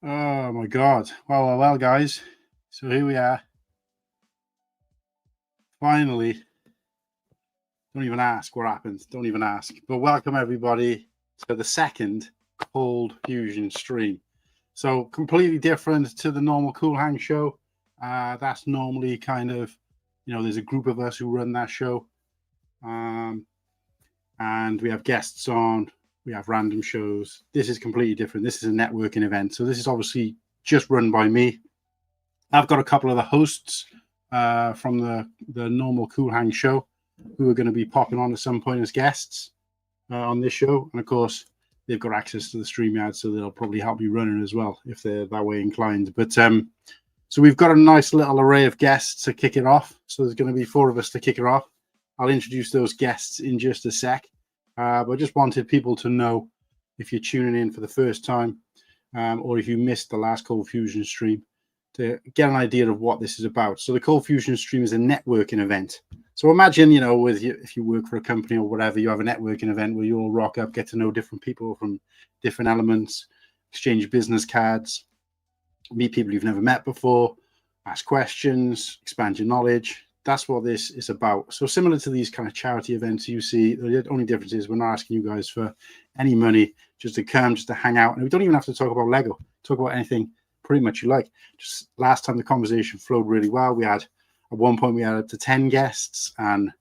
Oh my God. Well, guys. So here we are. Finally. Don't even ask what happened. Don't even ask. But welcome everybody to the second Cold Fusion stream. So completely different to the normal Cool Hang show. That's normally kind of, there's a group of us who run that show. And we have guests on. We have random shows. This is completely different. This is a networking event. So this is obviously just run by me. I've got a couple of the hosts from the normal Cool Hang show who are going to be popping on at some point as guests on this show. And of course, they've got access to the StreamYard, so they'll probably help me run it as well if they're that way inclined. But so we've got a nice little array of guests to kick it off. So there's going to be 4 of us to kick it off. I'll introduce those guests in just a sec. But I just wanted people to know, if you're tuning in for the first time, or if you missed the last Cold Fusion stream, to get an idea of what this is about. So the Cold Fusion stream is a networking event. So imagine, if you work for a company or whatever, you have a networking event where you all rock up, get to know different people from different elements, exchange business cards, meet people you've never met before, ask questions, expand your knowledge. That's what this is about. So similar to these kind of charity events you see, the only difference is we're not asking you guys for any money, just to come, just to hang out. And we don't even have to talk about Lego, talk about anything pretty much you like. Just last time the conversation flowed really well. We had, at one point, we had up to 10 guests, and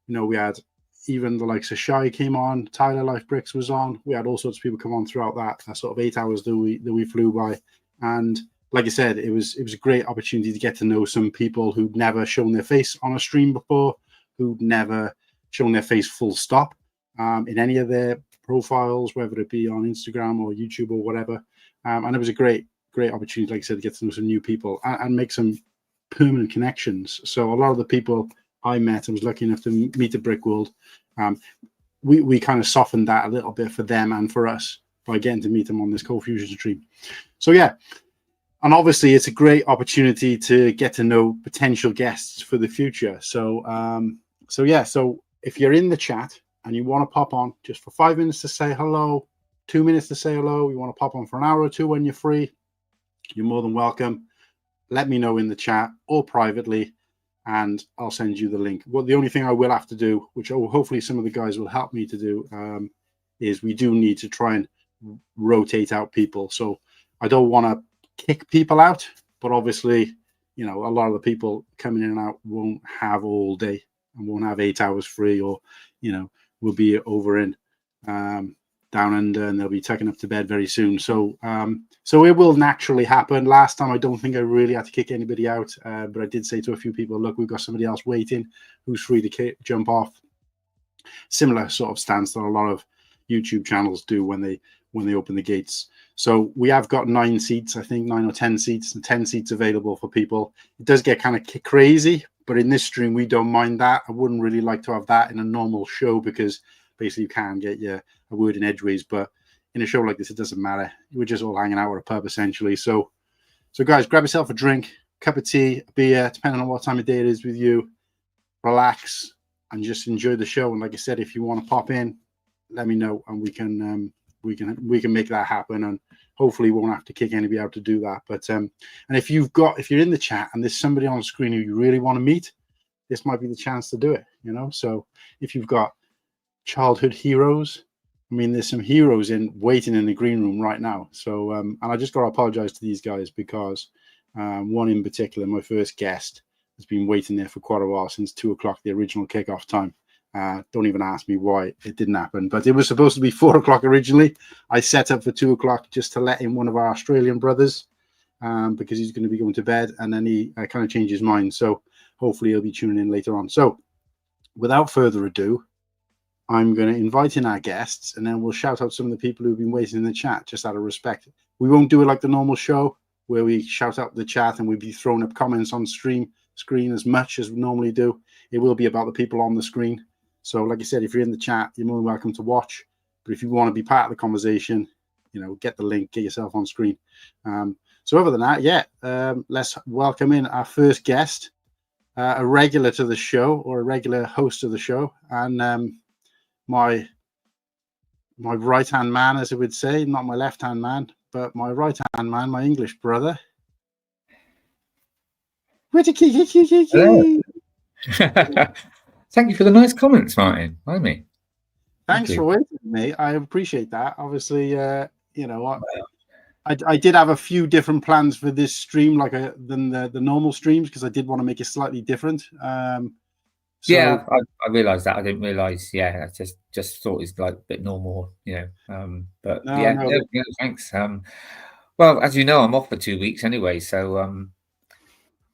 we had even the likes of Shy came on, Tyler Life Bricks was on. We had all sorts of people come on throughout that sort of 8 hours that we flew by. And like I said, it was a great opportunity to get to know some people who'd never shown their face on a stream before, who'd never shown their face full stop in any of their profiles, whether it be on Instagram or YouTube or whatever. And it was a great opportunity, like I said, to get to know some new people and make some permanent connections. So a lot of the people I met, I was lucky enough to meet at Brickworld. We kind of softened that a little bit for them and for us by getting to meet them on this Cold Fusion stream. So yeah. And obviously, it's a great opportunity to get to know potential guests for the future. So if you're in the chat and you want to pop on just for 5 minutes to say hello, 2 minutes to say hello, you want to pop on for an hour or two when you're free, you're more than welcome. Let me know in the chat or privately, and I'll send you the link. Well, the only thing I will have to do, which hopefully some of the guys will help me to do, is we do need to try and rotate out people. So I don't want to kick people out, but obviously, a lot of the people coming in and out won't have all day and won't have 8 hours free, or will be over in down under, and they'll be tucking up to bed very soon. So it will naturally happen. Last time I don't think I really had to kick anybody out, but I did say to a few people, look, we've got somebody else waiting who's free to jump off. Similar sort of stance that a lot of YouTube channels do when they open the gates. So we have got 9 seats, I think 9 or 10 seats, and 10 seats available for people. It does get kind of crazy, but in this stream, we don't mind that. I wouldn't really like to have that in a normal show, because basically you can get a word in edgeways, but in a show like this, it doesn't matter. We're just all hanging out at a pub, essentially. So guys, grab yourself a drink, cup of tea, a beer, depending on what time of day it is with you. Relax and just enjoy the show. And like I said, if you want to pop in, let me know, and we can make that happen, and hopefully won't have to kick anybody out to do that. But and if you're in the chat and there's somebody on the screen who you really want to meet, this might be the chance to do it. So if you've got childhood heroes, there's some heroes waiting in the green room right now. So and I just got to apologize to these guys, because one in particular, my first guest, has been waiting there for quite a while, since 2 o'clock, the original kickoff time. Don't even ask me why it didn't happen, but it was supposed to be 4 o'clock originally. I set up for 2 o'clock just to let in one of our Australian brothers, because he's going to be going to bed, and then he kind of changed his mind. So hopefully he'll be tuning in later on. So without further ado, I'm going to invite in our guests, and then we'll shout out some of the people who've been waiting in the chat, just out of respect. We won't do it like the normal show, where we shout out the chat and we'll be throwing up comments on screen as much as we normally do. It will be about the people on the screen. So like I said, if you're in the chat, you're more than welcome to watch. But if you want to be part of the conversation, get the link, get yourself on screen. So other than that, let's welcome in our first guest, a regular to the show, or a regular host of the show, and my right-hand man, as I would say, not my left-hand man, but my right hand man, my English brother. Hello. Thank you for the nice comments, Martin. Blimey. Thanks for waiting, mate. I appreciate that. Obviously, you know, I did have a few different plans for this stream, like than the normal streams, because I did want to make it slightly different. Yeah, I realised that. I didn't realise. Yeah, I just thought it's like a bit normal, you know. But no, thanks. Well, as you know, I'm off for 2 weeks anyway, so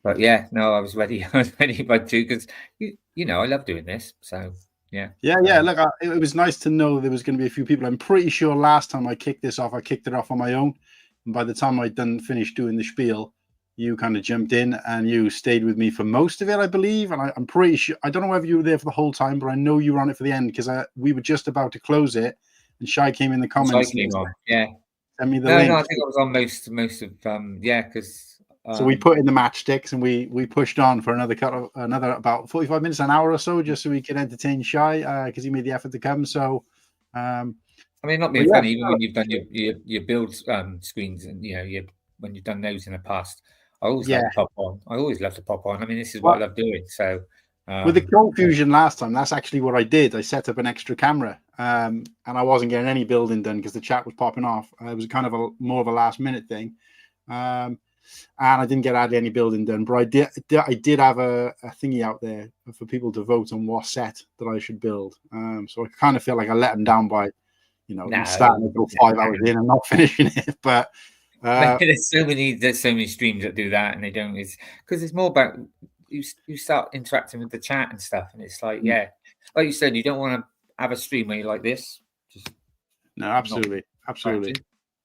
but yeah, no, I was ready. I was ready by 2 because you know I love doing this. So yeah. Look, it was nice to know there was going to be a few people. I'm pretty sure last time I kicked this off, I kicked it off on my own, and by the time I'd finished doing the spiel, you kind of jumped in and you stayed with me for most of it, I believe. And I'm pretty sure, I don't know whether you were there for the whole time, but I know you were on it for the end because we were just about to close it, and Shy came in the comments. Shy came on, yeah. Send me the link. No, I think I was on most of because. So we put in the matchsticks and we pushed on for another about 45 minutes, an hour or so, just so we could entertain Shy because he made the effort to come. So, I mean, not being funny, even when you've done your build screens and you know when you've done those in the past, I always like to pop on. I always love to pop on. I mean, this is what I love doing. So with the confusion last time, that's actually what I did. I set up an extra camera, and I wasn't getting any building done because the chat was popping off. It was kind of more of a last minute thing. And I didn't get any building done, but I did have a thingy out there for people to vote on what set that I should build. So I kind of feel like I let them down by, starting to go 5 hours in and not finishing it. But there's so many streams that do that, and they don't. It's because it's more about you start interacting with the chat and stuff, and it's like like you said, you don't want to have a stream where you're like this. No, absolutely.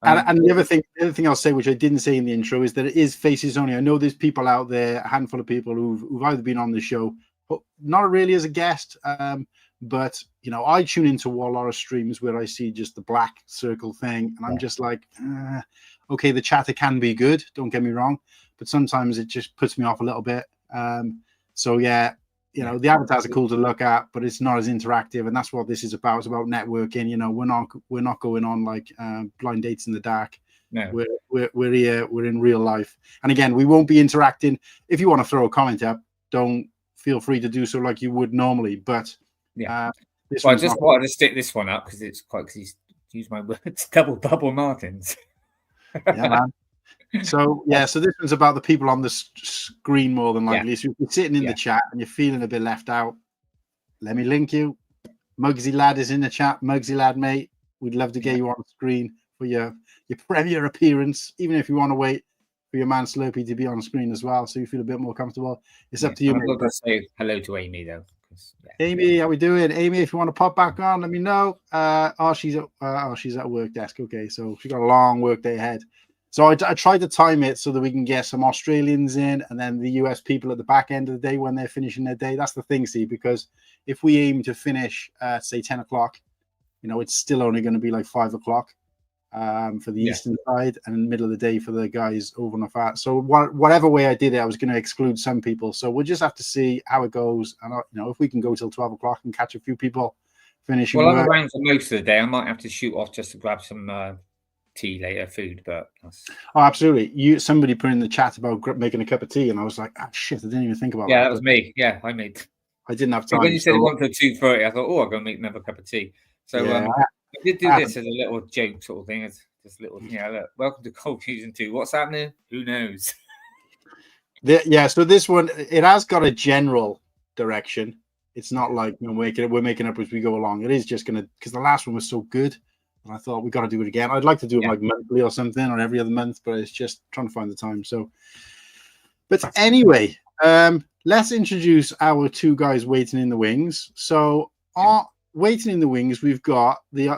And the other thing I'll say, which I didn't say in the intro, is that it is faces only. I know there's people out there, a handful of people who've either been on the show, but not really as a guest. But I tune into a lot of streams where I see just the black circle thing, and I'm just like, okay, the chatter can be good. Don't get me wrong, but sometimes it just puts me off a little bit. So yeah. The avatars are cool to look at, but it's not as interactive, and that's what this is about. It's about networking. We're not going on like blind dates in the dark. No, we're here. We're in real life, and again, we won't be interacting. If you want to throw a comment up, don't feel free to do so like you would normally. But I just wanted to stick this one up because it's quite. Because he's used my words, double bubble Martins. Yeah, man. So so this one's about the people on the screen more than likely. So if you're sitting in the chat and you're feeling a bit left out, let me link you. Mugsy Lad is in the chat. Mugsy Lad, mate, we'd love to get you on the screen for your premiere appearance, even if you want to wait for your man Slurpee to be on screen as well, so you feel a bit more comfortable. It's up to you. I'm going to say hello to Amy though. Amy, how we doing? Amy, if you want to pop back on, let me know. She's at work desk. Okay, so she got a long work day ahead. So I tried to time it so that we can get some Australians in and then the US people at the back end of the day when they're finishing their day. That's the thing, see, because if we aim to finish say 10 o'clock, it's still only going to be like 5 o'clock for the eastern side and in the middle of the day for the guys over on the far. So whatever way I did it, I was going to exclude some people. So we'll just have to see how it goes. And if we can go till 12 o'clock and catch a few people finishing work. I'm around for most of the day. I might have to shoot off just to grab some tea later, food, but absolutely. Somebody put in the chat about making a cup of tea, and I was like, shit, I didn't even think about that. Yeah, that was me. Yeah, I didn't have time. When you said it went to 2:30, I thought, I'm going to make another cup of tea. So I did do this as a little joke sort of thing. It's just little, look, welcome to Cold Fusion 2. What's happening? Who knows? So this one, it has got a general direction. It's not like we're making up as we go along. It is just going to, because the last one was so good. And I thought we got to do it again. I'd like to do it like monthly or something, or every other month, but it's just trying to find the time. So, but anyway, let's introduce our two guys waiting in the wings. So, waiting in the wings, we've got the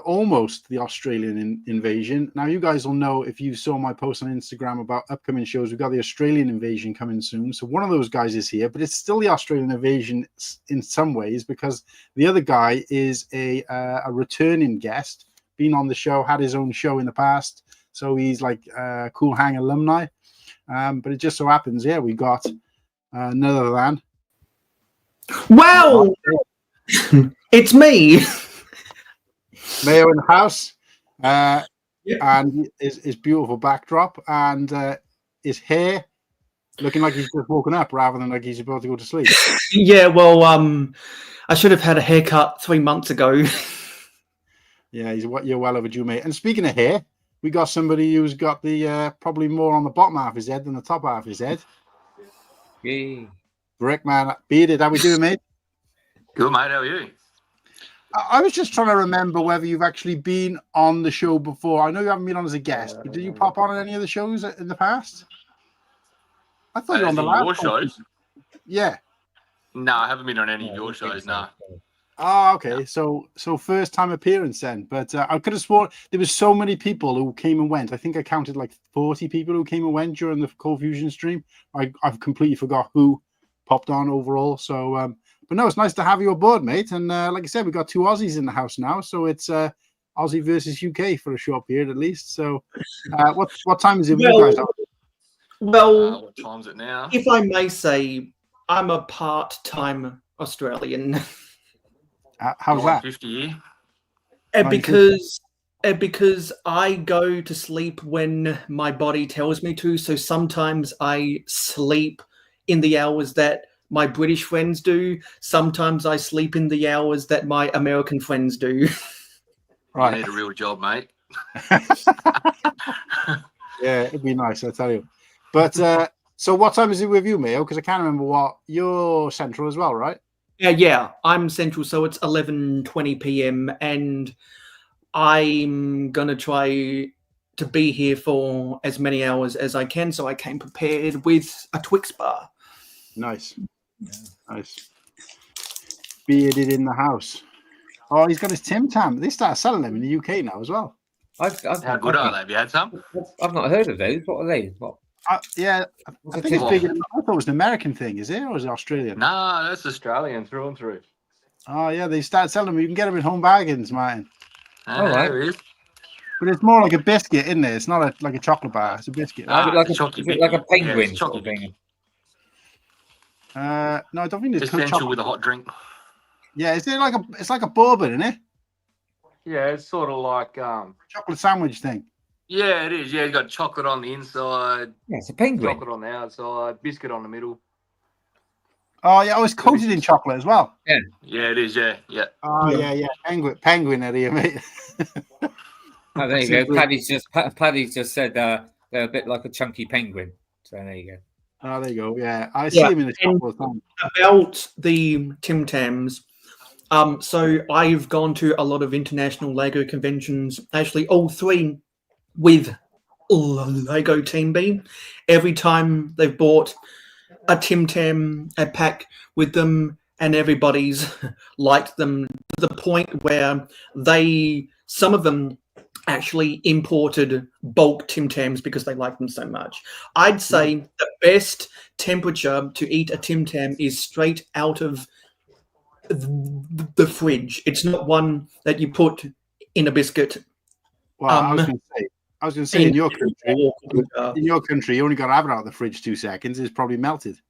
almost the Australian invasion. Now, you guys will know if you saw my post on Instagram about upcoming shows. We've got the Australian invasion coming soon. So one of those guys is here, but it's still the Australian invasion in some ways because the other guy is a returning guest, been on the show, had his own show in the past. So he's like Cool Hang alumni. But it just so happens, we got another than. Well, it's me. Mayo in the house. and his beautiful backdrop, and his hair looking like he's just woken up rather than like he's about to go to sleep. Yeah, well, I should have had a haircut 3 months ago. Yeah, you're well overdue, mate. And speaking of hair, we got somebody who's got the probably more on the bottom half of his head than the top half of his head. Yay. Brickman, Bearded, how we doing, mate? Good, mate. How are you? I was just trying to remember whether you've actually been on the show before. I know you haven't been on as a guest, but did you pop on any of the shows in the past? I thought you were on the last shows. Yeah. No, I haven't been on any of your shows. No. Oh, okay. So first time appearance then. But I could have sworn there was so many people who came and went. I think I counted like 40 people who came and went during the Cold Fusion stream. I've completely forgot who popped on overall. So, but no, it's nice to have you aboard, mate. And like I said, we got 2 Aussies in the house now, so it's Aussie versus UK for a short period at least. So, what time is it? Well, you guys? Well, what time's it now? If I may say, I'm a part-time Australian. How's that? 50 year. Because I go to sleep when my body tells me to. So sometimes I sleep in the hours that my British friends do. Sometimes I sleep in the hours that my American friends do. Right. You need a real job, mate. Yeah, it'd be nice, I tell you. But so what time is it with you, Mayo? Because I can't remember what you're central as well, right? Yeah, I'm central, so it's 11:20 p.m. and I'm gonna try to be here for as many hours as I can. So I came prepared with a Twix bar. Nice, nice. Bearded in the house. Oh, he's got his Tim Tam. They start selling them in the UK now as well. How good are they? Have you had some? I've not heard of those. What are they? What? Yeah, I think it's bigger. I thought it was an American thing, is it, or is it Australian? No, that's Australian through and through. Oh yeah, they start selling them. You can get them in home bargains, Martin. All right. But it's more like a biscuit, isn't it? It's not like a chocolate bar. It's a biscuit. Like a penguin sort of thing. No, I don't think it's essential with a hot drink. Yeah, it's like a bourbon, isn't it? Yeah, it's sort of like chocolate sandwich thing. Yeah, it is. Yeah, it's got chocolate on the inside. Yeah, it's a penguin. Chocolate on the outside, biscuit on the middle. Oh yeah, it's coated in chocolate as well. Yeah, yeah, it is. Yeah, yeah. Oh yeah. Penguin, Eddie, mate. Oh, there you go. Paddy's just said they're a bit like a chunky penguin. So there you go. Oh, there you go. Yeah, I see him in the couple of times. About the Tim Tams. So I've gone to a lot of international Lego conventions. Actually, all 3 with Lego Team B. Every time they've bought a Tim Tam, a pack with them, and everybody's liked them to the point where some of them actually imported bulk Tim Tams because they like them so much. I'd say the best temperature to eat a Tim Tam is straight out of the fridge. It's not one that you put in a biscuit. Well, I was going to say, in your country, you only got to have it out of the fridge 2 seconds. It's probably melted.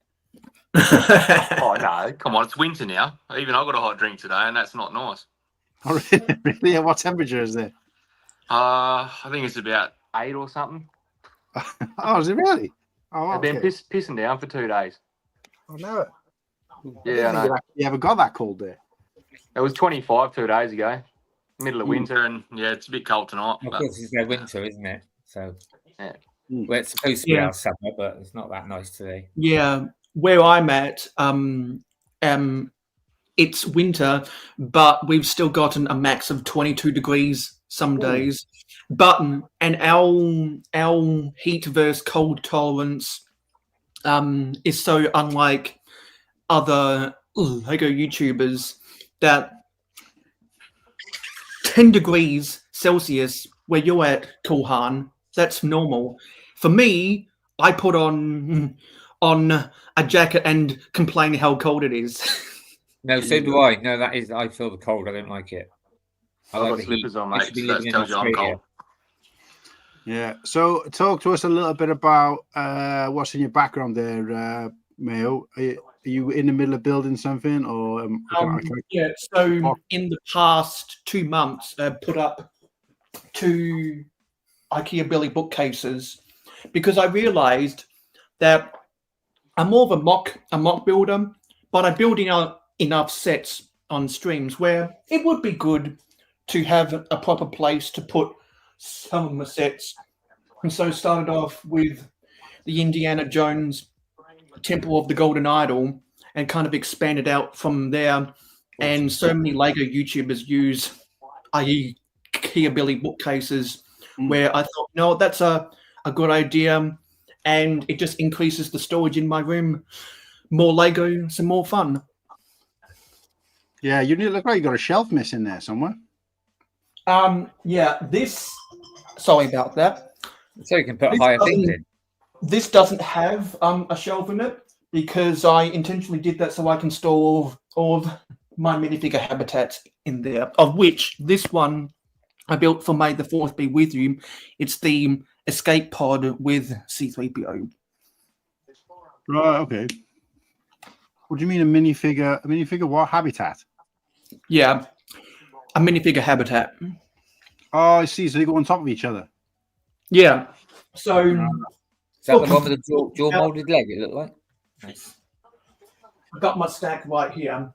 Oh no! Come on, it's winter now. Even I got a hot drink today, and that's not nice. Oh, really? What temperature is there? I think it's about 8 or something. Oh, is it really? Oh, I've been pissing down for 2 days. I know it. Yeah, I know. You ever got that cold there? It was 25 2 days ago, middle of winter, and yeah, it's a bit cold tonight. Of course, it's their winter, isn't it? So, yeah. Well, it's supposed to be our summer, but it's not that nice today. Yeah, where I'm at, it's winter, but we've still gotten a max of 22 degrees some days. But our heat versus cold tolerance is so unlike other Lego YouTubers that 10 degrees Celsius where you're at, Kulhan, that's normal. For me, I put on a jacket and complain how cold it is. No, so do I. No, I feel the cold. I don't like it. I've got slippers on, mate. So that tells you I'm cold. Yeah. So talk to us a little bit about what's in your background there, Mayo. Are you in the middle of building something, or yeah? So in the past 2 months, put up 2 IKEA Billy bookcases because I realized that I'm more of a mock builder, but I build enough sets on streams where it would be good to have a proper place to put some of my sets. And so started off with the Indiana Jones Temple of the Golden Idol and kind of expanded out from there. And so many Lego YouTubers use IKEA Billy bookcases where I thought, no, that's a good idea. And it just increases the storage in my room. More Lego, some more fun. Yeah, you look like you got a shelf missing there somewhere. Yeah, this. Sorry about that. So you can put higher things in. This doesn't have a shelf in it because I intentionally did that so I can store all of my minifigure habitats in there, of which this one I built for May the 4th be with you. It's the escape pod with C-3PO. Right, okay. What do you mean a minifigure? A minifigure what? Habitat? Yeah, a minifigure habitat. Oh, I see. So they go on top of each other. Yeah. So... Is that the one with the dual molded leg, it looked like? Nice. I've got my stack right here.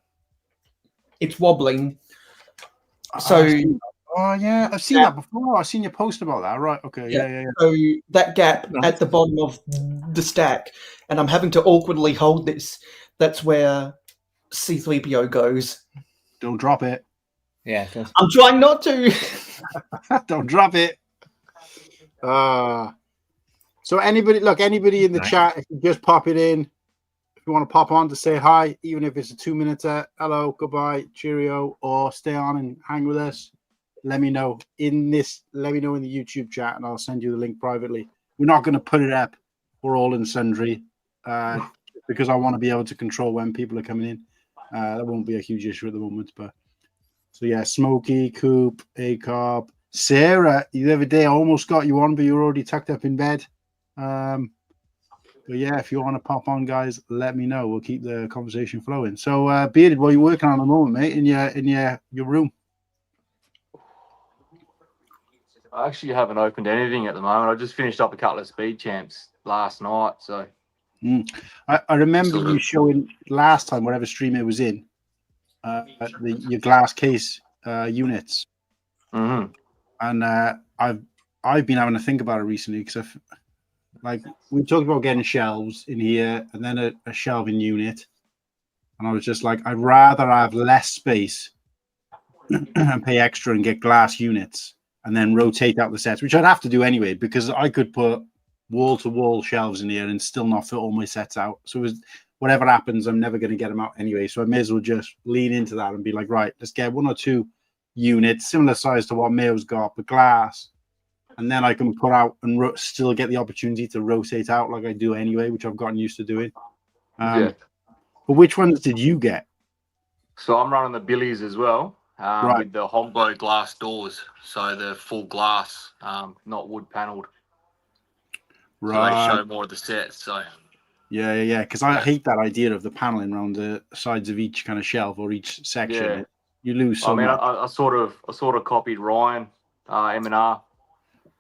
It's wobbling. So... Oh, yeah. I've seen that before. I've seen you post about that. Right. Okay. Yeah. So that gap at the bottom of the stack, and I'm having to awkwardly hold this, that's where C-3PO goes. Don't drop it. Yeah. I'm trying not to. Don't drop it. So anybody in the chat, if you just pop it in, if you want to pop on to say hi, even if it's a 2-minute hello, goodbye, cheerio, or stay on and hang with us, let me know in the YouTube chat and I'll send you the link privately. We're not going to put it up for all and sundry because I want to be able to control when people are coming in. That won't be a huge issue at the moment. But so yeah, Smokey, Coop, A-Carb, Sarah, the other day I almost got you on, but you were already tucked up in bed. But yeah, if you want to pop on, guys, let me know. We'll keep the conversation flowing. So, Bearded, what are you working on at the moment, mate? In your room? I actually haven't opened anything at the moment. I just finished up a couple of speed champs last night. So, I remember you showing last time, whatever stream it was in, your glass case units. Mm-hmm. And I've been having to think about it recently because we talked about getting shelves in here and then a shelving unit, and I was just like, I'd rather have less space and pay extra and get glass units and then rotate out the sets, which I'd have to do anyway because I could put wall-to-wall shelves in here and still not fit all my sets out. So whatever happens, I'm never going to get them out anyway. So I may as well just lean into that and be like, right, let's get 1 or 2 units similar size to what Mayo's got, but glass, and then I can put out and still get the opportunity to rotate out like I do anyway, which I've gotten used to doing. But which ones did you get? So I'm running the Billies as well, with the Hogbo glass doors, so the full glass, not wood panelled. Right. So they show more of the sets. So yeah, because I hate that idea of the paneling around the sides of each kind of shelf or each section. Yeah. You lose so much. I sort of copied Ryan, M&R.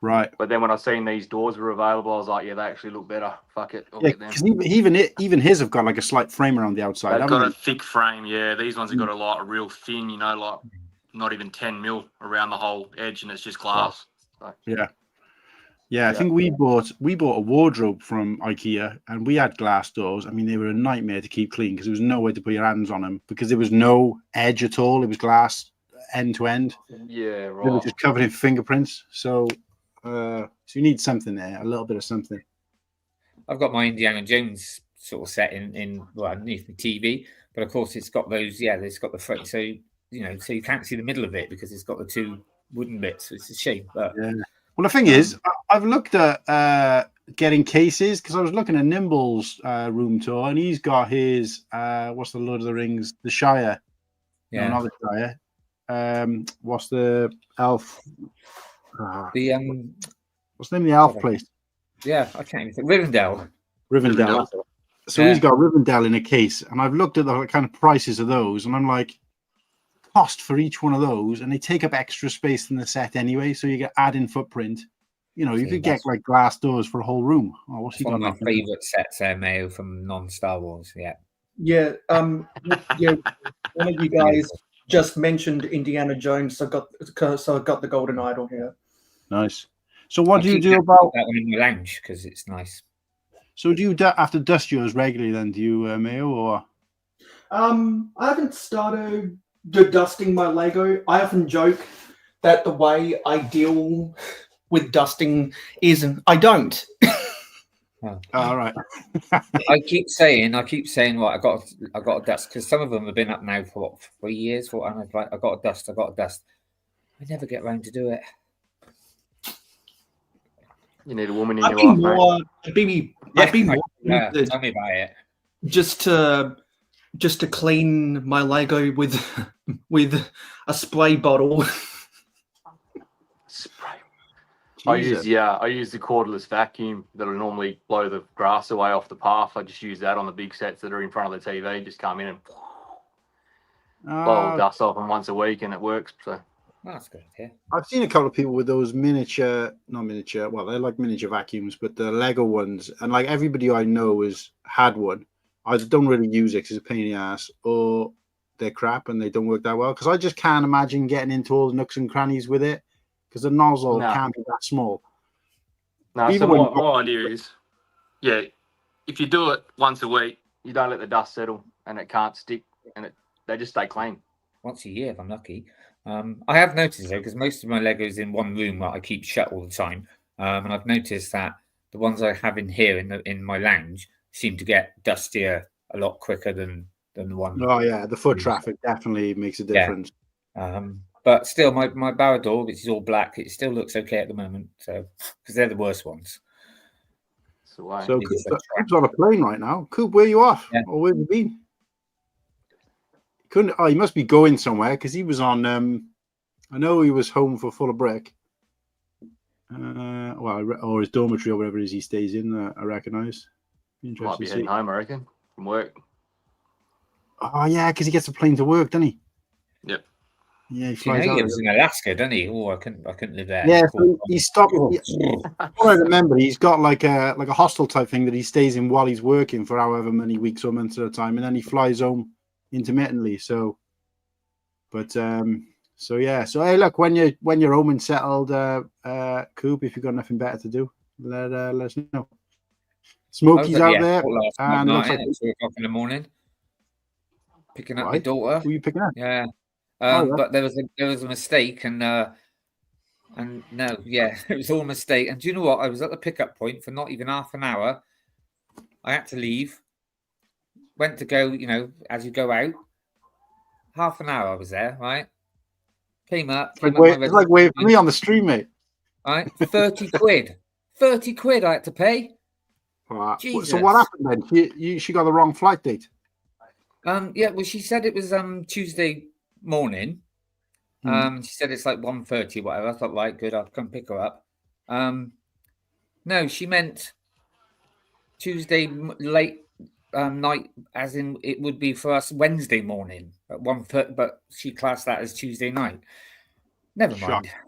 Right. But then when I seen these doors were available, I was like, yeah, they actually look better. Fuck it. Yeah, because even his have got like a slight frame around the outside. They've got a thick frame, yeah. These ones have got a real thin, like not even 10 mil around the whole edge, and it's just glass. So. Yeah. I think we bought a wardrobe from IKEA, and we had glass doors. I mean, they were a nightmare to keep clean because there was no way to put your hands on them because there was no edge at all. It was glass end to end. Yeah, right. They were just covered in fingerprints. So you need something there, a little bit of something. I've got my Indiana Jones sort of set in underneath the TV, but of course it's got those. Yeah, it's got the front, so so you can't see the middle of it because it's got the 2 wooden bits. So it's a shame. But yeah. Well, the thing is, I've looked at getting cases because I was looking at Nimble's room tour, and he's got his what's the Lord of the Rings, the Shire? Yeah, no, not the Shire. What's the elf? What's the name of the elf place? Yeah, I can't even think. Rivendell. So he's got Rivendell in a case, and I've looked at the kind of prices of those, and I'm like, cost for each one of those, and they take up extra space in the set anyway, so you get add-in footprint. You know, you could get like glass doors for a whole room. Oh, what's he got? One of my favourite sets there, Mayo, from non-Star Wars. Yeah. Yeah. Yeah. One of you guys just mentioned Indiana Jones, so I got the Golden Idol here. Nice. So what do you do about that one in the lounge because it's nice? So do you have to dust yours regularly then? Do you, Mayo, or? I haven't started dusting my Lego. I often joke that the way I deal with dusting is I don't. All right. I keep saying, right, I got to dust because some of them have been up now for 3 years. And I'm like, I got to dust. I never get around to do it. You need a woman in your life, mate. I'd be more. Tell me about it. Just to clean my Lego with a spray bottle. Spray. I use the cordless vacuum that'll normally blow the grass away off the path. I just use that on the big sets that are in front of the TV. Just come in and blow dust off them once a week, and it works. So that's good. Yeah, I've seen a couple of people with those not miniature. Well, they're like miniature vacuums, but the Lego ones, and like everybody I know has had one. I don't really use it because it's a pain in the ass, or they're crap and they don't work that well. Because I just can't imagine getting into all the nooks and crannies with it. Because the nozzle can't be that small. No, so my idea is, if you do it once a week, you don't let the dust settle and it can't stick, and they just stay clean. Once a year, if I'm lucky. I have noticed though, because most of my Legos in one room that I keep shut all the time, and I've noticed that the ones I have in here in my lounge seem to get dustier a lot quicker than the one. Oh yeah, the foot traffic definitely makes a difference. Yeah. But still, my Barador, which is all black, it still looks okay at the moment. So, because they're the worst ones. So Coop's on a plane right now. Coop, where are you off? Yeah. Or where have you been? He must be going somewhere because he was on. I know he was home for Full of Brick. Or his dormitory or whatever it is he stays in. I recognise. Might be heading home, I reckon, from work. Oh yeah, because he gets a plane to work, doesn't he? Yep. Yeah, he flies out. He was in Alaska, didn't he? Oh, I couldn't live there. Yeah, so he stopped. I remember he's got like a hostel type thing that he stays in while he's working for however many weeks or months at a time, and then he flies home intermittently. So yeah. So hey, look, when you're home and settled, Coop, if you've got nothing better to do, let us know. Smokey's out there, and looks like 2 o'clock in the morning, picking up my daughter. Who are you picking up? Yeah. But there was a mistake, and no, it was all a mistake. And do you know what? I was at the pickup point for not even half an hour. I had to leave. Went to go, as you go out. Half an hour I was there, right? Came up. It's like waiting for me on the stream, mate. Right, 30 quid. 30 quid I had to pay. Right. So what happened then? She got the wrong flight date. Yeah, well, she said it was Tuesday morning. She said it's like 1:30 or whatever. I thought, right, good, I'll come pick her up. No, she meant Tuesday late night, as in it would be for us Wednesday morning at 1:30, but she classed that as Tuesday night. Never mind. Sure.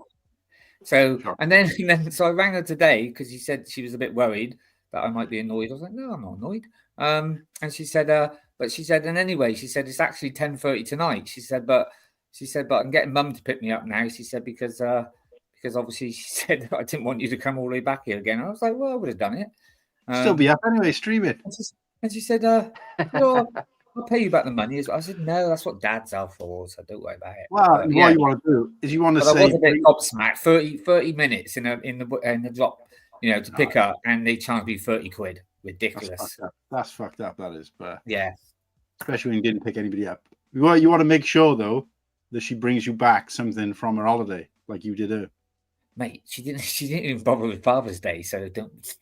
So, sure. And then so I rang her today because she said she was a bit worried that I might be annoyed. I was like, no, I'm not annoyed. And she said, and anyway, she said, it's actually 10:30 tonight. She said, but I'm getting Mum to pick me up now. She said, because obviously she said, I didn't want you to come all the way back here again. I was like, well, I would have done it. Still be up anyway, stream it. And she said, I'll pay you back the money. I said, no, that's what Dad's are for, so don't worry about it. Well, what you want to do is you want to say... I was a bit gobsmacked, 30 minutes in the drop, to pick up, and they charged me 30 quid. Ridiculous. That's fucked up, that is. But yeah. Especially when you didn't pick anybody up. You want to make sure, though, that she brings you back something from her holiday, like you did her. Mate, she didn't even bother with Father's Day, so don't...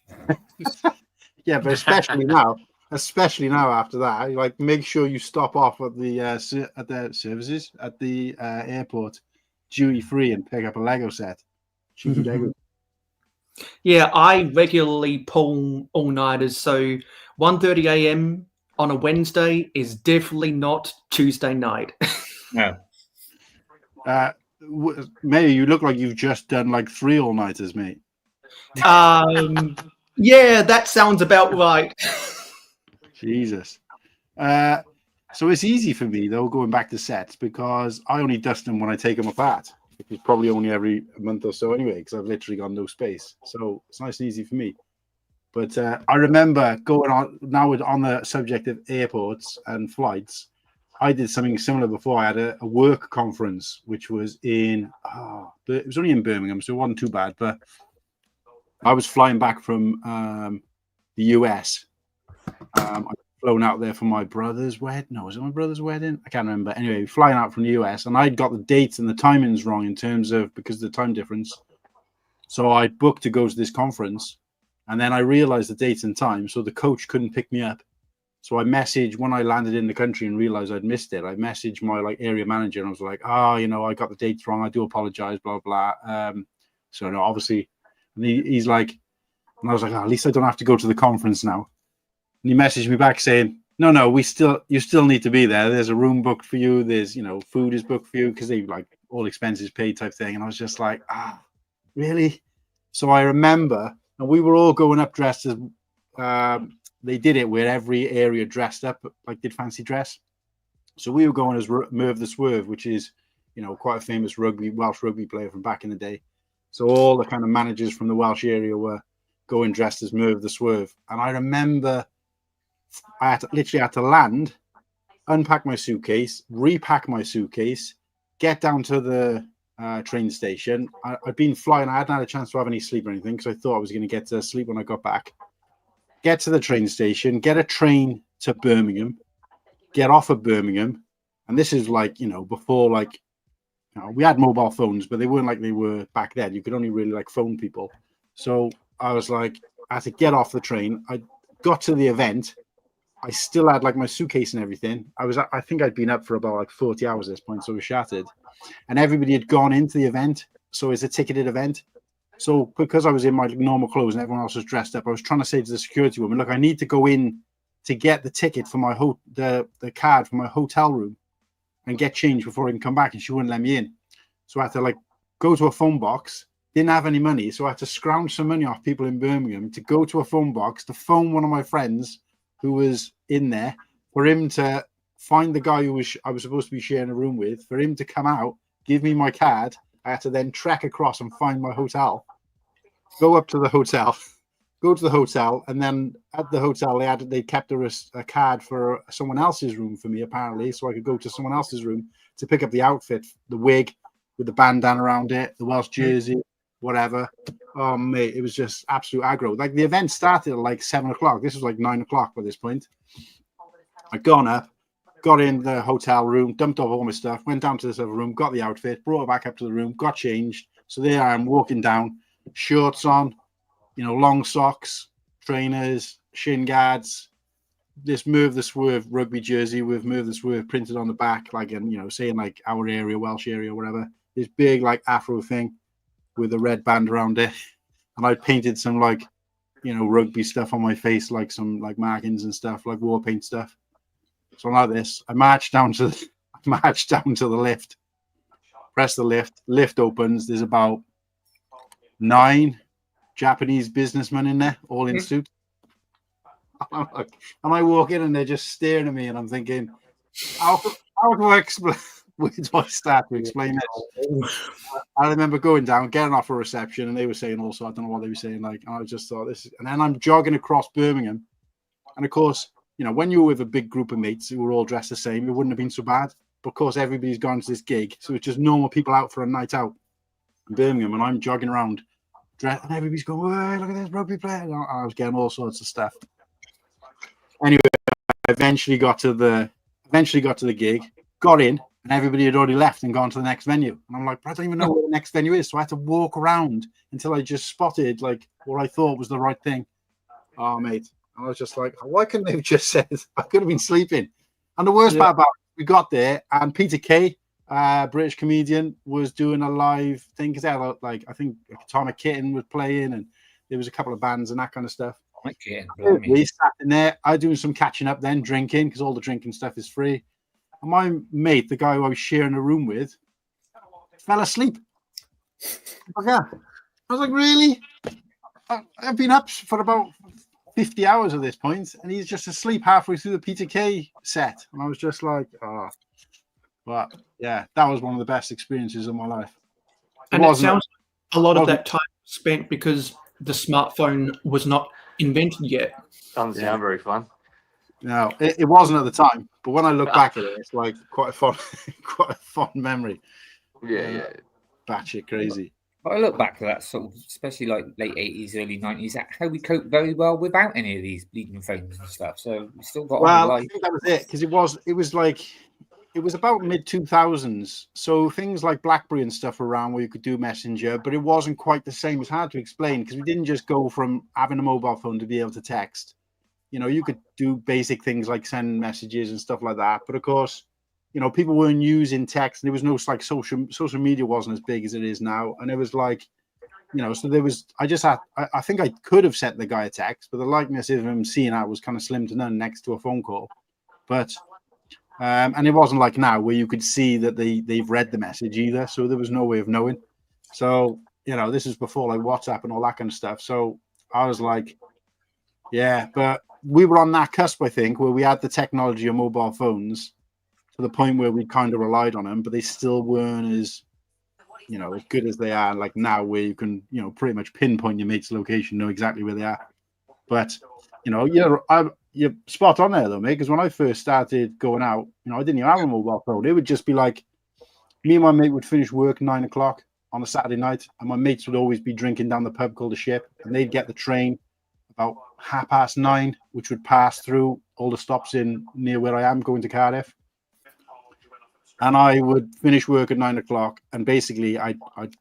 Yeah, but especially now after that, like make sure you stop off at the services at the airport, duty free, and pick up a Lego set. Yeah, I regularly pull all-nighters, so 1:30 a.m. on a Wednesday is definitely not Tuesday night. No. May, you look like you've just done like 3 all-nighters, mate. Yeah, that sounds about right. Jesus. So it's easy for me, though, going back to sets, because I only dust them when I take them apart. It's probably only every month or so anyway, because I've literally got no space. So it's nice and easy for me. But I remember going on, now on the subject of airports and flights, I did something similar before. I had a work conference, which was it was only in Birmingham, so it wasn't too bad. But I was flying back from the US. I'd flown out there for my brother's wedding. No, was it my brother's wedding? I can't remember. Anyway, flying out from the US, and I'd got the dates and the timings wrong in terms of because of the time difference. So I booked to go to this conference, and then I realized the date and time, so the coach couldn't pick me up. So I messaged when I landed in the country and realized I'd missed it. I messaged my area manager and I was like, I got the dates wrong. I do apologize, blah, blah. So no, obviously, and he's like, and I was like, at least I don't have to go to the conference now. And he messaged me back saying, no, you still need to be there. There's a room booked for you. There's, food is booked for you because they like all expenses paid type thing. And I was just like, really? So I remember, and we were all going up dressed as, they did it where every area dressed up, like did fancy dress. So we were going as Merv the Swerve, which is, quite a famous Welsh rugby player from back in the day. So all the kind of managers from the Welsh area were going dressed as Merv the Swerve. And I remember I literally had to land, unpack my suitcase, repack my suitcase, get down to the train station. I'd been flying. I hadn't had a chance to have any sleep or anything because I thought I was going to get to sleep when I got back. Get to the train station, get a train to Birmingham, get off of Birmingham. And this is like, before, like, we had mobile phones, but they weren't like they were back then. You could only really like phone people. So I was like, I had to get off the train. I got to the event. I still had like my suitcase and everything. I think I'd been up for about like 40 hours at this point. So it was shattered. And everybody had gone into the event. So it's a ticketed event. So because I was in my normal clothes and everyone else was dressed up, I was trying to say to the security woman, look, I need to go in to get the ticket for my the card for my hotel room and get change before I can come back. And she wouldn't let me in. So I had to like go to a phone box, didn't have any money. So I had to scrounge some money off people in Birmingham to go to a phone box to phone one of my friends who was in there for him to find the guy I was supposed to be sharing a room with, for him to come out, give me my card. I had to then trek across and find my hotel, go up to the hotel, go to the hotel, and then at the hotel they kept a card for someone else's room for me apparently, so I could go to someone else's room to pick up the outfit, the wig with the bandana around it, the Welsh jersey, whatever. Oh mate, it was just absolute aggro. Like the event started at like 7 o'clock. This was like 9 o'clock by this point. I'd gone up, got in the hotel room, dumped off all my stuff, went down to this other room, got the outfit, brought it back up to the room, got changed. So there I am walking down, shorts on, long socks, trainers, shin guards, this Merv the Swerve rugby jersey with Merv the Swerve printed on the back, like, and saying like our area, Welsh area, whatever. This big like afro thing with a red band around it. And I painted some like, rugby stuff on my face, like some like markings and stuff, like war paint stuff. So like this, I marched down to the lift, press the lift opens. There's about 9 Japanese businessmen in there, all in suits. And I walk in and they're just staring at me, and I'm thinking, how do I explain? Where do I start to explain this? I remember going down, getting off a reception, and they were saying also, I don't know what they were saying, like, and I just thought and then I'm jogging across Birmingham, and of course, when you were with a big group of mates who were all dressed the same, it wouldn't have been so bad. But of course, everybody's gone to this gig, so it's just normal people out for a night out in Birmingham, and I'm jogging around, and everybody's going, "Hey, look at this rugby player!" And I was getting all sorts of stuff. Anyway, I eventually got to the gig, got in, and everybody had already left and gone to the next venue. And I'm like, I don't even know where the next venue is, so I had to walk around until I just spotted like what I thought was the right thing. Oh, mate. I was just like, why couldn't they have just said I could have been sleeping? And the worst part about it, we got there, and Peter Kay, British comedian, was doing a live thing because they had like, I think Atomic Kitten was playing, and there was a couple of bands and that kind of stuff. We sat in there. I doing some catching up, then drinking because all the drinking stuff is free. And my mate, the guy who I was sharing a room with, fell asleep. I was like, really? I've been up for about 50 hours at this point, and he's just asleep halfway through the Peter Kay set. And I was just like, oh. But yeah, that was one of the best experiences of my life. And it sounds like a lot of that time spent because the smartphone was not invented yet. Doesn't sound very fun. No, it wasn't at the time. But when I look back at it, it's like quite a fun memory. Yeah. Batshit crazy. But I look back to that sort of, especially like late 80s, early 90s, how we coped very well without any of these bleeding phones and stuff. So we still got on I think that was it, because it was about mid 2000s. So things like BlackBerry and stuff were around where you could do Messenger, but it wasn't quite the same. It's hard to explain because we didn't just go from having a mobile phone to be able to text. You know, you could do basic things like send messages and stuff like that. But of course, you know, people weren't using text. There was no like social media wasn't as big as it is now. And it was like, you know, so there was, I think I could have sent the guy a text, but the likeness of him seeing that was kind of slim to none next to a phone call. But, and it wasn't like now where you could see that they've read the message either. So there was no way of knowing. So, you know, this is before like WhatsApp and all that kind of stuff. So I was like, yeah, but we were on that cusp, I think, where we had the technology of mobile phones to the point where we kind of relied on them, but they still weren't as, you know, as good as they are like now, where you can, you know, pretty much pinpoint your mate's location, know exactly where they are. But, you know, you're spot on there though, mate, because when I first started going out, you know, I didn't even have a mobile phone. It would just be like me and my mate would finish work 9 o'clock on a Saturday night, and my mates would always be drinking down the pub called the Ship, and they'd get the train about 9:30, which would pass through all the stops in near where I am going to Cardiff. And I would finish work at 9 o'clock, and basically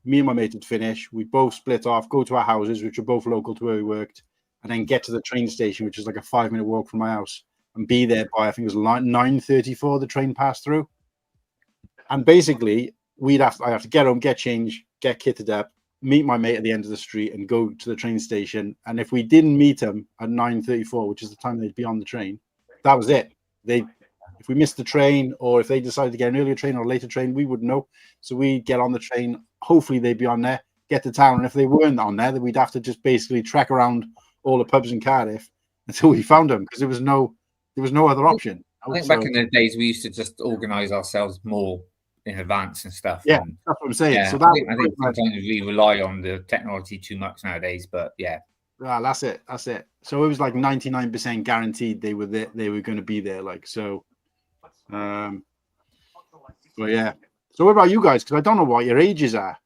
me and my mate would finish. We'd both split off, go to our houses, which are both local to where we worked, and then get to the train station, which is like a 5-minute walk from my house, and be there by, I think it was 9:34, the train passed through. And basically, I have to get home, get changed, get kitted up, meet my mate at the end of the street, and go to the train station. And if we didn't meet him at 9:34, which is the time they'd be on the train, that was it. If we missed the train, or if they decided to get an earlier train or a later train, we wouldn't know. So we'd get on the train. Hopefully they'd be on there, get to town. And if they weren't on there, then we'd have to just basically trek around all the pubs in Cardiff until we found them, because there was no other option. I think back in the days, we used to just organise ourselves more in advance and stuff. Yeah, that's what I'm saying. Yeah, so I think sometimes we rely on the technology too much nowadays, but yeah. That's it. So it was like 99% guaranteed they were there, they were going to be there. Like, so, but yeah. So what about you guys? Because I don't know what your ages are.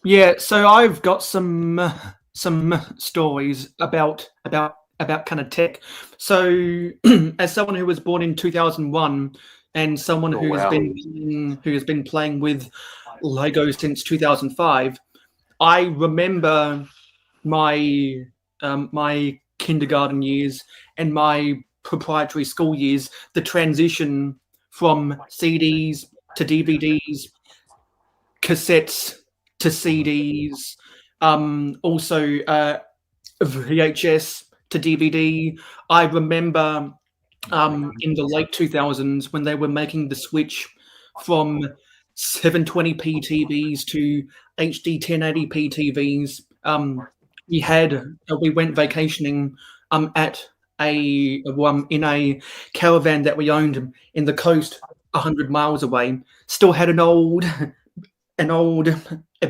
Yeah, so I've got some stories about kind of tech. So as someone who was born in 2001 and someone who has been playing with Lego since 2005, I remember my my kindergarten years and my proprietary school years, the transition from CDs to DVDs, cassettes to CDs, also VHS to DVD. I remember in the late 2000s when they were making the switch from 720p TVs to HD 1080p TVs. We went vacationing at in a caravan that we owned in the coast 100 miles away. Still had a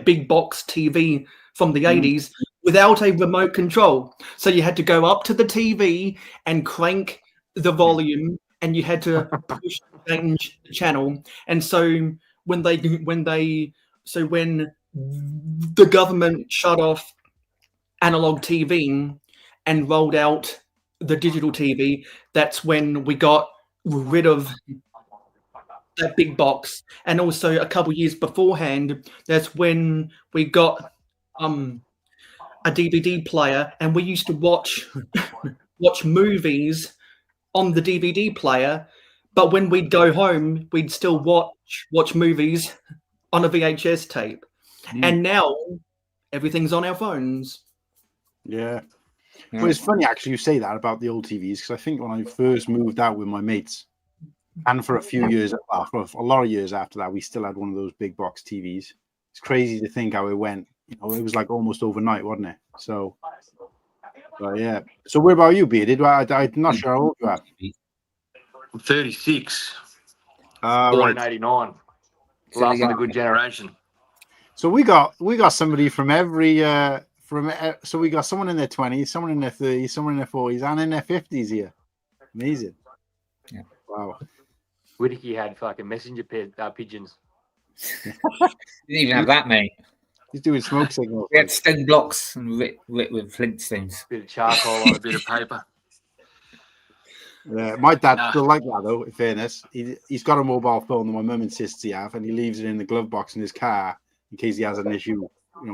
big box TV from the 80s without a remote control. So you had to go up to the TV and crank the volume, and you had to push change the channel. And so when the government shut off analog TV and rolled out the digital TV, that's when we got rid of that big box. And also a couple years beforehand, that's when we got a DVD player, and we used to watch movies on the DVD player, but when we'd go home, we'd still watch movies on a VHS tape. And now everything's on our phones. Yeah. Well, it's funny actually you say that about the old TVs, because I think when I first moved out with my mates, and for a few years, for a lot of years after that, we still had one of those big box TVs. It's crazy to think how it went it was like almost overnight, wasn't it? So, yeah. So, where about you, Bearded? I'm not sure how old you are. I'm 36. Born in 89. Last of the good generation. So we got somebody from every so we got someone in their 20s, someone in their 30s, someone in their 40s, and in their 50s here. Amazing. Yeah. Wow. Whittaky had fucking messenger pigeons. Didn't even have that, mate. He's doing smoke signals. We had stone blocks and lit with flint stones. Bit of charcoal on a bit of paper. Yeah, my dad's still like that though. In fairness, he's got a mobile phone that my mum insists he have, and he leaves it in the glove box in his car in case he has an issue,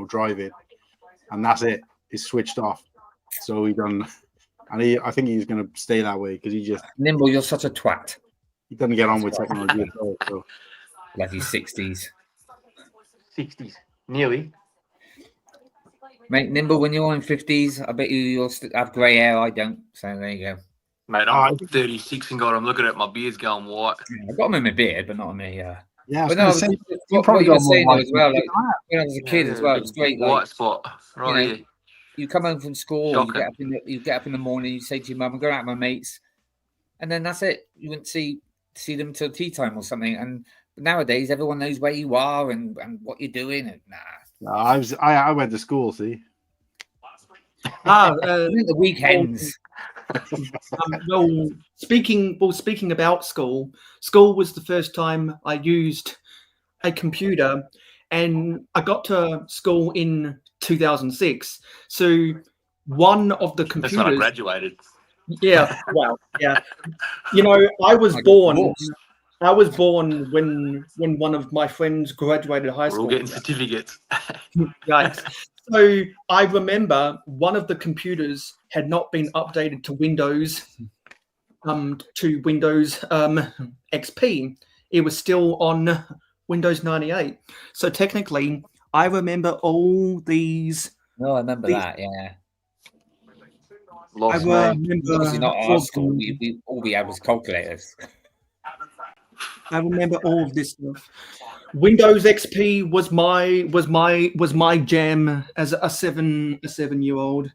driving. And that's it. It's switched off. So he done, and I think he's going to stay that way because he just Nimble. You're such a twat. He doesn't get on with technology at all. So. Bloody 60s. 60s, nearly. Mate, Nimble, when you're in 50s, I bet you'll have grey hair. I don't. So there you go. Mate, I'm 36 and God, I'm looking at my beard's going white. I've got them in my beard, but not on me. Yeah, I but no, you probably got more saying as well. Like, when I was a kid as well, it's great. White Like, spot, right here. You come home from school, you get up in the morning, you say to your mum, "I'm going out with my mates," and then that's it. You wouldn't see them till tea time or something. And nowadays, everyone knows where you are and what you're doing. And I went to school. See, the weekends. Speaking about school was the first time I used a computer, and I got to school in 2006. So one of the computers. That's when I graduated. Yeah, wow, yeah. I was born. I was born when one of my friends graduated high school. We're all getting certificates. Right. So I remember one of the computers had not been updated to Windows XP. It was still on Windows 98. So technically, I remember all these. No, I remember that. Yeah. I remember obviously not our school. All we had was calculators. I remember all of this stuff. Windows XP was my jam as a 7-year-old.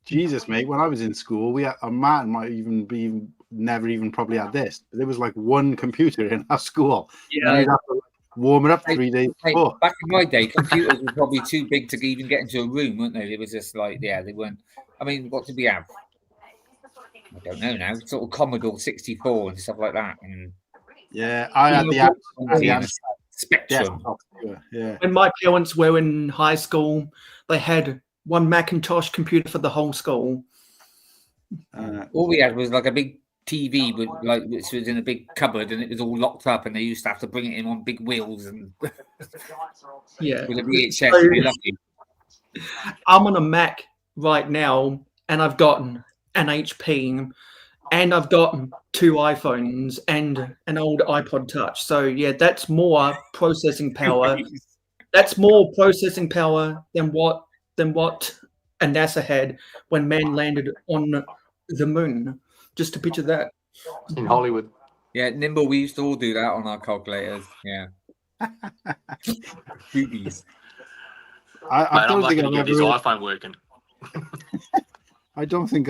Jesus, mate! When I was in school, we had a man might even be never even probably had this. But there was like one computer in our school. Yeah, you'd have to warm it up 3 days before. Back in my day, computers were probably too big to even get into a room, weren't they? It was just like, they weren't. I mean, what did we have? I don't know now. Sort of Commodore 64 and stuff like that. And yeah, I had the Spectrum. Yeah. When my parents were in high school, they had one Macintosh computer for the whole school. All we had was like a big TV with which was in a big cupboard, and it was all locked up, and they used to have to bring it in on big wheels and yeah, with a VHS. I'm on a Mac right now, and I've gotten an HP, and I've gotten 2 iPhones and an old iPod Touch. So yeah, that's more processing power. That's more processing power than what a NASA had when man landed on the moon. Just to picture that. In Hollywood. Yeah, Nimble, we used to all do that on our calculators. Yeah. Boobies. I don't think I've get his iPhone working. I don't think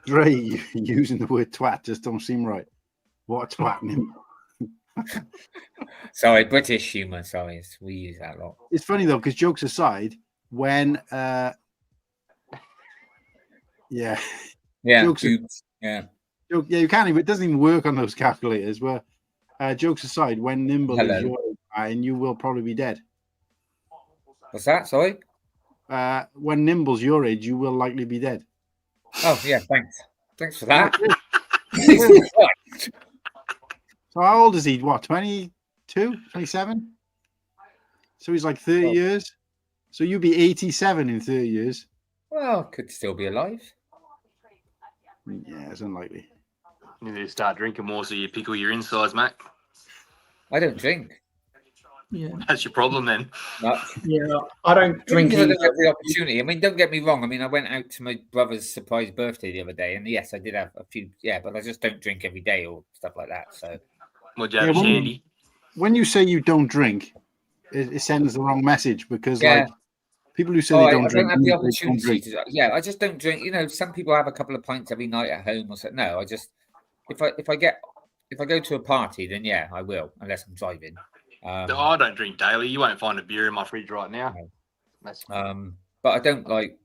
Dre using the word twat just don't seem right. What a twat, Nimble. Sorry, British humour. Sorry, we use that a lot. It's funny though, because jokes aside, when you can't even. It doesn't even work on those calculators. Where jokes aside, when Nimble is your age, and you will probably be dead. What's that? Sorry. When Nimble's your age, you will likely be dead. Oh yeah, thanks for that. So how old is he? What, 22, 27? So he's like 30 years. So you'll be 87 in 30 years. Well, could still be alive. Yeah, it's unlikely. You need to start drinking more so you pickle your insides, mate. I don't drink. Yeah, that's your problem then. Yeah, I don't drink. I don't have the opportunity. I mean, don't get me wrong. I mean, I went out to my brother's surprise birthday the other day, and yes, I did have a few. Yeah, but I just don't drink every day or stuff like that. So, Shandy. When you say you don't drink, it sends the wrong message because like people who say they don't drink, have the opportunity to. Yeah, I just don't drink. You know, some people have a couple of pints every night at home or something. No, I just if I go to a party, then yeah, I will, unless I'm driving. I don't drink daily. You won't find a beer in my fridge right now. No. But I don't like.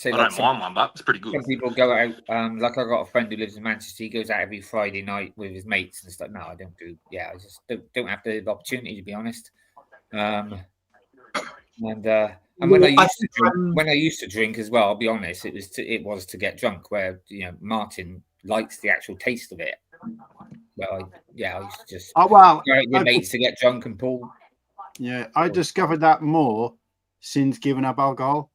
I don't mind one, but it's pretty good. Some people go out. Like I got a friend who lives in Manchester. He goes out every Friday night with his mates and stuff. No, I don't do. Yeah, I just don't have the opportunity, to be honest. And when I used to drink as well, I'll be honest, it was to get drunk. Where Martin likes the actual taste of it. Well, I used to just go out with your mates to get drunk and pull. Yeah, I discovered that more since giving up alcohol,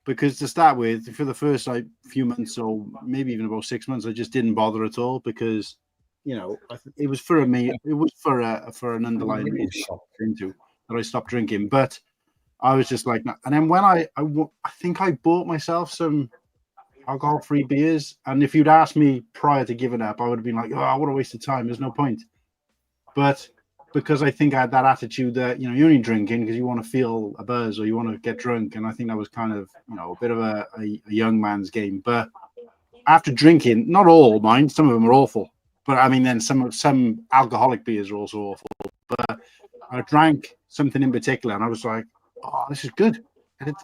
because to start with, for the first few months or maybe even about 6 months, I just didn't bother at all because it was for me. It was for an underlying reason that I stopped drinking, but I was just like, and then when I think I bought myself some alcohol-free beers, and if you'd asked me prior to giving up, I would have been like, oh, what a waste of time. There's no point. But because I think I had that attitude that, you're only drinking because you want to feel a buzz or you want to get drunk. And I think that was kind of, a bit of a young man's game. But after drinking, not all, mind, some of them are awful. But I mean, then some alcoholic beers are also awful. But I drank something in particular and I was like, oh, this is good. And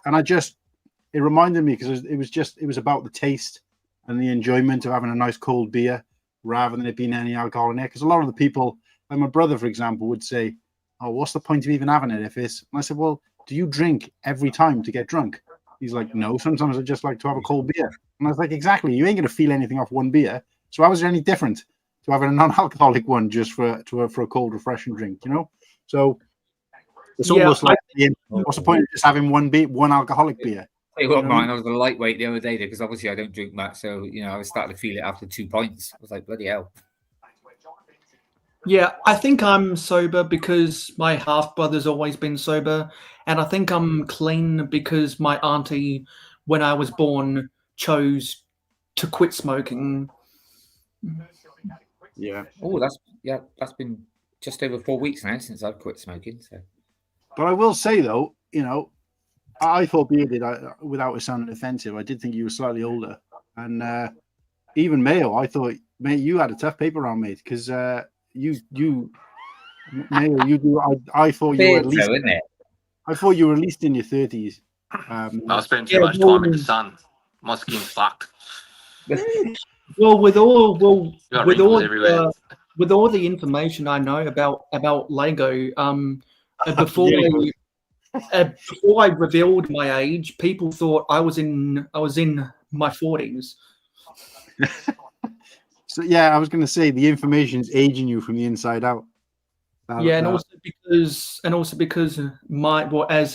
it reminded me, because it was about the taste and the enjoyment of having a nice cold beer rather than it being any alcohol in there. Because a lot of the people, like my brother, for example, would say, oh, what's the point of even having it if it's... And I said, well, do you drink every time to get drunk? He's like, no, sometimes I just like to have a cold beer. And I was like, exactly, you ain't going to feel anything off one beer. So how is it any different to having a non-alcoholic one just for a cold, refreshing drink, So it's almost like, what's the point of just having one alcoholic beer? Hey, well, Martin, I was a lightweight the other day because obviously I don't drink much. So, I was starting to feel it after 2 pints. I was like, bloody hell. Yeah, I think I'm sober because my half-brother's always been sober. And I think I'm clean because my auntie, when I was born, chose to quit smoking. Yeah. Oh, that's been just over 4 weeks now since I've quit smoking. So, but I will say though, I thought Bearded, without it sounding offensive, I did think you were slightly older, and even Mayo, I thought, mate, you had a tough paper round, mate, because you Mayo, you do. I thought you were at least. I thought you were at least in your 30s. I spent too much time in the sun. My skin's fucked. Well, with all the information I know about Lego, before I revealed my age, people thought I was in my 40s. So yeah, I was going to say the information's aging you from the inside out. And also because as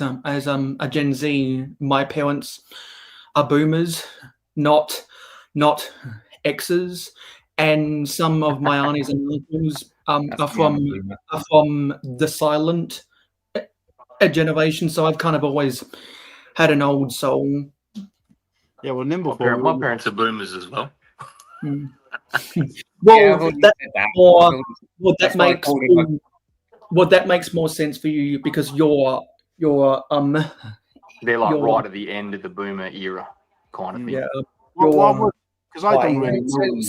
a Gen Z, my parents are boomers, not X's, and some of my aunties and uncles are from the silent generation. So I've kind of always had an old soul. Yeah, well, Nimble. My parents are boomers as well. That makes more sense for you because you're they're like right at the end of the boomer era kind of thing. Yeah. Because I don't really know.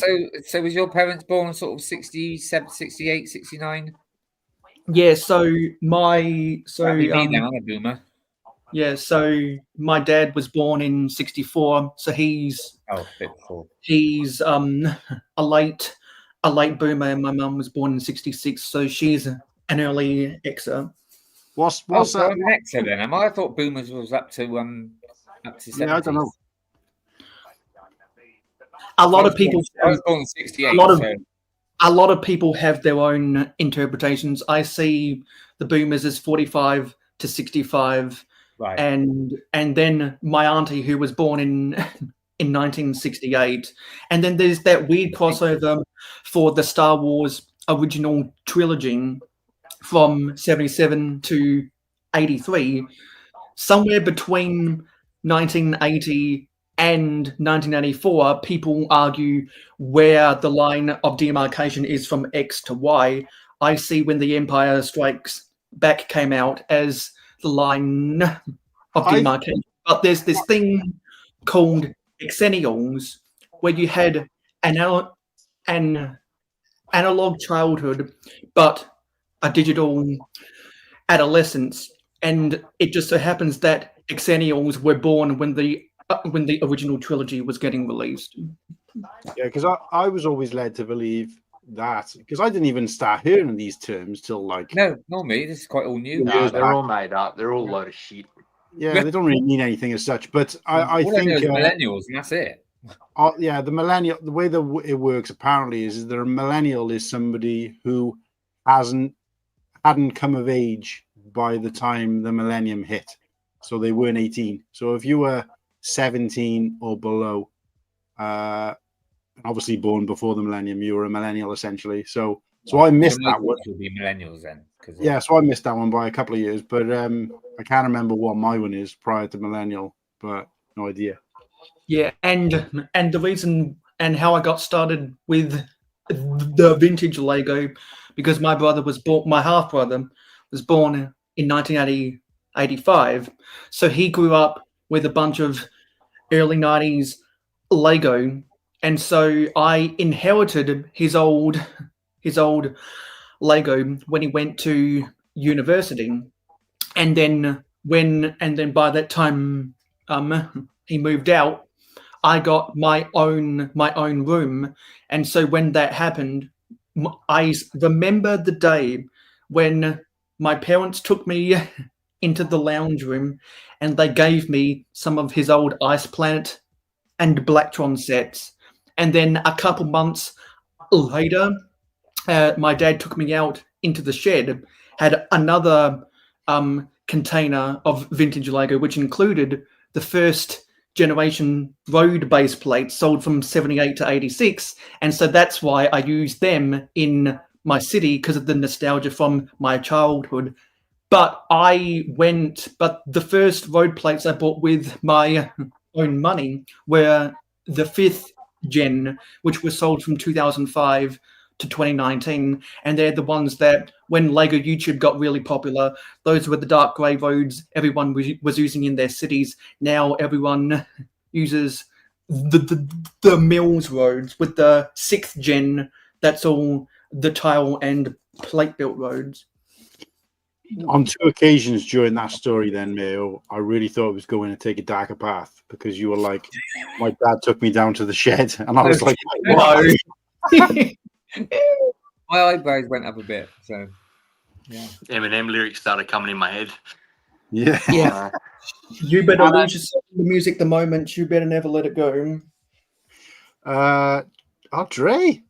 So was your parents born sort of 67, 68, 69? Yeah, I'm a boomer. Yeah, so my dad was born in 64, so he's a late boomer, and my mum was born in 66, so she's an early Xer. What's that? An Xer then? I thought boomers was up to 70s. Yeah, I don't know. A lot of people. I was born in 68. A lot of people have their own interpretations. I see the boomers as 45 to 65, right? And then my auntie, who was born in 1968, and then there's that weird crossover for the Star Wars original trilogy from 77 to 83, somewhere between 1980 and 1984, people argue where the line of demarcation is from X to Y. I see when the Empire Strikes back came out as the line of demarcation. But there's this thing called Exennials, where you had an analog childhood, but a digital adolescence, and it just so happens that Exennials were born when the original trilogy was getting released. Yeah, because I was always led to believe that, because I didn't even start hearing these terms till like no, not me. This is quite all new. No, they're all made up. They're all a load of shit. Yeah, they don't really mean anything as such. But I think millennials, and that's it. Yeah, the millennial. The way that it works apparently is that a millennial is somebody who hadn't come of age by the time the millennium hit, so they weren't 18. So if you were 17 or below, obviously born before the millennium, you were a millennial essentially. So I missed that one. Would be millennials then, yeah. So I missed that one by a couple of years, but I can't remember what my one is prior to millennial, but no idea. Yeah, and the reason and how I got started with the vintage Lego, because my half brother was born in 1985, so he grew up with a bunch of early 90s Lego, and so I inherited his old Lego when he went to university, and then by that time he moved out, I got my own room. And so when that happened, I remember the day when my parents took me into the lounge room and they gave me some of his old Ice Planet and Blacktron sets. And then a couple months later, my dad took me out into the shed, had another container of vintage Lego, which included the first generation road base plates sold from 78 to 86. And so that's why I use them in my city, because of the nostalgia from my childhood. But the first road plates I bought with my own money were the 5th gen, which were sold from 2005 to 2019, and they're the ones that when Lego YouTube got really popular, those were the dark grey roads everyone was using in their cities. Now everyone uses the Mills roads with the 6th gen. That's all the tile and plate built roads. On 2 occasions during that story then, Mayo, I really thought it was going to take a darker path, because you were like, my dad took me down to the shed, and I was like, what? My eyebrows went up a bit, so yeah. Eminem lyrics started coming in my head. Yeah. You better lose yourself in the music the moment. You better never let it go. Dre.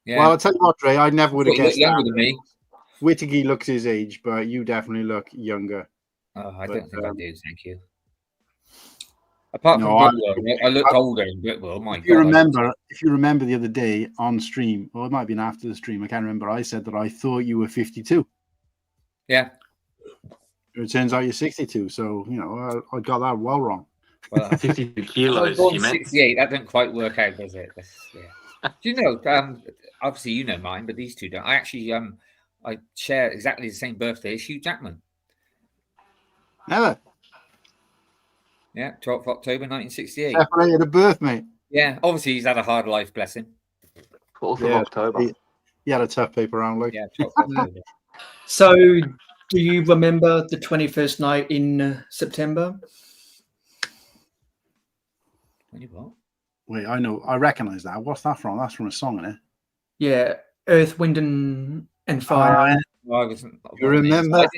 Yeah. Well, I'll tell you what, Dre, I never would have guessed younger than me. Wittigy looks his age, but you definitely look younger. Oh, I don't think I do. Thank you. Apart from Britwell, I look older in Britwell. My God. If you remember the other day on stream, or it might have been after the stream, I can't remember. I said that I thought you were 52. Yeah. It turns out you're 62. So I got that well wrong. Well, 52 kilos. I was born 68. That didn't quite work out, does it? Yeah. Do you know? Obviously, you know mine, but these two don't. I actually I share exactly the same birthday as Hugh Jackman. Never. Yeah, 12th October 1968. Separated at birth, mate. Yeah, obviously he's had a hard life, bless him. 12th of October. He had a tough paper round, like. Yeah, 12th October. So, do you remember the 21st night in September? What? Wait, I know. I recognise that. What's that from? That's from a song, isn't it? Yeah, Earth, Wind and Fire. You remember? I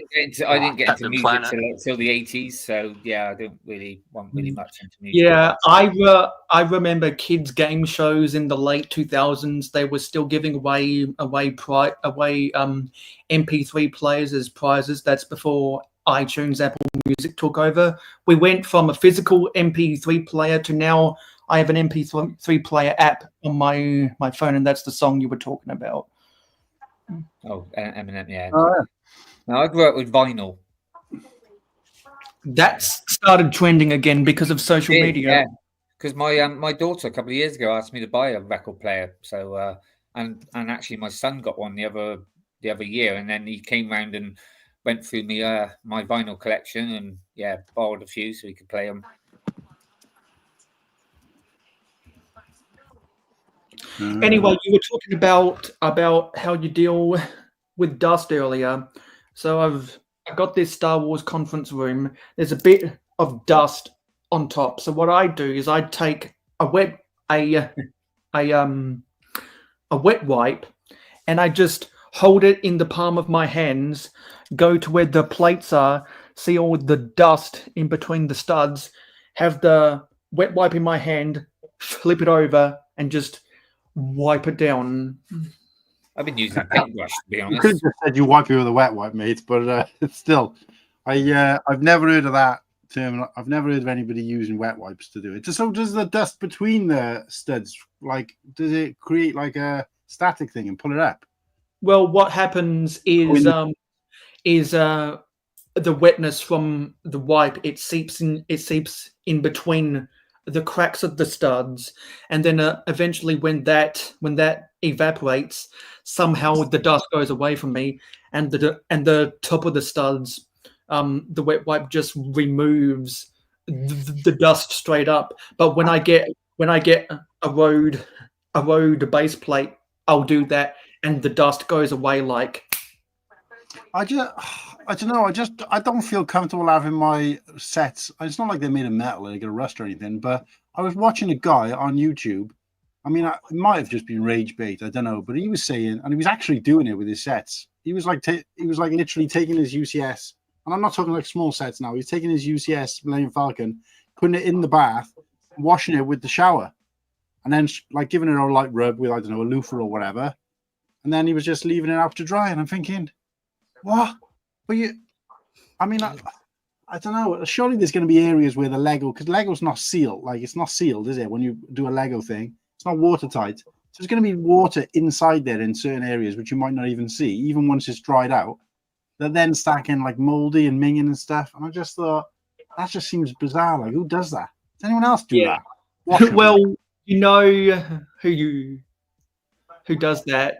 didn't get into music till the 80s, so yeah, I don't really want much into music. Yeah, I remember kids' game shows in the late 2000s. They were still giving away MP3 players as prizes. That's before iTunes, Apple Music took over. We went from a physical MP3 player to now I have an MP3 player app on my phone, and that's the song you were talking about. Oh, Eminem, yeah. Now I grew up with vinyl. That's started trending again because of social media. Yeah, because my daughter a couple of years ago asked me to buy a record player. So and actually my son got one the other year, and then he came round and went through me my vinyl collection and borrowed a few so we could play them. Anyway, you were talking about how you deal with dust earlier. So I've got this Star Wars conference room. There's a bit of dust on top. So what I do is I take a wet wipe and I just hold it in the palm of my hands, go to where the plates are, see all the dust in between the studs, have the wet wipe in my hand, flip it over, and just wipe it down. I've been using a paintbrush, to be honest. You could have just said you wipe it with a wet wipe, mate, but still, I've never heard of that term. I've never heard of anybody using wet wipes to do it. So does the dust between the studs, like, does it create like a static thing and pull it up? Well, what happens is the wetness from the wipe, it seeps in between the cracks of the studs, and then eventually when that evaporates, somehow the dust goes away from me, and the top of the studs, the wet wipe just removes the dust straight up. But when I get a road base plate, I'll do that, and the dust goes away. Like, I don't know. I don't feel comfortable having my sets. It's not like they're made of metal, they get a rust or anything. But I was watching a guy on YouTube. I mean, it might have just been rage bait. I don't know, but he was saying, and he was actually doing it with his sets. He was like literally taking his UCS, and I'm not talking like small sets now. He's taking his UCS Millennium Falcon, putting it in the bath, washing it with the shower, and then like giving it a light rub with, I don't know, a loofah or whatever, and then he was just leaving it out to dry. And I'm thinking, what? But I don't know. Surely there's going to be areas where the Lego, because Lego's not sealed. Like, it's not sealed, is it? When you do a Lego thing, it's not watertight. So there's going to be water inside there in certain areas, which you might not even see, even once it's dried out. They're then stacking like moldy and minging and stuff. And I just thought, that just seems bizarre. Like, who does that? Does anyone else do that? Well, you know who does that.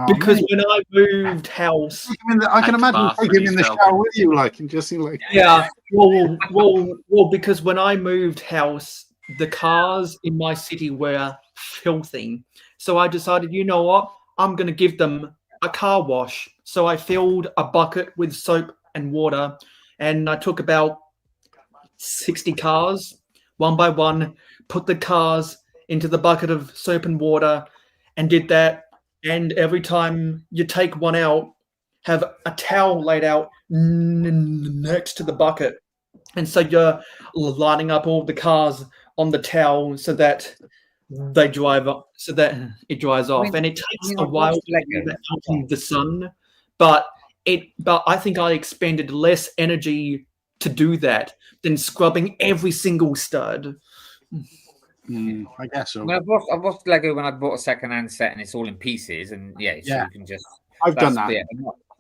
Because when I moved house, I can imagine taking him in the shower with you, like, and just like, yeah. Well, because when I moved house, the cars in my city were filthy, so I decided, you know what, I'm going to give them a car wash. So I filled a bucket with soap and water, and I took about 60 cars, one by one, put the cars into the bucket of soap and water, and did that. And every time you take one out, have a towel laid out next to the bucket. And so you're lining up all the cars on the towel so that they drive up, so that it dries off. And it takes a while to get out in the sun, but I think I expended less energy to do that than scrubbing every single stud. I guess so. Well, I've watched Lego when I bought a second-hand set and it's all in pieces, and so you can just. I've done that.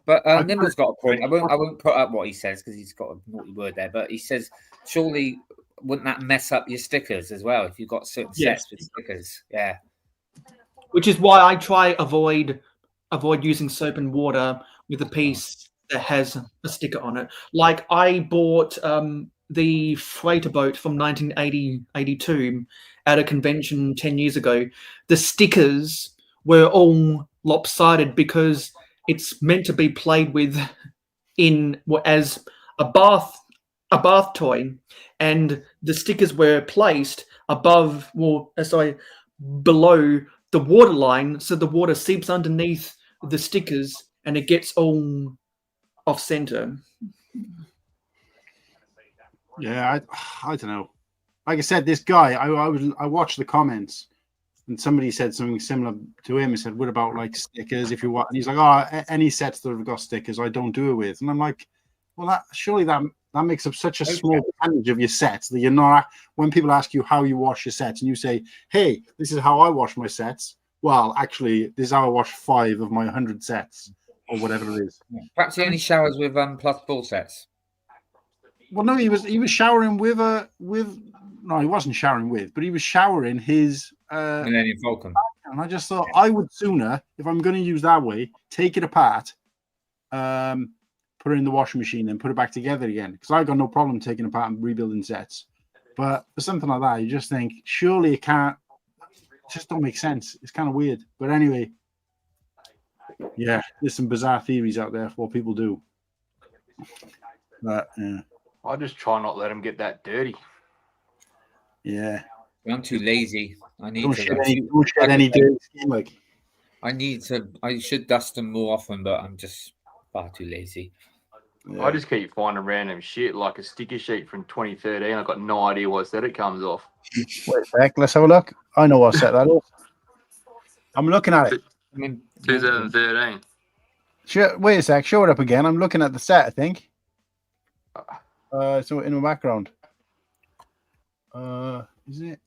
But Nimble's got a point. I won't put up what he says because he's got a naughty word there. But he says, surely wouldn't that mess up your stickers as well if you've got certain sets with stickers? Yeah. Which is why I try avoid using soap and water with a piece that has a sticker on it. Like I bought the freighter boat from 1982 at a convention 10 years ago. The stickers were all lopsided because it's meant to be played with as a bath toy, and the stickers were placed below the water line, so the water seeps underneath the stickers and it gets all off center. Yeah, I don't know. Like I said, this guy, I watched the comments, and somebody said something similar to him. He said, "What about like stickers? If you want?" And he's like, "Oh, any sets that have got stickers, I don't do it with." And I'm like, "Well, surely that makes up such a small percentage of your sets that you're not." When people ask you how you wash your sets, and you say, "Hey, this is how I wash my sets," well, actually, this is how I wash 5 of my 100 sets, or whatever it is. Perhaps he only showers with plus full sets. Well, no, he was showering with no, he wasn't showering with, but he was showering his Millennium Falcon. And I just thought I would sooner, if I'm going to use that way, take it apart, put it in the washing machine, and put it back together again. Because I got no problem taking it apart and rebuilding sets. But for something like that, you just think, surely it can't. It just don't make sense. It's kind of weird. But anyway, yeah, there's some bizarre theories out there for what people do. But yeah. I just try not to let them get that dirty. Yeah. I'm too lazy. I need Don't to shed any dirty skin, like. I should dust them more often, but I'm just far too lazy. Yeah. I just keep finding random shit like a sticker sheet from 2013. I've got no idea what set it comes off. Wait a sec, let's have a look. I know what set that is. I'm looking at it. 2013. Wait a sec, show it up again. I'm looking at the set, I think. So in the background. Is it?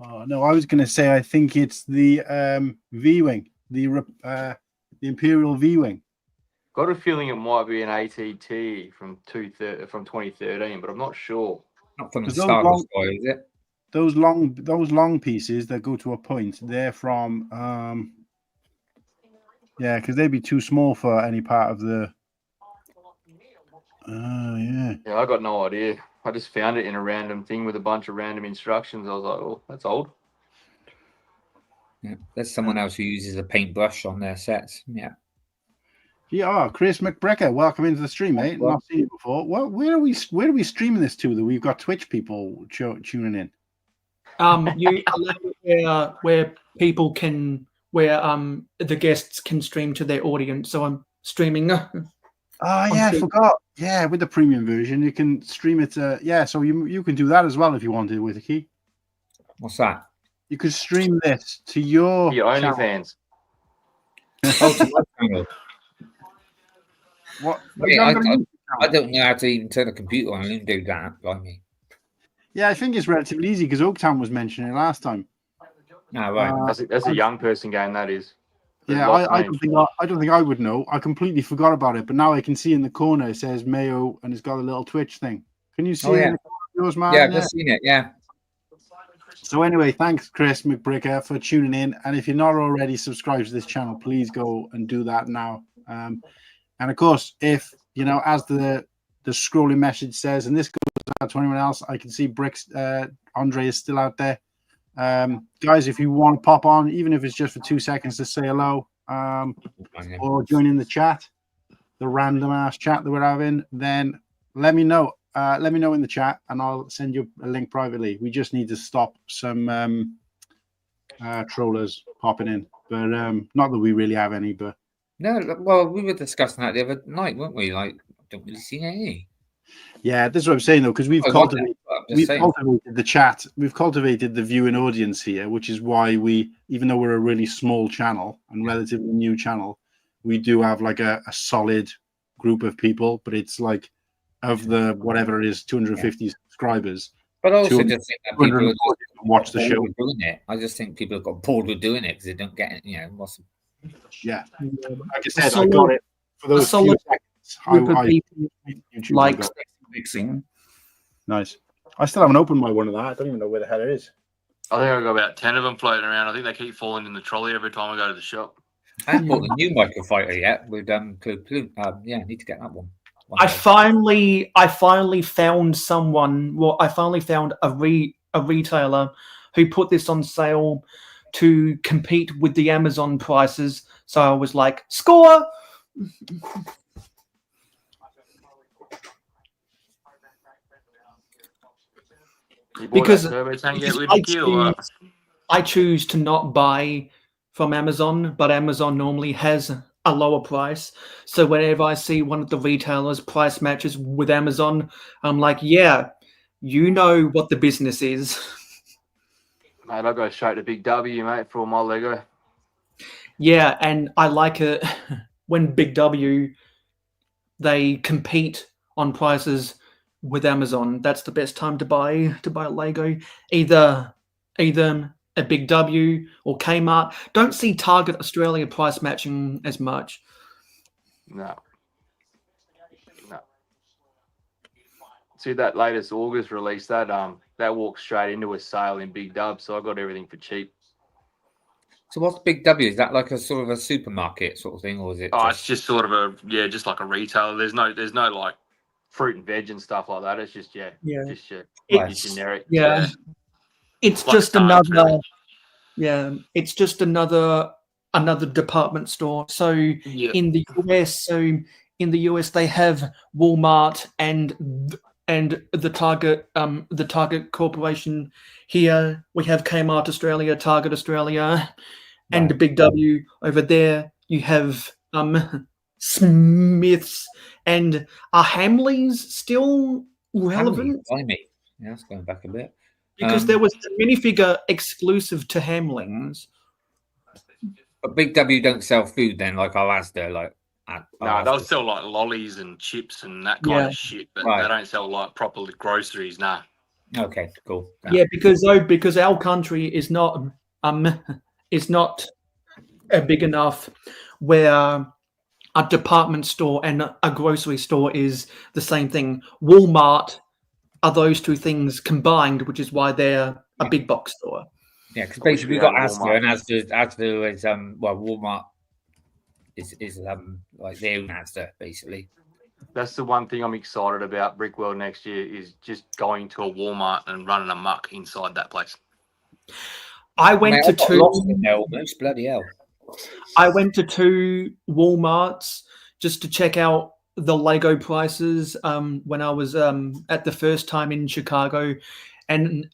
Oh no, I was going to say I think it's the V-wing, the Imperial V-wing. Got a feeling it might be an ATT from 2013, but I'm not sure. Not from the Star Wars guy, is it? Those long pieces that go to a point, they're from yeah, because they'd be too small for any part of the. Yeah. Yeah, I got no idea. I just found it in a random thing with a bunch of random instructions. I was like, oh, that's old. Yeah, there's someone else who uses a paintbrush on their sets. Yeah. Yeah, Chris McBrecker, welcome into the stream, mate. Not seen you before. Well, where are we streaming this to? That we've got Twitch people tuning in. Where people can, where the guests can stream to their audience. So I'm streaming. Oh yeah, I forgot. Yeah, with the premium version, you can stream it. Yeah, so you can do that as well if you wanted with a key. What's that? You could stream this to your OnlyFans. What? I don't know how to even turn a computer on and do that. Blimey. Yeah, I think it's relatively easy because Oaktown was mentioning it last time. No, right. That's a young person game. That is. Yeah, I don't think I would know. I completely forgot about it, but now I can see in the corner it says Mayo and it's got a little Twitch thing. Can you see it in the corner of yours, man? Yeah, I've just seen it. Yeah. So anyway, thanks, Chris McBricker, for tuning in. And if you're not already subscribed to this channel, please go and do that now. And of course, if as the scrolling message says, and this goes out to anyone else, I can see Bricks. Andre is still out there. Guys, if you want to pop on, even if it's just for 2 seconds to say hello, or join in the chat, the random ass chat that we're having, then let me know. Let me know in the chat and I'll send you a link privately. We just need to stop some trollers popping in, but not that we really have any. But no, well, we were discussing that the other night, weren't we? Like, don't really see any. Yeah, this is what I'm saying though, because we've cultivated the chat, we've cultivated the viewing audience here, which is why we, even though we're a really small channel and relatively new channel, we do have like a solid group of people, but it's like of the whatever it is, 250 subscribers. But I also just think that people watch the show. Doing it. I just think people have got bored with doing it because they don't get it. Yeah, like I said, I got it for those few seconds. Like mixing. Nice. I still haven't opened my one of that. I don't even know where the hell it is. I think I've got about 10 of them floating around. I think they keep falling in the trolley every time I go to the shop. I haven't bought the new microfighter yet with Claude Plume. Yeah, I need to get that one. I finally found someone. Well, I finally found a retailer who put this on sale to compete with the Amazon prices. So I was like, score. Because I choose to not buy from Amazon, but Amazon normally has a lower price. So whenever I see one of the retailers price matches with Amazon, I'm like, yeah, you know what the business is. Mate, I go straight to Big W, mate, for all my Lego. Yeah, and I like it when Big W, they compete on prices with Amazon. That's the best time to buy Lego. Either a Big W or Kmart. Don't see Target Australia price matching as much. No. see that latest August release, that walked straight into a sale in Big W, so I got everything for cheap. So what's Big W? Is that like a sort of a supermarket sort of thing, or is it? It's just sort of just like a retailer. There's no like fruit and veg and stuff like that. It's just just generic. Yeah, it's like just Starbucks, another. really. Yeah, it's just another department store. So in the US, they have Walmart and the Target Corporation. Here we have Kmart Australia, Target Australia, and the Big W. Over there you have Smiths, and are Hamleys still relevant? Hamleys, yeah, that's going back a bit. Because there was a minifigure exclusive to Hamlings. But Big W don't sell food then, like Asda, like. No, they'll sell like lollies and chips and that kind of shit, but they don't sell like proper groceries. Nah. Okay, cool. Yeah, because our country is not big enough where a department store and a grocery store is the same thing. Walmart are those two things combined, which is why they're a big box store. Yeah, because basically we've got Asda, and Asda is Walmart is like their own Asda, basically. That's the one thing I'm excited about Brickworld next year is just going to a Walmart and running amok inside that place. I went to two. Almost, bloody hell. I went to 2 Walmarts just to check out the Lego prices when I was at the first time in Chicago, and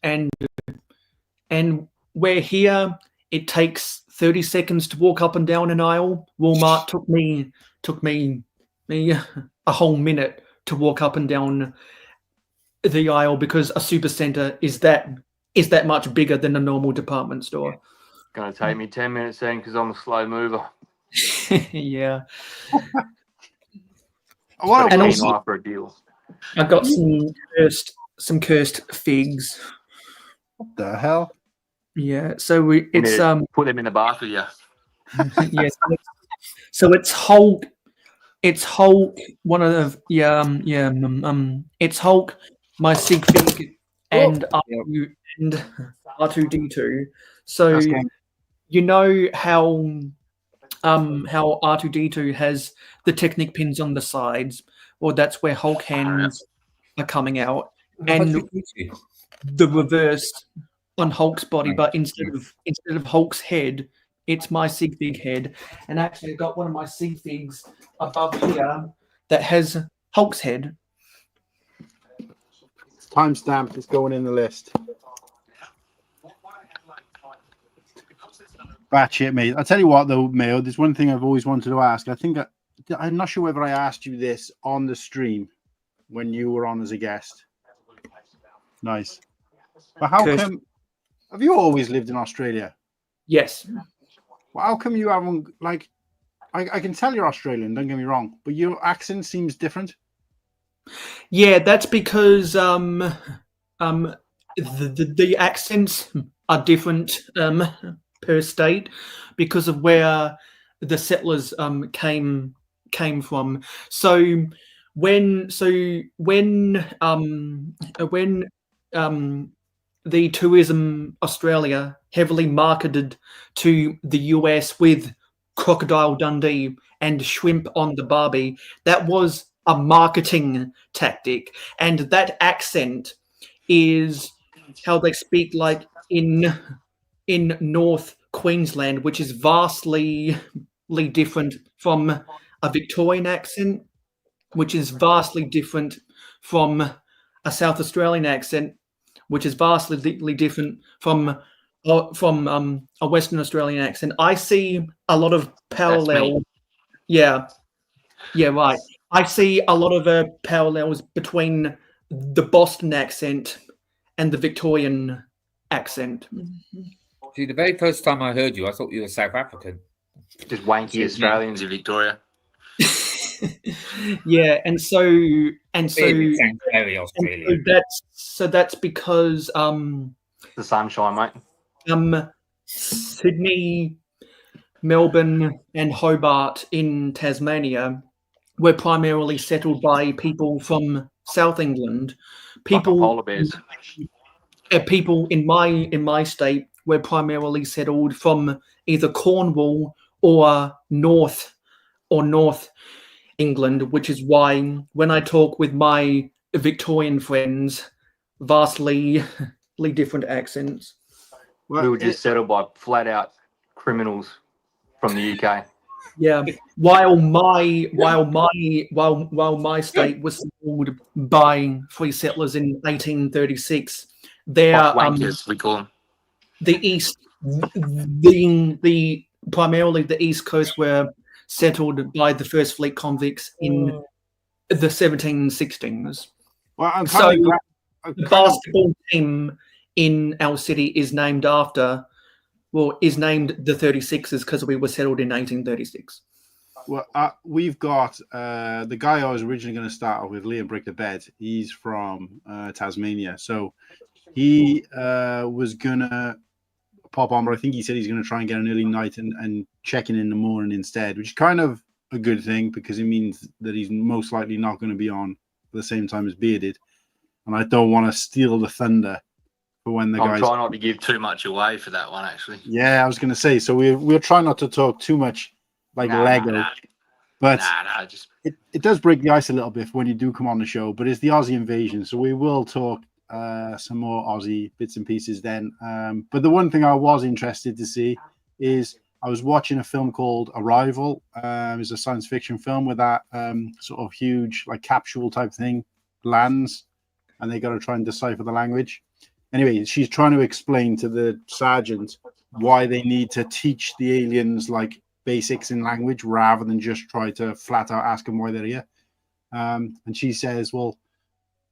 where here it takes 30 seconds to walk up and down an aisle. Walmart took me a whole minute to walk up and down the aisle because a supercenter is that much bigger than a normal department store. Going to take me 10 minutes then because I'm a slow mover. Yeah. And also, for a deal. I got some cursed figs. What the hell? Yeah, so it's put them in the bath with you. Yes. So it's Hulk. It's Hulk. One of the it's Hulk, my sig fig, and R2D2. So you know how R2D2 has the Technic pins on the sides. Well, that's where Hulk hands are coming out, and the reverse on Hulk's body, but instead of Hulk's head, it's my sig fig head. And actually, I got one of my sig figs above here that has Hulk's head. Timestamp is going in the list. Batshit, mate. I'll tell you what, though, Mayo, there's one thing I've always wanted to ask. I'm not sure whether I asked you this on the stream when you were on as a guest. Nice. But how come... Have you always lived in Australia? Yes. Well, how come you haven't, like... I can tell you're Australian, don't get me wrong, but your accent seems different. Yeah, that's because the accents are different per state because of where the settlers came from. So when the Tourism Australia heavily marketed to the US with Crocodile Dundee and shrimp on the barbie, that was a marketing tactic, and that accent is how they speak like in North Queensland, which is vastly different from a Victorian accent, which is vastly different from a South Australian accent, which is vastly different from a Western Australian accent. I see a lot of parallel. Yeah, right. I see a lot of parallels between the Boston accent and the Victorian accent. See, the very first time I heard you, I thought you were South African. Just wanky Australians in Victoria. Yeah, and so very Australian. That's because the sunshine, mate. Sydney, Melbourne, and Hobart in Tasmania were primarily settled by people from South England, Like a polar bears. people in my state were primarily settled from either Cornwall or North England, which is why when I talk with my Victorian friends, vastly different accents. We were just settled by flat out criminals from the UK. Yeah, while my state was settled by free settlers in 1836, Wankers, we call them. the east, primarily the east coast, were settled by the First Fleet convicts in the 1760s. Well, the basketball team in our city is named the 36ers because we were settled in 1836. Well, we've got the guy I was originally going to start off with, Liam Brick the Bed. He's from Tasmania, so he was gonna pop on, but I think he said he's going to try and get an early night and check in the morning instead, which is kind of a good thing because it means that he's most likely not going to be on at the same time as Bearded, and I don't want to steal the thunder for when the guys. I'm trying not to give too much away for that one, actually. Yeah, I was going to say, so we'll try not to talk too much like Lego, but it does break the ice a little bit when you do come on the show. But it's the Aussie invasion, so we will talk some more Aussie bits and pieces then. But the one thing I was interested to see is I was watching a film called Arrival. It's a science fiction film where that sort of huge like capsule type thing lands, and they got to try and decipher the language. Anyway, she's trying to explain to the sergeant why they need to teach the aliens like basics in language rather than just try to flat out ask them why they're here. And she says, well,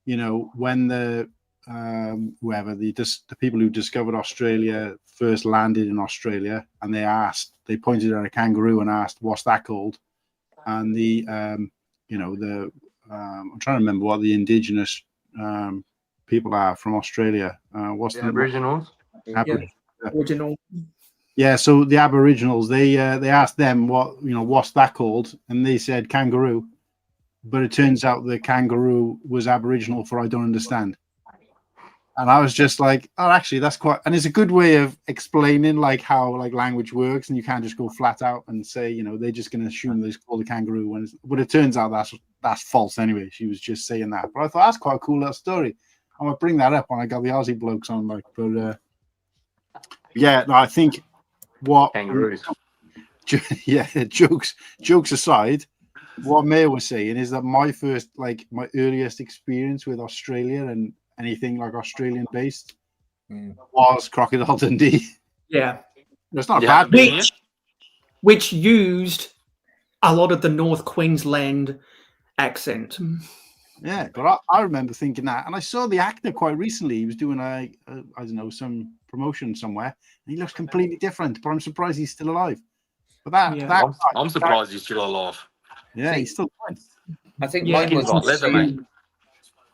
you know, when the people who discovered Australia first landed in Australia, and they pointed at a kangaroo and asked, "What's that called?" And I'm trying to remember what the indigenous people are from Australia. What's the Aboriginals? Aboriginal. Yeah, so the Aboriginals, they asked them what's that called, and they said kangaroo. But it turns out the kangaroo was Aboriginal for I don't understand. And I was just like, oh, actually, that's quite, and it's a good way of explaining like how like language works, and you can't just go flat out and say, you know, they're just going to assume they call the kangaroo but it turns out that's false anyway. She was just saying that, but I thought that's quite a cool little story. I'm gonna bring that up when I got the Aussie blokes on, like, but yeah, no, I think what kangaroos. Yeah, jokes aside, what Mayor was saying is that my earliest experience with Australia and anything like Australian based was Crocodile Dundee. Yeah, it's not bad. Which used a lot of the North Queensland accent. Yeah, but I remember thinking that, and I saw the actor quite recently. He was doing I don't know, some promotion somewhere, and he looks completely different. But I'm surprised he's still alive. But I'm surprised he's still alive. Yeah, he's still alive. I think mine was like leather, mate.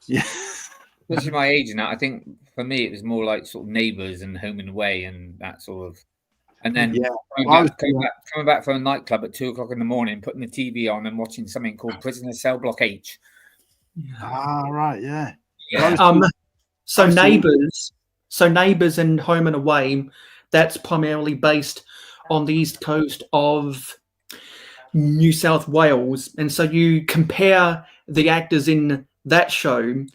Yeah. This is my age now. I think for me it was more like sort of Neighbours and Home and Away and that sort of. And then coming back from a nightclub at 2:00 in the morning, putting the TV on and watching something called Prisoner Cell Block H. Ah, right, yeah. So Neighbours and Home and Away, that's primarily based on the east coast of New South Wales, and so you compare the actors in that show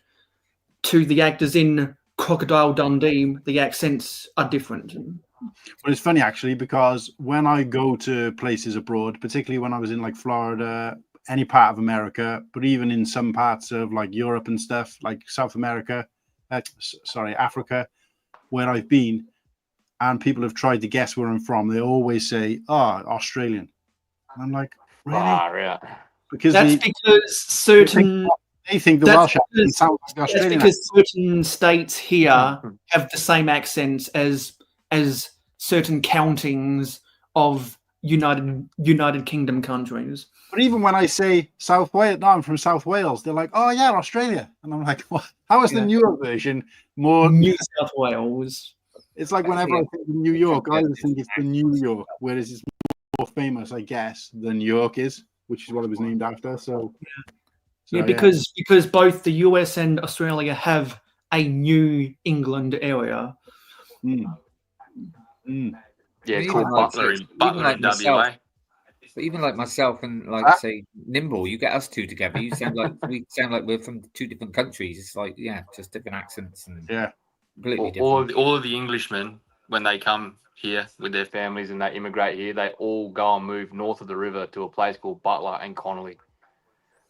to the actors in Crocodile Dundee, the accents are different. But it's funny actually, because when I go to places abroad, particularly when I was in like Florida, any part of America, but even in some parts of like Europe and stuff, like South America, Africa, where I've been, and people have tried to guess where I'm from, they always say, "Oh, Australian." And I'm like, really? Yeah. Because because certain they think the Welsh accent sounds like Australian. That's because certain states here have the same accents as certain countings of United Kingdom countries. But even when I say South Wales, no, I'm from South Wales, they're like, "Oh yeah, Australia," and I'm like, "What? How is the newer version more New South Wales?" It's like whenever I think of New York, I always think it's the New York, whereas it's more famous, I guess, than New York is, which is what it was named after. So, So, because both the US and Australia have a New England area. Yeah, it's called Butler in WA. But even like myself and say Nimble, you get us two together. You sound like we sound like we're from two different countries. It's like just different accents and completely different. All of the Englishmen, when they come here with their families and they immigrate here, they all go and move north of the river to a place called Butler and Connolly.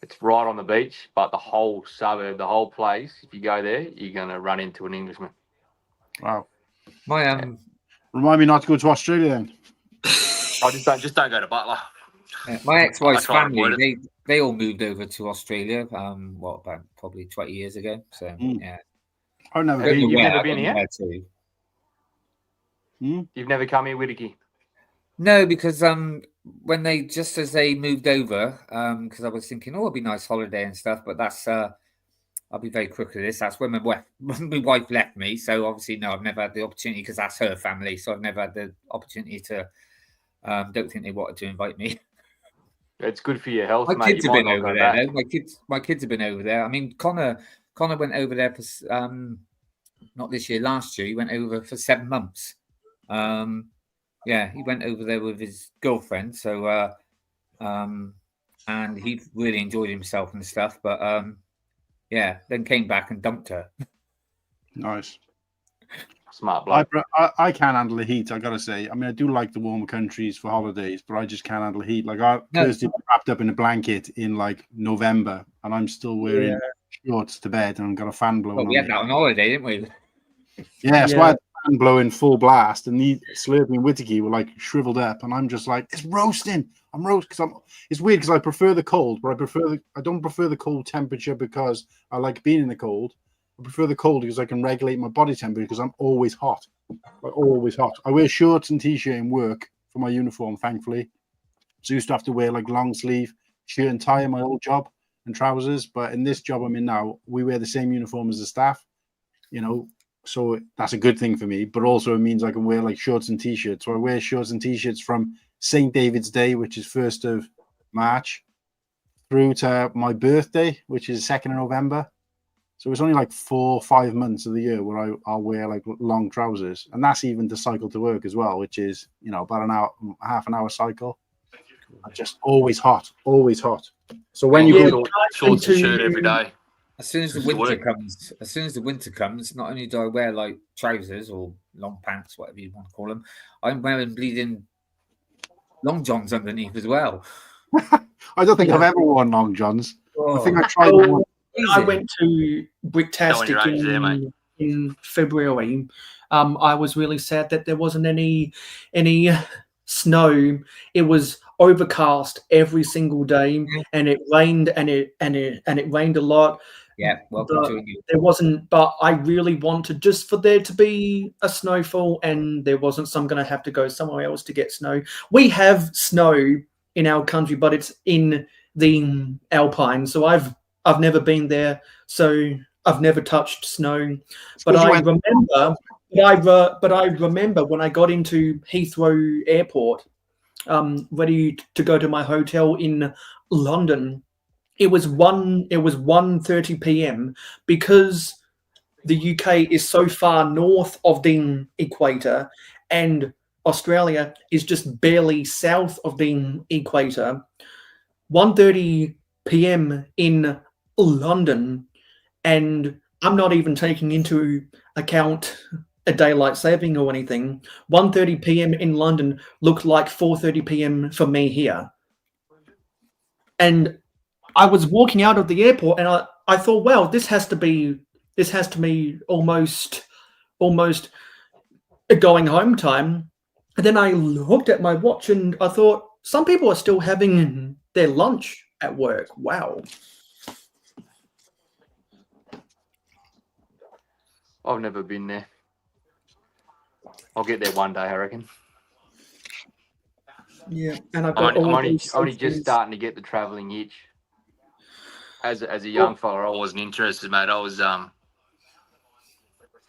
It's right on the beach, but the whole suburb, the whole place, if you go there, you're going to run into an Englishman. Wow. Remind me not to go to Australia then. I just don't go to Butler. My ex-wife's family, they all moved over to Australia. About probably 20 years ago. So I've never been. You've never been here? You've never come here, Whittaky? No, because when as they moved over, because I was thinking, it'd be a nice holiday and stuff, but that's I'll be very quick with this. That's when my wife left me. So obviously, no, I've never had the opportunity because that's her family. So I've never had the opportunity to. Don't think they wanted to invite me. It's good for your health, mate. My kids have been over there. No? My kids have been over there. I mean, Connor went over there for not this year, last year. He went over for 7 months. He went over there with his girlfriend. So, and he really enjoyed himself and stuff. But then came back and dumped her. Nice. Smart bloke. I can't handle the heat, I gotta say. I mean, I do like the warmer countries for holidays, but I just can't handle the heat. Like I Thursday wrapped up in a blanket in like November, and I'm still wearing shorts to bed, and I've got a fan blowing. Well, we had that on holiday, didn't we? Yeah, so I had the fan blowing full blast, and Slurpee and Whittaky were like shriveled up, and I'm just like, it's roasting. I'm roasting because it's weird because I prefer the cold, but I don't prefer the cold temperature because I like being in the cold. I prefer the cold because I can regulate my body temperature because I'm always hot. Always hot. I wear shorts and t-shirt in work for my uniform, thankfully. So I used to have to wear like long sleeve shirt and tie in my old job and trousers. But in this job I'm in now, we wear the same uniform as the staff, so that's a good thing for me. But also it means I can wear like shorts and t-shirts. So I wear shorts and t-shirts from St. David's Day, which is 1st of March, through to my birthday, which is 2nd of November. So it's only like 4 or 5 months of the year where I'll wear like long trousers, and that's even to cycle to work as well, which is about an hour, half an hour cycle. I'm just always hot. So when you go shorts and shirt every day. As soon as the winter comes, not only do I wear like trousers or long pants, whatever you want to call them, I'm wearing bleeding long johns underneath as well. I don't think I've ever worn long johns. I think I tried one. I went to Bricktastic in February. I was really sad that there wasn't any snow. It was overcast every single day, and it rained, and it rained a lot. Yeah, welcome to you. There wasn't, but I really wanted just for there to be a snowfall, and there wasn't. So I'm going to have to go somewhere else to get snow. We have snow in our country, but it's in the Alpine, so I've never been there, so I've never touched snow. But I remember when I got into Heathrow Airport, ready to go to my hotel in London, it was 1:30 p.m. because the UK is so far north of the equator, and Australia is just barely south of the equator. 1:30 p.m. in London, and I'm not even taking into account a daylight saving or anything. 1:30 p.m. in London looked like 4:30 p.m. for me here. And I was walking out of the airport, and I thought, wow, this has to be almost going home time. And then I looked at my watch, and I thought, some people are still having their lunch at work. Wow. I've never been there. I'll get there one day, I reckon. Yeah, and I'm only just starting to get the travelling itch. As a young fella, I wasn't interested, mate. I was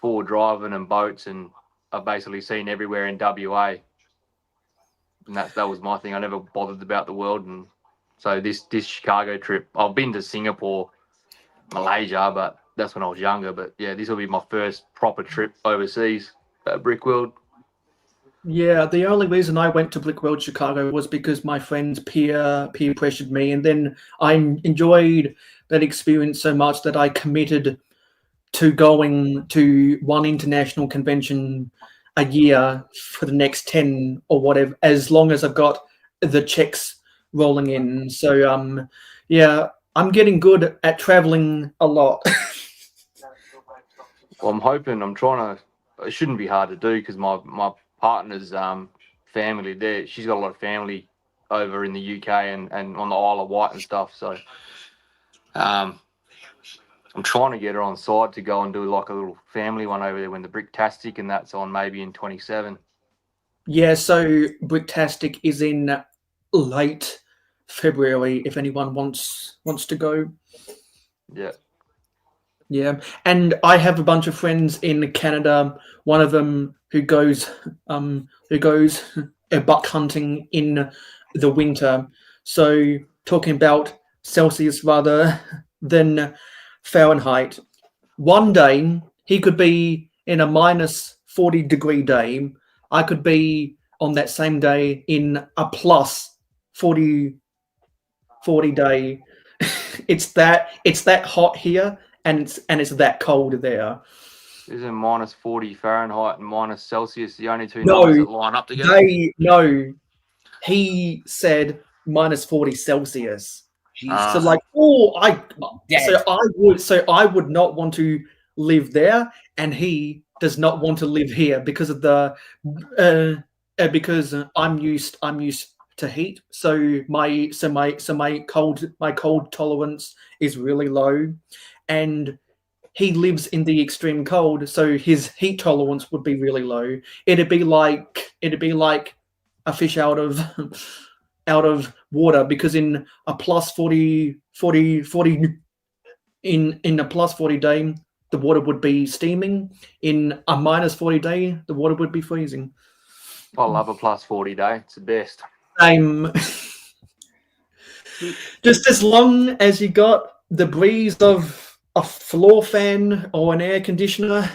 forward driving and boats, and I've basically seen everywhere in WA. And that was my thing. I never bothered about the world, and So this Chicago trip, I've been to Singapore, Malaysia, but that's when I was younger. But yeah, this will be my first proper trip overseas at Brickworld. Yeah, the only reason I went to Brickworld Chicago was because my friends peer pressured me, and then I enjoyed that experience so much that I committed to going to one international convention a year for the next 10 or whatever, as long as I've got the checks rolling in. So yeah, I'm getting good at traveling a lot. Well, I'm trying to. It shouldn't be hard to do because my partner's family there. She's got a lot of family over in the UK and on the Isle of Wight and stuff. So I'm trying to get her on side to go and do like a little family one over there when the Bricktastic and that's on maybe in 27. Yeah, so Bricktastic is in late February if anyone wants to go. Yeah. Yeah, and I have a bunch of friends in Canada. One of them who goes buck hunting in the winter. So talking about Celsius rather than Fahrenheit. One day he could be in a minus 40-degree day. I could be on that same day in a plus 40 day. It's that hot here. And it's that cold there. Isn't minus 40 Fahrenheit and minus Celsius the only two numbers that line up together? He said minus 40 Celsius. Jesus. So I would not want to live there, and he does not want to live here because of the because I'm used to heat. So my cold tolerance is really low. And he lives in the extreme cold, so his heat tolerance would be really low. It'd be like a fish out of water, because in a plus 40 in a plus 40 day, the water would be steaming. In a minus 40 day, the water would be freezing. I love a plus 40 day. It's the best. Same. Just as long as you got the breeze of a floor fan or an air conditioner.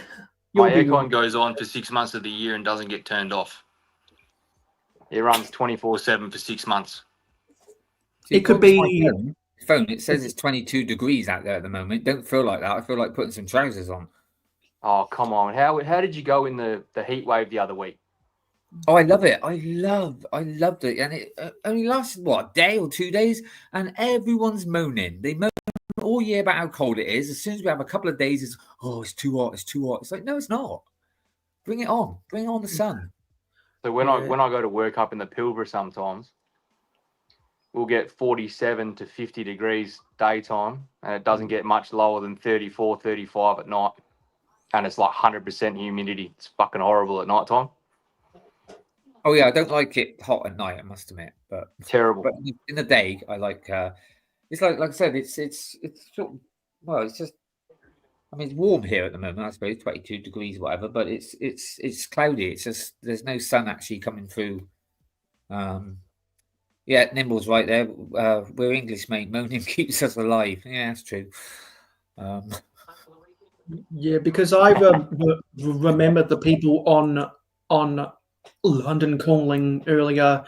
My aircon goes on for 6 months of the year and doesn't get turned off. It runs 24/7 for 6 months. It could be phone. It says it's 22 degrees out there at the moment. Don't feel like that. I feel like putting some trousers on. Oh, come on. How did you go in the heat wave the other week? Oh, I love it. I loved it. And it only lasted, a day or 2 days? And everyone's moaning. They moan all year about how cold it is. As soon as we have a couple of days, it's too hot. It's too hot. It's like, no, it's not. Bring it on. Bring on the sun. So when I go to work up in the Pilbara sometimes, we'll get 47 to 50 degrees daytime, and it doesn't get much lower than 34, 35 at night. And it's like 100% humidity. It's fucking horrible at night time. Oh yeah, I don't like it hot at night, I must admit, but terrible. But in the day, I like. It's like I said, it's sort of, it's just. I mean, it's warm here at the moment. I suppose 22 degrees, whatever, but it's cloudy. It's just there's no sun actually coming through. Yeah, Nimble's right there. We're English, mate. Moaning keeps us alive. Yeah, that's true. Yeah, because I remember the people on London Calling earlier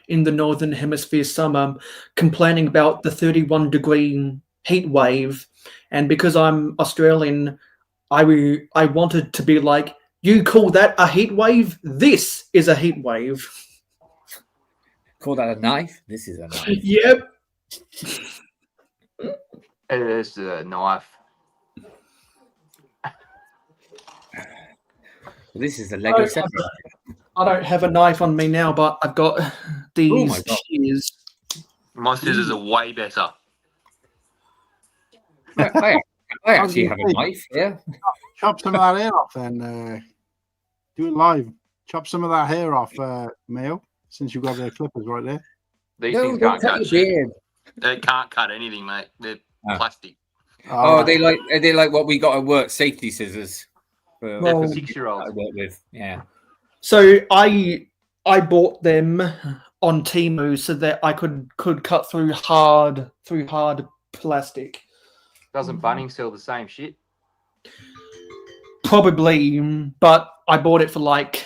in the Northern Hemisphere summer complaining about the 31-degree heat wave, and because I'm Australian, I wanted to be like, you call that a heat wave? This is a heat wave. Call that a knife? This is a knife. Yep. It is a knife. This is a Lego set. I don't have a knife on me now, but I've got these shears. My scissors are way better. I actually have a knife, yeah. Chop some of that hair off and do it live. Chop some of that hair off, Mail, since you've got the clippers right there. These things can't cut shit. They can't cut anything, mate. They're plastic. Oh, they like what we got at work, safety scissors. They're for 6-year-olds. I work with, yeah. So I bought them on Temu so that I could cut through hard plastic. Doesn't Bunnings sell the same shit? Probably, but I bought it for like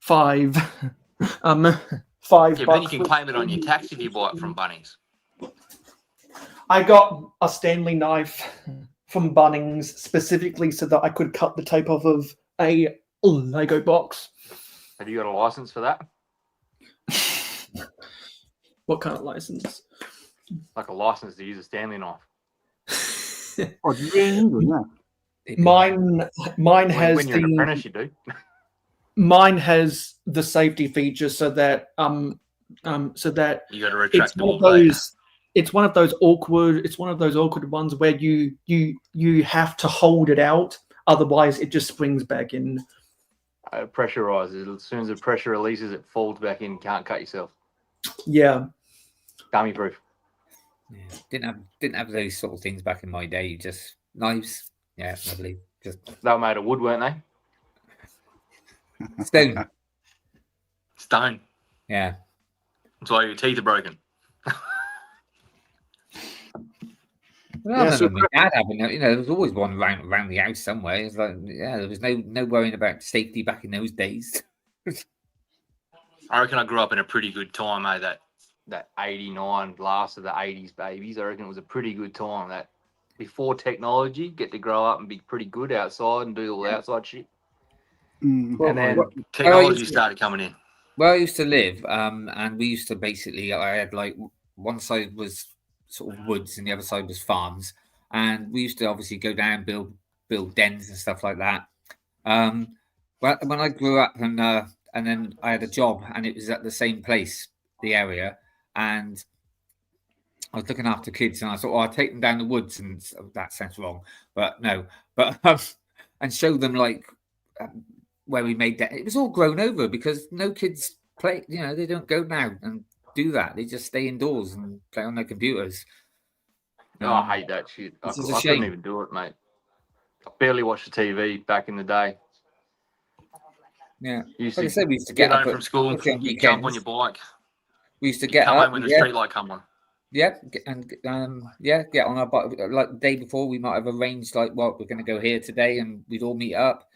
$5. Yeah, but then you can claim it on your tax if you buy it from Bunnings. I got a Stanley knife from Bunnings specifically so that I could cut the tape off of a Lego box. Have you got a license for that? What kind of license? Like a license to use a Stanley knife. Oh, do you really need one? Yeah. Mine has when you're an apprentice, you do. Mine has the safety feature so that you got to retract it's one of those awkward ones where you have to hold it out, otherwise it just springs back in. Pressurizes. As soon as the pressure releases, it falls back in. Can't cut yourself. Yeah. Dummy proof. Yeah. Didn't have those sort of things back in my day. Just knives. Yeah, lovely. Just they were made of wood, weren't they? stone. Stone. Yeah. That's why your teeth are broken. Well, I remember my dad having, there was always one around the house somewhere. It's like, there was no worrying about safety back in those days. I reckon I grew up in a pretty good time, that 89, last of the 80s babies. I reckon it was a pretty good time. That before technology, get to grow up and be pretty good outside and do all the outside shit. And then technology started coming in. Where I used to live, and we used to basically, I had like one side was sort of woods and the other side was farms, and we used to obviously go down build dens and stuff like that. When I grew up and then I had a job and it was at the same place, the area, and I was looking after kids and I thought, I'll take them down the woods, and that sounds wrong, but no, and show them like where we made that. It was all grown over because no kids play, they don't go now and do that. They just stay indoors and play on their computers. I hate that shit. I couldn't even do it, mate. I barely watched the TV back in the day. Yeah. Like I said, we used to get home from school and you jump on your bike. We used to get come up home when the street light come on. Yeah, and get on our bike. Like the day before, we might have arranged like, well, we're going to go here today, and we'd all meet up.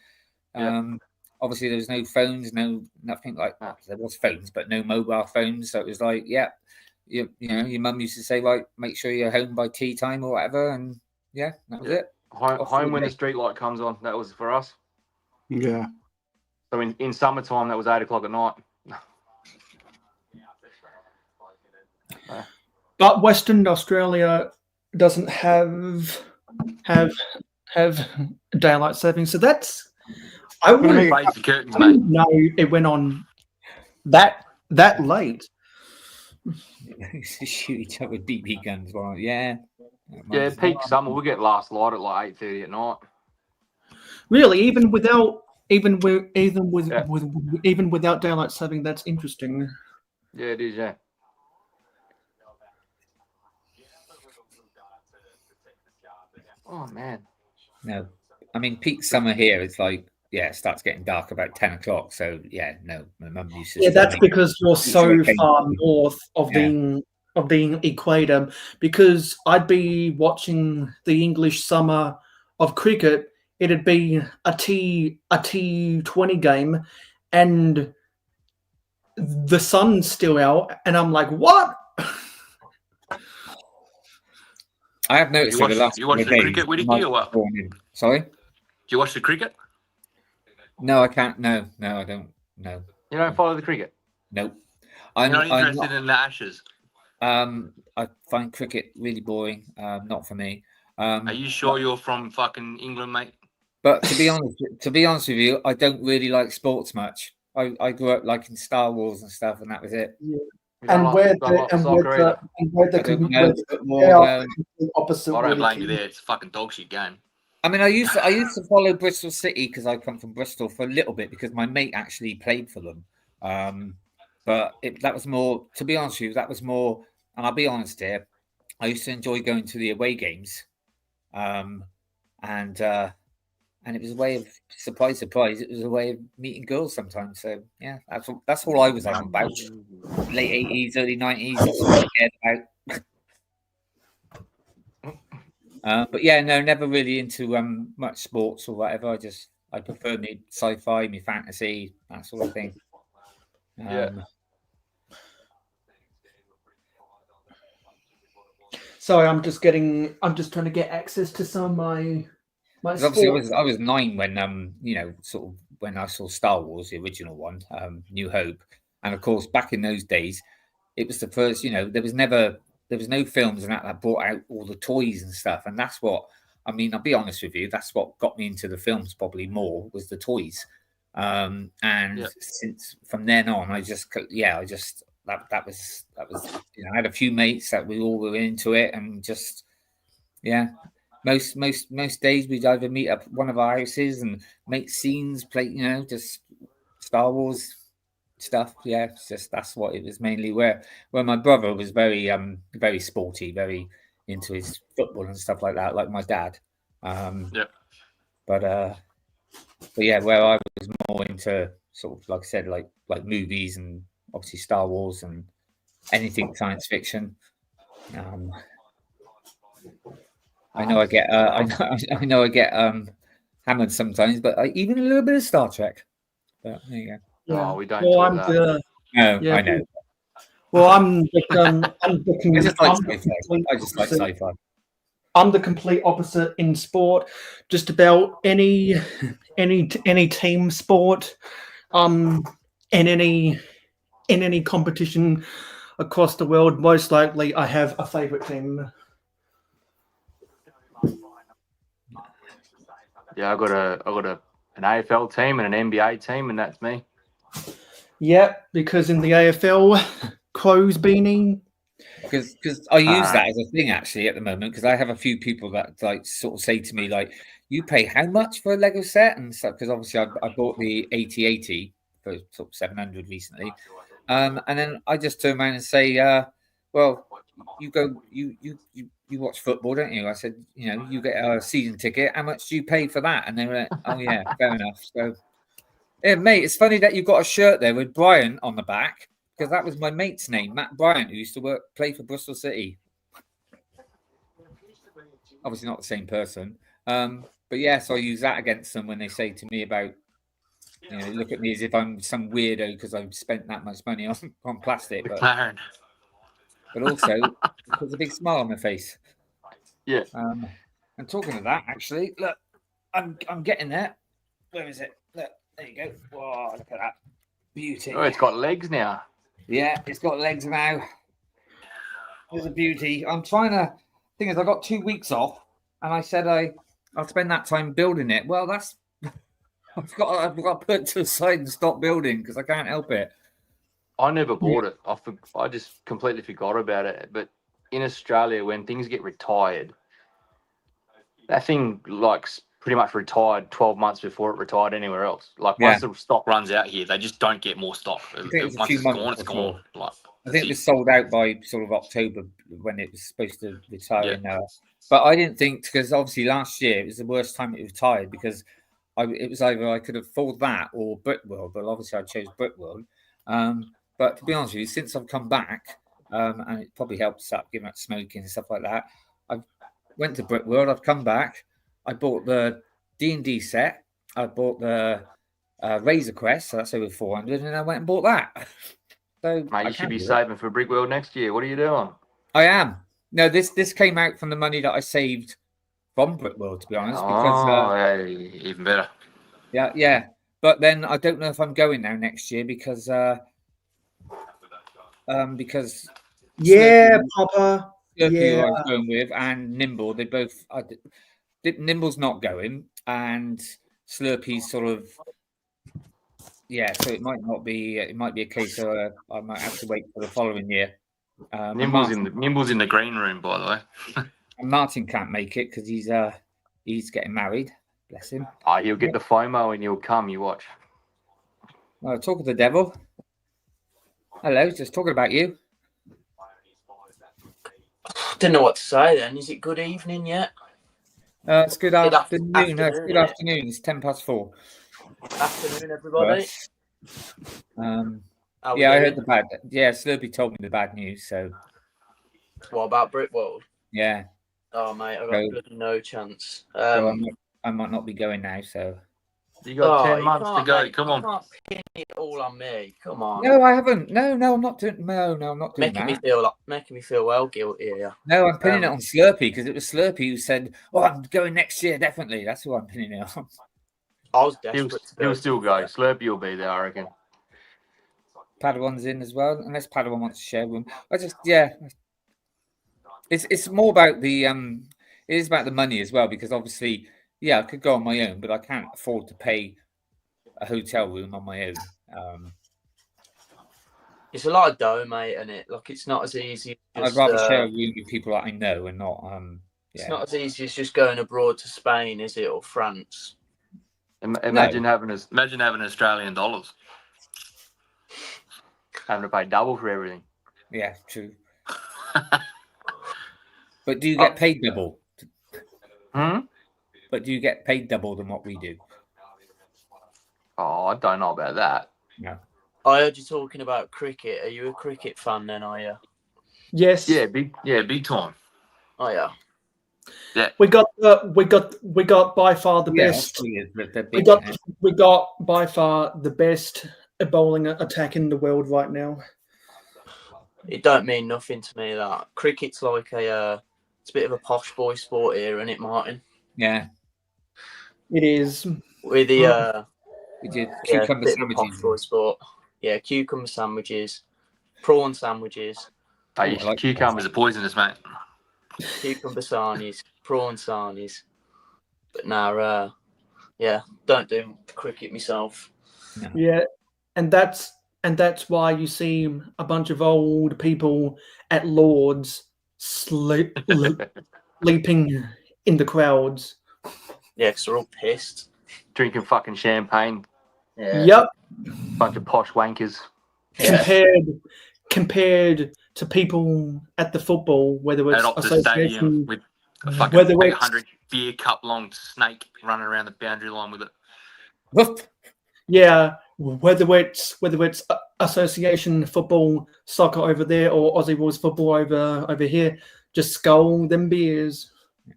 Obviously, there was no phones, nothing like that. There was phones, but no mobile phones. So it was like, your mum used to say, like, make sure you're home by tea time or whatever, and that was it. Home when the street light comes on. That was for us. Yeah. So in summertime, that was 8 o'clock at night. But Western Australia doesn't have daylight saving, so that's. I wouldn't raise the curtains, mate. No, it went on that late. Shoot each other with BB guns, well, Peak summer we get last light at like 8:30 at night. Really, even without daylight saving, that's interesting. Yeah, it is. Yeah. Oh man. No, I mean peak summer here. It's like it starts getting dark about 10 o'clock. So no, my mum used to. Yeah, that's because you're so far north of the equator. Because I'd be watching the English summer of cricket. It'd be a T20 game, and the sun's still out, and I'm like, what? I have noticed you watch the cricket with or what? Sorry? Do you watch the cricket? No, I can't. No, I don't. No. You don't follow the cricket? Nope. You're not interested in the Ashes? I find cricket really boring. Not for me. Are you sure you're from fucking England, mate? But to be honest with you, I don't really like sports much. I grew up liking Star Wars and stuff, and that was it. Yeah. And where the opposite. I don't blame you there. It's a fucking dog shit game. I mean, I used to follow Bristol City because I come from Bristol for a little bit because my mate actually played for them. But that was more. To be honest with you, that was more. And I'll be honest here, I used to enjoy going to the away games, and and it was a way of surprise. It was a way of meeting girls sometimes. So yeah, that's all I was on about. Late 80s, early 90s. That's all I cared about. But yeah, no, never really into much sports or whatever. I prefer me sci-fi, me fantasy, that sort of thing. Sorry, I'm just trying to get access to some of my obviously I was 9 when sort of when I saw Star Wars, the original one, New Hope, and of course back in those days, it was the first. There was no films and that brought out all the toys and stuff, and that's what. I mean, I'll be honest with you. That's what got me into the films probably more was the toys, since from then on, that was. I had a few mates that we all were into it, and just most days we'd either meet up at one of our houses and make scenes, play, just Star Wars stuff. Yeah, it's just that's what it was mainly. Where my brother was very very sporty, very into his football and stuff like that, like my dad. But yeah, where I was more into sort of like I said, like movies and obviously Star Wars and anything science fiction. I know I get I know I get hammered sometimes, but even a little bit of Star Trek. But there you go. Yeah. We don't talk that. No, I know. Well, I just like sci-fi. I'm the complete opposite in sport. Just about any team sport, in any competition across the world, most likely I have a favorite team. Yeah, I got an AFL team and an NBA team, and that's me. Yeah, because in the AFL, Crows beanie. Because I use that as a thing actually at the moment, because I have a few people that like sort of say to me like, you pay how much for a Lego set and stuff, because obviously I bought the 8080 for sort of 700 recently, and then I just turn around and say, well, you watch football, don't you? I said, you get a season ticket, how much do you pay for that? And they were like, oh yeah, fair enough. So yeah, mate, it's funny that you've got a shirt there with Bryant on the back, because that was my mate's name, Matt Bryant, who used to play for Bristol City. Obviously not the same person. But yeah, so I use that against them when they say to me about, look at me as if I'm some weirdo because I've spent that much money on plastic. But also, there's a big smile on my face. Yeah. And talking of that, actually, look, I'm getting there. Where is it? Look, there you go. Whoa, look at that. Beauty. Oh, it's got legs now. Yeah, it's got legs now. There's a beauty. I'm trying to. Thing is, I got 2 weeks off, and I said I'll spend that time building it. Well, that's I've got to put it to the side and stop building because I can't help it. I never bought it. I just completely forgot about it. But in Australia, when things get retired, that thing pretty much retired 12 months before it retired anywhere else. Like once the stock runs out here, they just don't get more stock. Once it's gone, it's gone. I think it was sold out by sort of October when it was supposed to retire. But I didn't think, because obviously last year it was the worst time it retired, because it was either I could afford that or Brickworld, but obviously I chose Brickworld. But to be honest with you, since I've come back, and it probably helps up giving up smoking and stuff like that, I went to Brickworld, I've come back, I bought the D&D set, I bought the Razor Crest, so that's over 400, and I went and bought that. So mate, you should be saving for Brickworld next year. What are you doing? I am. No, this came out from the money that I saved from Brickworld, to be honest. Because, even better. Yeah. But then I don't know if I'm going now next year because Papa. Slurpee I was going with and Nimble, they both. Nimble's not going, and Slurpee's sort of. Yeah, so it might not be. It might be a case of I might have to wait for the following year. Nimble's in the green room, by the way. And Martin can't make it because he's getting married. Bless him. He'll get the FOMO and he'll come. You watch. Talk of the devil. Hello, just talking about you. Didn't know what to say then. Is it good evening yet? It's good afternoon. afternoon, It's good afternoon. It's 4:10. Afternoon, everybody. Yeah, I heard the bad. Yeah, Slurpee told me the bad news. So, what about Brickworld? Yeah. Oh, mate, I've got bloody no chance. So I might not be going now. So you got 10 months to go. Mate, Come on. You can't pin it all on me. Come on. No, I haven't. No, I'm not doing. No, I'm not doing making me feel well guilty here. No, I'm pinning it on Slurpee because it was Slurpee who said, "Oh, I'm going next year, definitely." That's who I'm pinning it on. I was desperate. He'll still go. Slurpee will be there, I reckon. Padawan's in as well, unless Padawan wants to share with him. It's more about the it is about the money as well, because obviously, I could go on my own, but I can't afford to pay a hotel room on my own. It's a lot of dough, mate, and it's not as easy. I'd rather share a room with people that I know and not. It's not as easy as just going abroad to Spain, is it, or France? Imagine having Australian dollars. Having to pay double for everything. Yeah, true. But do you get paid double? But do you get paid double than what we do? Oh, I don't know about that. No. I heard you talking about cricket. Are you a cricket fan then, are you? Yes. Yeah, big time. Oh yeah. Yeah. We got by far the best. We got by far the best bowling attack in the world right now. It don't mean nothing to me that cricket's like it's a bit of a posh boy sport here, isn't it, Martin? Yeah. It is. With the cucumber sandwiches. Posh boy sport. Yeah, cucumber sandwiches, prawn sandwiches. Cucumbers are poisonous, mate. Cucumber sarnies, prawn sarnies. But now, don't do cricket myself. No. Yeah, and that's why you see a bunch of old people at Lords sleeping in the crowds. Yeah, because they're all pissed. Drinking fucking champagne. Yeah. Yep. Bunch of posh wankers. Compared to people at the football, whether it's Optus Stadium with a fucking 800 beer cup long snake running around the boundary line with it. Woof. Yeah, whether it's association football, soccer over there, or Aussie Rules football over here, just scull them beers.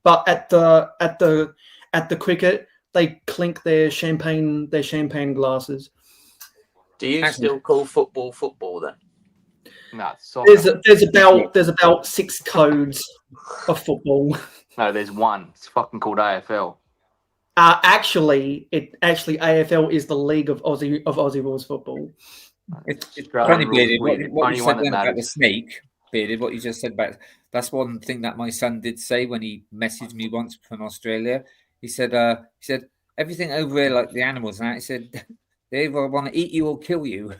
But at the cricket, they clink their champagne Do glasses. you still call football then? No, there's about 6 codes of football. No, there's one. It's fucking called AFL. Actually, AFL is the league of Aussie Rules football. It's funny, Bearded. What you said then about the snake, Bearded. What you just said about that's one thing that my son did say when he messaged me once from Australia. He said everything over here, like the animals, and he said they either want to eat you or kill you.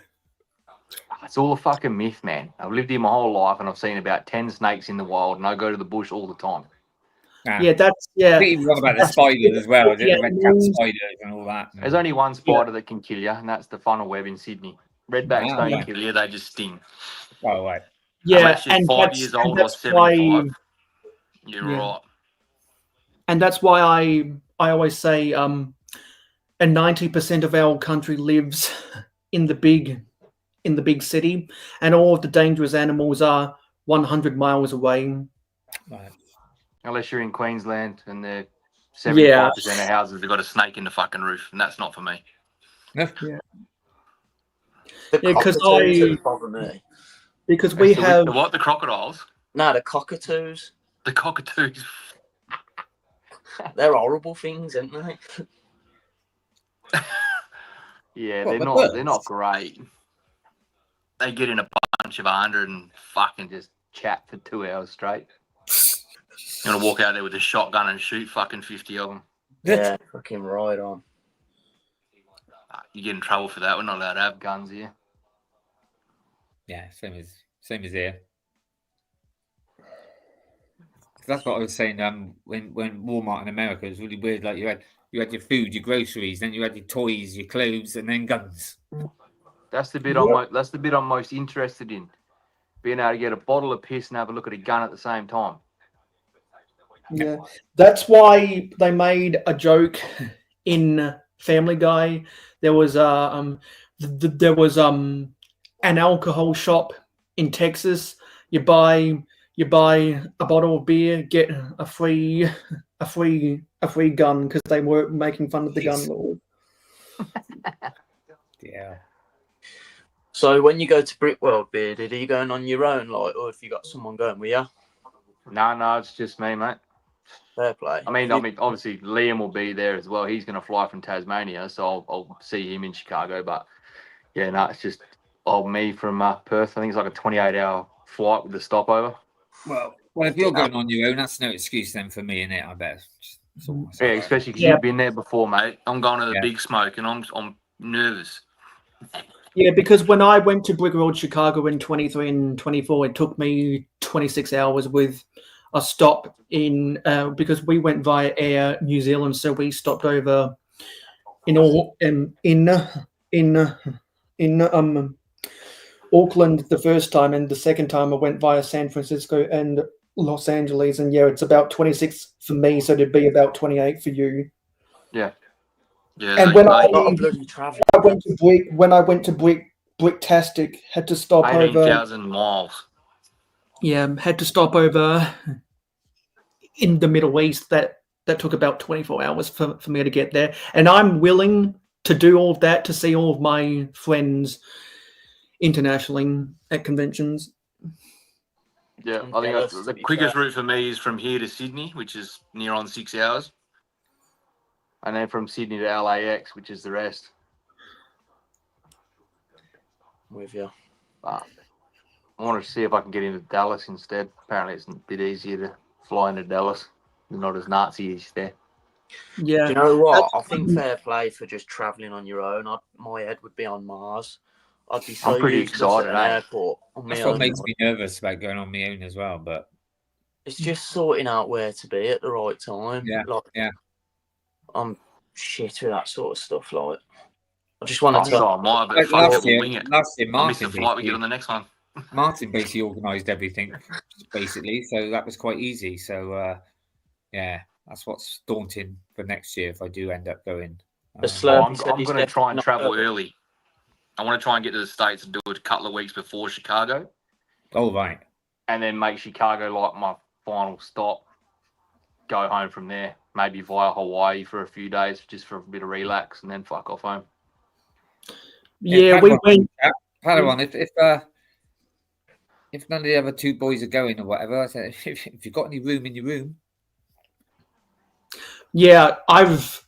It's all a fucking myth, man. I've lived here my whole life and I've seen about 10 snakes in the wild, and I go to the bush all the time. I think he was on about the spiders as well. The red cap spiders and all that. There's only one spider that can kill you, and that's the funnel web in Sydney. Redbacks don't kill you; they just sting. Oh, right. Yeah, unless you're 5 years old or 75. You're right. And that's why I always say, and 90% of our country lives in the big city, and all of the dangerous animals are 100 miles away. Right. Unless you're in Queensland and they're 75% of houses have got a snake in the fucking roof, and that's not for me. Yeah. Because we have the crocodiles. No, the cockatoos. The cockatoos. They're horrible things, aren't they? Yeah, they're not great. They get in a bunch of 100 and fucking just chat for 2 hours straight. You want to walk out there with a shotgun and shoot fucking 50 of them. Yeah, fucking right on. You get in trouble for that. We're not allowed to have guns here. Yeah, same as here. That's what I was saying. When Walmart in America was really weird. Like you had your food, your groceries, then you had your toys, your clothes, and then guns. That's the bit I'm most interested in. Being able to get a bottle of piss and have a look at a gun at the same time. Yeah, that's why they made a joke in Family Guy. There was an alcohol shop in Texas. You buy a bottle of beer, get a free gun because they were making fun of the gun law. Yeah. So when you go to Brickworld, Bearded, are you going on your own, like, or if you got someone going with you? No, it's just me, mate. Fair play. I mean, obviously Liam will be there as well. He's going to fly from Tasmania, so I'll see him in Chicago. But yeah, no, it's just me from Perth. I think it's like a 28-hour flight with the stopover. Well, if you're going on your own, that's no excuse then for me, innit? I bet. Yeah, especially because you've been there before, mate. I'm going to the Big Smoke, and I'm nervous. Yeah, because when I went to Brickworld Chicago in 23 and 24, it took me 26 hours with a stop in because we went via Air New Zealand, so we stopped over in Auckland the first time, and the second time I went via San Francisco and Los Angeles, and yeah, it's about 26 for me, so it'd be about 28 for you. Yeah. Yeah, and when I went to Bricktastic, had to stop 18,000 miles. Yeah, had to stop over in the Middle East. That took about 24 hours for me to get there. And I'm willing to do all of that to see all of my friends internationally at conventions. Yeah, I think that's the quickest route for me is from here to Sydney, which is near on 6 hours. And then from Sydney to LAX, which is the rest. With you. I want to see if I can get into Dallas instead. Apparently, it's a bit easier to fly into Dallas. They're not as Nazi-ish there. Yeah. Do you know what? I think fair play for just travelling on your own. My head would be on Mars. I'd be so I'm pretty excited. Airport That's what makes me nervous about going on my own as well. But it's just sorting out where to be at the right time. Yeah. Like, I'm shit with that sort of stuff. Like, I just want to. Last year, I'll miss the flight we get on the next one. Martin basically organised everything, basically, so that was quite easy. So, yeah, that's what's daunting for next year if I do end up going. I'm going to try and travel early. I want to try and get to the States and do it a couple of weeks before Chicago. Oh, right. And then make Chicago like my final stop. Go home from there, maybe via Hawaii for a few days, just for a bit of relax, and then fuck off home. Yeah, we went. Padawan, if none of the other two boys are going or whatever, I said, if you've got any room in your room. Yeah, I've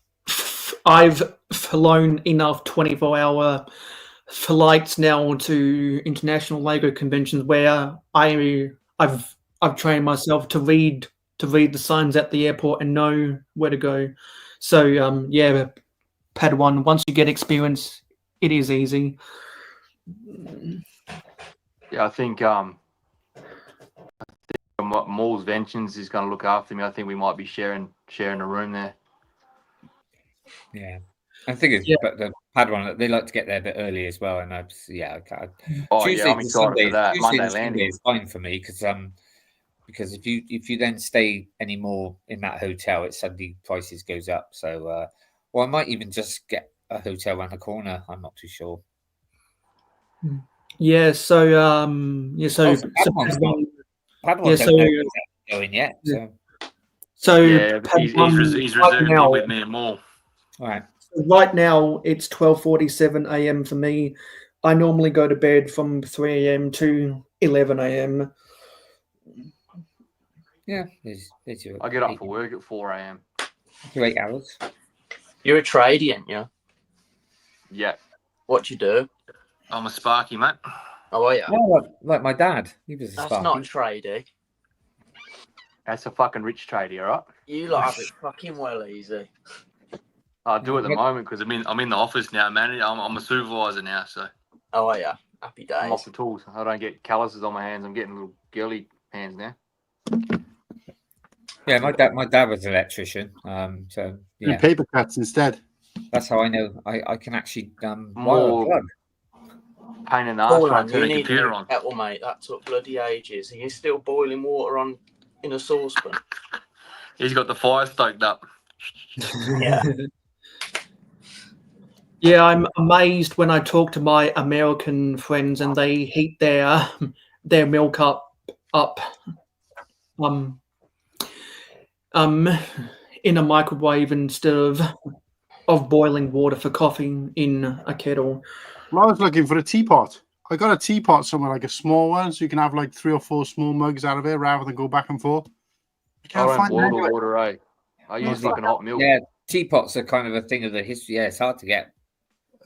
flown enough 24-hour flights now to international Lego conventions where I've trained myself to read the signs at the airport and know where to go. So yeah, Padawan, once you get experience, it is easy. Yeah, I think Maul's Vengeance is going to look after me. I think we might be sharing a room there. Yeah, I think but the Padawan, they like to get there a bit early as well, and I'm excited for that. Monday landing is fine for me because if you then stay any more in that hotel, it suddenly prices goes up. So, I might even just get a hotel around the corner. I'm not too sure. Yeah. So Padawan's going yet. So yeah, he's reserved now with me and more. All right. So right now it's 12:47 a.m. for me. I normally go to bed from 3 a.m. to 11 a.m. Yeah, I get up for work at 4 a.m. 8 hours. You're a tradie, aren't you? Yeah. What do you do? I'm a Sparky, mate. Oh, are you? Oh, like my dad. He was a That's Sparky. not tradie. That's a fucking rich tradie, all right? You lot have it fucking well easy. I do at the moment because I'm in the office now, man. I'm a supervisor now, so. Oh, yeah. Happy days. I'm off the tools. I don't get calluses on my hands. I'm getting little girly hands now. Yeah, my dad was an electrician. So yeah, paper cuts instead. That's how I know I can actually more plug. Pain in the ass trying to turn a computer on. Kettle, mate. That took bloody ages. Are you still boiling water in a saucepan? He's got the fire stoked up. Yeah. Yeah, I'm amazed when I talk to my American friends and they heat their milk up in a microwave instead of boiling water for coffee in a kettle. Well, I was looking for a teapot. I got a teapot somewhere, like a small one, so you can have like 3 or 4 small mugs out of it rather than go back and forth. I I can't don't find boil the it. water, eh? I use fucking hot milk. Yeah, teapots are kind of a thing of the history. Yeah, it's hard to get.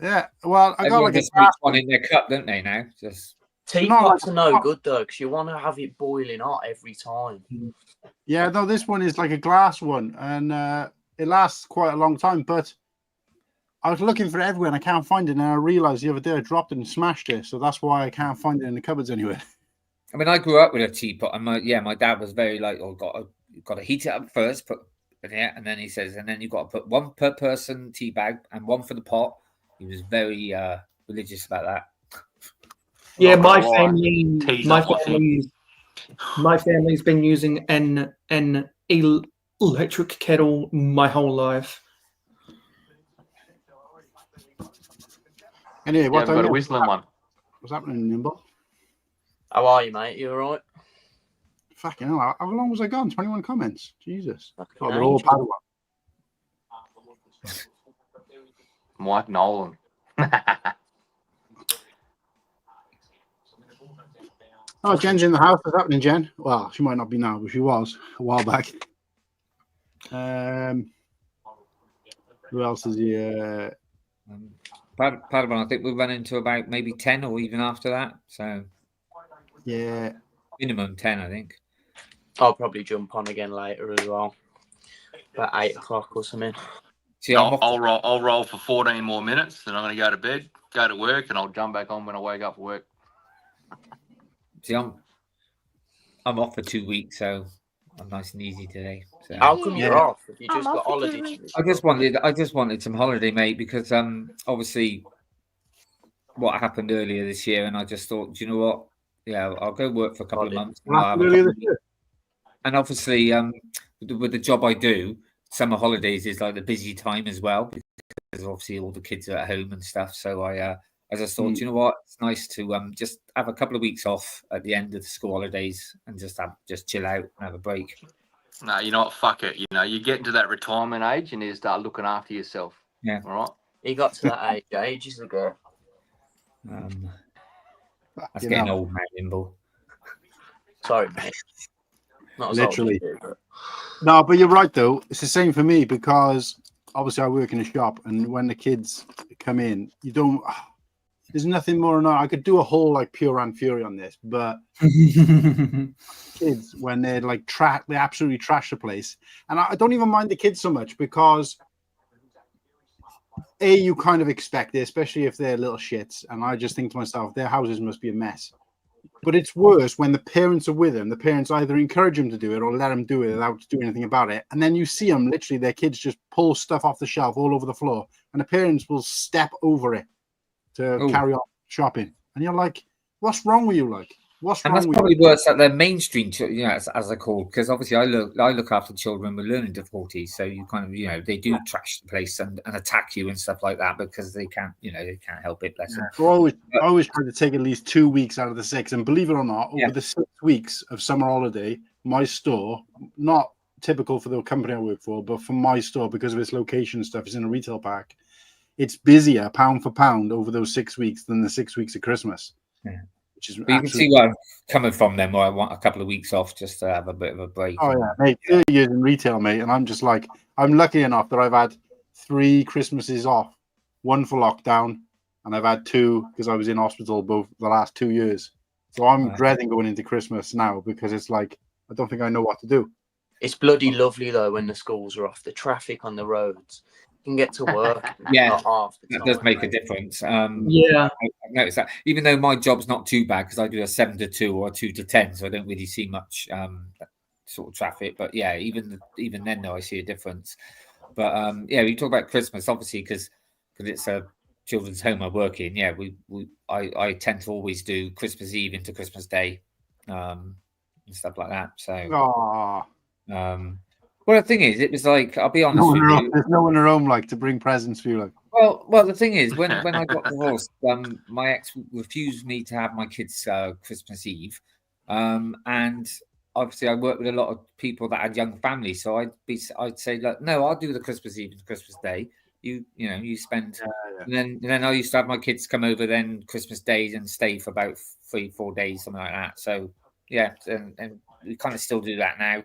Yeah, well, I got Everyone like a just makes one in their cup, don't they? Now, just Teapots are no good though, because you want to have it boiling hot every time. yeah. No, this one is like a glass one, and it lasts quite a long time. But I was looking for it everywhere, and I can't find it. And I realized the other day I dropped it and smashed it, so that's why I can't find it in the cupboards anywhere. I mean, I grew up with a teapot, and my dad was very like, "Oh, got to heat it up first, and then he says, and then you've got to put one per person tea bag and one for the pot." He was very religious about that. Yeah, Not my gonna lie. family, Tea's my not my thing. family's been using an electric kettle my whole life. Anyway, You what haven't got a time? whistling one. What's happening, Nimble? How are you, mate? You all right? Fucking hell! How long was I gone? 21 comments. Jesus. Fucking Oh, they're all angel. Padawan. Mike Nolan. Oh, Jen's in the house. What's happening, Jen? Well, she might not be now, but she was a while back. Who else is here? Padawan, I think we run into about maybe 10 or even after that. So Yeah. minimum 10, I think. I'll probably jump on again later as well. About 8 o'clock or something. See, I'll roll for 14 more minutes, then I'm going to go to bed, go to work, and I'll jump back on when I wake up for work. I'm off for 2 weeks, so I'm nice and easy today. So. How come you're Yeah. off? Have you just got holiday? I just wanted some holiday, mate, because obviously what happened earlier this year, and I just thought, do you know what? Yeah, I'll go work for a couple of months. And, I'll have a couple and obviously, with the job I do, summer holidays is like the busy time as well, because obviously all the kids are at home and stuff. So I just thought, you know what? It's nice to just have a couple of weeks off at the end of the school holidays and just chill out and have a break. No, you know what? Fuck it. You know, you get into that retirement age and you start looking after yourself. Yeah. All right. He got to that age ages ago. That's getting old, man. Nimble. Sorry, mate. Not as Literally. old as you, but... No, but you're right though. It's the same for me because obviously I work in a shop, and when the kids come in, you don't. There's nothing more than I could do a whole like pure and fury on this, but kids when they're like they absolutely trash the place, and I don't even mind the kids so much because you kind of expect it, especially if they're little shits, and I just think to myself, their houses must be a mess. But it's worse when the parents are with them. The parents either encourage them to do it or let them do it without doing anything about it. And then you see them, literally, their kids just pull stuff off the shelf all over the floor. And the parents will step over it to carry on shopping. And you're like, what's wrong with you? Like, what's wrong with you? And that's probably worse at their mainstream, as I call, because obviously I look after children with learning difficulties. So you kind of, they do trash the place and attack you and stuff like that because they can't help it. Bless them. I always try to take at least 2 weeks out of the 6. And believe it or not, over the 6 weeks of summer holiday, my store, not typical for the company I work for, but for my store, because of its location and stuff, is in a retail park. It's busier pound for pound over those 6 weeks than the 6 weeks of Christmas. Yeah. But you can see where I'm coming from then, where I want a couple of weeks off just to have a bit of a break. Oh, yeah, mate. 30 years in retail, mate. And I'm just like, I'm lucky enough that I've had 3 Christmases off. 1 for lockdown, and I've had 2 because I was in hospital both the last 2 years. So I'm dreading going into Christmas now because it's like, I don't think I know what to do. It's bloody lovely, though, when the schools are off. The traffic on the roads. You can get to work. Yeah, that does make a difference. Yeah. I've noticed that. Even though my job's not too bad because I do a 7 to 2 or a 2 to 10, so I don't really see much sort of traffic. But yeah, even then, though, I see a difference. But we talk about Christmas, obviously, because it's a children's home I work in. Yeah, I tend to always do Christmas Eve into Christmas Day and stuff like that. So Well, the thing is, it was like, I'll be honest with you. There's no one at home like to bring presents for you. Like. Well, the thing is, when I got divorced, my ex refused me to have my kids Christmas Eve, and obviously I worked with a lot of people that had young families, so I'd say, look, no, I'll do the Christmas Eve and Christmas Day. You spend, and then I used to have my kids come over then Christmas Day and stay for about 3-4 days, something like that. So yeah, and we kind of still do that now.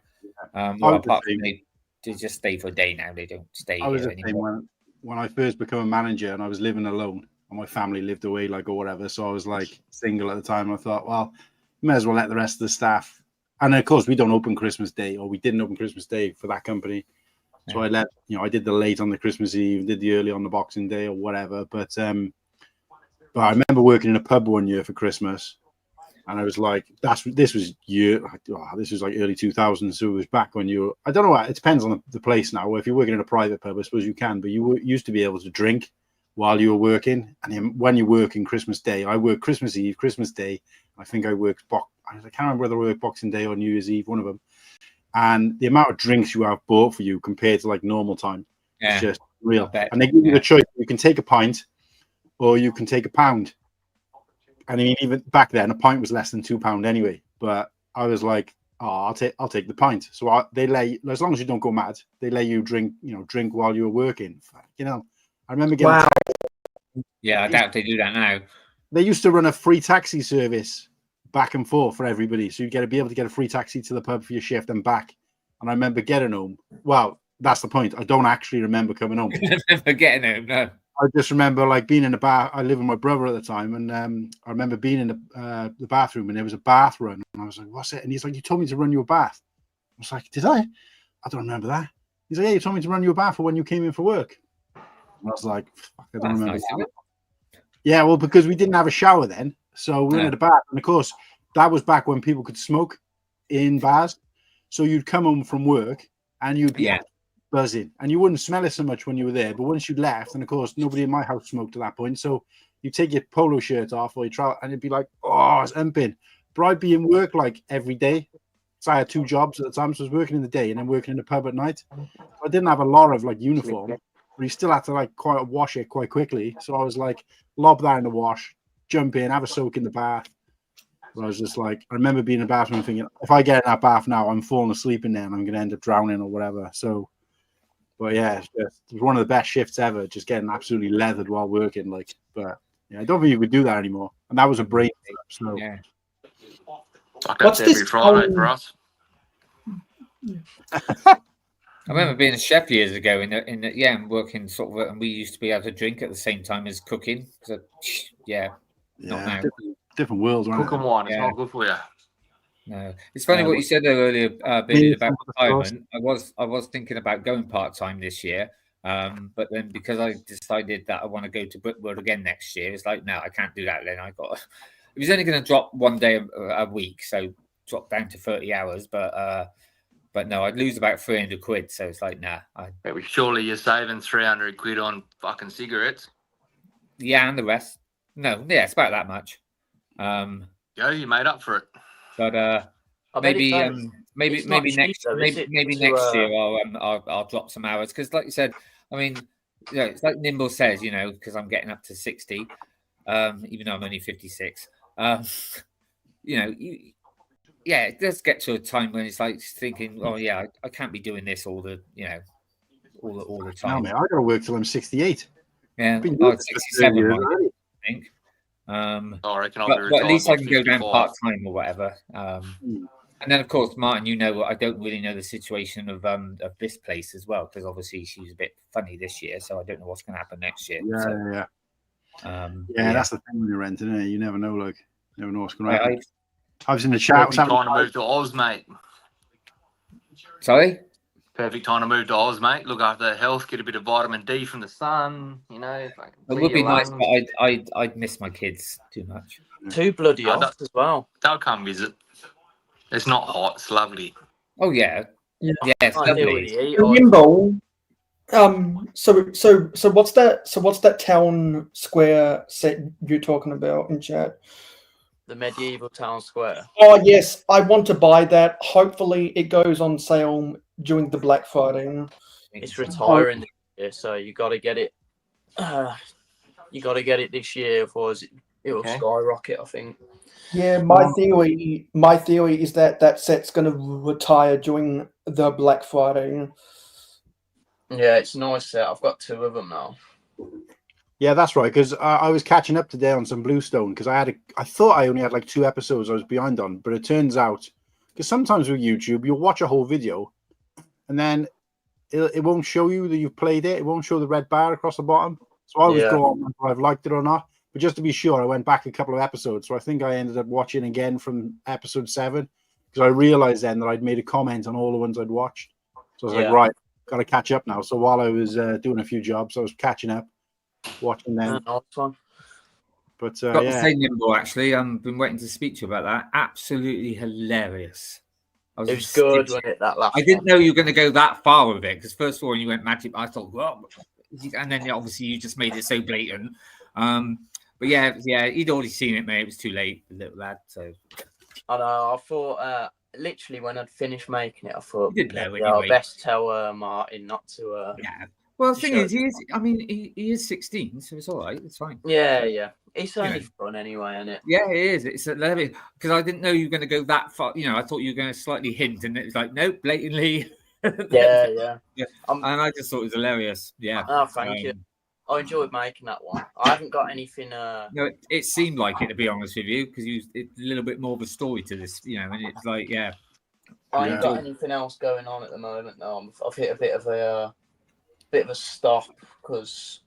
Apart from they just stay for a day now, they don't stay here anymore. When I first became a manager and I was living alone and my family lived away or whatever, so I was like single at the time. I thought, well, may as well let the rest of the staff. And of course, we don't open Christmas Day, or we didn't open Christmas Day for that company. So I I did the late on the Christmas Eve, did the early on the Boxing Day or whatever. But I remember working in a pub one year for Christmas, and I was like, this was like early 2000s. So it was back when I don't know, it depends on the place now. If you're working in a private pub, I suppose you can, but you used to be able to drink while you were working. And when you work in Christmas Day, I worked Christmas Eve, Christmas Day. I think I worked, I can't remember whether I worked Boxing Day or New Year's Eve, one of them. And the amount of drinks you have bought for you compared to like normal time is just real. And they give you the choice. You can take a pint or you can take a pound. And I mean, even back then, a pint was less than £2 anyway. But I was like, I'll take the pint. So they as long as you don't go mad, they let you drink while you were working. I remember getting. Wow. Yeah, I doubt they do that now. They used to run a free taxi service back and forth for everybody, so you'd be able to get a free taxi to the pub for your shift and back. And I remember getting home. Well, that's the point. I don't actually remember coming home. Remember getting home, no. I just remember like being in the bar. I lived with my brother at the time, and I remember being in the bathroom, and there was a bath run, and I was like, "What's it?" And he's like, "You told me to run you a bath." I was like, "Did I? I don't remember that." He's like, "Yeah, you told me to run you a bath for when you came in for work." And I was like, "Fuck, I don't remember." Nice, yeah, well, because we didn't have a shower then, so we were in the bath, and of course, that was back when people could smoke in bars. So you'd come home from work, and you'd be buzzing, and you wouldn't smell it so much when you were there. But once you'd left, and of course nobody in my house smoked at that point, so you take your polo shirt off or your trousers, and it'd be like, oh, it's humping. But I'd be in work like every day. So I had 2 jobs at the time, so I was working in the day and then working in the pub at night. I didn't have a lot of like uniform, but you still had to like quite wash it quite quickly. So I was like, lob that in the wash, jump in, have a soak in the bath. I was just like, I remember being in the bathroom thinking, if I get in that bath now, I'm falling asleep in there and I'm going to end up drowning or whatever. So. But yeah, it was one of the best shifts ever, just getting absolutely leathered while working. Like, but yeah, I don't think you could do that anymore. And that was a break. So yeah. That's every Friday for us. I remember being a chef years ago and working sort of, and we used to be able to drink at the same time as cooking. So not now. Different worlds, right? Cooking wine, it's not good for you. No, it's funny what you said there earlier, Billy, about retirement. I was thinking about going part-time this year, but then because I decided that I want to go to Brickworld again next year, it's like, no, I can't do that. Then it was only going to drop 1 day a week, so drop down to 30 hours. But no, I'd lose about 300 quid. So it's like, nah. Surely you're saving 300 quid on fucking cigarettes. Yeah, and the rest. No, yeah, it's about that much. You made up for it. But maybe next year I'll drop some hours, because like you said, I mean, it's like Nimble says, because I'm getting up to 60, even though I'm only 56. It does get to a time when it's like thinking, oh yeah, I can't be doing this all the time. No, man, I gotta work till I'm 68. Yeah, 67, I think. I reckon but at least I can go down part time or whatever. And then, of course, Martin, I don't really know the situation of this place as well, because obviously she's a bit funny this year, so I don't know what's going to happen next year. That's the thing when you're renting, isn't it? You never know, never know what's going to happen. I was in the chat. Perfect time to move to Oz, mate. Sorry? Perfect time to move to Oz, mate. Look after their health, get a bit of vitamin D from the sun, It would be nice, but I'd miss my kids too much. Too bloody hot as well. They'll come visit. It's not hot, it's lovely. Oh yeah. Yeah, it's lovely. Nimble. So what's that town square set you're talking about in chat? The medieval town square. Oh yes, I want to buy that. Hopefully it goes on sale during the Black Friday. It's retiring this year, so you got to get it. You got to get it this year, otherwise it will skyrocket, I think. Yeah, my theory is that set's going to retire during the Black Friday. Yeah, it's a nice set. I've got 2 of them now. Yeah, that's right. Because I was catching up today on some Bluestone because I thought I only had like 2 episodes I was behind on, but it turns out because sometimes with YouTube you'll watch a whole video and then it won't show you that you've played it. It won't show the red bar across the bottom. So I was going on whether I've liked it or not. But just to be sure, I went back a couple of episodes. So I think I ended up watching again from episode 7 because I realized then that I'd made a comment on all the ones I'd watched. So I was like, right, got to catch up now. So while I was doing a few jobs, I was catching up, watching them. Awesome. But got the same Nimble actually. I've been waiting to speak to you about that. Absolutely hilarious. It was good, wasn't it? That last. I didn't know you were going to go that far with it because first of all, when you went magic, I thought, well, and then obviously you just made it so blatant. But yeah, he'd already seen it, mate. It was too late, the little lad. So I know. I thought literally when I'd finished making it, I thought, anyway. I best tell Martin not to. Yeah. Well, the thing is, he is 16, so it's all right. It's fine. Yeah. It's only fun anyway, isn't it? Yeah, it is. It's hilarious because I didn't know you were going to go that far. You know, I thought you were going to slightly hint, and it was like, nope, blatantly. Yeah. And I just thought it was hilarious. Yeah. Oh, thank you. I enjoyed making that one. I haven't got anything. No, it seemed like it, to be honest with you, because it's a little bit more of a story to this, you know, and it's like, I ain't got anything else going on at the moment. No, I've hit a bit of a stop because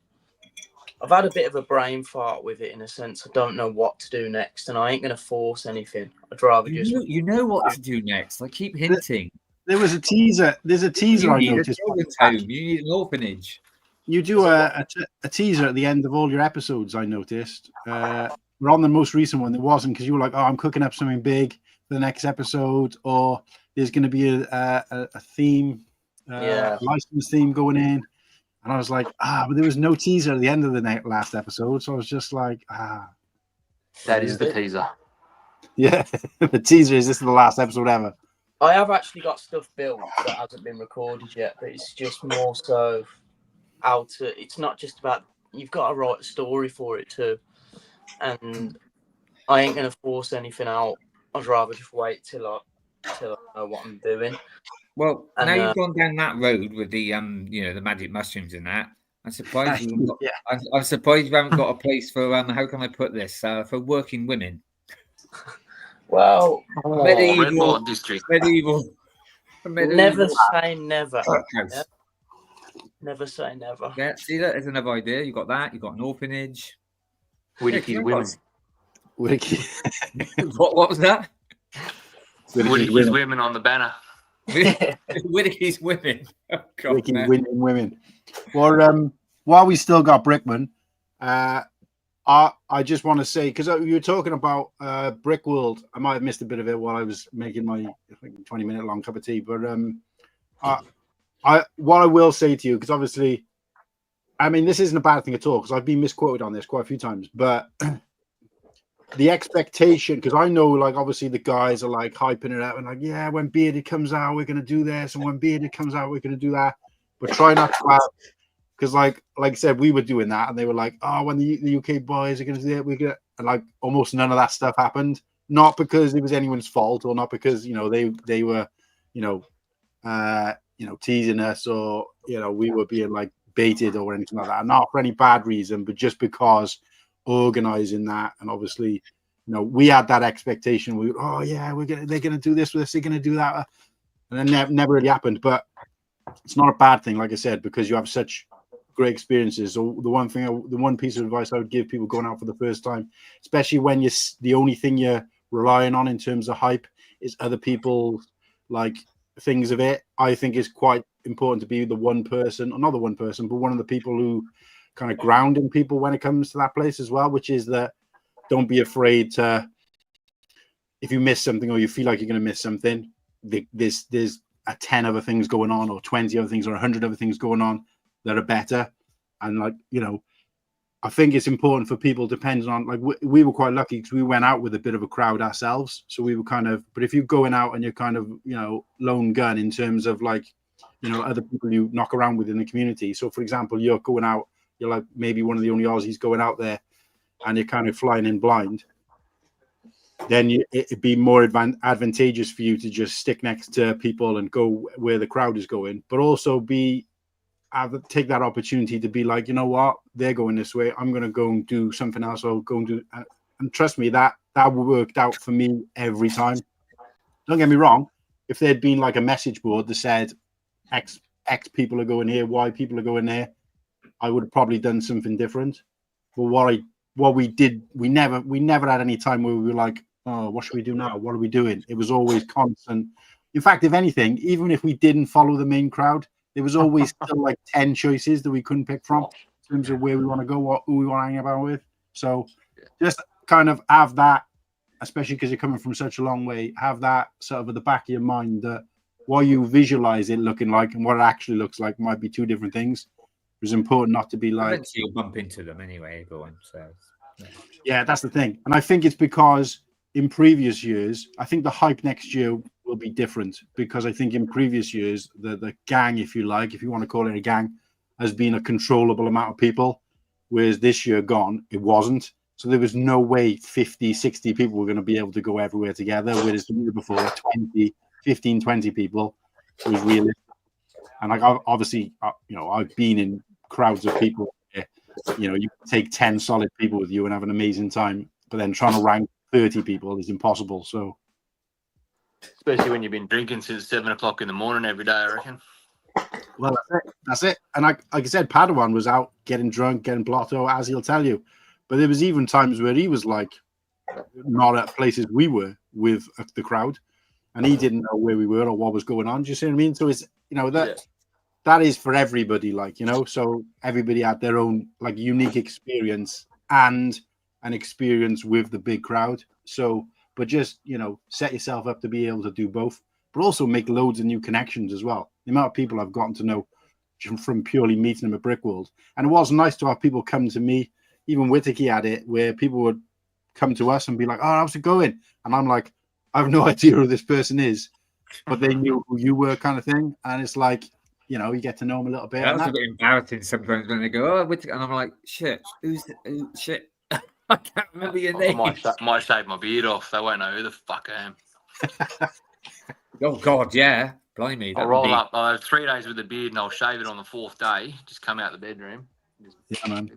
I've had a bit of a brain fart with it in a sense. I don't know what to do next, and I ain't going to force anything. I'd rather you know what to do next. I keep hinting. There was a teaser. There's a teaser I noticed. You need an orphanage. You do a teaser at the end of all your episodes, I noticed. We're on the most recent one. There wasn't because you were like, oh, I'm cooking up something big for the next episode, or there's going to be a theme, license theme going in. And I was like, but there was no teaser at the end of the last episode. So I was just like, That is the teaser. Yeah, the teaser is this is the last episode ever. I have actually got stuff built that hasn't been recorded yet, but it's just more so it's not just about, you've got to write a story for it too. And I ain't going to force anything out. I'd rather just wait till I know what I'm doing. Well, now you've gone down that road with the the magic mushrooms and that. I'm surprised you. I'm surprised you haven't got a place for how can I put this for working women. Well, medieval district. Medieval. Never say never. Never say never. Yeah, see that is another idea. You got that. You got an orphanage. Whittaker's women. What was that? Whittaker's women on the banner. Whittaker's women. Oh, God, women. Well, while we still got Brickman, I just want to say, because you were talking about Brick World, I might have missed a bit of it while I was making my 20-minute long cup of tea, but what I will say to you, because obviously, I mean, this isn't a bad thing at all, because I've been misquoted on this quite a few times, but the expectation, because I know, like, obviously the guys are like hyping it up and like, yeah, when Bearded comes out, we're going to do this, and when Bearded comes out, we're going to do that, but try not to have, because like I said, we were doing that, and they were like, oh, when the UK boys are going to do it, we're going to, and like almost none of that stuff happened, not because it was anyone's fault, or not because, they were, teasing us, or, we were being like baited or anything like that, not for any bad reason, but just because organizing that, and obviously, we had that expectation. We, they're gonna do this with us, they're gonna do that, and then never really happened. But it's not a bad thing, like I said, because you have such great experiences. So the one piece of advice I would give people going out for the first time, especially when the only thing you're relying on in terms of hype is other people like things of it, I think is quite important to be the one person, or not the one person, but one of the people who kind of grounding people when it comes to that place as well, which is that don't be afraid to, if you miss something or you feel like you're going to miss something, there's 10 other things going on, or 20 other things, or 100 other things going on that are better. And like, I think it's important for people, depending on, like, we were quite lucky because we went out with a bit of a crowd ourselves. So we were kind of, but if you're going out and you're kind of, lone gun in terms of like, other people you knock around with in the community. So, for example, you're going out, you're like maybe one of the only Aussies going out there, and you're kind of flying in blind. Then it'd be more advantageous for you to just stick next to people and go where the crowd is going, but also take that opportunity to be like, you know what, they're going this way, I'm going to go and do something else. I'll go and do, and trust me, that worked out for me every time. Don't get me wrong. If there'd been like a message board that said X people are going here, Y people are going there, I would have probably done something different. But what we did, we never had any time where we were like, oh, what should we do now? What are we doing? It was always constant. In fact, if anything, even if we didn't follow the main crowd, there was always still like 10 choices that we couldn't pick from in terms of where we want to go, who we want to hang about with. So just kind of have that, especially because you're coming from such a long way, have that sort of at the back of your mind that what you visualize it looking like and what it actually looks like might be two different things. It was important not to be like... Eventually you'll bump into them anyway, everyone. So, yeah, that's the thing. And I think it's because in previous years, I think the hype next year will be different, because I think in previous years, the gang, if you like, if you want to call it a gang, has been a controllable amount of people, whereas this year gone, it wasn't. So there was no way 50, 60 people were going to be able to go everywhere together, whereas the year before, 20 people was realistic. And like, obviously, I've been in crowds of people where, you take 10 solid people with you and have an amazing time, but then trying to rank 30 people is impossible. So, especially when you've been drinking since 7 o'clock in the morning every day, I reckon. Well, that's it. And like I said, Padawan was out getting drunk, getting blotto, as he'll tell you. But there was even times where he was like not at places we were with the crowd, and he didn't know where we were or what was going on. Do you see what I mean? So it's that is for everybody, so everybody had their own like unique experience and an experience with the big crowd. So, but just, set yourself up to be able to do both, but also make loads of new connections as well. The amount of people I've gotten to know from purely meeting them at Brickworld. And it was nice to have people come to me. Even Whittaky had it, where people would come to us and be like, oh, how's it going? And I'm like, I have no idea who this person is, but they knew who you were, kind of thing. And it's like, you get to know them a little bit. Yeah, that's a bit embarrassing sometimes when they go, oh, Whittaky, and I'm like, shit, shit. I can't remember your name. I might shave my beard off. They won't know who the fuck I am. Oh, God, yeah. Blimey. I'll roll up. I'll have 3 days with the beard and I'll shave it on the 4th day. Just come out the bedroom. Yeah, man.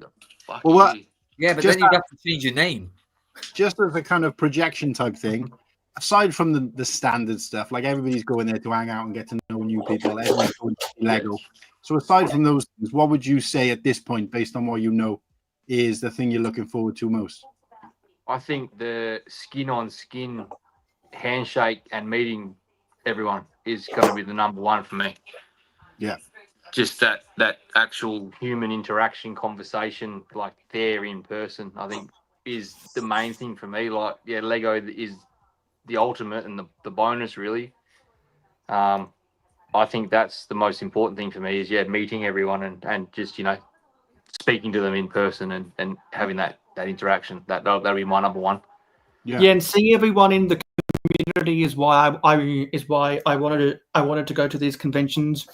Well, yeah, but then you'd have to change your name. Just as a kind of projection type thing, aside from the standard stuff, like everybody's going there to hang out and get to know new people, everyone's going to Lego. So aside from those things, what would you say at this point, based on what you know, is the thing you're looking forward to most? I think the skin-on-skin handshake and meeting everyone is going to be the number one for me. Yeah. Just that actual human interaction, conversation, like there in person, I think is the main thing for me. Like, yeah, Lego is the ultimate and the bonus, really. I think that's the most important thing for me is, meeting everyone and just, speaking to them in person and having that interaction. That'll be my number one. Yeah, and seeing everyone in the community is why I wanted to go to these conventions,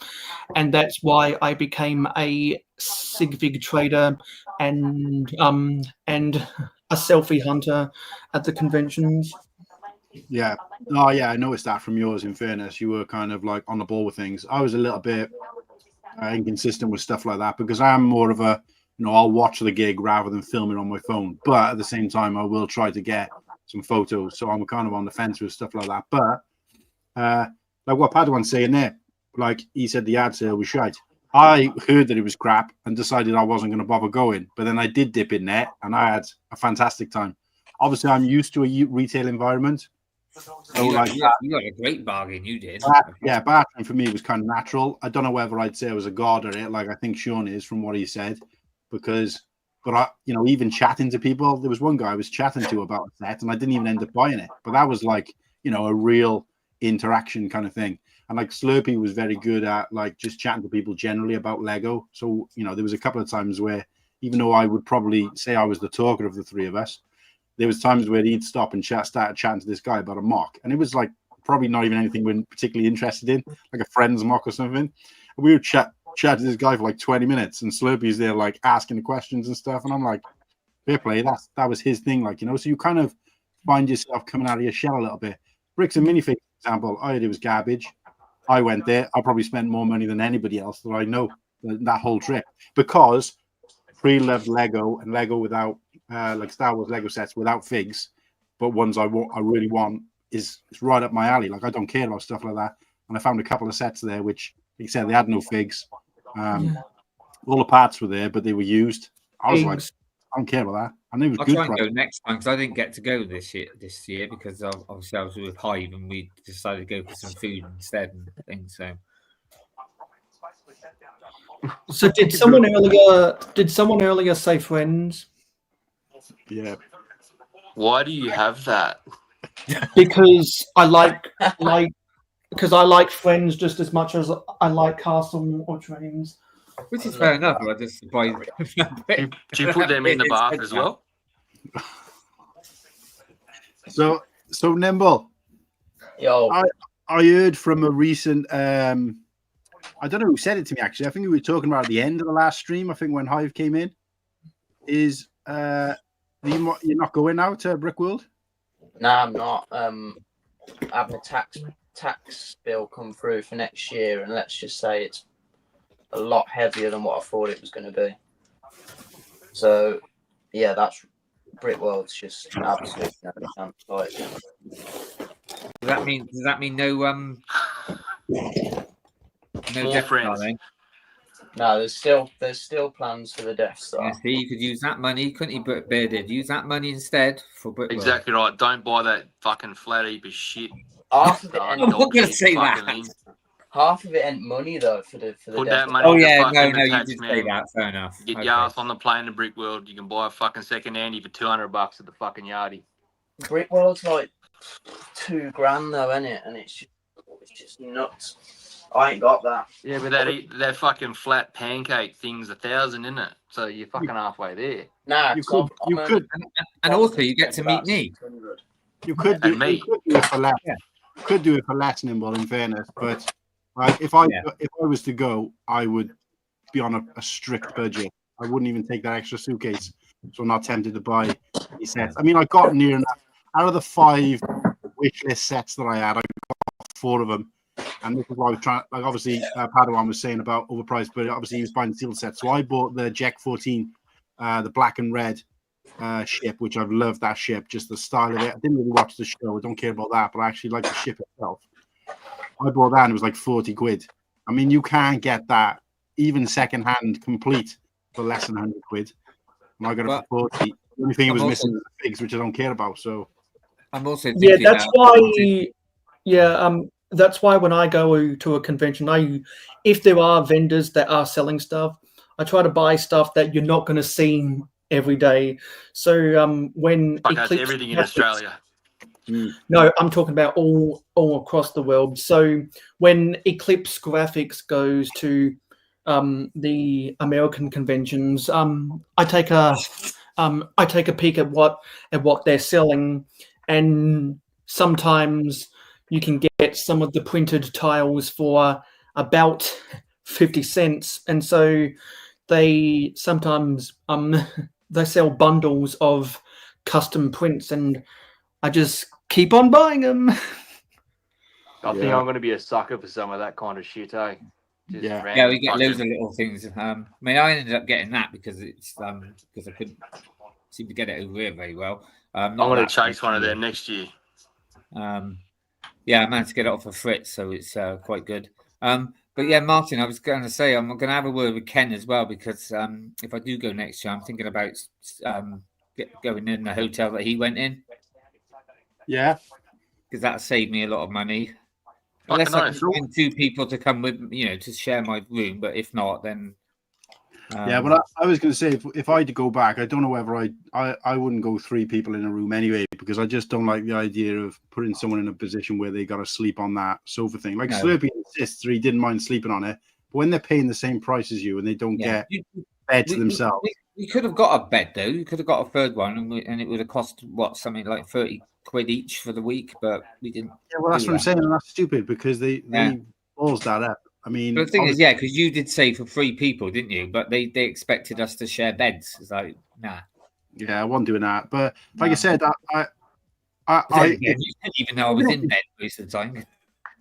and that's why I became a Sig-Fig trader and a selfie hunter at the conventions. Yeah. Oh, yeah. I noticed that from yours. In fairness, you were kind of like on the ball with things. I was a little bit inconsistent with stuff like that because I am more of a, I'll watch the gig rather than film it on my phone. But at the same time, I will try to get some photos. So I'm kind of on the fence with stuff like that. But like what Padawan's saying there, like he said, the ad sale was shite. I heard that it was crap and decided I wasn't going to bother going. But then I did dip in there and I had a fantastic time. Obviously, I'm used to a retail environment. So you got a great bargain, you did. Bartering for me was kind of natural. I don't know whether I'd say I was a god at it, like I think Sean is from what he said, but I, even chatting to people, there was one guy I was chatting to about a set, and I didn't even end up buying it. But that was like, a real interaction kind of thing. And like Slurpee was very good at like just chatting to people generally about Lego. So there was a couple of times where, even though I would probably say I was the talker of the three of us, there was times where he'd stop and start chatting to this guy about a mock. And it was like probably not even anything we're particularly interested in, like a friend's mock or something. We were chatting to this guy for like 20 minutes, and Slurpy's there like asking the questions and stuff, and I'm like, fair play. That was his thing, like, you know. So you kind of find yourself coming out of your shell a little bit. Bricks and Minifigs, for example, I heard it was garbage. I went there. I probably spent more money than anybody else that I know that whole trip, because pre-loved Lego and Lego without like Star Wars Lego sets without figs, but ones I really want is right up my alley. Like, I don't care about stuff like that. And I found a couple of sets there which, like I said, they had no figs. All the parts were there, but they were used. I was like, I don't care about that. And it was I'll good. try and go next time, because I didn't get to go this year because obviously I was with Hive and we decided to go for some food instead and things. So did someone earlier say Friends? Yeah. Why do you have that? Because I like Friends just as much as I like Castle or Dreams. Which is fair enough. I just surprised. Do you put them in the bath as well? So Nimble. Yo. I heard from a recent I don't know who said it to me, actually. I think we were talking about at the end of the last stream, I think when Hive came in. Is you're not going now to Brickworld? No, I'm not. Having a tax bill come through for next year, and let's just say it's a lot heavier than what I thought it was going to be. So, yeah, that's Brickworld's just absolutely no chance. Like, Does that mean no More Friends? no, there's still plans for the Death Star. Yeah, see, you could use that money, couldn't you? But Bearded, use that money instead for Brickworld. Exactly right. Don't buy that fucking flat heap of shit. Half of it, I'm not going to say that. half of it ain't money though for the Put Death that Star. money. Oh in the yeah, fucking no, you tax did man. say that. Fair enough. Get your ass on the plane to Brickworld. You can buy a fucking second handy for $200 at the fucking yardie. Brickworld's like $2,000 though, isn't it? And it's just nuts. I ain't got that. Yeah, but that fucking flat pancake thing's $1,000, isn't it? So you're fucking halfway there. Nah, You could, And also, you get to meet me. you could do it for less. Yeah. Could do it for less, Nimble, in fairness. But if I was to go, I would be on a strict budget. I wouldn't even take that extra suitcase. So I'm not tempted to buy these sets. I mean, I got near enough. Out of the 5 wish list sets that I had, I got 4 of them. And this is why I was trying, like, obviously, Padawan was saying about overpriced, but obviously he was buying sealed sets. So I bought the Jack 14, the black and red ship, which I've loved that ship, just the style of it. I didn't really watch the show. I don't care about that, but I actually like the ship itself. I bought that and it was like 40 quid. I mean, you can't get that even secondhand complete for less than 100 quid. And I got it for 40. The only thing it was missing was the figs, which I don't care about. So I'm also thinking that's why when I go to a convention, if there are vendors that are selling stuff, I try to buy stuff that you're not going to see every day. So when everything in Australia. No, I'm talking about all across the world. So when Eclipse Graphics goes to the American conventions, I take a peek at what they're selling, and sometimes you can get some of the printed tiles for about 50 cents, and so they sometimes they sell bundles of custom prints, and I just keep on buying them. I think I'm going to be a sucker for some of that kind of shit, eh? We get loads of little things. I mean, I ended up getting that because I couldn't seem to get it over here very well. I'm going to chase one of them next year. I managed to get it off of Fritz, so it's quite good. But yeah, Martin, I was going to say I'm going to have a word with Ken as well, because if I do go next year, I'm thinking about going in the hotel that he went in. Yeah, because that saved me a lot of money. Unless I can find 2 people to come with, to share my room. But if not, then but I was going to say if I had to go back, I don't know whether I wouldn't go 3 people in a room anyway, because I just don't like the idea of putting someone in a position where they got to sleep on that sofa thing. Like Slurpy insists he didn't mind sleeping on it, but when they're paying the same price as you and they don't get bed to themselves, we could have got a bed though. You could have got a third one, and it would have cost something like 30 quid each for the week, but we didn't. Yeah, well, that's what I'm saying, and that's stupid because they balls that up. I mean, but the thing is, yeah, because you did say for 3 people, didn't you? But they expected us to share beds. It's like, nah. Yeah, I wasn't doing that. But like I said, you didn't even know I was in bed most of the time.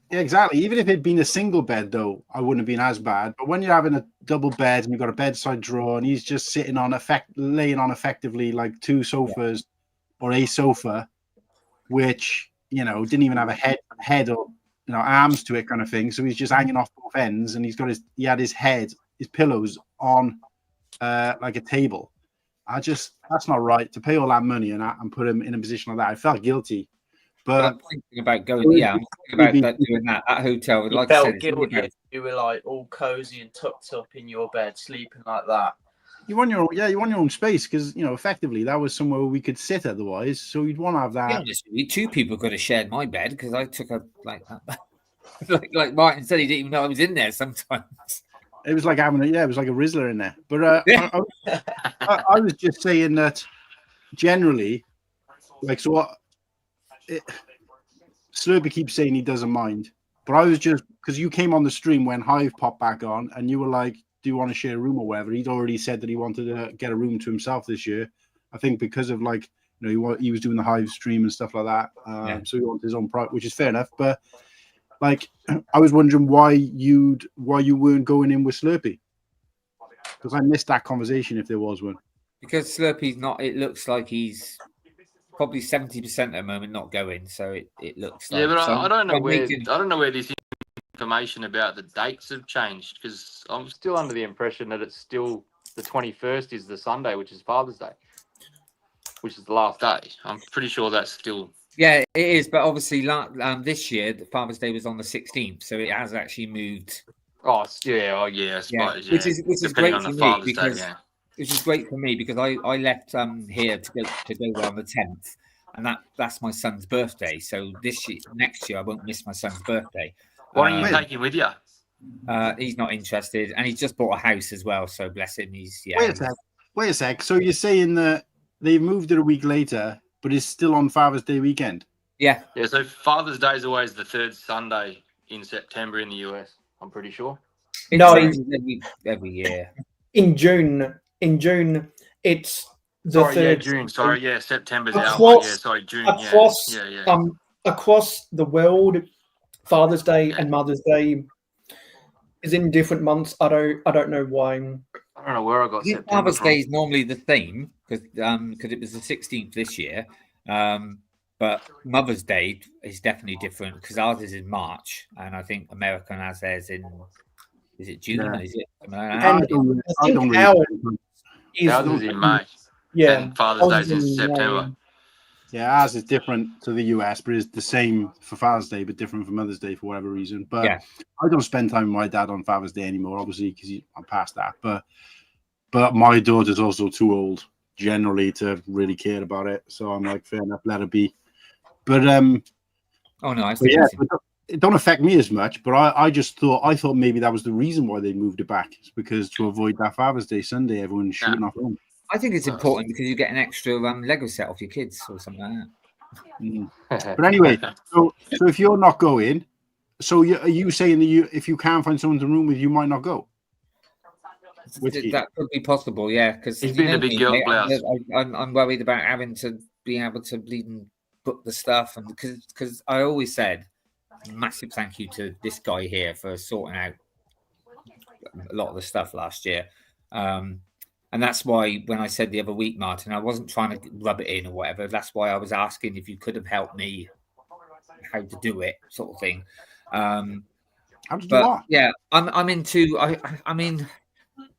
Yeah, exactly. Even if it'd been a single bed, though, I wouldn't have been as bad. But when you're having a double bed and you've got a bedside drawer and he's just sitting on laying on effectively like 2 sofas or a sofa, which, you know, didn't even have a head or, you know, arms to it kind of thing. So he's just hanging off both ends, and he had his pillows on like a table. That's not right to pay all that money and put him in a position like that. I felt guilty. But I'm thinking about going. Yeah, I'm thinking about doing that hotel. You Like felt I said, guilty. You were like all cozy and tucked up in your bed, sleeping like that. You want your own space because, you know, effectively that was somewhere we could sit otherwise. So you'd want to have that. To be honest with you, 2 people could have shared my bed because I took a like like Martin said, he didn't even know I was in there sometimes. It was like having it was like a Rizzler in there. But I was just saying that generally, like, so Slurpee keeps saying he doesn't mind, but I was just, because you came on the stream when Hive popped back on and you were like, do you want to share a room or whatever? He'd already said that he wanted to get a room to himself this year. I think because of, like, you know, he was doing the Hive stream and stuff like that. So he wanted his own product, which is fair enough. But like, I was wondering why you weren't going in with Slurpee, because I missed that conversation if there was one. Because Slurpee's not. It looks like he's probably 70% at the moment not going. So it looks like. Yeah, but I don't know where this information about the dates have changed, because I'm still under the impression that it's still the 21st is the Sunday, which is Father's Day, which is the last day. I'm pretty sure that's still. Yeah, it is, but obviously, this year the Father's Day was on the 16th, so it has actually moved. I suppose, which is great for me because which is great for me because I left here to go on the 10th, and that's my son's birthday. So next year I won't miss my son's birthday. Why don't you take him with you? He's not interested, and he's just bought a house as well. So bless him. Wait a sec. So you're saying that they moved it a week later, but it's still on Father's Day weekend? Yeah. Yeah. So Father's Day is always the 3rd Sunday in September in the US. I'm pretty sure. Every year. In June, it's the 3rd. June. Sorry, September's out. June. Across the world, Father's Day and Mother's Day is in different months. I don't know why. I don't know where I got September Father's from. Day is normally the theme because it was the 16th this year. But Mother's Day is definitely different because ours is in March, and I think American has theirs in. Is it June? Yeah. Is it? I don't really. Ours is in May. Yeah. And Father's Day is in September. Yeah, ours is different to the US, but it's the same for Father's Day, but different for Mother's Day for whatever reason. But yeah. I don't spend time with my dad on Father's Day anymore, obviously, because I'm past that. But my daughter's also too old generally to really care about it. So I'm like, fair enough, let her be. But it don't affect me as much. But I thought maybe that was the reason why they moved it back. It's because to avoid that Father's Day Sunday, everyone's shooting off home. I think it's important because you get an extra Lego set off your kids or something like that. But anyway, so if you're not going, so are you saying that if you can't find someone to room with, you might not go? That could be possible, yeah. Because he's been a big girl. I'm worried about having to be able to bleed and book the stuff, and because I always said massive thank you to this guy here for sorting out a lot of the stuff last year. And that's why when I said the other week, Martin, I wasn't trying to rub it in or whatever. That's why I was asking if you could have helped me how to do it, sort of thing. How to do what? Yeah, I'm into. I mean,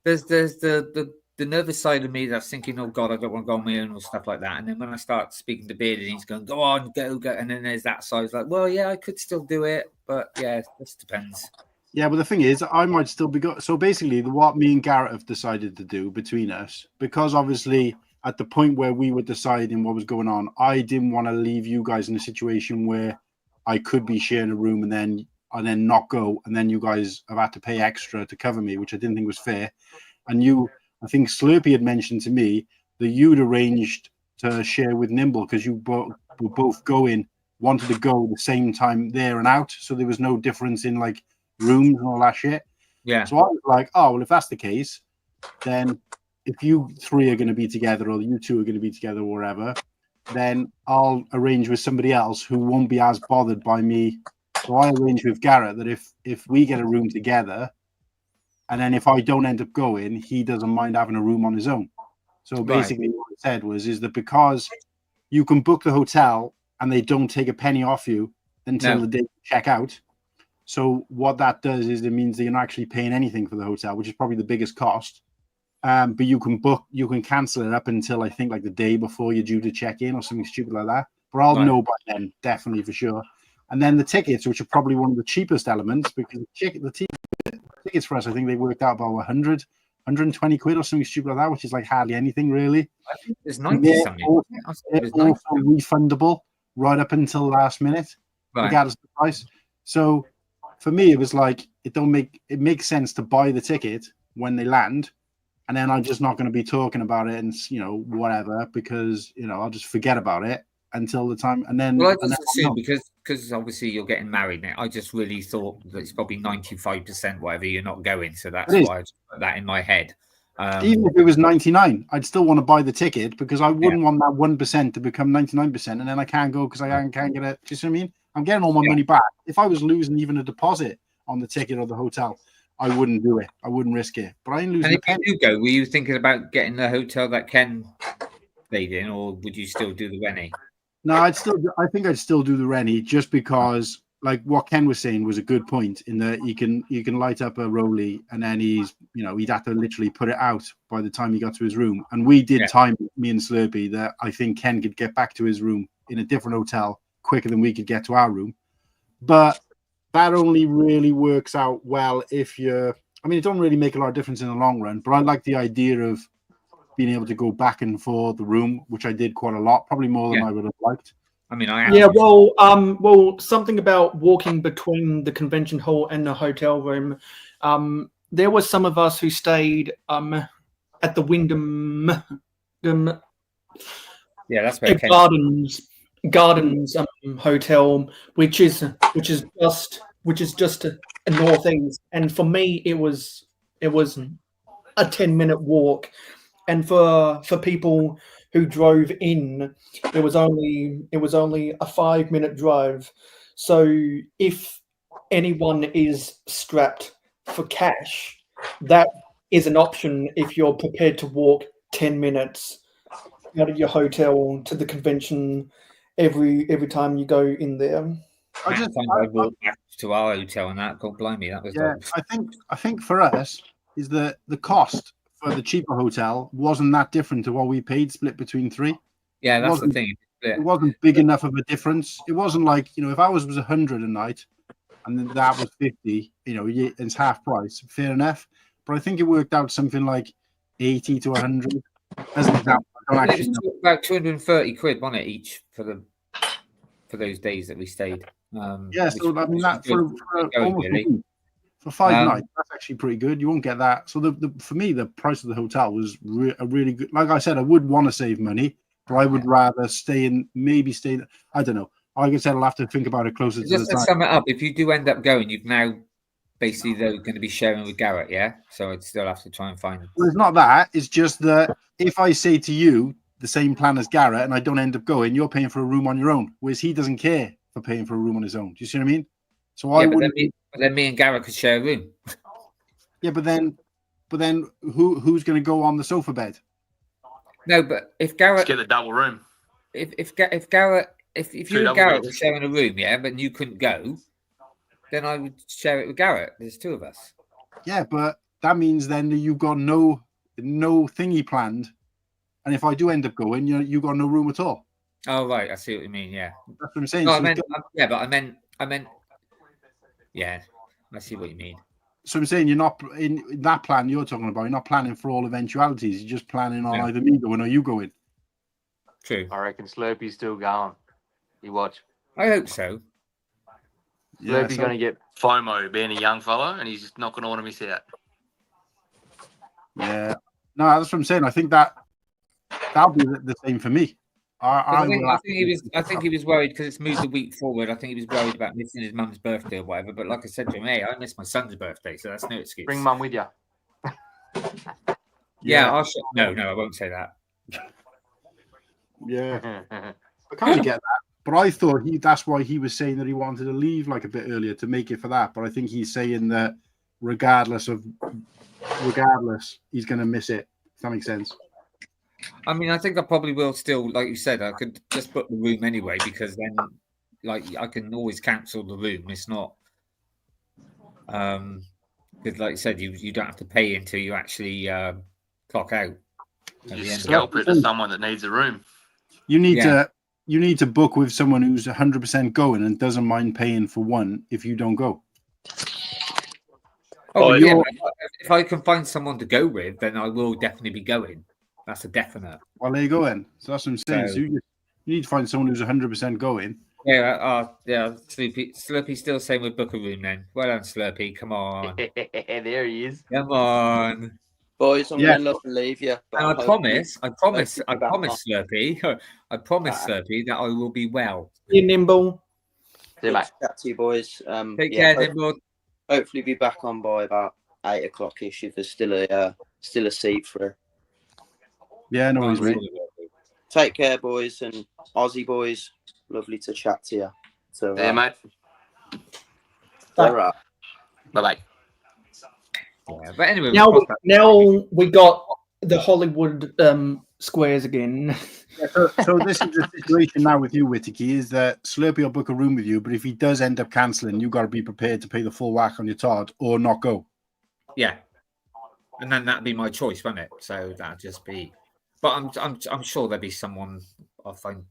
there's the nervous side of me that's thinking, oh God, I don't want to go on my own or stuff like that. And then when I start speaking to Beard and he's going, go on, go, and then there's that side. It's like, well, yeah, I could still do it, but yeah, it just depends. Yeah, but the thing is, I might still be so basically, what me and Garrett have decided to do between us, because obviously at the point where we were deciding what was going on, I didn't want to leave you guys in a situation where I could be sharing a room and then not go, and then you guys have had to pay extra to cover me, which I didn't think was fair. And I think Slurpee had mentioned to me that you'd arranged to share with Nimble because you were both wanted to go the same time there and out, so there was no difference in like rooms and all that shit. Yeah. So I was like, oh, well, if that's the case, then if you three are going to be together or you two are going to be together or whatever, then I'll arrange with somebody else who won't be as bothered by me. So I arrange with Garrett that if we get a room together, and then if I don't end up going, he doesn't mind having a room on his own. So basically what I said is that because you can book the hotel and they don't take a penny off you until the day you check out. So what that does is it means that you're not actually paying anything for the hotel, which is probably the biggest cost. But you can cancel it up until I think like the day before you're due to check in or something stupid like that. But I'll know by then, definitely for sure. And then the tickets, which are probably one of the cheapest elements, because the tickets for us, I think they worked out about 120 quid or something stupid like that, which is like hardly anything really. I think it's 90 something. They're also refundable right up until last minute, regardless of the price. So for me, it was like it makes sense to buy the ticket when they land, and then I'm just not going to be talking about it and whatever, because I'll just forget about it until the time. And then I just assume because obviously you're getting married now. I just really thought that it's probably 95% whatever you're not going, so that's why I just put that in my head. Even if it was 99, I'd still want to buy the ticket because I wouldn't want that 1% to become 99%, and then I can't go because I can't get it. Do you see what I mean? I'm getting all my money back. If I was losing even a deposit on the ticket or the hotel, I wouldn't do it. I wouldn't risk it. But I ain't losing. And if you do go, were you thinking about getting the hotel that Ken stayed in, or would you still do the Rennie? No, I think I'd still do the Rennie, just because, like what Ken was saying was a good point in that you can light up a rollie and then he'd have to literally put it out by the time he got to his room. And we did time, me and Slurpee, that I think Ken could get back to his room in a different hotel quicker than we could get to our room. But that only really works out well if it don't really make a lot of difference in the long run, but I like the idea of being able to go back and forth the room, which I did quite a lot, probably more than I would have liked. I mean, well, something about walking between the convention hall and the hotel room. There was some of us who stayed at the Wyndham that's where Gardens hotel, which is just a northeast, and for me it was a 10-minute walk, and for people who drove in, it was only a 5-minute drive. So if anyone is strapped for cash, that is an option if you're prepared to walk 10 minutes out of your hotel to the convention every time you go in there. I walked back to our hotel and that. God blimey, that was. I think for us is the cost for the cheaper hotel wasn't that different to what we paid split between three. Yeah, that's the thing. It wasn't big enough of a difference. It wasn't like if ours was 100 a night, and then that was 50. It's half price. Fair enough. But I think it worked out something like 80 to 100 as an example. It was about 230 quid, wasn't it, each for those days that we stayed. So I mean that for 5 nights, that's actually pretty good. You won't get that. So for me, the price of the hotel was a really good. Like I said, I would want to save money, but I would rather stay. I don't know. Like I said, I'll have to think about it closer to the time. Just to sum it up, if you do end up going, you've now basically going to be sharing with Garrett, yeah? So I'd still have to try and find. Well, it's not that. It's just that if I say to you the same plan as Garrett and I don't end up going, you're paying for a room on your own, whereas he doesn't care for paying for a room on his own. Do you see what I mean? So then me and Garrett could share a room. Yeah, but then who's going to go on the sofa bed? No, but if Garrett, let's get the double room. If you and Garrett were sharing a room, yeah, but you couldn't go, then I would share it with Garrett. There's two of us. Yeah, but that means then that you've got no thingy planned, and if I do end up going, you've got no room at all. Oh right, I see what you mean. Yeah, that's what I'm saying. No, I meant. Yeah, I see what you mean. So I'm saying you're not in that plan you're talking about. You're not planning for all eventualities. You're just planning on either me going or you going. True. I reckon Slurpee's still going. You watch. I hope so. Slurpee's going to get FOMO being a young fella, and he's just not going to want to miss out. Yeah. No, that's what I'm saying. I think that'll be the same for me. I think he was worried because it's moved a week forward. I think he was worried about missing his mum's birthday or whatever. But like I said to him, hey, I missed my son's birthday, so that's no excuse. Bring mum with you. Yeah. No, I won't say that. Yeah, I kind of get that, but I thought that's why he was saying that he wanted to leave like a bit earlier to make it for that. But I think he's saying that regardless, he's going to miss it. If that makes sense. I mean, I think I probably will still, like you said, I could just book the room anyway, because then, like, I can always cancel the room. It's not, because like you said, you don't have to pay until you actually clock out. You scalp it to someone that needs a room. You need to book with someone who's 100% going and doesn't mind paying for one if you don't go. Oh, yeah. If I can find someone to go with, then I will definitely be going. That's a definite. Well, there you go then. So that's what I'm saying. So you need to find someone who's 100% going. Yeah, Slurpee still saying we'll book a room then. Well done, Slurpee. Come on. There he is. Come on. Boys, I'm going to love and leave you. And I promise, Slurpee, I promise, Slurpee, that I will be well. You nimble. See you, mate. Chat to you, boys. Take care, Nimble. Hopefully be back on by about 8 o'clock-ish if there's still a seat for. Yeah, no worries, mate. Take care, boys, and Aussie boys. Lovely to chat to you. So, yeah, mate. All right. Bye-bye. Yeah, but anyway, now we got the Hollywood squares again. So this is the situation now with you, Whittaky, is that Slurpee will book a room with you, but if he does end up cancelling, you got to be prepared to pay the full whack on your Todd or not go. Yeah, and then that'd be my choice, wouldn't it? So that'd just be. But I'm sure there'll be someone I'll find.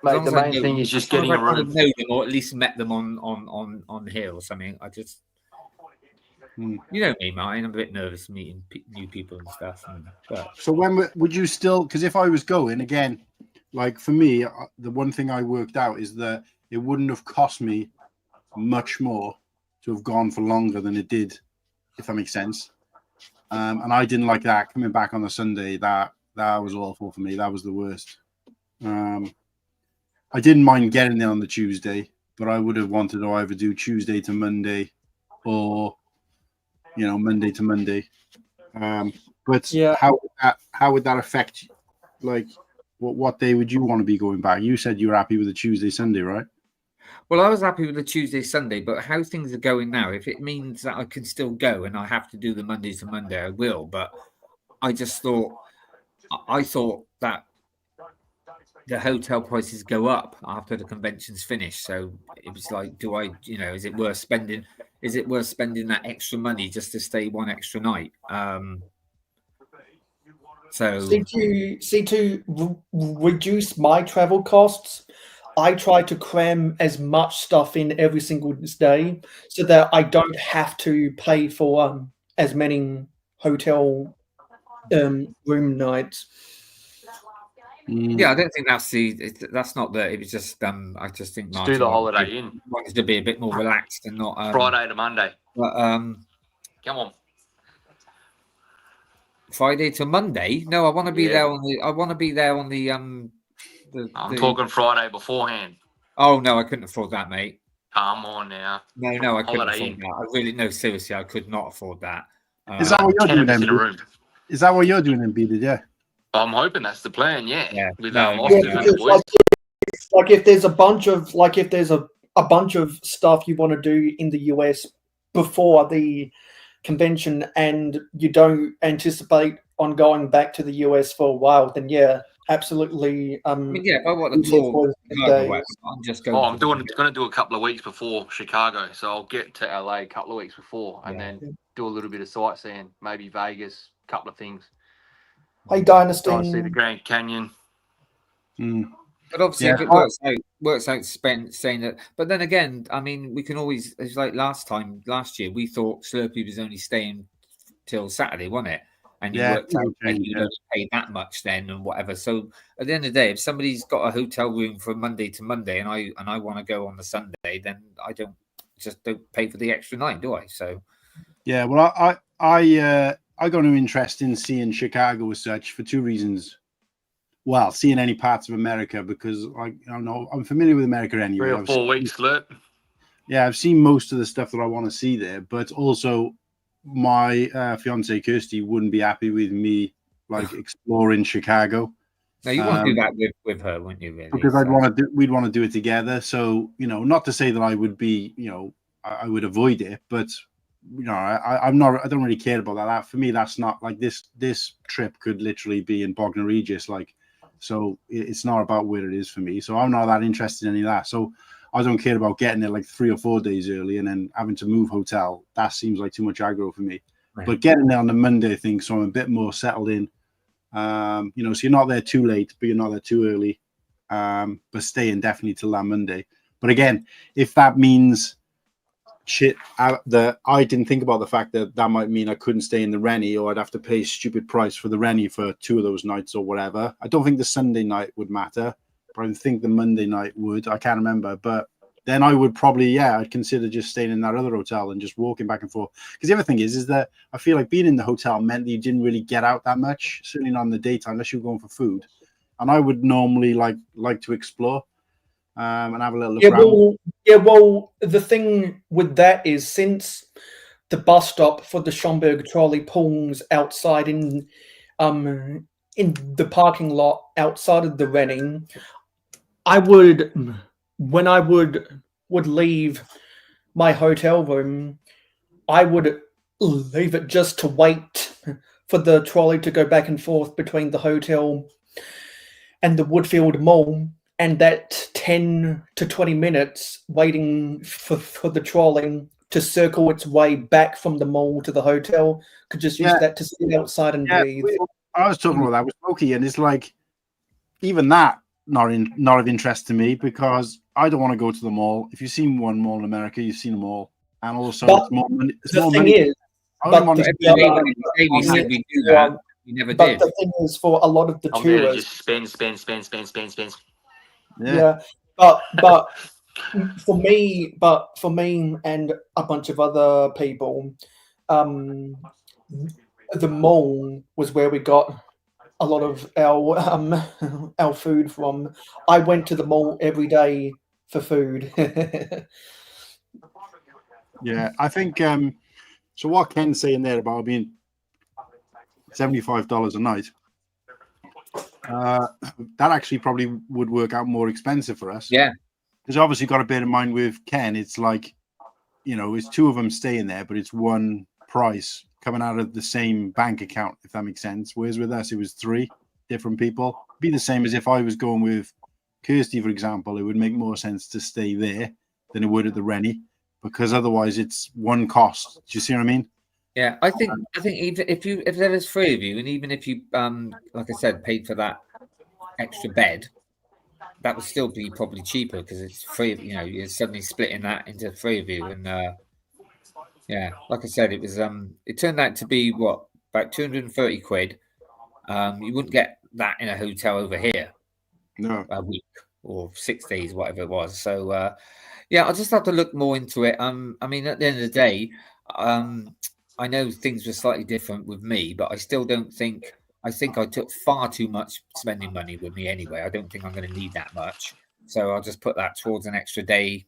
Mate, the main thing is just getting a room. Know them or at least met them on here or something. I just. You know me, Martin. I'm a bit nervous meeting new people and stuff. So when would you still? Because if I was going again, like for me, the one thing I worked out is that it wouldn't have cost me much more to have gone for longer than it did, if that makes sense. And I didn't like that coming back on the Sunday. That was awful for me. That was the worst. I didn't mind getting there on the Tuesday, but I would have wanted to either do Tuesday to Monday or. Monday to Monday. But yeah. How would that affect, like, what day would you want to be going back? You said you were happy with the Tuesday, Sunday, right? Well, I was happy with the Tuesday, Sunday, but how things are going now, if it means that I can still go and I have to do the Monday to Monday, I will. But I thought that the hotel prices go up after the convention's finished. So it was like, is it worth spending? Is it worth spending that extra money just to stay one extra night? To reduce my travel costs, I try to cram as much stuff in every single day so that I don't have to pay for as many hotel room nights. Yeah, I don't think that's not the. It was just I just think Martin do the holiday in. Wanted to be a bit more relaxed and not Friday to Monday. But, come on. Friday to Monday? No, I want to be there on the. I want to be there on the. I'm talking Friday beforehand. Oh no, I couldn't afford that, mate. Come on now. No, I couldn't afford that. I really seriously, I could not afford that. Is that what you're doing? Then? Is that what you're doing, Embedded? Yeah. I'm hoping that's the plan. Yeah. Like if there's a bunch of stuff you want to do in the US before the convention, and you don't anticipate on going back to the US for a while, then yeah, absolutely. If I want to tour, I'm just going. I'm going to do a couple of weeks before Chicago, so I'll get to LA a couple of weeks before, and then do a little bit of sightseeing, maybe Vegas, a couple of things. Hey, Dynasty. I see the Grand Canyon. But obviously, if it works out saying that. But then again, I mean, we can always. It's like last year, we thought Slurpee was only staying till Saturday, wasn't it? And you worked out that you don't pay that much then and whatever. So at the end of the day, if somebody's got a hotel room from Monday to Monday, and I want to go on the Sunday, then I don't pay for the extra night, do I? So yeah, well, I got no interest in seeing Chicago as such for two reasons. seeing any parts of America, because I don't know, I'm familiar with America anyway. 3 or 4 weeks, Slurp. Yeah, I've seen most of the stuff that I want to see there, but also my fiance Kirsty wouldn't be happy with me like exploring Chicago. No, you want to do that with her, wouldn't you? Really? Because we'd want to do it together. So not to say that I would be, I would avoid it, but I don't really care about that. For me, that's not like this trip could literally be in Bognor Regis, like, so it's not about where it is for me. So I'm not that interested in any of that. So I don't care about getting there like 3 or 4 days early and then having to move hotel. That seems like too much aggro for me. Right. But getting there on the Monday thing, so I'm a bit more settled in. So you're not there too late, but you're not there too early. But staying definitely till that Monday. But again, if that means I didn't think about the fact that might mean I couldn't stay in the Rennie, or I'd have to pay a stupid price for the Rennie for 2 of those nights or whatever. I don't think the Sunday night would matter, but I think the Monday night would. I can't remember, but then I would probably, I'd consider just staying in that other hotel and just walking back and forth. Because the other thing is that I feel like being in the hotel meant that you didn't really get out that much, certainly not in the daytime, unless you were going for food. And I would normally like to explore and have a little look around. Well, the thing with that is, since the bus stop for the Schomburg trolley pulls outside in the parking lot outside of the Rennie, when I would leave my hotel room, I would leave it just to wait for the trolley to go back and forth between the hotel and the Woodfield Mall, and that 10 to 20 minutes waiting for the trolley to circle its way back from the mall to the hotel, could just use that to sit outside and breathe. I was talking about that with Smokey, and it's like, even that not of interest to me, because I don't want to go to the mall. If you've seen one mall in America, you've seen them all, and also it's more money. The thing is, we never but did. The thing is, for a lot of the tourists, just spend. Yeah, but for me and a bunch of other people, the mall was where we got a lot of our food from. I went to the mall every day for food. Yeah, I think so. What Ken's saying there about being $75 a night, that actually probably would work out more expensive for us. Yeah, because obviously got to bear in mind with Ken, it's like, it's 2 of them staying there, but it's one price coming out of the same bank account, if that makes sense. Whereas with us, it was 3 different people. It'd be the same as if I was going with Kirsty, for example. It would make more sense to stay there than it would at the Rennie, because otherwise it's one cost. Do you see what I mean? Yeah, I think even if there was 3 of you, and even if you like I said, paid for that extra bed, that would still be probably cheaper, because it's 3 of you're suddenly splitting that into 3 of you. And like I said, it was it turned out to be about 230 quid. You wouldn't get that in a hotel over here. No, a week or 6 days, whatever it was. So I'll just have to look more into it. I mean, at the end of the day, I know things were slightly different with me, but I still don't think. I think I took far too much spending money with me anyway. I don't think I'm going to need that much, so I'll just put that towards an extra day.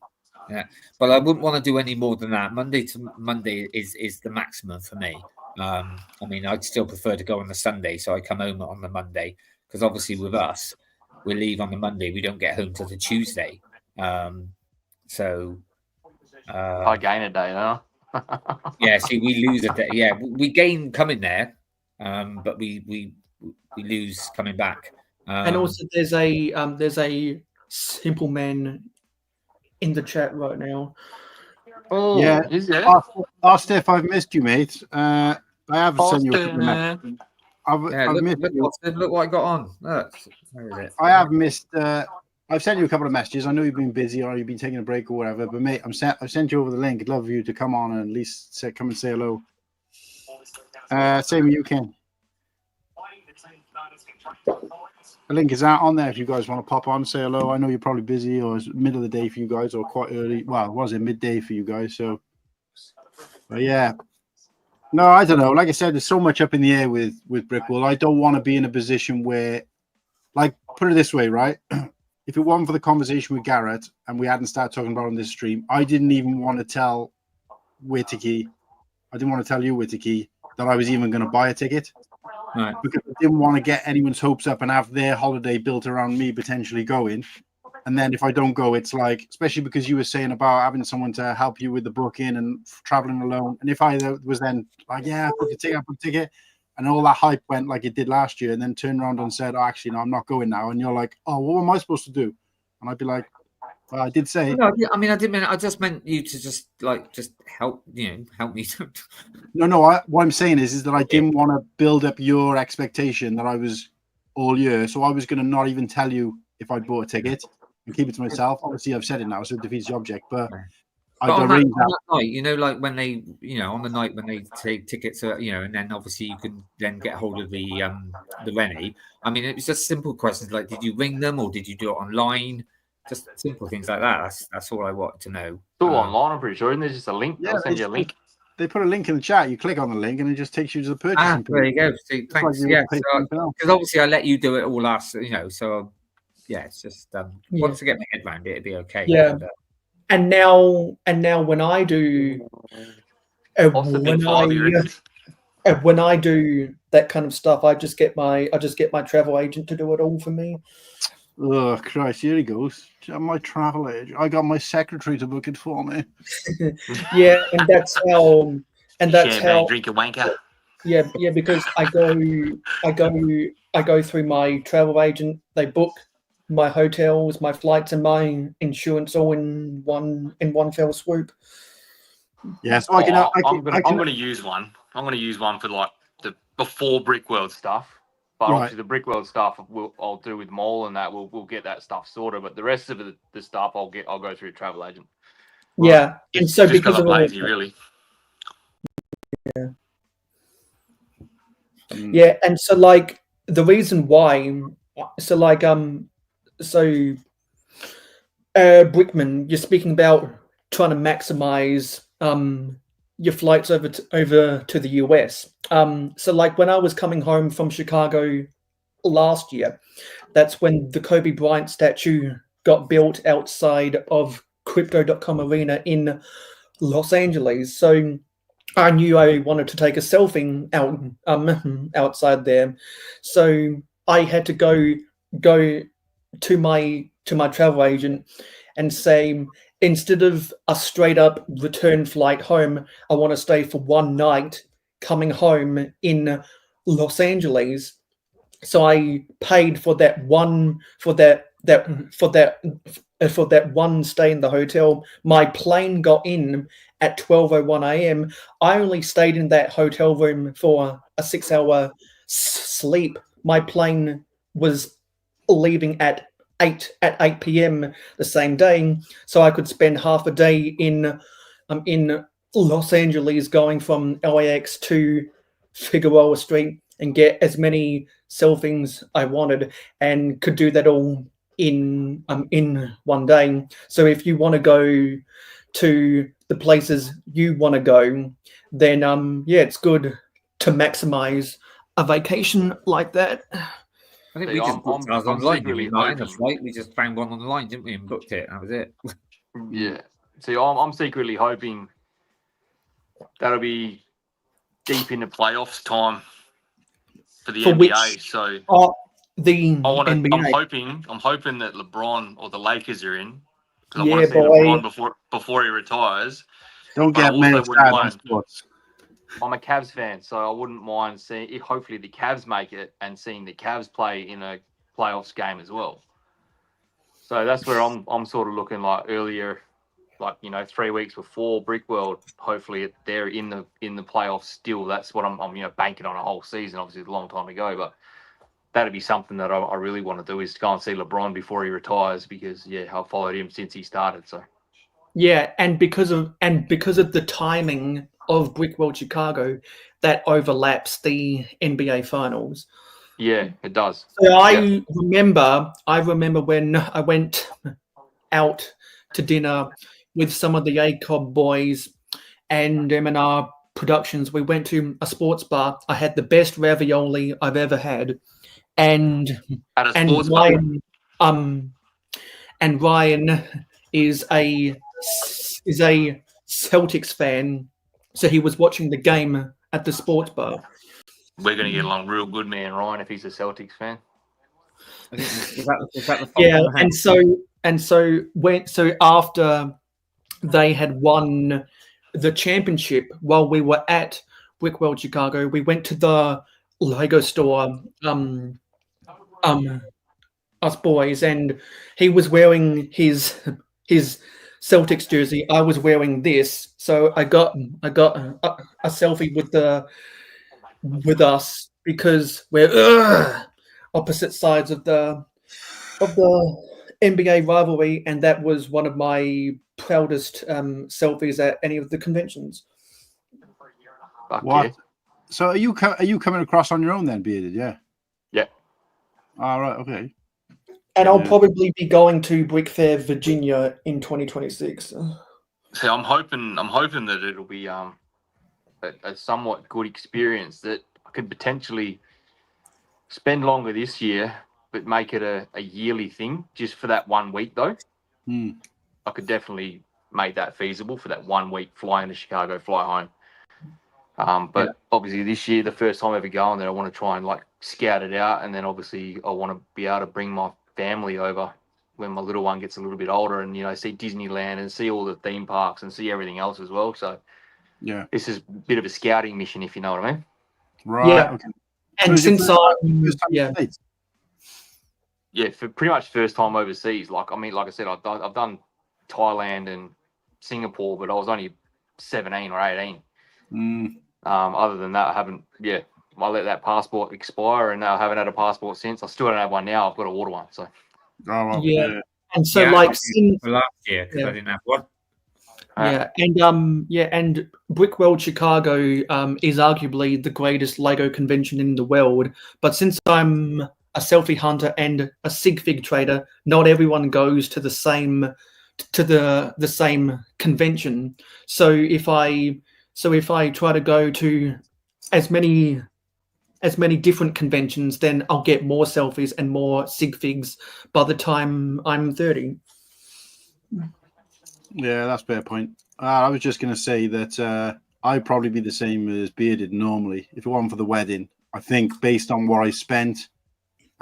Yeah. But I wouldn't want to do any more than that. Monday to Monday is the maximum for me. I mean, I'd still prefer to go on the Sunday, so I come home on the Monday, because obviously with us, we leave on the Monday. We don't get home till the Tuesday. I gain a day, huh? Yeah, see, we lose a day. Yeah, we gain coming there, but we lose coming back. And also, there's a simple man in the chat right now. Oh, yeah. Is there? Steph, I've missed you, mate. I have sent you a couple of messages. Look what I got on. Look, where is it? I have missed. I've sent you a couple of messages. I know you've been busy or you've been taking a break or whatever, but mate, I've sent you over the link. I'd love you to come on and at least come and say hello. Same with you, Ken. The link is out on there if you guys want to pop on, say hello. I know you're probably busy, or it's middle of the day for you guys, or quite early. Well, was it midday for you guys? So, but yeah. No, I don't know. Like I said, there's so much up in the air with Brickwall. I don't want to be in a position where like, put it this way, right? If it wasn't for the conversation with Garrett and we hadn't started talking about it on this stream, I didn't even want to tell Whittaky. I didn't want to tell you, Whittaky, that I was even going to buy a ticket. Right. Because I didn't want to get anyone's hopes up and have their holiday built around me potentially going. And then if I don't go, it's like, especially because you were saying about having someone to help you with the booking and traveling alone. And if I was then like, yeah, book a ticket, and all that hype went like it did last year, and then turned around and said, oh, actually, no, I'm not going now. And you're like, oh, what am I supposed to do? And I'd be like, well, I did say. No, I mean, I didn't mean. I just meant you to just help. Help me. No. What I'm saying is that I didn't want to build up your expectation that I was all year, so I was going to not even tell you if I'd bought a ticket and keep it to myself. Obviously, I've said it now, so it defeats the object. But on that night, like when they, on the night when they take tickets, and then obviously you can then get hold of the Rennie. I mean, it was just simple questions like, did you ring them or did you do it online? Just simple things like that. That's all I wanted to know. It's all online, I'm pretty sure. Isn't there just a link? Yeah, They'll send you a link. They put a link in the chat. You click on the link and it just takes you to the purchasing. There you go. See, thanks. Like because obviously I let you do it all last, so yeah, it's just once I get my head around it, it'd be okay. Yeah. And now when I do when I do that kind of stuff, I just get my travel agent to do it all for me. Oh Christ, here he goes. My travel agent. I got my secretary to book it for me. Yeah, and that's how drink a wanker. Yeah, because I go through my travel agent, they book my hotels, my flights, and my insurance all in one fell swoop. Yes, I'm going to use one. I'm going to use one for like the before Brickworld stuff. But obviously the Brickworld stuff I'll do with Mole and that we'll get that stuff sorted. But the rest of the stuff I'll go through a travel agent. Yeah, and so just because I'm of lazy, really. Yeah. Yeah, and so like the reason why, Brickman, you're speaking about trying to maximize your flights over to the US. So like when I was coming home from Chicago last year, that's when the Kobe Bryant statue got built outside of Crypto.com Arena in Los Angeles. So I knew I wanted to take a selfie outside there. So I had to go to my travel agent and say, instead of a straight up return flight home, I want to stay for one night coming home in Los Angeles. So I paid for that one stay in the hotel. My plane got in at 12:01 a.m. I only stayed in that hotel room for a 6-hour sleep. My plane was leaving at 8 p.m. the same day, so I could spend half a day in Los Angeles, going from LAX to Figueroa Street, and get as many selfies I wanted, and could do that all in one day. So if you want to go to the places you want to go, then it's good to maximize a vacation like that. I think we just booked ours online. We just found one online, didn't we, and booked it. That was it. Yeah. See, I'm secretly hoping that'll be deep in the playoffs time for the NBA. So NBA. I'm hoping that LeBron or the Lakers are in, because I want to see LeBron before he retires. Don't get mad on sports. I'm a Cavs fan, so I wouldn't mind seeing. Hopefully, the Cavs make it and seeing the Cavs play in a playoffs game as well. So that's where I'm sort of looking like earlier, 3 weeks before Brickworld. Hopefully, they're in the playoffs still. That's what I'm banking on a whole season. Obviously, it's a long time ago, but that'd be something that I really want to do, is to go and see LeBron before he retires, because I've followed him since he started. So and because of the timing of Brickworld Chicago, that overlaps the NBA Finals. Yeah, it does. So I remember when I went out to dinner with some of the ACOB boys and M&R Productions. We went to a sports bar. I had the best ravioli I've ever had, and At a and sports bar. Ryan is a Celtics fan, so he was watching the game at the sports bar. We're going to get along real good, man, Ryan, if he's a Celtics fan. Is that the Yeah, and so after they had won the championship, while we were at Brickworld Chicago, we went to the Lego store. Us boys, and he was wearing his Celtics jersey. I was wearing this, so I got a selfie with us because we're opposite sides of the NBA rivalry, and that was one of my proudest selfies at any of the conventions. Fuck What? yeah. So are you coming across on your own then, Bearded? Yeah. Yeah. All right. Okay. And I'll probably be going to Brick Fair, Virginia in 2026. See, I'm hoping that it'll be a somewhat good experience, that I could potentially spend longer this year, but make it a yearly thing just for that 1 week though. I could definitely make that feasible for that 1 week, fly into Chicago, fly home. But obviously this year, the first time ever going there, I want to try and like scout it out, and then obviously I want to be able to bring my family over when my little one gets a little bit older, and see Disneyland and see all the theme parks and see everything else as well. So yeah, this is a bit of a scouting mission, if you know what I mean. Right. Yeah. Okay. And So since For pretty much first time overseas. Like I said, I've done Thailand and Singapore, but I was only 17 or 18. Other than that, I haven't. Yeah, I let that passport expire, and I haven't had a passport since. I still don't have one now. I've got to order one. So. And so since last year, because I didn't have one. And Brickworld Chicago is arguably the greatest Lego convention in the world. But since I'm a selfie hunter and a sig fig trader, not everyone goes to the same convention. So if I try to go to as many different conventions, then I'll get more selfies and more sig figs by the time I'm 30. Yeah, that's a fair point. I was just going to say that I'd probably be the same as Bearded normally. If it wasn't for the wedding, I think based on what I spent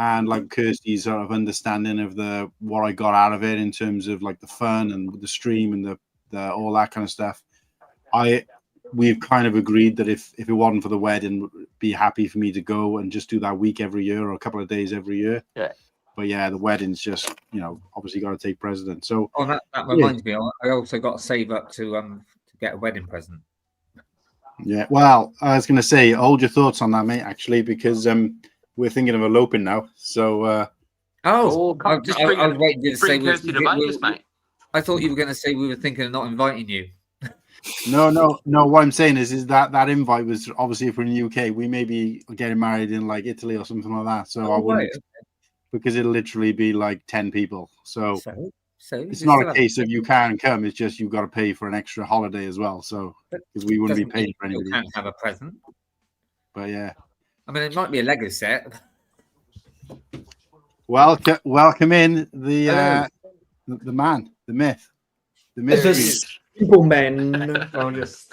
and like Kirsty's sort of understanding of what I got out of it in terms of like the fun and the stream and the all that kind of stuff, we've kind of agreed that if it wasn't for the wedding, it'd be happy for me to go and just do that week every year or a couple of days every year. Yeah. But yeah, the wedding's just, obviously got to take precedence. So that reminds me, I also got to save up to get a wedding present. Yeah, well, I was going to say, hold your thoughts on that, mate, actually, because we're thinking of eloping now. So, I was waiting to say Kirsty to Vegas, mate. I thought you were going to say we were thinking of not inviting you. No. What I'm saying is that invite was obviously if we're in the UK, we may be getting married in like Italy or something like that. So I wouldn't, because it'll literally be like 10 people. So it's not a case of you can come. It's just you've got to pay for an extra holiday as well. So because we wouldn't be paying for anybody. You can't have a present. But yeah, I mean, it might be a Lego set. Welcome in the man, the myth, the mystery. Simple man. It's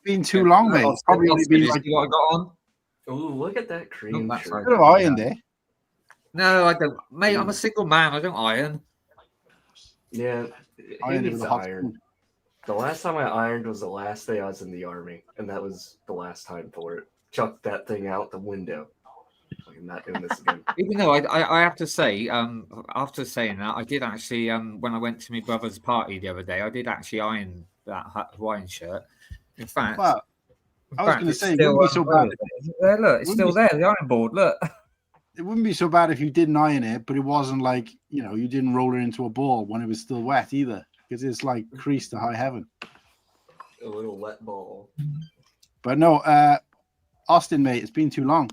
been too long, mate. It's probably only been like what I got on. Oh, look at that cream. Bit of iron there. No, I don't, mate. I'm a single man. I don't iron. Yeah, Iron needs with a to hot iron. The last time I ironed was the last day I was in the army, and that was the last time for it. Chucked that thing out the window. I'm not doing this again. Even though I have to say, after saying that, I did actually, when I went to my brother's party the other day, I did actually iron that Hawaiian shirt. In fact, well, I was going to say, it wouldn't be so bad. Look, it's still there, the iron board. Look. It wouldn't be so bad if you didn't iron it, but it wasn't like, you didn't roll it into a ball when it was still wet either, because it's like creased to high heaven. A little wet ball. But no, Austin, mate, it's been too long.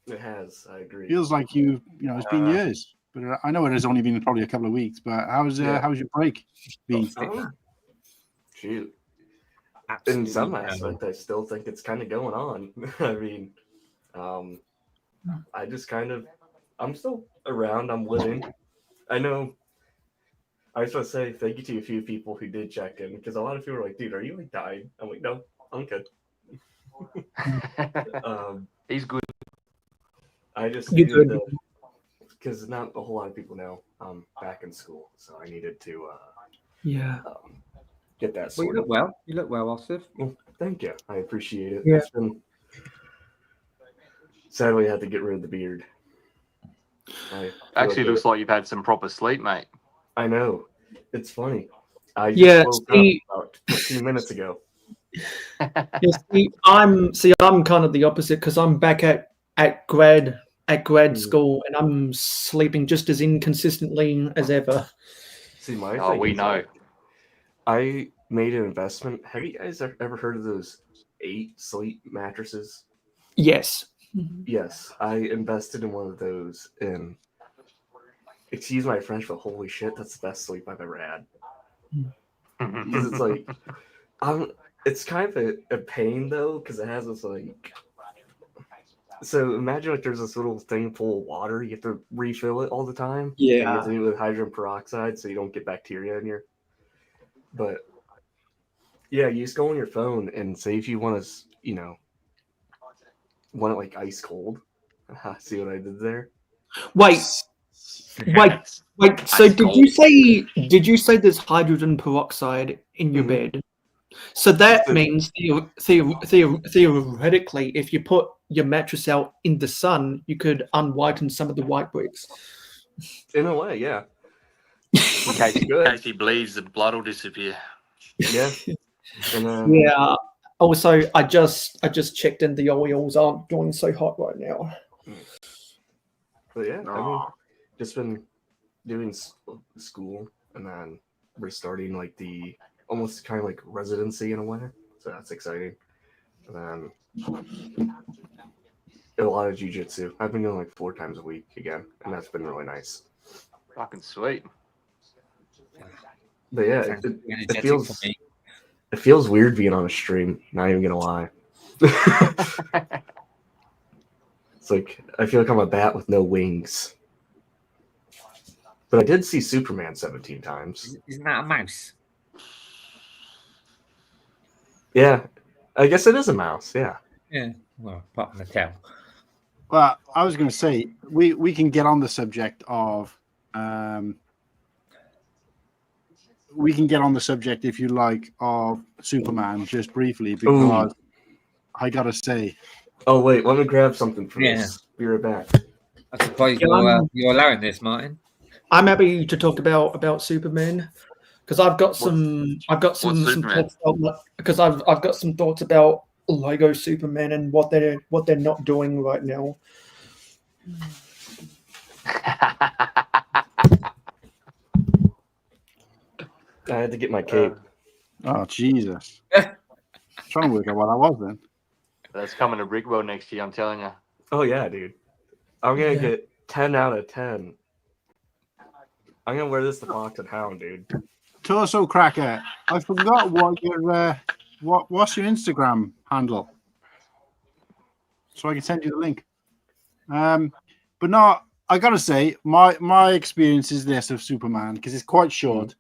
It has, I agree. Feels like it's been years. But I know it has only been probably a couple of weeks. But how's your break been? Shoot. Absolutely in some aspect, I still think it's kind of going on. I mean, I just I'm still around. I'm living. I know. I just want to say thank you to a few people who did check in because a lot of people were like, "Dude, are you like dying?" I'm like, "No, I'm good." He's good. I just needed to, because not a whole lot of people know I'm back in school, so I needed to get that sorted. Well, you look well, Osif. Well, thank you. I appreciate it. Yeah. It's been... Sadly, I had to get rid of the beard. Actually, looks like you've had some proper sleep, mate. I know. It's funny. I just woke up about 15 minutes ago. I'm kind of the opposite because I'm back at grad school and I'm sleeping just as inconsistently as ever. See, my thing we know. I made an investment. Have you guys ever heard of those 8 sleep mattresses? Yes. Yes, I invested in one of those, and excuse my French, but holy shit, that's the best sleep I've ever had. Because it's like, it's kind of a pain though, because it has this like. So imagine like there's this little thing full of water. You have to refill it all the time. Yeah. And you have to do it with hydrogen peroxide so you don't get bacteria in your. But yeah, you just go on your phone and say if you want to, want it like ice cold. See what I did there? Wait. So did you say there's hydrogen peroxide in your bed? So that means theoretically, if you put your mattress out in the sun, you could unwhiten some of the white bricks. In a way, yeah. In case he bleeds, the blood will disappear. Yeah. Yeah. Also, I just checked in. The oils aren't doing so hot right now. But yeah, I mean, just been doing school and then restarting like the almost kind of like residency in a way. So that's exciting. And then a lot of jiu-jitsu. I've been going like 4 times a week again, and that's been really nice. Fucking sweet. But yeah, it feels weird being on a stream, not even gonna lie. It's like I feel like I'm a bat with no wings. But I did see Superman 17 times. Isn't that a mouse? Yeah. I guess it is a mouse, yeah. Yeah. Well, apart from the tail. Well, I was going to say, we can get on the subject of... we can get on the subject, if you like, of Superman just briefly, because I got to say... Oh, wait, let me grab something from this. Be right back. I suppose you're allowing this, Martin. I'm happy to talk about Superman because I've got some thoughts about, because I've got some thoughts about Lego Superman and what they're not doing right now. I had to get my cape. Oh, Jesus. Trying to work out what I was then. That's coming to Brickworld next year, I'm telling you. Oh, yeah, dude. I'm going to get 10 out of 10. I'm going to wear this to Fox and Hound, dude. Torso Cracker, I forgot what your what's your Instagram handle? So I can send you the link. But no, I got to say, my experience is this of Superman, because it's quite short.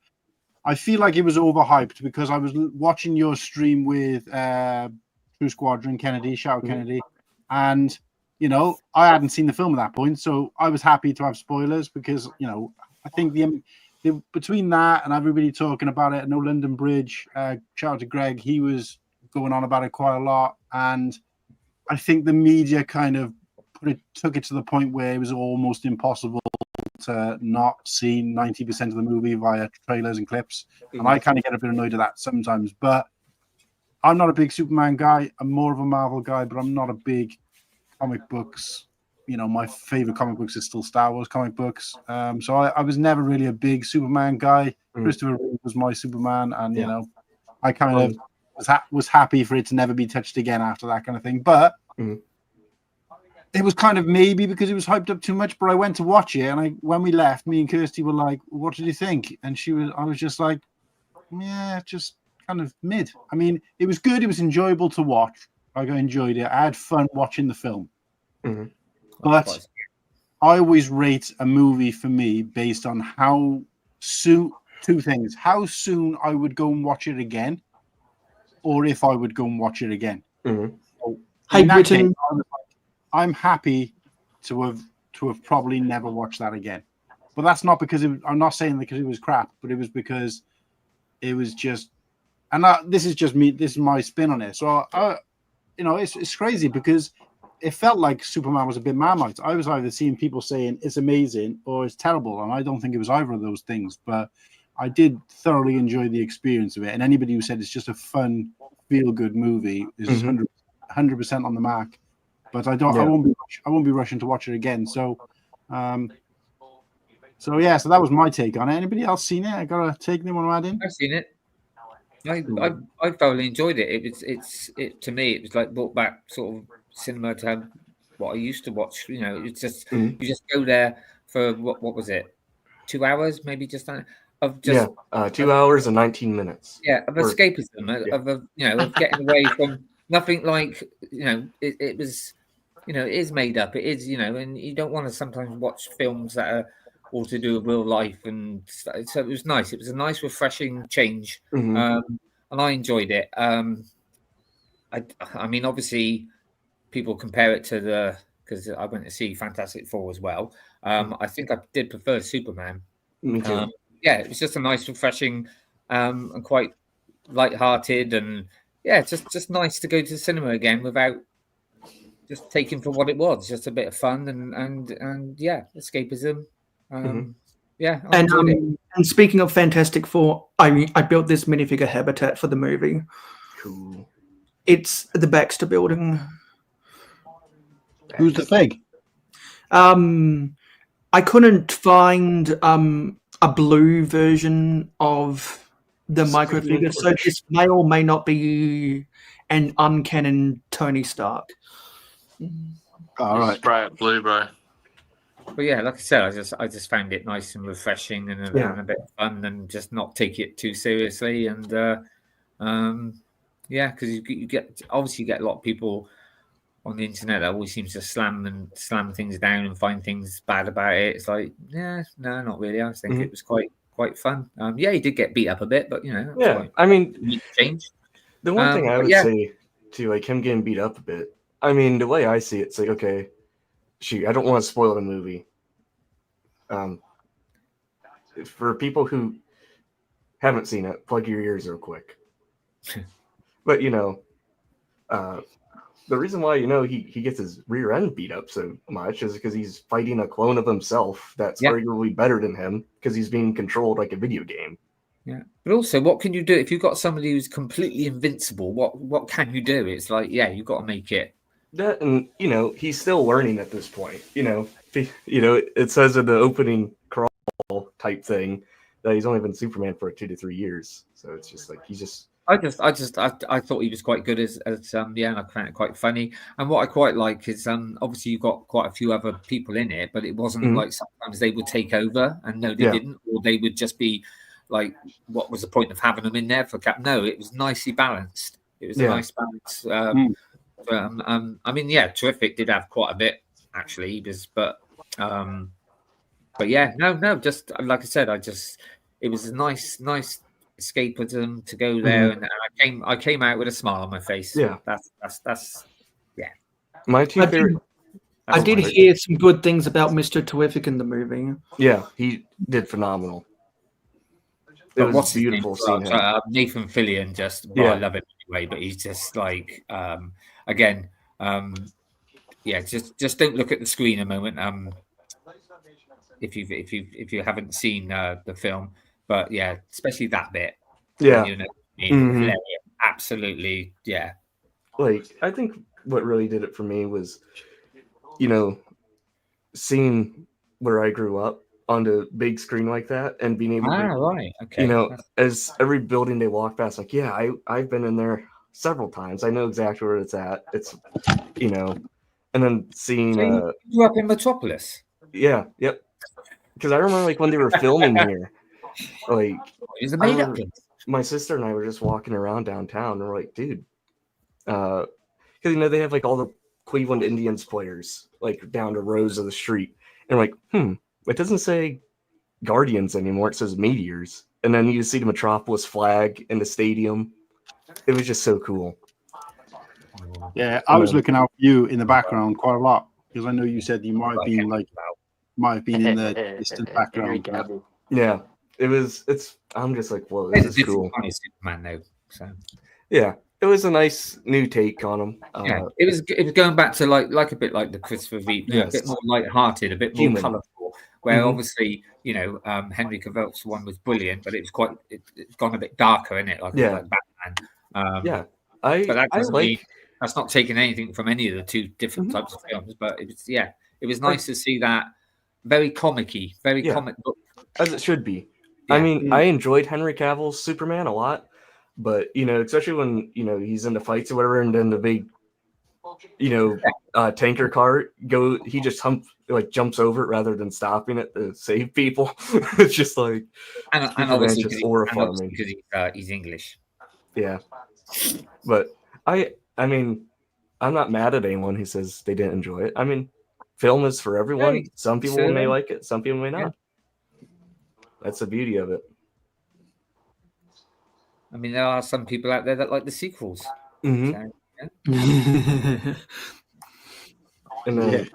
I feel like it was overhyped because I was watching your stream with True Squadron Kennedy, Shout Kennedy, and I hadn't seen the film at that point, so I was happy to have spoilers because I think the between that and everybody talking about it, no London Bridge, shout out to Greg, he was going on about it quite a lot, and I think the media kind of took it to the point where it was almost impossible to not see 90% of the movie via trailers and clips. And I kind of get a bit annoyed at that sometimes. But I'm not a big Superman guy. I'm more of a Marvel guy, but I'm not a big comic books. My favorite comic books is still Star Wars comic books. So I was never really a big Superman guy. Christopher Reeve was my Superman. And, I kind of was happy for it to never be touched again after that kind of thing. But it was kind of maybe because it was hyped up too much, but I went to watch it, and when we left, me and Kirsty were like, "What did you think?" And I was just like, "Yeah, just kind of mid." I mean, it was good. It was enjoyable to watch. I enjoyed it. I had fun watching the film. But I always rate a movie for me based on how soon, two things, how soon I would go and watch it again, or if I would go and watch it again. Mm-hmm. So Hey, Britton. I'm happy to have probably never watched that again. But that's not because I'm not saying because it was crap, but it was because it was just, and this is just me, this is my spin on it. So, it's crazy because it felt like Superman was a bit Marmite. I was either seeing people saying it's amazing or it's terrible, and I don't think it was either of those things. But I did thoroughly enjoy the experience of it. And anybody who said it's just a fun, feel-good movie is 100% on the mark. But I won't be rushing to watch it again. So, so that was my take on it. Anybody else seen it? I got a take. Anyone want to add in? I've seen it. I thoroughly enjoyed it. It to me it was like brought back sort of cinema to what I used to watch. It's just you just go there for what was it, 2 hours maybe just of just 2 hours and 19 minutes. Yeah, of escapism, of getting away from nothing like it was. It is made up. It is and you don't want to sometimes watch films that are all to do with real life, and so it was nice. It was a nice, refreshing change, and I enjoyed it. I mean, obviously, people compare it to because I went to see Fantastic Four as well. I think I did prefer Superman. Me too. It was just a nice, refreshing, and quite light-hearted, and just nice to go to the cinema again without just taking for what it was, just a bit of fun and escapism. And speaking of Fantastic Four, I built this minifigure habitat for the movie. Cool. It's the Baxter Building. Who's the fig? I couldn't find a blue version of the microfigure, so this may or may not be an uncanon Tony Stark. All right, spray it blue, bro. But yeah, like I said, I just found it nice and refreshing and a bit of fun, and just not take it too seriously. And because you get a lot of people on the internet that always seems to slam things down and find things bad about it. It's like, no, not really. I think it was quite fun. He did get beat up a bit, but I mean, change. The one thing I would say to like him getting beat up a bit. I mean, the way I see it, it's like, okay, shoot, I don't want to spoil the movie. For people who haven't seen it, plug your ears real quick. But, the reason why, he gets his rear end beat up so much is because he's fighting a clone of himself that's arguably better than him because he's being controlled like a video game. Yeah, but also, what can you do if you've got somebody who's completely invincible? What can you do? It's like, you've got to make it. That, and he's still learning at this point. It says in the opening crawl type thing that he's only been Superman for 2 to 3 years. So it's just like he's just. I thought he was quite good as and I found it quite funny. And what I quite like is obviously you've got quite a few other people in it, but it wasn't like sometimes they would take over and no, they didn't, or they would just be like, what was the point of having them in there for Cap? No, it was nicely balanced. It was a nice balance. I mean, Terrific did have quite a bit actually, just but just like I said, it was a nice escapism to go there, and I came out with a smile on my face. Yeah, that's my two favorite. I did hear some good things about Mr. Terrific in the movie. Yeah, he did phenomenal. It was beautiful seeing him. Nathan Fillion, I love it anyway, but he's just like again, just don't look at the screen a moment. If you haven't seen the film, but especially that bit. Absolutely, Like I think what really did it for me was, seeing where I grew up on the big screen like that and being able to, as every building they walk past, like, I've been in there several times. I know exactly where it's at. It's, and then seeing. So you grew up in Metropolis? Yeah, yep. Because I remember like when they were filming here, like, is it made up? My sister and I were just walking around downtown, and we're like, dude, because they have like all the Cleveland Indians players like down to rows of the street, and I'm like, it doesn't say Guardians anymore. It says Meteors, and then you see the Metropolis flag in the stadium. It was just so cool. Yeah, I was looking out for you in the background quite a lot because I know you said you might have been in the distant background. Yeah, it's. I'm just like, whoa, this is cool. Superman though, so yeah, it was a nice new take on him. Yeah, it was going back to like a bit like the Christopher Reeve, a bit more light-hearted, a bit more colourful. Where obviously, Henry Cavill's one was brilliant, but it's gone a bit darker, isn't it? Like Batman. That's not taking anything from any of the two different types of films, but it was nice to see that very comic-y, very comic book, as it should be. Yeah. I mean, I enjoyed Henry Cavill's Superman a lot, but especially when he's in the fights or whatever, and then the big tanker car he just jumps over it rather than stopping it to save people. It's just like, and obviously just horrifying because he's English. Yeah, but I mean, I'm not mad at anyone who says they didn't enjoy it. I mean, film is for everyone. Right. Some people may like it, some people may not. Yeah. That's the beauty of it. I mean, there are some people out there that like the sequels. Mm-hmm. So, and then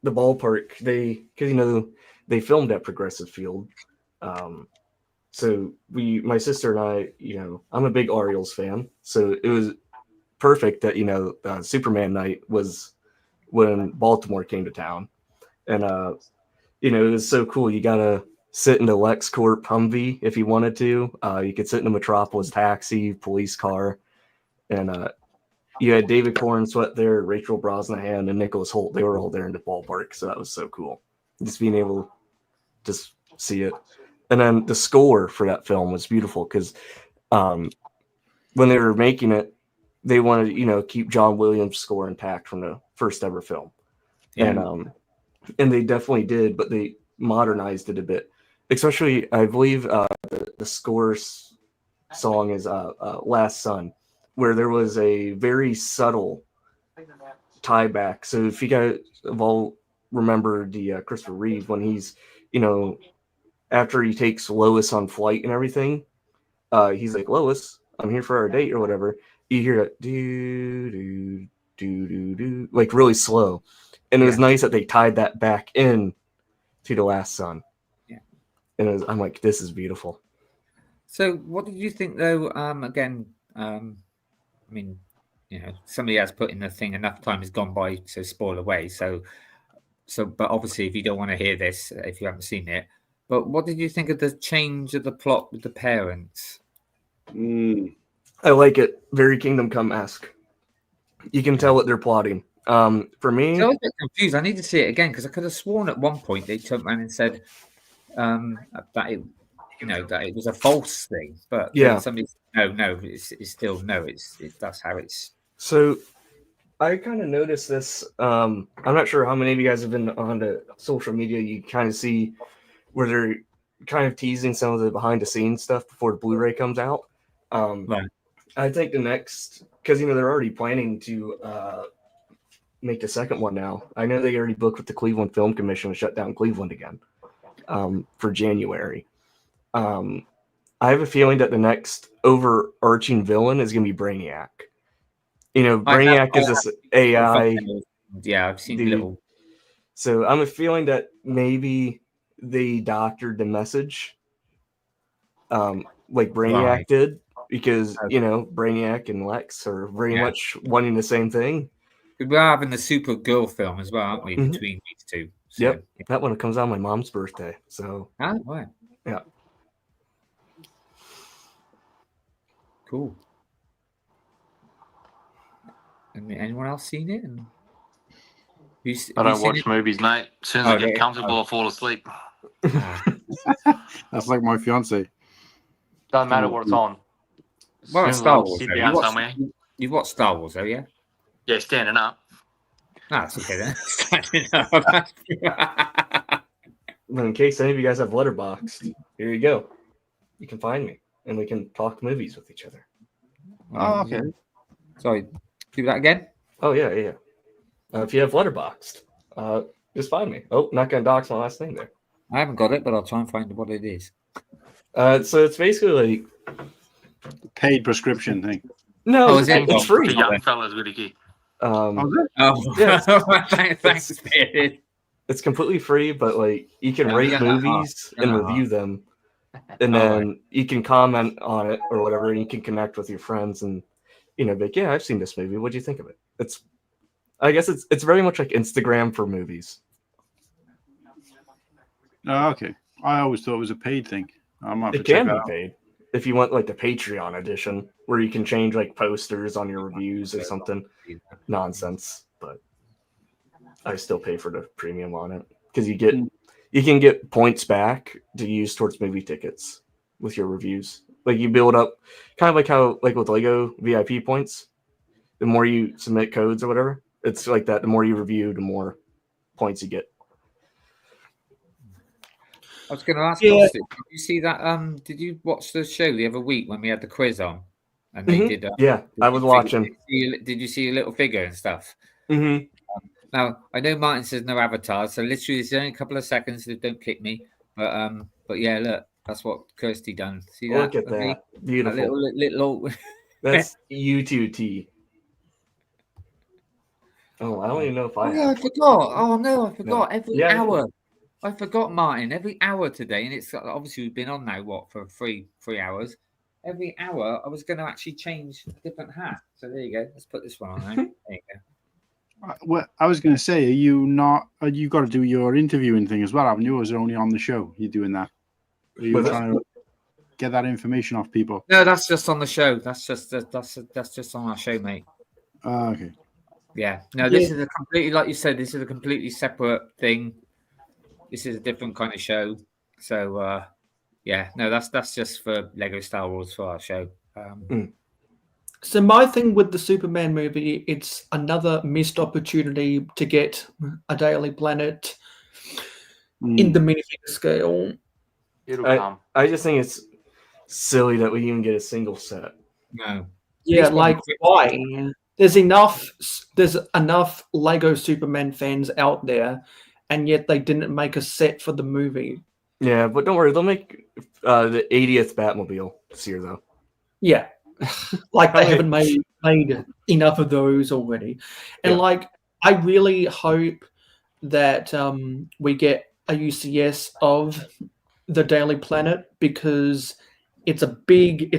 the ballpark, because they filmed at Progressive Field. So my sister and I, I'm a big Orioles fan, so it was perfect that Superman night was when Baltimore came to town, and it was so cool. You gotta sit in the LexCorp Humvee if you wanted to. You could sit in the Metropolis taxi, police car, and you had David Corenswet there, Rachel Brosnahan, and Nicholas Hoult. They were all there in the ballpark, so that was so cool. Just being able to just see it. And then the score for that film was beautiful because when they were making it, they wanted to, keep John Williams' score intact from the first ever film. Yeah. And they definitely did, but they modernized it a bit. Especially, I believe the score song is Last Sun, where there was a very subtle tie back. So if you guys have all remembered the Christopher Reeve, when he's, after he takes Lois on flight and everything, he's like, Lois, I'm here for our date or whatever. You hear that do do do do do, like really slow, and it was nice that they tied that back in to The Last Sun. Yeah, and I'm like, this is beautiful. So, what did you think, though? Again, I mean, somebody has put in the thing. Enough time has gone by to spoil away. So, but obviously, if you don't want to hear this, if you haven't seen it, but what did you think of the change of the plot with the parents? I like it. Very Kingdom Come-esque. You can tell what they're plotting. For me, I was a bit confused. I need to see it again because I could have sworn at one point they turned around and said that it, that it was a false thing. But somebody said, no, it's still no. It's that's how it's. So I kind of noticed this. I'm not sure how many of you guys have been on the social media. You kind of see where they're kind of teasing some of the behind the scenes stuff before the Blu-ray comes out. Right. I think the next, because they're already planning to make the second one now. I know they already booked with the Cleveland Film Commission to shut down Cleveland again for January. I have a feeling that the next overarching villain is going to be Brainiac. Brainiac is this AI. Yeah, I've seen dude. Little. So I'm a feeling that maybe they doctored the message, like Brainiac did. Because, Brainiac and Lex are very much wanting the same thing. We're having the Supergirl film as well, aren't we, between these two? So, yep. That one comes out on my mom's birthday. So, right. Yeah. Cool. Anyone else seen it? I don't watch movies, mate. As soon as I get comfortable, I fall asleep. That's like my fiance. Doesn't matter what it's on. Well, Star Wars. You've watched Star Wars, though, yeah? Yeah, standing up. No, that's okay then. Standing up. Well, in case any of you guys have Letterboxd, here you go. You can find me, and we can talk movies with each other. Oh, okay. Sorry, do that again? Oh, yeah. If you have Letterboxd, just find me. Oh, not gonna dox my last name there. I haven't got it, but I'll try and find what it is. So it's basically like paid prescription thing. No, it's free. The young fellas really key. Yeah, Thanks, David. It's completely free, but like you can rate movies and review them, and then you can comment on it or whatever, and you can connect with your friends and be like, yeah, I've seen this movie. What do you think of it? I guess it's very much like Instagram for movies. Oh, okay. I always thought it was a paid thing. It can be paid if you want like the Patreon edition, where you can change like posters on your reviews or something nonsense. But I still pay for the premium on it because you can get points back to use towards movie tickets with your reviews. Like you build up, kind of like how like with Lego VIP points. The more you submit codes or whatever, it's like that. The more you review, the more points you get. I was going to ask, did you see that? Did you watch the show the other week when we had the quiz on? And they did. I was watching. Did you see a little figure and stuff? Mm-hmm. Now I know Martin says no avatars, so literally it's only a couple of seconds. So don't kick me, but yeah, look, that's what Kirsty done. See that? Look at that, beautiful. That little That's U2T. Oh, I don't even know if I. I forgot. Oh no, I forgot. Every hour. I forgot, Martin. Every hour today, and it's obviously we've been on now for three hours. Every hour, I was going to actually change a different hat. So there you go. Let's put this one on. There you go. Well, I was going to say, you got to do your interviewing thing as well, haven't you? Or is it only on the show you're doing that? Are you trying to get that information off people? No, that's just on the show. That's just on our show, mate. Okay. Yeah. No, this is a completely, like you said, this is a completely separate thing. This is a different kind of show. So, that's just for Lego Star Wars for our show. So my thing with the Superman movie, it's another missed opportunity to get a Daily Planet in the minifigure scale. It'll come. I just think it's silly that we even get a single set. No. Yeah, like why? There's enough Lego Superman fans out there, and yet they didn't make a set for the movie. Yeah, but don't worry, they'll make the 80th Batmobile this year, though. Yeah, like they haven't made enough of those already. And like, I really hope that we get a UCS of the Daily Planet, because it's a big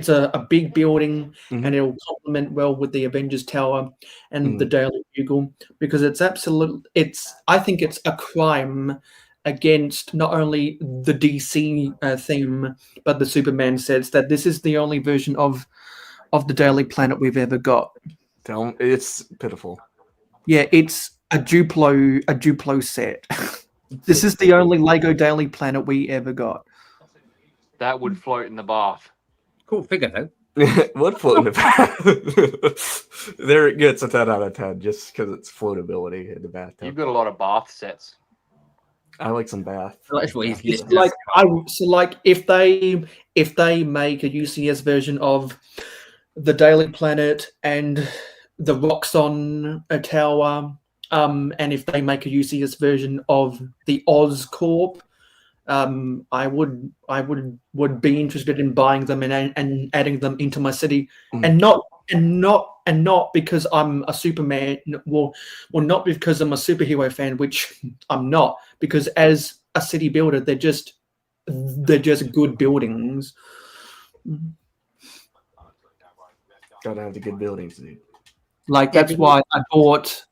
building, and it'll complement well with the Avengers Tower and the Daily Bugle, because I think it's a crime against not only the DC theme but the Superman sets that this is the only version of the Daily Planet we've ever got. It's pitiful. Yeah, it's a Duplo set. This is the only Lego Daily Planet we ever got. That would float in the bath. Cool figure, though. Would float in the bath. There it gets a 10 out of 10 just because it's floatability in the bathtub. You've got a lot of bath sets. I like some bath. It's like if they make a UCS version of the Daily Planet and the Roxxon Tower, and if they make a UCS version of the Oscorp, I would be interested in buying them and adding them into my city, and not because I'm a Superman, well, not because I'm a superhero fan, which I'm not, because as a city builder, they're just good buildings. Gotta have the good buildings, dude. Like that's why I bought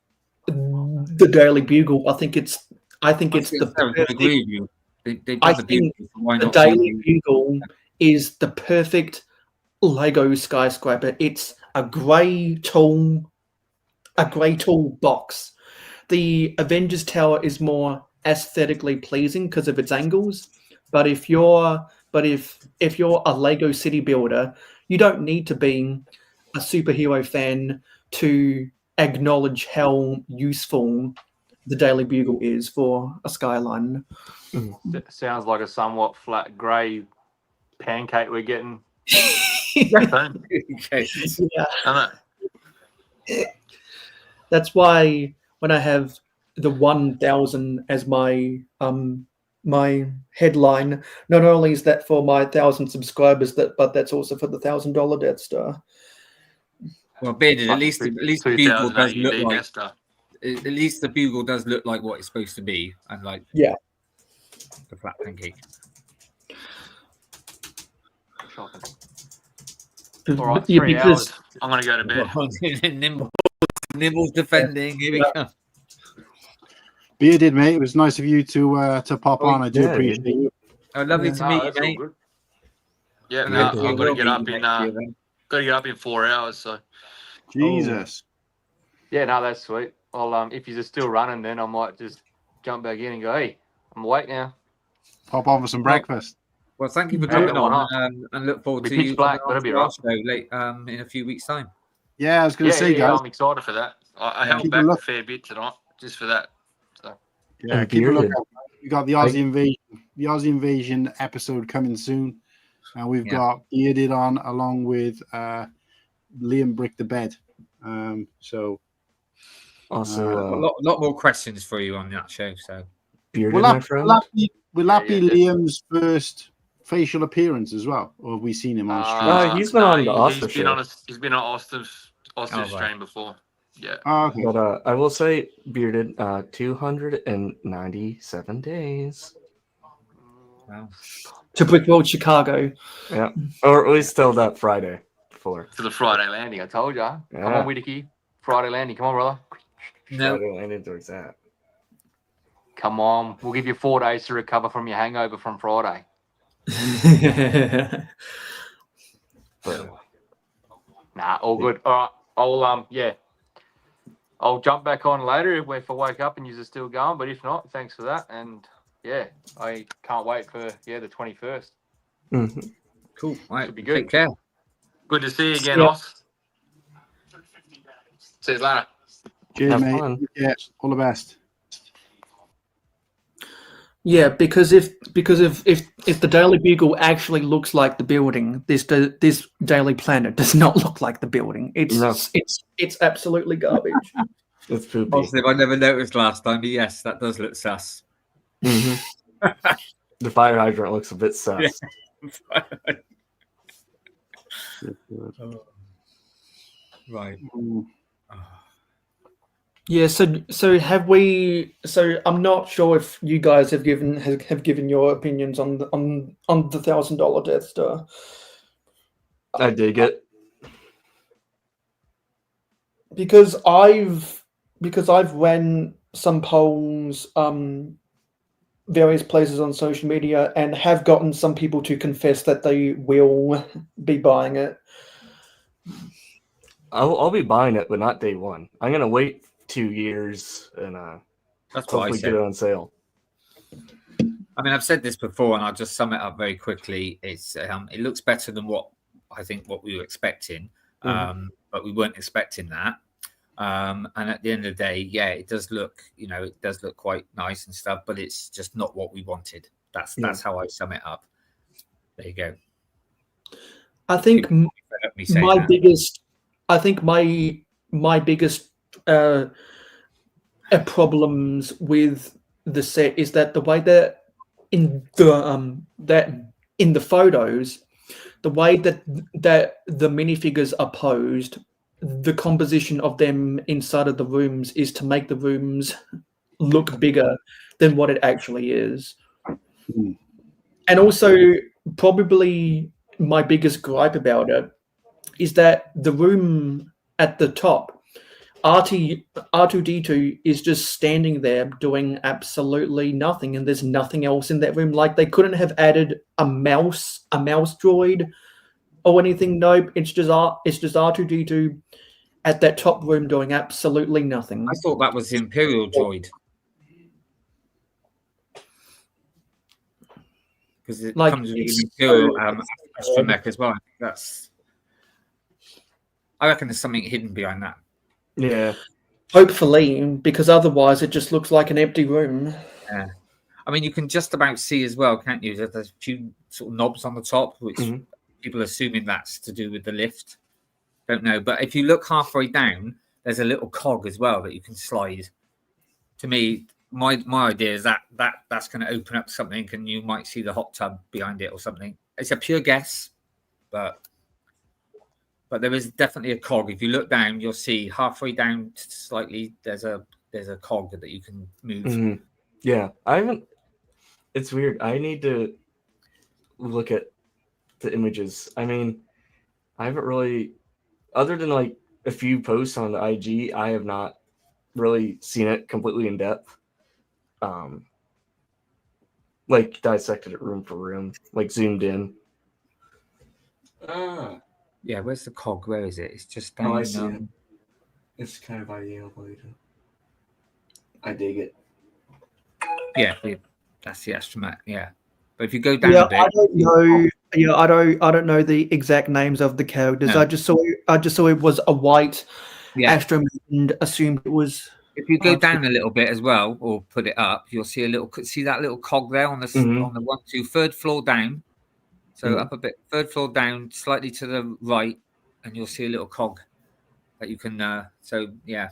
the Daily Bugle. I think it's the perfect. I think the Daily Bugle is the perfect Lego skyscraper. It's a grey tall box. The Avengers Tower is more aesthetically pleasing because of its angles. But if you're a Lego city builder, you don't need to be a superhero fan to acknowledge how useful the Daily Bugle is for a skyline. Sounds like a somewhat flat grey pancake we're getting. Yeah. That's why the 1,000 as my my headline, not only is that for my 1,000 subscribers, but that's also for the $1,000 Death Star. Well, Bearded, at least the Bugle does look like. At least the Bugle does look like what it's supposed to be, and like the flat pancake. All right, 3 hours. I'm going to go to bed. Nibbles defending. Here we go. Bearded, mate. It was nice of you to pop on. I do appreciate you. Oh, lovely to meet you, mate. Yeah, I've got to get up in got to get up in 4 hours. So Jesus. Yeah, no, that's sweet. I'll if you're still running, then I might just jump back in and go, hey, I'm awake now. Pop on for some breakfast. Well, thank you for coming on, and look forward to you black, but it'll be right. Late in a few weeks' time. Yeah, I was going to say, guys. I'm excited for that. I held back a fair bit tonight just for that. So yeah, keep a look out. We got the Aussie Invasion episode coming soon, and we've got Bearded on along with Liam Brick the Bed. So also a lot more questions for you on that show. So Bearded, will that be Liam's first facial appearance as well, or have we seen him on stream? He's been on the Austin show. He's been on Austin's stream before. Yeah. Okay. But I will say, Bearded, 297 days. Wow. To Brick Road, Chicago. Yeah. Or at least till that Friday before. To the Friday landing, I told you. Yeah. Come on, Whittaky. Friday landing. Come on, brother. No. Friday landing towards that. Come on. We'll give you 4 days to recover from your hangover from Friday. Nah, all good. All right. I'll jump back on later if I wake up and you're still going. But if not, thanks for that. And I can't wait for the 21st. Mm-hmm. Cool. Right. Should be good. Take care. Good to see you again, Oz. See you later. Cheers, mate. Yeah, all the best. Yeah, because if the Daily Bugle actually looks like the building, this Daily Planet does not look like the building. It's absolutely garbage. It's poopy. Positive. I never noticed last time, but yes, that does look sus. Mm-hmm. The fire hydrant looks a bit sus. Yeah. Right. Yeah, so have we? So I'm not sure if you guys have given your opinions on the $1,000 Death Star. I dig it because I've ran some polls, various places on social media, and have gotten some people to confess that they will be buying it. I'll be buying it, but not day one. I'm gonna wait 2 years and that's what I said. Get it on sale. I mean, I've said this before, and I'll just sum it up very quickly. It's it looks better than what we were expecting, but we weren't expecting that. And at the end of the day, it does look, it does look quite nice and stuff, but it's just not what we wanted. That's how I sum it up. There you go. I think my biggest problems with the set is that the way that in the photos, the way that the minifigures are posed, the composition of them inside of the rooms is to make the rooms look bigger than what it actually is. And also, probably my biggest gripe about it is that the room at the top, R2D2 is just standing there doing absolutely nothing, and there's nothing else in that room. Like, they couldn't have added a mouse droid or anything. Nope, it's just R2D2 at that top room doing absolutely nothing. I thought that was the Imperial droid. Because it comes with an Imperial astromech as well. I reckon there's something hidden behind that. Yeah. Hopefully, because otherwise it just looks like an empty room. Yeah. I mean, you can just about see as well, can't you? There's a few sort of knobs on the top, which people are assuming that's to do with the lift. Don't know. But if you look halfway down, there's a little cog as well that you can slide to me, my idea is that's going to open up something, and you might see the hot tub behind it or something. It's a pure guess, but there is definitely a cog. If you look down, you'll see halfway down slightly. There's a cog that you can move. Mm-hmm. Yeah, I haven't. It's weird. I need to look at the images. I mean, I haven't really, other than like a few posts on the IG, I have not really seen it completely in depth. Like dissected it room for room, like zoomed in. Yeah, where's the cog? Where is it? It's just down. I see it. It's kind of ideal. I dig it. Yeah, that's the Astromat. Yeah, but if you go down a bit, I don't know. Yeah, I don't know the exact names of the characters. No. I just saw it was a white Astromat and assumed it was. If you go down a little bit as well, or put it up, you'll see that little cog there on the on the 1, 2, third floor down. So up a bit, third floor down, slightly to the right, and you'll see a little cog that you can. So yeah,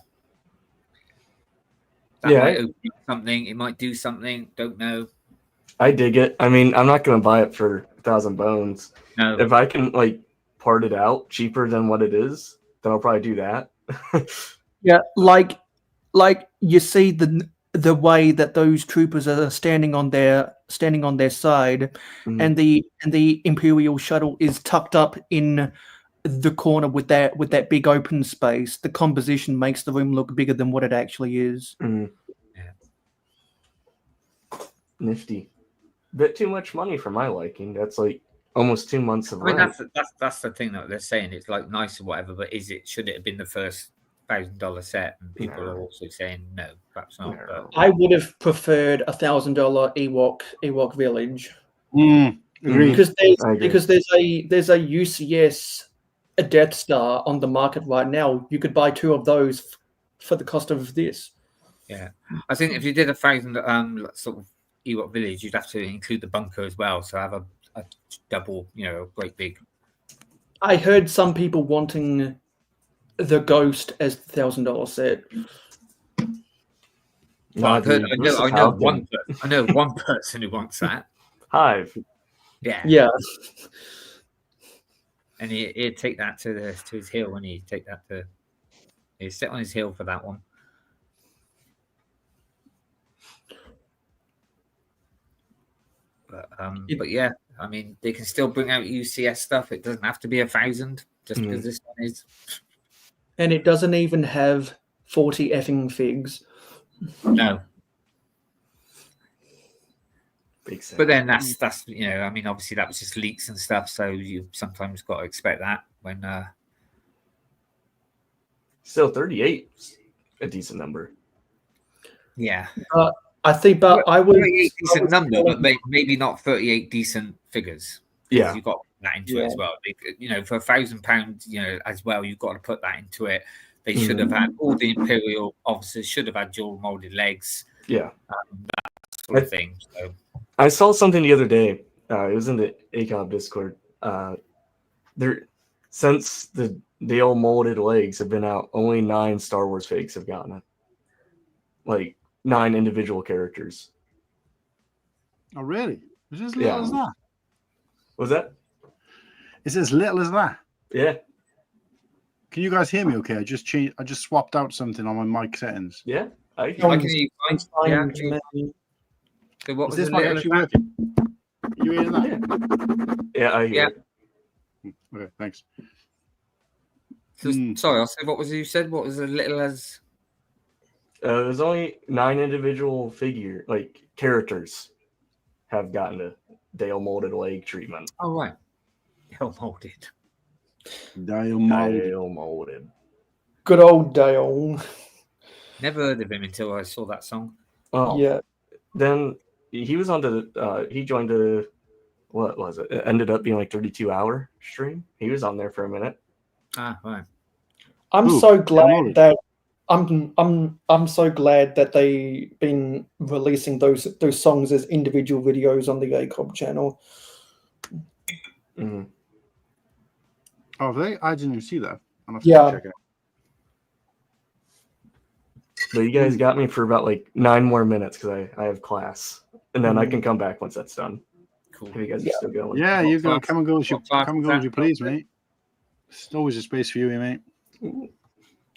that might open up something. It might do something. Don't know. I dig it. I mean, I'm not going to buy it for 1,000 bones. No. If I can like part it out cheaper than what it is, then I'll probably do that. Yeah, like you see the way that those troopers are standing on their side, and the Imperial shuttle is tucked up in the corner with that big open space. The composition makes the room look bigger than what it actually is. Yeah. Nifty. Bit too much money for my liking. That's like almost 2 months of rent. That's the thing that they're saying. It's like nice or whatever, but should it have been the first $1,000 set? And people are also saying no, perhaps not. No. But I would have preferred $1,000 Ewok Village. Agreed. Because there's a UCS a Death Star on the market right now. You could buy 2 of those for the cost of this. Yeah, I think if you did 1,000 sort of Ewok Village, you'd have to include the bunker as well. So have a double, a great big. I heard some people wanting the Ghost as the $1,000 set. Well, I know one person who wants that. Hive. Yeah. And he'd take that to his hill when he'd sit on his hill for that one. But yeah, I mean, they can still bring out UCS stuff. It doesn't have to be 1,000 just because this one is. And it doesn't even have 40 effing figs. No. But then that's I mean, obviously that was just leaks and stuff, so you sometimes got to expect that when. Still 38, a decent number. Yeah. I think, but I would 38 decent number, but maybe not 38 decent figures. Yeah, you got that into it as well. For £1,000, as well, you've got to put that into it. They should have had all the Imperial officers should have had dual molded legs. Yeah, that sort of thing. So I saw something the other day. It was in the ACOB Discord. Since the old molded legs have been out, only 9 Star Wars fakes have gotten it. Like 9 individual characters. Oh, really? Is it as little as that? Was that? Is it as little as that? Yeah. Can you guys hear me okay? I just swapped out something on my mic settings. Yeah. I can hear you fine. So what is this mic actually working? Are you hearing that? Yeah, I hear it. Okay, thanks. So, sorry, I'll say what was it you said? What was as little as? There's only 9 individual characters have gotten a Dale molded leg treatment. Oh, right. Dale molded. Good old Dale. Never heard of him until I saw that song. Oh, yeah. Then he was on he joined what was it? It ended up being like 32-hour stream. He was on there for a minute. Ah, right. I'm so glad that they've been releasing those songs as individual videos on the ACOB channel. Mm-hmm. Oh, have they? I didn't even see that. I'll have to check it But you guys got me for about like 9 more minutes because I have class, and then I can come back once that's done. Cool. If you guys are still going. Yeah, you go. Come and go as you What please, mate. There's always a space for you here, mate.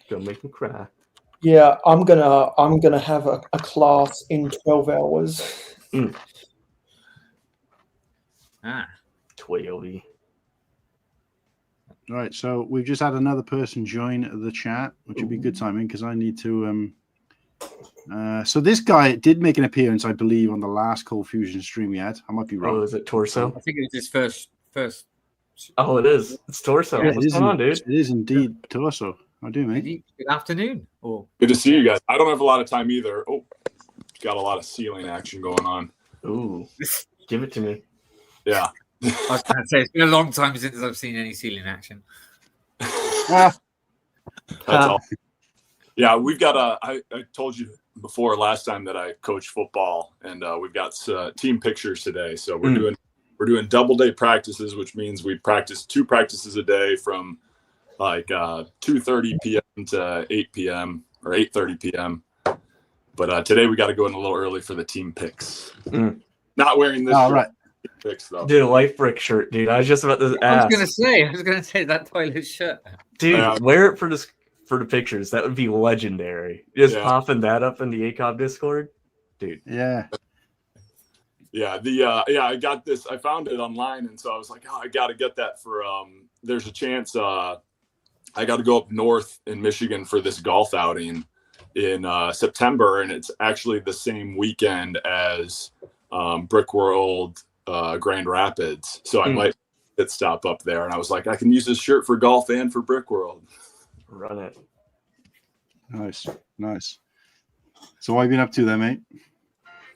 Don't make me cry. Yeah, I'm gonna have a class in 12 hours. 12. Right, so we've just had another person join the chat, which would be good timing because I need to. So this guy did make an appearance, I believe, on the last Cold Fusion stream we had. I might be wrong. Oh, is it Torso? I think it was his first. Oh, it is. It's Torso. Yeah, What's going on, dude? It is indeed Torso. I do, mate. Good afternoon. Good to see you guys. I don't have a lot of time either. Oh, got a lot of ceiling action going on. Ooh, give it to me. Yeah. I was going to say, it's been a long time since I've seen any ceiling action. That's all. Yeah, we've got I told you before last time that I coach football, and we've got team pictures today. So we're doing double day practices, which means we practice 2 practices a day from like 2:30 p.m. to 8 p.m. or 8:30 p.m. But today we got to go in a little early for the team picks. Not wearing this. All right. Picks though. Dude, a Life Brick shirt, dude. I was just about to ask. I was gonna say that toilet shirt. Dude, wear it for the pictures. That would be legendary. Just popping that up in the ACOB Discord, dude. Yeah. Yeah, I got this. I found it online, and so I was like, oh, I got to get that for. There's a chance I got to go up north in Michigan for this golf outing in September, and it's actually the same weekend as Brick World Grand Rapids. So I might stop up there, and I was like, I can use this shirt for golf and for Brick World. Run it. Nice. So what have you been up to then, mate?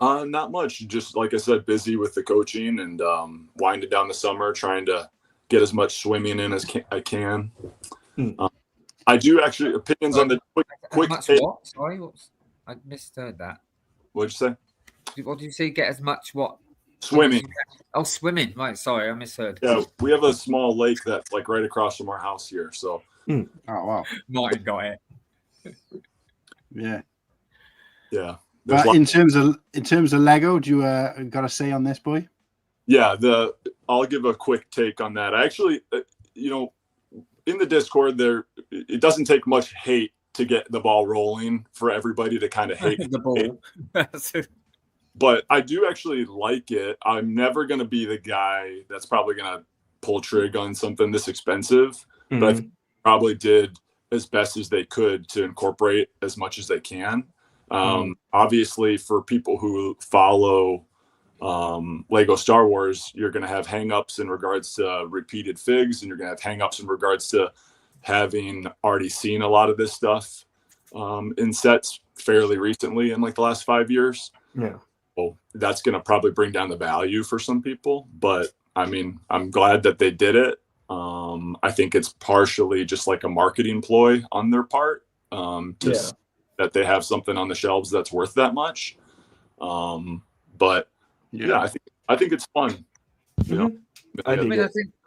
Not much. Just like I said, busy with the coaching and winding down the summer, trying to get as much swimming in as I can. I do actually opinions on the quick take. What? Sorry, I misheard that. What'd you say? What did you say? Get as much what? Swimming. Oh, swimming. Right. Sorry, I misheard. Yeah, we have a small lake that's like right across from our house here. So. Oh wow. Martin got it. Yeah. Yeah. But in terms of Lego, do you got a say on this, boy? Yeah, I'll give a quick take on that. I actually, in the Discord there, it doesn't take much hate to get the ball rolling for everybody to kind of hate the ball. But I do actually like it. I'm never going to be the guy that's probably going to pull trig on something this expensive, but I think probably did as best as they could to incorporate as much as they can. Obviously, for people who follow Lego Star Wars, you're going to have hangups in regards to repeated figs, and you're going to have hangups in regards to having already seen a lot of this stuff in sets fairly recently in like the last 5 years. Yeah. Well, that's going to probably bring down the value for some people, but I mean, I'm glad that they did it. I think it's partially just like a marketing ploy on their part that they have something on the shelves that's worth that much. But I think it's fun. You know, I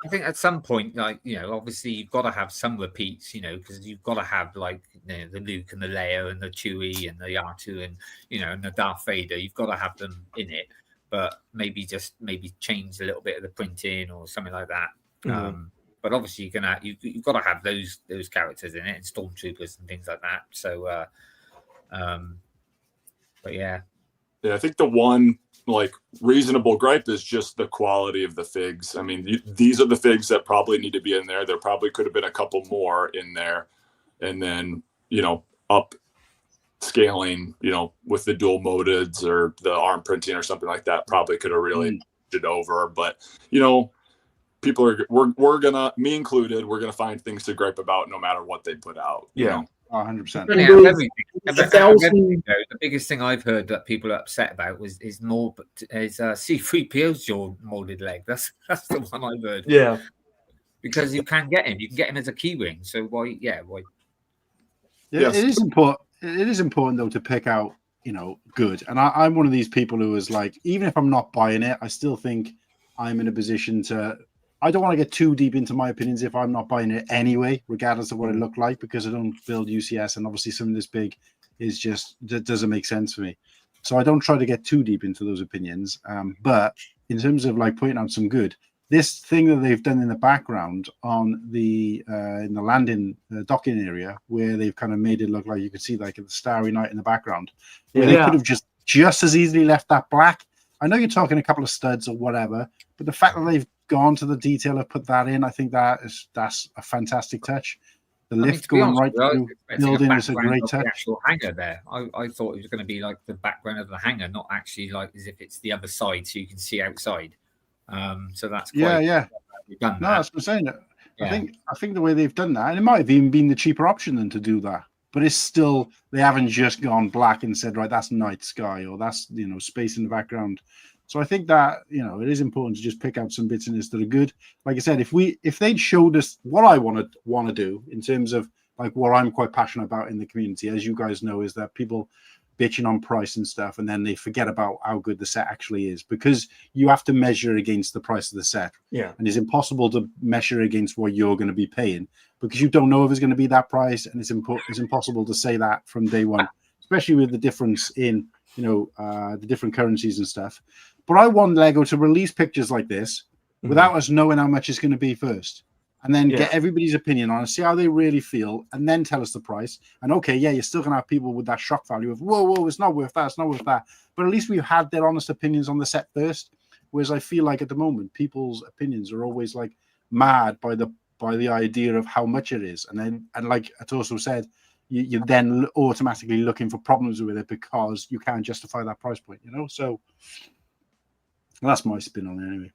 think at some point, like, obviously you've got to have some repeats, because you've got to have like the Luke and the Leia and the Chewie and the R2 and and the Darth Vader. You've got to have them in it, but maybe change a little bit of the printing or something like that. But obviously you've got to have those characters in it and stormtroopers and things like that. So, but yeah, I think the one like reasonable gripe is just the quality of the figs. I mean, these are the figs that probably need to be in there. There probably could have been a couple more in there, and then up scaling, with the dual motids or the arm printing or something like that, probably could have really it over. But people we're gonna, me included, we're gonna find things to gripe about no matter what they put out. 100%. The biggest thing I've heard that people are upset about is C-3PO's dual molded leg. That's the one I've heard. Yeah, because you can get him as a key ring. So why? Yeah, it is important. It is important though to pick out good. And I'm one of these people who is like, even if I'm not buying it, I still think I'm in a position to. I don't want to get too deep into my opinions if I'm not buying it anyway, regardless of what it looked like, because I don't build UCS, and obviously something this big is just that doesn't make sense for me. So I don't try to get too deep into those opinions. But in terms of like pointing out some good, this thing that they've done in the background on the in the landing docking area, where they've kind of made it look like you can see like the starry night in the background, where they could have just as easily left that black. I know you're talking a couple of studs or whatever, but the fact that they've gone to the detail of put that in, I think that's a fantastic touch. The lift going right through the building is a great touch. The actual hangar there, I thought it was going to be like the background of the hangar, not actually like as if it's the other side, so you can see outside. So that's quite, yeah. Done no, that. that's what I'm saying. Yeah. I think the way they've done that, and it might have even been the cheaper option than to do that. But it's still, they haven't just gone black and said, right, that's night sky or that's, space in the background. So I think that, it is important to just pick out some bits in this that are good. Like I said, if they'd showed us what I want to do in terms of like what I'm quite passionate about in the community, as you guys know, is that people bitching on price and stuff, and then they forget about how good the set actually is, because you have to measure against the price of the set. Yeah. And it's impossible to measure against what you're going to be paying, because you don't know if it's going to be that price, and it's impossible to say that from day one, especially with the difference in the different currencies and stuff. But I want Lego to release pictures like this without us knowing how much it's going to be first, and then get everybody's opinion on it, see how they really feel, and then tell us the price. And okay, you're still going to have people with that shock value of whoa, it's not worth that, it's not worth that. But at least we've had their honest opinions on the set first. Whereas I feel like at the moment, people's opinions are always like mad by the idea of how much it is, and like Atoso said, you're then automatically looking for problems with it because you can't justify that price point. So that's my spin on it anyway.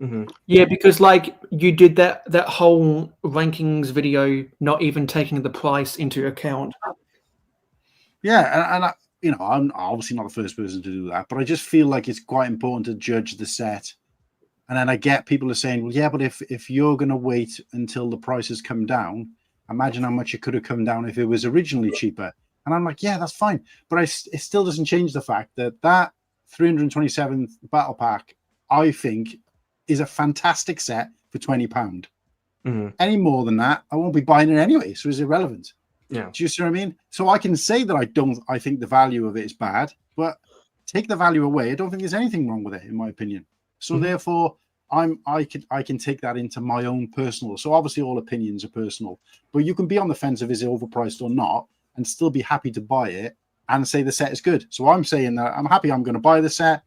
Mm-hmm. Yeah, because like you did that whole rankings video, not even taking the price into account. Yeah, and I'm obviously not the first person to do that, but I just feel like it's quite important to judge the set. And then I get people are saying, well, yeah, but if you're going to wait until the prices come down, imagine how much it could have come down if it was originally cheaper. And I'm like, yeah, that's fine, but it still doesn't change the fact that 327th battle pack, I think, is a fantastic set for £20. Mm-hmm. Any more than that, I won't be buying it anyway, so it's irrelevant. Yeah. Do you see what I mean? So I can say that I think the value of it is bad, take the value away. I don't think there's anything wrong with it, in my opinion. So therefore, I can take that into my own personal. So obviously, all opinions are personal, but you can be on the fence of is it overpriced or not, and still be happy to buy it and say the set is good. So I'm saying that I'm happy. I'm going to buy the set.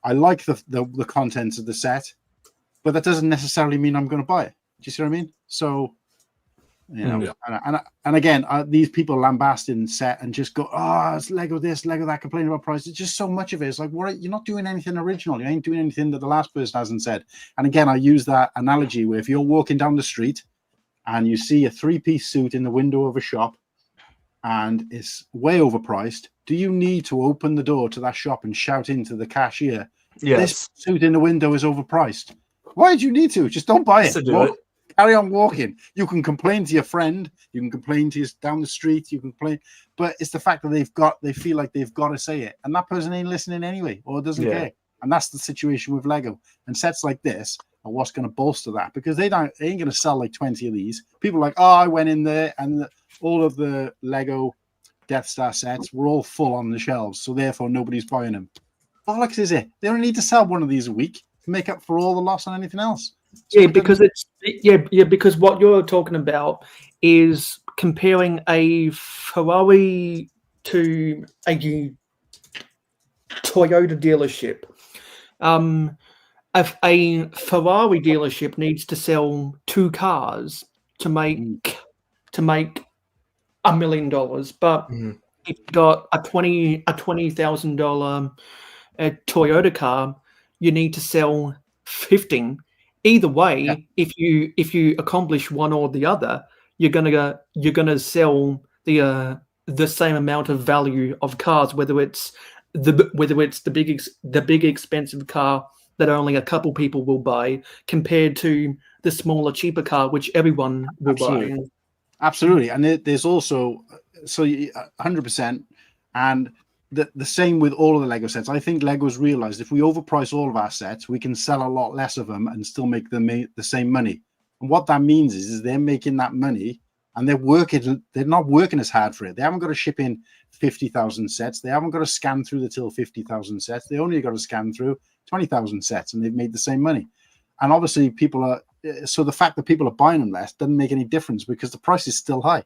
I like the contents of the set, but that doesn't necessarily mean I'm going to buy it. Do you see what I mean? So, and again, these people lambasting set and just go, it's Lego this, Lego that, complaining about price. It's just so much of it. It's like, you're not doing anything original. You ain't doing anything that the last person hasn't said. And again, I use that analogy where if you're walking down the street and you see a 3-piece suit in the window of a shop and it's way overpriced, do you need to open the door to that shop and shout into the cashier, this suit in the window is overpriced? Why do you need to? Just don't buy it. Carry on walking. You can complain to your friend. You can complain to down the street. You can complain. But it's the fact that they feel like they've got to say it. And that person ain't listening anyway or doesn't care. And that's the situation with Lego. And sets like this are what's going to bolster that, because they ain't going to sell like 20 of these. People are like, I went in there and all of the Lego Death Star sets were all full on the shelves, so therefore nobody's buying them. Bollocks is it? They only need to sell one of these a week to make up for all the loss on anything else. So because because what you're talking about is comparing a Ferrari to a Toyota dealership. If a Ferrari dealership needs to sell 2 cars to make $1 million, but if you've got a $20,000 Toyota car, you need to sell 15. Either way, if you accomplish one or the other, you're gonna sell the same amount of value of cars, whether it's the big expensive car that only a couple people will buy, compared to the smaller, cheaper car which everyone will buy. Absolutely, and there's also 100%, and the same with all of the Lego sets. I think Lego's realized if we overprice all of our sets, we can sell a lot less of them and still make the same money. And what that means is they're making that money and they're not working as hard for it. They haven't got to ship in 50,000 sets. They haven't got to scan through the till 50,000 sets. They only got to scan through 20,000 sets, and they've made the same money. And obviously so the fact that people are buying them less doesn't make any difference because the price is still high.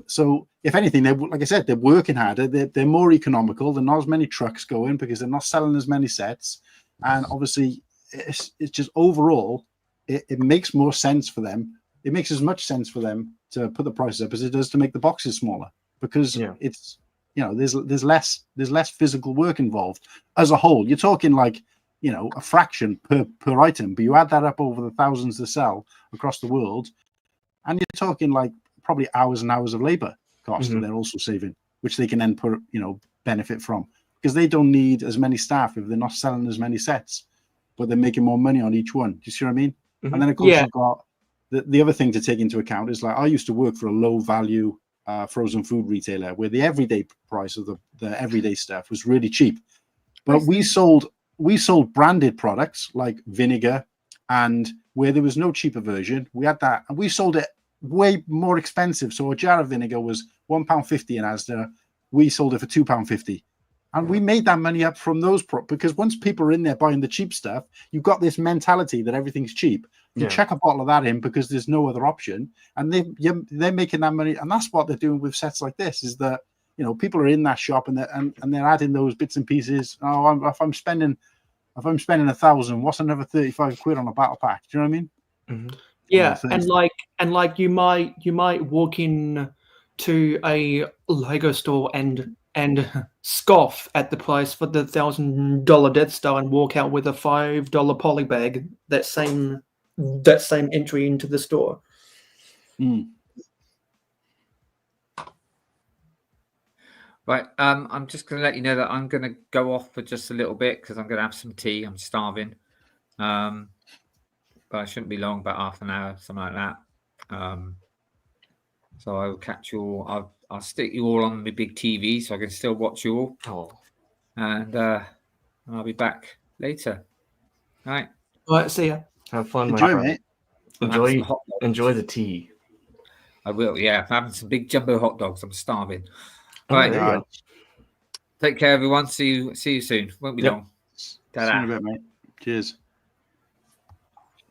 So if anything, like I said, they're working harder. They're more economical. There are not as many trucks going because they're not selling as many sets. And obviously it's just overall, it makes more sense for them. It makes as much sense for them to put the prices up as it does to make the boxes smaller, because it's, there's less physical work involved as a whole. You're talking like, a fraction per item, but you add that up over the thousands to sell across the world, and you're talking like probably hours and hours of labor cost that they're also saving, which they can then benefit from, because they don't need as many staff if they're not selling as many sets, but they're making more money on each one. Do you see what I mean? And then of course you've got the other thing to take into account is, like, I used to work for a low value frozen food retailer where the everyday price of the everyday stuff was really cheap, but we sold branded products like vinegar, and where there was no cheaper version, we had that, and we sold it way more expensive. So a jar of vinegar was £1.50 in Asda. We sold it for £2.50. And we made that money up from those because once people are in there buying the cheap stuff, you've got this mentality that everything's cheap. You check a bottle of that in because there's no other option, and they're making that money. And that's what they're doing with sets like this, is that, people are in that shop and they're adding those bits and pieces. Oh, if I'm spending 1,000, what's another 35 quid on a battle pack? Do you know what I mean? Yeah, and like you might walk in to a Lego store and scoff at the price for the $1,000 Death Star and walk out with a $5 polybag that same entry into the store. Right, I'm just going to let you know that I'm going to go off for just a little bit because I'm going to have some tea. I'm starving. But I shouldn't be long, about half an hour, something like that. So I will catch you all. I'll stick you all on the big TV so I can still watch you all. Oh. And I'll be back later. All right. All right, see ya. Have fun, Enjoy, my friend. mate. Enjoy the tea. I will, yeah. I'm having some big jumbo hot dogs. I'm starving. All right. Take care, everyone. See you soon. Won't be long. Ta-da. See you in a bit, mate. Cheers.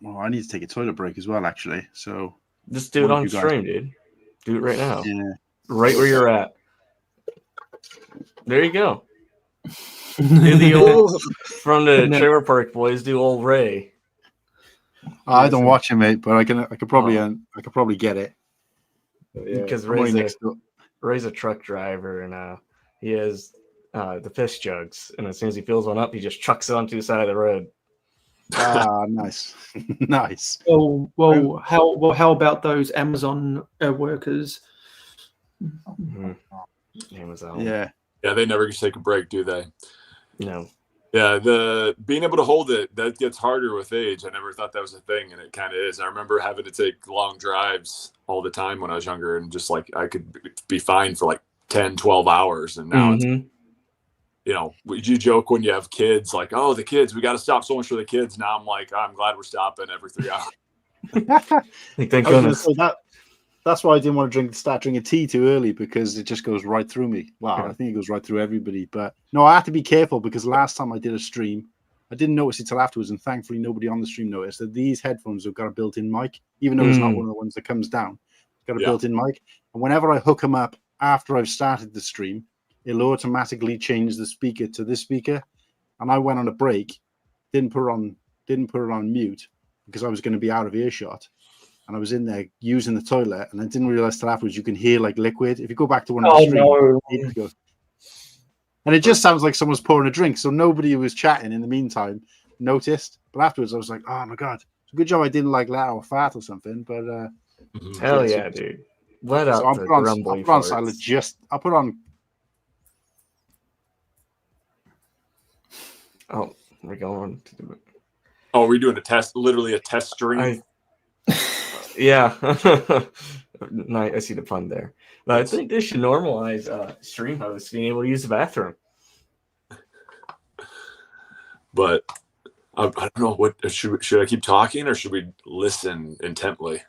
Well, I need to take a toilet break as well, actually. So just do it on stream, dude. Do it right now. Yeah. Right where you're at. There you go. Do the old from the Trailer Park Boys. Do old Ray. I don't watch him, mate, but I could probably get it. Because Ray's a truck driver, and he has the fish jugs, and as soon as he fills one up, he just chucks it onto the side of the road. Nice. Nice. Well, how about those Amazon workers? Amazon. Yeah, they never take a break, do they? No. Yeah, the being able to hold it, that gets harder with age. I never thought that was a thing, and it kind of is. I remember having to take long drives all the time when I was younger, and just like I could be fine for like 10, 12 hours, and now it's, you joke when you have kids, like, oh, the kids, we got to stop so much for the kids. Now I'm like, I'm glad we're stopping every 3 hours. Thank goodness. That's why I didn't want to start drinking tea too early, because it just goes right through me. Wow, I think it goes right through everybody. But no, I have to be careful, because last time I did a stream, I didn't notice it till afterwards, and thankfully nobody on the stream noticed that these headphones have got a built-in mic, even though it's not one of the ones that comes down. It's got a built-in mic, and whenever I hook them up after I've started the stream, it'll automatically change the speaker to this speaker. And I went on a break, didn't put it on mute because I was going to be out of earshot. And I was in there using the toilet, and I didn't realize till afterwards you can hear like liquid. If you go back to one of the streams, and it just sounds like someone's pouring a drink. So nobody who was chatting in the meantime noticed. But afterwards, I was like, "Oh my god, it's a good job I didn't like that or fart or something." But hell yeah, dude! Let out so the grumbly. I'll put on. Oh, we're going to do it. Oh, we're doing a test, literally a test stream. Yeah, I see the fun there. But I think they should normalize stream hosts being able to use the bathroom. But I don't know, what should I keep talking, or should we listen intently?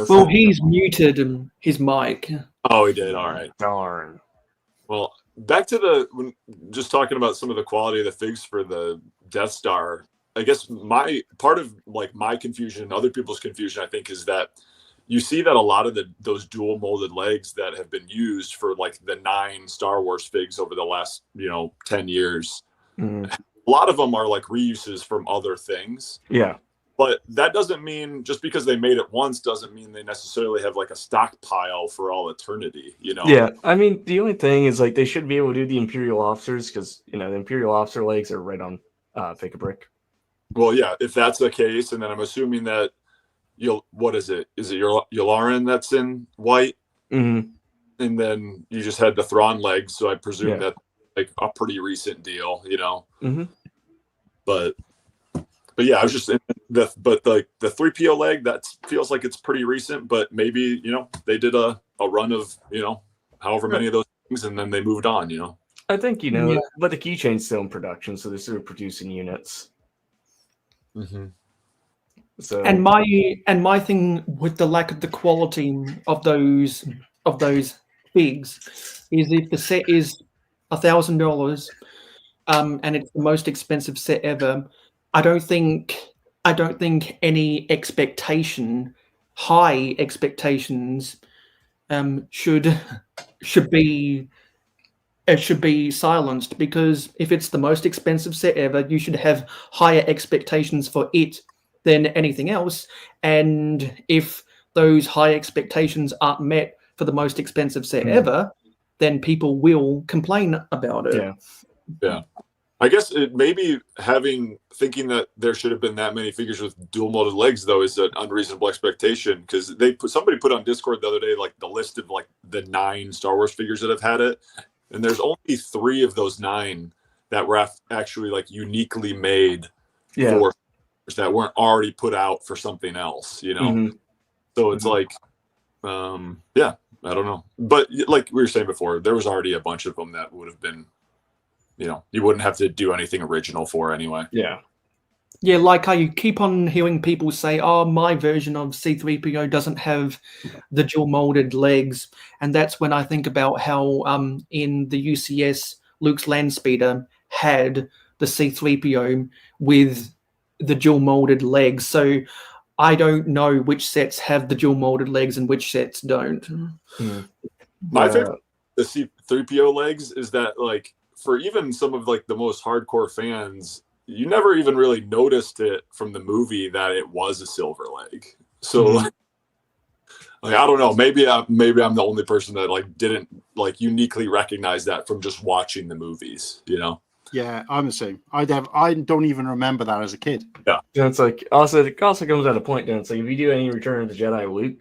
Well, he's muted his mic. Oh, he did. All right. Darn. Well, back to just talking about some of the quality of the figs for the Death Star. I guess my part of like my confusion, other people's confusion, I think, is that you see that a lot of those dual molded legs that have been used for like the 9 Star Wars figs over the last 10 years. A lot of them are like reuses from other things. Yeah. But that doesn't mean just because they made it once doesn't mean they necessarily have like a stockpile for all eternity, Yeah, I mean, the only thing is like they should be able to do the Imperial officers because the Imperial officer legs are right on Pick a Brick. Well, yeah, if that's the case, and then I'm assuming that what is it? Is it your Yularen that's in white? Mm-hmm. And then you just had the Thrawn legs, so I presume that's like a pretty recent deal, Mm-hmm. But yeah, I was just the 3PO leg that feels like it's pretty recent, but maybe they did a run of however many of those things, and then they moved on. I think but the keychain's still in production, so they're still producing units. Mm-hmm. So and my thing with the lack of the quality of those figs is if the set is $1,000 and it's the most expensive set ever, I don't think any high expectations should be silenced, because if it's the most expensive set ever, you should have higher expectations for it than anything else. And if those high expectations aren't met for the most expensive set ever, then people will complain about it. Yeah. I guess it maybe thinking that there should have been that many figures with dual molded legs though is an unreasonable expectation, because somebody put on Discord the other day like the list of like the 9 Star Wars figures that have had it, and there's only 3 of those 9 that were actually like uniquely made for that weren't already put out for something else, So it's like, I don't know. But like we were saying before, there was already a bunch of them that would have been, you wouldn't have to do anything original for anyway. Yeah, like I keep on hearing people say, oh, my version of C-3PO doesn't have the dual molded legs. And that's when I think about how in the UCS, Luke's Landspeeder had the C-3PO with the dual molded legs. So I don't know which sets have the dual molded legs and which sets don't. My favorite, the C-3PO legs, is that like for even some of like the most hardcore fans, you never even really noticed it from the movie that it was a silver leg. So like I don't know, maybe I'm the only person that like didn't like uniquely recognize that from just watching the movies, Yeah, I'm the same. I don't even remember that as a kid. Yeah. It's like it also comes at a point, then it's like if you do any Return of the Jedi Luke,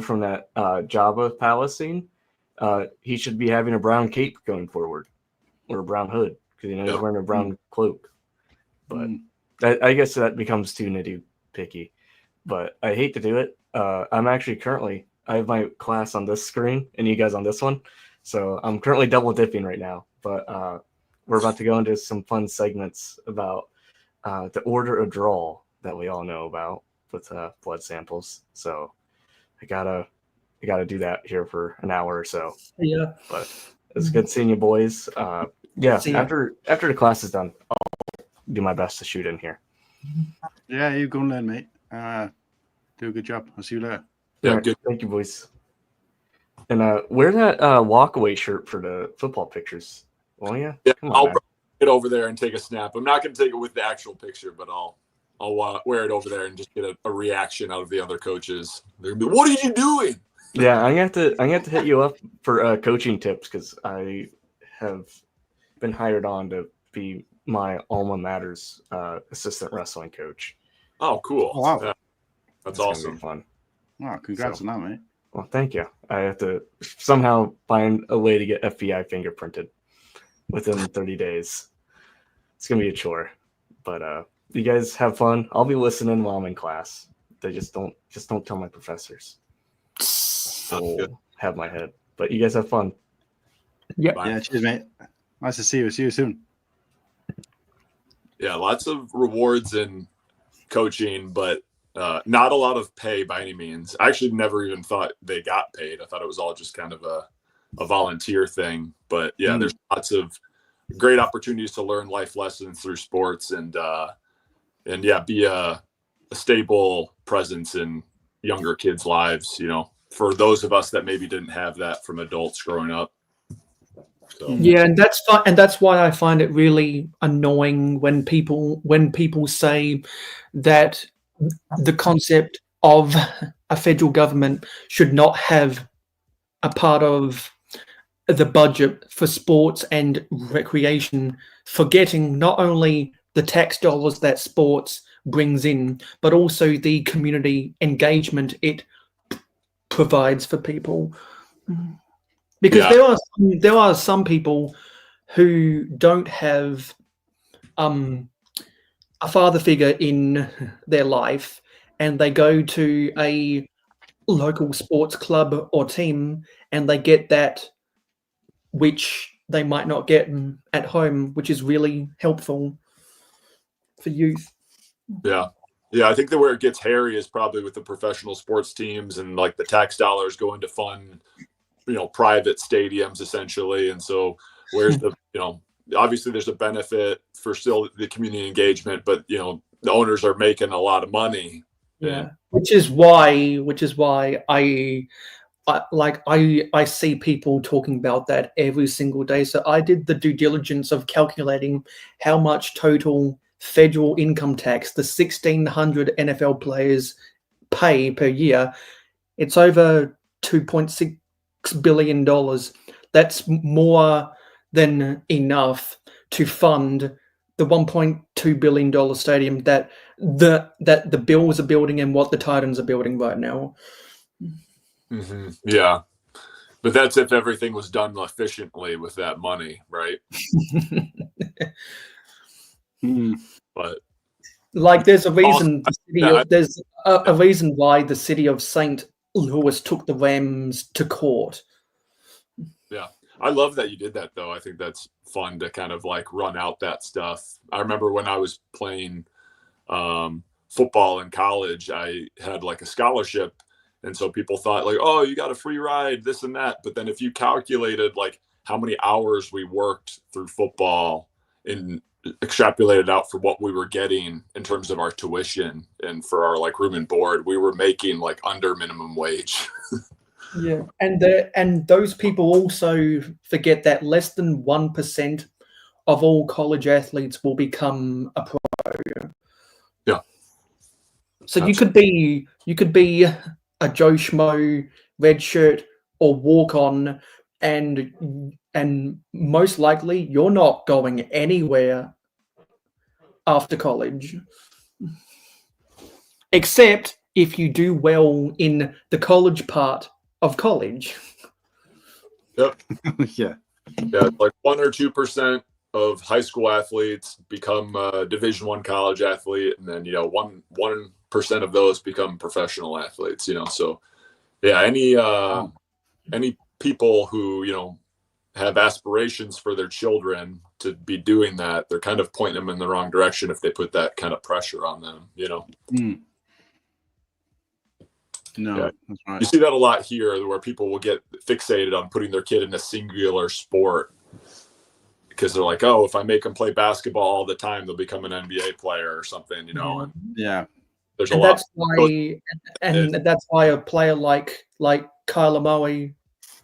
from that Jabba palace scene, he should be having a brown cape going forward, or a brown hood, because he's wearing a brown cloak. But I guess that becomes too nitty-picky. But I hate to do it. I'm actually I have my class on this screen and you guys on this one, so I'm currently double dipping right now. But we're about to go into some fun segments about the order of draw that we all know about with blood samples. So I gotta do that here for an hour or so. Yeah. But it's good seeing you boys. After the class is done, I'll do my best to shoot in here. Yeah, you go and learn, mate. Do a good job. I'll see you later. Yeah, right, good. Thank you, boys. And wear that walkaway shirt for the football pictures. Oh yeah. I'll get over there and take a snap. I'm not going to take it with the actual picture, but I'll wear it over there and just get a reaction out of the other coaches. They're gonna be, what are you doing? Yeah, I'm gonna have to hit you up for coaching tips, because I have been hired on to be my alma mater's assistant wrestling coach. Oh, cool! Oh, wow. Yeah, that's awesome. Fun. Wow, congrats on that, mate. Well, thank you. I have to somehow find a way to get FBI fingerprinted within 30 days. It's gonna be a chore, but you guys have fun. I'll be listening while I'm in class. They just don't tell my professors. So have my head. But you guys have fun. Yep. Yeah, cheers, mate. Nice to see you. See you soon. Yeah, lots of rewards in coaching, but Not a lot of pay by any means. I actually never even thought they got paid. I thought it was all just kind of a volunteer thing. But yeah, there's lots of great opportunities to learn life lessons through sports and yeah, be a stable presence in younger kids' lives, you know, for those of us that maybe didn't have that from adults growing up. So. Yeah, and that's fine, and that's why I find it really annoying when people say that the concept of a federal government should not have a part of the budget for sports and recreation, forgetting not only the tax dollars that sports brings in, but also the community engagement it provides for people. Because there are some people who don't have a father figure in their life, and they go to a local sports club or team, and they get that which they might not get at home, which is really helpful for youth. Yeah. I think that where it gets hairy is probably with the professional sports teams and like the tax dollars going to fund, you know, private stadiums essentially. And so where's the, you know, obviously there's a benefit for still the community engagement, but you know, the owners are making a lot of money. Yeah. Which is why I see people talking about that every single day. So I did the due diligence of calculating how much total federal income tax the 1,600 NFL players pay per year. It's over $2.6 billion. That's more than enough to fund the $1.2 billion stadium that the Bills are building and what the Titans are building right now. Mm-hmm. Yeah. But that's if everything was done efficiently with that money, right? But like, there's a reason. There's a reason why the city of St. Louis took the Rams to court. Yeah, I love that you did that, though. I think that's fun to kind of like run out that stuff. I remember when I was playing football in college, I had like a scholarship. And so people thought like, oh, you got a free ride, this and that. But then if you calculated like how many hours we worked through football and extrapolated out for what we were getting in terms of our tuition and for our like room and board, we were making like under minimum wage. Yeah. And those people also forget that less than 1% of all college athletes will become a pro. Yeah. So you could be a Joe Schmo, red shirt, or walk on, and most likely you're not going anywhere after college, except if you do well in the college part of college. Yep. Yeah, like 1 or 2% of high school athletes become a Division I college athlete, and then 1% of those become professional athletes. So yeah, any people who have aspirations for their children to be doing that, they're kind of pointing them in the wrong direction if they put that kind of pressure on them. No, yeah. That's right. You see that a lot here, where people will get fixated on putting their kid in a singular sport because they're like, oh, if I make them play basketball all the time, they'll become an NBA player or something, And yeah, there's a lot. That's why a player like Kyler Murray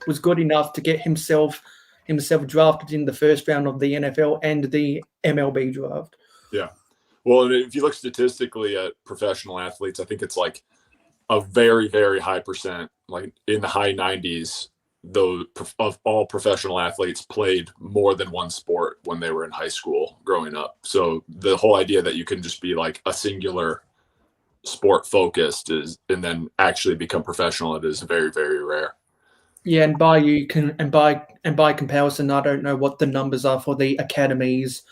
was good enough to get himself drafted in the first round of the NFL and the MLB draft. Yeah. Well, if you look statistically at professional athletes, I think it's like a very, very high percent, like in the high 90s, of all professional athletes played more than one sport when they were in high school growing up. So the whole idea that you can just be like a singular sport focused and then actually become professional, it is very, very rare. Yeah, and by comparison, I don't know what the numbers are for the academies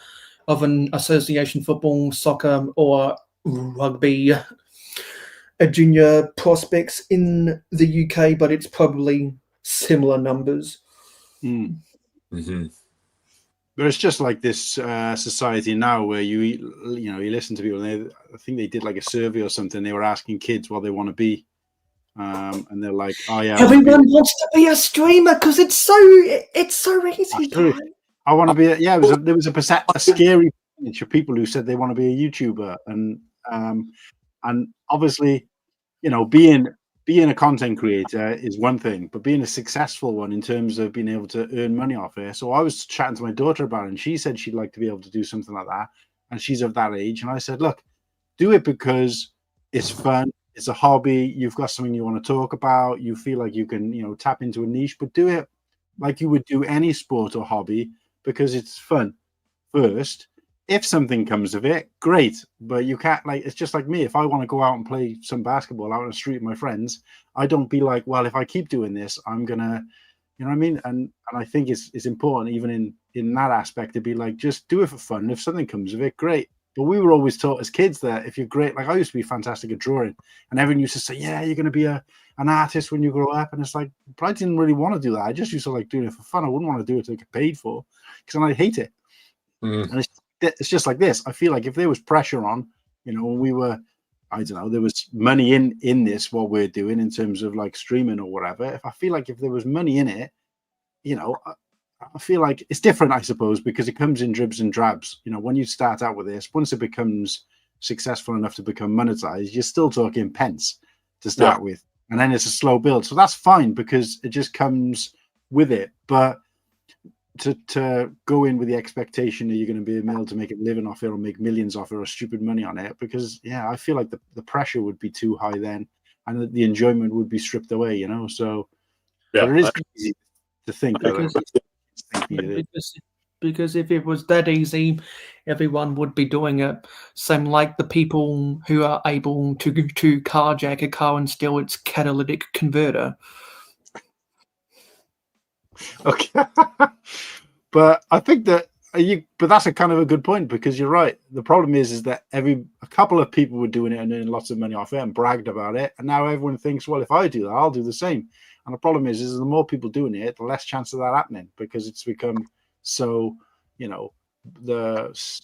of an association football, soccer, or rugby junior prospects in the UK, but it's probably similar numbers. Mm-hmm. But it's just like this society now where you listen to people. And I think they did like a survey or something. They were asking kids what they want to be, and they're like, "Oh yeah, everyone wants to be a streamer because it's so easy." I want to be. There was a scary percentage of people who said they want to be a YouTuber, and obviously, being a content creator is one thing, but being a successful one in terms of being able to earn money off it. So I was chatting to my daughter about it, and she said she'd like to be able to do something like that, and she's of that age. And I said, look, do it because it's fun, it's a hobby, you've got something you want to talk about, you feel like you can, tap into a niche, but do it like you would do any sport or hobby because it's fun first. If something comes of it, great. But you can't, it's just like me. If I want to go out and play some basketball out on the street with my friends, I don't be like, well, if I keep doing this, I'm going to, you know what I mean? And I think it's important, even in that aspect, to be like, just do it for fun. If something comes of it, great. But we were always taught as kids that if you're great, like I used to be fantastic at drawing, and everyone used to say, yeah, you're going to be an artist when you grow up. And it's like, but I didn't really want to do that. I just used to like doing it for fun. I wouldn't want to do it to get paid for, because then I hate it. And it's just like this. I feel like if there was pressure on, when we were, I don't know, there was money in this, what we're doing in terms of like streaming or whatever. I feel like if there was money in it, I feel like it's different, I suppose, because it comes in dribs and drabs. When you start out with this, once it becomes successful enough to become monetized, you're still talking pence to start with. And then it's a slow build. So that's fine because it just comes with it. But to go in with the expectation that you're going to be able to make a living off it or make millions off it or stupid money on it, because I feel like the pressure would be too high then, and the enjoyment would be stripped away. So but it is easy to think because if it was that easy, everyone would be doing it. Same like the people who are able to carjack a car and steal its catalytic converter. Okay. But I think that but that's a kind of a good point, because you're right. The problem is that a couple of people were doing it and earning lots of money off it and bragged about it, and now everyone thinks, well, if I do that, I'll do the same. And the problem is the more people doing it, the less chance of that happening, because it's become so,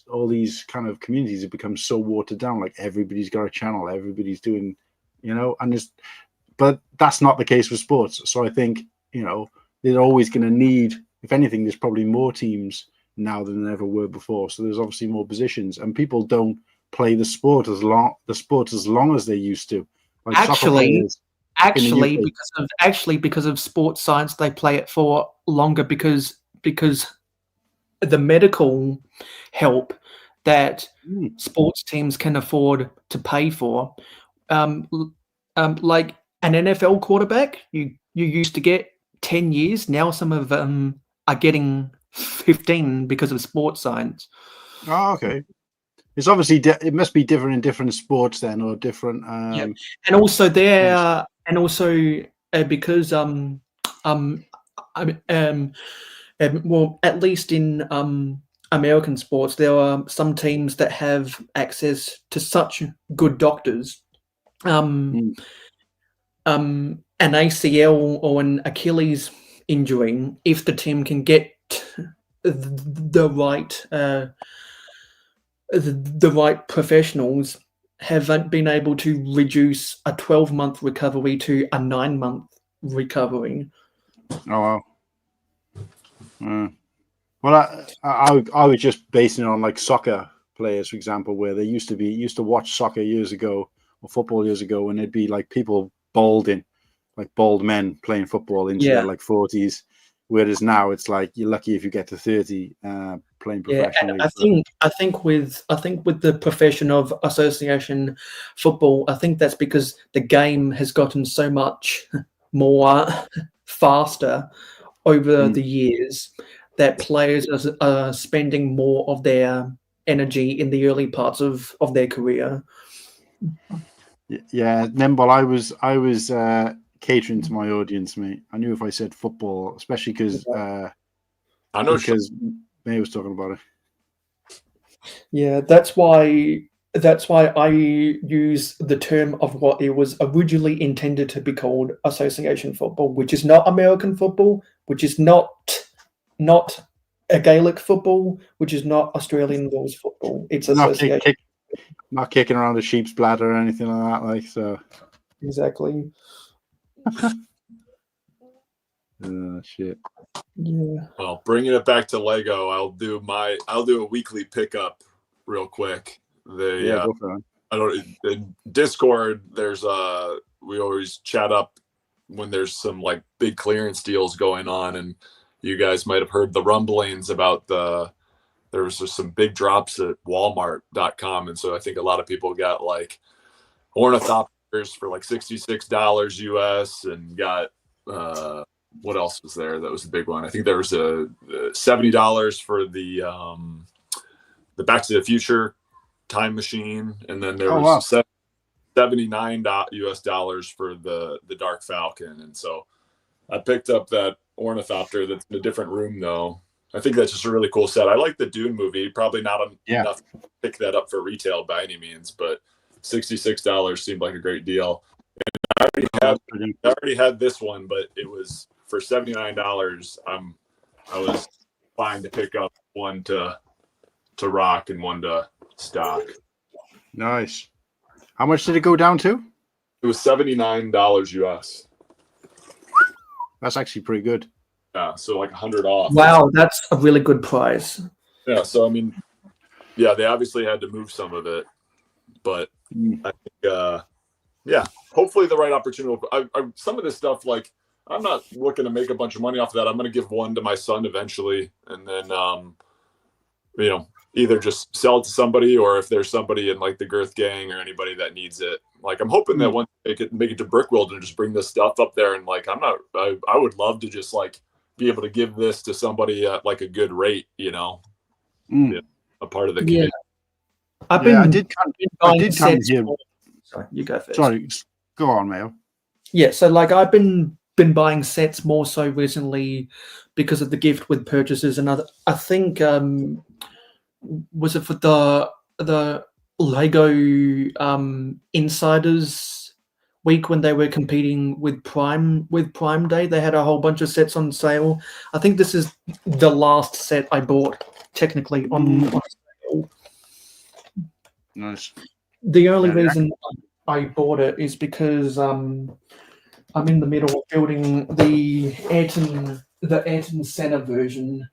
all these kind of communities have become so watered down. Like everybody's got a channel, everybody's doing, but that's not the case with sports. So I think, they're always going to need, if anything, there's probably more teams now than there ever were before. So there's obviously more positions, and people don't play the sport as long as they used to. Like because of sports science, they play it for longer because the medical help that sports teams can afford to pay for, like an NFL quarterback, you used to get 10 years. Now some of them are getting 15 because of sports science. Oh, okay. It's obviously it must be different in different sports then, or different. And also because well, at least in American sports, there are some teams that have access to such good doctors. An ACL or an Achilles injury, if the team can get the right professionals, have been able to reduce a 12-month recovery to a 9-month recovery. Oh wow. Well, I was just basing it on like soccer players, for example, where they used to watch soccer years ago or football years ago, and it'd be like people bald men playing football into their like 40s, whereas now it's like you're lucky if you get to 30 playing professionally. And I think with the profession of association football, I think that's because the game has gotten so much more faster over the years that players are spending more of their energy in the early parts of their career. Yeah, Nimble, I was catering to my audience, mate. I knew if I said football, especially because May was talking about it. Yeah, that's why I use the term of what it was originally intended to be called, association football, which is not American football, which is not a Gaelic football, which is not Australian rules football. It's associated. Not kicking around a sheep's bladder or anything like that. Like so. Exactly. Oh shit. Yeah. Well, bringing it back to Lego, I'll do a weekly pickup real quick. Go for it. I don't in Discord. We always chat up when there's some like big clearance deals going on, and you guys might have heard the rumblings about there was just some big drops at Walmart.com, and so I think a lot of people got like ornithopters for like $66 US, and got what else was there? That was the big one. I think there was a $70 for the Back to the Future time machine, and then there was $79 US for the Dark Falcon. And so I picked up that ornithopter that's in a different room though. I think that's just a really cool set. I like the Dune movie. Probably not enough to pick that up for retail by any means, but $66 seemed like a great deal. And I already had this one, but it was for $79. I was fine to pick up one to rock and one to stock. Nice. How much did it go down to? It was $79 US. That's actually pretty good. Yeah, so like 100 off. Wow, that's a really good price. Yeah, so I mean, yeah, they obviously had to move some of it, but I think, hopefully the right opportunity. Some of this stuff, like, I'm not looking to make a bunch of money off of that. I'm going to give one to my son eventually, and then, either just sell it to somebody, or if there's somebody in like the Girth gang or anybody that needs it. Like, I'm hoping that once they could make it to Brickworld and just bring this stuff up there, and like, I would love to just like be able to give this to somebody at like a good rate, a part of the community. I did come here. Sorry, you go first. Sorry, go on, Mayo. Yeah, so like I've been buying sets more so recently because of the gift with purchases, and I think was it for the Lego Insiders week when they were competing with Prime Day. They had a whole bunch of sets on sale. I think this is the last set I bought technically on sale. Nice. The only reason I bought it is because I'm in the middle of building the Ayrton Senna version,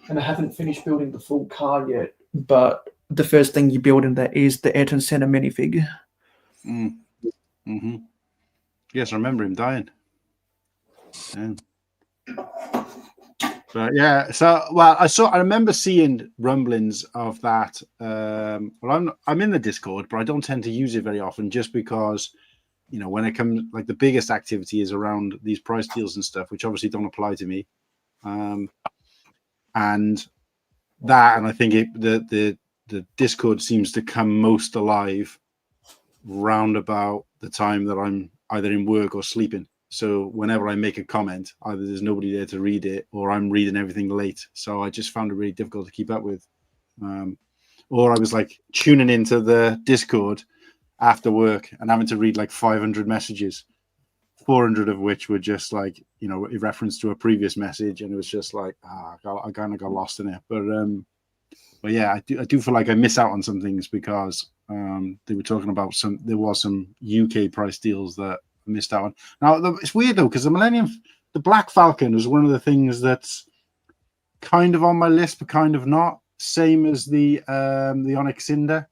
and I haven't finished building the full car yet. But the first thing you build in there is the Ayrton Senna minifig. Mm-hmm. Yes, I remember him dying. Yeah. But yeah, so I remember seeing rumblings of that. I'm in the Discord, but I don't tend to use it very often, just because, when it comes, like, the biggest activity is around these price deals and stuff, which obviously don't apply to me. And I think the Discord seems to come most alive round about the time that I'm either in work or sleeping. So whenever I make a comment, either there's nobody there to read it, or I'm reading everything late. So I just found it really difficult to keep up with. Or I was like tuning into the Discord after work and having to read like 500 messages, 400 of which were just like, in reference to a previous message. And it was just like, I kind of got lost in it. But yeah, I do feel like I miss out on some things because they were talking about there was some UK price deals that I missed out on. Now, it's weird though, because the Black Falcon was one of the things that's kind of on my list, but kind of not. Same as the Onyx Cinder,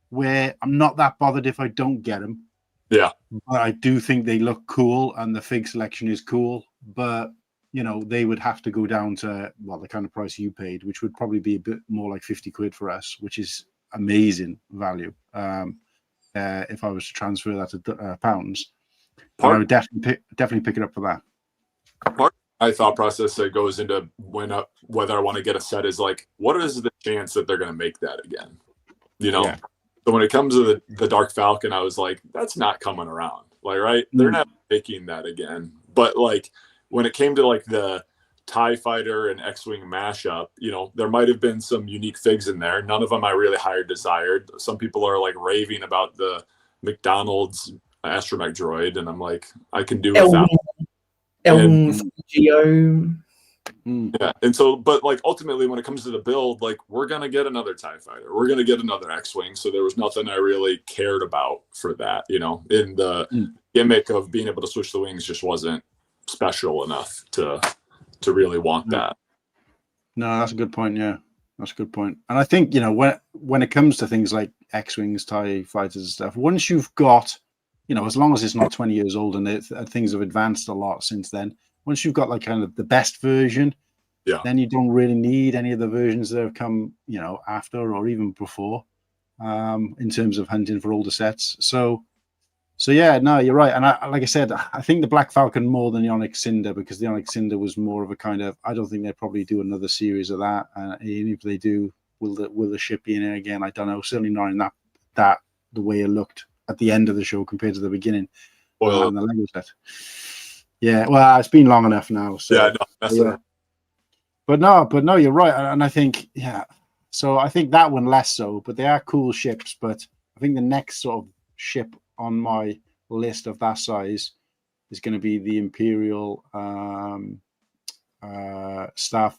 where I'm not that bothered if I don't get them. Yeah. But I do think they look cool and the fig selection is cool. But, they would have to go down to, the kind of price you paid, which would probably be a bit more like 50 quid for us, which is amazing value. If I was to transfer that to pounds, I would definitely pick it up for that. Part of my thought process that goes into whether I want to get a set is like, what is the chance that they're going to make that again? Yeah. So when it comes to the Dark Falcon, I was like, that's not coming around. Like, right? They're not making that again. But like, when it came to like the TIE Fighter and X-Wing mashup, there might have been some unique figs in there. None of them I really desired. Some people are like raving about the McDonald's astromech droid, and I'm like, I can do without. Geo. Yeah, and so, but like ultimately, when it comes to the build, like we're gonna get another TIE fighter, we're gonna get another X-wing. So there was nothing I really cared about for that, you know. In the gimmick of being able to switch the wings, just wasn't special enough to really want that. No, that's a good point. Yeah, that's a good point. And I think, you know, when it comes to things like X-wings, TIE fighters and stuff, once you've got, you know, as long as it's not 20 years old and things have advanced a lot since then. Once you've got like kind of the best version, then you don't really need any of the versions that have come, you know, after or even before, in terms of hunting for older sets. So yeah, no, you're right. And like I said, I think the Black Falcon more than the Onyx Cinder, because the Onyx Cinder was more of a kind of, I don't think they'll probably do another series of that. Even if they do, will the ship be in it again? I don't know. Certainly not in that the way it looked at the end of the show compared to the beginning. Well, the Lego set. Yeah, well, it's been long enough now. So, yeah, no, that's But no, you're right, and I think So I think that one less so, but they are cool ships. But I think the next sort of ship on my list of that size is going to be the Imperial Star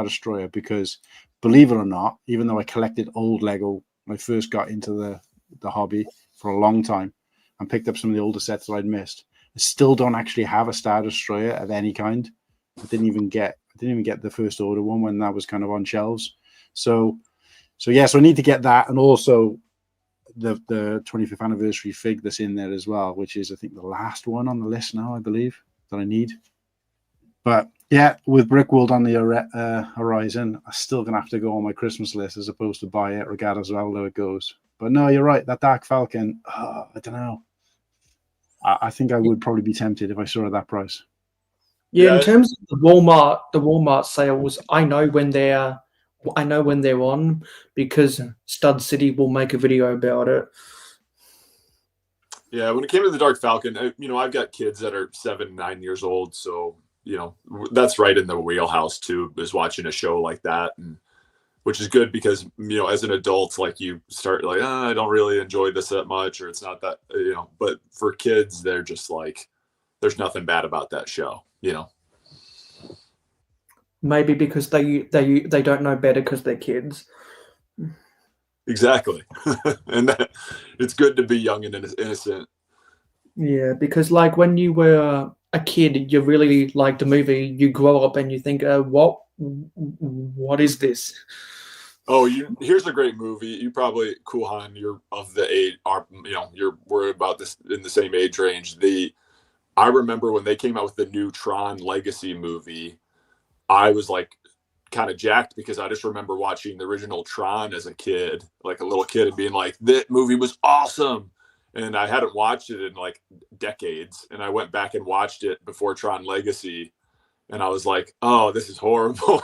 Destroyer, because believe it or not, even though I collected old Lego when I first got into the hobby for a long time and picked up some of the older sets that I'd missed, I still don't actually have a Star Destroyer of any kind. I didn't even get the First Order one when that was kind of on shelves. So I need to get that, and also the 25th anniversary fig that's in there as well, which is I think the last one on the list now, I believe, that I need. But yeah, with Brickworld on the horizon, I'm still gonna have to go on my Christmas list as opposed to buy it, regardless of how low it goes. But no, you're right. That Dark Falcon, I don't know. I think I would probably be tempted if I saw it at that price. Yeah, in terms of the Walmart sales, I know when they're on, because Stud City will make a video about it. Yeah, when it came to the Dark Falcon, I've got kids that are 7, 9 years old, so that's right in the wheelhouse too, is watching a show like that, and which is good because as an adult, like you start like, I don't really enjoy this that much, or it's not that, but for kids, they're just like, there's nothing bad about that show, Maybe because they don't know better because they're kids. Exactly. And it's good to be young and innocent. Yeah, because like when you were a kid, you really liked a movie. You grow up and you think, what is this? Oh, here's a great movie. You probably, Kuhan, you're of the age, we're about this in the same age range. I remember when they came out with the new Tron Legacy movie, I was like kind of jacked because I just remember watching the original Tron as a kid, like a little kid, and being like, that movie was awesome. And I hadn't watched it in like decades. And I went back and watched it before Tron Legacy. And I was like, oh, this is horrible.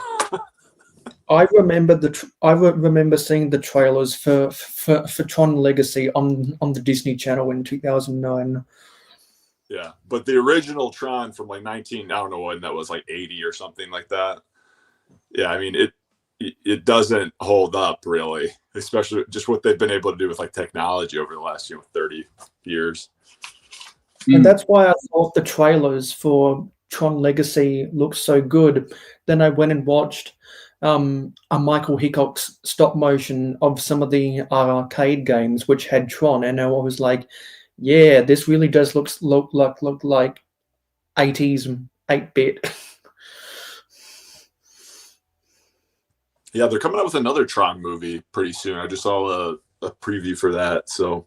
I remember seeing the trailers for Tron Legacy on the Disney Channel in 2009. Yeah, but the original Tron from like I don't know when that was, like 80 or something like that. Yeah, I mean it doesn't hold up really, especially just what they've been able to do with like technology over the last 30 years. And that's why I thought the trailers for Tron Legacy looked so good. Then I went and watched a Michael Hickok's stop motion of some of the arcade games which had Tron, and I was like, yeah, this really does look like 80s 8-bit. Yeah, they're coming out with another Tron movie pretty soon. I just saw a preview for that. So,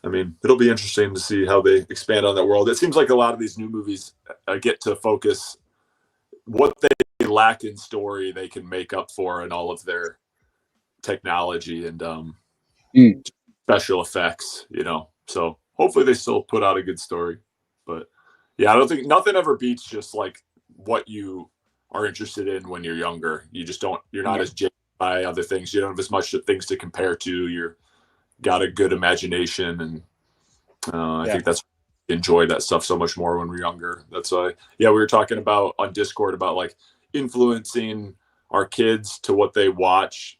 I mean, it'll be interesting to see how they expand on that world. It seems like a lot of these new movies get to focus what they lack in story, they can make up for in all of their technology and special effects, So hopefully they still put out a good story. But yeah, I don't think nothing ever beats just like what you are interested in when you're younger. You're not as jaded by other things. You don't have as much things to compare to. You're got a good imagination, and I think that's enjoy that stuff so much more when we're younger. That's why, we were talking about on Discord about like influencing our kids to what they watch,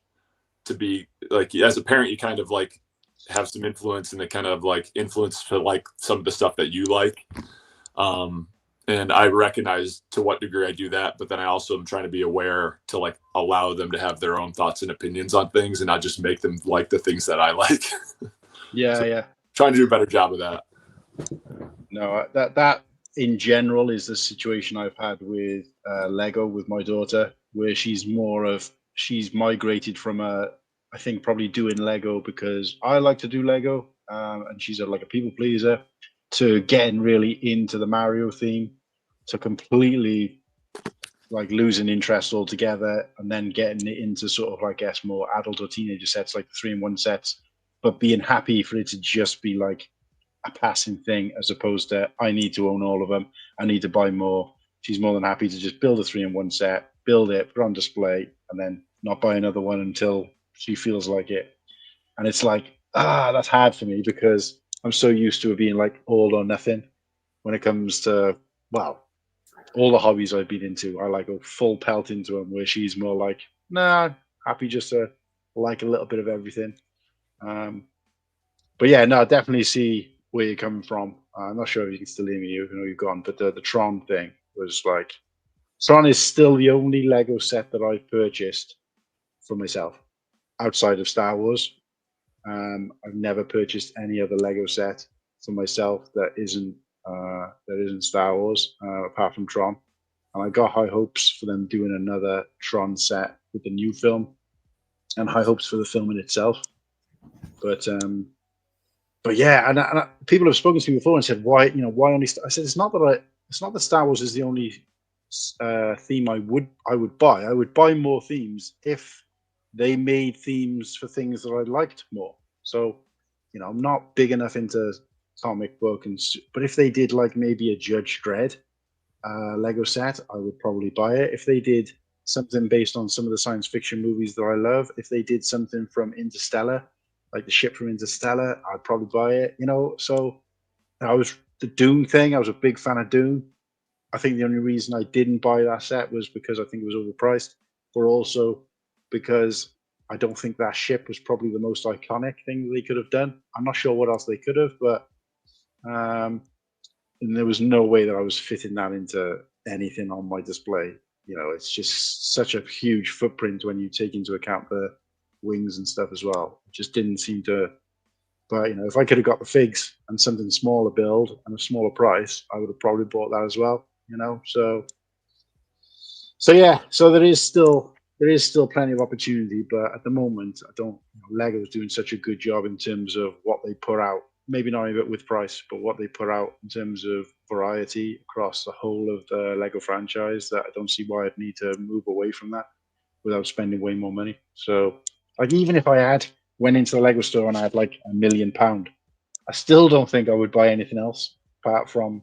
to be like, as a parent, you kind of like have some influence, and they kind of like influence to like some of the stuff that you like. And I recognize to what degree I do that, but then I also am trying to be aware to like allow them to have their own thoughts and opinions on things and not just make them like the things that I like. Yeah. Trying to do a better job of that. No, that in general is the situation I've had with Lego with my daughter, where she's migrated from I think probably doing Lego because I like to do Lego, and she's like a people pleaser, to getting really into the Mario theme, to completely like losing interest altogether, and then getting it into sort of, I guess, more adult or teenager sets like the 3-in-1 sets, but being happy for it to just be like a passing thing as opposed to I need to own all of them, I need to buy more. She's more than happy to just build a 3-in-1 set, build it, put it on display, and then not buy another one until she feels like it. And it's like, that's hard for me because I'm so used to it being like all or nothing when it comes to, well, all the hobbies I've been into. I like go full pelt into them, where she's more like, nah, happy just to like a little bit of everything. But yeah, no, I definitely see where you're coming from. I'm not sure if you can still hear me, even though you've gone, but the Tron thing was like, Tron is still the only Lego set that I've purchased for myself outside of Star Wars. I've never purchased any other Lego set for myself that isn't Star Wars, apart from Tron. And I got high hopes for them doing another Tron set with the new film, and high hopes for the film in itself. But yeah, and people have spoken to me before and said, why only? I said it's not that Star Wars is the only theme I would buy. I would buy more themes if they made themes for things that I liked more. So, I'm not big enough into comic book, but if they did like maybe a Judge Dredd Lego set, I would probably buy it. If they did something based on some of the science fiction movies that I love, if they did something from Interstellar, like the ship from Interstellar, I'd probably buy it. So the Dune thing. I was a big fan of Dune. I think the only reason I didn't buy that set was because I think it was overpriced, but also because I don't think that ship was probably the most iconic thing that they could have done. I'm not sure what else they could have, but and there was no way that I was fitting that into anything on my display. It's just such a huge footprint when you take into account the wings and stuff as well. It just didn't seem to. But if I could have got the figs and something smaller build and a smaller price, I would have probably bought that as well. So yeah. So there is still plenty of opportunity, but at the moment, I don't. Lego's doing such a good job in terms of what they put out. Maybe not even with price, but what they put out in terms of variety across the whole of the Lego franchise, that I don't see why I'd need to move away from that without spending way more money. So, like, even if I went into the Lego store and I had like £1 million, I still don't think I would buy anything else apart from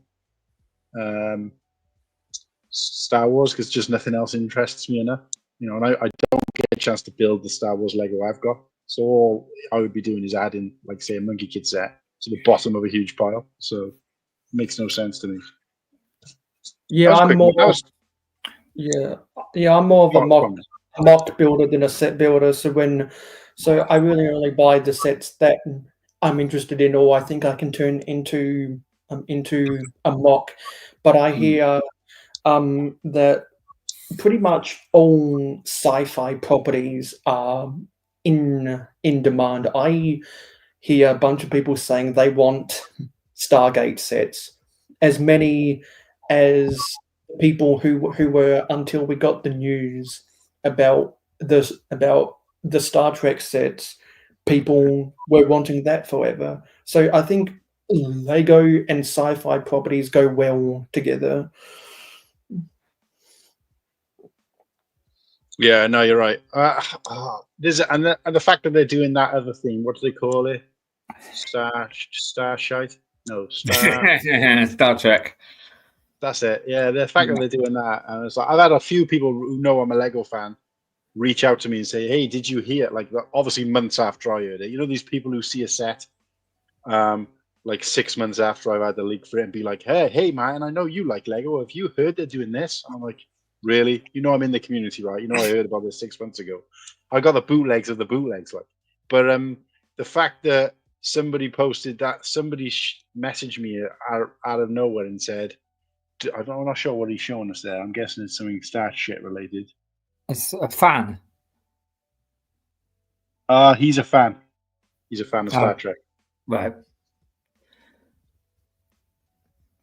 Star Wars, because just nothing else interests me enough. And I don't get a chance to build the Star Wars Lego I've got. So all I would be doing is adding, like, say, a Monkey Kid set to the bottom of a huge pile. So it makes no sense to me. Yeah, I'm more of a mock builder than a set builder. So I really only buy the sets that I'm interested in, or I think I can turn into a mock. But I hear that pretty much all sci-fi properties are in demand. I hear a bunch of people saying they want Stargate sets, as many as people who were, until we got the news about the Star Trek sets, people were wanting that forever. So I think Lego and sci-fi properties go well together. Yeah, no, you're right. And the fact that they're doing that other thing, what do they call it? Starshite? No, Star Trek. That's it. Yeah, the fact that they're doing that, and it's like, I've had a few people who know I'm a Lego fan reach out to me and say, "Hey, did you hear?" Like, obviously months after I heard it. These people who see a set, like 6 months after I've had the leak for it, and be like, "Hey, man, I know you like Lego. Have you heard they're doing this?" And I'm like, really? I'm in the community, right? I heard about this 6 months ago. I got the bootlegs of the bootlegs, like. But the fact that somebody posted that, somebody messaged me out of nowhere and said, I'm not sure what he's showing us there. I'm guessing it's something Star shit related. It's a fan. He's a fan. He's a fan of Star Trek. Right.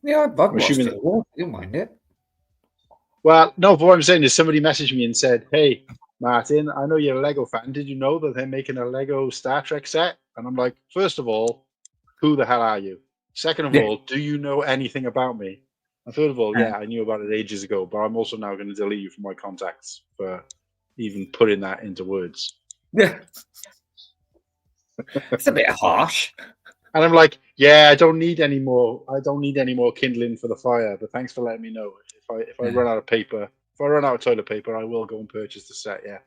Yeah, I'd watch it. I didn't mind it. Well, no, but what I'm saying is somebody messaged me and said, "Hey, Martin, I know you're a Lego fan. Did you know that they're making a Lego Star Trek set?" And I'm like, first of all, who the hell are you? Second of all, do you know anything about me? And third of all, yeah, I knew about it ages ago, but I'm also now going to delete you from my contacts for even putting that into words. Yeah. It's a bit harsh. And I'm like, yeah, I don't need any more kindling for the fire, but thanks for letting me know. If I run out of paper, if I run out of toilet paper, I will go and purchase the set, yeah.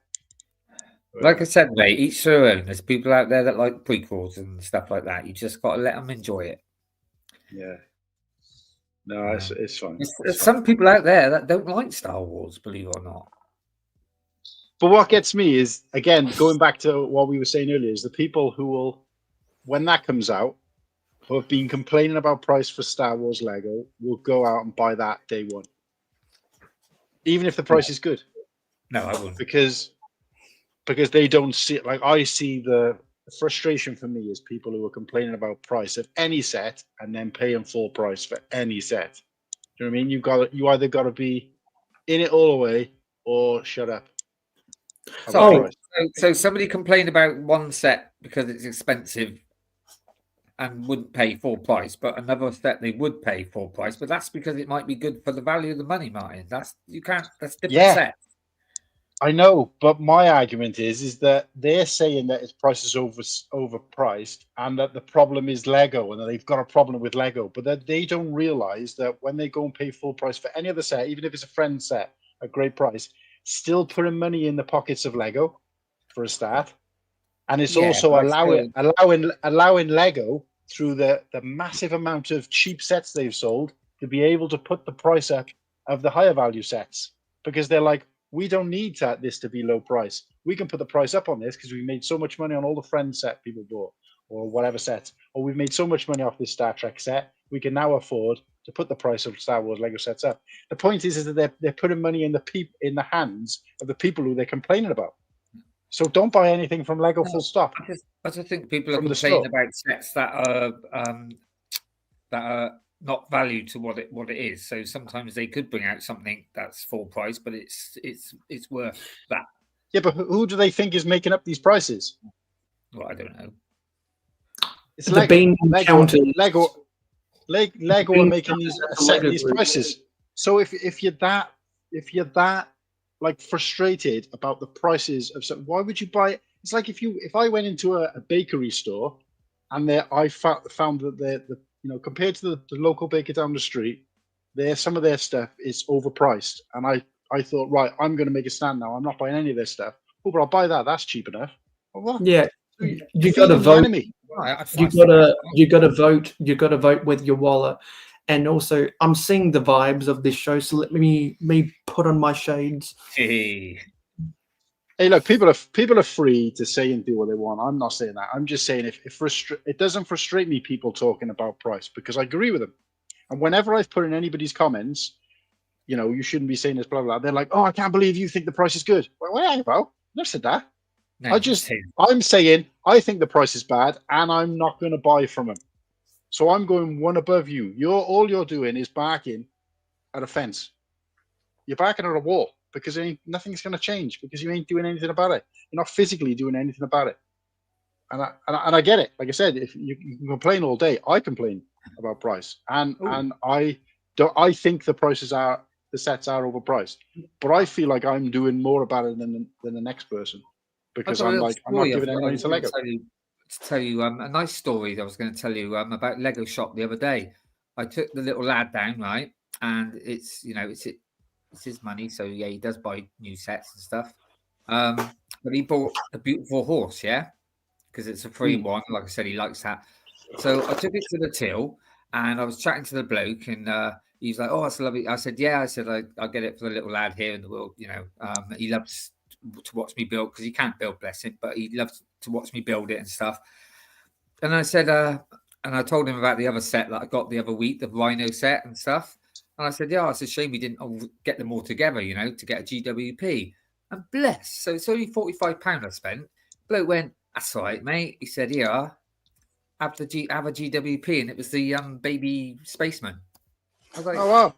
Like I said, mate, each their own. There's people out there that like prequels and stuff like that. You just got to let them enjoy it. Yeah. No, it's fine. There's some people out there that don't like Star Wars, believe it or not. But what gets me is, again, going back to what we were saying earlier, is the people who will, when that comes out, who have been complaining about price for Star Wars Lego, will go out and buy that day one. Even if the price is good. No, I wouldn't. Because they don't see it. Like, I see the frustration for me is people who are complaining about price of any set and then paying full price for any set. Do you know what I mean? You either got to be in it all the way or shut up. So somebody complained about one set because it's expensive and wouldn't pay full price, but another set they would pay full price, but that's because it might be good for the value of the money, Martin. That's different set. I know, but my argument is that they're saying that its price is overpriced and that the problem is Lego and that they've got a problem with Lego, but that they don't realize that when they go and pay full price for any other set, even if it's a friend set, a great price, still putting money in the pockets of Lego for a start. And it's also allowing Lego, through the massive amount of cheap sets they've sold, to be able to put the price up of the higher value sets, because they're like, we don't need this to be low price. We can put the price up on this because we made so much money on all the friend set people bought, or whatever sets, or we've made so much money off this Star Trek set, we can now afford to put the price of Star Wars Lego sets up. The point is that they're putting money in the hands of the people who they're complaining about. So don't buy anything from Lego, full stop. I just think people are complaining about sets that are not valued to what it is. So sometimes they could bring out something that's full price, but it's worth that. Yeah, but who do they think is making up these prices? Well, I don't know. It's Lego are making these prices. So if you're that like frustrated about the prices of something, why would you buy it? It's like if I went into a bakery store and I found that compared to the local baker down the street, some of their stuff is overpriced, and I thought, right, I'm going to make a stand now. I'm not buying any of this stuff. Oh, but I'll buy that. That's cheap enough. Well, what? Yeah, you got to vote. You got to vote. You got to vote with your wallet. And also, I'm seeing the vibes of this show, so let me put on my shades. Hey, look, people are free to say and do what they want. I'm not saying that. I'm just saying it doesn't frustrate me, people talking about price, because I agree with them. And whenever I've put in anybody's comments, you shouldn't be saying this, blah, blah, blah, they're like, oh, I can't believe you think the price is good. Well, where are you, bro? Never said that. No, I'm saying I think the price is bad, and I'm not going to buy from them. So I'm going one above you. All you're doing is barking at a fence. You're barking at a wall, because nothing's going to change, because you ain't doing anything about it. You're not physically doing anything about it. And I get it. Like I said, if you can complain all day, I complain about price, and I think the sets are overpriced. But I feel like I'm doing more about it than the next person, because I'm not giving any money to Lego. To tell you a nice story that I was going to tell you about Lego Shop the other day. I took the little lad down, right, and it's his money, so yeah, he does buy new sets and stuff. But he bought a beautiful horse, yeah, because it's a free one. Like I said, he likes that. So I took it to the till, and I was chatting to the bloke, and he's like, "Oh, that's lovely." I said, "Yeah." I said, "I'll get it for the little lad here in the world." He loves to watch me build, because he can't build, bless him, but he loves to watch me build it and stuff. And I said, and I told him about the other set that I got the other week, the Rhino set and stuff. And I said, yeah, it's a shame we didn't all get them all together, you know, to get a GWP. And bless, so it's only £45 I spent. Bloke went, that's all right, mate. He said, yeah, have a GWP, and it was the baby spaceman. I was like, oh wow.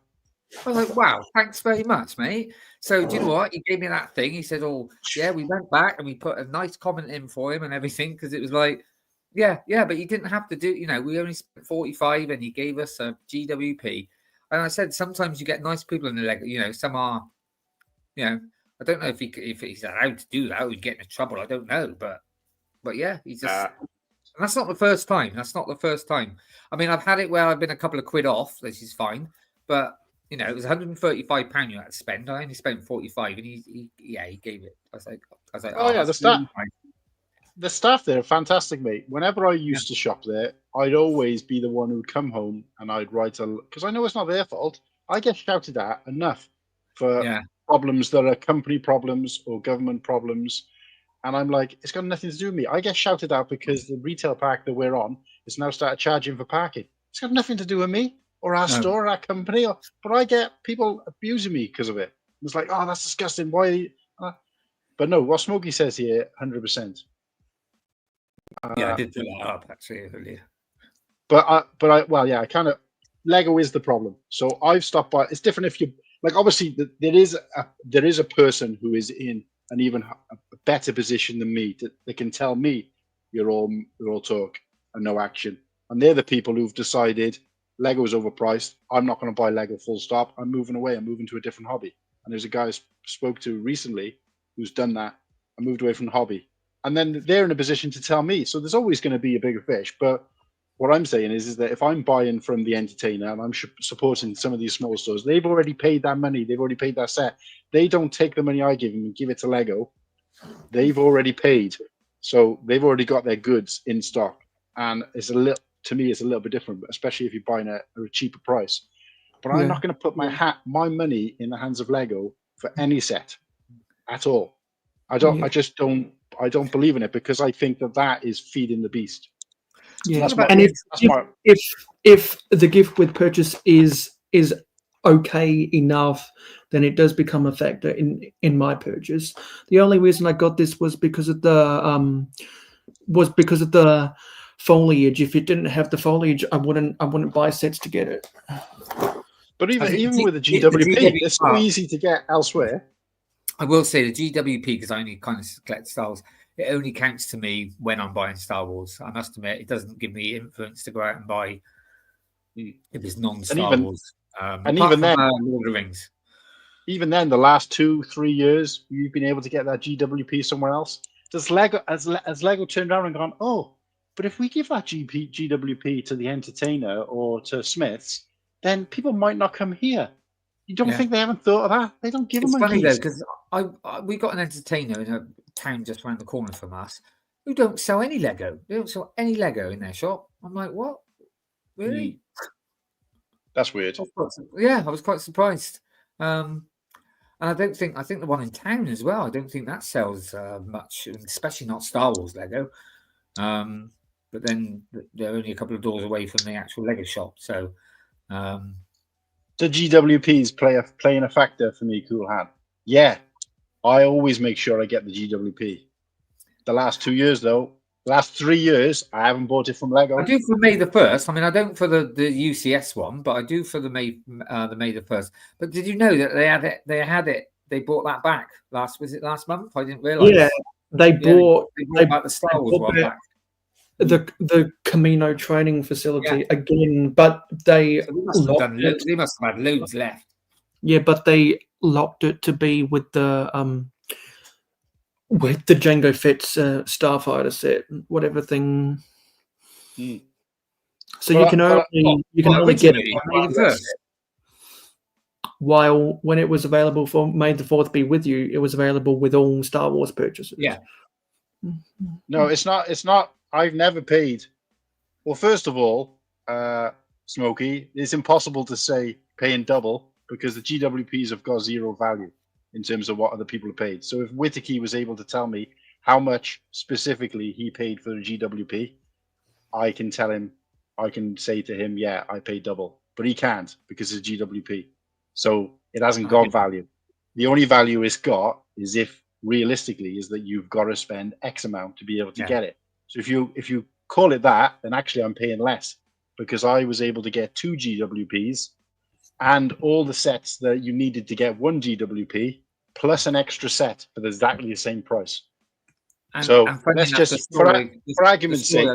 I was like, wow, thanks very much, mate. So do you know what? He gave me that thing. He said, oh, yeah, we went back and we put a nice comment in for him and everything, because it was like, yeah, but you didn't have to do, you know, we only spent 45 and he gave us a GWP. And I said, sometimes you get nice people in the leg, you know, some are, you know, I don't know if he's allowed to do that or he'd get into trouble. I don't know. But yeah, he's just, and that's not the first time. That's not the first time. I mean, I've had it where I've been a couple of quid off, which is fine. But, you know, it was £135 you had to spend. I only spent 45 and he gave it. I was like, oh yeah, the staff there are fantastic, mate. Whenever I used to shop there, I'd always be the one who'd come home and I'd write because I know it's not their fault. I get shouted at enough for problems that are company problems or government problems. And I'm like, it's got nothing to do with me. I get shouted at because the retail park that we're on is now started charging for parking. It's got nothing to do with me or our store or our company. But I get people abusing me because of it. It's like, oh, that's disgusting. Why? But no, what Smokey says here, 100%. Yeah, I did do that up actually earlier. I kind of Lego is the problem. So I've stopped by. It's different if you like. Obviously, there is a person who is in an even a better position than me that can tell me you're all talk and no action. And they're the people who've decided Lego is overpriced. I'm not going to buy Lego. Full stop. I'm moving away. I'm moving to a different hobby. And there's a guy I spoke to recently who's done that. I moved away from the hobby. And then they're in a position to tell me. So there's always going to be a bigger fish. But what I'm saying is that if I'm buying from the entertainer and I'm supporting some of these small stores, they've already paid that money. They've already paid that set. They don't take the money I give them and give it to Lego. They've already paid. So they've already got their goods in stock. And to me, it's a little bit different, especially if you're buying at a cheaper price. But I'm not going to put my money in the hands of Lego for any set at all. I don't believe in it because I think that is feeding the beast. Yeah, and if the gift with purchase is okay enough, then it does become a factor in my purchase. The only reason I got this was because of the foliage. If it didn't have the foliage, I wouldn't buy sets to get it. But even with the GWP, it's so easy to get elsewhere. I will say the GWP, because I only kind of collect Star Wars, it only counts to me when I'm buying Star Wars. I must admit, it doesn't give me influence to go out and buy if it's non-Star Wars. And even then, Lord of the Rings. Even then, the last 2-3 years, you've been able to get that GWP somewhere else. Does Lego has Lego turned around and gone, oh, but if we give that GWP to the entertainer or to Smiths, then people might not come here. You don't think they haven't thought of that? They don't give them money. It's funny though, because we got an entertainer in a town just around the corner from us who don't sell any Lego. They don't sell any Lego in their shop. I'm like, what? Really? That's weird. I was quite surprised. And I think the one in town as well, I don't think that sells much, especially not Star Wars Lego. But then they're only a couple of doors away from the actual Lego shop. So the GWPs playing a factor for me, Cool Hand. Yeah. I always make sure I get the GWP. The last 2 years, though, last 3 years, I haven't bought it from Lego. I do for May the 1st. I mean, I don't for the UCS one, but I do for the May the 1st. But did you know that they brought that back last month? I didn't realize. Yeah, they brought back the Star Wars one back. The Camino training facility again, but they must have had loads left. Yeah, but they locked it to be with the Jango Fett's Starfighter set, whatever thing. So you can only get it while when it was available for May the 4th be with you, it was available with all Star Wars purchases. Yeah. No, it's not. I've never paid. Well, first of all, Smokey, it's impossible to say paying double because the GWPs have got zero value in terms of what other people have paid. So if Whittaky was able to tell me how much specifically he paid for the GWP, I can say to him, yeah, I paid double. but he can't because it's GWP. So it hasn't got value. The only value it's got is if realistically is that you've got to spend X amount to be able to get it. So if you call it that, then actually I'm paying less because I was able to get 2 GWPs and all the sets that you needed to get 1 GWP plus an extra set for exactly the same price. So let's just, for argument's sake,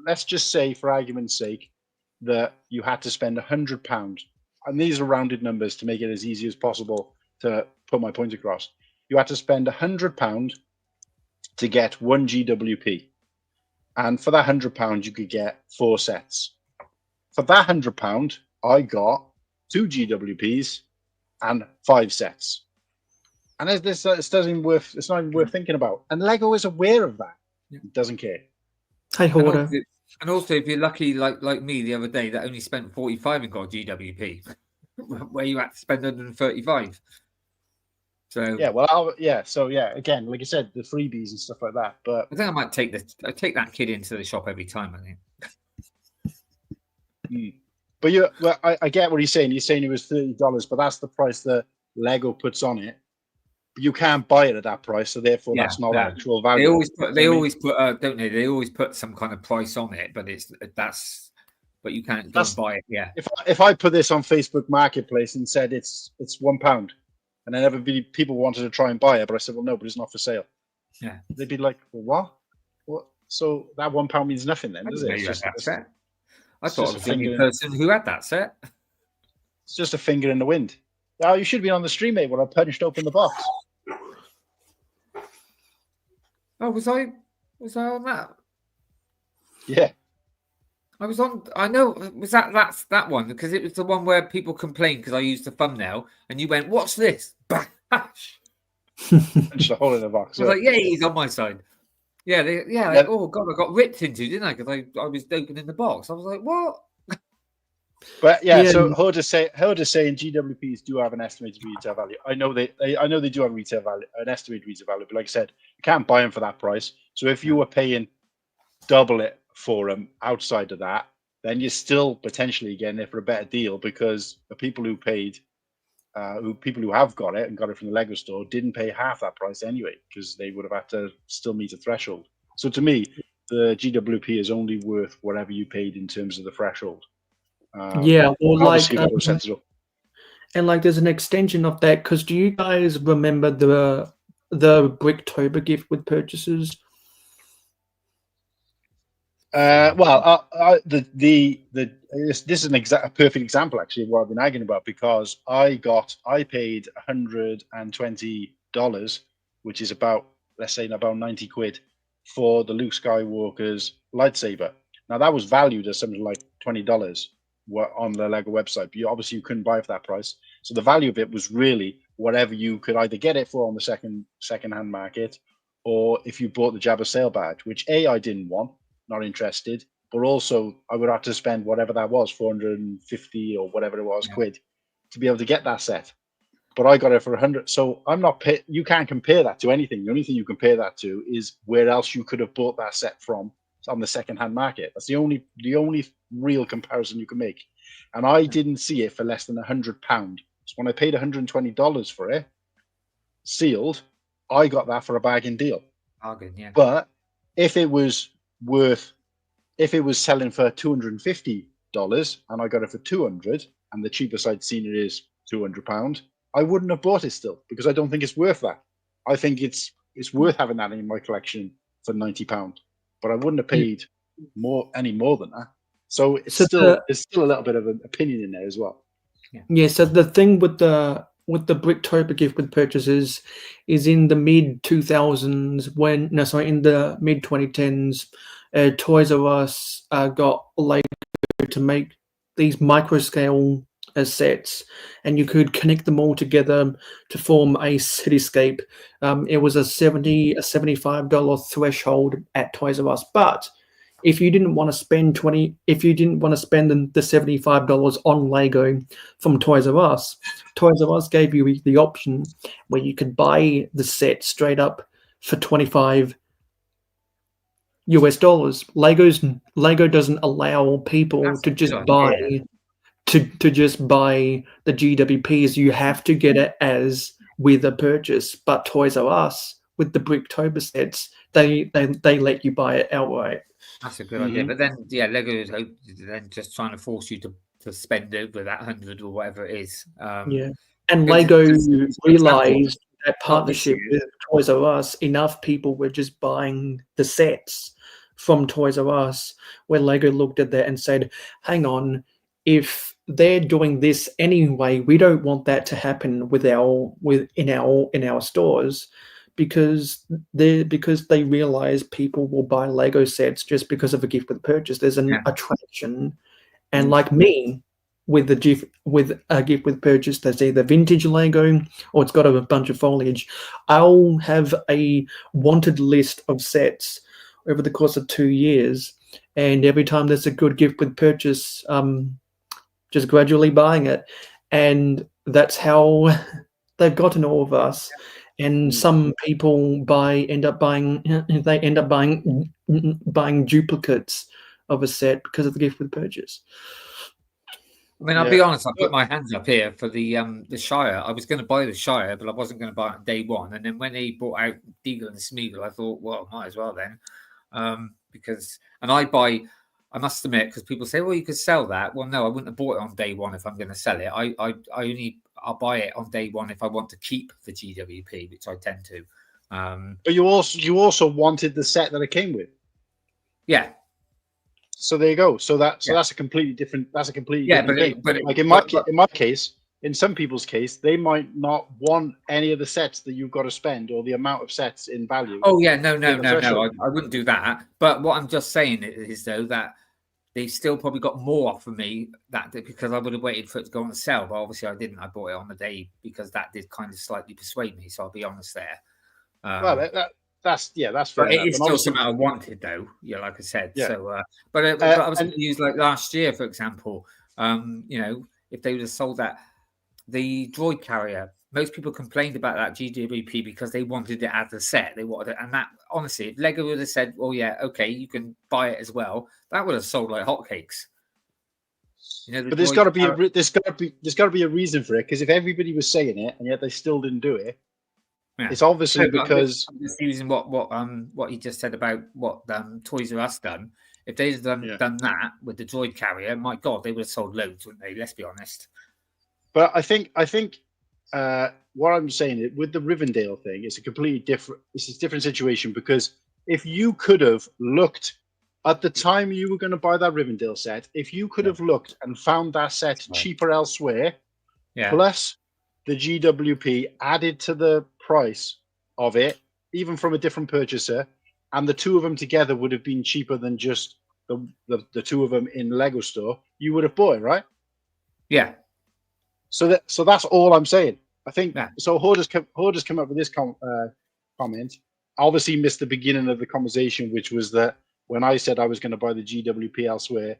let's just say, for argument's sake, that you had to spend £100, and these are rounded numbers to make it as easy as possible to put my point across. You had to spend £100 to get 1 GWP, and for that £100, you could get 4 sets. For that £100, I got 2 GWPs and 5 sets. And it's not even worth thinking about. And Lego is aware of that. It doesn't care. Hey, Hoarder. And also, if you're lucky, like me the other day, that only spent 45 and got GWP, where you had to spend 135. So again, like I said, the freebies and stuff like that. But I think I might take that kid into the shop every time. I think. But I get what he's saying. He's saying it was $30, but that's the price that Lego puts on it. You can't buy it at that price, so therefore that's not actual value. They always put, don't they? They always put some kind of price on it, but but you can't go and buy it. Yeah. If I put this on Facebook Marketplace and said it's £1, and then people wanted to try and buy it, but I said, well, no, but it's not for sale. Yeah. They'd be like, well, what? So that £1 means nothing then, does it? I thought it was the only person who had that set. It's just a finger in the wind. Oh, you should be on the stream, mate, when I punched open the box. Oh, was I on that? Yeah. I was on. I know. Was that's that one because it was the one where people complained because I used the thumbnail, and you went, "What's this?" Bash. Punched a hole in the box. I was like, "Yeah, he's on my side." Yeah, like, oh god, I got ripped into, didn't I? Because I was opening the box. I was like, "What?" But so Hoarder saying GWPs do have an estimated retail value. I know they do have retail value, an estimated retail value. But like I said, you can't buy them for that price. So if you were paying double it for them outside of that, then you're still potentially getting it for a better deal because the people who paid, people who have got it and got it from the Lego store didn't pay half that price anyway because they would have had to still meet a threshold. So to me, the GWP is only worth whatever you paid in terms of the threshold. Or like, and like, there's an extension of that because do you guys remember the Bricktober gift with purchases? This is a perfect example actually of what I've been arguing about because I paid $120, which is about, let's say, about 90 quid for the Luke Skywalker's lightsaber. Now that was valued as something like $20 on the Lego website, but you couldn't buy it for that price. So the value of it was really whatever you could either get it for on the second-hand market, or if you bought the Jabba sale badge, which I didn't want, not interested, but also I would have to spend whatever that was, 450 or whatever it was quid, to be able to get that set. But I got it for 100. So I'm not. You can't compare that to anything. The only thing you compare that to is where else you could have bought that set from on the second-hand market. That's the only real comparison you can make. And I didn't see it for less than £100. So when I paid $120 for it, sealed, I got that for a bargain deal. Bargain, yeah. But if it was selling for $250 and I got it for $200, and the cheapest I'd seen it is £200, I wouldn't have bought it still because I don't think it's worth that. I think it's worth having that in my collection for £90. But I wouldn't have paid any more than that. So there's still a little bit of an opinion in there as well. Yeah. So the thing with the Bricktober gift with purchases is in the mid 2000s in the mid 2010s, Toys R Us got Lego to make these micro scale sets, and you could connect them all together to form a cityscape. It was a $75 threshold at Toys R Us, but if you didn't want to spend the $75 on Lego from Toys R Us gave you the option where you could buy the set straight up for $25 US. Lego doesn't allow people to just buy to just buy the GWPs. You have to get it as with a purchase. But Toys R Us with the Bricktober sets, they let you buy it outright. That's a good idea. But then, yeah, Lego is then just trying to force you to spend over that 100 or whatever it is. And Lego realized that partnership with Toys R Us, enough people were just buying the sets from Toys R Us, where Lego looked at that and said, hang on, if they're doing this anyway, we don't want that to happen in our stores, because they realize people will buy Lego sets just because of a gift with purchase. There's an attraction, and like me, with a gift with purchase that's either vintage Lego or it's got a bunch of foliage, I'll have a wanted list of sets over the course of 2 years, and every time there's a good gift with purchase, just gradually buying it. And that's how they've gotten all of us. And some people end up buying duplicates of a set because of the gift with purchase. I mean, I'll be honest, I put my hands up here for the Shire. I was going to buy the Shire, but I wasn't going to buy it on day one. And then when they brought out Deagle and Smeagol, I thought, well, might as well then. I must admit, because people say, well, you could sell that. Well, no, I wouldn't have bought it on day one if I'm going to sell it. I'll buy it on day one if I want to keep the GWP, which I tend to. But you also wanted the set that it came with. Yeah. So there you go. So that's a completely different. That's a completely different thing. Like in my case, in some people's case, they might not want any of the sets that you've got to spend or the amount of sets in value. Oh yeah, no. I wouldn't do that. But what I'm just saying is though that they still probably got more off of me because I would have waited for it to go on sale. But obviously I didn't. I bought it on the day because that did kind of slightly persuade me. So I'll be honest there. That's fair. It is still something I wanted, though. Yeah, like I said. Yeah. So, but I was going to use like last year, for example. If they would have sold the droid carrier, most people complained about that GWP because they wanted it as a set. They wanted it, and that honestly, if Lego would have said, "Oh yeah, okay, you can buy it as well," that would have sold like hotcakes. But there's got to be a reason for it, because if everybody was saying it and yet they still didn't do it. Yeah. It's obviously because I'm just using what he just said about what Toys R Us done. If they'd done that with the droid carrier, my God, they would have sold loads, wouldn't they? Let's be honest. But I think what I'm saying with the Rivendell thing, it's a completely different. It's a different situation, because if you could have looked at the time you were going to buy that Rivendell set, if you could have looked and found that set cheaper elsewhere, plus the GWP added to the price of it, even from a different purchaser, and the two of them together would have been cheaper than just the two of them in Lego store, you would have bought it, right? Yeah. So that's all I'm saying. I think so. Hoarder's come up with this comment. Obviously missed the beginning of the conversation, which was that when I said I was going to buy the GWP elsewhere,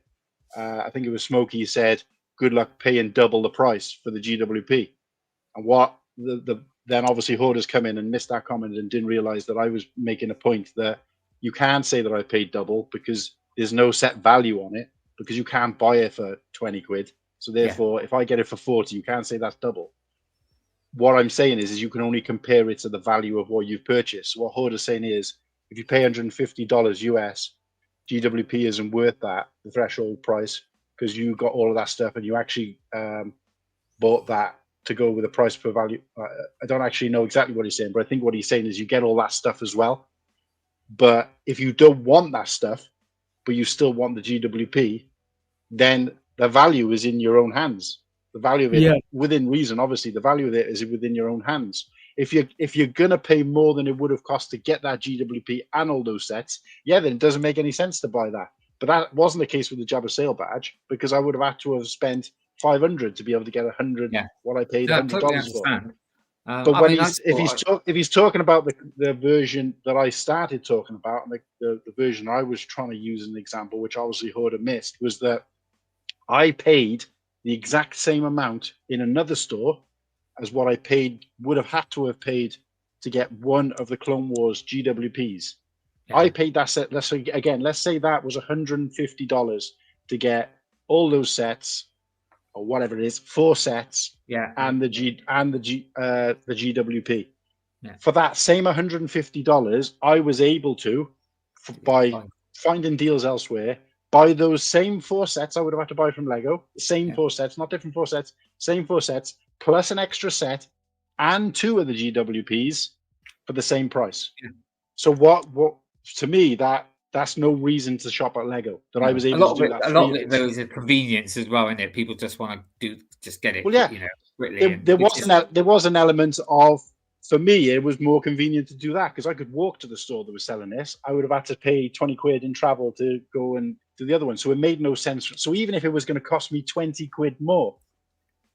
I think it was Smokey said, "Good luck paying double the price for the GWP." And what then obviously Hoarder's come in and missed that comment and didn't realize that I was making a point that you can't say that I paid double because there's no set value on it, because you can't buy it for 20 quid. So therefore, if I get it for 40, you can't say that's double. What I'm saying is you can only compare it to the value of what you've purchased. So what Hoarder's saying is, if you pay $150 US, GWP isn't worth that, the threshold price, because you got all of that stuff and you actually bought that to go with the price per value. I don't actually know exactly what he's saying, but I think what he's saying is you get all that stuff as well. But if you don't want that stuff, but you still want the GWP, then the value is in your own hands. The value of it, within reason, obviously, the value of it is within your own hands. If you're gonna pay more than it would have cost to get that GWP and all those sets, then it doesn't make any sense to buy that. But that wasn't the case with the Jabba Sale badge, because I would have had to have spent 500 to be able to get 100 what I paid $100 for. But when if he's talking about the version that I started talking about, and the version I was trying to use as an example, which obviously Hoarder missed, was that I paid the exact same amount in another store as what I would have had to have paid to get one of the Clone Wars GWPs. I paid that set. Let's say that was $150 to get all those sets or whatever it is, 4 sets, Yeah. and the GWP. Yeah. For that same $150, I was able to, by finding deals elsewhere, buy those same 4 sets I would have had to buy from Lego, the same 4 sets, not different 4 sets, same 4 sets, plus an extra set and 2 of the GWPs for the same price. Yeah. So what to me, that's no reason to shop at Lego. That I was able to do that. A lot of it though is a convenience as well, isn't it? People just want to just get it. Well, yeah. Quickly. There was an element of, for me, it was more convenient to do that because I could walk to the store that was selling this. I would have had to pay 20 quid in travel to go and do the other one. So it made no sense. So even if it was going to cost me 20 quid more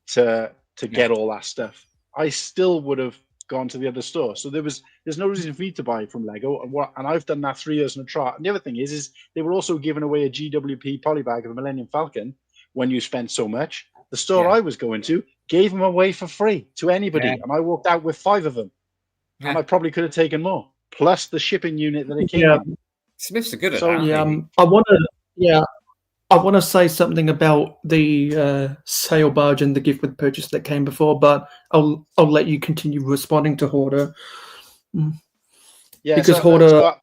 to get all that stuff, I still would have gone to the other store. So there's no reason for me to buy from Lego. And I've done that 3 years in a trot. And the other thing is they were also giving away a GWP polybag of a Millennium Falcon when you spent so much. The store I was going to gave them away for free to anybody, and I walked out with 5 of them, and I probably could have taken more, plus the shipping unit that it came in. Smiths are good at that. Yeah, I want to say something about the sale barge and the gift with purchase that came before, but I'll let you continue responding to Hoarder. Yeah, because Hoarder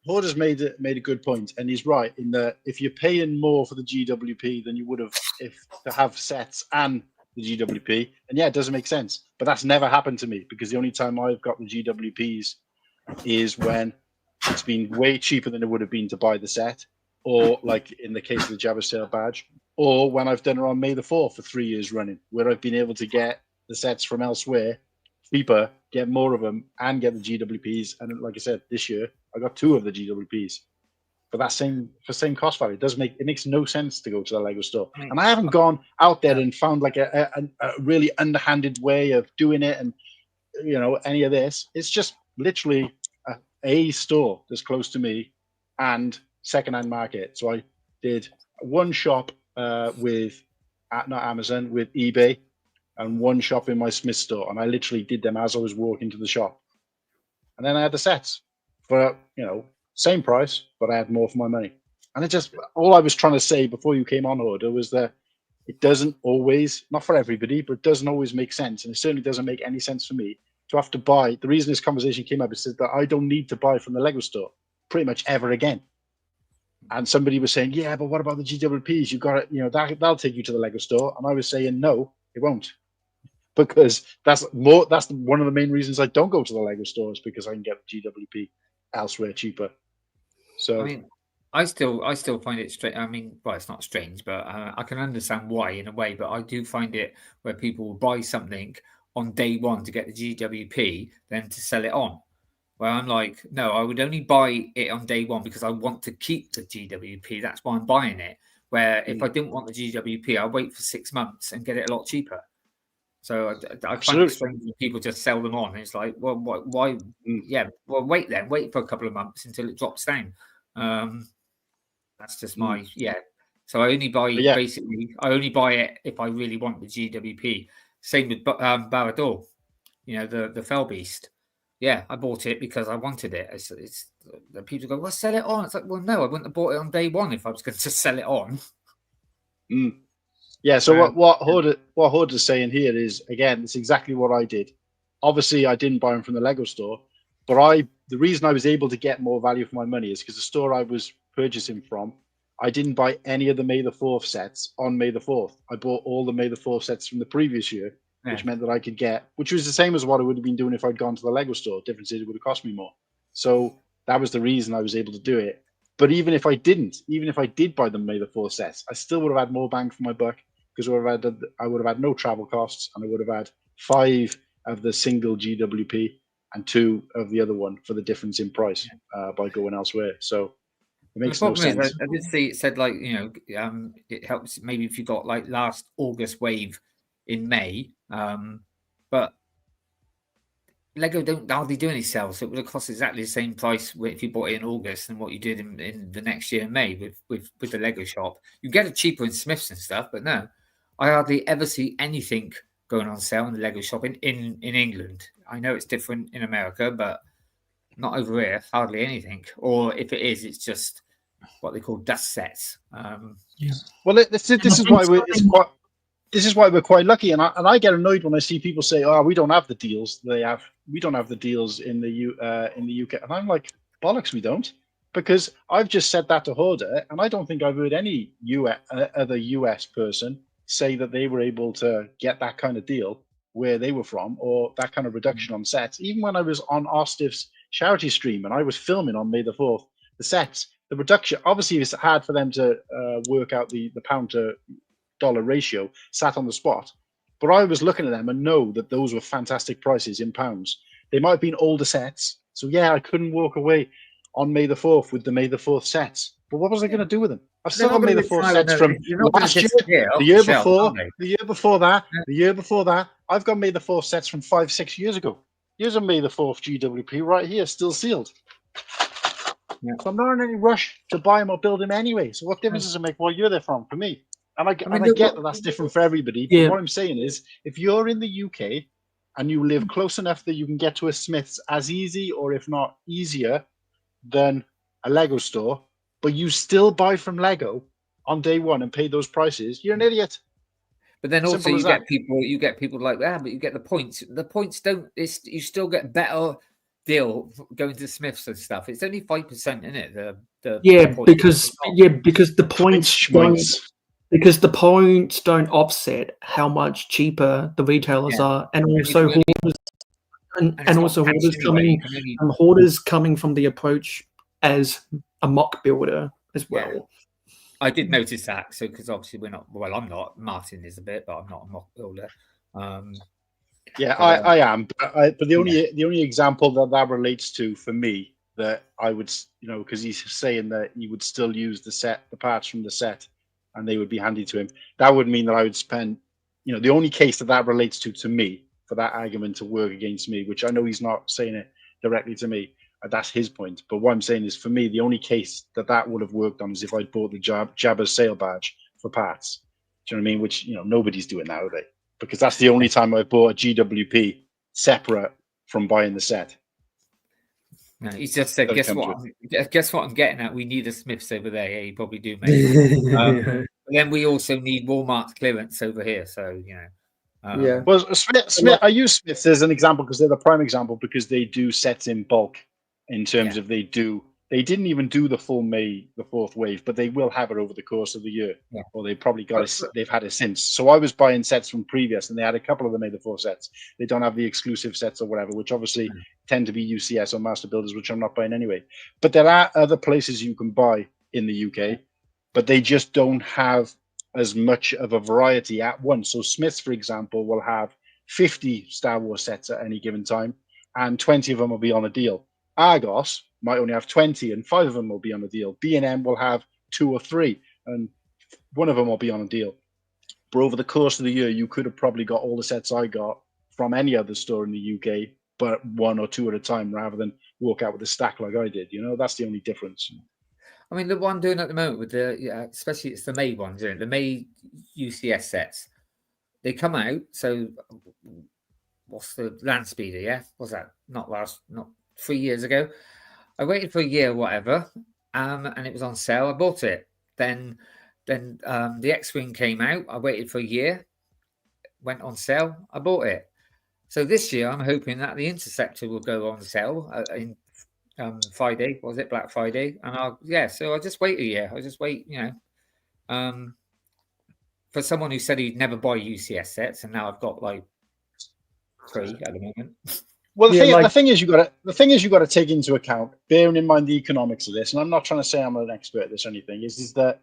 Hoarder's made a good point, and he's right in that if you're paying more for the GWP than you would have to have sets and the GWP, and yeah, it doesn't make sense. But that's never happened to me because the only time I've got the GWPs is when it's been way cheaper than it would have been to buy the set, or like in the case of the Jabba Sale badge, or when I've done it on May the 4th for 3 years running, where I've been able to get the sets from elsewhere cheaper, get more of them, and get the GWPs. And like I said, this year I got 2 of the GWPs for that same cost value. It makes no sense to go to the Lego store. And I haven't gone out there and found like a really underhanded way of doing it, and any of this. It's just literally a store that's close to me and secondhand market. So I did one shop with not Amazon, with eBay, and one shop in my Smith store, and I literally did them as I was walking to the shop. And then I had the sets for same price, but I had more for my money. And it just, all I was trying to say before you came on, Hoarder, was that it doesn't always, not for everybody, but it doesn't always make sense, and it certainly doesn't make any sense for me to have to buy. The reason this conversation came up is that I don't need to buy from the Lego store pretty much ever again. And somebody was saying, yeah, but what about the GWPs? You got it, that'll take you to the Lego store. And I was saying, no, it won't. Because that's one of the main reasons I don't go to the Lego stores, because I can get the GWP elsewhere cheaper. So I mean, I still find it strange. I mean, well, it's not strange, but I can understand why in a way. But I do find it where people will buy something on day one to get the GWP, then to sell it on. Where I'm like, no, I would only buy it on day one because I want to keep the GWP. That's why I'm buying it. Where if I didn't want the GWP, I'll wait for 6 months and get it a lot cheaper. So I find it strange when people just sell them on. It's like, well, why? Yeah, well, wait for a couple of months until it drops down. That's just my So I only buy basically. I only buy it if I really want the GWP. Same with Barad-dûr, the Fell Beast. Yeah, I bought it because I wanted it. It's people go, well, sell it on. It's like, well, no, I wouldn't have bought it on day one if I was going to sell it on. Yeah, so what Hoarder's saying here is, again, it's exactly what I did. Obviously, I didn't buy them from the Lego store, but the reason I was able to get more value for my money is because the store I was purchasing from, I didn't buy any of the May the 4th sets on May the 4th. I bought all the May the 4th sets from the previous year, which meant that I could get, which was the same as what I would have been doing if I'd gone to the Lego store. Difference is it would have cost me more. So that was the reason I was able to do it. But even if I did buy the May the 4th sets, I still would have had more bang for my buck, because I would have had no travel costs, and I would have had 5 of the single GWP and 2 of the other one for the difference in price by going elsewhere. So it makes no sense. I did see it said it helps maybe if you got like last August wave in May, but Lego don't hardly do any sales, so it would have cost exactly the same price if you bought it in August than what you did in the next year in May with the Lego shop. You get it cheaper in Smiths and stuff, but no, I hardly ever see anything going on sale in the Lego shop in England. I know it's different in America, but not over here, hardly anything. Or if it is, it's just what they call dust sets. Well, this is why we're quite lucky, and I get annoyed when I see people say, "Oh, we don't have the deals we don't have the deals in the UK," and I'm like, bollocks, we don't, because I've just said that to Hoarder, and I don't think I've heard any other US person say that they were able to get that kind of deal where they were from, or that kind of reduction on sets. Even when I was on Arstiff's charity stream and I was filming on May the 4th, the sets, the reduction, obviously it's hard for them to work out the pound to dollar ratio sat on the spot, but I was looking at them and know that those were fantastic prices in pounds. They might have been older sets, so yeah, I couldn't walk away on May the 4th with the May the 4th sets, but what was I going to do with them? I've still got May the 4th sets from last year, the year before, the year before that, the year before that. I've got May the 4th sets from 5-6 years ago. Here's a May the 4th GWP right here, still sealed. Yeah. So I'm not in any rush to buy them or build them anyway. So what difference does it make what year they're from for me? And I get that that's different for everybody. But what I'm saying is, if you're in the UK and you live close enough that you can get to a Smith's as easy, or if not easier, than a Lego store, but you still buy from Lego on day one and pay those prices, you're an idiot. But then also you get people like that, but you get the points. The points don't. You still get better deal going to Smiths and stuff. It's only 5%, isn't it? Because the points don't offset how much cheaper the retailers are, and also hoarders coming from the approach as a mock builder as well. Yeah. I did notice that, so because obviously we're not. Well, I'm not. Martin is a bit, but I'm not a mock builder. I am, but the only example that relates to for me that I would, because he's saying that he would still use the parts from the set, and they would be handy to him. That would mean that I would spend, the only case that relates to me for that argument to work against me, which I know he's not saying it directly to me. That's his point. But what I'm saying is, for me, the only case that would have worked on is if I'd bought the Jabba's sale badge for parts. Do you know what I mean? Which, nobody's doing that, are they? Because that's the only time I bought a GWP separate from buying the set. No, he just said, guess what I'm getting at? We need a Smiths over there. Yeah, you probably do, mate. Then we also need Walmart's clearance over here. So, Well, Smith, I use Smiths as an example because they're the prime example, because they do sets in bulk in terms of they didn't even do the full May the 4th wave, but they will have it over the course of the year, or they probably they've had it since. So I was buying sets from previous, and they had a couple of the May the 4th sets. They don't have the exclusive sets or whatever, which obviously tend to be UCS or Master Builders, which I'm not buying anyway. But there are other places you can buy in the UK, but they just don't have as much of a variety at once. So Smiths, for example, will have 50 Star Wars sets at any given time, and 20 of them will be on a deal. Argos might only have 20, and 5 of them will be on a deal. B&M will have 2 or 3, and 1 of them will be on a deal. But over the course of the year, you could have probably got all the sets I got from any other store in the UK, but 1 or 2 at a time, rather than walk out with a stack like I did. That's the only difference. I mean, the one doing at the moment with especially it's the May ones, isn't it? The May UCS sets. They come out. So, what's the Land Speeder? Yeah, what's that? Not 3 years ago. I waited for a year, whatever, and it was on sale. I bought it. Then the X-Wing came out. I waited for a year, went on sale. I bought it. So this year, I'm hoping that the Interceptor will go on sale in Friday. Was it Black Friday? And so I'll just wait a year. I'll just wait. For someone who said he'd never buy UCS sets, and now I've got like 3 at the moment. Well, the thing is, you got to take into account, bearing in mind the economics of this, and I'm not trying to say I'm an expert at this or anything, is that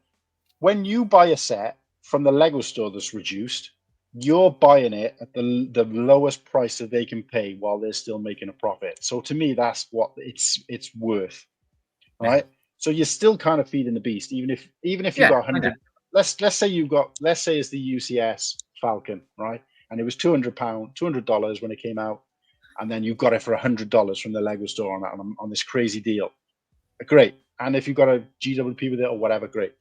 when you buy a set from the Lego store that's reduced, you're buying it at the lowest price that they can pay while they're still making a profit. So to me, that's what it's worth, right? So you're still kind of feeding the beast, even if you got 100. Let's say it's the UCS Falcon, right? And it was $200 when it came out. And then you got it for $100 from the Lego store on this crazy deal. Great. And if you've got a GWP with it or whatever, great.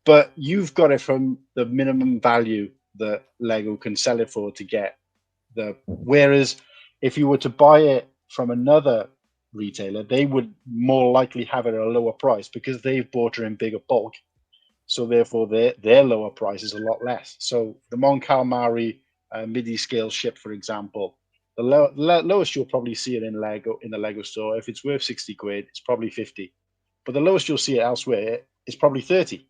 But you've got it from the minimum value that Lego can sell it for to get whereas if you were to buy it from another retailer, they would more likely have it at a lower price because they've bought her in bigger bulk. So therefore, their lower price is a lot less. So the Mon Calamari MIDI scale ship, for example, the lowest you'll probably see it in the Lego store. If it's worth 60 quid, it's probably 50. But the lowest you'll see it elsewhere is probably 30.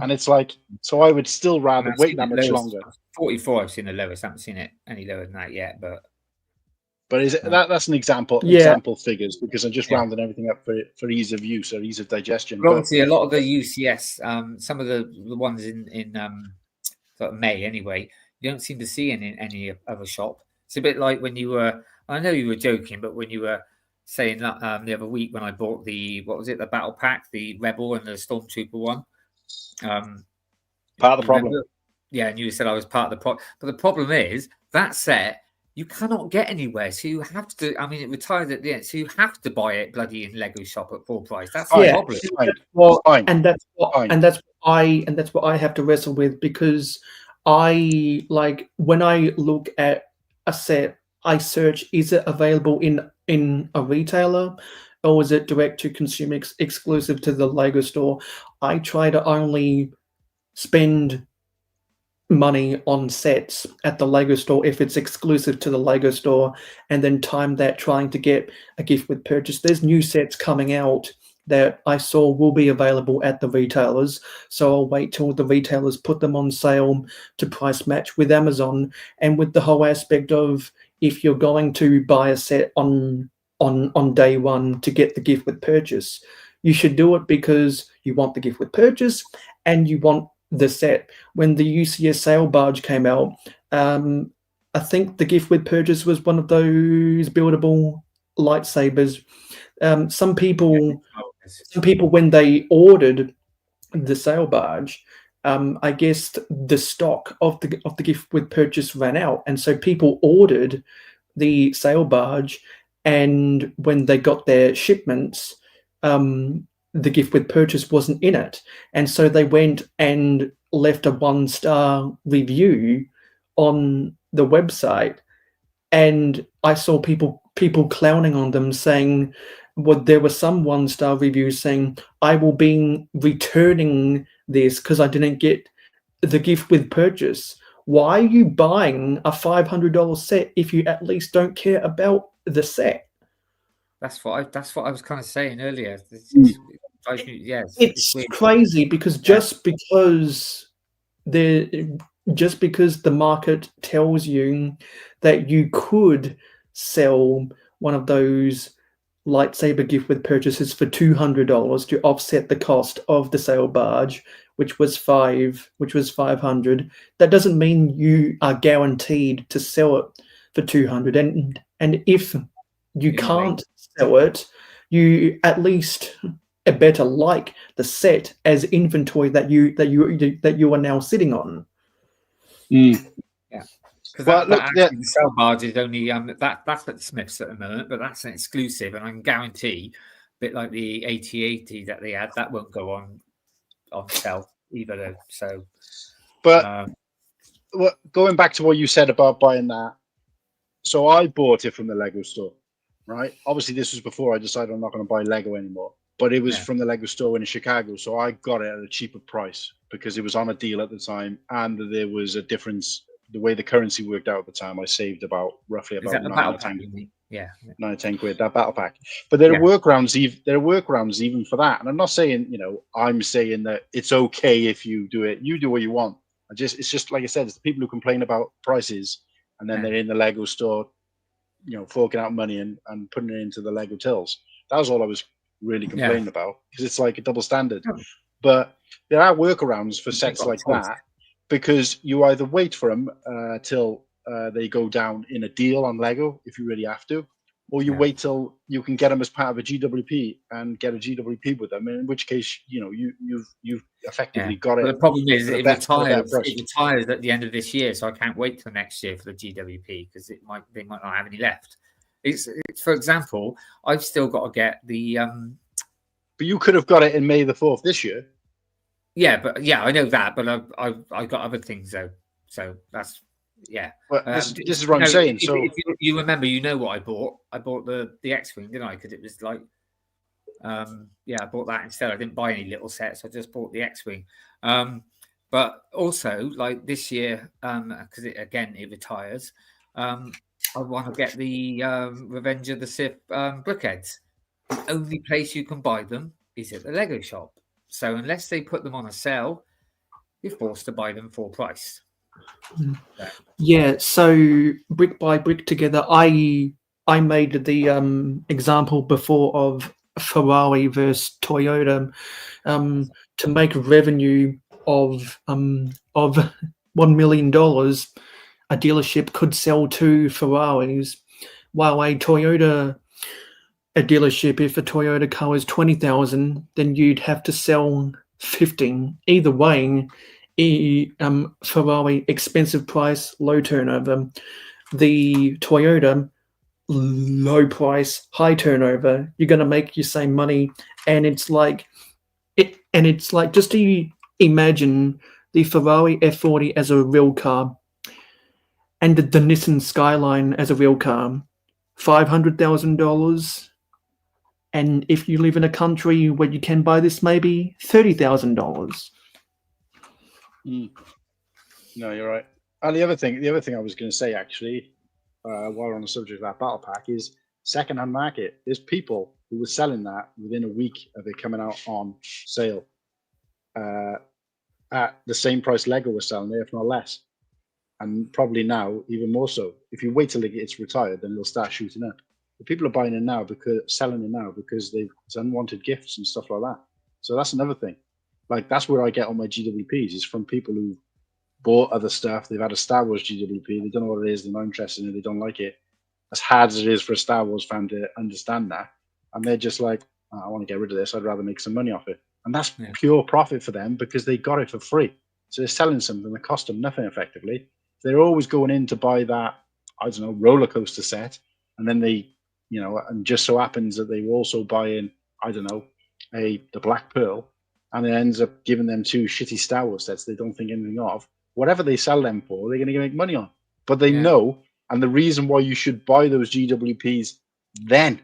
And it's like, so I would still rather wait that much longer. 44, I've seen the lowest. I haven't seen it any lower than that yet, but is it that's an example figures, because I'm just rounding everything up for ease of use or ease of digestion. But obviously, a lot of the UCS, some of the ones in sort of May anyway, you don't seem to see in any other shop. It's a bit like when you were, I know you were joking, but when you were saying that the other week when I bought the battle pack, the Rebel and the Stormtrooper one. Part of the problem. Yeah, and you said I was part of the problem. But the problem is that set you cannot get anywhere, so you have to. I mean, it retired at the end, so you have to buy it bloody in Lego shop at full price. That's the problem. And that's what I have to wrestle with, because I like when I look at a set, I search: is it available in a retailer, or is it direct to consumer exclusive to the Lego store? I try to only spend money on sets at the Lego store if it's exclusive to the Lego store, and then time that trying to get a gift with purchase. There's new sets coming out that I saw will be available at the retailers, so I'll wait till the retailers put them on sale to price match with Amazon. And with the whole aspect of, if you're going to buy a set on day one to get the gift with purchase, you should do it because you want the gift with purchase and you want the set. When the UCS sail barge came out, I think the gift with purchase was one of those buildable lightsabers. Some people when they ordered the sail barge, I guess the stock of the gift with purchase ran out, and so people ordered the sail barge, and when they got their shipments, the gift with purchase wasn't in it, and so they went and left a 1-star review on the website, and I saw people clowning on them, saying, well, there were some 1-star reviews saying, I will be returning this because I didn't get the gift with purchase. Why are you buying a $500 set if you at least don't care about the set? That's what I was kind of saying earlier. It's crazy, because just because the market tells you that you could sell one of those lightsaber gift with purchases for $200 to offset the cost of the sail barge, which was $500. That doesn't mean you are guaranteed to sell it for $200. And if you can't sell it, you at least better like the set as inventory that you are now sitting on. Yeah. Because the sail barge is only that's at Smiths at the moment, but that's an exclusive, and I can guarantee, a bit like the AT-AT that they had, that won't go on sale either. Though. So, but going back to what you said about buying that, so I bought it from the Lego store, right? Obviously, this was before I decided I'm not going to buy Lego anymore, but it was from the Lego store in Chicago, so I got it at a cheaper price because it was on a deal at the time, and there was a difference. The way the currency worked out at the time, I saved roughly about 9 or 10 quid, that battle pack. But there are workarounds. There are workarounds even for that. And I'm not saying, I'm saying that it's okay if you do it. You do what you want. It's just like I said, it's the people who complain about prices, and then they're in the Lego store, forking out money and putting it into the Lego tills. That was all I was really complaining about, because it's like a double standard. But there are workarounds for sets like that, because you either wait for them till they go down in a deal on Lego, if you really have to, or you wait till you can get them as part of a GWP and get a GWP with them. In which case, you've effectively got it. But the problem is it retires at the end of this year, so I can't wait till next year for the GWP, because they might not have any left. It's for example, I've still got to get the. But you could have got it in May the 4th this year. Yeah, I know that, but I've got other things though, so that's yeah. But this is what I'm saying. So if you remember, you know what I bought? I bought the X-Wing, didn't I? Because it was like, I bought that instead. I didn't buy any little sets. I just bought the X-Wing. But also, like this year, because it retires, I want to get the Revenge of the Sith brickheads. The only place you can buy them is at the Lego shop. So unless they put them on a sale, you're forced to buy them full price. Yeah. So brick by brick together, I made the example before of Ferrari versus Toyota to make revenue of $1 million. A dealership could sell 2 Ferraris, while a dealership, if a Toyota car is 20,000, then you'd have to sell 15. Either way, Ferrari expensive price, low turnover. The Toyota low price, high turnover. You're going to make your same money, and it's like just to imagine the Ferrari F40 as a real car, and the Nissan Skyline as a real car, $500,000. And if you live in a country where you can buy this, maybe $30,000. No, you're right. And the other thing I was going to say, actually, while we're on the subject of that battle pack, is secondhand market. There's people who were selling that within a week of it coming out on sale at the same price Lego was selling it, if not less. And probably now even more so. If you wait till it's retired, then it'll start shooting up. But people are buying it now selling it now because it's unwanted gifts and stuff like that. So that's another thing. Like that's where I get all my GWPs is from people who bought other stuff. They've had a Star Wars GWP. They don't know what it is. They're not interested in it. They don't like it. As hard as it is for a Star Wars fan to understand that, and they're just like, oh, I want to get rid of this. I'd rather make some money off it. And that's pure profit for them because they got it for free. So they're selling something that cost them nothing effectively. They're always going in to buy that, I don't know, roller coaster set. And then they, and just so happens that they were also buying, I don't know, the Black Pearl. And it ends up giving them 2 shitty Star Wars sets they don't think anything of. Whatever they sell them for, they're going to make money on. But they know, and the reason why you should buy those GWPs then,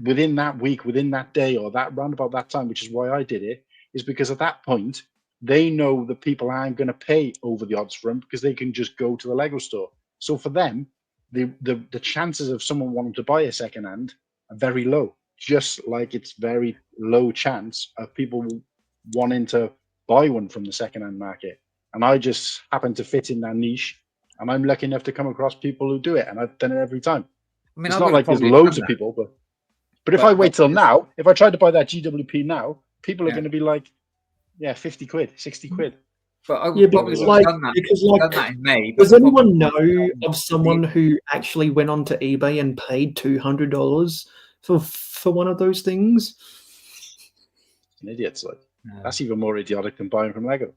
within that week, within that day, or that round about that time, which is why I did it, is because at that point, they know that people aren't going to pay over the odds for them because they can just go to the Lego store. So for them, the chances of someone wanting to buy a secondhand are very low. Just like it's very low chance of people wanting to buy one from the secondhand market. And I just happen to fit in that niche, and I'm lucky enough to come across people who do it, and I've done it every time. I mean, it's not like there's loads of people, but if I wait till now, if I tried to buy that GWP now, people are going to be like, 50 quid, 60 quid. But I would probably have done that in May. Does anyone know of someone who actually went onto eBay and paid $200 for one of those things? An idiot's like. That's even more idiotic than buying from Lego.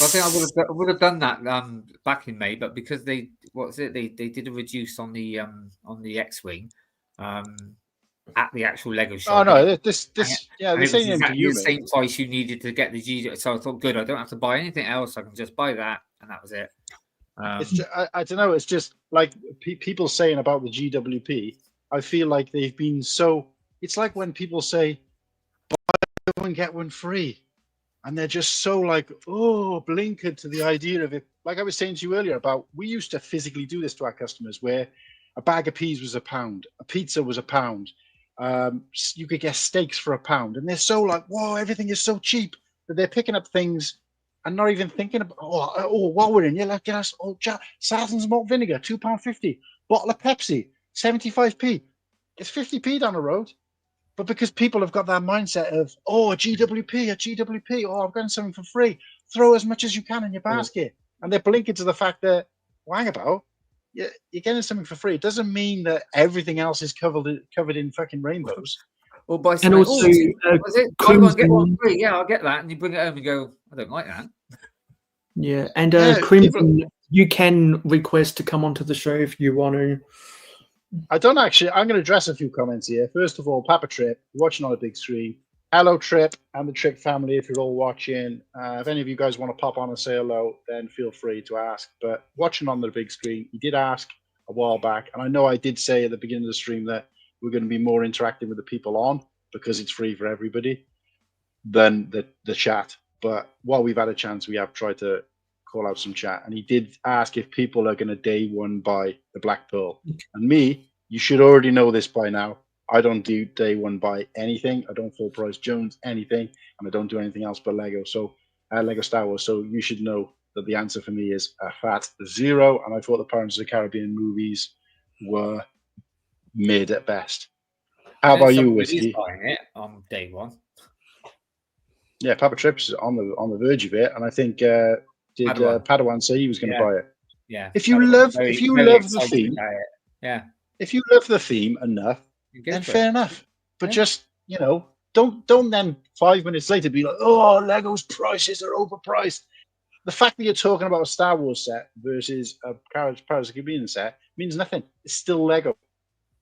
Well, I think I would have done that back in May, but because they did a reduce on the X-Wing at the actual Lego shop. Oh no, the same price you needed to get the G. So I thought, good, I don't have to buy anything else. I can just buy that, and that was it. It's just, I don't know. It's just like people saying about the GWP. I feel like they've been so. It's like when people say, "Buy one get one free." And they're just so like, blinkered to the idea of it. Like I was saying to you earlier about, we used to physically do this to our customers where a bag of peas was £1, a pizza was £1. You could get steaks for £1. And they're so like, whoa, everything is so cheap that they're picking up things and not even thinking about, while we're in, like, get us, Sargent's malt vinegar, £2.50. Bottle of Pepsi, 75p. It's 50p down the road. But because people have got that mindset of, a GWP, I'm getting something for free. Throw as much as you can in your basket. And they're blinking to the fact that, hang about, you're getting something for free. It doesn't mean that everything else is covered in fucking rainbows. Or by saying, and also, buy one, get one free. Yeah, I'll get that. And you bring it home and go, I don't like that. Yeah, and Crimson, you can request to come onto the show if you want to. I'm going to address a few comments here. First of all, Papa Trip, watching on a big screen. hello, Trip and the Trip family. If you're all watching, if any of you guys want to pop on and say hello, then feel free to ask. But watching on the big screen, he did ask a while back, and I know I did say at the beginning of the stream that we're going to be more interactive with the people on because it's free for everybody than the chat. But while we've had a chance, we have tried to call out some chat, and he did ask if people are going to day one buy the Black Pearl. And me, you should already know this by now. I don't do day one buy anything. I don't full price Jones anything, and I don't do anything else but Lego. So Lego Star Wars. So you should know that the answer for me is a fat 0. And I thought the Pirates of the Caribbean movies were mid at best. How about you, Whiskey? Buying it on day one. Yeah, Papa Trips is on the verge of it, and I think Padawan say he was going to buy it. Yeah. If you love the theme, yeah. If you love the theme enough, then fair enough. But just don't then 5 minutes later be like, oh, Lego's prices are overpriced. The fact that you're talking about a Star Wars set versus a Pirates of the Caribbean set means nothing. It's still Lego.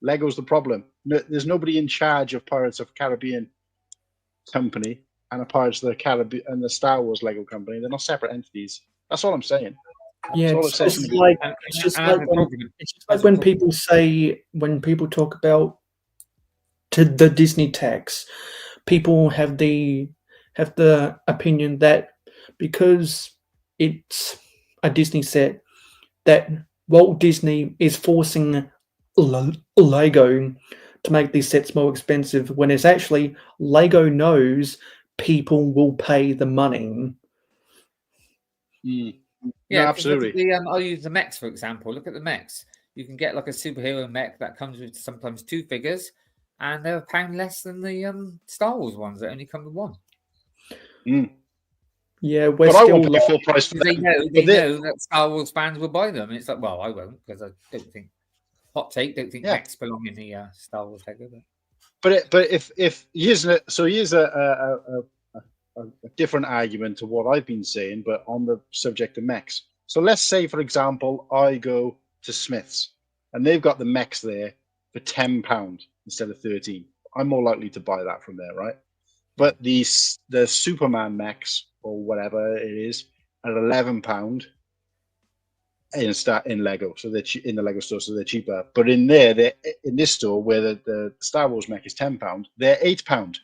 Lego's the problem. No, there's nobody in charge of Pirates of the Caribbean company and a Pirates of the Caribbean and the Star Wars Lego company. They're not separate entities. That's all I'm saying. Yeah, it's just like when people talk about the Disney tax, people have the opinion that because it's a Disney set, that Walt Disney is forcing Lego to make these sets more expensive, when it's actually Lego knows people will pay the money. Yeah, no, absolutely. I'll use the mechs for example. Look at the mechs. You can get like a superhero mech that comes with sometimes 2 figures, and they're £1 less than the Star Wars ones that only come with 1. Yeah, but I won't pay full price for them. They know that Star Wars fans will buy them. It's like, well, I won't, because I don't think don't think mechs belong in the Star Wars Lego. But if here's a different argument to what I've been saying, but on the subject of mechs. So let's say, for example, I go to Smith's and they've got the mechs there for £10 instead of 13. I'm more likely to buy that from there, right? But the Superman mechs or whatever it is at £11 in Lego, so they're in the Lego store, so they're cheaper. But in this store where the Star Wars mech is £10, they're £8.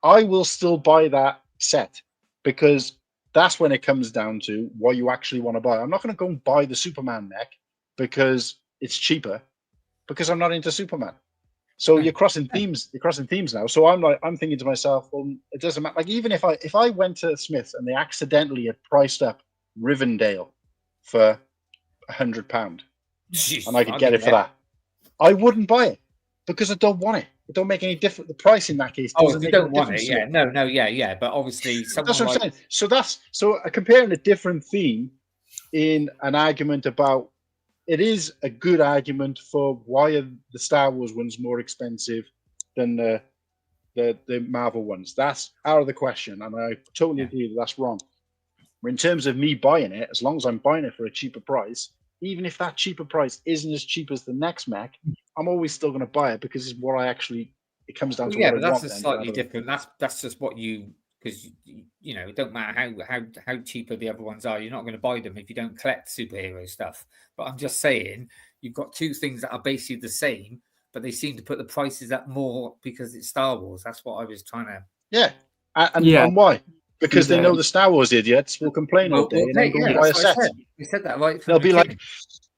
I will still buy that set because that's when it comes down to what you actually want to buy. I'm not going to go and buy the Superman mech because it's cheaper, because I'm not into Superman. So you're crossing themes. You're crossing themes now. So I'm thinking to myself, well, it doesn't matter. Like, even if I went to Smith's and they accidentally had priced up Rivendell for £100, and I could get it for that, I wouldn't buy it because I don't want it. It don't make any difference. The price in that case doesn't if you make don't want it, yeah, no, yeah. But obviously, that's what I'm saying. So comparing a different theme in an argument about. It is a good argument for why are the Star Wars ones more expensive than the Marvel ones. That's out of the question, and I totally agree that that's wrong. In terms of me buying it, as long as I'm buying it for a cheaper price, even if that cheaper price isn't as cheap as the next mech, I'm always still going to buy it because it's what it comes down to. Yeah, but that's slightly different. That's just what you. Because it don't matter how cheaper the other ones are, you're not going to buy them if you don't collect superhero stuff. But I'm just saying, you've got 2 things that are basically the same, but they seem to put the prices up more because it's Star Wars. That's what I was trying to. Yeah, and why? Because they know the Star Wars idiots will complain all day and then go and buy a set. You said that right. They'll be like,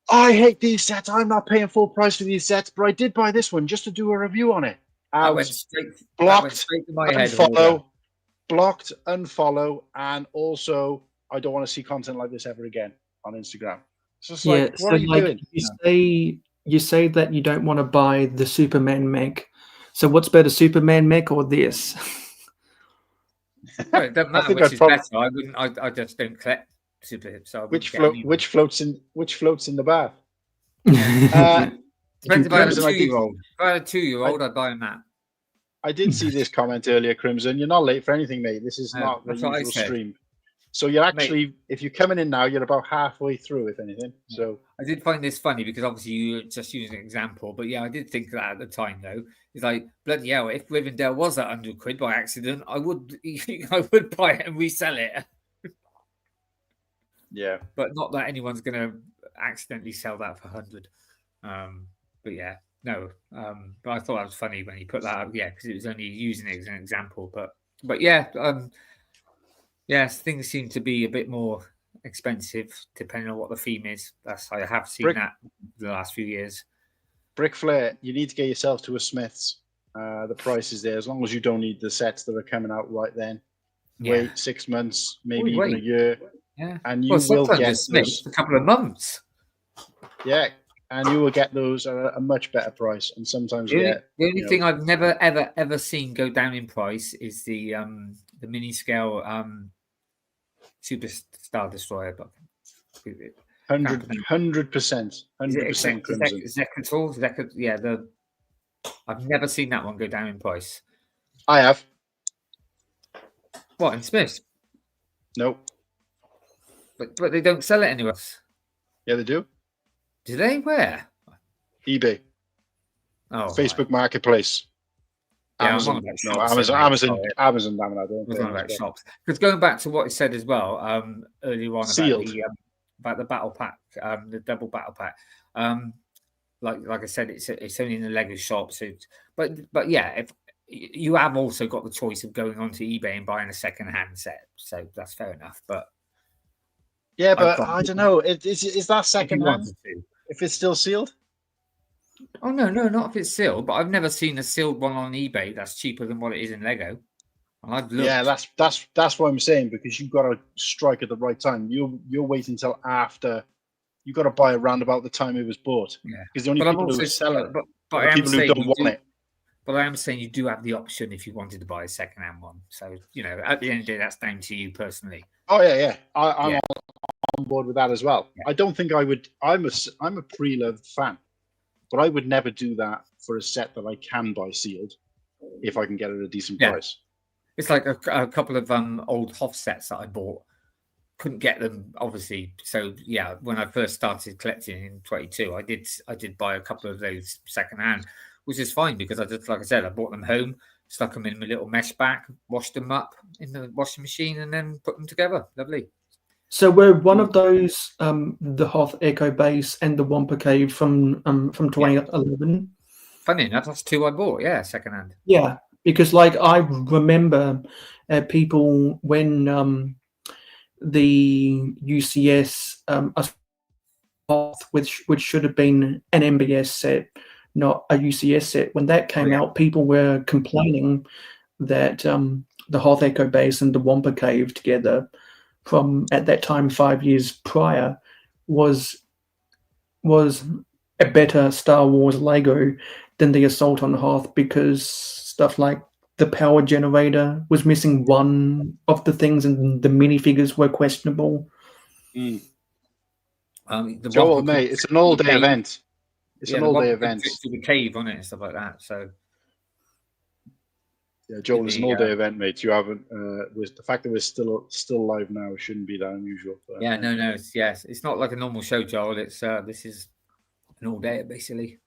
I hate these sets. I'm not paying full price for these sets, but I did buy this one just to do a review on it. I went straight to my head. Blocked, unfollow, and also I don't want to see content like this ever again on Instagram. So it's like, what are you doing? You say that you don't want to buy the Superman mech. So what's better, Superman mech or this? Well, it doesn't matter which is better. I just don't collect superheroes. So which floats in the bath? Depends if I have a 2-year-old. If I had a 2-year-old, I'd buy him that. I did see this comment earlier, Crimson. You're not late for anything, mate. This is not the usual stream. So you're actually, if you're coming in now, you're about halfway through, if anything. So I did find this funny because obviously you just used an example, but yeah, I did think that at the time though. It's like, bloody hell, if Rivendell was at £100 by accident, I would buy it and resell it. Yeah, but not that anyone's going to accidentally sell that for 100. But yeah, no. But I thought that was funny when he put that up. Yeah, because it was only using it as an example. But yeah, yes, things seem to be a bit more expensive depending on what the theme is. I have seen that the last few years. Brick Flare, you need to get yourself to a Smith's. The price is there as long as you don't need the sets that are coming out right then. Wait 6 months, maybe even a year. Yeah, and you will get those, a couple of months. Yeah, and you will get those at a much better price. And sometimes the only thing I've never ever seen go down in price is the mini scale Super Star Destroyer. 100%. Zekatul, yeah. I've never seen that one go down in price. I have. What, in Smiths? Nope. But they don't sell it anywhere else. Yeah, they do. Do they? Where? eBay. Oh, Facebook Marketplace. Yeah, Amazon. Amazon. Damn it, I don't. About shops. Because going back to what he said as well earlier on about the battle pack, the double battle pack. Like I said, it's only in the Lego shop. So, but yeah, if you have also got the choice of going onto eBay and buying a second-hand set, so that's fair enough. But yeah, but I don't know. Is that second-hand if it's still sealed? Oh no, not if it's sealed. But I've never seen a sealed one on eBay that's cheaper than what it is in Lego. I've looked. Yeah, that's what I'm saying, because you've got to strike at the right time. You're waiting until after. You've got to buy it around about the time it was bought. Yeah, because the only people who sell it are people who don't want it. But I am saying you do have the option if you wanted to buy a second-hand one. So at the end of the day, that's down to you personally. Oh yeah. I'm on board with that as well. Yeah. I don't think I would. I'm a pre-loved fan, but I would never do that for a set that I can buy sealed if I can get it at a decent price. It's like a couple of old Hoff sets that I bought. Couldn't get them, obviously. So yeah, when I first started collecting in 22, I did buy a couple of those secondhand, which is fine because like I said, I bought them home, stuck them in my little mesh bag, washed them up in the washing machine, and then put them together. Lovely. So were one of those the Hoth Echo Base and the Wampa Cave from 2011? Funny enough, that's two I bought. Yeah, secondhand. Yeah, because like I remember people when the UCS which should have been an MBS set, not a UCS set, when that came out, people were complaining that the Hoth Echo Base and the Wampa Cave together from at that time 5 years prior was a better Star Wars Lego than the Assault on Hoth, because stuff like the power generator was missing one of the things and the minifigures were questionable. Joel, mate, it's an all-day event. It's an all-day event. To the cave on it and stuff like that. So yeah, Joel, it's an all-day event, mate. You haven't. With the fact that we're still live now, it shouldn't be that unusual. But, yeah, no, it's not like a normal show, Joel. It's this is an all-day basically.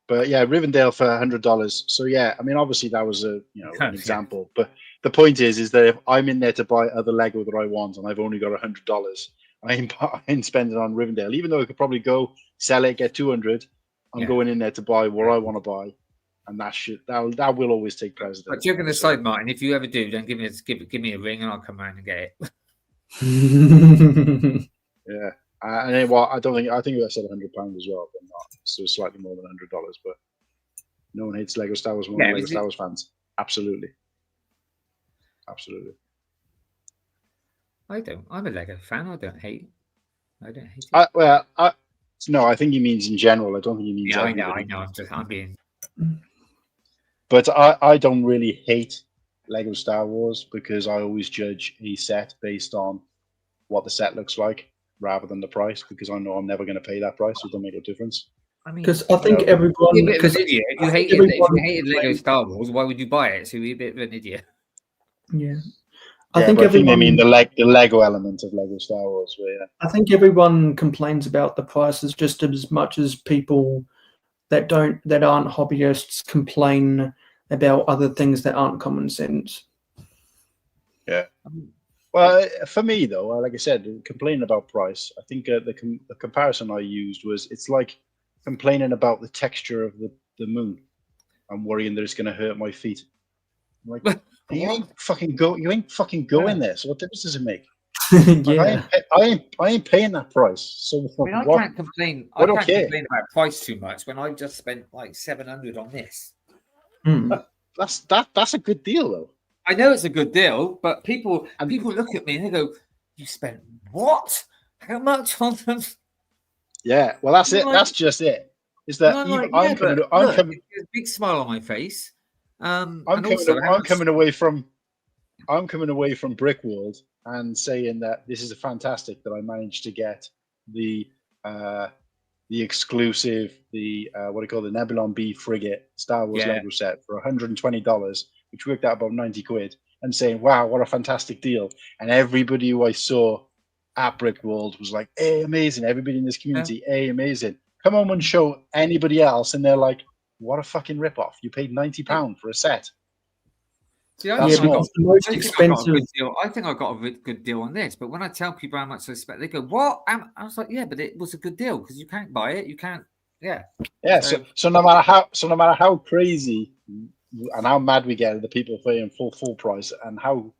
But yeah, Rivendell for $100. So yeah, I mean, obviously that was an example. But the point is that if I'm in there to buy other Lego that I want, and I've only got $100, I ain't spending on Rivendell. Even though I could probably go sell it, get 200. I'm going in there to buy what I want to buy, and that will always take precedence. But joking aside, Martin, if you ever do, then give me a ring, and I'll come around and get it. Yeah. And then, I think I said £100 as well, but not. So slightly more than $100. But no one hates Lego Star Wars more than Lego Star Wars fans. Absolutely. I don't. I'm a Lego fan. I don't hate it. No, I think he means in general. I don't think he means. Yeah, I know. I'm being. But I don't really hate Lego Star Wars because I always judge a set based on what the set looks like, rather than the price, because I know I'm never going to pay that price, so it don't make a difference. I mean, because I think everyone. You're a bit of an idiot. If you hated Lego Star Wars, why would you buy it? So you're a bit of an idiot. Yeah. I think they mean the Lego element of Lego Star Wars. Yeah. I think everyone complains about the prices just as much as people that aren't hobbyists complain about other things that aren't common sense. Yeah. Well, for me though, like I said, complaining about price, I think the comparison I used was it's like complaining about the texture of the moon. I'm worrying that it's going to hurt my feet. I'm like, you ain't fucking going there. So what difference does it make? Yeah. Like, I ain't paying that price. So I can't complain. I can't complain about price too much when I just spent like $700 on this. That's a good deal though. I know it's a good deal, but people look at me and they go, "You spent what? How much on them?" Yeah, well, that's it. That's just it. Is that I'm coming? There's a big smile on my face. I'm coming away from Brickworld and saying that this is fantastic that I managed to get the exclusive, the Nebulon B frigate Star Wars Lego set for $120, which worked out about 90 quid, and saying, wow, what a fantastic deal. And everybody who I saw at Brickworld was like, hey, amazing. Everybody in this community, hey, amazing. Come on and show anybody else, and they're like, what a fucking ripoff. You paid £90 for a set. See, I think I got a good deal on this, but when I tell people how much I spent, they go, "What?" I was like, "Yeah, but it was a good deal because you can't buy it. You can't." Yeah. Yeah. So no matter how crazy and how mad we get at the people paying full price, and how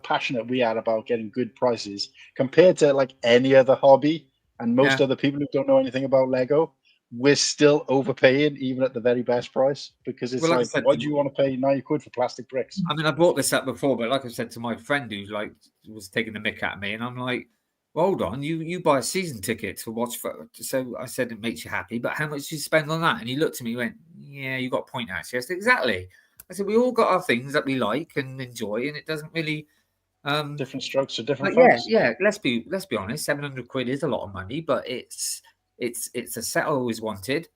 passionate we are about getting good prices compared to like any other hobby and most other people who don't know anything about Lego, we're still overpaying even at the very best price, because it's why do you want to pay 90 quid for plastic bricks? I mean, I brought this up before, but like I said to my friend who was taking the mick at me, and I'm like, well, hold on, you buy a season ticket to watch for. So I said it makes you happy, but how much do you spend on that? And he looked at me and went, yeah, you got a point actually. I said, exactly. I said, we all got our things that we like and enjoy, and it doesn't really different strokes for different folks. Yeah. Let's be honest. 700 quid is a lot of money, but it's a set I always wanted.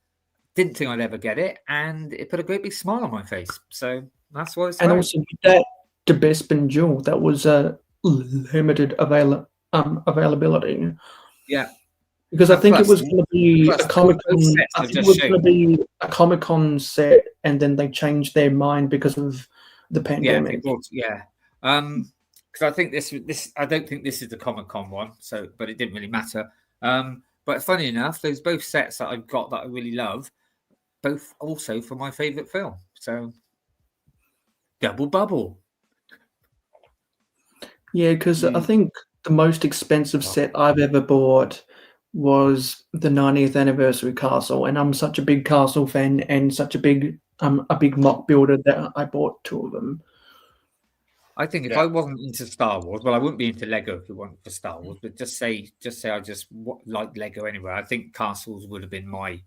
Didn't think I'd ever get it, and it put a great big smile on my face. So that's why it's. And also that the Bespin Jewel, that was a limited availability. Yeah, because I think it was going to be a Comic Con. I think it was going to be a Comic Con set, and then they changed their mind because of the pandemic. Yeah. Because I think this. I don't think this is the Comic Con one. So, but it didn't really matter. But funny enough, there's both sets that I've got that I really love, both also for my favourite film. So, double bubble. Yeah, because I think the most expensive set I've ever bought was the 90th anniversary castle, and I'm such a big castle fan and such a big mock builder that I bought 2 of them. I think if I wasn't into Star Wars, well, I wouldn't be into Lego if it wasn't for Star Wars. But just say I just like Lego anyway. I think castles would have been my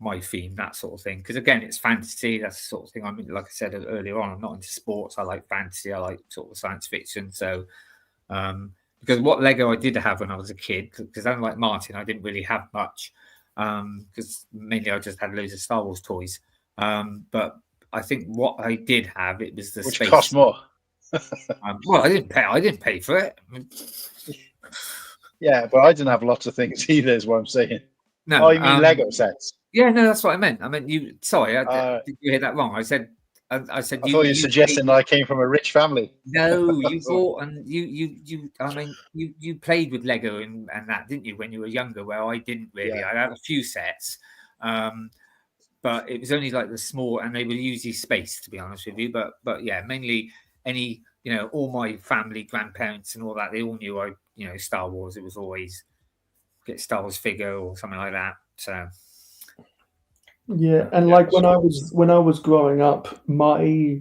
my theme, that sort of thing. Because again, it's fantasy. That's the sort of thing. I mean, like I said earlier on, I'm not into sports. I like fantasy. I like sort of science fiction. So, because what Lego I did have when I was a kid, because unlike Martin, I didn't really have much. Because mainly I just had loads of Star Wars toys. But I think what I did have, it was the which space. Cost more. Well, I didn't pay for it. Yeah, but I didn't have lots of things either. Is what I'm saying. No, you mean Lego sets? Yeah, no, that's what I meant. I meant you. Sorry, did you hear that wrong? I said. I thought you were suggesting that I came from a rich family. No, you thought, and you. I mean, you played with Lego and that, didn't you, when you were younger? Where I didn't really. Yeah. I had a few sets. But it was only like the small, and they were usually spaced, to be honest with you. But yeah, mainly any, all my family, grandparents, and all that, they all knew Star Wars. It was always get Star Wars figure or something like that. So yeah, and like when I was growing up, my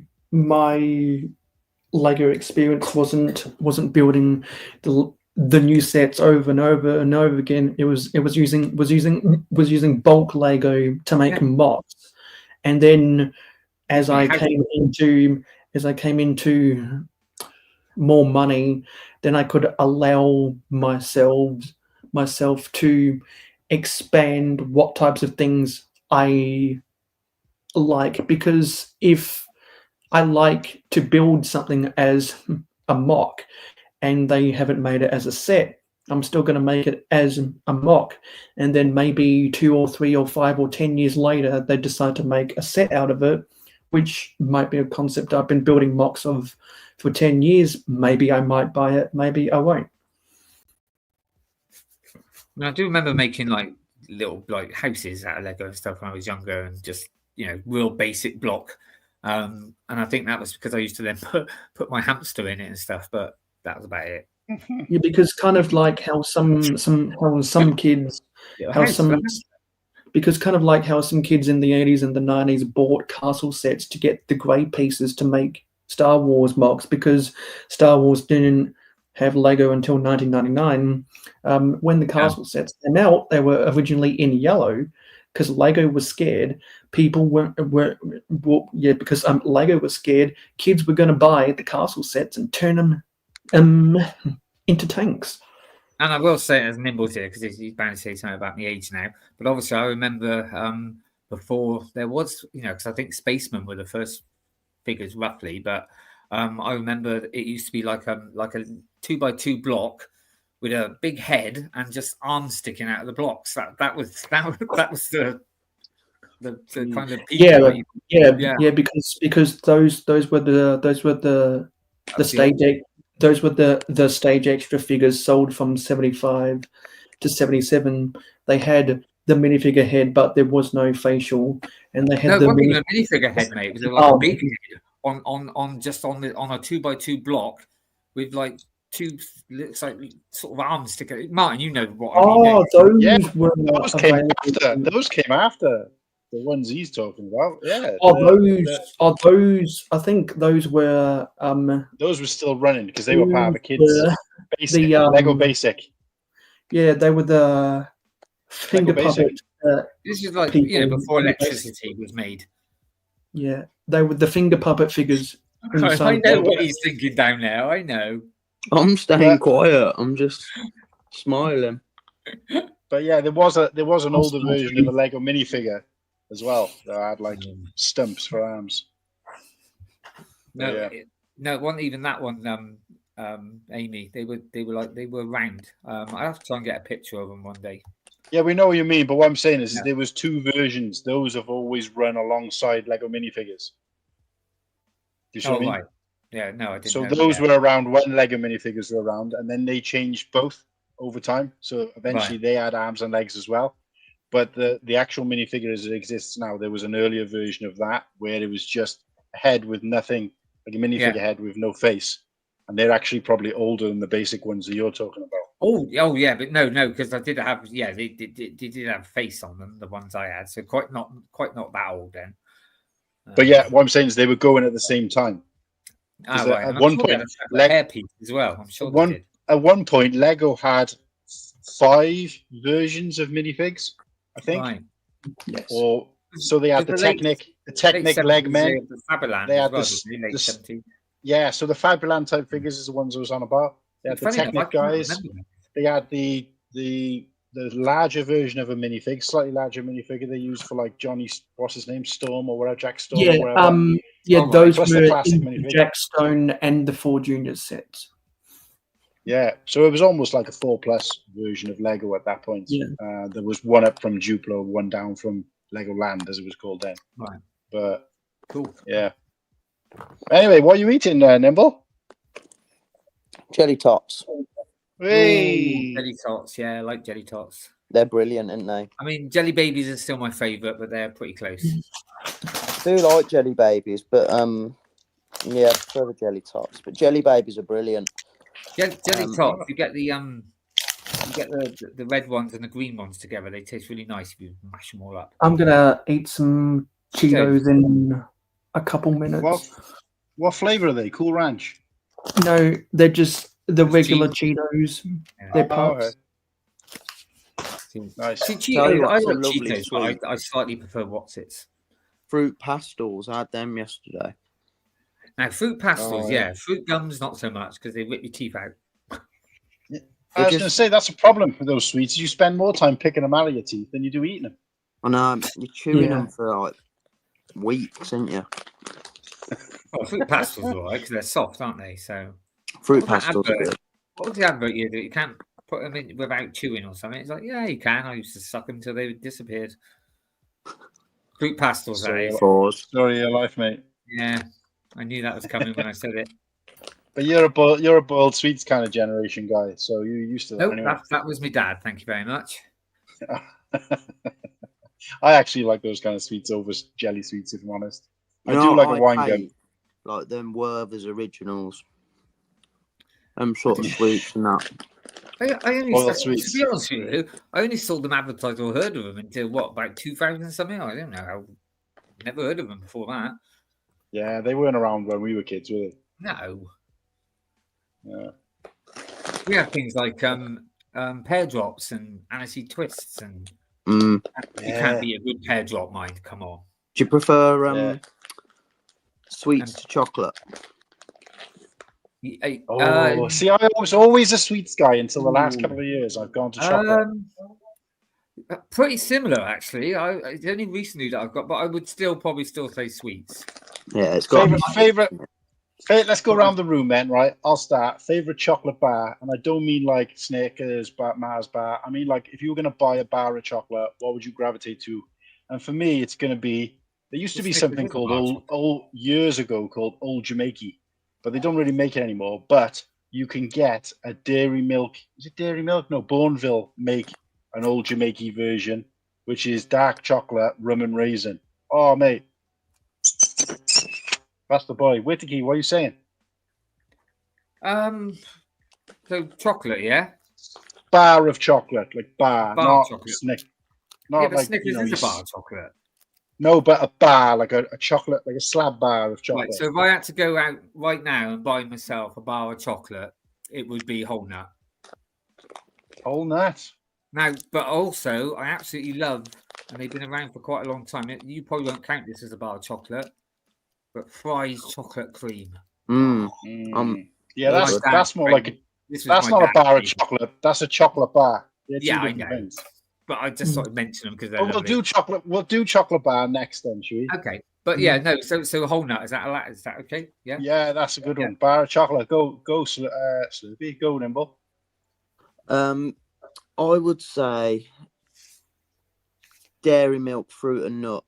Lego experience wasn't building the new sets over and over and over again. It was using bulk Lego to make mocks, and then as I came into more money, then I could allow myself to expand what types of things I like, because if I like to build something as a mock, and they haven't made it as a set. I'm still going to make it as a mock, and then maybe 2 or 3 or 5 or 10 years later, they decide to make a set out of it, which might be a concept I've been building mocks of for 10 years. Maybe I might buy it, maybe I won't. I do remember making like little like houses out of Lego and stuff when I was younger, and just real basic block. And I think that was because I used to then put my hamster in it and stuff, but that was about it. Yeah, because kind of like how some kids, because kind of like how some kids in the 80s and the 90s bought castle sets to get the grey pieces to make Star Wars mocks, because Star Wars didn't have Lego until 1999. When the castle sets came out, they were originally in yellow because Lego was scared. People because Lego was scared. Kids were going to buy the castle sets and turn them into tanks. And I will say, as Nimbles here, because he's bound to say something about the age now, but obviously I remember before there was, because I think Spacemen were the first figures roughly, but I remember it used to be like a 2x2 block with a big head and just arms sticking out of the blocks. That was the kind of because those were the stage. Those were the stage extra figures sold from 75 to 77. They had the minifigure head, but there was no facial, and they had it wasn't even a minifigure head, mate. It was like a big head on a 2x2 block with like two, looks like sort of arms sticking. Martin, you know what I mean? Those came after the ones he's talking about. Yeah. I think those were still running because they were part of the kids Lego Basic. Yeah, they were the finger puppet. This is like before electricity was made. Yeah, they were the finger puppet figures. I know what he's thinking down there. I know. I'm staying quiet. I'm just smiling. But yeah, there was an older version of a Lego minifigure as well that had like stumps for arms. No, it wasn't even that one. Amy, they were round. I have to try and get a picture of them one day. Yeah, we know what you mean, but what I'm saying is there was two versions. Those have always run alongside Lego minifigures. Do you see what I mean? Right. Yeah, no, I didn't. So those were around when Lego minifigures were around, and then they changed both over time. So eventually they had arms and legs as well. But the actual minifigure as it exists now, there was an earlier version of that where it was just a head with nothing, like a minifigure head with no face. And they're actually probably older than the basic ones that you're talking about. Oh yeah, but no, because I did have they did have face on them, the ones I had, so quite not that old then. But yeah, what I'm saying is they were going at the same time. Right. At one point, hairpiece as well. I'm sure at one point, Lego had 5 versions of minifigs, I think. Right. Yes. Or so they had the Technic Legmen. The Faberland. They had the so the Faberland type figures is the ones I was on about. They had the Technic guys. They had the larger version of a minifig, slightly larger minifigure they used for like Johnny, what's his name, Storm or whatever, Jack Storm. Yeah, or whatever. Those were the Jack Stone and the 4 Juniors sets. Yeah, so it was almost like a 4+ version of Lego at that point. Yeah. There was one up from Duplo, one down from Legoland, as it was called then. Right. But cool. Yeah. Anyway, what are you eating, Nimble? Jelly tots. Hey. Jelly tots, yeah, I like jelly tots. They're brilliant, aren't they? I mean, jelly babies are still my favourite, but they're pretty close. I do like jelly babies, but yeah, I prefer the jelly tots. But jelly babies are brilliant. Jelly tots, you get the red ones and the green ones together. They taste really nice if you mash them all up. I'm gonna eat some Cheetos in a couple minutes. What flavour are they? Cool Ranch? No, they're just the regular Cheetos. Yeah. They're puffs. Nice. See, I like Cheetos, but I slightly prefer Wotsits. Fruit pastels, I had them yesterday. Now, fruit pastels, Fruit gums, not so much because they rip your teeth out. I was going to say that's a problem with those sweets. You spend more time picking them out of your teeth than you do eating them. I know, you're chewing them for like weeks, aren't you? Oh, fruit pastels, all right, because they're soft, aren't they? So Fruit pastels are good. What was the advert you do? You can't put them in without chewing or something. It's like, yeah, you can. I used to suck them until they disappeared. Fruit pastels, that is. Story of your life, mate. Yeah, I knew that was coming when I said it. But you're a boiled sweets kind of generation guy, so you're used to that. Nope, anyway. that was my dad. Thank you very much. I actually like those kind of sweets over jelly sweets, if I'm honest. You I know do like what a wine I gum. hate? Like them Werther's originals. Sort of sweets and that. I only Boiled to be sweets. honest with you, I only saw them advertised or heard of them until what, about 2000 something? I don't know how. Never heard of them before that. Yeah, they weren't around when we were kids, were they? No. Yeah. We have things like pear drops and aniseed twists, and Mm. you can't be a good pear drop, mind. Come on. Do you prefer sweets to chocolate? See, I was always a sweets guy until the last couple of years. I've gone to chocolate. Pretty similar, actually. It's only recently that I've got, but I would probably still say sweets. Yeah, it's got favorite. Let's go around the room then, right? I'll start. Favorite chocolate bar, and I don't mean like Snickers, Mars bar. I mean like if you were going to buy a bar of chocolate, what would you gravitate to? And for me, it's going to be. There used to be something called old years ago called Old Jamaica, but they don't really make it anymore. But you can get a Dairy Milk. Is it Dairy Milk? No, Bourneville make an Old Jamaica version, which is dark chocolate, rum and raisin. Oh, mate. That's the boy. Whittaky, what are you saying? So chocolate, yeah? Bar of chocolate, like bar not chocolate. Snickers. Yeah, but like, Snickers is a bar of chocolate. No, but a bar, like a chocolate, like a slab bar of chocolate. Right, so if I had to go out right now and buy myself a bar of chocolate, it would be whole nut. Whole nut. Now, but also, I absolutely love, and they've been around for quite a long time. You probably won't count this as a bar of chocolate, but Fry's chocolate cream. Yeah, that's more like that's not a bar of chocolate. That's a chocolate bar. Yeah, I know. Things. But I just sort of mention them because we'll do chocolate. We'll do chocolate bar next, then, shall we? Okay, but yeah, no. So whole nut, is that okay? Yeah. Yeah, that's a good one. Bar of chocolate. Go, Sloopy. Go, Nimble. I would say Dairy Milk, fruit and nut.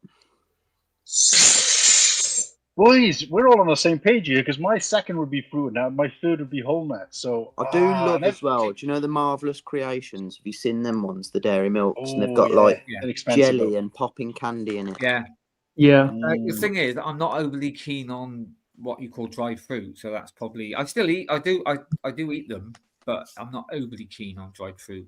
Boys, we're all on the same page here because my second would be fruit and nut, my third would be whole nut. So I do love as well. Do you know the Marvelous Creations? Have you seen them ones, the Dairy Milks, and they've got jelly and popping candy in it. Yeah. The thing is, I'm not overly keen on what you call dried fruit, so that's probably. I still eat. I do eat them, but I'm not overly keen on dried fruit.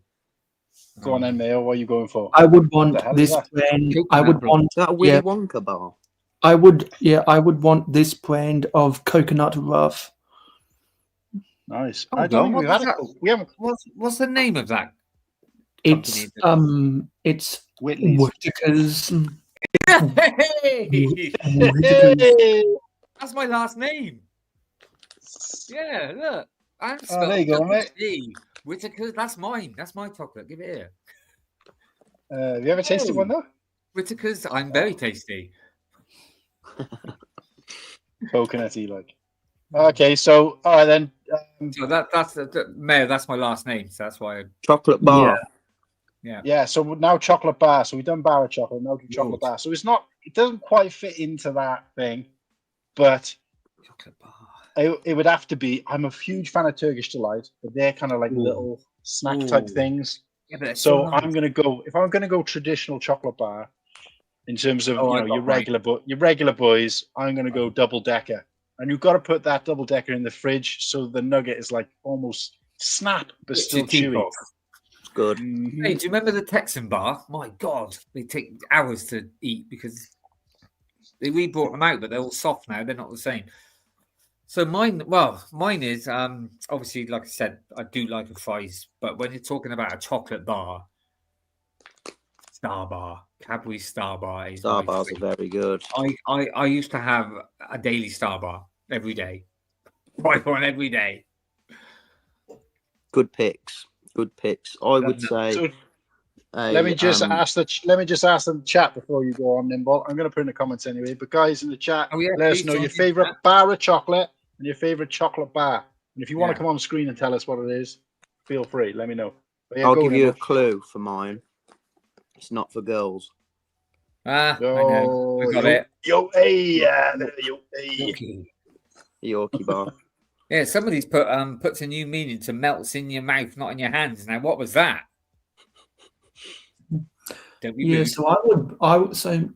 Go on then, Mayo. What are you going for? I would want this brand. I would want that Willy Wonka bar. I would want this brand of coconut rough. Nice. I don't think we've had it. We haven't. What's the name of that? It's Whittaker's. That's my last name. Yeah, look. There you go, mate. Whittaker's. That's mine. That's my chocolate. Give it here. Have you ever tasted one though? Whittaker's. I'm very tasty. Coconutty, like. Okay, so all right then. So that's Mayor. That's my last name. So that's why. Chocolate bar. Yeah. So now chocolate bar. So we've done bar of chocolate. Now do chocolate bar. So it's not. It doesn't quite fit into that thing, but chocolate bar. It would have to be. I'm a huge fan of Turkish Delight, but they're kind of like little snack type things. Yeah, but so I'm gonna go. If I'm gonna go traditional chocolate bar, in terms of your regular boys, I'm gonna go double decker, and you've got to put that double decker in the fridge so the nugget is like almost snap but still chewy. Good. Hey, do you remember the Texan bar? My God, they take hours to eat because we brought them out, but they're all soft now. They're not the same. So mine is obviously, like I said, I do like a Fry's, but when you're talking about a chocolate bar, Star Bar, Cadbury Star Bar is Star Bars are very good. I used to have a daily Star Bar every day. Right one every day. Good picks. I would say Let me just ask the chat before you go on, Nimble. I'm going to put in the comments anyway. But guys in the chat, let us know your favorite bar of chocolate and your favorite chocolate bar. And if you want to come on screen and tell us what it is, feel free. Let me know. I'll give you a clue for mine. It's not for girls. I know. I got it. Yorkie bar. Yeah, somebody's puts a new meaning to melts in your mouth, not in your hands. Now, what was that? So I would say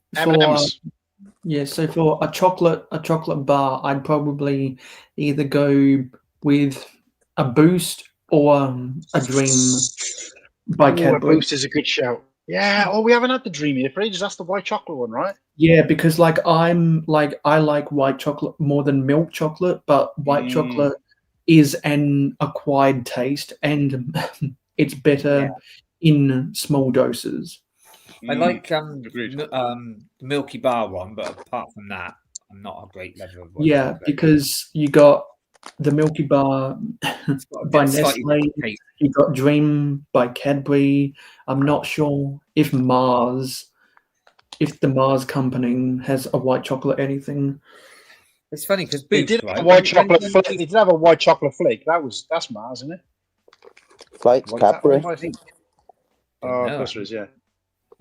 for a chocolate bar, I'd probably either go with a Boost or a Dream by Cadbury. A Boost is a good shout. Yeah. Oh, we haven't had the Dream here for ages. That's the white chocolate one, right? Yeah, because I like white chocolate more than milk chocolate, but white chocolate is an acquired taste and it's better in small doses. I like the Milky Bar one, but apart from that, I'm not a great lover of white chocolate. Because you got the Milky Bar by Nestle, you got Dream by Cadbury. I'm not sure if the Mars company has a white chocolate anything. It's funny because they did have a white chocolate flake. They did have a white chocolate flake. That's Mars, isn't it? Flakes, Cadbury. Oh, clusters, yeah.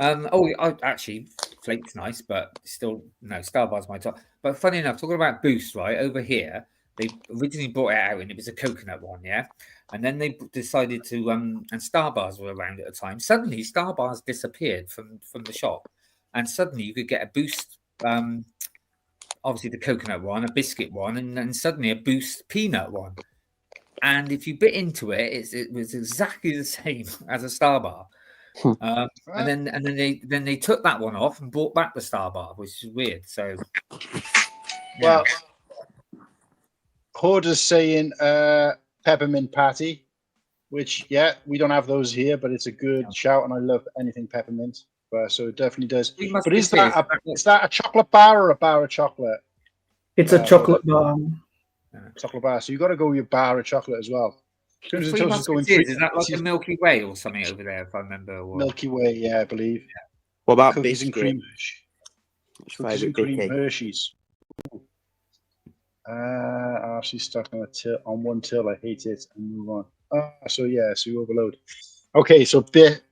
Actually, Flake's nice, but still, no, Starbar's my top. But funny enough, talking about Boost, right, over here, they originally brought it out and it was a coconut one, yeah? And then they decided to, and Starbars were around at the time. Suddenly, Starbars disappeared from the shop. And suddenly you could get a Boost, obviously the coconut one, a biscuit one, and then suddenly a Boost peanut one. And if you bit into it, it was exactly the same as a Starbar. And then they took that one off and brought back the Starbar, which is weird. So, well, Hoarder's saying peppermint patty, which we don't have those here, but it's a good shout, and I love anything peppermint. So it definitely does. But is that a chocolate bar or a bar of chocolate? It's a chocolate bar. Chocolate bar. So you got to go with your bar of chocolate as well. Is that like a Milky Way or something over there, if I remember? Milky Way, yeah, I believe. What about cookies and cream? Cookies and cream Hershey's. I'm actually stuck on one till. I hate it and move on. So you overload. Okay, so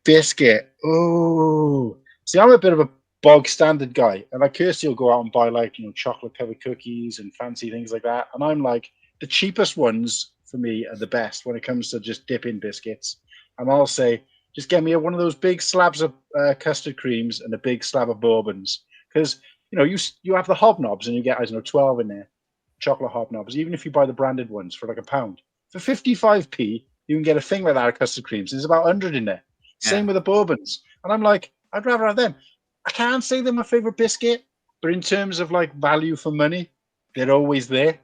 biscuit. Oh, see, I'm a bit of a bog standard guy, and like Kirsty will go out and buy chocolate covered cookies and fancy things like that, and I'm like, the cheapest ones for me are the best when it comes to just dipping biscuits. And I'll say, just get me one of those big slabs of custard creams and a big slab of bourbons, because you have the hobnobs and you get 12 in there, chocolate hobnobs. Even if you buy the branded ones for like £1 for 55p. You can get a thing like that of custard creams. There's about 100 in there. Same with the bourbons. And I'm like, I'd rather have them. I can't say they're my favorite biscuit, but in terms of like value for money, they're always there.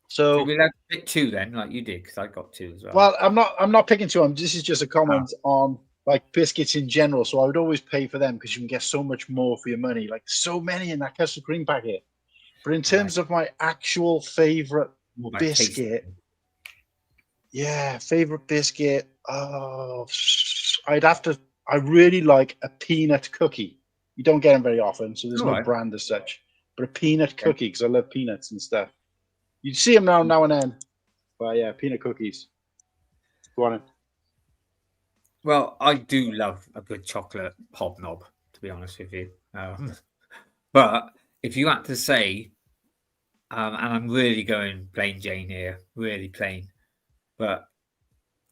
So we'll have to pick two then, like you did, because I got two as well. Well, I'm not picking two. This is just a comment on like biscuits in general. So I would always pay for them because you can get so much more for your money. Like so many in that custard cream packet. But in terms of my actual favorite biscuit. Favorite biscuit. Oh, I really like a peanut cookie. You don't get them very often, so there's no brand as such. But a peanut cookie, because I love peanuts and stuff. You'd see them now and then. But peanut cookies. Go on in. Well, I do love a good chocolate hobnob, to be honest with you. But if you had to say, and I'm really going plain Jane here, really plain. But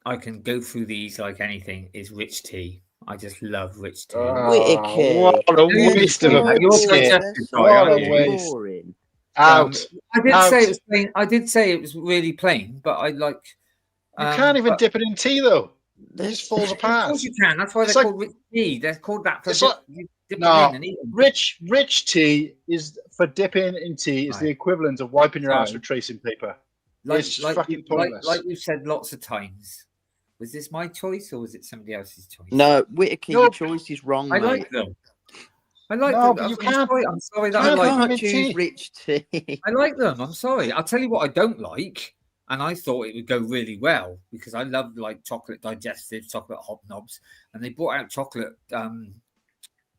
I can go through these like anything. Is rich tea. I just love rich tea. What a waste of a biscuit. What a waste. Out. I did say it was really plain, but I like. You can't even dip it in tea though. It just falls apart. Of course you can. That's why they're called rich tea. They're called that for rich tea is for dipping in tea is the equivalent of wiping your ass with tracing paper. It's fucking pointless. Like we've said lots of times. Was this my choice or was it somebody else's choice? No, Whittaker, your choice is wrong. I like them. But you can't. I'm sorry that I like choose rich tea. I like them. I'm sorry. I'll tell you what I don't like, And I thought it would go really well because I love like chocolate digestives, chocolate hobnobs, and they brought out chocolate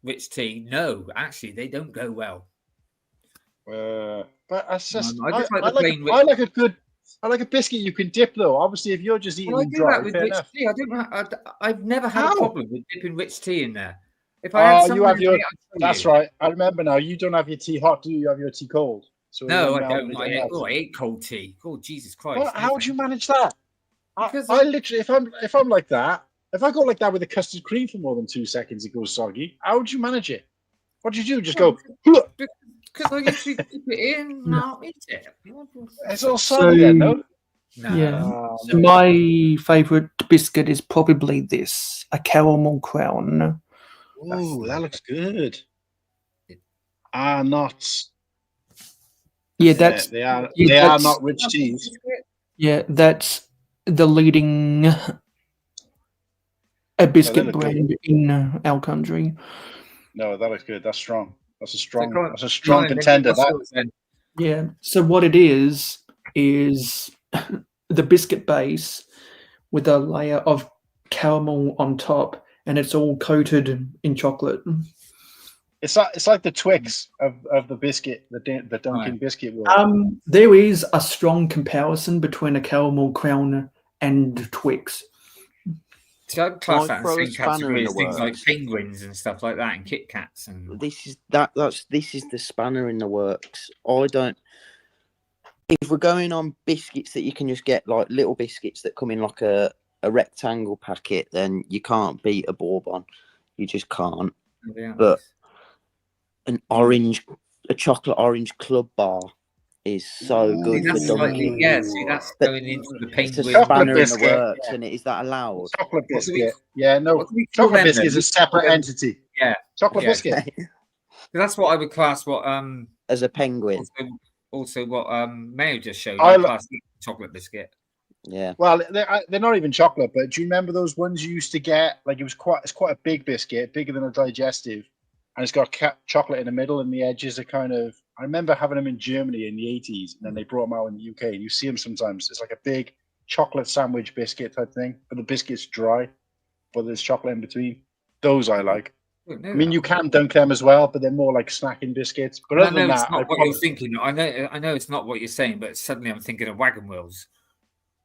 rich tea. No, actually, they don't go well. But that's just I just like I the plain rich. I like a biscuit you can dip though. Obviously, if you're just eating Well, I them do dry, that with fair rich enough. tea. I've never had How? a problem with dipping rich tea in there. If I had You have your. I'd tell That's you. right. I remember now. You don't have your tea hot, do you? You have your tea cold. So No, it I won't don't. melt when it I melts. ate cold tea. Oh, Jesus Christ! Well, how would you manage that? Because I literally, if I'm like that, if I go like that with a custard cream for more than 2 seconds, it goes soggy. How would you manage it? What do you do? Just go. Because I usually dip it in and I'll eat it. It's all soggy then, no? No. Yeah. So my favourite biscuit is probably this, a caramel crown. Oh, that looks good. Not. Yeah, that's they are. yeah, They are that's- not rich teas. Yeah, that's the leading a biscuit look brand in our country. No, that looks good. That's strong. That's a strong. go on- That's a strong go on, then, contender. what's That. yours then? Yeah. So what it is the biscuit base with a layer of caramel on top, and it's all coated in chocolate. It's like the Twix of the biscuit, the Dunkin' Right. biscuit world. There is a strong comparison between a caramel crown and Twix. So I'd class that in the throw a same spanner category in as the things like works. penguins and stuff like that, and Kit Kats and This is the spanner in the works. I don't. If we're going on biscuits that you can just get, like little biscuits that come in like a rectangle packet, then you can't beat a Bourbon. You just can't. yeah, But a chocolate orange club bar is so Ooh. good see, for that's slightly, Dunkin'. yeah. See, that's But going into the It's a penguin. spanner in the biscuit, works, yeah. and is that allowed? Chocolate What do we- biscuit. Yeah, no. What do we call Chocolate them biscuit then? is a separate entity. Yeah, Chocolate yeah. biscuit. That's what I would class. What As a penguin, also what Mayo just showed. I I lo- class chocolate biscuit. yeah. Well, they're not even chocolate, but do you remember those ones you used to get? Like it's quite a big biscuit, bigger than a digestive, and it's got chocolate in the middle, and the edges are kind of. I remember having them in Germany in the 80s, and then they brought them out in the UK, and you see them sometimes. It's like a big chocolate sandwich biscuit type thing, but the biscuit's dry, but there's chocolate in between. Those I like. I I mean, you can dunk them as well, but they're more like snacking biscuits. But I other know than it's that, not what you're thinking. I know it's not what you're saying, but suddenly I'm thinking of wagon wheels.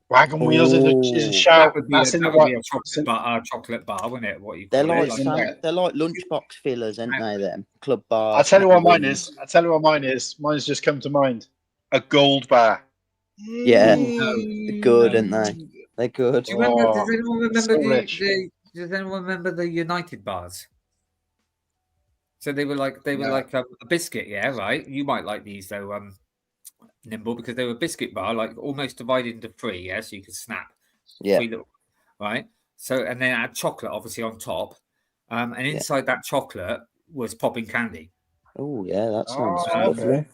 Wagon wheels is a That shout. would be, That's in the that would be right. a chocolate bar, wouldn't it? What you They're call like it? in there. they're like lunchbox fillers, aren't they? Them club bars. I'll tell you what mine is. Mine's just come to mind. A gold bar. Yeah, they're good, aren't they? They're good. Do you remember? Oh, Does anyone remember so rich. Does anyone remember the United bars? So they were like a biscuit, yeah, right. You might like these though, Nimble, because they were a biscuit bar, like almost divided into three, yeah, so you could snap. Yeah. Three little, right. So and then add chocolate obviously on top, and inside that chocolate was popping candy. Oh yeah, that sounds Oh, lovely. okay.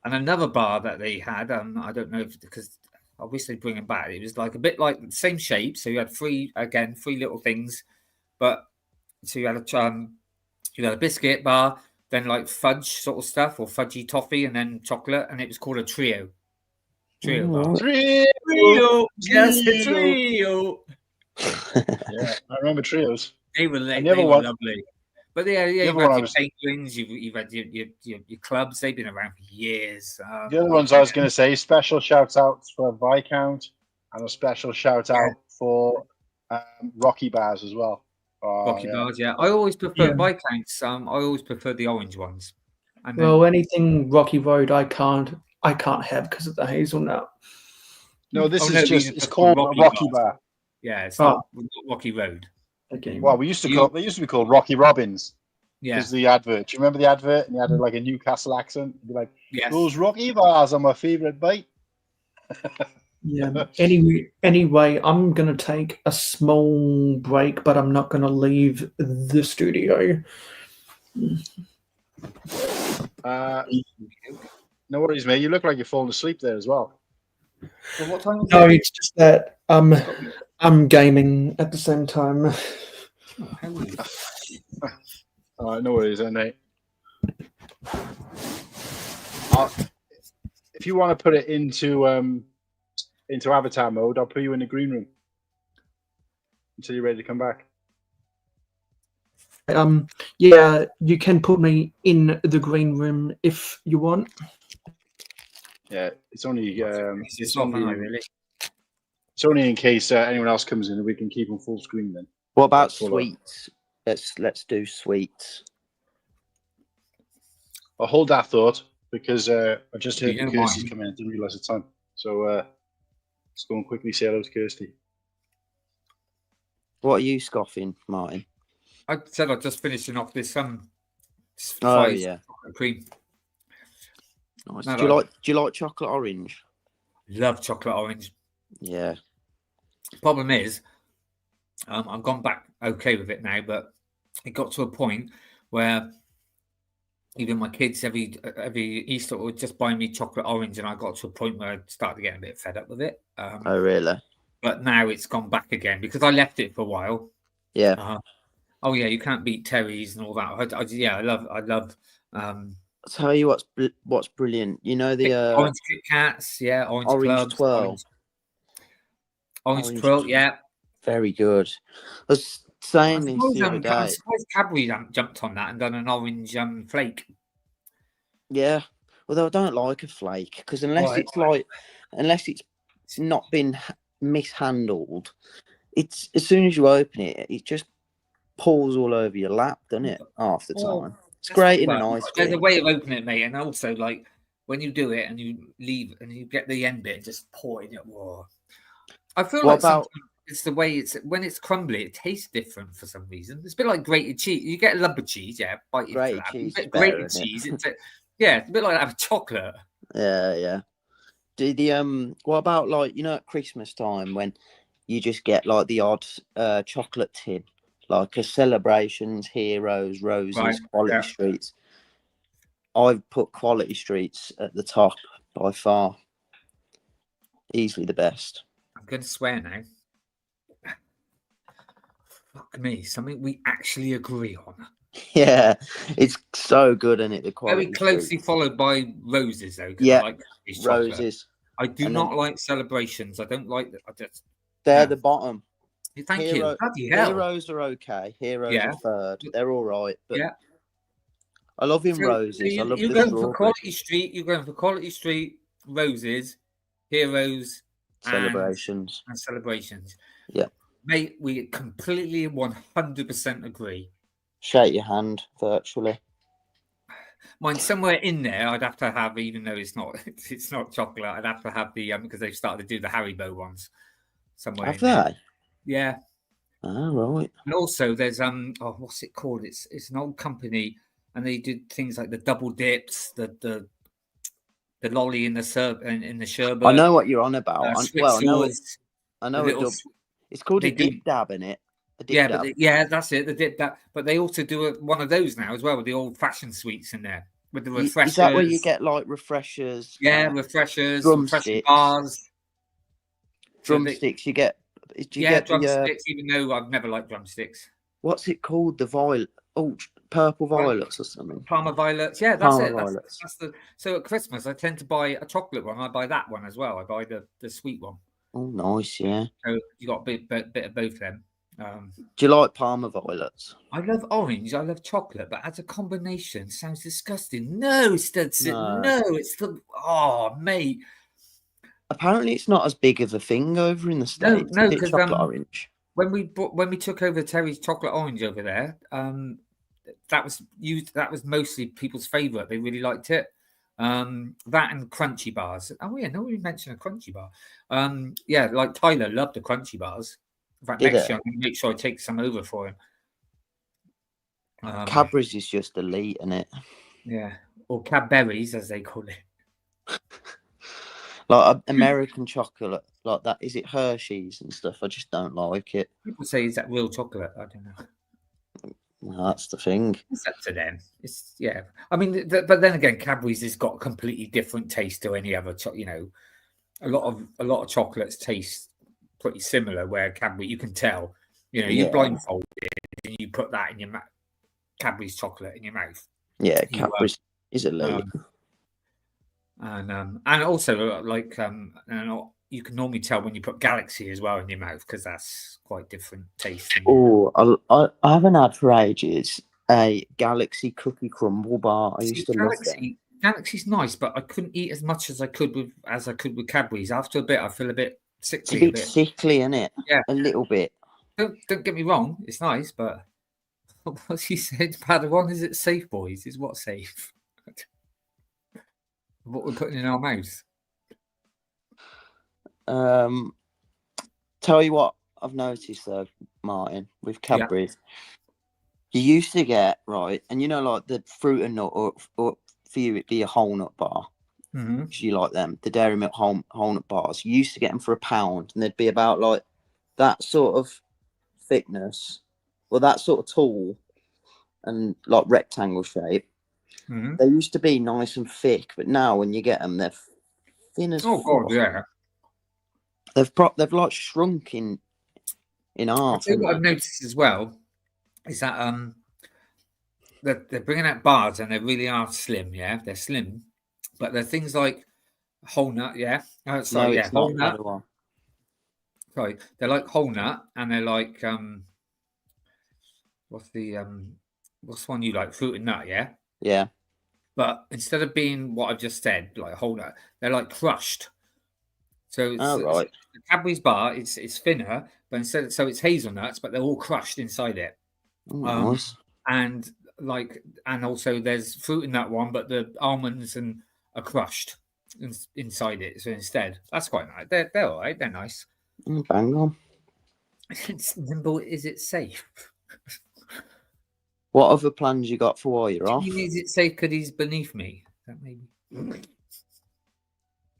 And another bar that they had, I don't know because I wish they'd bring them back. It was like a bit like the same shape, so you had three little things, but so you had a biscuit bar, then like fudge sort of stuff or fudgy toffee, and then chocolate, and it was called a trio. Bar. Trio. Yes, a trio. Yeah, I remember trios. They were And they the other were one- lovely. But yeah, the you've other one I had your was- penguins, you've had your clubs. They've been around for years. The other ones I was going to say, special shout outs for Viscount and a special shout out for Rocky Bars as well. Oh, Rocky yeah. bars, yeah. I always prefer Yeah. Viscounts. I always prefer the orange ones. And then, Well, anything Rocky Road, I can't have because of the hazelnut. No, this Oh, is no, these just, are it's just called Rocky a Rocky Bars. Bar. yeah, it's Oh. not Rocky Road. Okay. Well, they used to be called Rocky Robbins Yeah, because the advert. Do you remember the advert? And you had like a Newcastle accent. You'd be like, yes. those Rocky Bars are my favourite bite. Yeah. Anyway, I'm gonna take a small break, but I'm not gonna leave the studio. No worries, mate. You look like you're falling asleep there as well. So what time is No, it? it's just that I'm gaming at the same time. Oh, holy- All right, no worries, then, mate. If you want to put it into into avatar mode, I'll put you in the green room until you're ready to come back. Yeah, you can put me in the green room if you want. Yeah, it's only it's only in case anyone else comes in and we can keep them full screen then. What about sweets? Let's do sweets. I'll hold that thought because I just heard Kirsty's come in. I didn't realise the time. So let's go and quickly say hello to Kirsty. What are you scoffing, Martin? I said I'm just finishing off this cream. Nice. Do you like chocolate orange? Love chocolate orange. Yeah. Problem is, I've gone back okay with it now, but it got to a point where even my kids every Easter would just buy me chocolate orange, and I got to a point where I started getting a bit fed up with it. Oh, really? But now it's gone back again because I left it for a while. Yeah. Oh yeah, you can't beat Terry's and all that. I love. I'll tell you what's brilliant. You know the orange Kit Kats, yeah, orange clubs, twirl. Orange twirl, yeah. Very good. I was saying this the other day. I'm surprised Cadbury jumped on that and done an orange flake. Yeah, although I don't like a flake because unless it's not been mishandled, it's as soon as you open it, it just pours all over your lap, doesn't it? Half the time. It's great in an ice cream. There's a way of opening it, mate, and also like when you do it and you leave and you get the end bit, just pour it in it. Whoa. I feel it's the way when it's crumbly, it tastes different for some reason. It's a bit like grated cheese. You get a lump of cheese, yeah, bite into grated that. Cheese, grated cheese. It's a bit like having chocolate. Yeah. What about like at Christmas time when you just get like the odd chocolate tin, like a Celebrations, Heroes, Roses, Quality Streets. I've put Quality Streets at the top by far. Easily the best. I'm going to swear now. Fuck me, something we actually agree on. Yeah, it's so good, isn't it? The Quality very closely followed by Roses, though. Yeah, I like Roses. I do not like Celebrations. I don't like that. They're the bottom. Thank you. Bloody hell. Heroes are okay. Heroes are third. They're all right. But I love Roses. I love you're going for Quality Street. You're going for Quality Street, Roses, Heroes, Celebrations. And Celebrations. Yeah. Mate, we completely 100% agree. Shake your hand virtually. Mine somewhere in there. I'd have to have, even though it's not chocolate. I'd have to have the because they've started to do the Haribo ones somewhere. Have they? Yeah. Oh, right. And also, there's what's it called? It's an old company, and they did things like the double dips, the lolly in the sherbet. I know what you're on about. I know it's called a dip dab, in it. That's it. The dip dab. But they also do one of those now as well with the old-fashioned sweets in there with the refreshers. Is that where you get like refreshers? Yeah, refreshers, drumsticks, bars, drumsticks. You get. Drumsticks. Even though I've never liked drumsticks. What's it called? The violet. Oh, purple violets or something. Parma violets. Yeah, that's it. That's so at Christmas, I tend to buy a chocolate one. I buy that one as well. I buy the sweet one. Oh, nice. Yeah. So you got a bit of both of them. Do you like Parma violets? I love orange. I love chocolate, but as a combination, sounds disgusting. No, Studson. No, it's mate. Apparently, it's not as big of a thing over in the States. No, because orange. When we took over Terry's chocolate orange over there, that was mostly people's favourite. They really liked it. That and crunchy bars. Oh yeah, nobody mentioned a crunchy bar. Like Tyler loved the crunchy bars. In fact, next year I'm going to make sure I take some over for him. Cadbury's is just elite, isn't it? Yeah, or Cadberries as they call it. Like American chocolate, like that. Is it Hershey's and stuff? I just don't like it. People say, is that real chocolate? I don't know. Well, that's the thing. It's up to them. I mean, but then again, Cadbury's has got a completely different taste to any other. A lot of chocolates taste pretty similar. Where Cadbury, you can tell. You blindfolded and you put that in your mouth. Cadbury's chocolate in your mouth. Yeah, Cadbury's is elite. And also like you can normally tell when you put Galaxy as well in your mouth because that's quite different taste. Oh, I haven't had for ages a Galaxy cookie crumble bar. I used to love them. Galaxy's nice, but I couldn't eat as much as I could with Cadbury's. After a bit, I feel a bit sickly. It's a bit sickly, isn't it? Yeah, a little bit. Don't get me wrong, it's nice, but what she said, Padawan, is it safe, boys? Is what safe? What we're putting in our mouths. Tell you what I've noticed though, Martin, with Cadbury's. You used to get, right, and you know, like the fruit and nut, or for you it'd be a whole nut bar. Mm-hmm. You like them, the Dairy Milk whole nut bars. You used to get them for £1, and they'd be about like that sort of thickness, well, that sort of tall and like rectangle shape. Mm-hmm. They used to be nice and thick, but now when you get them, they're thin as God, yeah. They've like shrunk in half. What I've noticed as well is that they're bringing out bars and they really are slim. Yeah, they're slim, but they're things like whole nut. Yeah, whole nut. Sorry, they're like whole nut, and they're like what's one you like? Fruit and nut. Yeah. Yeah. But instead of being what I've just said, like whole nut, they're like crushed. So the Cadbury's bar, it's thinner, but instead, it's hazelnuts, but they're all crushed inside it. Nice. And also there's fruit in that one, but the almonds are crushed inside it. So instead, that's quite nice. They're all right. They're nice. Bang on. It's nimble. Is it safe? What other plans you got for while you're off? Is it safe because he's beneath me? That maybe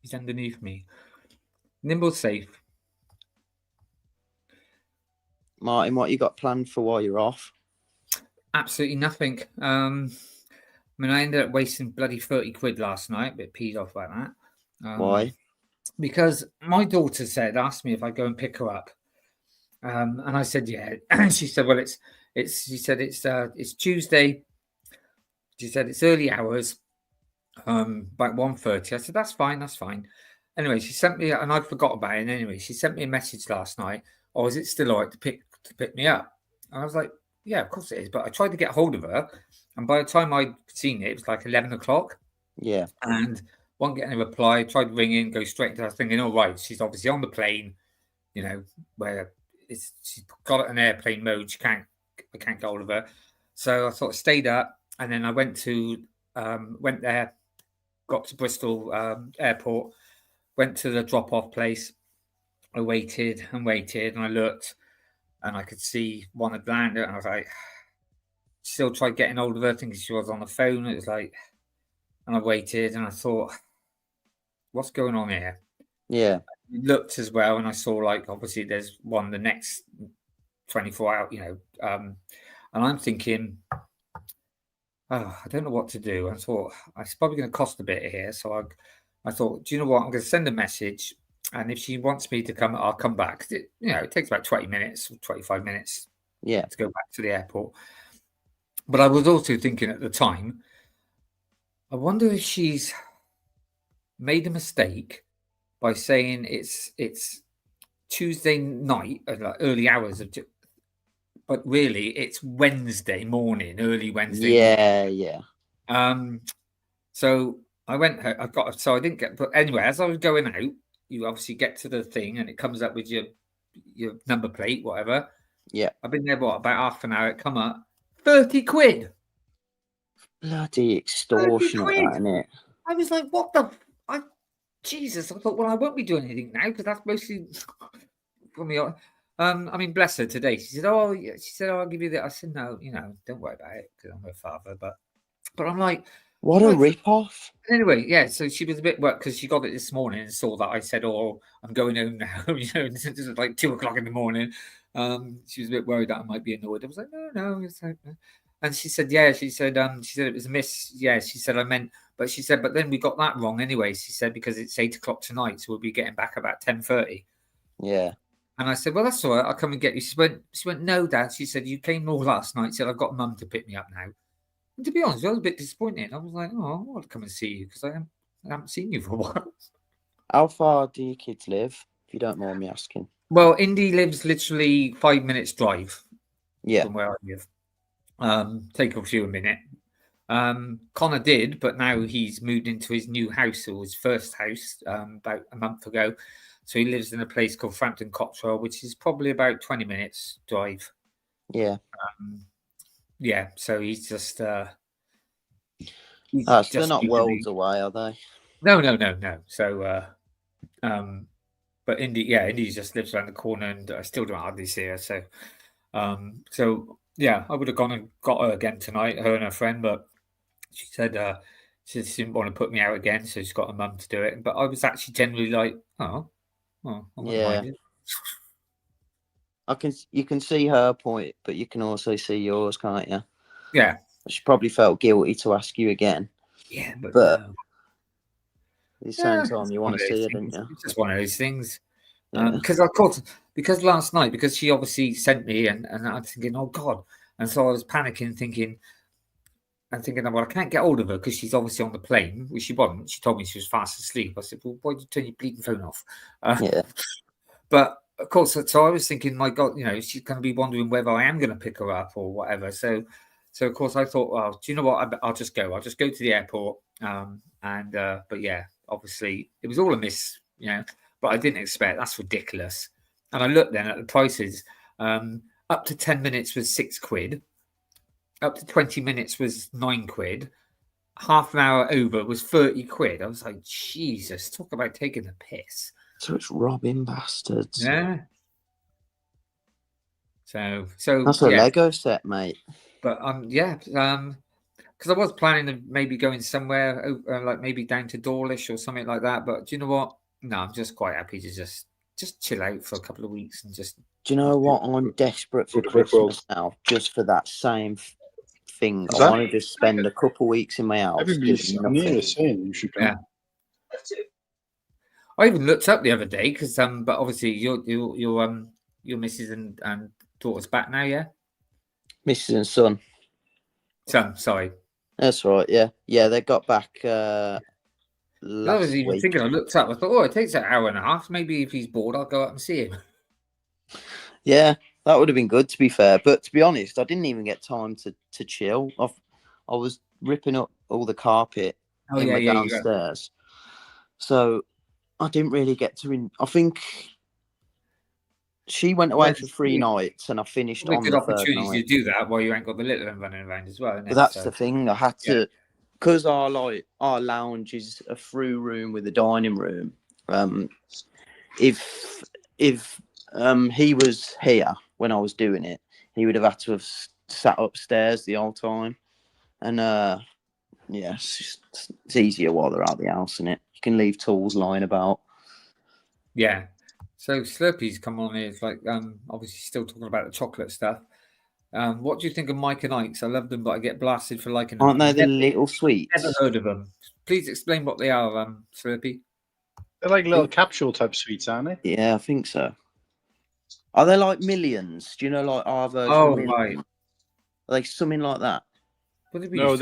he's underneath me. Nimble safe. Martin, what you got planned for while you're off? Absolutely nothing. I mean, I ended up wasting bloody 30 quid last night. A bit peed off about that. Why? Because my daughter asked me if I'd go and pick her up. And I said, yeah. And she said, well, it's Tuesday. She said, it's early hours, about 1:30. I said, that's fine. Anyway, she sent me, and I forgot about it. And anyway, she sent me a message last night. Oh, is it still all right to pick me up? And I was like, yeah, of course it is. But I tried to get hold of her. And by the time I'd seen it, it was like 11 o'clock. Yeah. And wasn't getting a reply. Tried ringing, go straight to her, thinking, all right, she's obviously on the plane, you know, where she's got it in airplane mode. I can't get hold of her. So I sort of stayed up, and then I went there, got to Bristol airport, went to the drop-off place. I waited, and I looked, and I could see one had landed, and I was like, still tried getting hold of her, thinking she was on the phone. It was like, and I waited, and I thought, what's going on here? Yeah. I looked as well, and I saw, like, obviously there's one the next 24 hours, you know, and I'm thinking, I don't know what to do. I thought it's probably going to cost a bit here, so I thought, do you know what? I'm going to send a message, and if she wants me to come, I'll come back. It takes about 20 minutes, 25 minutes, to go back to the airport. But I was also thinking at the time, I wonder if she's made a mistake by saying it's Tuesday night, like early hours of, but really it's Wednesday morning, early Wednesday. Yeah. So I didn't get, but anyway, as I was going out, you obviously get to the thing and it comes up with your number plate, whatever. Yeah. I've been there, about half an hour. It come up 30 quid. Bloody extortionate, isn't it? I was like, what the? Jesus. I thought, well, I won't be doing anything now because that's mostly for me. I mean, bless her today. She said, oh, I'll give you that. I said, no, don't worry about it because I'm her father. But I'm like, what a rip-off. Anyway, yeah, so she was a bit worried because she got it this morning and saw that I said, oh, I'm going home now. This is like 2:00 in the morning. She was a bit worried that I might be annoyed. I was like, no. And she said, yeah, she said it was a miss. Yeah, she said I meant, but she said, but then we got that wrong anyway. She said, because it's 8:00 tonight, so we'll be getting back about 10:30. Yeah. And I said, well, that's all right. I'll come and get you. She went, no, Dad. She said, you came more last night. She said, I've got Mum to pick me up now. And to be honest, I was a bit disappointed. I was like, oh, I want to come and see you because I haven't seen you for a while. How far do your kids live, if you don't mind me asking? Well, Indy lives literally 5 minutes drive Yeah. from where I live. Take a few a minute. Connor did, but now he's moved into his new house, or his first house, about a month ago. So he lives in a place called Frampton Cottrell, which is probably about 20 minutes drive. Yeah. Yeah, so he's just... so they're not worlds away, are they? No. So, but Indy just lives around the corner, and I still don't hardly see her. So, yeah, I would have gone and got her again tonight, her and her friend, but she said she didn't want to put me out again, so she's got her mum to do it. But I was actually generally like, I wouldn't mind it. You can see her point, but you can also see yours, can't you? Yeah. She probably felt guilty to ask you again. Yeah, but at the same time, you want to see her, don't you? It's just one of those things. Because last night, because she obviously sent me, and I was thinking, oh God, and so I was panicking, thinking, well, I can't get hold of her because she's obviously on the plane, which she wasn't. She told me she was fast asleep. I said, well, why did you turn your bleeding phone off? But of course, so I was thinking, my God, she's going to be wondering whether I am going to pick her up or whatever. So of course, I thought, well, do you know what? I'll just go. I'll just go to the airport. But yeah, obviously, it was all a miss, but I didn't expect. That's ridiculous. And I looked then at the prices. Up to 10 minutes was £6. Up to 20 minutes was £9. Half an hour over was £30. I was like, Jesus, talk about taking the piss. So it's robbing bastards. Yeah. So that's a Lego set, mate. But because I was planning to maybe going somewhere like maybe down to Dawlish or something like that. But do you know what? No, I'm just quite happy to just chill out for a couple of weeks and just. Do you know what? I'm desperate for Christmas now, just for that same thing. I want to just spend a couple of weeks in my house. Everybody's saying you should. Yeah. I even looked up the other day because but obviously your missus and daughter's back now, yeah. Missus and son. Son, sorry. That's right. Yeah. They got back. I was even thinking. I looked up. I thought, it takes an hour and a half. Maybe if he's bored, I'll go up and see him. Yeah, that would have been good, to be fair. But to be honest, I didn't even get time to chill. I was ripping up all the carpet downstairs, so I didn't really get to. I think she went away for 3 nights, and I finished on the third night. To do that while you ain't got the little one running around as well. But that's the thing. I had to, because our lounge is a through room with a dining room. If he was here when I was doing it, he would have had to have sat upstairs the whole time. And it's easier while they're out of the house, isn't it? You can leave tools lying about. Yeah. So Slurpee's come on here. It's like obviously still talking about the chocolate stuff. What do you think of Mike and Ike's? I love them, but I get blasted for liking them. Aren't they the little sweets? Never heard of them. Please explain what they are, Slurpee. They're like little capsule type sweets, aren't they? Yeah, I think so. Are they like Millions? Do you know, like our version? Oh, right. Are they something like that? No,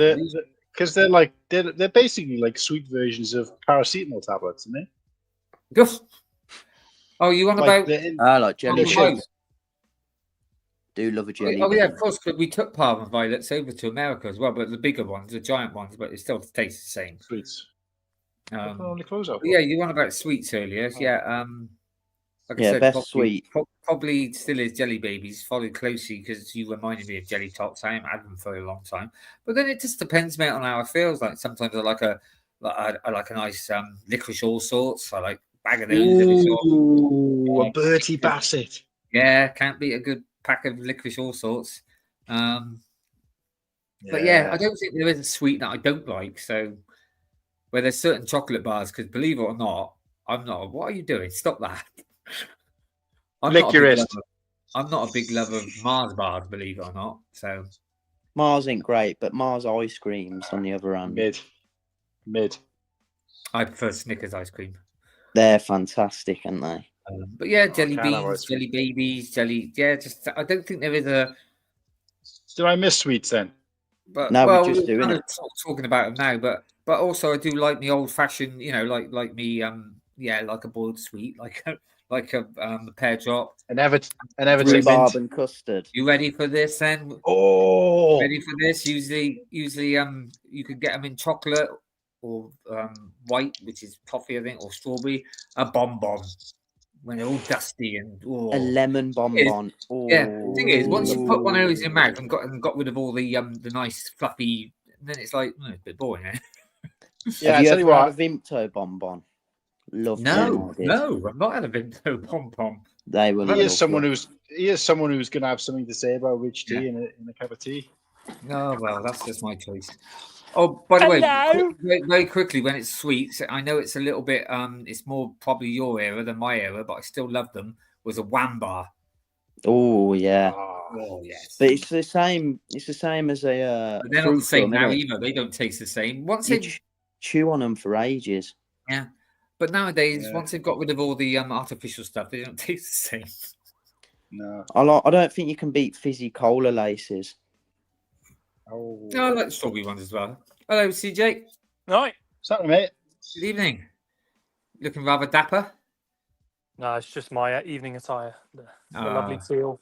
because they're basically like sweet versions of paracetamol tablets, aren't they? Oh, you want about? Like jelly shots. Do love a jelly. Oh yeah, of course. We took Palm and Violets over to America as well, but the bigger ones, the giant ones, but it still tastes the same. Sweets. Yeah, you want about sweets earlier? Oh. Yeah. Like I said, best sweet. Probably still is Jelly Babies, followed closely because you reminded me of Jelly Tots. I haven't had them for a long time, but then it just depends, mate, on how it feels. Like sometimes I like a nice licorice all sorts. I like a bag of those. Ooh, a Bertie Bassett. Yeah, can't beat a good pack of licorice all sorts. But yeah, I don't think there is a sweet that I don't like. So where there's certain chocolate bars, because believe it or not, I'm not. What are you doing? Stop that. Lick your wrist. I'm not a big lover of Mars bars, believe it or not. So Mars ain't great, but Mars ice creams on the other hand. Mid. I prefer Snickers ice cream. They're fantastic, aren't they? But yeah, jelly beans, jelly babies, jelly. Yeah, just I don't think there is a. Did I miss sweets then? But no, we're just doing it. Talking about them now, but also I do like the old fashioned, like me like a boiled sweet, like a pear drop. An Everton Rhubarb mint. and custard. You ready for this then? Oh, Ready for this? Usually, you could get them in chocolate or white, which is toffee, I think, or strawberry. A bonbon when they're all dusty and A lemon bonbon. yeah. The thing is, once you put one of those in your mouth and got rid of all the nice fluffy, then it's like it's a bit boring. Eh? Yeah, Have you I tell ever you what. had a Vimto bonbon? Love No, them. no, I've not had a Vimto bonbon. They were. He is someone who's going to have something to say about Rich Tea in a cup of tea. No, well, that's just my choice. Oh, by the way, very quickly, when it's sweets, I know it's a little bit. It's more probably your era than my era, but I still love them. Was a Wambar. Oh yeah. Oh yes. But it's the same. It's the same as a. But they're not the same now either. They don't taste the same. Once you chew on them for ages. Yeah, but nowadays, once they've got rid of all the artificial stuff, they don't taste the same. No. I don't think you can beat fizzy cola laces. Oh, I like the strawberry ones as well. Hello, CJ. Right. What's up, mate? Good evening. Looking rather dapper. No, it's just my evening attire. The lovely teal.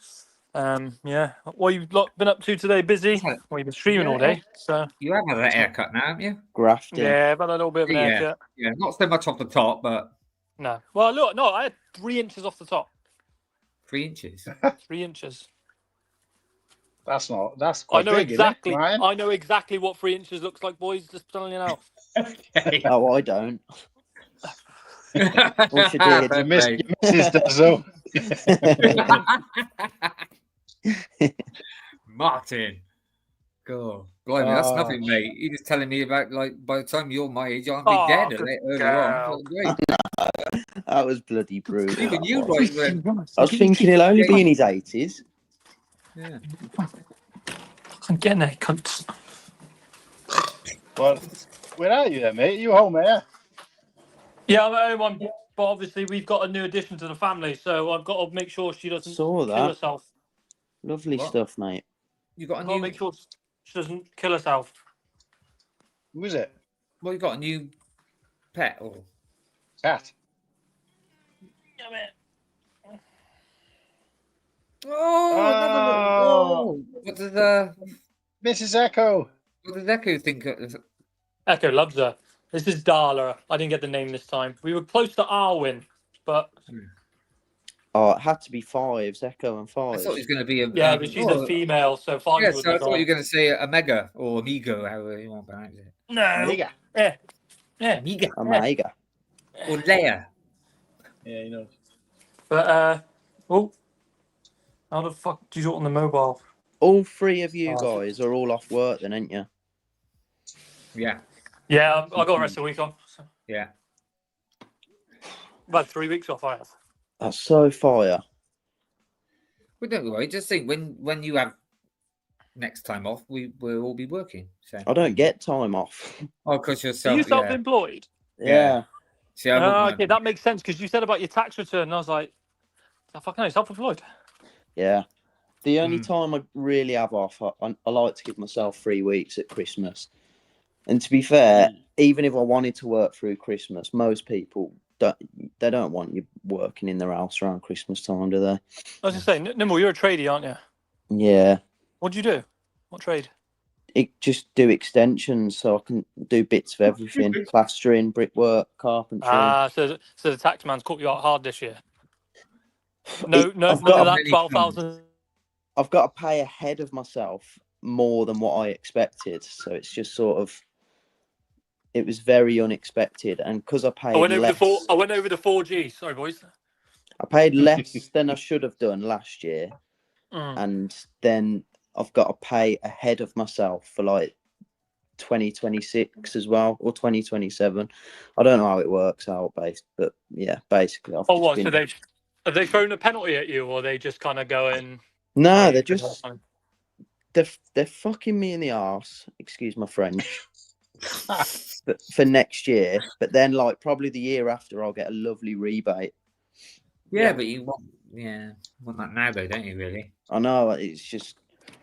Yeah. What you been up to today? Busy? Well, you've been streaming all day. So you have had a haircut now, haven't you? Grafting. Yeah, but a little bit of an haircut. Yeah, not so much off the top, but no. Well, look, no, I had 3 inches off the top. 3 inches. 3 inches. That's I quite know big, exactly. isn't it, Ryan? I know exactly what 3 inches looks like, boys. Just telling you now. Oh, I don't. What you did? Your missus does so. Martin. God, blimey, that's nothing, mate. He was telling me about by the time you're my age, I'll be dead earlier on. That was bloody brutal. Even you, I was thinking he'll only be in his 80s. Yeah. I'm getting there, cunts. Well, where are you then, mate? You home, here? Yeah, I'm at home. But obviously, we've got a new addition to the family, so I've got to make sure she doesn't kill herself. Lovely stuff, mate. You got a I've got to make sure she doesn't kill herself. Who is it? Well, you got a new pet or cat? Yeah, man. Oh, what does Mrs. Echo? What does Echo think? Echo loves her. This is Darla. I didn't get the name this time. We were close to Arwen, but oh, it had to be fives, Echo and fives. I thought it was going to be a but she's a female, so fives. Yeah, would so be I thought fine. you were going to say Omega or Amigo, however you want to pronounce it. No. Omega. Yeah. Amiga. Omega. Or Leia. Yeah, you know. But how the fuck do you do it on the mobile? All 3 of you guys are all off work then, ain't you? Yeah. Yeah, I got the rest of the week off. So. Yeah. About 3 weeks off, I have. That's so fire. Well, don't worry. Just think when you have next time off, we will all be working. So. I don't get time off. Oh, because you're Are you self-employed? Yeah. See, okay, that makes sense because you said about your tax return, and I was like, I fucking know, self-employed. Yeah. The only time I really have off, I like to give myself 3 weeks at Christmas. And to be fair, even if I wanted to work through Christmas, most people don't want you working in their house around Christmas time, do they? I was just saying, Nimble, you're a tradie, aren't you? Yeah. What do you do? What trade? Just do extensions, so I can do bits of everything: plastering, brickwork, carpentry. So the tax man's caught you out hard this year. None of that 12,000. I've got to pay ahead of myself more than what I expected, so it's just sort of. It was very unexpected, and because I paid I went over less, the 4G. Sorry, boys. I paid less than I should have done last year, and then I've got to pay ahead of myself for like 2026 as well, or 2027. I don't know how it works out, but yeah, basically. So have they thrown a penalty at you, or are they just kind of going? No, they're fucking me in the arse. Excuse my French. But for next year, but then like probably the year after, I'll get a lovely rebate. Yeah, but you want that now though, don't you? Really? I know. It's just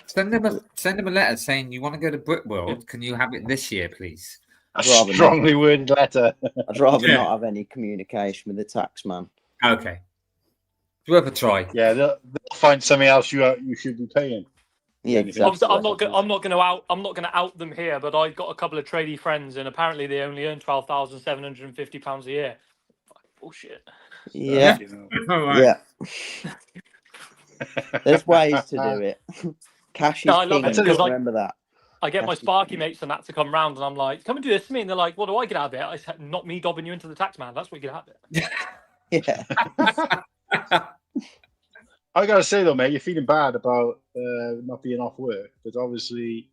send them a letter saying you want to go to Brickworld. Can you have it this year, please? A strongly worded letter. I'd rather not have any communication with the tax man. Okay. It's worth a try. Yeah, they'll find something else you should be paying. Yeah, exactly. I'm not going to out them here, but I've got a couple of tradie friends, and apparently they only earn £12,750 a year. Bullshit. Yeah. Yeah. There's ways to do it. Cash is I love king. it because remember that. I get my Sparky mates and that to come round, and I'm like, come and do this to me. And they're like, what do I get out of it? I said, not me dobbing you into the tax man. That's what you get out of it. Yeah. I gotta say though, mate, you're feeling bad about not being off work, but obviously,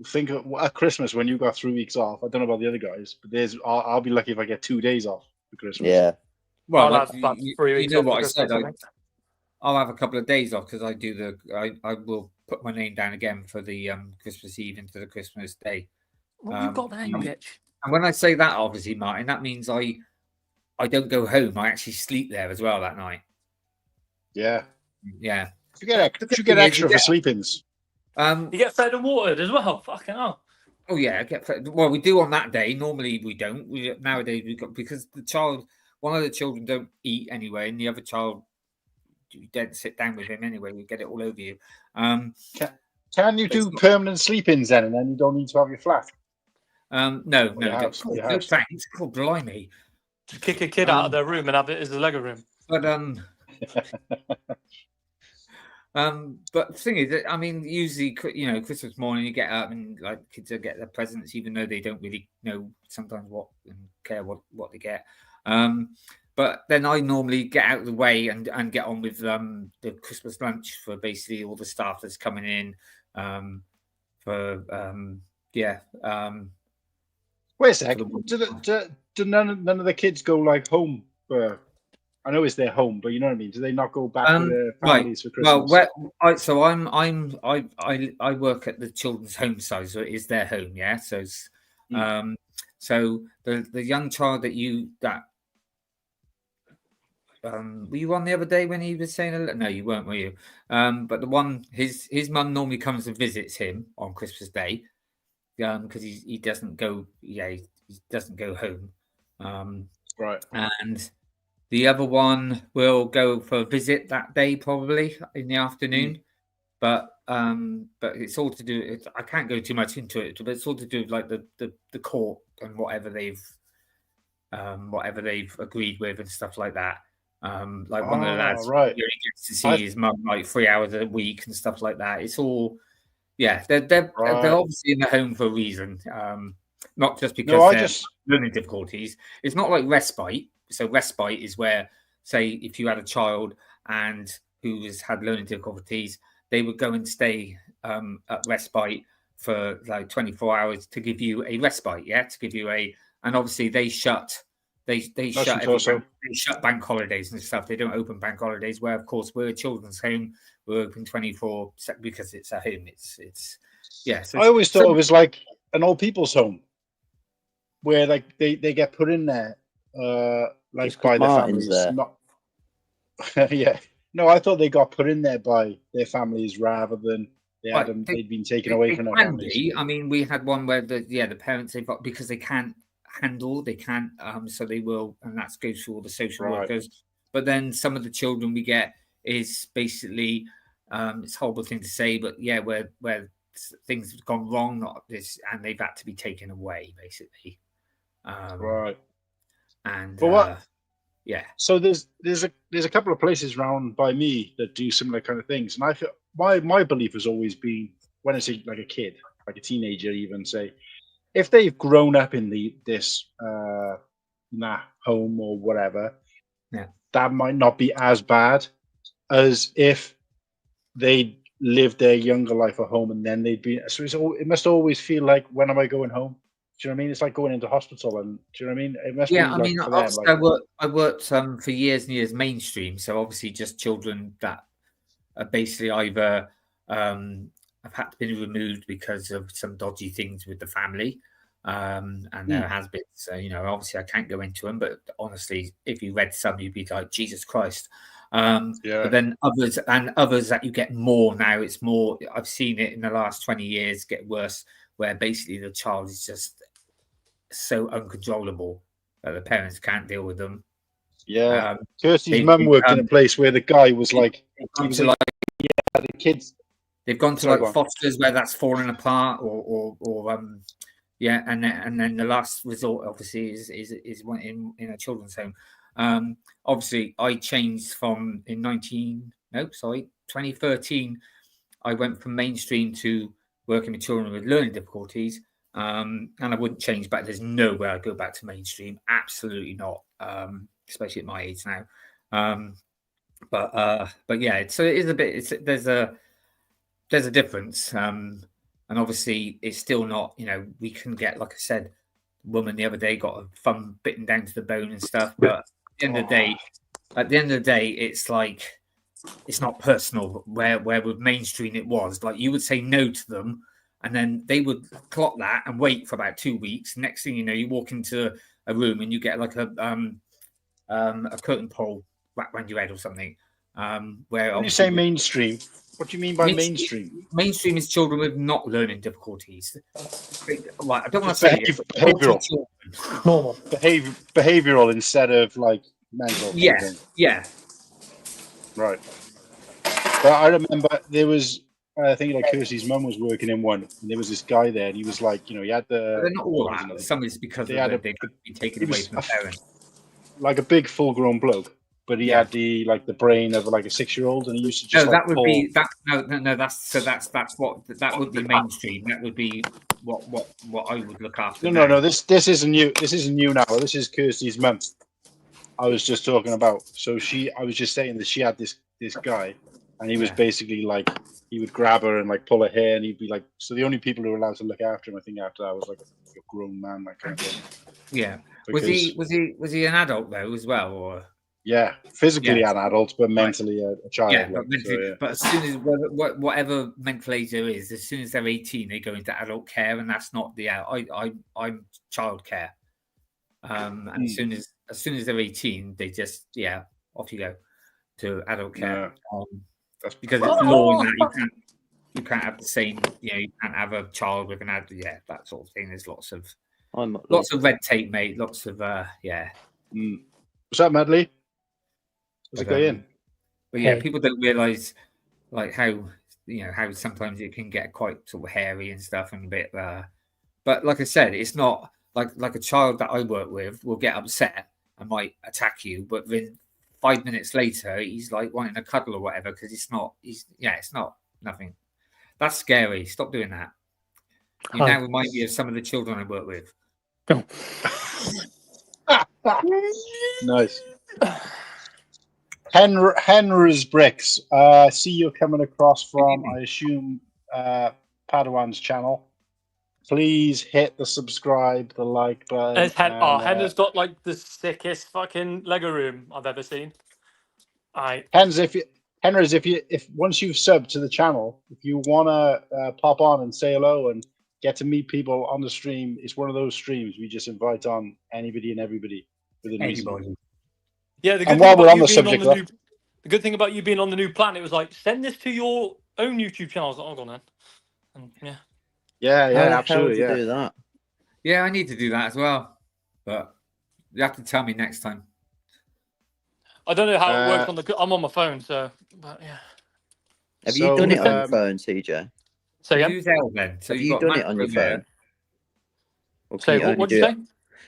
think at Christmas when you got 3 weeks off. I don't know about the other guys, but I'll be lucky if I get 2 days off for Christmas. Yeah. Well, I'll have about 3 weeks. You know what I said? I'll have a couple of days off because I will put my name down again for the Christmas Eve into the Christmas Day. What you got there, you bitch? And when I say that, obviously, Martin, that means I don't go home. I actually sleep there as well that night. Yeah. Yeah. You get extra for sleep-ins. You get fed and watered as well. Fucking hell. Oh yeah, I get fed. Well, we do on that day. Normally we don't. Nowadays we got because one of the children don't eat anyway, and the other child you don't sit down with him anyway. We get it all over you. Can you do permanent sleep-ins then, and then you don't need to have your flat? No, thanks. Oh, blimey. Just kick a kid out of their room and have it as a Lego room. But but the thing is, I mean, usually, Christmas morning you get up and like kids will get their presents, even though they don't really know sometimes what and care what they get. But then I normally get out of the way and get on with the Christmas lunch for basically all the staff that's coming in. Wait a sec. Do none of the kids go like home for? I know it's their home, but you know what I mean. Do they not go back to their families for Christmas? Well, I work at the children's home side, so it is their home. Yeah. So, so the young child that were you on the other day when he was saying no, you weren't, were you? But the one his mum normally comes and visits him on Christmas Day, because he doesn't go. Yeah, he doesn't go home. Right. And the other one will go for a visit that day, probably in the afternoon. But it's all to do. I can't go too much into it, but it's all to do with like the court and whatever they've agreed with and stuff like that. Like one of the lads, right. He gets to see his mum like 3 hours a week and stuff like that. It's all, yeah. They're obviously in the home for a reason. Not just because they're learning difficulties. It's not like respite. So respite is where, say, if you had a child and who has had learning difficulties, they would go and stay at respite for like 24 hours to give you a respite, to give you and obviously they shut bank holidays and stuff. They don't open bank holidays, where of course we're a children's home. We're open 24 because it's a home. It's So I always thought it was like an old people's home, where like they get put in there. Like by their families, not yeah. No, I thought they got put in there by their families rather than they'd been taken away from their families. I mean, we had one where the parents they've got because they can't handle, so they will, and that goes through all the social workers. But then some of the children we get is basically it's a horrible thing to say, but where things have gone wrong, not this, and they've had to be taken away, basically. Right. And so there's a couple of places around by me that do similar kind of things, and I feel my belief has always been, when I say like a kid, like a teenager, even say, if they've grown up in this home or whatever, that might not be as bad as if they lived their younger life at home and then they'd be. So it must always feel like, when am I going home? Do you know what I mean? It's like going into hospital, and do you know what I mean? It must be I mean, obviously I worked for years and years mainstream, so obviously just children that are basically either have had to be removed because of some dodgy things with the family, and there has been. So obviously I can't go into them, but honestly, if you read some, you'd be like, Jesus Christ. But then others that you get more now. It's more. I've seen it in the last 20 years get worse, where basically the child is just so uncontrollable that the parents can't deal with them. Yeah, Kirsty's mum worked in a place where the guy was like, the kids. They've gone to like fosters where that's falling apart, or and then the last resort obviously is one in a children's home. Obviously, I changed from 2013. I went from mainstream to working with children with learning difficulties, and I wouldn't change back. There's no way I'd go back to mainstream. Absolutely not. Especially at my age now. But yeah, so it is a bit. There's a difference, and obviously it's still not. We can get, like I said, woman the other day got a thumb bitten down to the bone and stuff. But at the end of the day, it's like it's not personal. Where with mainstream it was like you would say no to them, and then they would clock that and wait for about 2 weeks. Next thing you know, you walk into a room and you get like a curtain pole wrapped around your head or something. Where when you say mainstream, what do you mean by mainstream? Mainstream is children with not learning difficulties. Right, I don't want to say behavioral, normal, behavioral instead of like mental. Yeah. Right. But I remember there was, I think like Kirsty's mum was working in one, and there was this guy there, and he was like, he had the. But they're not all that. Some is because they could be taken away from the parents. Like a big full-grown bloke, but he had the brain of like a 6-year-old, and he used to just. No, that would be that. No. That's what that would be mainstream. That would be what I would look after. No. This isn't new. This isn't new now. This is Kirsty's mum. I was just talking about. So I was just saying that she had this guy, and he was basically like he would grab her and like pull her hair, and he'd be like. So the only people who were allowed to look after him, I think, after that was like a grown man, that kind of thing. Yeah. Was he an adult though as well, or? Yeah, physically an adult, but mentally a child. Yeah, but as soon as whatever mental age there is, as soon as they're 18, they go into adult care, and that's not the I'm child care. And as soon as they're 18, they just off you go to adult care. That's because it's law that you can't have the same. You can't have a child with an adult. Yeah, that sort of thing. There's lots of red tape, mate. Lots of What's up, Madley? How's it going? But yeah, people don't realise like how how sometimes it can get quite sort of hairy and stuff and a bit. But like I said, it's not like a child that I work with will get upset and might attack you, but then 5 minutes later he's like wanting a cuddle or whatever because it's not nothing. That's scary. Stop doing that. You now remind me of some of the children I work with. Nice. Henry's Bricks. See you're coming across from, I assume, Padawan's channel. Please hit the subscribe, the like button. Henry's got like the sickest fucking Lego room I've ever seen. Henry's, if once you've subbed to the channel, if you wanna pop on and say hello and get to meet people on the stream, it's one of those streams we just invite on anybody and everybody within reason. Yeah, the good thing about you being on the new plan, it was like send this to your own YouTube channel. I was like, hold on then. And absolutely. How do that? Yeah, I need to do that as well, but you have to tell me next time. I don't know how it works on the. I'm on my phone, so but yeah. Have you done it on your phone, CJ? So yeah. Have you done it on your phone? So what do you say?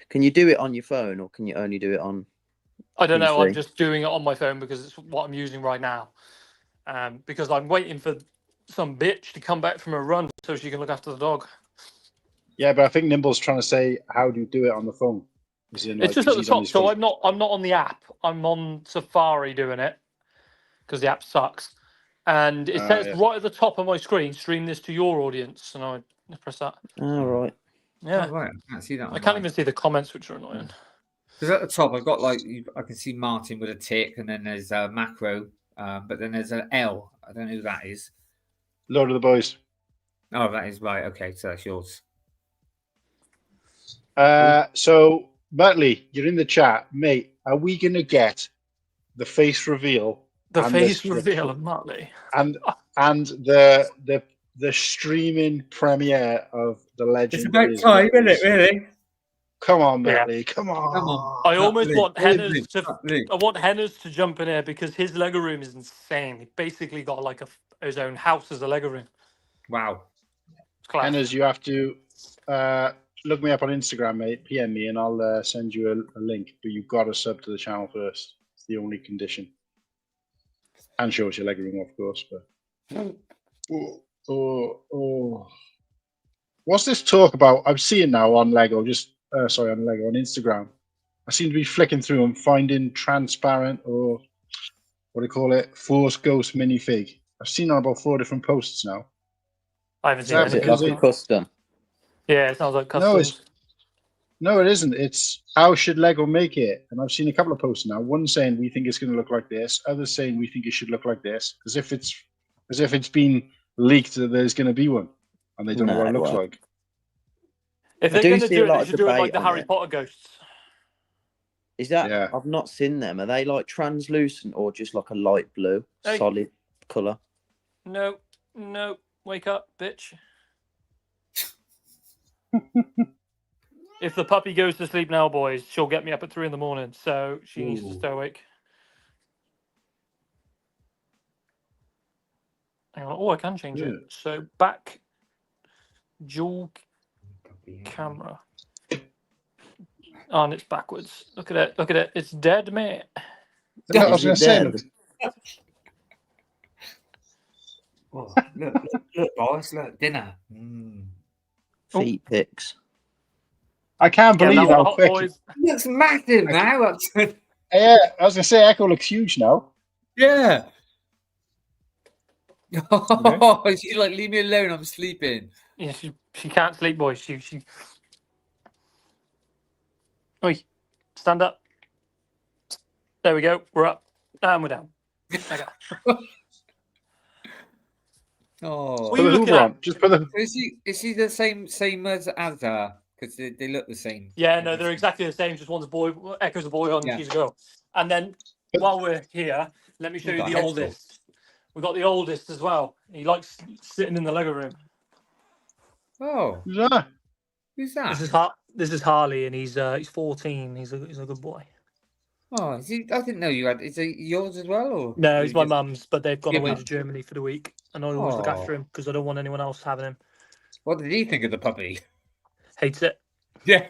Can you do it on your phone, or can you only do it on? I don't know. I'm just doing it on my phone because it's what I'm using right now. Because I'm waiting for some bitch to come back from a run so she can look after the dog. Yeah, but I think Nimble's trying to say, how do you do it on the phone? It's just at the top. So I'm not on the app. I'm on Safari doing it because the app sucks. And it says right at the top of my screen, stream this to your audience. And I press that. Oh, right. Yeah. Oh, right. I can't see that. I can't even see the comments, which are annoying. Because at the top, I've got I can see Martin with a tick, and then there's a macro, but then there's an L. I don't know who that is. Lord of the Boys. Oh, that is right. Okay, so that's yours. So, Muttley, you're in the chat. Mate, are we going to get the face reveal? The face reveal of Muttley? And the streaming premiere of the legend. It's about time, isn't it, really? Come on, Yeah. Bentley. Come on. I almost Luke, want Hennes Luke, to. Luke. I want Hennes to jump in here because his Lego room is insane. He basically got like his own house as a Lego room. Wow. It's class. Hennes, you have to look me up on Instagram, mate. PM me, and I'll send you a link. But you've got to sub to the channel first. It's the only condition. And show us your leg room, of course. But what's this talk about? I'm seeing now on Lego. On Lego on Instagram. I seem to be flicking through and finding transparent or what do you call it? Force Ghost minifig. I've seen on about 4 different posts now. I haven't seen Is Is anything. it like a custom? Yeah, it sounds like customs. No, it isn't. It's how should Lego make it? And I've seen a couple of posts now. One saying we think it's going to look like this. Others saying we think it should look like this. As if it's been leaked that there's going to be one, and they don't know what it looks like. If I they're do going to see do a it, lot they of should do it like debate the on Harry it. Potter ghosts. Is that? Yeah. I've not seen them. Are they like translucent or just like a light blue, Hey. solid color? No, wake up, bitch. If the puppy goes to sleep now, boys, she'll get me up at 3 a.m. So she needs to stay awake. Hang on. Oh, I can change it. So back dual camera. Oh, and it's backwards. Look at it. Look at it. It's dead, mate. I was going to say, look. Oh, look, boys, look, dinner. Feet pics. I can't believe how quick. It looks massive now. Yeah, I was going to say, Echo looks huge now. Yeah. Oh, she's like, leave me alone. I'm sleeping. Yeah, she can't sleep, boys. She. Oi, stand up. There we go. We're up. And we're down. Okay. Oh, What are you looking at? Just put the. Is she the same as her? Because they look the same. Yeah, no, they're exactly the same. Just one's a boy, Echo's a boy, and she's a girl. And then while we're here, let me show you the oldest. We've got the oldest as well. He likes sitting in the Lego room. Oh, Yeah. who's that? This is Harley, and he's 14. He's a good boy. Oh, I didn't know you had. Is it yours as well? Or No, he's my mum's, but they've gone Your away mum? to Germany for the week, and I always look after him because I don't want anyone else having him. What did he think of the puppy? Hates it. Yeah.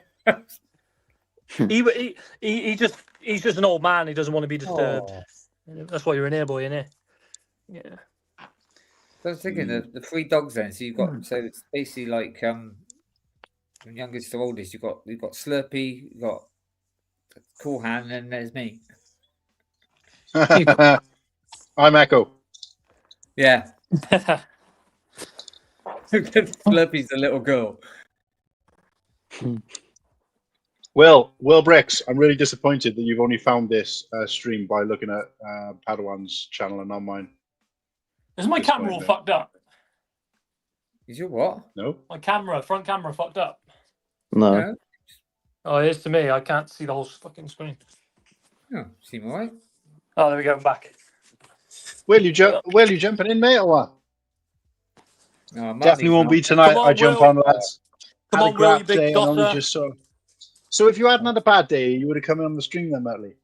He's just an old man. He doesn't want to be disturbed. Oh. That's why you're in here, boy, innit? Yeah. So I was thinking the 3 dogs then. So you've got so it's basically like from youngest to oldest. You've got Slurpee, you've got Cool Hand, and there's me. I'm Echo. Yeah. Slurpee's the little girl. Will Bricks, I'm really disappointed that you've only found this stream by looking at Padawan's channel and not mine. Is my camera all fucked up? Is your what? No. My front camera fucked up. No. Oh, it is to me. I can't see the whole fucking screen. Oh, seem all right. Oh, there we go. I'm back. Will you jumping in, mate, or what? Oh, Definitely won't be tonight. Come on, I jump Will. on, lads. Come Had a on, Will, you crap big day and only dosser. just saw. So if you hadn't had a bad day, you would have come in on the stream then, Matley.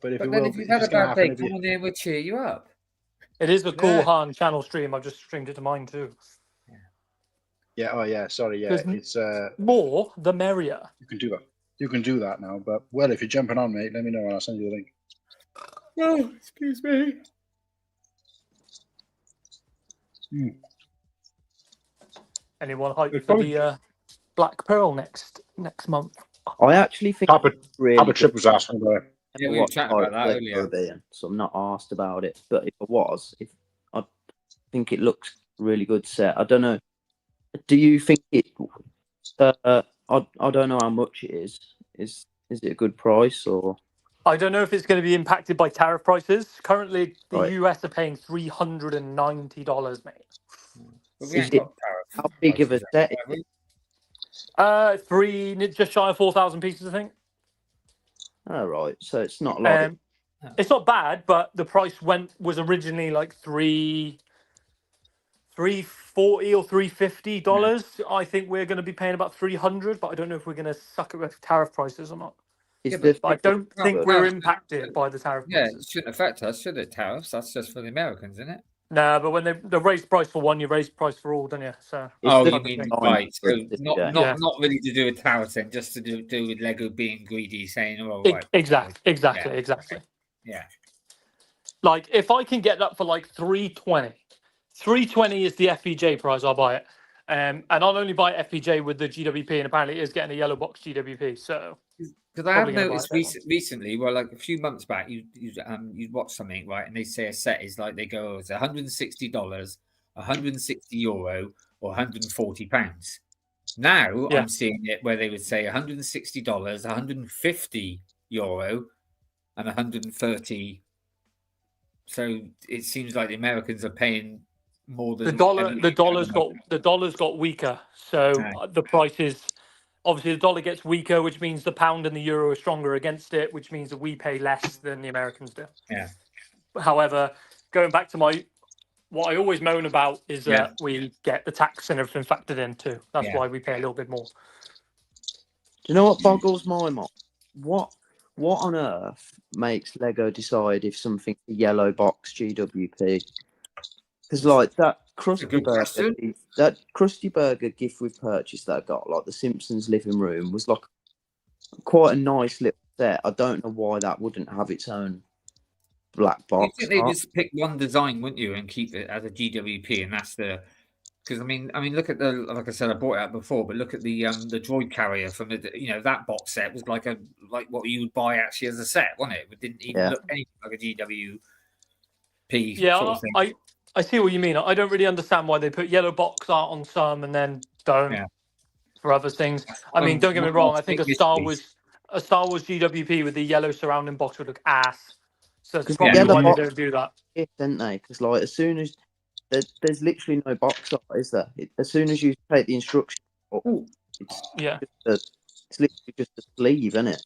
But if But you if you've had a bad day, come on in, we'll cheer you up. It is a Cool Han channel stream. I've just streamed it to mine too. Yeah. Oh yeah. Sorry. Yeah. It's more the merrier. You can do that. You can do that now. But well, if you're jumping on, mate, let me know and I'll send you the link. Oh, excuse me. Anyone hyped for the Black Pearl next month? I actually think Papa really Trip was asking about it. Yeah, we were chatting about that earlier. So I'm not asked about it. But if I was, I think it looks really good set. I don't know. Do you think it? I don't know how much it is. Is it a good price or? I don't know if it's going to be impacted by tariff prices. Currently, the Right. US are paying $390, mate. How big of a set is it? Just shy of 4,000 pieces, I think. Oh, right. So it's not like It's not bad, but the price was originally like $340 or $350. I think we're going to be paying about $300, but I don't know if we're going to suck it with tariff prices or not. But I don't think we're impacted by the tariff prices. Yeah, it shouldn't affect us, should it? Tariffs? That's just for the Americans, isn't it? No, but when they raise price for one, you raise price for all, don't you? So you mean right? So not really to do with tariffs, then just to do with Lego being greedy, saying, "Oh, right." Exactly. Yeah. Like if I can get that for like $320 is the FPJ price, I'll buy it. And I'll only buy FPJ with the GWP, and apparently it is getting a yellow box GWP. So because I have noticed recently, well, like a few months back, you watch something, right, and they say a set is like they go, it's $160, €160, or £140. Now I'm seeing it where they would say $160, €150, and 130. So it seems like the Americans are paying more than the dollar's got weaker. So the price is obviously the dollar gets weaker, which means the pound and the euro are stronger against it, which means that we pay less than the Americans do. Yeah. However, going back to what I always moan about is that we get the tax and everything factored in too. That's why we pay a little bit more. Do you know what boggles my mind? What on earth makes Lego decide if something's a yellow box GWP? Because like that Krusty Burger gift we've purchased that I got, like the Simpsons living room, was like quite a nice little set. I don't know why that wouldn't have its own black box. You think they just pick one design, wouldn't you, and keep it as a GWP, and that's the. Because I mean, look at the, like I said, I bought it out before, but look at the droid carrier from the, that box set was like what you would buy actually as a set, wasn't it? It didn't even look anything like a GWP. Yeah, sort of thing. I see what you mean. I don't really understand why they put yellow box art on some and then don't for other things. I mean, don't get me wrong. I think a Star Wars GWP with the yellow surrounding box would look ass. So it's probably why they don't do that. Yeah, don't they? Because like as soon as there's literally no box art, is there? As soon as you take the instructions, it's literally just a sleeve, isn't it?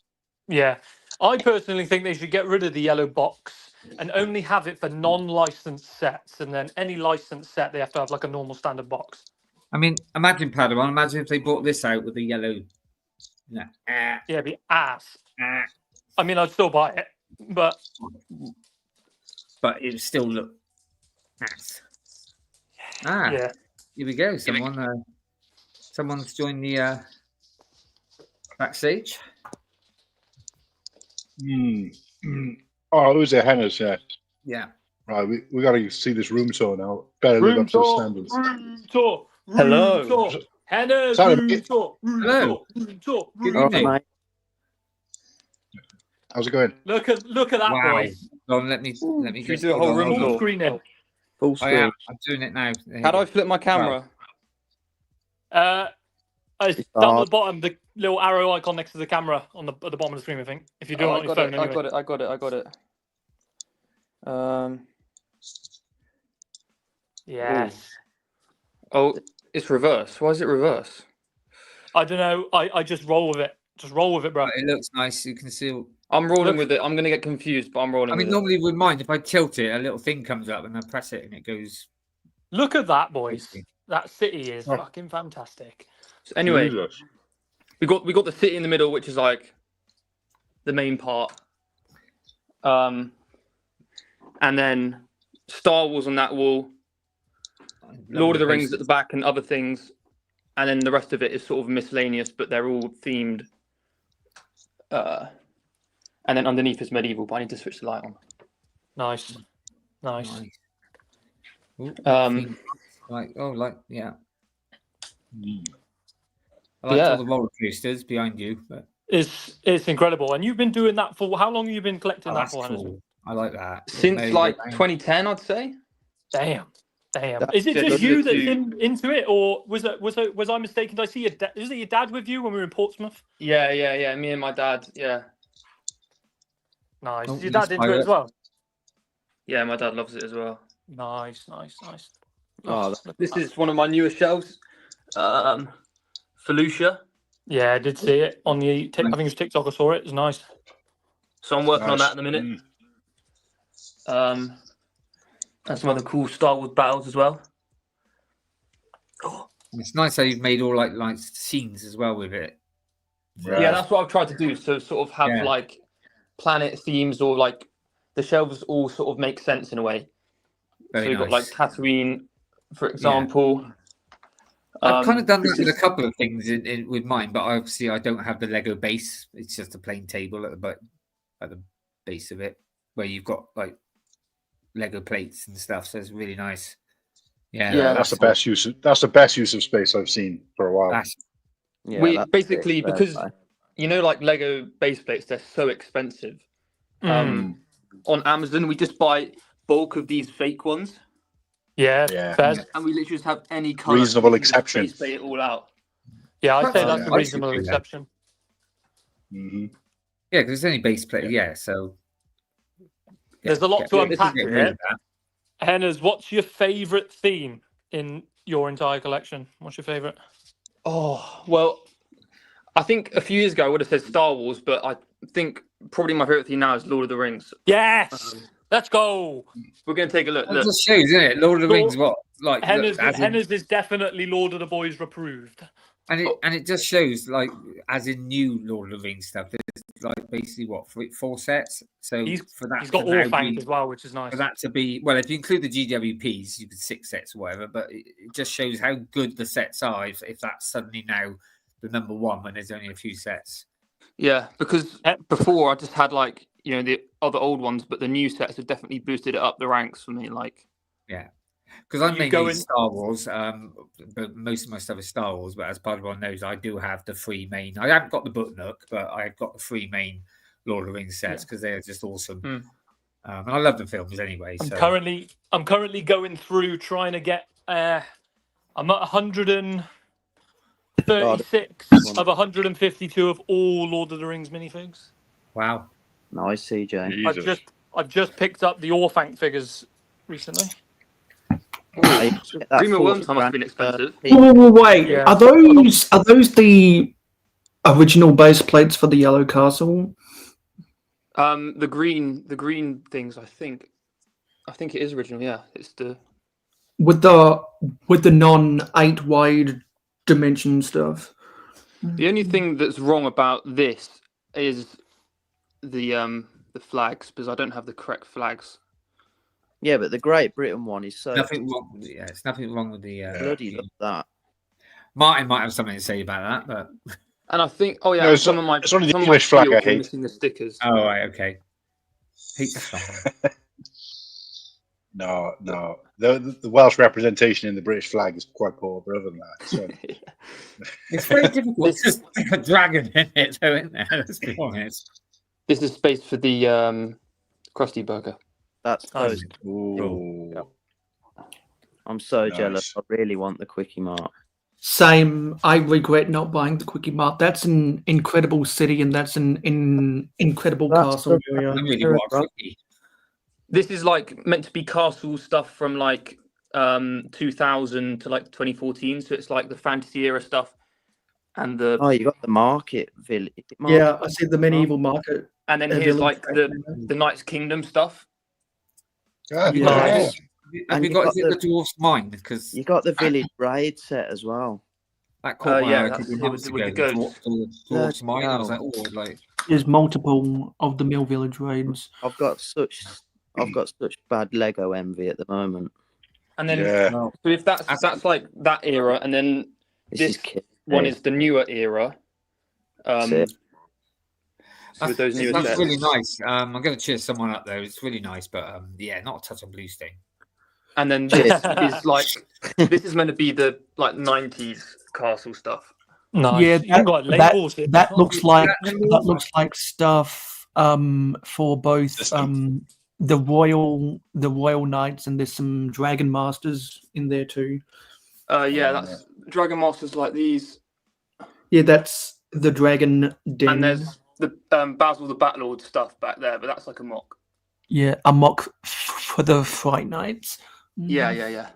Yeah, I personally think they should get rid of the yellow box and only have it for non-licensed sets, and then any licensed set they have to have like a normal standard box. I mean, imagine Padawan. Imagine if they brought this out with the yellow. Yeah, it'd be ass. I mean, I'd still buy it, but it would still look ass. Here we go. Someone's joined the backstage. Oh, who's there? Henna's, yeah. Right, we got to see this room tour now. Better live up to the standards. Room tour. Hello. Henna's room tour. Hello. Good evening. How's it going? Look at that, boys. Well, let me just do a whole room tour. Full screen. I'm doing it now. How do I flip my camera? It's down at the bottom, the little arrow icon next to the camera at the bottom of the screen, I think. If you do it on your phone, I got it. Yes. Oh, it's reverse. Why is it reverse? I don't know. I just roll with it. Just roll with it, bro. It looks nice. You can see. I'm rolling with it. I'm going to get confused, but I'm rolling with it. Normally with mine, if I tilt it, a little thing comes up and I press it and it goes. Look at that, boys. That city is fucking fantastic. So anyway, we got the city in the middle, which is like the main part. And then Star Wars on that wall, Lord of the Rings at the back and other things. And then the rest of it is sort of miscellaneous, but they're all themed. And then underneath is medieval, but I need to switch the light on. Nice. Yeah. I like all the roller coasters behind you, but it's incredible. And you've been doing that for how long? Have you been collecting that for? Cool. I like that. Since like 2010, I'd say. Damn. Is it just you that's into it, or was I mistaken? Did I see your dad? Was it your dad with you when we were in Portsmouth? Yeah. Me and my dad. Yeah. Nice. Is your dad into it as well? Yeah, my dad loves it as well. Nice. Oh, this is one of my newest shelves. Felucia. Yeah, I did see it on the. I think it was TikTok. I saw it. It's nice. So I'm working on that at the minute. And some other cool Star Wars battles as well. It's nice how you've made all like scenes as well with it. Yeah, that's what I've tried to do. So sort of have like planet themes, or like the shelves all sort of make sense in a way. Very so you've got like nice. Tatooine, for example. I've kind of done that with a couple of things with mine, but obviously I don't have the Lego base. It's just a plain table at the base of it, where you've got like Lego plates and stuff. So it's really nice. Yeah, that's the best use. That's the best use of space I've seen for a while. We basically, because like Lego base plates, they're so expensive. On Amazon, we just buy bulk of these fake ones. Fair. And we literally just have any color. Reasonable exception. Base plate it all out. Yeah, I'd say that's a reasonable exception. Mm-hmm. Yeah, because it's only base plate. Yeah, so there's a lot to unpack here. Hennas, what's your favourite theme in your entire collection? What's your favourite? Oh, well, I think a few years ago I would have said Star Wars, but I think probably my favourite theme now is Lord of the Rings. Yes! Let's go! We're going to take a look. It just shows, isn't it? Lord of the Rings, what? Like Hennas is definitely Lord of the Boys approved. And it just shows, like, as in new Lord of the Rings stuff, there's like basically what, 4 sets. So he's for got Orphaned as well, which is nice. For that to be, well, if you include the GWPs, you could 6 sets or whatever. But it just shows how good the sets are. If that's suddenly now the number one when there's only a few sets. Yeah, because before I just had like the other old ones, but the new sets have definitely boosted it up the ranks for me. Like, yeah. Because I'm mainly Star Wars, but most of my stuff is Star Wars. But as part of everyone knows, I do have the 3 main. I haven't got the Book Nook, but I've got the 3 main Lord of the Rings sets because they're just awesome. And I love the films anyway. I'm currently going through trying to get. I'm at 136 of 152 of all Lord of the Rings minifigs. Wow, nice, CJ. I've just picked up the Orphaned figures recently. Dream of Wormtime must have been expensive. Wait, are those the original base plates for the Yellow Castle? The green things. I think it is original. Yeah, it's the with the non-8 wide dimension stuff. The only thing that's wrong about this is the flags, because I don't have the correct flags. Yeah, but the Great Britain one is so nothing wrong. Yeah, it's nothing wrong with the bloody love that. Martin might have something to say about that, but and I think it's only the English flag I hate. Missing the stickers. Oh right, okay. Hate the song. No. The Welsh representation in the British flag is quite poor, but other than that, so. It's very difficult to stick a dragon in it, though, isn't there? Let's be honest. This is space for the Krusty Burger. That's close. I'm so jealous. I really want the Quickie Mart. Same. I regret not buying the Quickie Mart. That's an incredible city, and that's an incredible castle area. This is like meant to be castle stuff from like 2000 to like 2014. So it's like the fantasy era stuff, and the you got the market village. Yeah, I see the medieval market. And then here's like the Knights Kingdom stuff. Have you got is it the Dwarf's Mine? Because you got the village raid set as well. That caught my eye with the Dwarf's Mine. I was like, There's multiple of the Mill Village raids. I've got such bad Lego envy at the moment. And then so if that's like that era, and then this one is the newer era. That's really nice. I'm going to cheer someone up though. It's really nice, but not a touch of blue stain. And then this is like this is meant to be the like 90s castle stuff. Nice. Yeah, that looks like stuff for both the Royal Knights, and there's some Dragon Masters in there too. That's Dragon Masters like these. Yeah, that's the Dragon Den. And there's the Basil the Batlord stuff back there, but that's like a mock. Yeah, a mock for the Fright Knights. Yeah.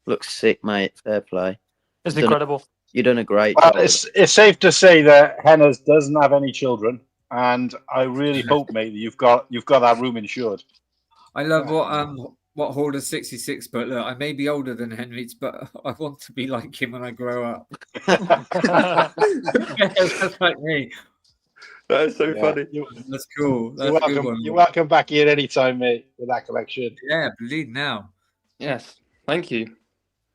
Looks sick, mate. Fair play. It's incredible. You've done a great job. Well, it's safe to say that Hennas doesn't have any children, and I really hope, mate, that you've got that room insured. I love what Hoarder 66, but look, I may be older than Henry, but I want to be like him when I grow up. That's like me. That is so funny. That's cool. That's you're welcome back here anytime, mate, with that collection. Yeah, believe now. Yes, thank you.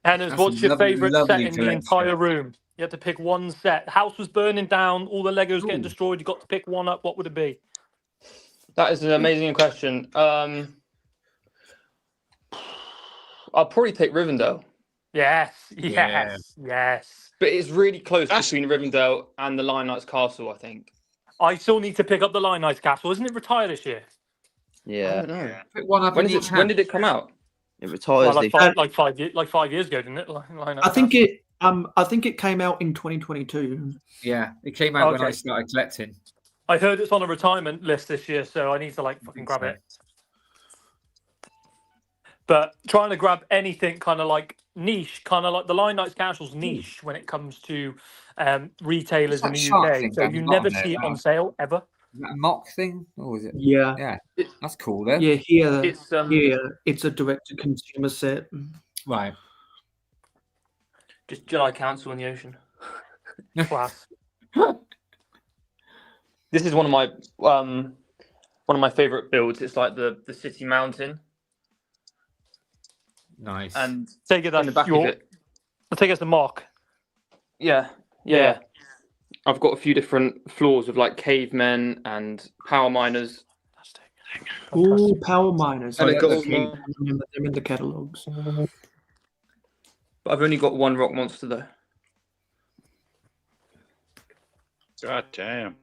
Hennes, what's your favourite set in the entire room? You had to pick one set. The house was burning down, all the Legos getting destroyed. You got to pick one up. What would it be? That is an amazing question. I'll probably take Rivendell. Yes. But it's really close between Rivendell and the Lion Knight's Castle, I think. I still need to pick up the Lion Knight's Castle. Isn't it retired this year? Yeah. I don't know. Pick one up when did it come out? It retires. Well, like 5 years ago, didn't it? I think it came out in 2022. Yeah, it came out when I started collecting. I heard it's on a retirement list this year, so I need to fucking grab it. But trying to grab anything kind of like niche, kind of like the Lion Knight's Castle's niche when it comes to retailers in the UK. So you never see it on sale ever. Is that a mock thing, or is it? Yeah, that's cool. Then it's a direct-to-consumer set. Right. Just Jedi Council in the ocean. Class. This is one of my favorite builds. It's like the city mountain. Nice. And take it in the back of it. I take it as a mock. Yeah. I've got a few different floors with like cavemen and power miners. Oh, power miners! And I remember them in the catalogs. But I've only got one rock monster though. God damn!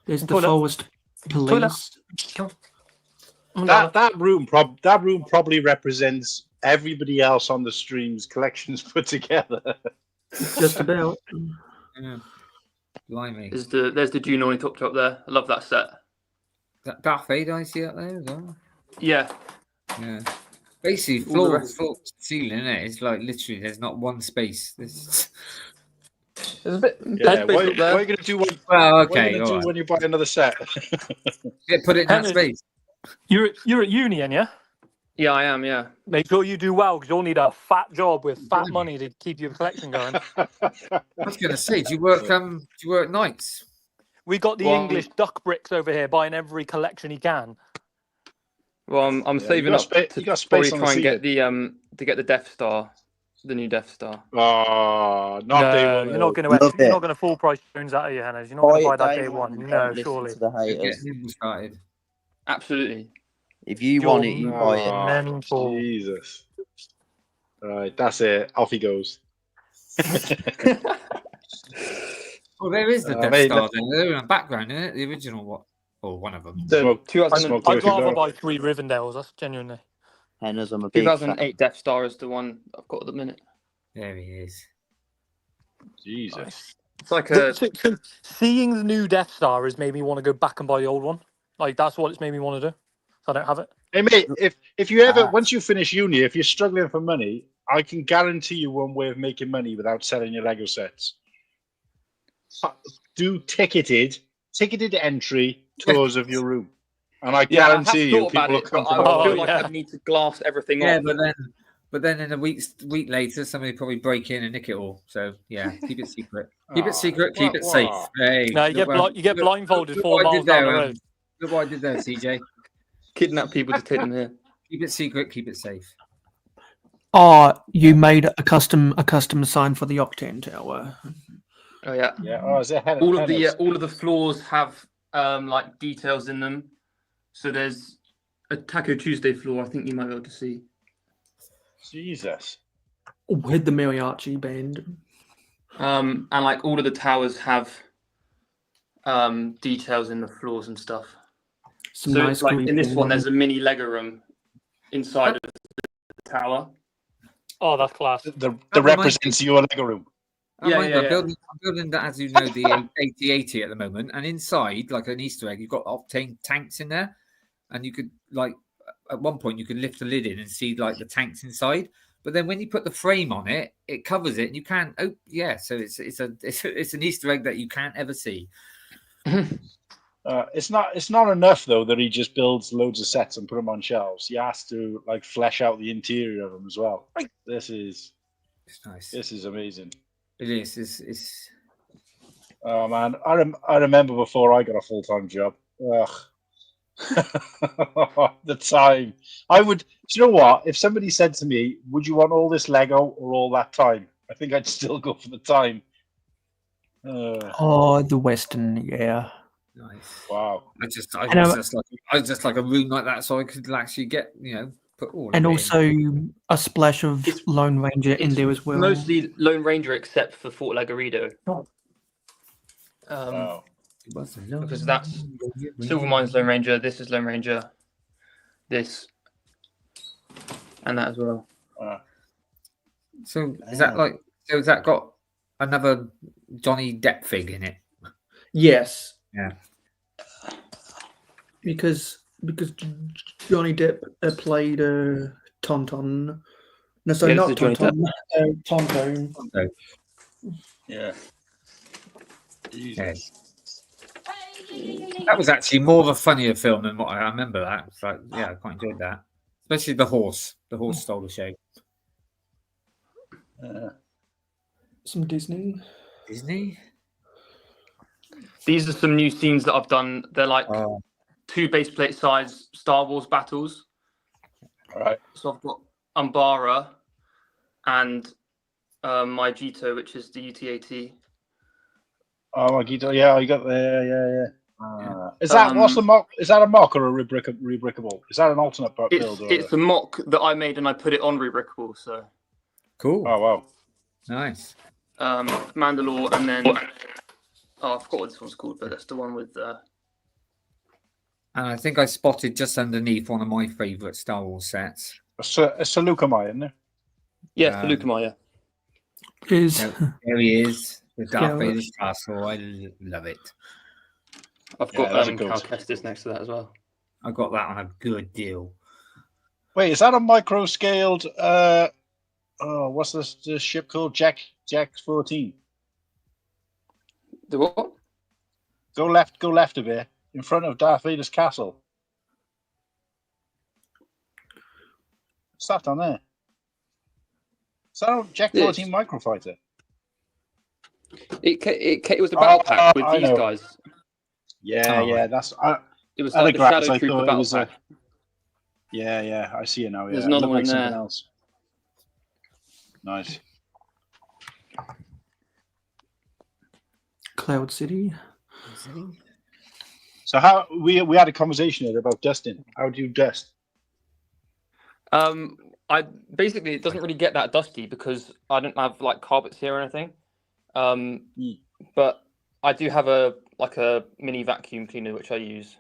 There's the Forest Police. That room probably represents everybody else on the stream's collections put together. Just about. Yeah. Blimey. There's the Dune top there. I love that set. That Darth Vader I see up there as well. Yeah. Yeah. Basically, floor to ceiling, isn't it? It's like literally there's not one space. There's a bit. Yeah, what are you going to do? When you buy another set? Yeah, put it in that space. You're at uni, yeah? Yeah, I am. Yeah. Make sure you do well because you'll need a fat job with fat money to keep your collection going. I was going to say, do you work nights? We got the English duck bricks over here, buying every collection he can. Well, I'm saving up to probably try and get the Death Star, the new Death Star. Oh, not day one. You're not going to full price Jones out of your Hennes. You're not going to buy that day one. No, surely. Started. Absolutely. If you want it, you buy it. Mental. Jesus. All right, that's it. Off he goes. Well, there is the Death Star. They're in the background, isn't it? The original one. Or one of them. I'd rather buy 3 Rivendales. That's genuinely. Hennes, I'm a big 2008 Death Star is the one I've got at the minute. There he is. Jesus. It's like seeing the new Death Star has made me want to go back and buy the old one. Like that's what it's made me want to do. So I don't have it. Hey mate, if you ever once you finish uni, if you're struggling for money, I can guarantee you one way of making money without selling your Lego sets. Do ticketed entry tours of your room, and I guarantee you people will come. I feel like I need to glass everything off. But then in a week later, somebody probably break in and nick it all. So yeah, keep it secret. Keep it secret. Keep it safe. Hey, no, you get blindfolded 4 miles down the road. Look what I did there, CJ. Kidnap people to take them here. Keep it secret. Keep it safe. Oh, you made a custom sign for the Octane Tower. Oh yeah. Yeah. Oh, is it all of the floors have like details in them. So there's a Taco Tuesday floor. I think you might be able to see. Jesus. With the mariachi band. And like all of the towers have details in the floors and stuff. Some so nice like in this one, there's a mini Lego room inside of the tower. Oh, that's class. The represents your Lego room. I'm building that, as you know, the 8080 at the moment, and inside, like an Easter egg, you've got Octane tanks in there, and you could like at one point you can lift the lid in and see like the tanks inside. But then when you put the frame on it, it covers it, and you can't. Oh, yeah. So it's an Easter egg that you can't ever see. It's not enough though that he just builds loads of sets and put them on shelves. He has to like flesh out the interior of them as well. This is nice. This is amazing. It is. It's... Oh man, I remember before I got a full-time job. Ugh. The time I would. Do you know what? If somebody said to me, "Would you want all this Lego or all that time?" I think I'd still go for the time. The Western, yeah. Nice. Wow. I was just like a room like that, so I could actually get put all. And also a splash of Lone Ranger in there as well. Mostly Lone Ranger, except for Fort Lagorido. Because that's Silvermine's Lone Ranger. This is Lone Ranger. This and that as well. So is that like? So has that got another Johnny Depp fig in it? Yes. Yeah. Because Johnny Depp played Tonton. No, sorry, Yeah, not this is Johnny Tonton. Tonto. Yeah. Yes. That was actually more of a funnier film than what I remember. That it's like, yeah, I quite enjoyed that, especially the horse. The horse stole the show. Some Disney. These are some new scenes that I've done. They're like 2 base plate size Star Wars battles. All right. So I've got Umbara and my Jito, which is the UT-AT. Oh, Magito, yeah, you got there, yeah. Is that what's the mock? Is that a mock or a rebrickable? Is that an alternate build? It's a mock that I made and I put it on rebrickable. So cool. Oh wow, nice. Mandalore, and then I forgot what this one's called, but that's the one with. And I think I spotted just underneath one of my favourite Star Wars sets. It's a Saleucami, isn't it? Yes, Saleucami. There he is. The Darth Vader's castle. I love it. I've got Cal Kestis next to that as well. I got that on a good deal. Wait, is that a micro scaled? What's this ship called? Jack 14. The what? Go left a bit in front of Darth Vader's castle. What's that on there? Is that a Jack 14 microfighter? It was a battle pack with these guys. Yeah, that's. It was like the Shadow Trooper battle pack. Yeah, I see it now. Yeah, There's another one there. Else. Nice. Cloud City. So how we had a conversation here about dusting. How do you dust? I basically it doesn't really get that dusty because I don't have like carpets here or anything. But I do have a mini vacuum cleaner which I use.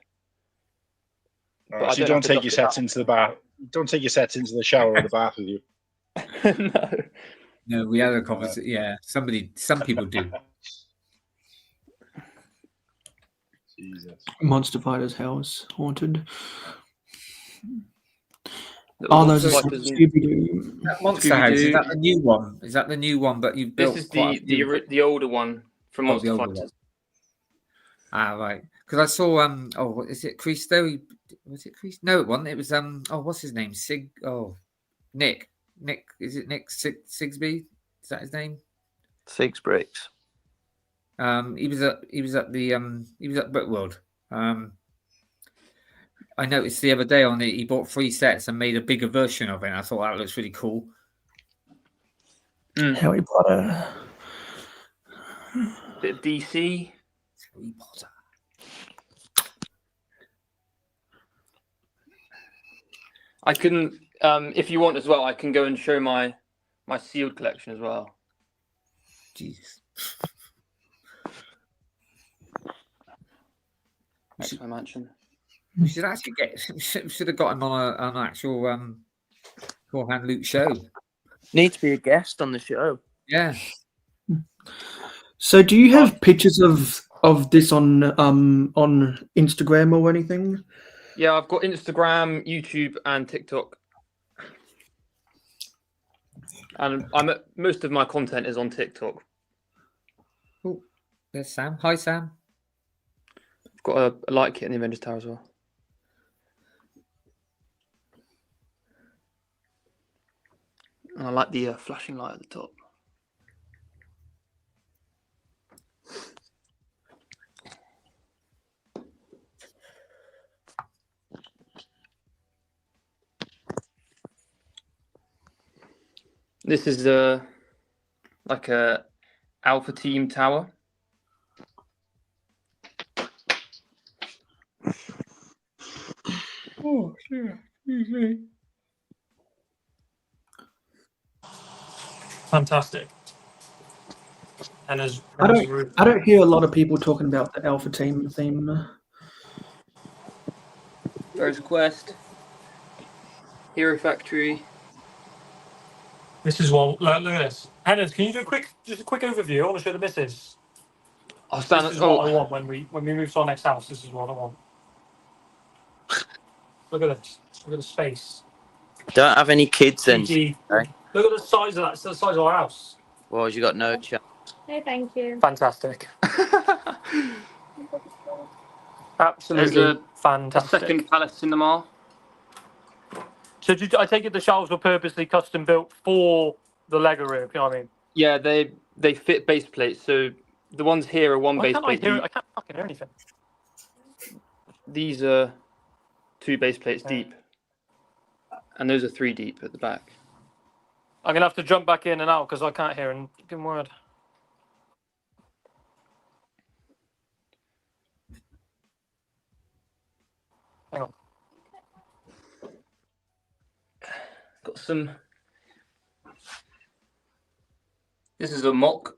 So you don't take your sets into the bath. Don't take your sets into the shower or the bath with you. No, we had a conversation. Yeah, some people do. Jesus. Monster Fighter's house haunted. Those are Scooby-Doo. Monster House, is that the new one? Is that the new one? But you built. This is the older one from Monster Fighters. Right. Because I saw is it Christo? Was it Christo? No, it wasn't. It was what's his name? Nick. Is it Nick Sigsby? Is that his name? Sigsbricks. He was at Brickworld. I noticed the other day on it, he bought 3 sets and made a bigger version of it. I thought that looks really cool. Harry Potter. Bit of DC. Harry Potter. I can, if you want as well, I can go and show my sealed collection as well. Jesus. Back to my mansion. We should actually should have got him on an actual Forehand Luke show. Need to be a guest on the show. Yeah. So, do you have pictures of this on Instagram or anything? Yeah, I've got Instagram, YouTube, and TikTok. And most of my content is on TikTok. Oh, there's Sam. Hi, Sam. got a light kit in the Avengers Tower as well. And I like the flashing light at the top. This is like a Alpha Team tower. Oh, sure. Easy. Fantastic. And I don't hear a lot of people talking about the Alpha Team theme. Rose Quest, Hero Factory. This is what. Look at this. Hannah, can you do a quick overview? I want to show the missus. This is what I want when we move to our next house. This is what I want. Look at this. Look at the space. Don't have any kids then. Okay. Look at the size of that. It's the size of our house. Well, you got no chance. No, thank you. Fantastic. Absolutely There's a fantastic. second Palace Cinema. So I take it the shelves were purposely custom built for the Lego room. You know what I mean? Yeah, they fit base plates. So the ones here are one Why base can't plate. I can't fucking hear anything. These are 2 base plates deep, and those are 3 deep at the back. I'm gonna have to jump back in and out because I can't hear a fucking word. Hang on. Got some. This is a mock.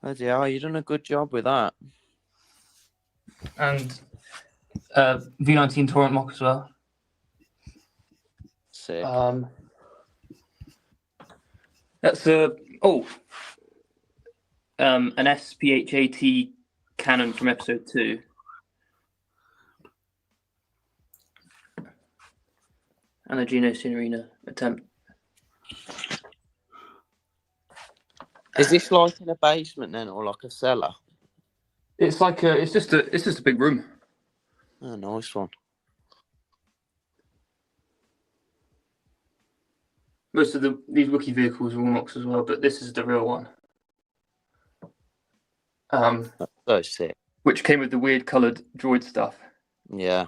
Bloody hell, you've done a good job with that. And V19 Torrent mock as well. Sick. That's an SPHAT cannon from episode 2. And a Geno Signorina attempt. Is this like in a basement then, or like a cellar? It's like it's just a big room. Oh, nice one. Most of these Wookiee vehicles are all mocks as well, but this is the real one. So sick. Which came with the weird coloured droid stuff. Yeah.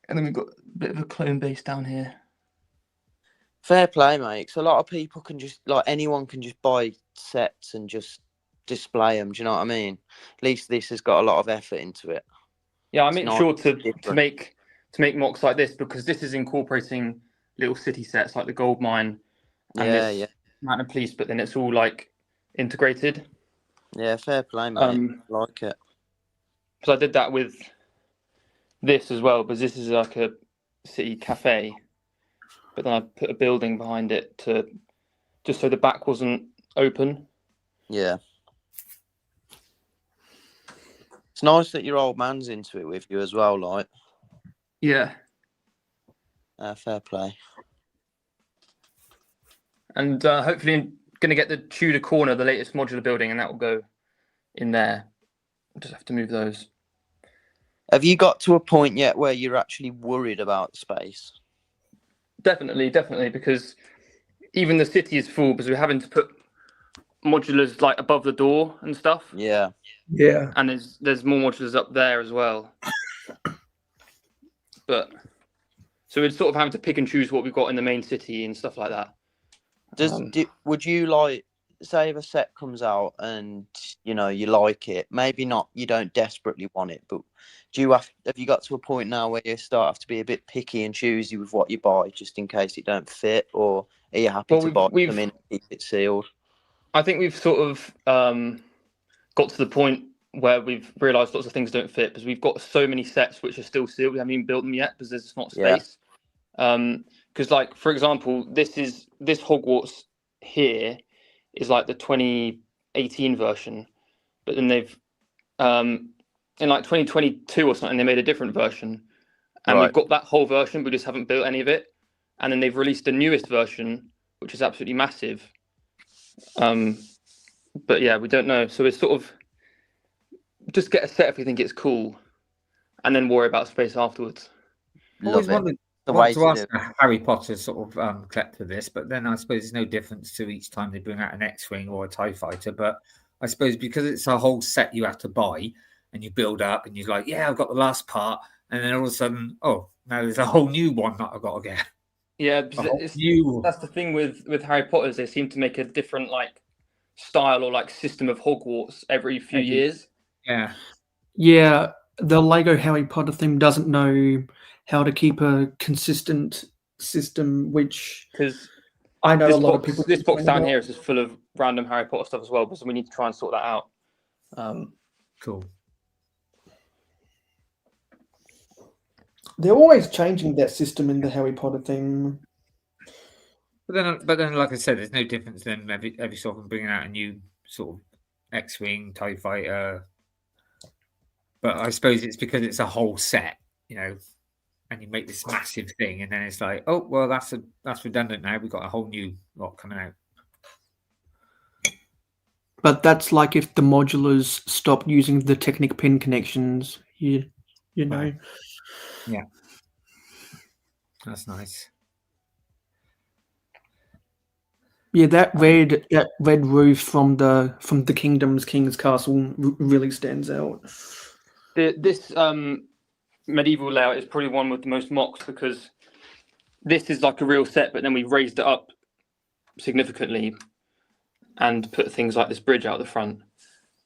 And then we've got a bit of a clone base down here. Fair play, mate. So a lot of people can just, like, anyone can just buy sets and just display them. Do you know what I mean? At least this has got a lot of effort into it. Yeah, I made sure to make mocks like this because this is incorporating little city sets like the gold mine and this Mountain Police, but then it's all like integrated. Yeah, fair play, mate. Like it. So I did that with this as well, because this is like a city cafe, but then I put a building behind it to just so the back wasn't open. Yeah. It's nice that your old man's into it with you as well, like. Yeah. Fair play. And hopefully I'm going to get the Tudor Corner, the latest modular building, and that will go in there. I'll just have to move those. Have you got to a point yet where you're actually worried about space? Definitely, because even the city is full because we're having to put modulars like above the door and stuff. Yeah. Yeah. And there's more modulars up there as well. But so we're sort of having to pick and choose what we've got in the main city and stuff like that. Would you like, say if a set comes out and you know you like it, maybe not, you don't desperately want it, but have you got to a point now where you start to be a bit picky and choosy with what you buy just in case it don't fit, or are you happy to buy them in and keep it sealed? I think we've sort of got to the point where we've realised lots of things don't fit because we've got so many sets which are still sealed. We haven't even built them yet because there's not space. Because like, for example, this Hogwarts here is like the 2018 version, but then they've in like 2022 or something they made a different version, and we've got that whole version, we just haven't built any of it. And then they've released the newest version, which is absolutely massive. But yeah, we don't know. So it's sort of just get a set if you think it's cool, and then worry about space afterwards. Always wanted to ask a Harry Potter sort of collector this, but then I suppose there's no difference to each time they bring out an X-wing or a TIE fighter. But I suppose because it's a whole set you have to buy, and you build up, and you're like, yeah, I've got the last part, and then all of a sudden, oh, now there's a whole new one that I've got to get. Yeah, that's the thing with Harry Potter. They seem to make a different like style or like system of Hogwarts every few years. Yeah. Yeah, the Lego Harry Potter theme doesn't know how to keep a consistent system, which because I know a lot of people. This box down here is just full of random Harry Potter stuff as well, because we need to try and sort that out. Cool. They're always changing that system in the Harry Potter theme. But then, like I said, there's no difference then every so often bringing out a new sort of X-wing, TIE fighter. But I suppose it's because it's a whole set, you know, and you make this massive thing, and then it's like, oh well, that's redundant now. We've got a whole new lot coming out. But that's like if the modulars stopped using the Technic pin connections, you know. Right. Yeah, that's nice. Yeah, that red roof from the King's Castle really stands out. This medieval layout is probably one with the most mocks, because this is like a real set, but then we raised it up significantly and put things like this bridge out the front.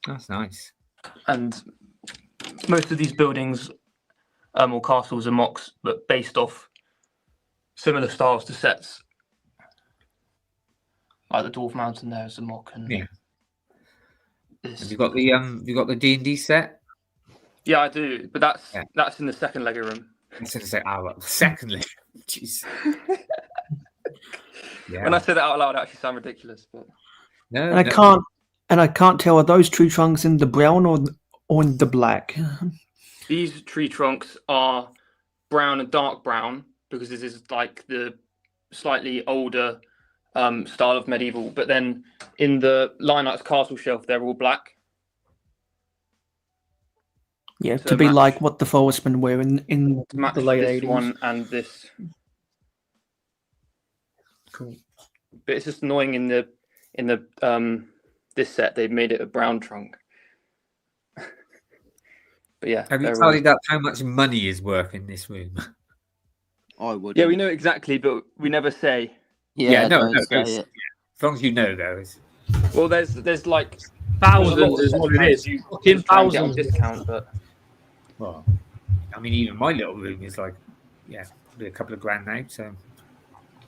That's nice. And most of these buildings or castles are mocks, but based off similar styles to sets. Like the Dwarf Mountain there is a mock, and yeah. Have you got the D&D set? Yeah, I do, but that's in the second Lego room. I was going to say, second Lego. Jeez. Yeah. When I say that out loud, it actually sounds ridiculous, but no, I can't tell, are those tree trunks in the brown or in the black? These tree trunks are brown and dark brown, because this is like the slightly older style of medieval. But then in the Lionites Castle shelf, they're all black. Yeah, so to be like what the Forestmen were in the late 80s. One and this. Cool. But it's just annoying in the this set they've made it a brown trunk. But yeah. Have you tallied up how much money is worth in this room? I would. Yeah, we know exactly, but we never say. Yeah, no. As long as you know, though. Well, there's like thousands is what it is. In thousands discount, but well, I mean, even my little room is like, probably a couple of grand now. So,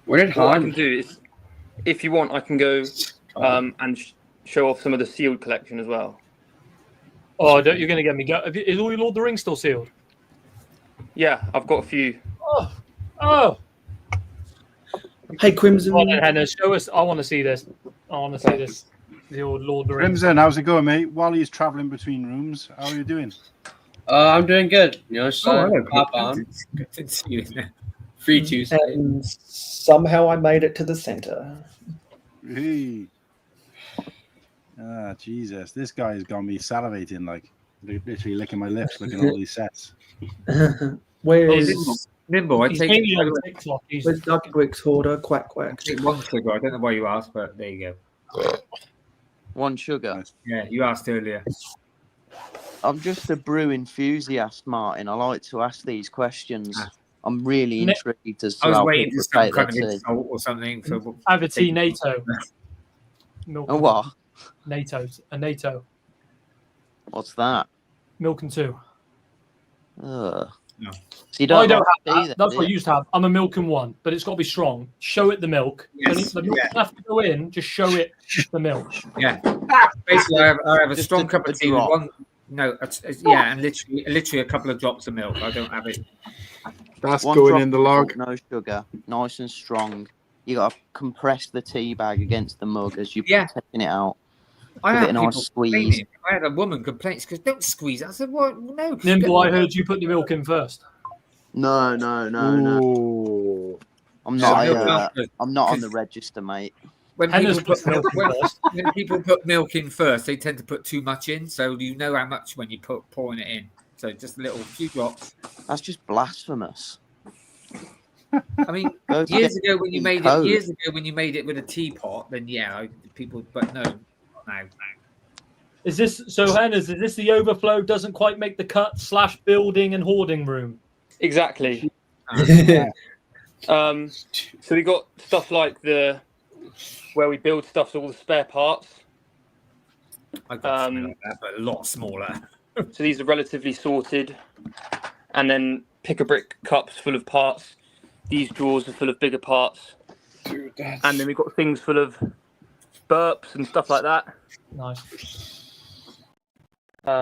what I can do is, if you want, I can go and show off some of the sealed collection as well. Oh, you're going to get me go. Is all your Lord of the Rings still sealed? Yeah, I've got a few. Oh. Hey, Crimson. Hannah, show us. I want to see this. The old Lord of the Rings. Crimson, how's it going, mate? While he's traveling between rooms, how are you doing? I'm doing good. You know, pop on. Good to see you there. Free Tuesday. And somehow I made it to the center. Hey. Jesus. This guy's got me salivating, like literally licking my lips looking at all these sets. Where's Nimble? I take Where's Duck Bricks Hoarder? Quack quack. Take one sugar. I don't know why you asked, but there you go. One sugar. Yeah, you asked earlier. I'm just a brew enthusiast, Martin. I like to ask these questions. I'm really intrigued as to I was how waiting people for some take kind of their tea. insult or something. So I have a tea NATO. A what? A NATO. What's that? Milk and 2. No. No. So you don't I don't like have that. That's what I used to have. I'm a milk and 1, but it's got to be strong. Show it the milk. Yes. The milk doesn't have to go in. Just show it the milk. Yeah. Basically, I have a strong cup of tea with one. No, and literally a couple of drops of milk. I don't have it. That's One going drop in the of log. milk, no sugar, nice and strong. You got to compress the tea bag against the mug as you're taking it out. I Give had it a people nice squeeze. complaining. I had a woman complain because don't squeeze. I said, "What? No." Nimble, I heard you put the milk in first. No. Ooh. I'm not. I'm not on the register, mate. when people put milk in first, they tend to put too much in, so you know how much when you pouring it in. So just a few drops. That's just blasphemous. I mean, years ago when you made it with a teapot, then people. But no, now. Is this so, Hennes? Is this the overflow doesn't quite make the cut / building and hoarding room? Exactly. So we got stuff like where we build stuff, so all the spare parts. I got something like that, but a lot smaller. So these are relatively sorted, and then pick-a-brick cups full of parts. These drawers are full of bigger parts, and then we've got things full of burps and stuff like that. Nice. I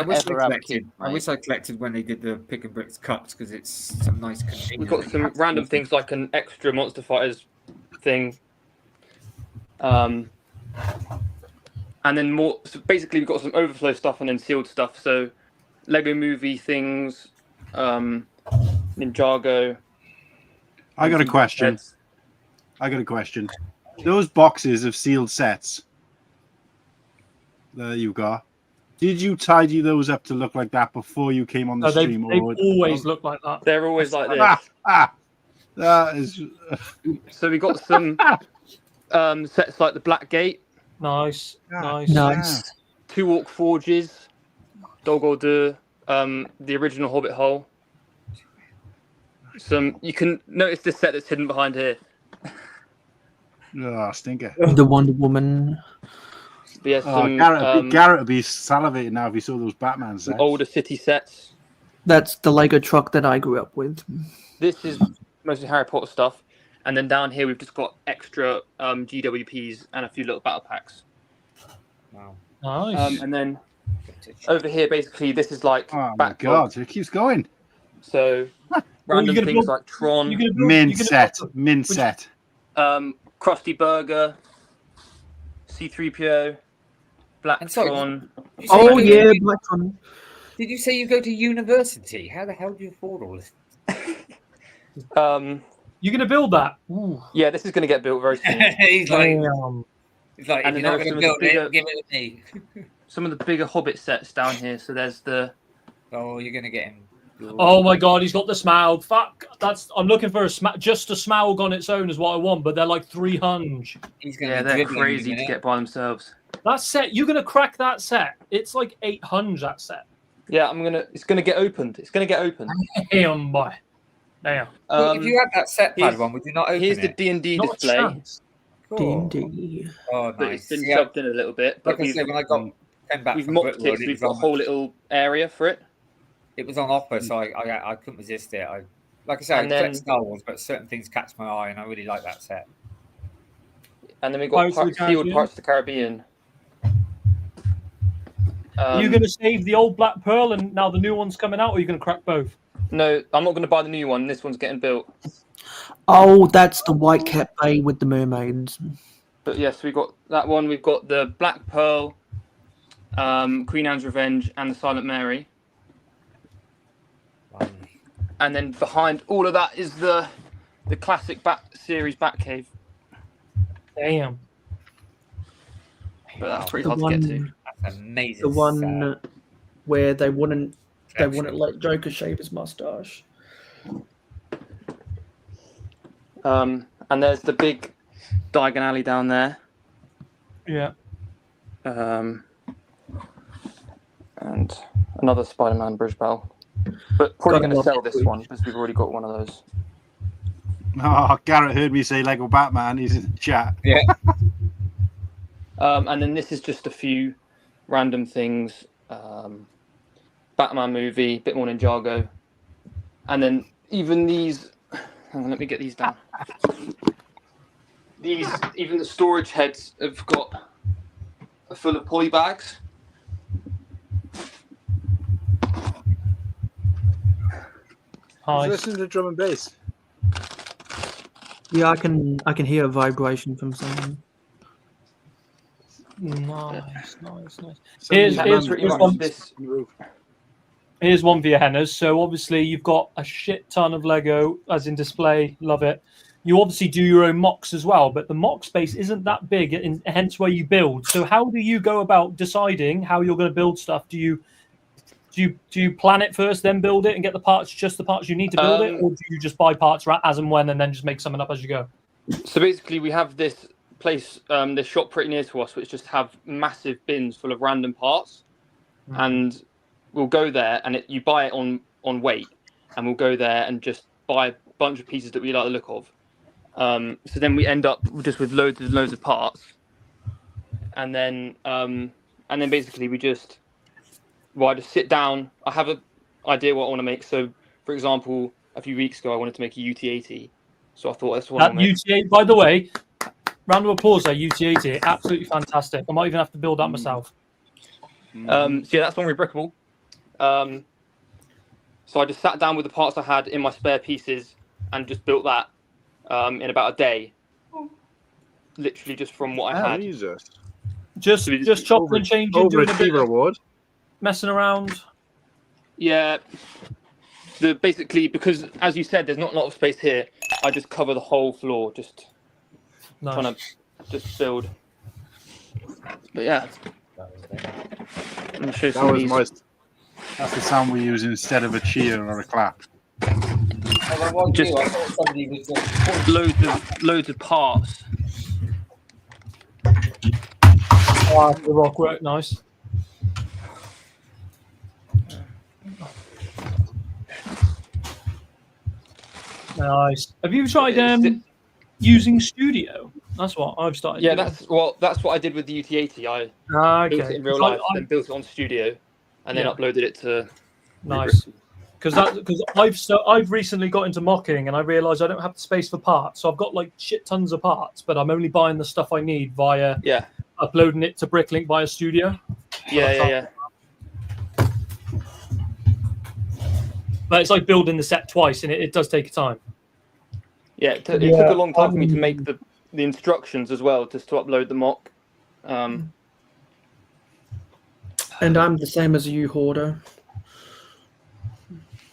wish I collected when they did the pick and bricks cups because it's some nice containers. We've got some random things like an extra Monster Fighters thing. And then more. So basically, we've got some overflow stuff and then sealed stuff. So Lego Movie things, Ninjago. I got a question. Those boxes of sealed sets. There you go. Did you tidy those up to look like that before you came on the stream? They always look like that. They're always like this. That is. So we got some sets like the Black Gate. Nice. 2 Orc Forges, Dog Order, the original Hobbit Hole. You can notice this set that's hidden behind here. Stinker. The Wonder Woman. Yes, Garrett would be salivating now if he saw those Batman sets. Older city sets. That's the Lego truck that I grew up with. This is mostly Harry Potter stuff. And then down here, we've just got extra GWPs and a few little battle packs. Wow. Nice. And then over here, basically, this is like... Oh, my God. It keeps going. So, random things like Tron. Min set. Krusty Burger. C-3PO. Black Tron. Oh, yeah, Black Tron. Did you say you go to university? How the hell do you afford all this? You're going to build that? Ooh. Yeah, this is going to get built very soon. He's like, and if you're not going to build it, give it to me. Some of the bigger Hobbit sets down here. So there's the... Oh, you're going to get him. Oh my God, he's got the Smaug. Fuck, I'm looking for just a Smaug on its own is what I want, but they're like 300. They're crazy to get by themselves. That set, you're gonna crack that set. It's like 800. That set. Yeah, it's gonna get opened. Damn, boy. Damn. If you had that set pad one, would you not open Here's it? the D&D display. D&D. Oh, but it's been shoved in a little bit. But like I said, when I came back we've from mocked Brickworld, it, so we've got a whole little area for it. It was on offer, so I couldn't resist it. Like I said, I collect Star Wars, but certain things catch my eye, and I really like that set. And then we've got sealed Parts of the Caribbean. Are you going to save the old Black Pearl and now the new one's coming out, or are you going to crack both? No, I'm not going to buy the new one. This one's getting built. Oh, that's the White Cat Bay with the mermaids. But yes, we've got that one. We've got the Black Pearl, Queen Anne's Revenge, and the Silent Mary. And then behind all of that is the classic series Batcave. Damn. But that's pretty hard to get to. That's amazing. The one where they wouldn't let Joker shave his mustache. And there's the big Diagon Alley down there. Yeah. And another Spider-Man bridge battle. But probably going to sell this one because we've already got one of those. Oh, Garrett heard me say Lego Batman. He's in the chat. Yeah. And then this is just a few random things. Batman movie, a bit more Ninjago. And then even these... Hang on, let me get these down. Even the storage heads have got full of poly bags. Listen to drum and bass. Yeah, I can hear a vibration from someone. Nice. Here's one for your Hennas. So obviously you've got a shit ton of Lego as in display, love it. you obviously do your own mocks as well, but the mock space isn't that big, and hence where you build. So how do you go about deciding how you're going to build stuff? Do you plan it first, then build it, and get the parts, just the parts you need to build it, or do you just buy parts as and when, and then just make something up as you go? So basically, we have this place, this shop pretty near to us, which just have massive bins full of random parts, and we'll go there, and you buy it on weight, and we'll go there and just buy a bunch of pieces that we like the look of. So then we end up just with loads of parts, and then basically I just sit down. I have an idea what I want to make. So, for example, a few weeks ago, I wanted to make a UT80. So I thought that's what I want to make. UT80, by the way, round of applause there, UT80, absolutely fantastic. I might even have to build that myself. So yeah, that's one rebrickable. So I just sat down with the parts I had in my spare pieces and just built that in about a day. Literally just from what I had. Jesus. Just chopping and changing, doing a bit of award. Messing around. Yeah. Basically, because as you said, there's not a lot of space here. I just cover the whole floor, just trying to just build. But yeah. That's the sound we use instead of a cheer or a clap. Just loads of parts. Oh, the rock work, nice. Nice. Have you tried using Studio? That's what I've started. Yeah, doing. that's what I did with the UT80. I built it in real life, then built it on Studio, and then uploaded it to. Nice. Because I've recently got into mocking, and I realised I don't have the space for parts, so I've got like shit tons of parts, but I'm only buying the stuff I need via uploading it to Bricklink via Studio. Yeah. But it's like building the set twice, and it does take time. Yeah, it took a long time for me to make the instructions as well, just to upload the mock. And I'm the same as you, Hoarder.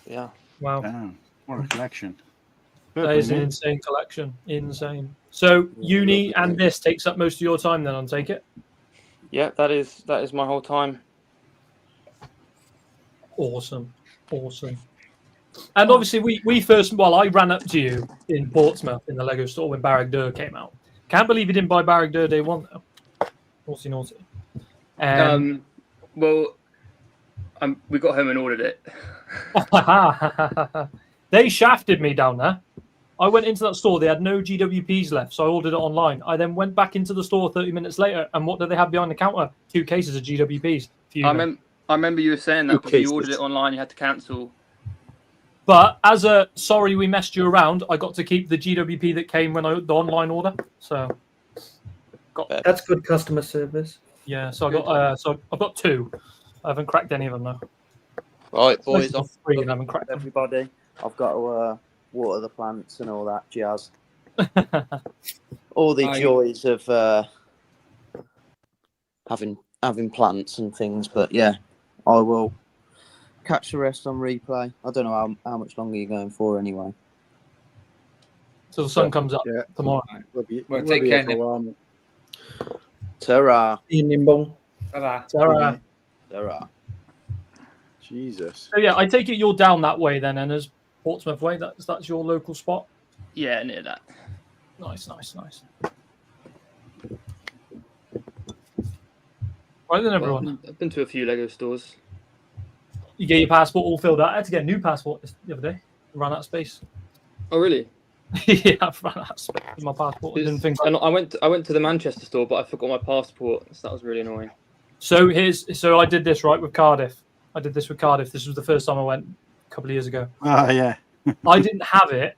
Yeah. Wow. Damn, what a collection. That is an insane collection. Insane. So uni and this takes up most of your time then, I'll take it? Yeah, that is my whole time. Awesome. And obviously I ran up to you in Portsmouth in the Lego store when Barrack Dur came out. Can't believe you didn't buy Barrack Dur day one though. Naughty. Well, we got home and ordered it. They shafted me down there. I went into that store. They had no GWPs left, so I ordered it online. I then went back into the store 30 minutes later, and what did they have behind the counter? 2 cases of GWPs. I remember you were saying that, but you ordered it online, you had to cancel. But as a sorry we messed you around, I got to keep the GWP that came when the online order. So that's good customer service. Yeah, so I've got 2. I haven't cracked any of them though. Right, boys, Most of the 3 and I haven't cracked them. everybody. I've got to water the plants and all that jazz. All the joys of having plants and things, but yeah, I will catch the rest on replay. I don't know how much longer you're going for anyway. So the sun comes up tomorrow. Well, take care now. Ta-ra. Ian Nimble. Ta-ra. Ta-ra. Jesus. So yeah, I take it you're down that way then, and as Portsmouth way, that's your local spot. Yeah, near that. Nice. Right then, everyone. I've been to a few Lego stores. You get your passport all filled out. I had to get a new passport the other day. Ran out of space. Oh, really? Yeah, I've run out of space with my passport. And I went to the Manchester store, but I forgot my passport. So that was really annoying. So I did this right with Cardiff. This was the first time I went a couple of years ago. Oh yeah. I didn't have it,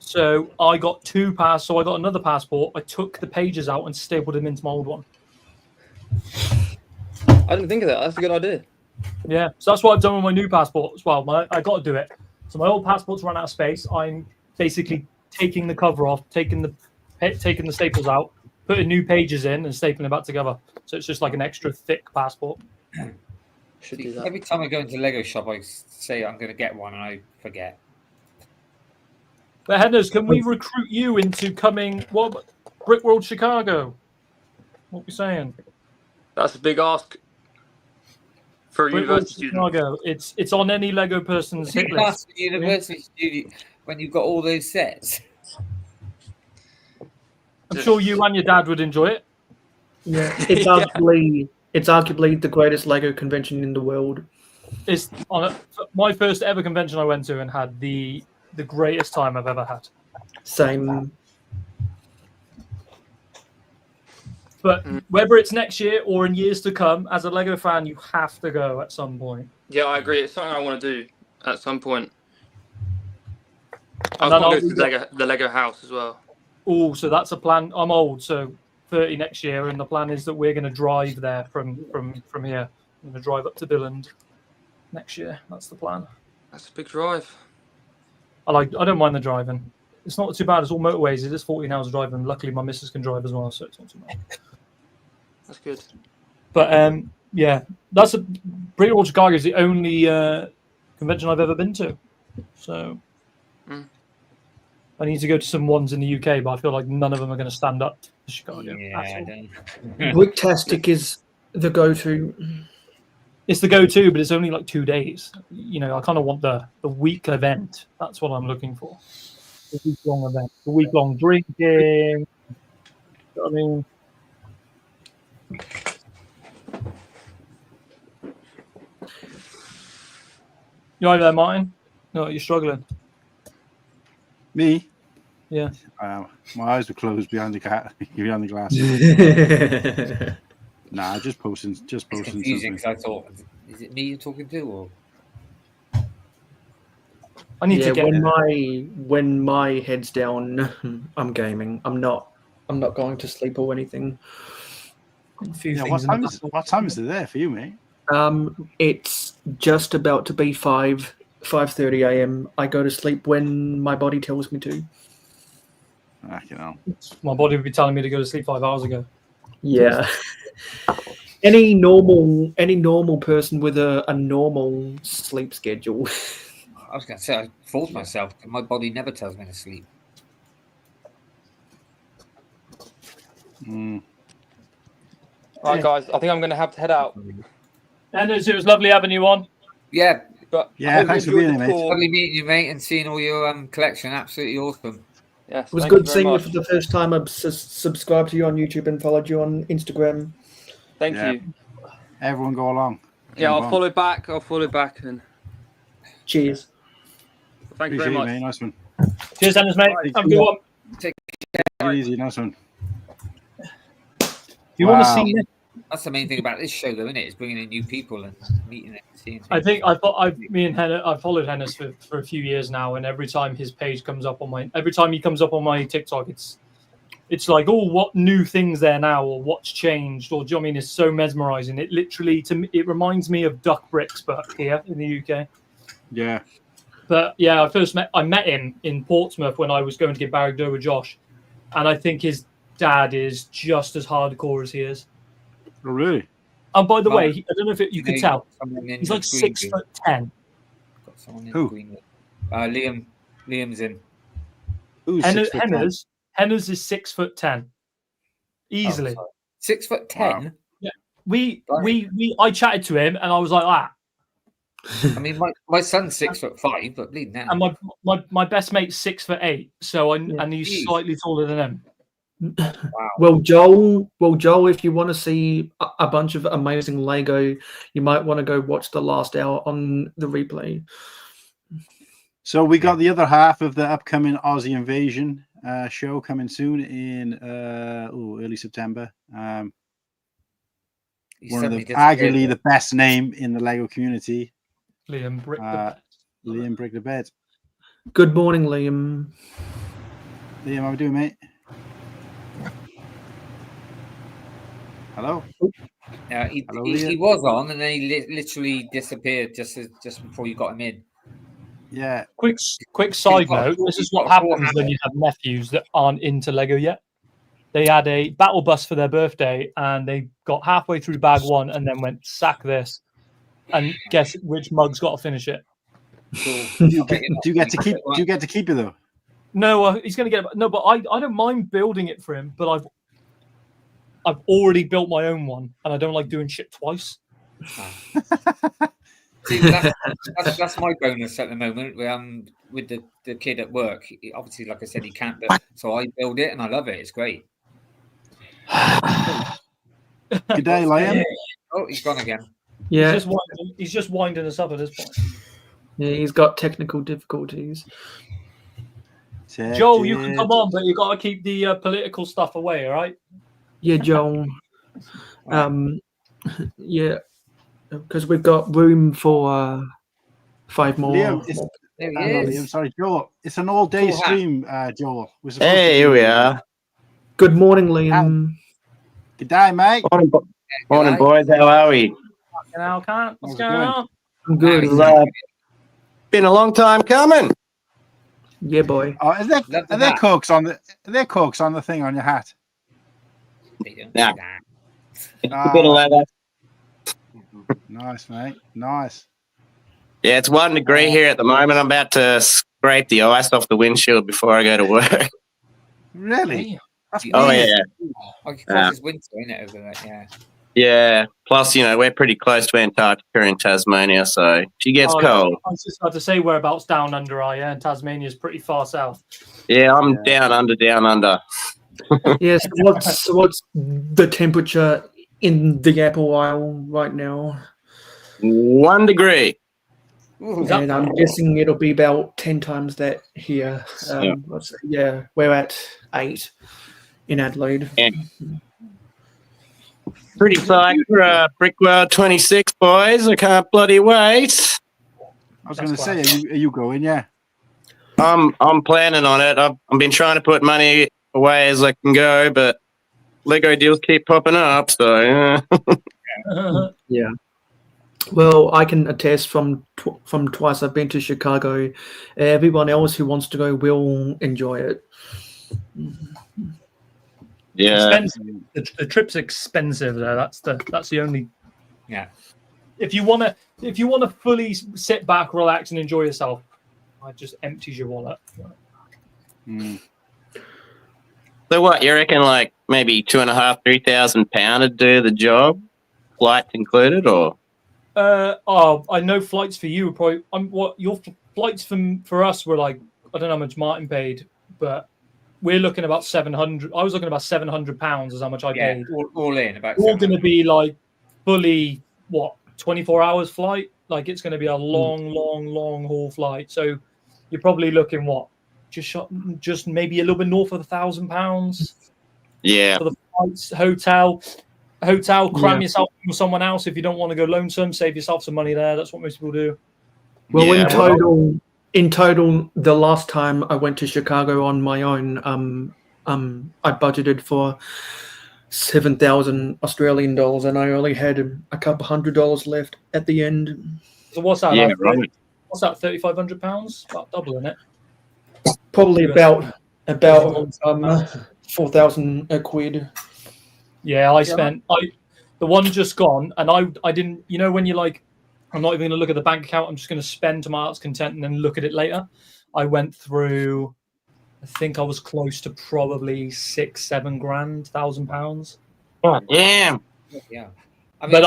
so I got 2 passports. So I got another passport. I took the pages out and stapled them into my old one. I didn't think of that. That's a good idea. Yeah, so that's what I've done with my new passport as well. I got to do it. So my old passport's run out of space. I'm basically taking the cover off, taking the staples out, putting new pages in, and stapling it back together. So it's just like an extra thick passport. Should do that. Every time I go into a Lego shop, I say I'm going to get one, and I forget. But Henners, can we recruit you into coming? What Brick World Chicago? What are we saying? That's a big ask for a Brick World university student. Chicago. It's on any Lego person's hit list. University student when you've got all those sets. I'm sure you and your dad would enjoy it. Yeah, it's arguably the greatest Lego convention in the world. It's on my first ever convention I went to and had the greatest time I've ever had. Same. But whether it's next year or in years to come, as a Lego fan, you have to go at some point. Yeah, I agree. It's something I want to do at some point. And I then want to go to the Lego house as well. Oh, so that's a plan. I'm old, so 30 next year, and the plan is that we're going to drive there from here. I'm going to drive up to Billund next year. That's the plan. That's a big drive. I don't mind the driving. It's not too bad. It's all motorways. It is 14 hours driving. Luckily, my missus can drive as well, so it's not too bad. That's good. But yeah, that's Brick World Chicago is the only convention I've ever been to. So I need to go to some ones in the UK, but I feel like none of them are going to stand up to Chicago. Yeah, I don't. Bricktastic is the go-to. It's the go-to, but it's only like 2 days. You know, I kind of want the week event. That's what I'm looking for. The week-long event. The week-long drinking. You know what I mean? You over there, Martin? No, you're struggling. Me? Yeah. My eyes were closed behind the glasses. Nah, just posting. It's confusing because I thought, is it me you're talking to, or? I need to get when my head's down, I'm gaming. I'm not going to sleep or anything. Yeah, what time is it there for you, mate? It's just about to be 5:30 a.m. I go to sleep when my body tells me to. You know. My body would be telling me to go to sleep 5 hours ago. Yeah. Any normal person with a normal sleep schedule. I was going to say, I force myself, because my body never tells me to sleep. All right, guys, I think I'm going to have to head out. And it was lovely having you on. Yeah. But yeah, thanks for being here, mate. Lovely meeting you, mate, and seeing all your collection. Absolutely awesome. Yes, it was good seeing you for the first time. I've subscribed to you on YouTube and followed you on Instagram. Thank you. Everyone go along. Yeah, I'll follow back. And cheers. Thank you very much. Mate. Nice one. Cheers, Dennis, mate. Have a good one. Take care. Easy, nice one. You want to see? That's the main thing about this show, though, isn't it? Is bringing in new people and meeting them, seeing things. I think I've followed Hennis for a few years now, and every time his page comes up on my TikTok, it's like, oh, what new things there now, or what's changed, or do you know what I mean? It's so mesmerizing. It literally, it reminds me of Duck Bricks, but here in the UK. Yeah. But yeah, I met him in Portsmouth when I was going to get Barragdo with Josh, and I think his dad is just as hardcore as he is. Oh, really? And by the way, I don't know if you could tell, he's like 6'10". Got someone in Who? Green. Liam's in. Who's Henners is 6'10", easily. 6'10". Yeah, I chatted to him, and I was like that. I mean, my son's 6'5", but bleeding now. And my best mate's 6'8", so and he's slightly taller than him. Wow. Well, Joel, if you want to see a bunch of amazing Lego, you might want to go watch the last hour on the replay. So we got the other half of the upcoming Aussie Invasion show coming soon in early September. One of the arguably the best name in the Lego community. Liam Brick the Bed. Good morning, Liam. Liam, how we doing, mate? Hello. He was on, and then he literally disappeared just before you got him in. Yeah. Quick side note. This is what happens when you have nephews that aren't into Lego yet. They had a battle bus for their birthday, and they got halfway through bag one, and then went, sack this, and guess which mug's got to finish it. Do you get to keep it though? No, he's going to get no, but I don't mind building it for him, but I've already built my own one, and I don't like doing shit twice. See, that's my bonus at the moment. With the kid at work, obviously, like I said, he can't. So I build it, and I love it. It's great. Good day, Liam. Oh, he's gone again. Yeah, he's just winding us up at this point. Yeah, he's got technical difficulties. Joel, you can come on, but you got to keep the political stuff away, all right? Yeah, Joel. Yeah, because we've got room for 5 more. Liam, Liam, sorry, Joel. It's an all-day stream, Joel. Hey, here we are. Good morning, Liam. Good day, mate. Morning, boys. How are we? What's going on? I'm good. It's been a long time coming. Yeah, boy. Oh, are there corks on the thing on your hat? Nah. It's a bit of leather. Nice, mate. Nice. Yeah, it's 1 degree here at the moment. I'm about to scrape the ice off the windshield before I go to work. Really? Oh, yeah. It's winter, isn't it, over there? Yeah. Yeah. Plus, we're pretty close to Antarctica in Tasmania, so she gets cold. I was just about to say whereabouts down under are you? And Tasmania's pretty far south. Yeah, I'm down under. Yes. What's the temperature in the Apple Isle right now? 1 degree. And I'm guessing it'll be about 10 times that here. Yeah, we're at 8 in Adelaide. Yeah. Pretty psyched for Brickworld 26, boys. I can't bloody wait. I was going to say, are you going? Yeah. I'm planning on it. I've been trying to put money away as I can go, but Lego deals keep popping up. So yeah. Well, I can attest from twice I've been to Chicago. Everyone else who wants to go will enjoy it. Yeah, the trip's expensive though. That's the only. Yeah. If you wanna fully sit back, relax, and enjoy yourself, it just empties your wallet. So what you reckon? Like maybe £2,500-3,000 to do the job, flights included, or? I know flights for you are probably. What your flights for us were like? I don't know how much Martin paid, but we're looking about 700. I was looking about £700 is how much I paid. All in about. All going to be like fully 24 hours flight. Like it's going to be a long haul flight. So you're probably looking just maybe a little bit north of £1,000. Yeah. For the flights, hotel, cram yourself with someone else if you don't want to go lonesome. Save yourself some money there. That's what most people do. Well, in total, the last time I went to Chicago on my own, I budgeted for 7,000 Australian dollars, and I only had a couple $100 left at the end. So what's that? Yeah, like, right. What's that? £3,500? About double, isn't it? Probably about 4,000 quid. Yeah, I spent the one just gone, and I didn't. You know when you're like, I'm not even going to look at the bank account. I'm just going to spend to my heart's content and then look at it later. I went through. I think I was close to probably £6-7 grand, £1,000. Oh, damn. Yeah. But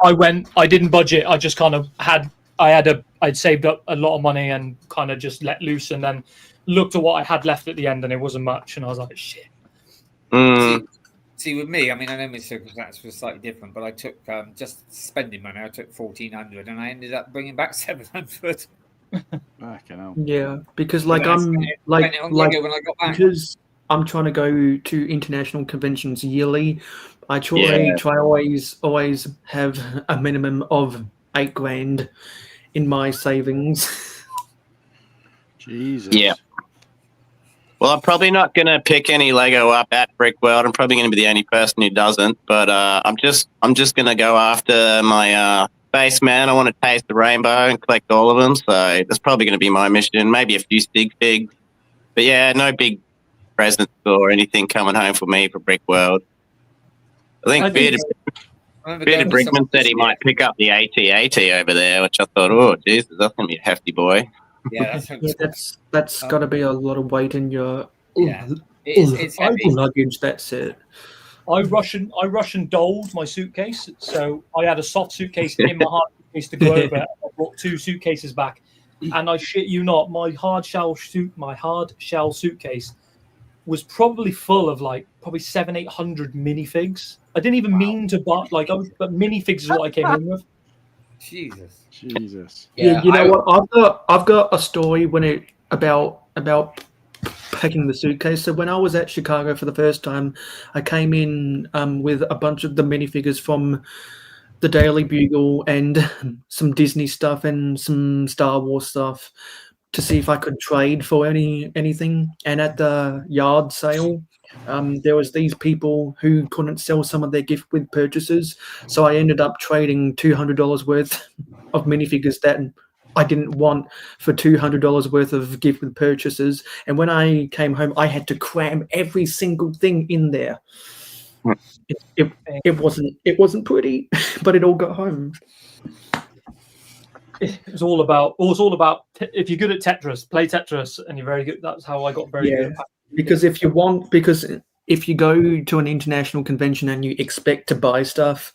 I went. I didn't budget. I just kind of I'd saved up a lot of money and kind of just let loose, and then looked at what I had left at the end, and it wasn't much. And I was like, shit. See, with me, I mean, I know my circumstances were slightly different, but I took just spending money. I took 1,400, and I ended up bringing back 700. Yeah, because because I'm trying to go to international conventions yearly. I try always have a minimum of $8 grand in my savings. Jesus. Yeah. Well, I'm probably not going to pick any Lego up at Brickworld. I'm probably going to be the only person who doesn't. But I'm just going to go after my base man. I want to taste the rainbow and collect all of them. So that's probably going to be my mission. Maybe a few Stig Figs. But yeah, no big presents or anything coming home for me for Brickworld. I think Bearded Brickman said he might pick up the AT-AT over there, which I thought, oh, Jesus, that's going to be a hefty boy. Yeah, that's got to be a lot of weight in your it's heavy. luggage. That's it. I Russian doled my suitcase, so I had a soft suitcase in my hard suitcase to go over. I brought 2 suitcases back, and I shit you not, my hard shell suitcase was probably full of like probably 700-800 minifigs. I didn't even mean to buy but minifigs is what I came in with. Jesus. Yeah, you know what? I've got a story about packing the suitcase. So when I was at Chicago for the first time, I came in with a bunch of the minifigures from the Daily Bugle and some Disney stuff and some Star Wars stuff to see if I could trade for anything. And at the yard sale, there was these people who couldn't sell some of their gift with purchases, so I ended up trading $200 worth of minifigures that I didn't want for $200 worth of gift with purchases. And when I came home, I had to cram every single thing in there. It wasn't pretty, but it all got home. It was all about if you're good at Tetris, play Tetris, and you're very good. That's how I got very good at because if you go to an international convention and you expect to buy stuff,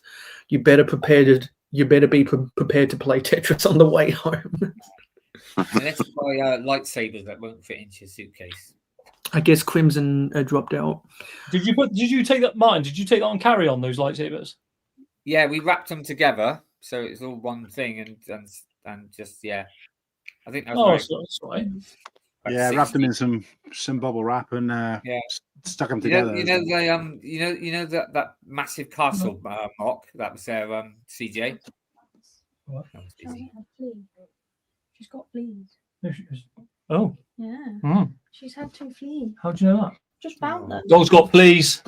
you better be prepared to play Tetris on the way home. Unless you buy lightsabers that won't fit into your suitcase. I guess Crimson dropped out. Did you take that, Martin? Did you take that on carry on those lightsabers? Yeah, we wrapped them together, so it's all one thing, and just I think that was that's right. Yeah, wrapped them in some bubble wrap and stuck them together. You know that massive castle mock that was there, CJ. What? She's got fleas. Oh. Yeah. She's had 2 fleas. How do you know that? Just found them. Dog's got fleas.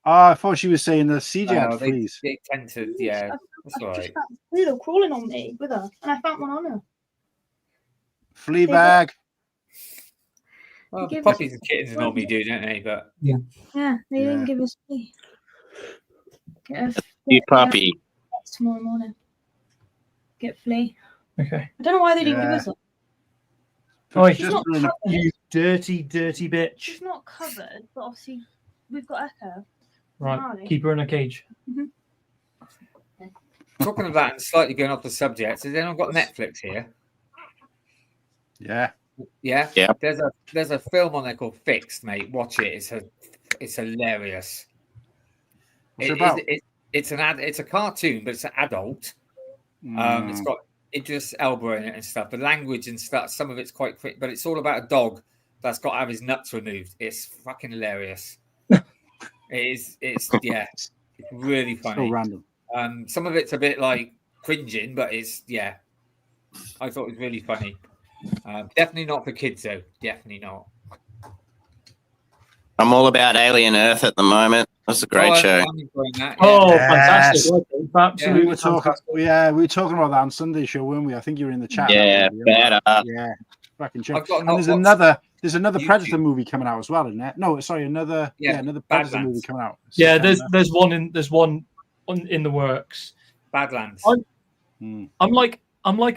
I thought she was saying the CJ had fleas. They tend to, that's all right. They were crawling on me with her, and I found one on her. Flea bag. Well, puppies and kittens normally do, don't they? But yeah, they didn't give us flea. You puppy. Tomorrow morning. Get flea. Okay. I don't know why they didn't give us them. Oh, she's not covered. You dirty bitch. She's not covered, but obviously we've got Echo. Right, keep her in a cage. Mm-hmm. Talking of that and slightly going off the subject, has anyone got Netflix here? Yeah. Yeah. There's a film on there called Fixed, mate. Watch it. It's hilarious. What's it about? It's a cartoon, but it's an adult. It's got Idris Elba in it and stuff. The language and stuff, some of it's quite quick, but it's all about a dog that's got to have his nuts removed. It's fucking hilarious. It's really funny. So random. Some of it's a bit like cringing, but I thought it was really funny. Definitely not for kids though. Definitely not. I'm all about Alien Earth at the moment. That's a great show. I'm enjoying that, fantastic! Absolutely, we were talking about that on Sunday show, weren't we? I think you were in the chat. Yeah, better. Yeah, fucking show. And there's another Predator movie coming out as well, isn't there? No, sorry, another Predator movie coming out. Yeah, there's one in the works. Badlands. I'm like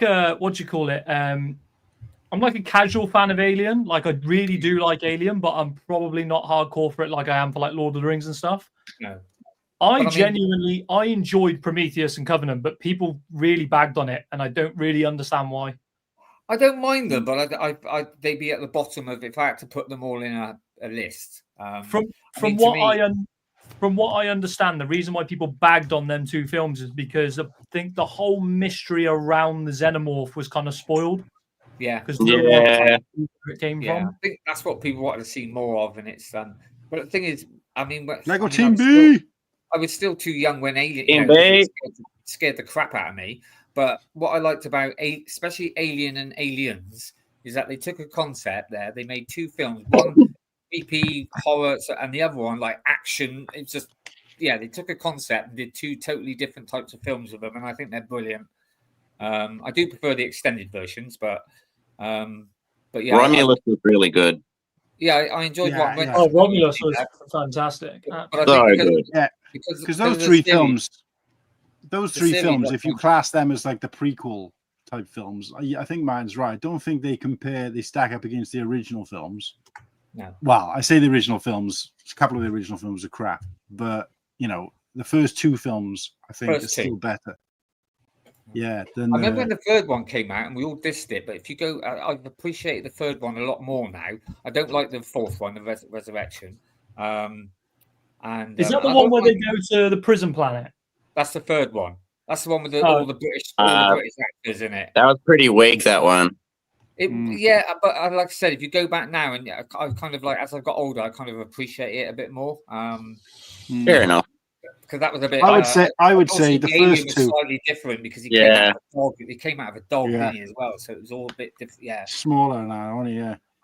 a what do you call it? I'm like a casual fan of Alien. Like I really do like Alien, but I'm probably not hardcore for it like I am for like Lord of the Rings and stuff. No. I enjoyed Prometheus and Covenant, but people really bagged on it, and I don't really understand why. I don't mind them, but they'd be at the bottom of if I had to put them all in a list. From what I understand, the reason why people bagged on them 2 films is because I think the whole mystery around the xenomorph was kind of spoiled. Yeah, because it came from. I think that's what people wanted to see more of, and it's But the thing is, Lego Team B. I was still too young when Alien Team B scared the crap out of me. But what I liked about especially Alien and Aliens is that they took a concept there. They made 2 films, one creepy horror, and the other one like action. It's just they took a concept and did 2 totally different types of films with them, and I think they're brilliant. I do prefer the extended versions, but Romulus was really good. Yeah, I enjoyed what went. Oh, Romulus was fantastic. Because those 3 films, if you class them as like the prequel type films. I think Martin's right. I don't think they stack up against the original films. No. Well, I say the original films. A couple of the original films are crap, but the first two films I think are still better. Yeah. I remember when the third one came out and we all dissed it, but if you go, I've appreciated the third one a lot more now. I don't like the fourth one, the Resurrection. And is that the one where they go to the prison planet? That's the third one. That's the one with all the British actors in it. That was pretty weak, that one. Yeah, but like I said, if you go back now, and I kind of like, as I've got older, I kind of appreciate it a bit more. Fair enough. Because that was a bit. I would say the first two slightly different because he came out of a dog. He came out of a dog didn't he, as well, so it was all a bit different. Yeah, smaller now, only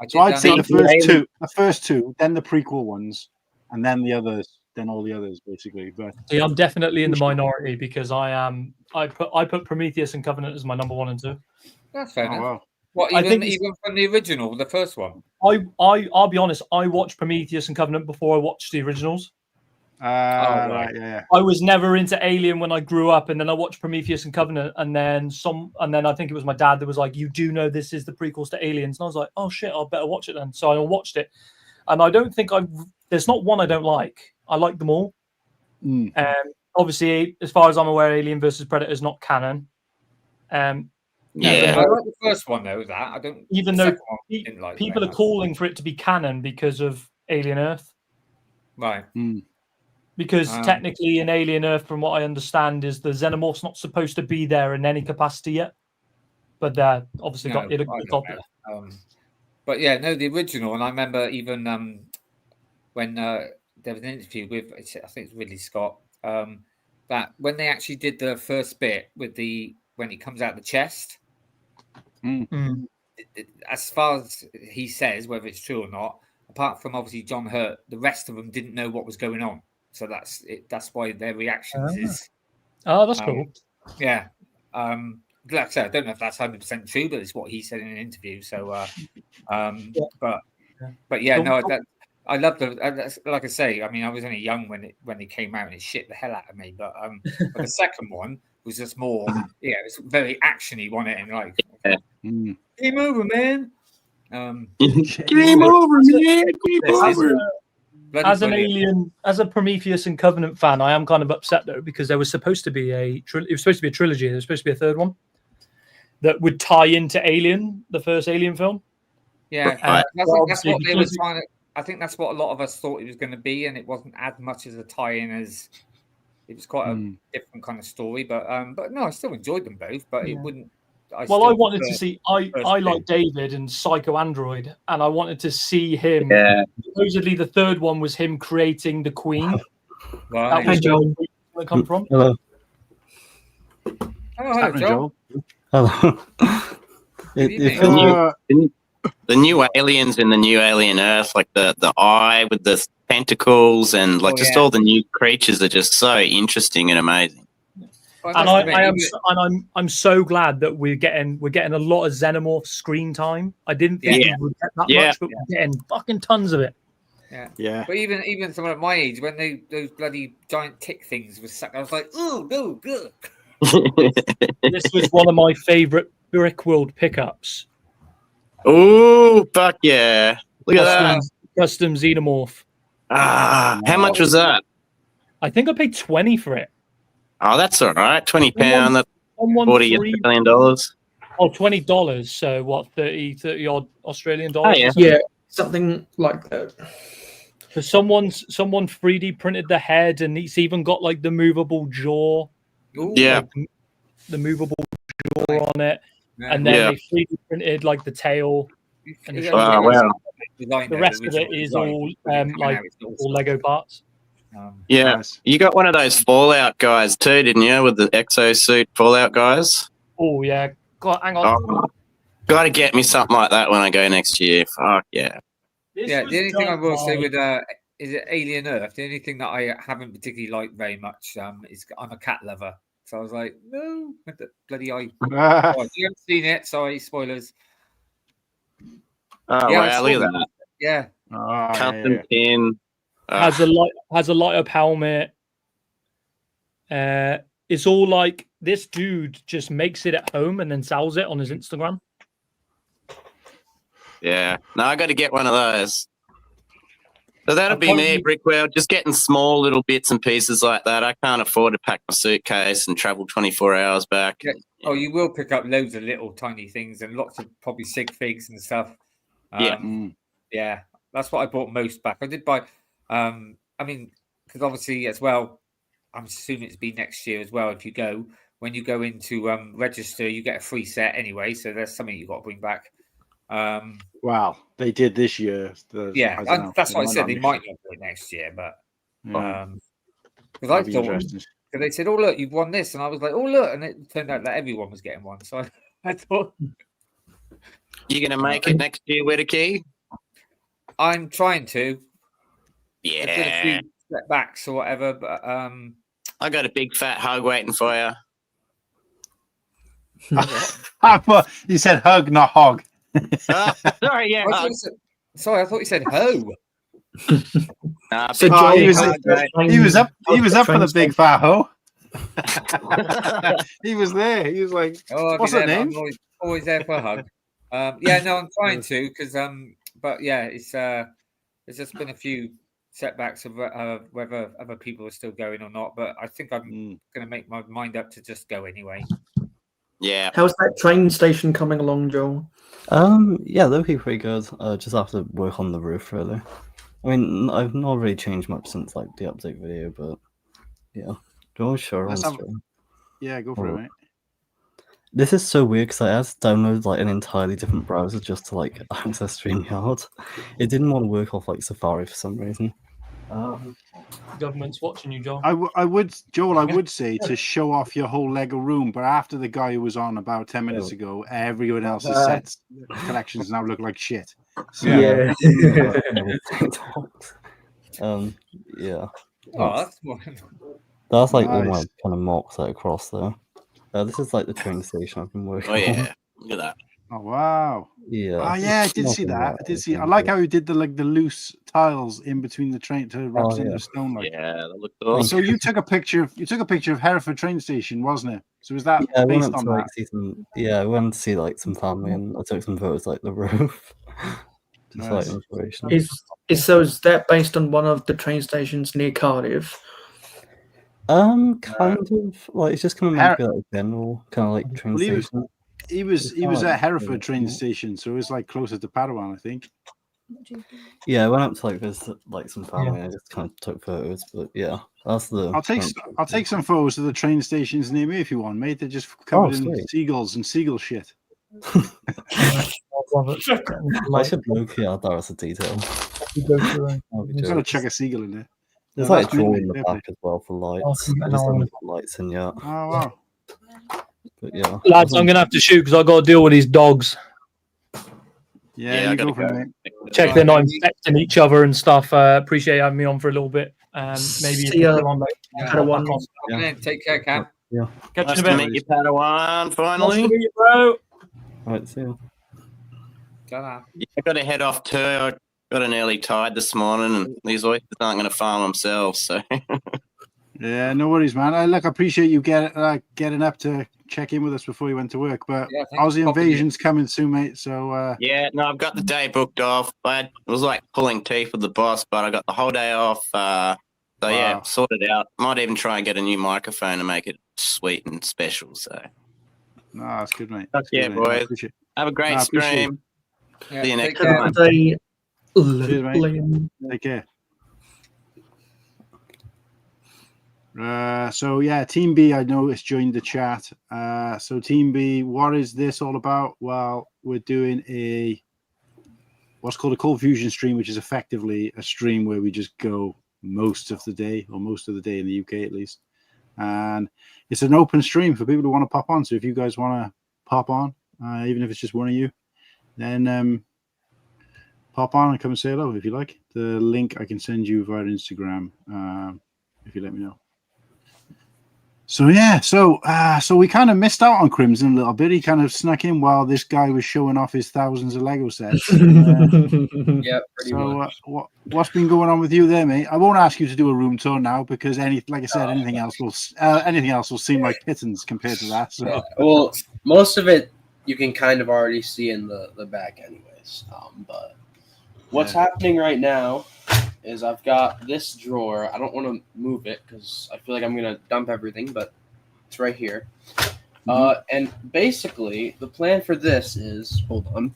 So I'd say the first two, then the prequel ones, and then the others, then all the others, basically. But see, I'm definitely in the minority because I put Prometheus and Covenant as my number 1 and 2. That's fair enough. Wow. What, even from the original, the first one? I'll be honest, I watched Prometheus and Covenant before I watched the originals. Right, yeah. I was never into Alien when I grew up, and then I watched Prometheus and Covenant, and then I think it was my dad that was like, "You do know this is the prequels to Aliens," and I was like, "Oh shit, I'll better watch it then." So I watched it, and I don't think there's not one I don't like. I like them all. Obviously, as far as I'm aware, Alien versus Predator is not canon. I like the first one though. That I don't. Even though people are calling for it to be canon because of Alien Earth, right? Because technically in Alien Earth, from what I understand, is the Xenomorph's not supposed to be there in any capacity yet. But they're obviously got there. But yeah, no, the original, and I remember even when there was an interview with, I think it's Ridley Scott, that when they actually did the first bit with when he comes out the chest, as far as he says, whether it's true or not, apart from obviously John Hurt, the rest of them didn't know what was going on. So that's it. That's why their reactions is. Oh, that's cool. Yeah. Like I said, I don't know if that's 100% true, but it's what he said in an interview. So, but yeah, no, I love like I say, I mean, I was only young when they came out and it shit the hell out of me. But the second one was just more, it's very actiony, wasn't it? And like, game over, man. Game over, man. Game over. As an Alien, as a Prometheus and Covenant fan, I am kind of upset though because there was supposed to be a trilogy. There was supposed to be a third one that would tie into Alien, the first Alien film. Yeah, that's what they were trying to. I think that's what a lot of us thought it was going to be, and it wasn't as much as a tie-in as it was. Quite a different kind of story, but no, I still enjoyed them both. But it wouldn't. I wanted to see. I like David and Psycho Android, and I wanted to see him. Yeah. Supposedly, the third one was him creating the Queen. Right. That was where it come from. Hello. Oh, hello, Joel. Hello. The new aliens in the new Alien Earth, like the eye with the tentacles, and like all the new creatures are just so interesting and amazing. And I'm so glad that we're getting a lot of Xenomorph screen time. I didn't think we would get that much, but we're getting fucking tons of it. Yeah. But even someone at my age, when those bloody giant tick things were sucked, I was like, "Oh no, good." This was one of my favorite Brickworld pickups. Oh fuck yeah! Look at that custom Xenomorph. How much was that? I think I paid 20 for it. Oh, that's all right. £20. That's $40 million. Oh, $20. So what? 30 odd Australian dollars? Oh, yeah, something like that. So someone 3D printed the head, and it's even got like the movable jaw. Yeah, like, the movable jaw on it, and then they 3D printed like the tail. And wow. The rest of it is all all Lego parts. You got one of those Fallout guys too, didn't you? With the exosuit Fallout guys. Oh yeah, hang on. Got to get me something like that when I go next year. Fuck yeah. The only thing I will say with is it Alien Earth? The only thing that I haven't particularly liked very much is I'm a cat lover, so I was like, no, with the bloody eye. If you haven't seen it, sorry, spoilers. Oh wow, look at that. Yeah. Custom pin. Has a light up helmet. it's all like this dude just makes it at home and then sells it on his Instagram. Yeah. No, I got to get one of those. So that'll be me, Brickwell, just getting small little bits and pieces like that. I can't afford to pack my suitcase and travel 24 hours back. Yeah. Oh, you will pick up loads of little tiny things and lots of probably sig figs and stuff. Yeah, that's what I bought most back. I did buy, I mean, because obviously as well, I'm assuming it's be next year as well. If you go, when you go into register, you get a free set anyway. So there's something you've got to bring back. Wow, they did this year. That's what I said. They might not do it next year, but because I thought, because they said, "Oh look, you've won this," and I was like, "Oh look," and it turned out that everyone was getting one. So I thought, "You're gonna make it next year, Whittaker?" I'm trying to. Yeah, I've did a few setbacks or whatever, but I got a big fat hug waiting for you. You said hug, not hog. Sorry, yeah. Sorry, I thought you said ho. He was up for the big fat ho. He was there. He was like, "What's her name?" I'm always there for a hug. Yeah, no, I'm trying to because but yeah, it's there's just been a few setbacks of whether other people are still going or not. But I think I'm going to make my mind up to just go anyway. Yeah. How's that train station coming along, Joel? Yeah, they'll be pretty good. Just have to work on the roof, really. I mean, I've not really changed much since like the update video, but yeah. Sure. Yeah, go for it, mate. This is so weird because I had to download like an entirely different browser just to like access StreamYard. It didn't want to work off like Safari for some reason. Government's watching you, Joel. I would say to show off your whole Lego room, but after the guy who was on about 10 minutes ago, everyone else's sets collections now look like shit. So, yeah. Oh, that's like all my kind of mocks like across there. This is like the train station I've been working on. Look at that. Oh wow. Yeah. Oh yeah, I did see that. I did see. I like how you did the loose tiles in between the train to represent the stone. Like. Yeah, that looked awesome. So you took a picture. You took a picture of Hereford train station, wasn't it? So was that based on that? I went to see like some family, and I took some photos like the roof. Just like inspiration. Is that based on one of the train stations near Cardiff? Kind of like it's just kind of like a general kind of like train station. He was at Hereford train station, so it was like closer to Padawan, I think. Yeah, I went up to like visit like some family. I just kind of took photos, but yeah, that's the. I'll take some photos of the train stations near me if you want, mate. They're just covered in seagulls and seagull shit. I should look add that as a detail. You've got to check a seagull in there. There's like a drawing in the back as well for lights. I just haven't put lights in yet. Oh wow. But yeah, lads, I'm gonna have to shoot because I got to deal with these dogs. Yeah, you go for it, mate. Check they're not infecting each other and stuff. Appreciate having me on for a little bit. Maybe Take care, Cam. Yeah. Nice to meet you, Padawan. Finally. Nice to meet you, bro. Right, see you. I got to head off too. I got an early tide this morning, and these oysters aren't going to farm themselves. So. Yeah, no worries, man. I appreciate you getting up to check in with us before you went to work. But Aussie Invasion's coming soon, mate. So yeah, no, I've got the day booked off. It was like pulling teeth with the boss, but I got the whole day off. So yeah, sorted out. Might even try and get a new microphone to make it sweet and special. So no, that's good, mate. Good, boys. Have a great stream. Yeah, see you next care. time. Cheers, mate. Take care. So yeah, Team B, I know it's joined the chat. So Team B, what is this all about? Well, we're doing what's called a Cold Fusion stream, which is effectively a stream where we just go most of the day in the UK at least. And it's an open stream for people who want to pop on. So if you guys want to pop on, even if it's just one of you, then pop on and come and say hello if you like. The link I can send you via Instagram if you let me know. So yeah, so we kind of missed out on Crimson a little bit. He kind of snuck in while this guy was showing off his thousands of Lego sets. Yeah, pretty much. What's been going on with you there, mate? I won't ask you to do a room tour now because like I said, anything else will seem like pittance compared to that. So. Yeah, well, most of it you can kind of already see in the back, anyways. But what's happening right now is I've got this drawer. I don't want to move it because I feel like I'm gonna dump everything, but it's right here. And basically, the plan for this is, hold on,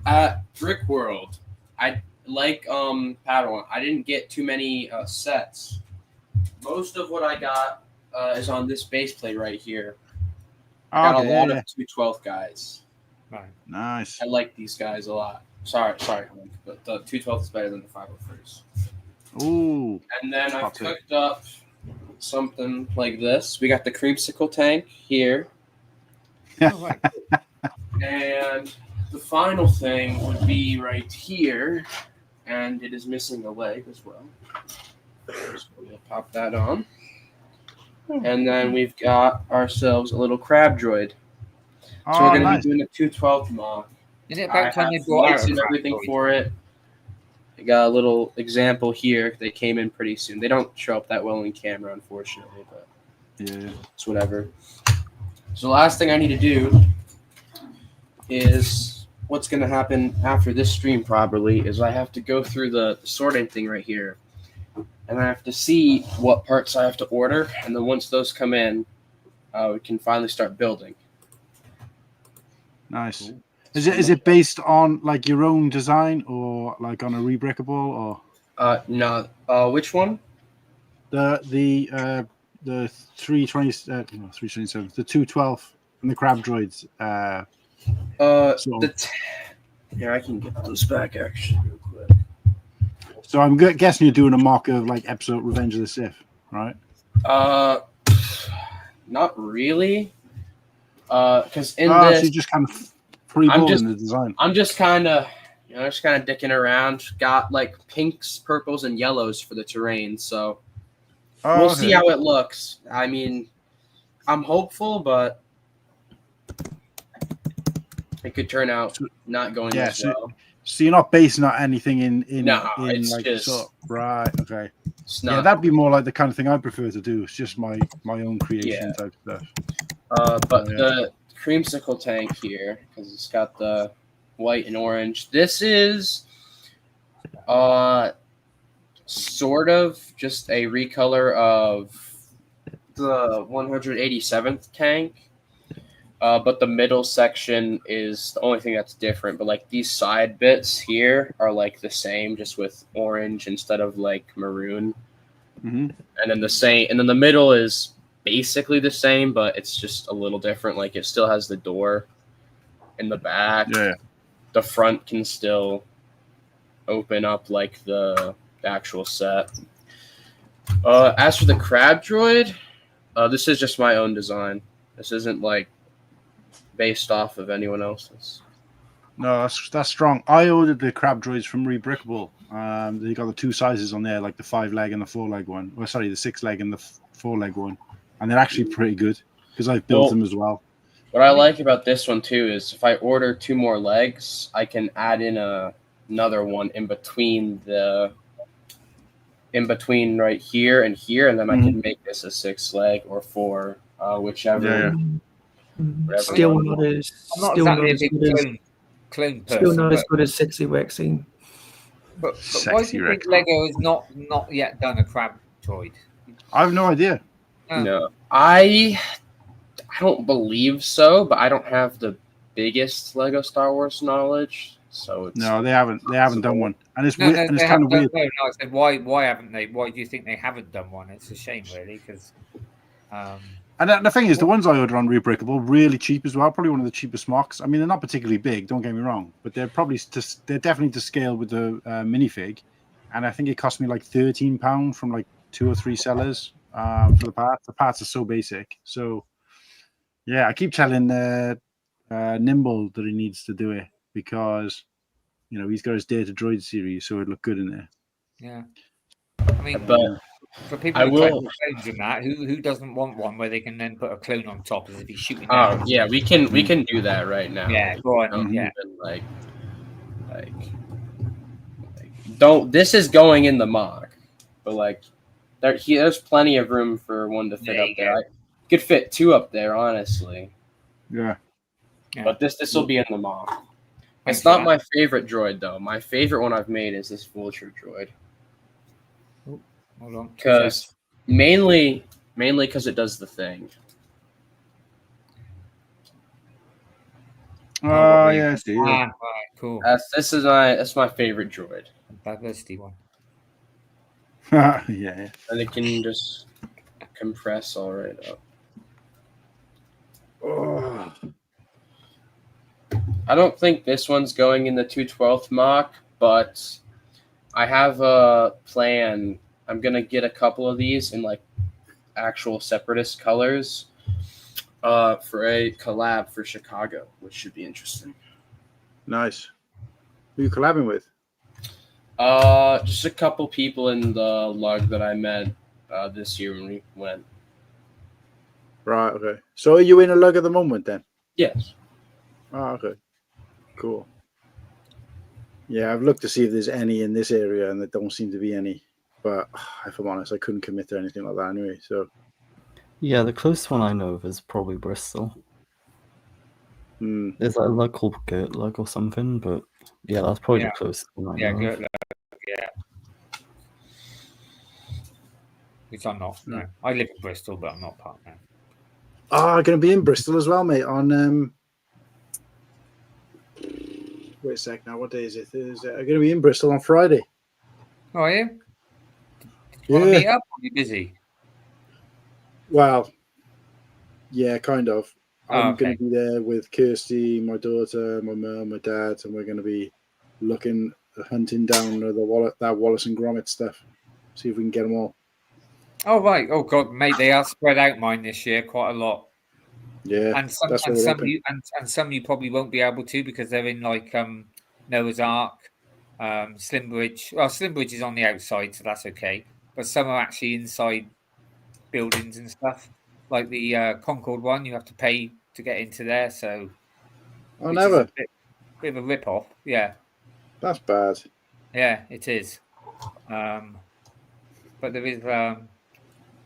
at Brick World, I like Padawan. I didn't get too many sets. Most of what I got is on this base plate right here. I got a lot of 212 guys. Right. Nice. I like these guys a lot. Sorry, but the 212 is better than the 503s. Ooh. And then I've cooked up something like this. We got the creamsicle tank here. And the final thing would be right here. And it is missing a leg as well. So we'll pop that on. And then we've got ourselves a little crab droid. So we're going to be doing a 212 mock. Is it about time they have brought lights out a and crab everything droid? for it? I got a little example here. They came in pretty soon. They don't show up that well in camera, unfortunately, but yeah, it's whatever. So the last thing I need to do is what's going to happen after this stream probably is I have to go through the sorting thing right here. And I have to see what parts I have to order. And then once those come in, we can finally start building. Nice. Is it based on like your own design or like on a rebrickable or? No. Which one? The 327, the 212, and the crab droids. Here, I can get those back actually real quick. So I'm guessing you're doing a mock of like episode Revenge of the Sith, right? Not really. Because in this, so you just kind of freeballing the design. I'm just kind of, dicking around. Got like pinks, purples, and yellows for the terrain. So we'll see how it looks. I mean, I'm hopeful, but it could turn out not going as well. So you're not basing out anything in it's like just, right, okay. Not, that'd be more like the kind of thing I prefer to do. It's just my own creation type stuff. But the creamsicle tank here, because it's got the white and orange. This is sort of just a recolor of the 187th tank. But the middle section is the only thing that's different. But like these side bits here are like the same, just with orange instead of like maroon. Mm-hmm. And then the middle is basically the same, but it's just a little different. Like it still has the door in the back. Yeah. The front can still open up like the actual set. As for the crab droid, this is just my own design. This isn't like based off of anyone else's. No, that's strong. I ordered the crab droids from Rebrickable. They got the two sizes on there, like the 5-leg and the 4-leg one. Well, sorry, the 6-leg and the 4-leg one, and they're actually pretty good because I've built them as well. What I like about this one too is if I order 2 more legs, I can add in another one in between right here and here, and then I can make this a 6-leg or 4, whichever. Yeah. Still not as clone person. Still not as good as Sexy Waxing. But why do you think Lego has not yet done a crab droid? I have no idea. No, I don't believe so, but I don't have the biggest Lego Star Wars knowledge, so it's no, they haven't done one, and it's weird, and it's kind of weird. No, I said why haven't they? Why do you think they haven't done one? It's a shame, really, because. And the thing is, the ones I ordered on Rebrickable really cheap as well. Probably one of the cheapest mocks. I mean, they're not particularly big. Don't get me wrong, but they're definitely to scale with the minifig. And I think it cost me like £13 from like 2 or 3 sellers for the parts. The parts are so basic. So yeah, I keep telling Nimble that he needs to do it because he's got his Data Droid series, so it'd look good in there. Yeah, I mean, but For people who collect clones in that, who doesn't want one where they can then put a clone on top as if he's shooting? Oh yeah, we can do that right now. Yeah, go on. Don't Yeah, even, like don't. This is going in the mock, but like there's plenty of room for one to fit up there. I could fit 2 up there, honestly. Yeah. But this will be in the mock. It's not my favorite droid though. My favorite one I've made is this Vulture droid. Hold on. Because mainly because it does the thing. Oh yeah, I see. Yeah. Right, cool. That's my favorite droid. Diversity one. Yeah. And it can just compress all right up. Oh. I don't think this one's going in the 2/12 mock, but I have a plan. I'm gonna get a couple of these in like actual separatist colors for a collab for Chicago, which should be interesting. Nice. Who are you collabing with? Just a couple people in the lug that I met this year when we went. Right. Okay. So are you in a lug at the moment then? Yes. Oh, okay. Cool. Yeah, I've looked to see if there's any in this area, and there don't seem to be any. But if I'm honest, I couldn't commit to anything like that anyway. So. Yeah, the closest one I know of is probably Bristol. Mm. There's like a lug called Gert Lug or something, but yeah, that's probably the closest one I know. Gert Lug, yeah. Which I'm not. No, I live in Bristol, but I'm not part now. Oh, I'm going to be in Bristol as well, mate. On wait a sec now. What day is it? Thursday. I'm going to be in Bristol on Friday. Oh, are you? Want to meet up? Or are you busy? Well, yeah, kind of. I'm okay. going to be there with Kirsty, my daughter, my mum, my dad, and we're going to be hunting down that Wallace and Gromit stuff. See if we can get them all. Oh right! Oh god, mate, they are spread out mine this year quite a lot. Yeah, and some you probably won't be able to because they're in like Noah's Ark, Slimbridge. Well, Slimbridge is on the outside, so that's okay. But some are actually inside buildings and stuff. Like the Concord one, you have to pay to get into there. So, never. Bit of a rip-off. Yeah, that's bad. Yeah, it is. But there is.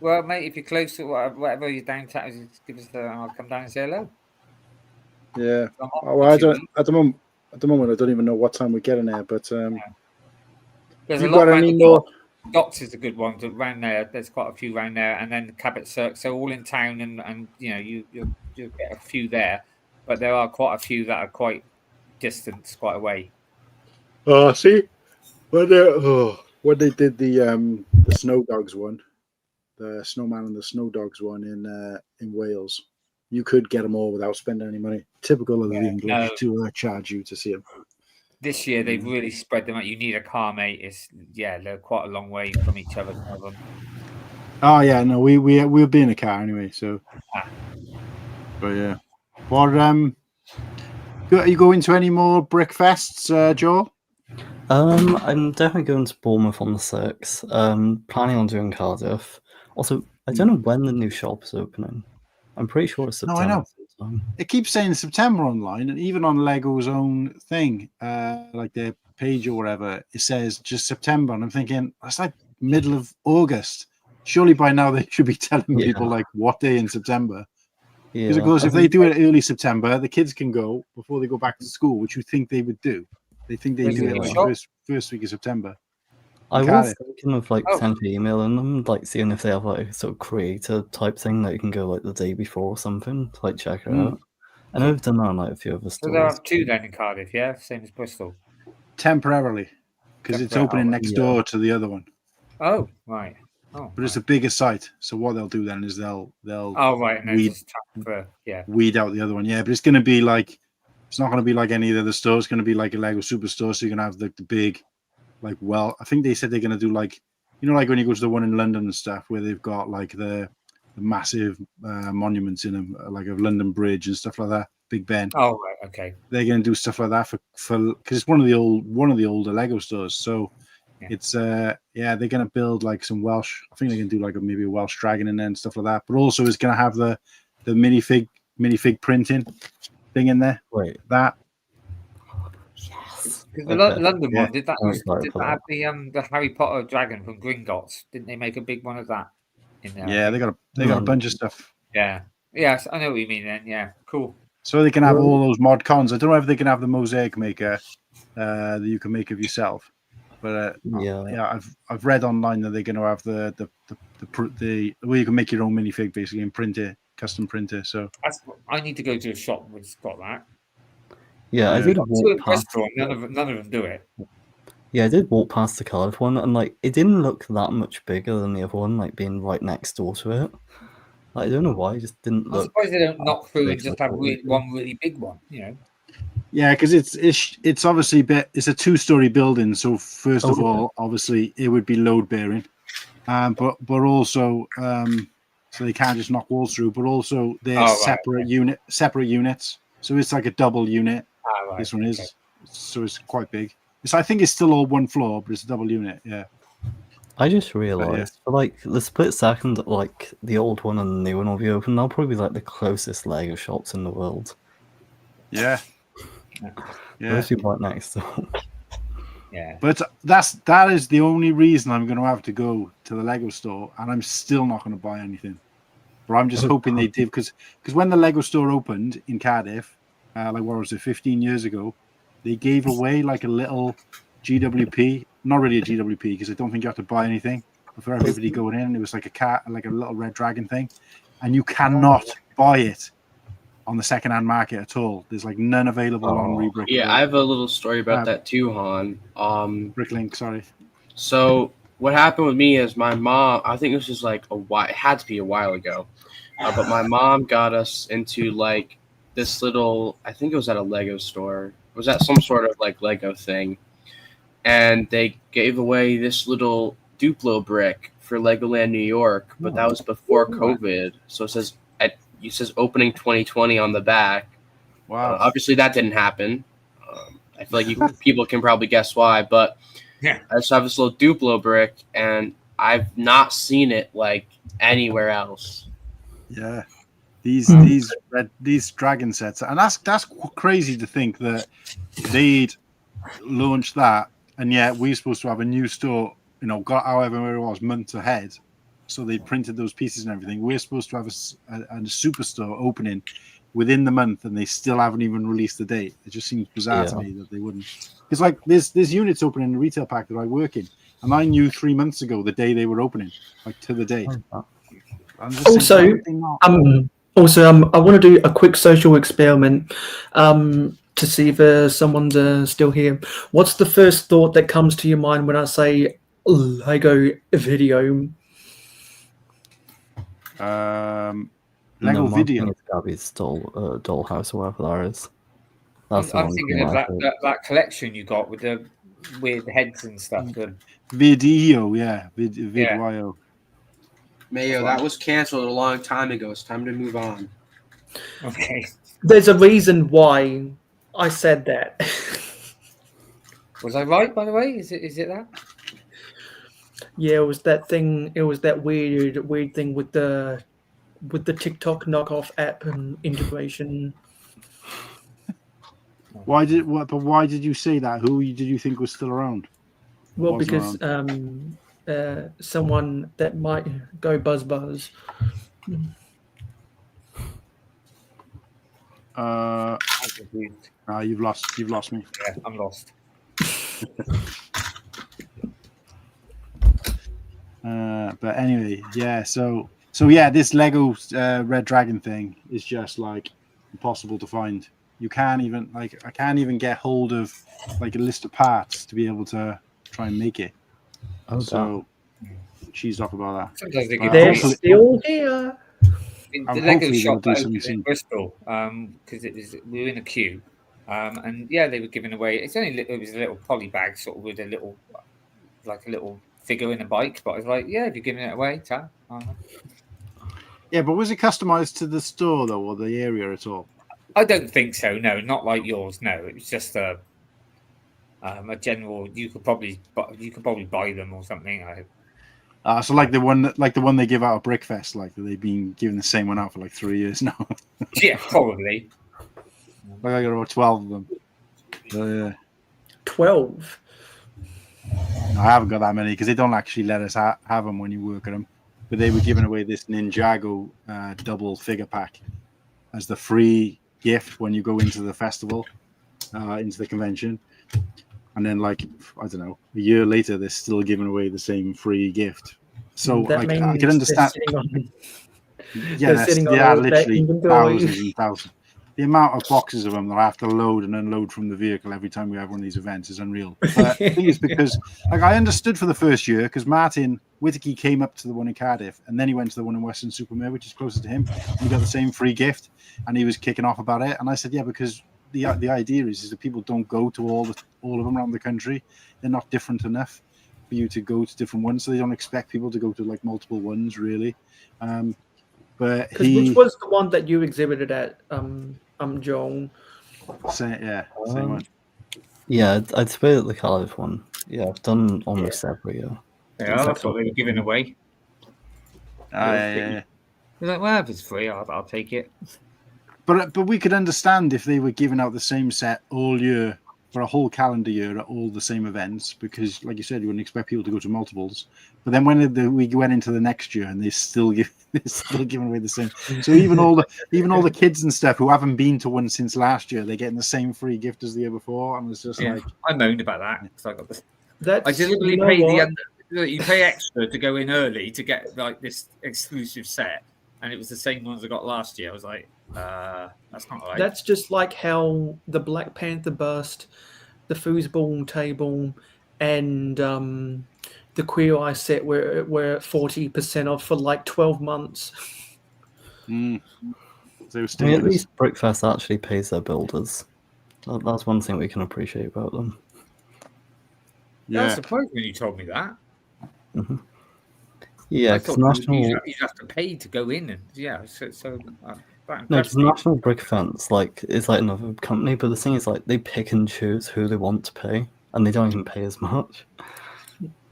Well, mate, if you're close to whatever you're downtown, just give us I'll come down and say hello. Yeah. Well, I don't at the moment. I don't even know what time we're getting there. But there's a lot around the Docks is a good one around there. There's quite a few around there, and then Cabot Cirque. So all in town, and you get a few there, but there are quite a few that are quite distant, quite away. Oh, see, when they did the Snow Dogs one. The Snowman and the Snow Dogs one in Wales, you could get them all without spending any money. Typical of the English to charge you to see them. This year they've really spread them out. You need a car, mate. They're quite a long way from each other. Some of them. Oh yeah, no, we'll be in a car anyway. So, but yeah, what are you going to any more brick fests, Joel? I'm definitely going to Bournemouth on the 6th. Planning on doing Cardiff. Also, I don't know when the new shop is opening. I'm pretty sure it's September. No, I know. It keeps saying September online, and even on Lego's own thing, like their page or whatever, it says just September. And I'm thinking, that's like middle of August. Surely by now they should be telling people like what day in September. Because of course, if they do it early September, the kids can go before they go back to school, which you think they would do. They think they do it like first week of September. I was thinking of like potentially emailing them, like seeing if they have like a sort of creator type thing that you can go like the day before or something to like check it out. I know I've done that on like a few other stores. So there are 2 then in Cardiff, yeah, same as Bristol. Temporarily, because it's opening next door to the other one. Oh right. Oh, but it's a bigger site, so what they'll do then is they'll and weed out the other one. Yeah, but it's going to be like it's not going to be like any of the other stores. It's going to be like a Lego Superstore, so you're going to have the big. Like, well, I think they said they're going to do like, like when you go to the one in London and stuff, where they've got like the massive monuments in them, like a London Bridge and stuff like that, Big Ben. Oh, right, okay. They're going to do stuff like that for because it's one of the older Lego stores. So It's they're gonna build like some Welsh. I think they're gonna do like maybe a Welsh dragon in there and stuff like that. But also, it's gonna have the minifig printing thing in there. Wait, that. Because the London one did that have the Harry Potter dragon from Gringotts? Didn't they make a big one of that in there? Yeah, they got a bunch of stuff. Yeah. Yes, I know what you mean. Then cool. So they can have all those mod cons. I don't know if they can have the mosaic maker that you can make of yourself, but I've read online that they're going to have the where you can make your own minifig basically and print it, custom print it. So I need to go to a shop that's got that. Yeah, I did walk past. None of them do it. Yeah, I did walk past the Cardiff one, and like it didn't look that much bigger than the other one, like being right next door to it. Like, I don't know why, it just didn't look. I'm surprised they don't knock through and just have one really big one, Yeah, because it's obviously it's a 2-story building. So first of all, obviously it would be load bearing, but also so they can't just knock walls through. But also they're separate units. So it's like a double unit. Right, this one is, so it's quite big. I think it's still all one floor, but it's a double unit. Yeah. I just realised, for like the split second, like the old one and the new one will be open. They'll probably be like the closest Lego shops in the world. Yeah. Mostly right next door. Yeah. But that is the only reason I'm going to have to go to the Lego store, and I'm still not going to buy anything. But I'm just hoping they did, because when the Lego store opened in Cardiff, like what was it, 15 years ago, they gave away like a little GWP, not really a GWP, because I don't think you have to buy anything. But for everybody going in, it was like a cat, like a little red dragon thing, and you cannot buy it on the secondhand market at all. There's like none available on Rebrick. Yeah, I have a little story about that too, Han. Bricklink, sorry. So what happened with me is my mom, I think it was just like a while, it had to be a while ago, but my mom got us into like this little, I think it was at a Lego store. It was at some sort of like Lego thing. And they gave away this little Duplo brick for Legoland New York, but that was before COVID. So it says opening 2020 on the back. Wow. Obviously that didn't happen. I feel like people can probably guess why, but I just have this little Duplo brick, and I've not seen it like anywhere else. Yeah, these dragon sets, and that's crazy to think that they'd launched that, and yet we're supposed to have a new store. Got however it was months ahead. So they printed those pieces and everything. We're supposed to have a superstore opening within the month, and they still haven't even released the date. It just seems bizarre to me that they wouldn't. It's like there's units opening in the retail pack that I work in, and I knew 3 months ago the day they were opening, like to the date. Also, I want to do a quick social experiment to see if someone's still here. What's the first thought that comes to your mind when I say Lego video? Lego video. It's gotta be Dollhouse or whatever that is. I'm thinking of that collection you got with the weird heads and stuff. Video, yeah. Video. Mayo, that was canceled a long time ago. It's time to move on. Okay. There's a reason why I said that. Was I right, by the way? Is it that? Yeah, it was that thing. It was that weird thing with the TikTok knockoff app and integration. Why did you say that? Who did you think was still around? Well, because someone that might go buzz. You've lost me. Yeah, I'm lost. But anyway, yeah. So yeah, this Lego Red Dragon thing is just like impossible to find. You can't even I can't even get hold of like a list of parts to be able to try and make it. Oh, so cheesed off about that. Sometimes they They're still here. The Lego shop in Bristol, because we were in a queue, and yeah, they were giving away. It was a little poly bag, sort of with a little figure in a bike. But I was like, yeah, if you're giving it away, Yeah, but was it customized to the store though, or the area at all? I don't think so. No, not like yours. No, it was just a general. You could probably buy them or something. So like the one they give out at Brickfest, like they've been giving the same one out for like 3 years now. Yeah, probably. Like I got about 12 of them. So, yeah. 12. No, I haven't got that many because they don't actually let us have them when you work at them. But they were giving away this Ninjago double figure pack as the free gift when you go into the festival, into the convention. And then, like, I don't know, a year later, they're still giving away the same free gift. So like, I can understand. Literally thousands and thousands. The amount of boxes of them that I have to load and unload from the vehicle every time we have one of these events is unreal. But the thing is, because like I understood for the first year, because Martin Whittaky came up to the one in Cardiff, and then he went to the one in Weston-super-Mare, which is closer to him. And he got the same free gift, and he was kicking off about it. And I said, yeah, because the idea is that people don't go to all of them around the country. They're not different enough for you to go to different ones, so they don't expect people to go to like multiple ones, really. But which was the one that you exhibited at, Joel? Same one. Yeah, I'd say the Cardiff one. Yeah, I've done almost every year. Yeah, that's what they were giving away. Yeah. Like, well, if it's free, I'll take it. But we could understand if they were giving out the same set all year for a whole calendar year at all the same events, because, like you said, you wouldn't expect people to go to multiples. But then when we went into the next year, and they're still giving away the same. So even all the kids and stuff who haven't been to one since last year, they're getting the same free gift as the year before, and it's just like I moaned about that because I got this. I deliberately paid you pay extra to go in early to get like this exclusive set, and it was the same ones I got last year. I was like, that's not right. That's just like how the Black Panther bust, the foosball table, and the Queer Eye set were 40% off for like 12 months. So at least Brickfest actually pays their builders. That's one thing we can appreciate about them. Yeah, I was surprised when you told me that. Mm-hmm. Yeah, because you have to pay to go in, and because National Brick Fence is like another company, but the thing is, like, they pick and choose who they want to pay, and they don't even pay as much.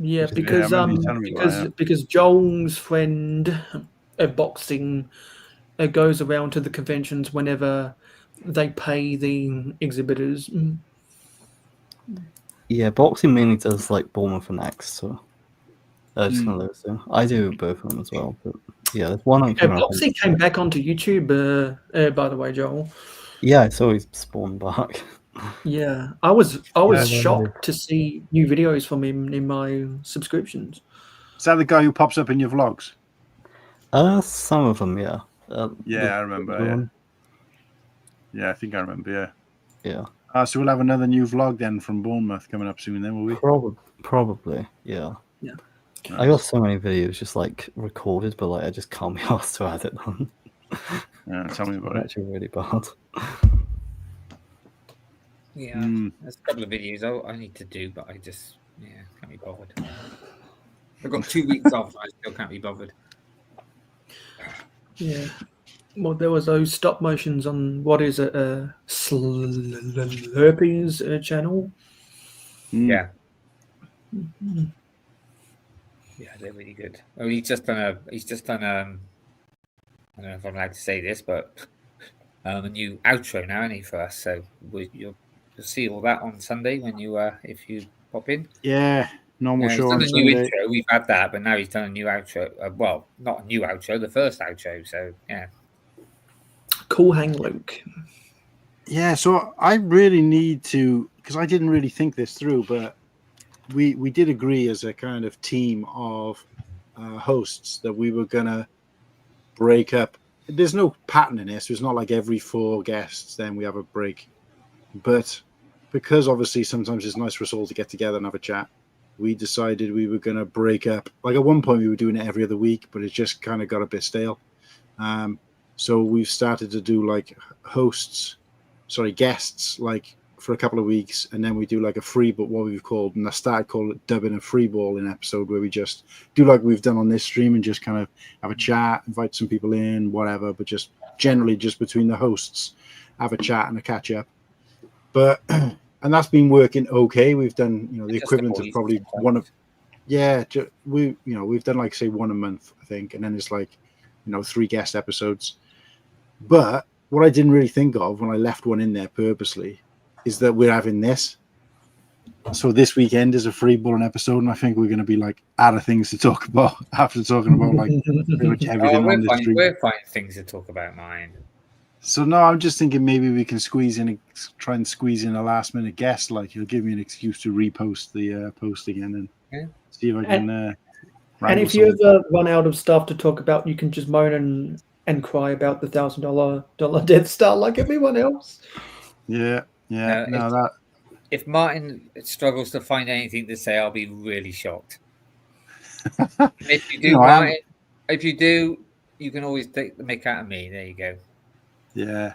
Yeah, because Joel's friend at boxing goes around to the conventions whenever they pay the exhibitors. Yeah, boxing mainly does like Bournemouth and X, so just one of those two. I do both of them as well, but yeah, there's one on camera. Boxing came back onto YouTube, by the way, Joel. Yeah, it's always spawned back. Yeah, I was shocked to see new videos from him in my subscriptions. Is that the guy who pops up in your vlogs? Some of them, yeah. I remember. Yeah, I think I remember. Yeah. So we'll have another new vlog then from Bournemouth coming up soon, then, will we? Probably, yeah. Yeah. Nice. I got so many videos just like recorded, but like I just can't be asked to add it on. Yeah, tell me about it. Actually, really bad. Yeah, there's a couple of videos I need to do, but I just can't be bothered. I've got 2 weeks off, I still can't be bothered. Yeah. Well, there was those stop motions on what is it, Slurpee's channel. Yeah. Yeah, they're really good. Oh, he's just done I don't know if I'm allowed to say this, but a new outro now, isn't he, for us? So you'll see all that on Sunday when you if you pop in. Yeah, normal show on Sunday. New intro. We've had that, but now he's done a new outro. Well, not a new outro, the first outro. So yeah. Cool hang, Luke. Yeah, so I really need to, because I didn't really think this through, but we did agree as a kind of team of hosts that we were gonna break up. There's no pattern in this. So it's not like every 4 guests then we have a break, but because obviously sometimes it's nice for us all to get together and have a chat, we decided we were gonna break up. Like at one point we were doing it every other week, but it just kind of got a bit stale. So we've started to do like guests, like for a couple of weeks, and then we do like a free, but what we've called, and I started calling it dubbing a free ball in episode, where we just do like we've done on this stream and just kind of have a chat, invite some people in, whatever, but just generally just between the hosts, have a chat and a catch up. But and that's been working okay. We've done, the equivalent of probably one of, we've done like say one a month, I think, and then it's like, 3 guest episodes. But what I didn't really think of when I left one in there purposely is that we're having this. So this weekend is a free bulling episode, and I think we're going to be like out of things to talk about after talking about like pretty much everything on this stream. We're finding things to talk about, mine. So no, I'm just thinking maybe we can try and squeeze in a last minute guest. Like he'll give me an excuse to repost the post again and see if I can. And if you ever run out of stuff to talk about, you can just moan and cry about the $1,000 Death Star like everyone else. Yeah. If Martin struggles to find anything to say, I'll be really shocked. If you do, Martin, if you do, you can always take the mick out of me. There you go. Yeah.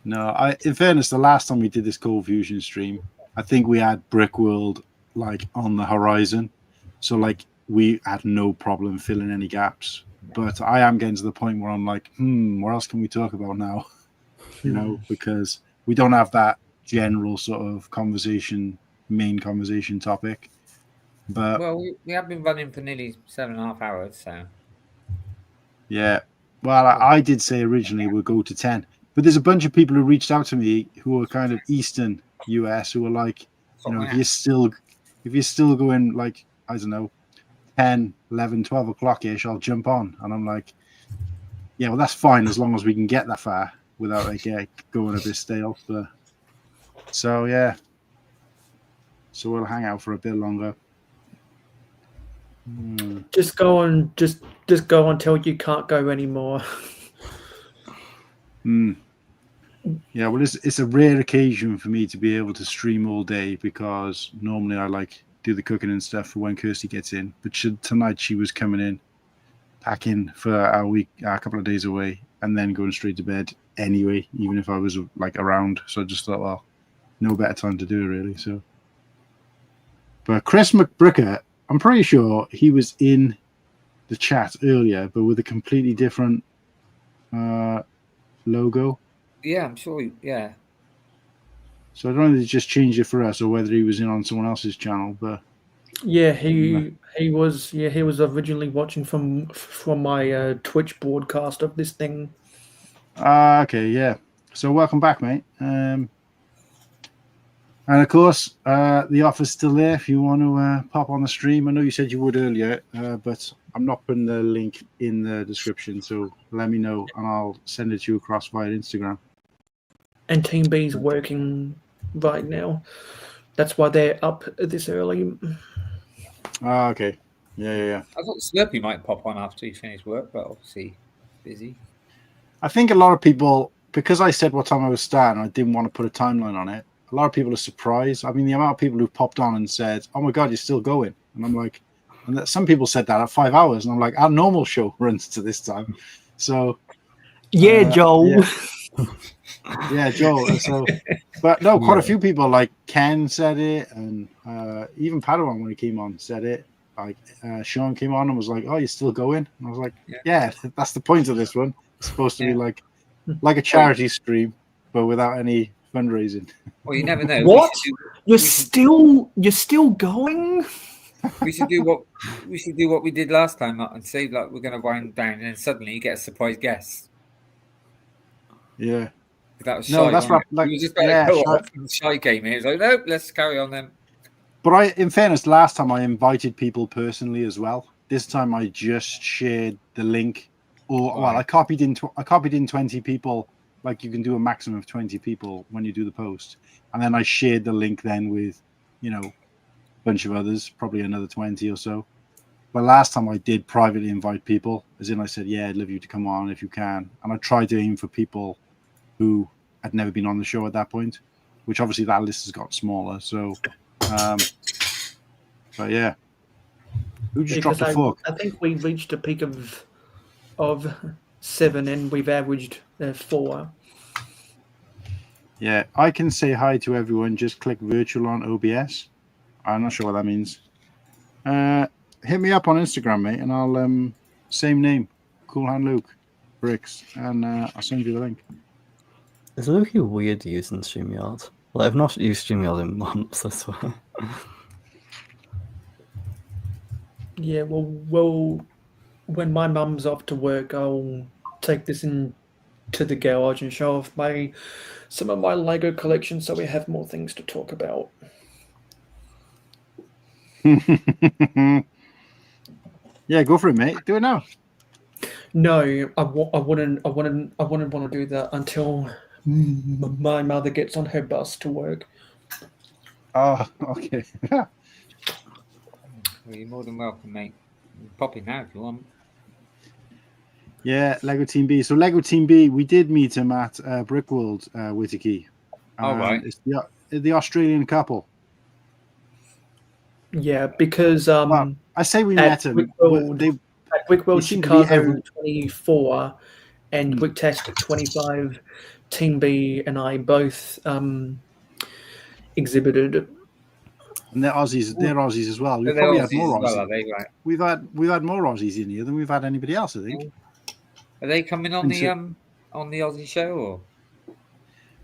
No, in fairness, the last time we did this Cold Fusion stream, I think we had Brickworld like on the horizon. So like we had no problem filling any gaps. But I am getting to the point where I'm like, what else can we talk about now? Because we don't have that general sort of main conversation topic. But we have been running for nearly 7.5 hours, so yeah. Well, I did say originally we'll go to 10, but there's a bunch of people who reached out to me who are kind of Eastern US who are like, if you're still going like, I don't know, 10, 11, 12 o'clock ish, I'll jump on. And I'm like, yeah, well, that's fine as long as we can get that far without like going a bit stale. But so yeah, so we'll hang out for a bit longer. Just go on until you can't go anymore. Yeah, well, it's a rare occasion for me to be able to stream all day because normally I like do the cooking and stuff for when Kirsty gets in. But tonight she was coming in, packing for a couple of days away, and then going straight to bed anyway, even if I was like around. So I just thought, well, no better time to do it really. So, but Chris McBricker, I'm pretty sure he was in the chat earlier, but with a completely different logo. Yeah, I'm sure. Yeah. So I don't know if he just changed it for us or whether he was in on someone else's channel, but yeah, he was originally watching from my Twitch broadcast of this thing. Okay, yeah. So welcome back, mate. And of course, the offer's still there if you want to pop on the stream. I know you said you would earlier, but I'm not putting the link in the description, so let me know and I'll send it to you across via Instagram. And Team B's working right now. That's why they're up this early. Okay. Yeah. I thought Slurpee might pop on after he finished work, but obviously busy. I think a lot of people, because I said what time I was starting, I didn't want to put a timeline on it. A lot of people are surprised. I mean, the amount of people who popped on and said, "Oh my God, you're still going," and I'm like, and some people said that at 5 hours, and I'm like, our normal show runs to this time. So, yeah, Joel. Yeah, Joel. So, but no, quite a few people like Ken said it, and even Padawan when he came on said it. Like Sean came on and was like, "Oh, you're still going?" And I was like, "Yeah, that's the point of this one. It's supposed to be like a charity stream, but without any fundraising." Well, you never know. What? You're still going? We should do what we did last time and say like we're going to wind down, and then suddenly you get a surprise guest. Yeah. That was Shy. No, that's right. Like, just Shy came in. It was like, no, let's carry on then. But in fairness, last time I invited people personally as well. This time I just shared the link, I copied in 20 people. Like you can do a maximum of 20 people when you do the post, and then I shared the link then with, a bunch of others, probably another 20 or so. But last time I did privately invite people, as in I said, "Yeah, I'd love you to come on if you can," and I tried to aim for people who had never been on the show at that point, which obviously that list has got smaller. So, but yeah, who just dropped the fork? I think we reached a peak of 7, and we've averaged 4. Yeah, I can say hi to everyone. Just click virtual on OBS. I'm not sure what that means. Hit me up on Instagram, mate, and I'll same name, Cool Hand Luke Bricks, and I'll send you the link. It's a little weird using StreamYard. Well, I've not used StreamYard in months, I swear. Yeah, well, when my mum's off to work, I'll take this into the garage and show off some of my Lego collection, so we have more things to talk about. Yeah, go for it, mate. Do it now. No, I wouldn't want to do that until my mother gets on her bus to work. Oh, okay. Well, you're more than welcome, mate. Pop in now if you want. Yeah, Lego Team B. So Lego Team B, we did meet him at Brickworld, Witiki. Oh, right. It's the Australian couple. Yeah, because Well, I say we met him. At Brickworld seem to be Chicago 24 and Bricktask 25, Team B and I both exhibited. And they're Aussies. They're Aussies as well. We've They're probably had Aussies more as well, Aussies. are they? Right. We've had more Aussies in here than we've had anybody else, I think. Are they coming on And the Aussie show or?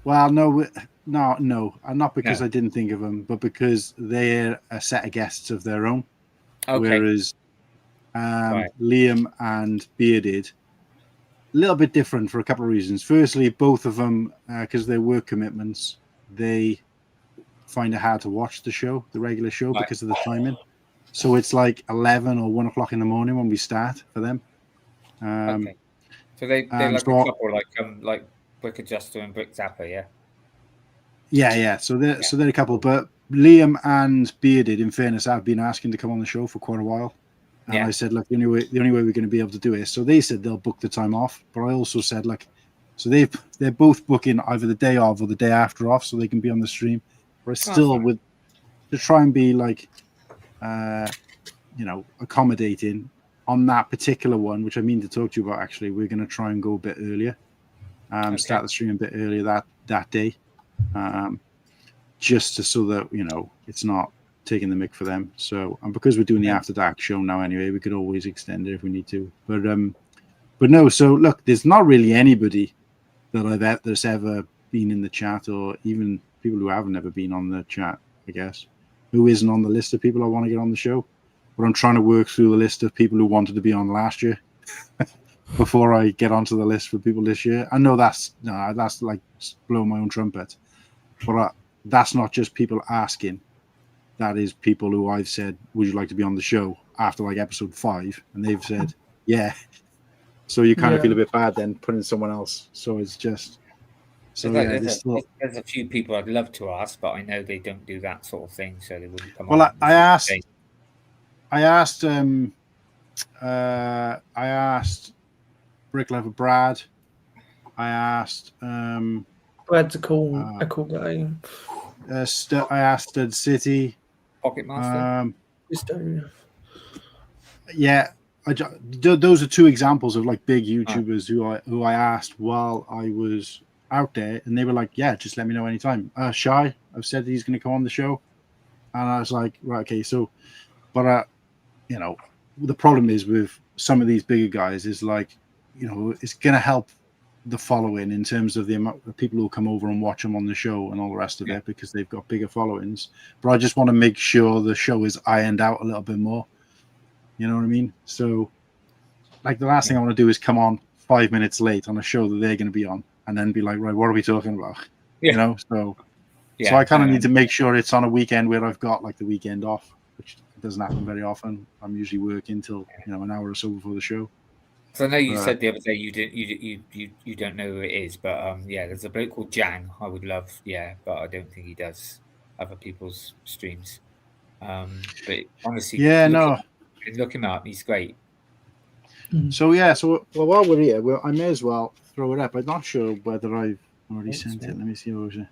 Well, no, and not because I didn't think of them, but because they're a set of guests of their own. Okay. Whereas Liam and Bearded, a little bit different for a couple of reasons. Firstly, both of them, because their work commitments, they find it hard to watch the regular show, because of the timing. So it's like 11 or 1 o'clock in the morning when we start for them. Okay. So they're like a couple, like Brick Adjuster and Brick Zapper, yeah. Yeah. So they're a couple, but Liam and Bearded, in fairness, I've been asking to come on the show for quite a while. And I said, look, the only way we're going to be able to do it. So they said they'll book the time off, but I also said, like, so they're both booking either the day of or the day after off, so they can be on the stream. But I still would to try and be like, accommodating on that particular one, which I mean to talk to you about. Actually, we're going to try and go a bit earlier, start the stream a bit earlier that day, just so that it's not taking the mick for them. So, and because we're doing the After Dark show now anyway, we could always extend it if we need to. But no. So look, there's not really anybody that's ever been in the chat, or even people who haven't ever been on the chat, I guess, who isn't on the list of people I want to get on the show. But I'm trying to work through the list of people who wanted to be on last year before I get onto the list for people this year. I know that's like blowing my own trumpet, but that's not just people asking. That is people who I've said, would you like to be on the show after like episode 5? And they've said, yeah. So you kind of feel a bit bad then putting someone else. So it's just... So there's a few people I'd love to ask, but I know they don't do that sort of thing, so they wouldn't come on. Well, I asked Brick Lover Brad. I asked... Brad's a cool guy. I asked Stud City. Pocket Master. Yeah, those are two examples of like big YouTubers who I asked while I was out there, and they were like, "Yeah, just let me know anytime." Shy, I've said that he's going to come on the show, and I was like, "Right, okay." So, but the problem is with some of these bigger guys is like, it's going to help the following in terms of the amount of people who come over and watch them on the show and all the rest of it, because they've got bigger followings. But I just want to make sure the show is ironed out a little bit more. You know what I mean? So, like, the last thing I want to do is come on 5 minutes late on a show that they're going to be on, and then be like, right, what are we talking about? So I kind of need to make sure it's on a weekend where I've got like the weekend off, which doesn't happen very often. I'm usually working till an hour or so before the show. So I know you said the other day you don't know who it is, but there's a bloke called Jan I would love, but I don't think he does other people's streams. But honestly, look him up. He's great. So while we're here, I may as well throw it up. I'm not sure whether I've already sent it. Let me see what was it.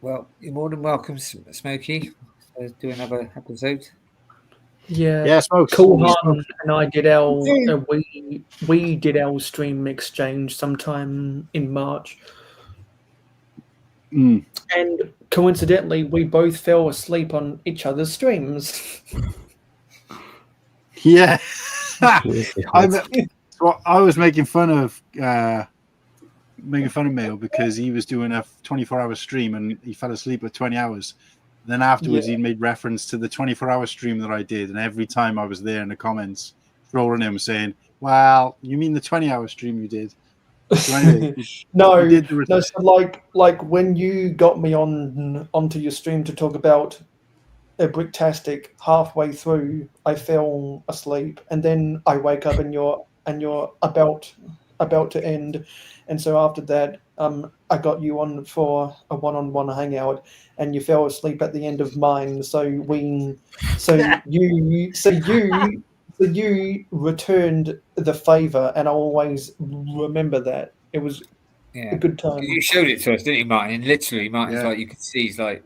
Well, you're more than welcome, Smokey. Do another episode. Yeah, Smokes. Cool and I did our we did our stream exchange sometime in March, and coincidentally, we both fell asleep on each other's streams. Yeah, I was making fun of making fun of Mayo because he was doing a 24-hour stream and he fell asleep at 20 hours. Then afterwards, he made reference to the 24-hour stream that I did, and every time I was there in the comments, trolling him, saying, "Well, you mean the 20-hour stream you did?" So anyway, no. So like when you got me onto your stream to talk about a Bricktastic, halfway through I fell asleep, and then I wake up and you're about to end, and so after that, I got you on for a one-on-one hangout, and you fell asleep at the end of mine. So you returned the favor, and I always remember that. It was a good time. You showed it to us, didn't you, Martin? And literally, Martin's like, you could see, he's like,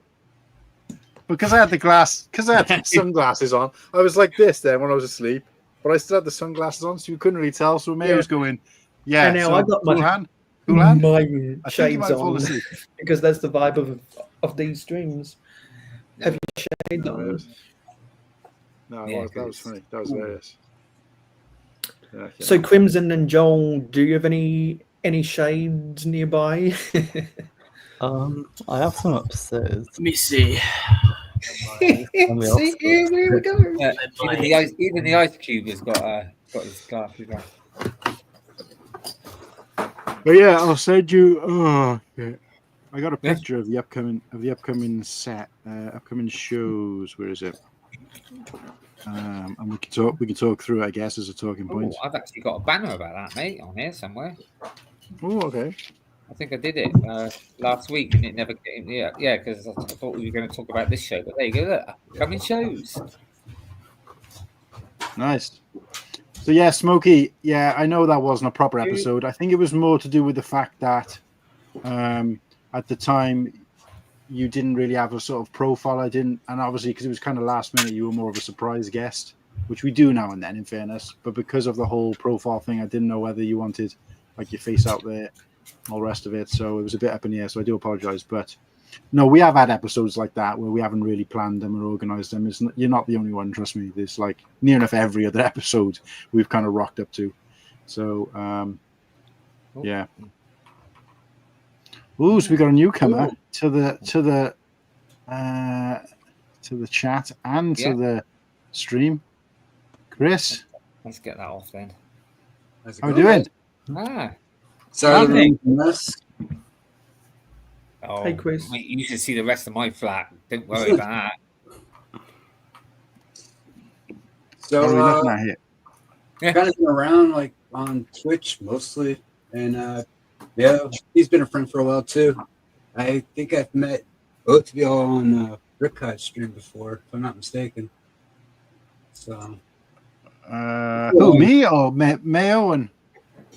because I had the sunglasses on, I was like this then when I was asleep, but I still had the sunglasses on, so you couldn't really tell. So May was going, "Yeah." And now so I got cool my hand. Cool hand. my I think you shades might have fallen on asleep. because that's the vibe of these streams. Have your shades on? No, that was funny. That was hilarious. Okay. So Crimson and Joel, do you have any shades nearby? I have some upstairs. Let me see. See, here we go. Even the ice cube has got his glasses on. But yeah, I'll send you. Oh, yeah. I got a picture of the upcoming set, upcoming shows. Where is it? And we can talk through it, I guess, as a talking point. I've actually got a banner about that, mate, on here somewhere. Oh, okay. I think I did it last week, and it never came. Yeah, because I thought we were going to talk about this show, but there you go. Look, upcoming shows. Nice. So yeah, Smokey. Yeah, I know that wasn't a proper episode. I think it was more to do with the fact that at the time you didn't really have a sort of profile. I didn't, and obviously because it was kind of last minute, you were more of a surprise guest, which we do now and then, in fairness. But because of the whole profile thing, I didn't know whether you wanted like your face out there, all the rest of it. So it was a bit up in the air. So I do apologize, but no, we have had episodes like that where we haven't really planned them or organized them. You're not the only one, trust me. There's like near enough every other episode we've kind of rocked up to. So yeah. Ooh, so we got a newcomer to the chat and to the stream. Chris, let's get that off then. How are we doing? Sorry, oh, hey, Chris. Mate, you should see the rest of my flat. Don't worry about that. So, what are we looking at here? kind of been around like on Twitch mostly, and yeah, he's been a friend for a while too. I think I've met both of y'all on Rickheid's stream before, if I'm not mistaken. So, who, me or Mayo and?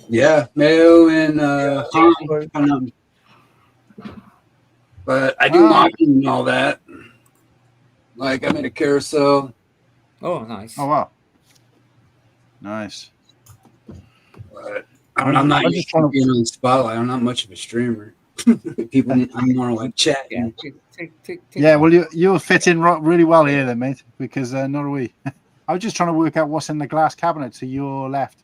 Yeah, Mayo and Han. But I do mocking and all that. Like I made a carousel. Oh, nice. Oh wow, nice. But I'm not just trying to be on the spotlight. I'm not much of a streamer. People, I'm more like chatting. Yeah, well, you'll fit in really well here, then, mate. Because not are we. I was just trying to work out what's in the glass cabinet to your left.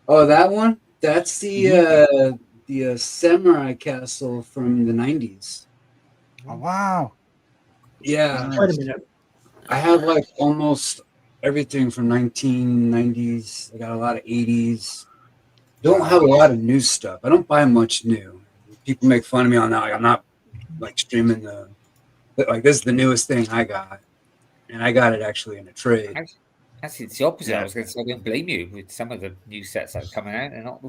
Oh, that one? That's the samurai castle from the 90s. Oh wow! Yeah. Wait a minute. I have like almost everything from 1990s. I got a lot of 80s. Don't have a lot of new stuff. I don't buy much new. People make fun of me on that. Like, I'm not like streaming like this is the newest thing I got, and I got it actually in a trade. Actually, it's the opposite. I was going to say I don't blame you with some of the new sets that are coming out. They're not.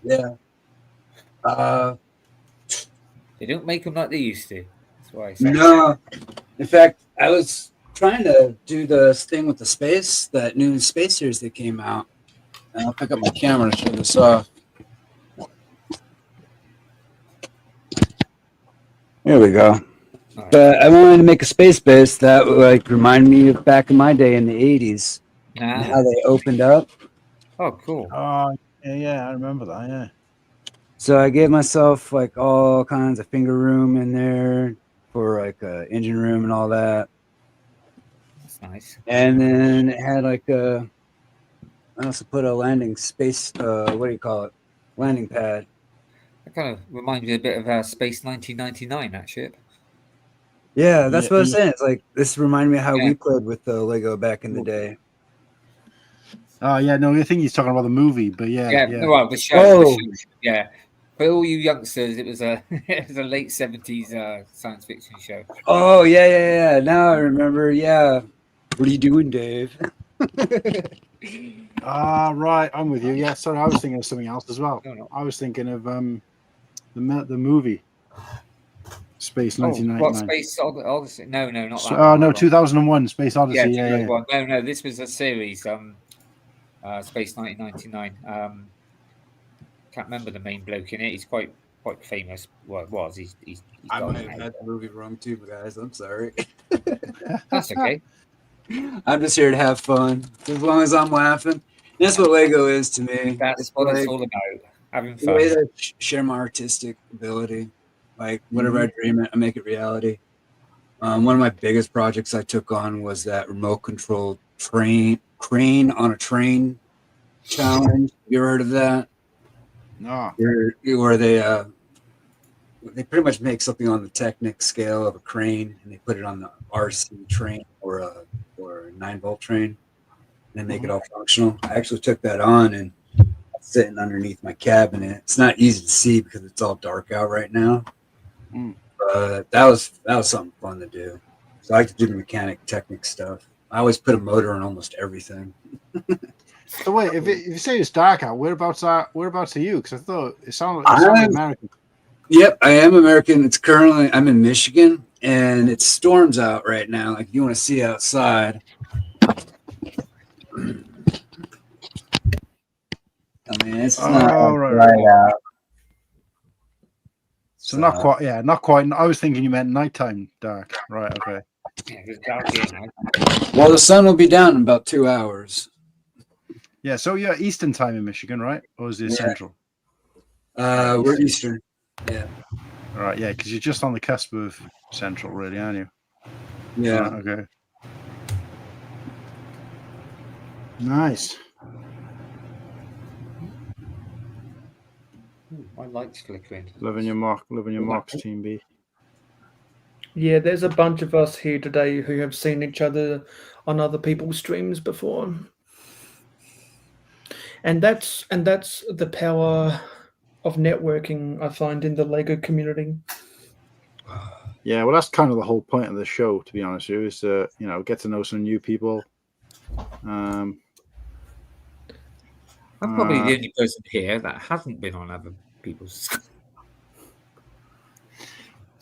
Yeah. They don't make them like they used to. That's why I say. No. In fact, I was trying to do this thing with the space, that new space series that came out. And I'll pick up my camera to show this off. Here we go. But I wanted to make a space base that would like remind me of back in my day in the 80s. And how they opened up. Oh, cool. Yeah, I remember that, yeah. So I gave myself like all kinds of finger room in there for like a engine room and all that. That's nice. And then it had like I also put a landing space, what do you call it? Landing pad. That kind of reminds me a bit of Space 1999. That ship. Yeah, that's what I was saying. It's like this reminded me of how we played with the Lego back in the day. Oh yeah, no, I think he's talking about the movie, but yeah. Well, the show. The show, yeah. For all you youngsters, it was a late 70s science fiction show. Oh yeah. Now I remember. Yeah. What are you doing, Dave? Right, I'm with you. Yeah, sorry, I was thinking of something else as well. I was thinking of the movie Space 1999. What, Space Odyssey? No, not that. Oh no, 2001 Space Odyssey. Yeah. No, this was a series. Space 1999. Can't remember the main bloke in it. He's quite famous. Well, it was. He's I might have had the movie wrong too, guys. I'm sorry. That's okay. I'm just here to have fun. As long as I'm laughing. That's what Lego is to me. That's what it's all about. Having fun. The way to share my artistic ability. Like whatever I dream it, I make it reality. One of my biggest projects I took on was that remote controlled crane on a train challenge. You ever heard of that? No. Where they pretty much make something on the Technic scale of a crane, and they put it on the RC train or a 9-volt train, and make it all functional. I actually took that on and sitting underneath my cabinet. It's not easy to see because it's all dark out right now. But that was something fun to do. So I like to do the Technic stuff. I always put a motor on almost everything. So wait, if you say it's dark out, whereabouts are you? Because I thought it sounded American. Yep, I am American. I'm in Michigan, and it storms out right now. Like, you want to see outside. I mean, it's not right out. So not quite. Yeah, not quite. I was thinking you meant nighttime dark. Right. Okay. Yeah, it's dark here now. Well, the sun will be down in about 2 hours. Yeah. So you're Eastern time in Michigan, right? Or is it Central? We're Eastern. Yeah. All right. Yeah, because you're just on the cusp of Central, really, aren't you? Yeah. Okay. Nice. My light's flickering. Living your marks, Team B. Yeah, there's a bunch of us here today who have seen each other on other people's streams before. And that's the power of networking, I find, in the Lego community. Yeah, well, that's kind of the whole point of the show, to be honest with you, is to, get to know some new people. I'm probably the only person here that hasn't been on other people's.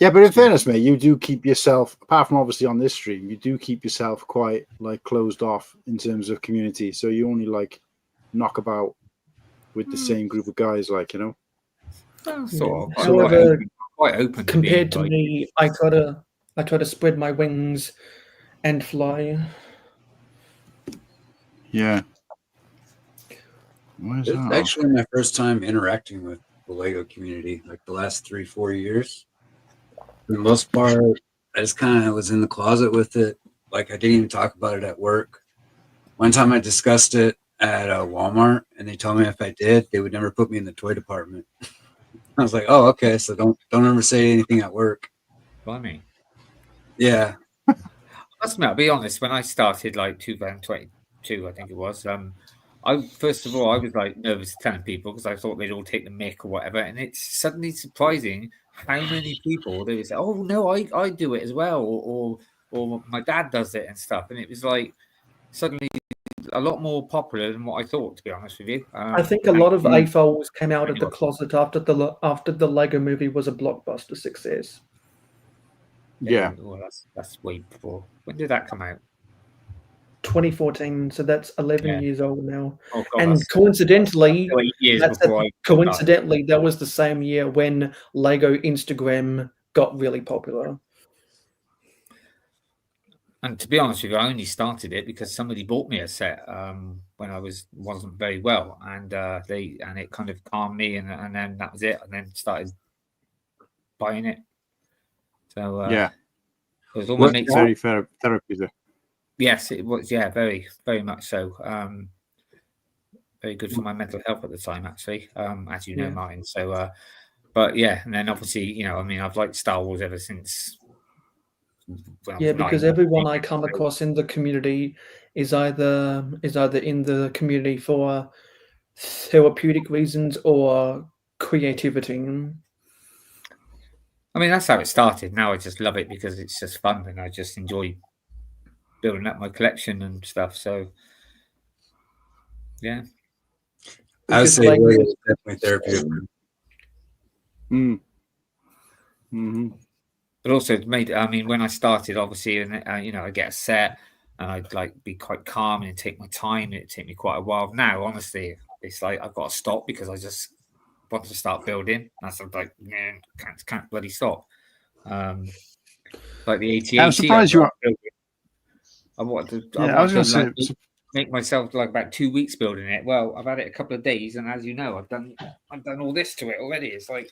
Yeah, but in fairness, mate, you do keep yourself, apart from obviously on this stream, you do keep yourself quite closed off in terms of community. So you only knock about with the same group of guys, However, quite open. Compared to me, I try to spread my wings and fly. Yeah. It's actually my first time interacting with the Lego community, the last 3-4 years. For the most part, I just kind of was in the closet with it. I didn't even talk about it at work. One time I discussed it at Walmart, and they told me if I did, they would never put me in the toy department. I was like, oh, okay, so don't ever say anything at work. Funny. Yeah. I'll be honest, when I started 2022, I think it was, first of all, I was nervous telling people because I thought they'd all take the mick or whatever. And it's suddenly surprising how many people they would say, oh, no, I do it as well. Or my dad does it and stuff. And it was suddenly a lot more popular than what I thought, to be honest with you. I think a lot of AFOLs came out of the closet after the Lego movie was a blockbuster success. Yeah. Well, that's way before. When did that come out? 2014, so that's 11 years old now. Oh, God, and coincidentally, coincidentally, that was the same year when Lego Instagram got really popular. And to be honest with you, I only started it because somebody bought me a set when I wasn't very well, and it kind of calmed me, and then that was it, and then started buying it. So yeah, it was almost very therapy there. Yes, it was. Yeah, very, very much so. Very good for my mental health at the time, actually, as you know, Martin. So, But yeah, and then obviously, I mean, I've liked Star Wars ever since. Yeah, because everyone I come across in the community is either in the community for therapeutic reasons or creativity. I mean, that's how it started. Now I just love it because it's just fun, and I just enjoy building up my collection and stuff. So, yeah, I would say it's definitely therapeutic. But also it made. I mean, when I started, obviously, and I get a set, and I'd like be quite calm and take my time. It'd take me quite a while. Now, honestly, it's like I've got to stop because I just want to start building. That's like, can't bloody stop. Like the AT-AT. I'm surprised you are. I was going to say, make myself like about 2 weeks building it. Well, I've had it a couple of days, and as you know, I've done all this to it already. It's like,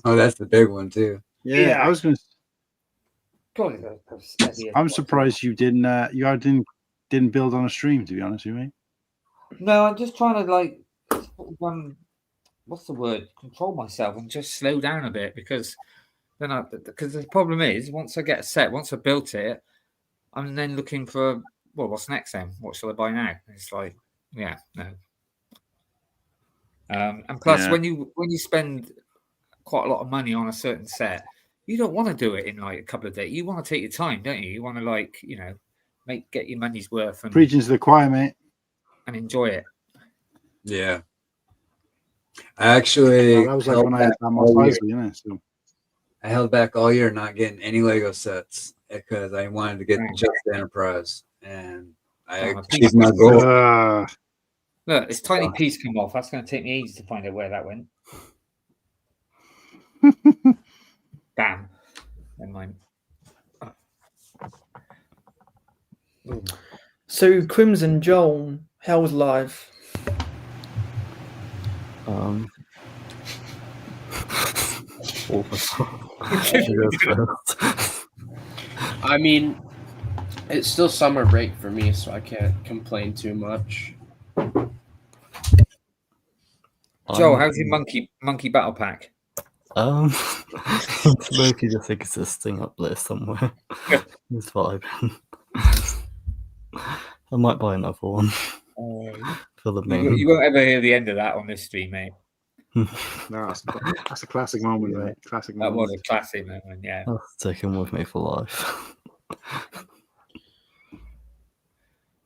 oh, that's the big one too. Yeah, I was going to. Probably. I'm surprised you didn't build on a stream. To be honest with you, no, I'm just trying to like, what's the word? Control myself and just slow down a bit because the problem is once I get a set, once I built it, I'm then looking for what's next then? What shall I buy now? It's like, no. And plus, when you spend quite a lot of money on a certain set, you don't want to do it in like a couple of days. You want to take your time, don't you? You want to like, get your money's worth and preaching to the choir, mate, and enjoy it. Yeah. I actually that was like when I had that Mos Eisley, so I held back all year not getting any Lego sets because I wanted to get just the Enterprise, and I achieved my goal. Look, this tiny piece come off. That's going to take me ages to find out where that went. Damn. Never mind. So, Crimson Joel, how was live? I mean, it's still summer break for me, so I can't complain too much. Joel, how's your monkey battle pack? It's mostly just existing up there somewhere. It's vibing. I might buy another one for the main. You won't ever hear the end of that on this stream, mate. No, that's a classic moment, mate. Classic moment. That was a classic moment, yeah. I'll take him with me for life.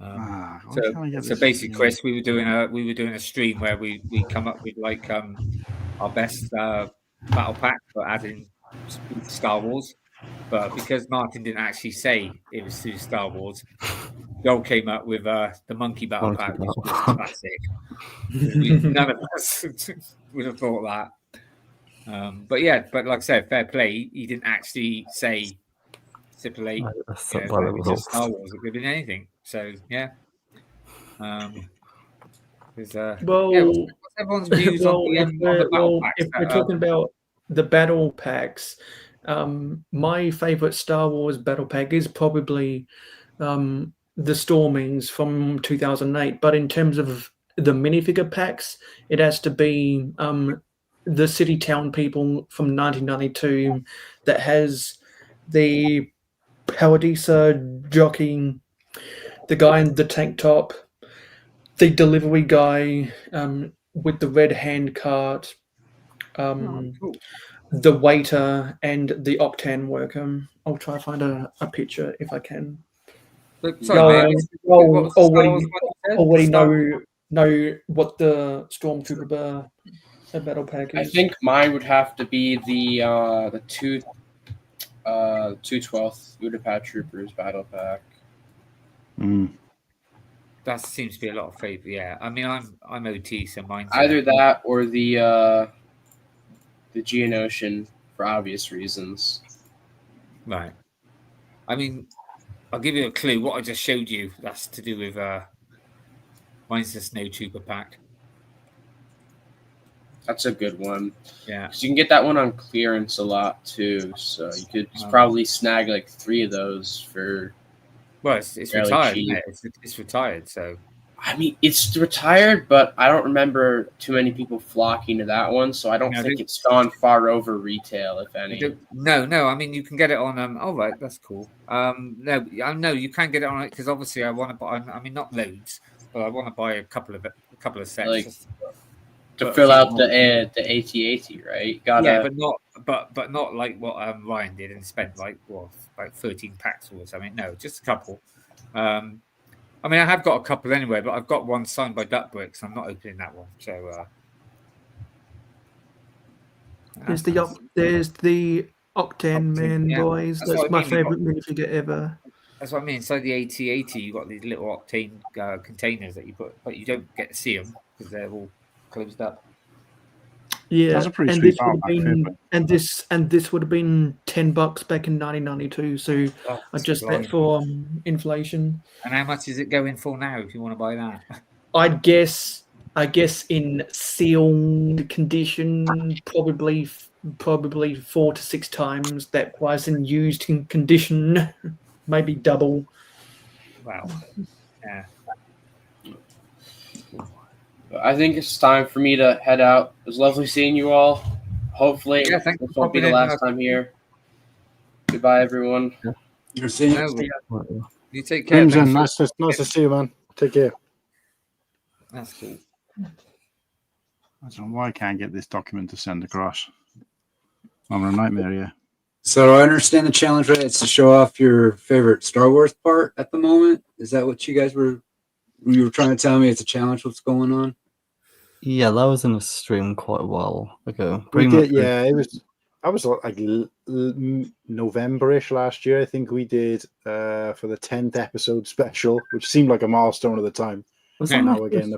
So basically, Chris, we were doing a stream where we come up with like our best battle pack for adding Star Wars, but because Martin didn't actually say it was through Star Wars, Joel came up with the monkey battle pack, which was classic. None of us would have thought that. But like I said, fair play. He didn't actually say stipulate Star Wars. It could have been anything. So yeah. What's everyone's views on the battle packs? If we're talking about the battle packs, my favorite Star Wars battle pack is probably the Stormings from 2008. But in terms of the minifigure packs, it has to be the City Town People from 1992 that has the Paradisa jockey, the guy in the tank top, the delivery guy with the red hand cart, the waiter, and the Octan worker. I'll try to find a picture if I can. Sorry, already know what the Stormtrooper battle pack is. I think mine would have to be the 212th Utapau Troopers battle pack. That seems to be a lot of favor. Yeah, I mean, I'm OT, so mine's either that or the Geonosian for obvious reasons. Right. I mean, I'll give you a clue. What I just showed you, that's to do with mine's the Snow Trooper pack. That's a good one. Yeah, because you can get that one on clearance a lot too. So you could probably snag like 3 of those for. Well, it's retired. Isn't it? It's retired. So I mean, it's retired, but I don't remember too many people flocking to that one, so I don't think it's gone far over retail, if any. No. I mean, you can get it on. Oh, right, that's cool. No, you can get it on it because obviously I want to buy. I mean, not loads, but I want to buy a couple of sets like, to fill out the AT-80, right? Yeah, but not like what Ryan did and spent like 13 packs or something. No, just a couple. I mean, I have got a couple anyway, but I've got one signed by Duck Bricks. I'm not opening that one. So there's the Octane Man boys. That's my favorite minifigure ever. That's what I mean. So the AT-80, you got these little Octane containers that you put, but you don't get to see them because they're all closed up. Yeah, that's a pretty sweet and this would have been $10 back in 1992. So adjust that for inflation. And how much is it going for now? If you want to buy that, I guess in sealed condition, probably 4 to 6 times that price, and used in condition, maybe double. Wow. Yeah. I think it's time for me to head out. It was lovely seeing you all. Hopefully, this won't be the last time here. Goodbye, everyone. You're seeing you take care. Crimson, nice to see you, man. Take care. That's cool. I don't know why I can't get this document to send across. I'm in a nightmare here. So I understand the challenge, right? It's to show off your favorite Star Wars part at the moment. Is that what you guys were trying to tell me? It's a challenge. What's going on? Yeah, that was in a stream quite a while ago. It was. I was like November-ish last year. I think we did for the 10th episode special, which seemed like a milestone at the time. Now we're getting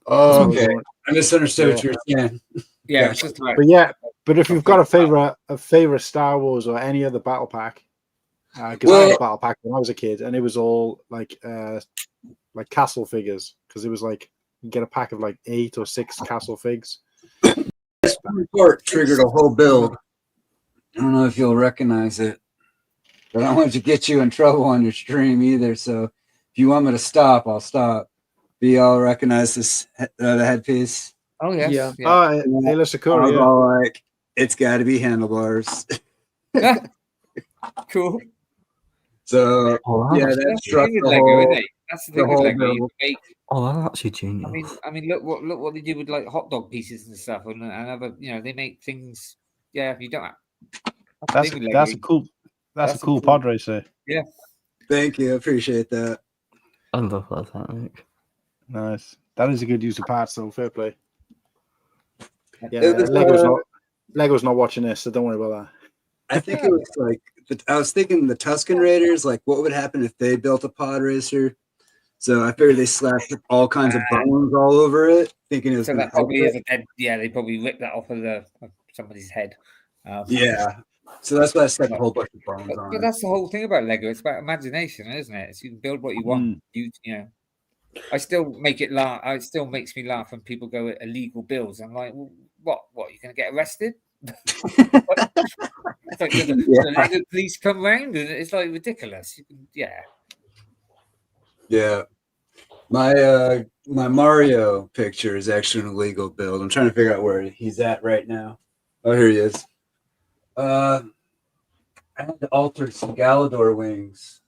Oh, okay. I misunderstood what you were saying. Yeah, gotcha. But if you've got a favorite Star Wars or any other battle pack, because I had a battle pack when I was a kid, and it was all like castle figures, because it was like you get a pack of like 8 or 6 castle figs. This report triggered a whole build. I don't know if you'll recognize it, but I don't want to get you in trouble on your stream either. So if you want me to stop, I'll stop. Do y'all recognize this the headpiece? Oh yes. Yeah. Oh, Ayla Secura. Yeah. All like, it's got to be handlebars. Cool. So that struck the Lego, whole, isn't it? That's the thing with Lego. That's actually genius. I mean, look what they do with like hot dog pieces and stuff, and other, they make things. Yeah, you don't. That's a cool pod racer. Yeah. Thank you. I appreciate that. I love that technique. Nice. That is a good use of parts, though. Fair play. Yeah, was, Lego's not watching this, so don't worry about that. I think it was like I was thinking the Tusken Raiders. Like, what would happen if they built a pod racer? So I figured they slapped all kinds of bones all over it, thinking it was. So that probably is a dead. Yeah, they probably ripped that off of somebody's head. Yeah. So that's why I stuck a whole bunch of bones on. But that's the whole thing about Lego. It's about imagination, isn't it? So you can build what you want. I still make it laugh. It still makes me laugh when people go at illegal builds. I'm like, well, what? You're going to get arrested? It's like the Lego police come around, and it's like ridiculous. Yeah. My Mario picture is actually an illegal build. I'm trying to figure out where he's at right now. Oh, here he is. I had to alter some Galador wings.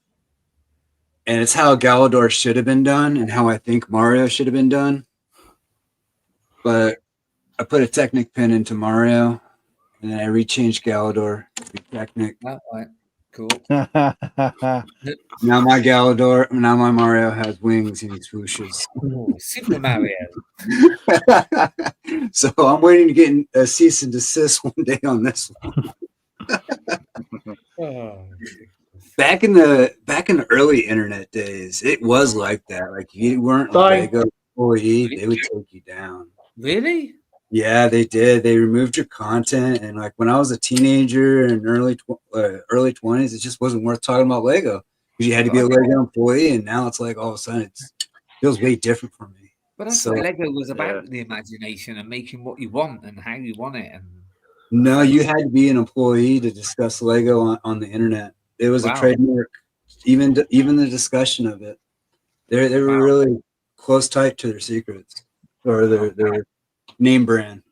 And it's how Galador should have been done and how I think Mario should have been done. But I put a Technic pin into Mario, and then I rechanged Galador to be Technic. Right. Cool. Now my Mario has wings and he swooshes. Ooh, Super Mario. So I'm waiting to get a cease and desist one day on this one. Back in the early internet days, it was like that. Like, you weren't a Lego employee, they would take you down. Really? Yeah, they did. They removed your content, and like when I was a teenager in early 20s, it just wasn't worth talking about Lego because you had to be a Lego employee. And now it's like all of a sudden it feels way different for me. But that's what Lego was about: the imagination and making what you want and how you want it. And no, you had to be an employee to discuss Lego on the internet. It was a trademark. Even the discussion of it, they were really close tight to their secrets or their name brand.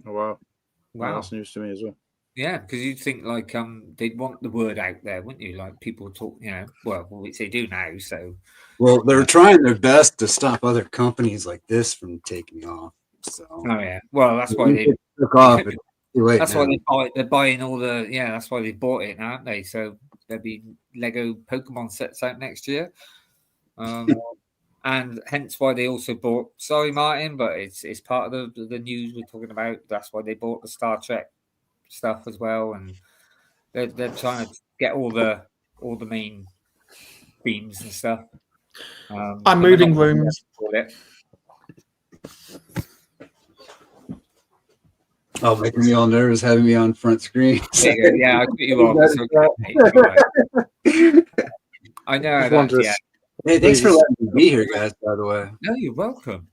Oh wow! Wow, that's news to me as well. Yeah, because you'd think like they'd want the word out there, wouldn't you? Like people talk, well, which they do now. So, well, they're trying their best to stop other companies like this from taking off. So, oh yeah, well that's why they took off. That's why they're buying all the that's why they bought it now, aren't they? So there'll be Lego Pokemon sets out next year. And hence why they also bought. Sorry, Martin, but it's part of the news we're talking about. That's why they bought the Star Trek stuff as well, and they're trying to get all the main themes and stuff. I'm moving rooms. Oh, making me all nervous having me on front screen. Yeah, I put you on. I know. Hey, thanks for letting me be here, guys, by the way. No, you're welcome.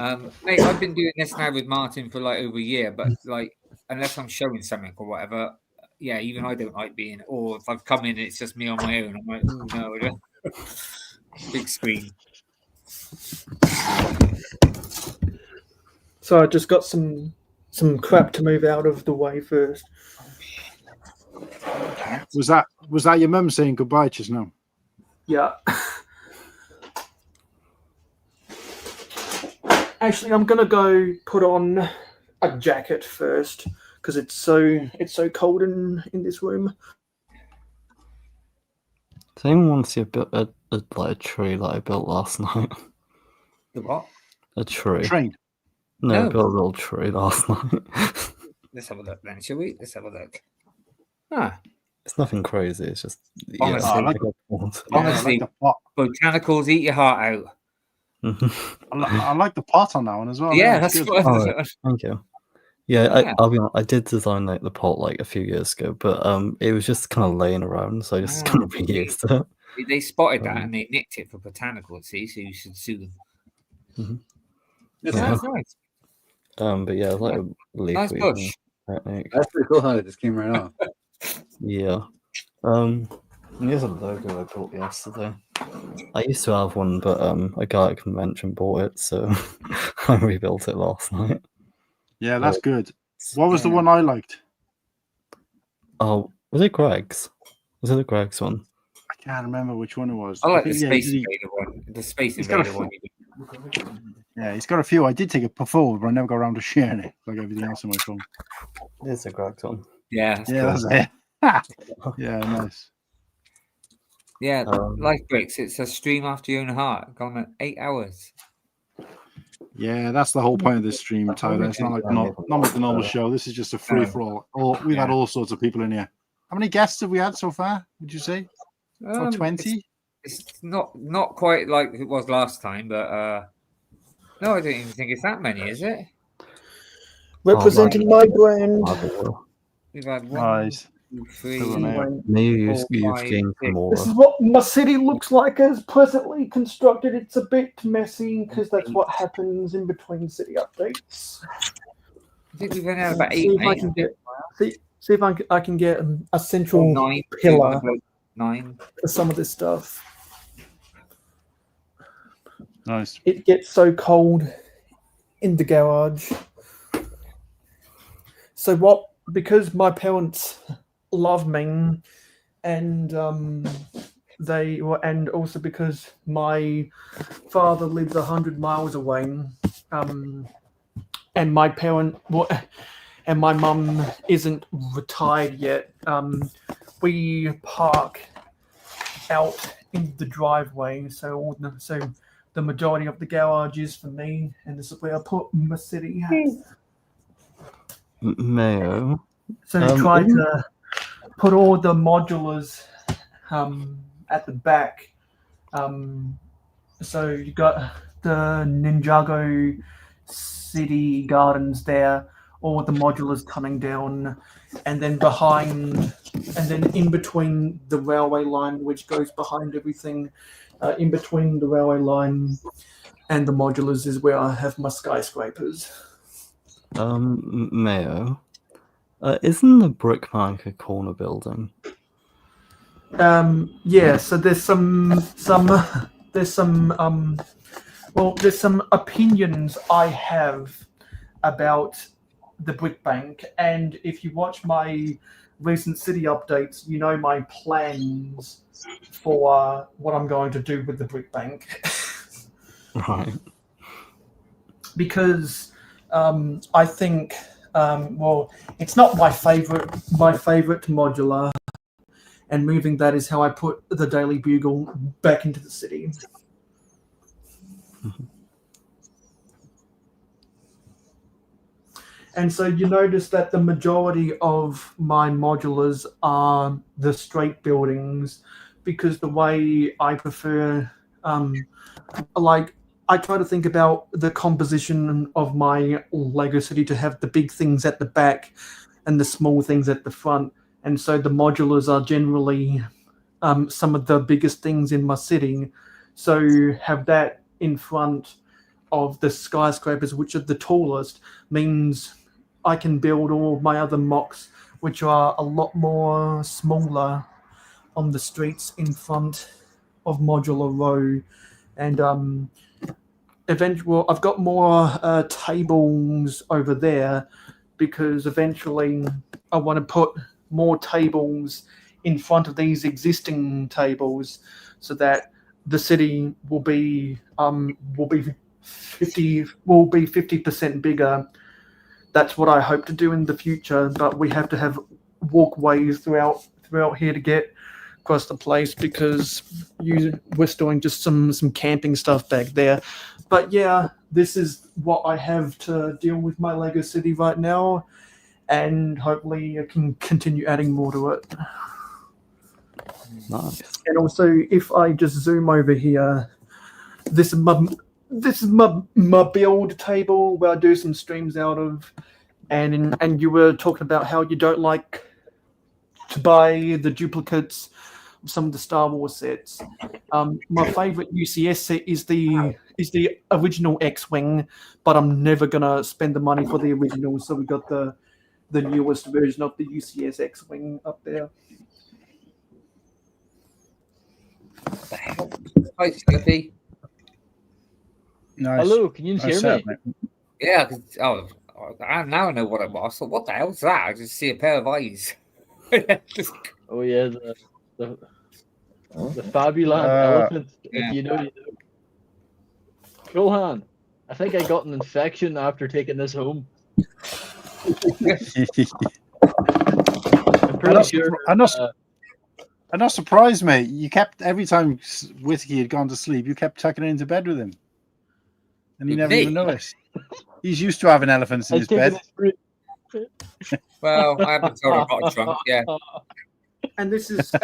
Mate, I've been doing this now with Martin for like over a year, but like, unless I'm showing something or whatever, even I don't like being, or if I've come in, it's just me on my own. I'm like, oh, no, I don't. Big screen. So I just got some crap to move out of the way first. Was that your mum saying goodbye just now? Yeah. Actually, I'm gonna go put on a jacket first because it's so cold in this room. Does anyone want to see a tree that I built last night? The what? A tree. Train. No, I built a little tree last night. Let's have a look then, shall we? Let's have a look. It's nothing crazy. It's just honestly, honestly, botanicals eat your heart out. I like the pot on that one as well. Yeah, that's good. Right, thank you. Yeah, I'll be honest, I did design the pot like a few years ago, but it was just kind of laying around, so I just kind of reused it. They spotted that and they nicked it for botanicals. See, so you should sue them. Mm-hmm. That's nice. But yeah, like a leaf nice bush. Technique. That's pretty cool how it just came right off. Yeah. Here's a logo I bought yesterday. I used to have one, but a guy at convention bought it, so I rebuilt it last night. Yeah, that's good. What was the one I liked? Oh, was it Greg's? Was it the Greg's one? I can't remember which one it was. I like the Space Invader one. The Space Invader one. Yeah, he's got a few. I did take it forward, but I never got around to sharing it like everything else on my phone. It's a Greg's one. Yeah, that's it. Yeah, nice. Yeah, Life Breaks. It's a stream after your own heart. Gone at 8 hours. Yeah, that's the whole point of this stream, Tyler. It's not like the normal show. This is just a free for all. We've had all sorts of people in here. How many guests have we had so far? Would you say? 20? It's not quite like it was last time, but no, I don't even think it's that many, is it? Representing my brand. We've had one, nice. 2, 3, Maybe 4, 5, 6. This is what my city looks like as presently constructed. It's a bit messy because that's what happens in between city updates. I think we've only had about 8. See if I can get a central pillar 9 for some of this stuff. Nice. It gets so cold in the garage. So because my parents love me, and and also because my father lives 100 miles away, and my mum isn't retired yet. We park out in the driveway, so the majority of the garage is for me, and this is where I put my city hat. Mayo. So we tried to put all the modulars at the back. So you got the Ninjago City Gardens there, all the modulars coming down, and then in between the railway line, which goes behind everything, in between the railway line and the modulars is where I have my skyscrapers. Mayo. Isn't the Brickmark a corner building? Yeah, so there's some Well, there's some opinions I have about the Brick Bank, and if you watch my recent city updates, you know my plans for what I'm going to do with the Brick Bank. Right. Because I think, well, it's not my favorite modular, and moving that is how I put the Daily Bugle back into the city. And so you notice that the majority of my modulars are the straight buildings, because the way I prefer, like, I try to think about the composition of my Lego city to have the big things at the back and the small things at the front. And so the modulars are generally some of the biggest things in my city. So have that in front of the skyscrapers, which are the tallest, means I can build all my other mocks, which are a lot more smaller, on the streets in front of Modular Row. And eventually, I've got more tables over there, because eventually I want to put more tables in front of these existing tables, so that the city will be 50% bigger. That's what I hope to do in the future, but we have to have walkways throughout here to get across the place, because we're doing just some camping stuff back there. But yeah, this is what I have to deal with my Lego City right now, and hopefully I can continue adding more to it. Nice. And also, if I just zoom over here, this is my build table where I do some streams out of, and you were talking about how you don't like to buy the duplicates of some of the Star Wars sets. My favorite UCS set is the original X-Wing, but I'm never gonna spend the money for the original, so we got the newest version of the UCS X-Wing up there. What the hell? Hi, Slippy. Nice. Hello, can you Nice hear me? set, mate. Yeah, now I know what it was. So what the hell's that? I just see a pair of eyes. Oh yeah, the Fabuland elephant. yeah. If you know, you know. Rohan, I think I got an infection after taking this home. I'm pretty sure. I'm not surprised, mate. You kept, every time Whiskey had gone to sleep, you kept tucking it into bed with him, and he never even noticed. He's used to having elephants in his bed. Well, I haven't told him about a trunk. Yeah. And this is the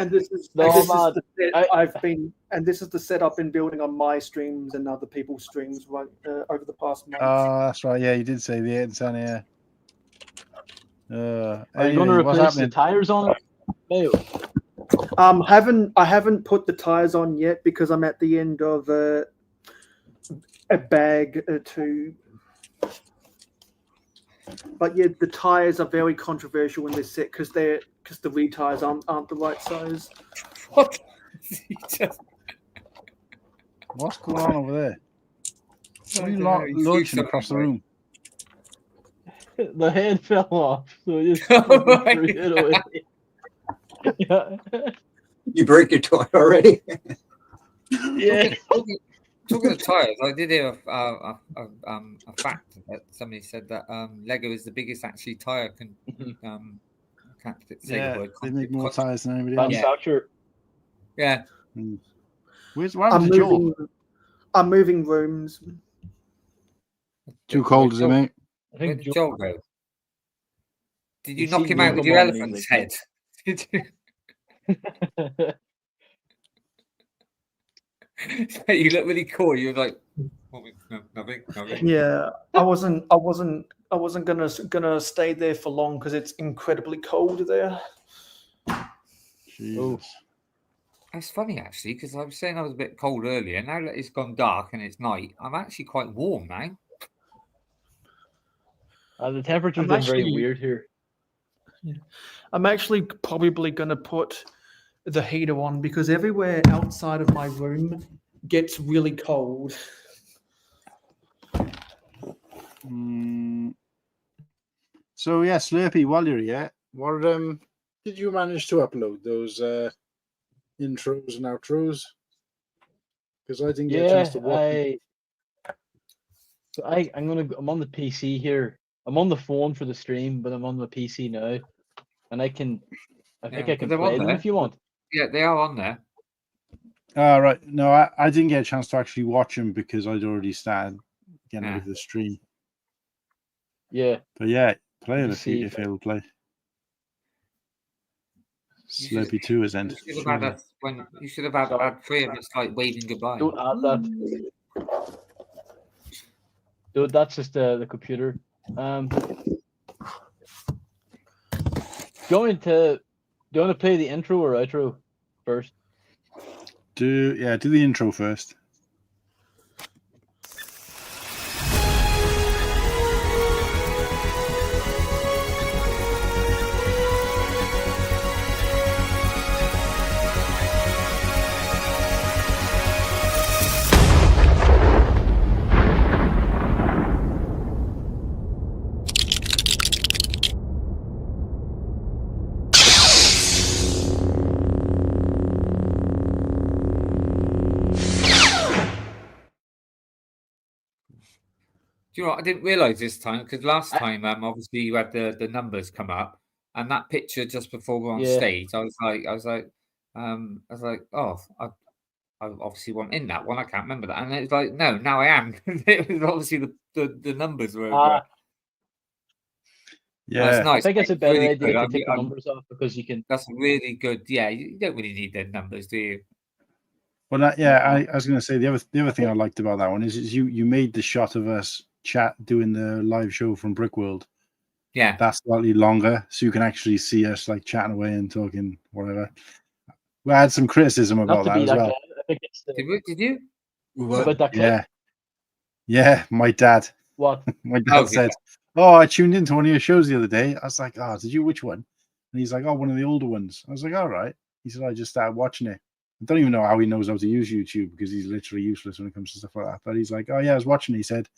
set I've been building on my streams and other people's streams over the past month. Oh, that's right. Yeah, you did say the Anton, yeah. Are you going to replace the tires on it? No. I haven't put the tires on yet, because I'm at the end of a bag to. But yeah, the tires are very controversial in this set, because the rear tires aren't the right size. What? What's going on over there? What are you launching across the room? The head fell off, so it just threw it away. Yeah. You break your toy already? Yeah. Talking of tires, I did hear a fact that somebody said that Lego is the biggest actually tire Yeah, they make more tires than anybody else. Manufacturer. Yeah. Where's the jaw? I'm moving rooms. Too cold, is it, mate? Where did Joel go? Did you knock him out with your elephant's head? Did you? You look really cool. You're like, nothing. Yeah, I wasn't gonna stay there for long, because it's incredibly cold there. Jesus. That's funny actually, because I was saying I was a bit cold earlier. Now that it's gone dark and it's night, I'm actually quite warm now. The temperature's been very weird here. Yeah. I'm actually probably gonna put the heater on, because everywhere outside of my room gets really cold. So yeah, Slurpee, while you're here, what did you manage to upload those intros and outros? Because I didn't get a chance to watch. I'm on the PC here. I'm on the phone for the stream, but I'm on the PC now, and I think I can play them if you want. Yeah, they are on there. Right. No, I didn't get a chance to actually watch them because I'd already started getting ready for the stream. Yeah. But yeah, play it if it'll play. Slurpee 2 is end. You should have had 3 of us like waving goodbye. Don't add that. Dude, that's just the computer. Do you want to play the intro or outro first? Do the intro first. Do you know what? I didn't realise this time because last time, obviously you had the numbers come up, and that picture just before we were on stage, I was like, oh, I obviously want in that one. I can't remember that, and it was like, no, now I am. It was obviously the numbers were. Yeah, that's nice. I think it's a better really idea good. to take the numbers off because you can. That's really good. Yeah, you don't really need the numbers, do you? Well, I was going to say the other thing I liked about that one is you made the shot of us doing the live show from Brickworld. Yeah, that's slightly longer, so you can actually see us like chatting away and talking whatever. We had some criticism about that as well. Did you? What? Yeah. My dad. What? My dad said, "Oh, I tuned into one of your shows the other day." I was like, "Oh, did you? Which one?" And he's like, "Oh, one of the older ones." I was like, "All right." He said, "I just started watching it." I don't even know how he knows how to use YouTube because he's literally useless when it comes to stuff like that. But he's like, "Oh yeah, I was watching it." He said,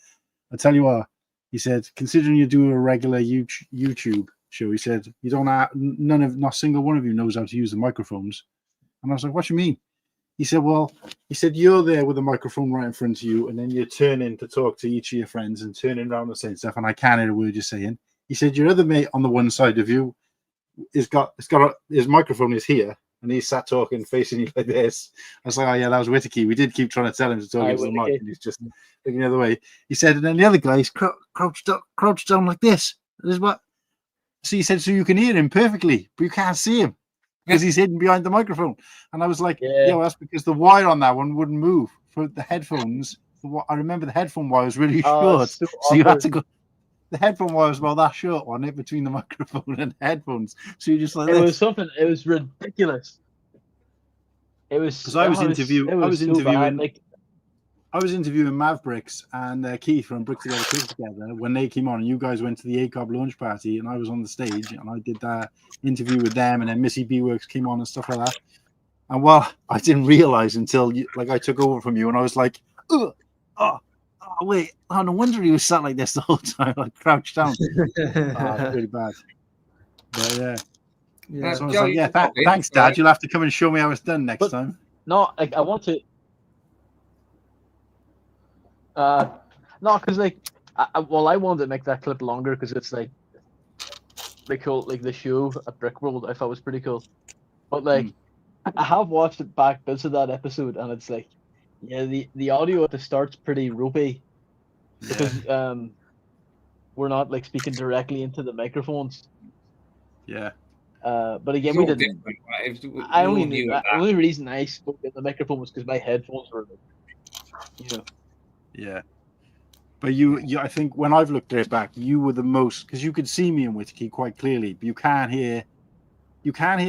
"I tell you what," he said, "considering you do a regular YouTube show," he said, "you don't have not a single one of you knows how to use the microphones." And I was like, "What do you mean?" He said, "Well," he said, "you're there with a microphone right in front of you, and then you're turning to talk to each of your friends and turning around and saying stuff, and I can't hear a word you're saying." He said, "Your other mate on the one side of you his microphone is here, and he sat talking, facing you like this." I was like, "Oh yeah, that was Whittaky." We did keep trying to tell him to talk into the mic, and he's just looking the other way. He said, and then the other guy's crouched down like this. This is what. So he said, so you can hear him perfectly, but you can't see him because he's hidden behind the microphone. And I was like, yeah, well, that's because the wire on that one wouldn't move for the headphones. I remember the headphone wire was really short, so you had to go. The headphone wire was about that short on it between the microphone and the headphones. So you just like it was something. It was ridiculous. It was because I was interviewing Mavericks and Keith from Brick Together Kids Together when they came on, and you guys went to the ACOB launch party, and I was on the stage and I did that interview with them, and then Missy B Works came on and stuff like that. And well, I didn't realize until I took over from you, and I was like, oh wait, no wonder he was sat like this the whole time, like crouched down. Really bad. But yeah. So I was like, yeah, thanks, Dad. You'll have to come and show me how it's done next time. No, I want to. No, because I wanted to make that clip longer because it's like cool, like the show at Brickworld. I thought was pretty cool, but I have watched it back bits of that episode, and it's like, yeah, the audio at the start's pretty ropey because we're not like speaking directly into the microphones. Yeah. But again, we didn't. The only reason I spoke in the microphone was because my headphones were, Yeah. But you, I think when I've looked at it back, you were the most, because you could see me and Whittaky quite clearly, but you can't hear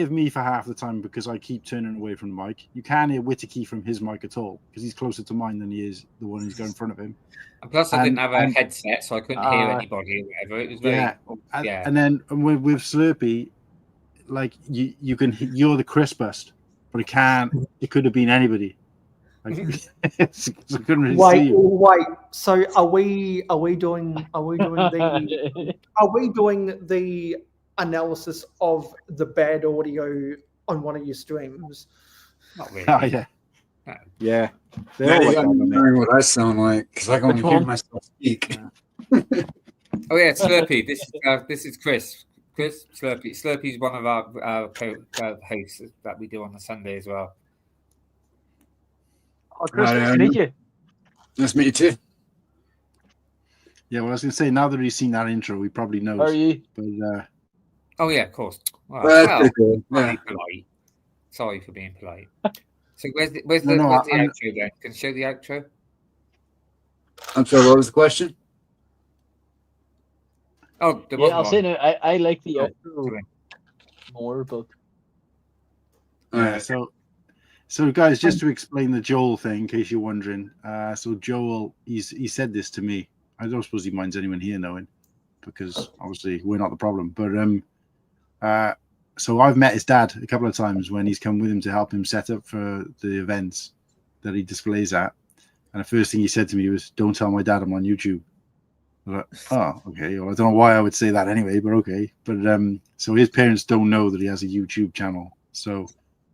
me for half the time because I keep turning away from the mic. You can't hear Whittaky from his mic at all because he's closer to mine than he is the one who's got in front of him. And plus, I didn't have a headset, so I couldn't hear anybody or whatever. It was very And then with Slurpee, like you're the crispest, but it could have been anybody. I couldn't really see you. Wait. So are we doing the analysis of the bad audio on one of your streams? Not really. Oh yeah. Yeah. Yeah, I'm wondering what I sound like because I can only hear myself speak. Oh yeah, Slurpee. This is Chris. Chris Slurpee. Slurpee's one of our hosts that we do on the Sunday as well. Oh, Chris, nice to meet you. Nice to meet you too. Yeah, well, I was going to say, now that he's seen that intro, he probably knows. How are you? But, oh yeah, of course. Well, cool. Yeah. Polite. Sorry for being polite. So where's the outro then? Can you show the outro? I'm sorry, what was the question? Oh, yeah, I'll say no. I like the outro more, but yeah. So guys, just to explain the Joel thing, in case you're wondering. So Joel, he said this to me. I don't suppose he minds anyone here knowing, because obviously we're not the problem. But so I've met his dad a couple of times when he's come with him to help him set up for the events that he displays at. And the first thing he said to me was, "Don't tell my dad I'm on YouTube." I was like, oh, okay. Well, I don't know why I would say that anyway, but okay. But so his parents don't know that he has a YouTube channel. So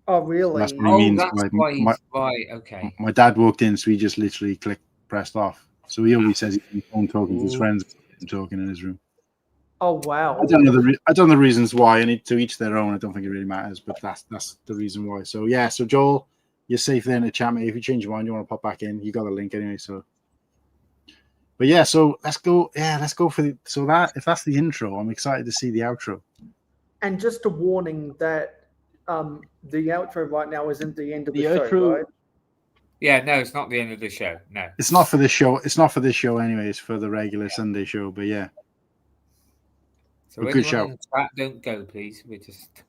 oh, really? That's what he means. That's why. Okay. My dad walked in, so he just literally pressed off. So he always says he's on phone talking to his friends, talking in his room. Oh wow! I don't know the reasons why. I need to each their own. I don't think it really matters, but that's the reason why. So yeah. So Joel, you're safe there in the chat, mate. If you change your mind, you want to pop back in, you got the link anyway. So, but yeah. So let's go. Yeah, let's go for if that's the intro, I'm excited to see the outro. And just a warning that the outro right now isn't the end of the show, outro, right? Yeah, no, it's not the end of the show. No, it's not for this show. It's not for this show anyway. It's for the regular Sunday show. But yeah. So good show. Don't go, please. We're just.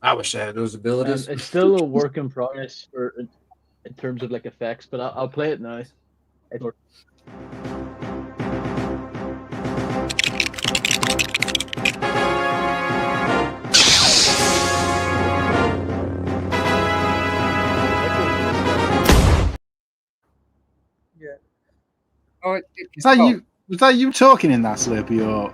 I wish I had those abilities. It's still a work in progress in terms of like effects, but I'll play it now. Yeah. Oh, was that you talking in that, Slurpee, or?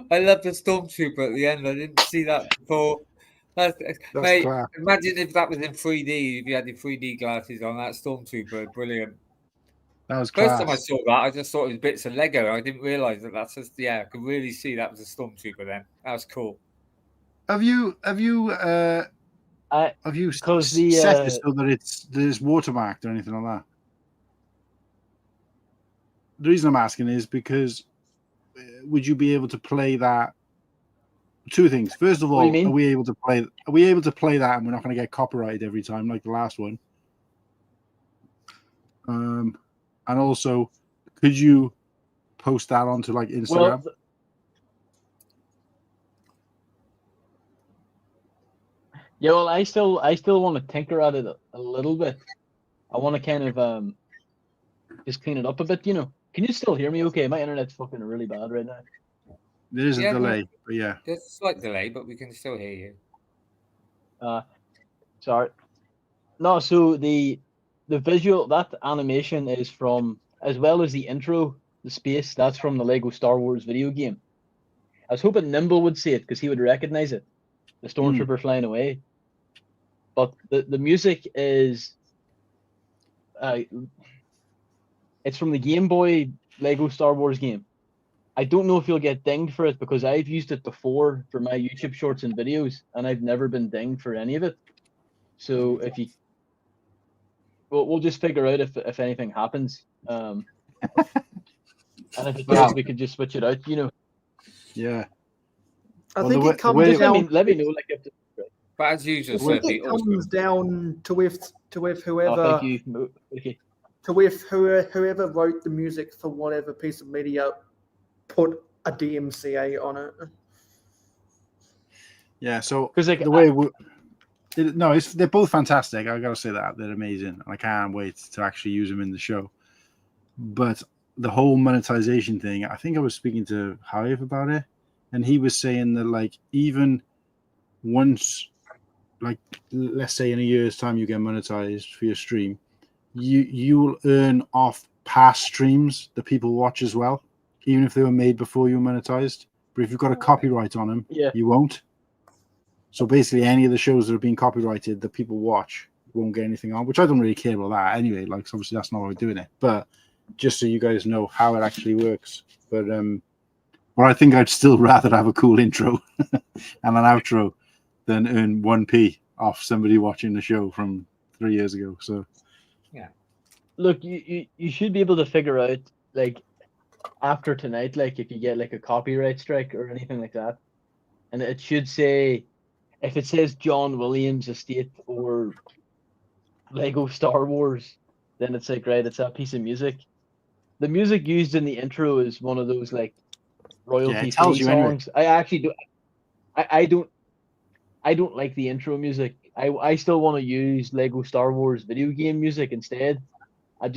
I love the stormtrooper at the end. I didn't see that before. Mate, class. Imagine if that was in 3D. If you had your 3D glasses on, that stormtrooper, brilliant. That was first class. time I saw that. I just thought it was bits of Lego. I didn't realize that's just I could really see that was a stormtrooper. Then that was cool. Have you set it so that there's watermarked or anything like that? The reason I'm asking is because would you be able to play that? Two things. First of all, are we able to play that, and we're not going to get copyrighted every time like the last one? And also, could you post that onto like Instagram? Well, I still want to tinker at it a little bit. I want to kind of just clean it up a bit. You know, can you still hear me? Okay, my internet's fucking really bad right now. There is a delay, but yeah, there's a slight delay, but we can still hear you. Sorry. No, so the visual, that animation is from, as well as the intro, the space, that's from the Lego Star Wars video game. I was hoping Nimble would see it because he would recognize it, the stormtrooper flying away. But the music is, it's from the Game Boy Lego Star Wars game. I don't know if you'll get dinged for it because I've used it before for my YouTube shorts and videos, and I've never been dinged for any of it. So if you, we'll just figure out if anything happens. And if it does, we could just switch it out. You know. Yeah. I think it comes down. Let me know, like if. But as usual, it comes down to with whoever. Oh, thank you. Okay. To with whoever wrote the music for whatever piece of media put a DMCA on it. Yeah, so because like the way they're both fantastic. I gotta say that they're amazing, and I can't wait to actually use them in the show. But the whole monetization thing, I think I was speaking to Hive about it, and he was saying that like even once, like let's say in a year's time you get monetized for your stream, you will earn off past streams that people watch as well, even if they were made before you were monetized. But if you've got a copyright on them, you won't. So basically, any of the shows that are being copyrighted that people watch won't get anything on, which I don't really care about that anyway. Like, obviously, that's not how we're doing it. But just so you guys know how it actually works. But I think I'd still rather have a cool intro and an outro than earn 1p off somebody watching the show from 3 years ago. So, yeah. Look, you should be able to figure out, like, after tonight, like, if you get, like, a copyright strike or anything like that. And it should say... If it says John Williams Estate or Lego Star Wars, then it's like, right, it's that piece of music. The music used in the intro is one of those like royalty free songs. Anyway. I actually do. I don't like the intro music. I still want to use Lego Star Wars video game music instead. I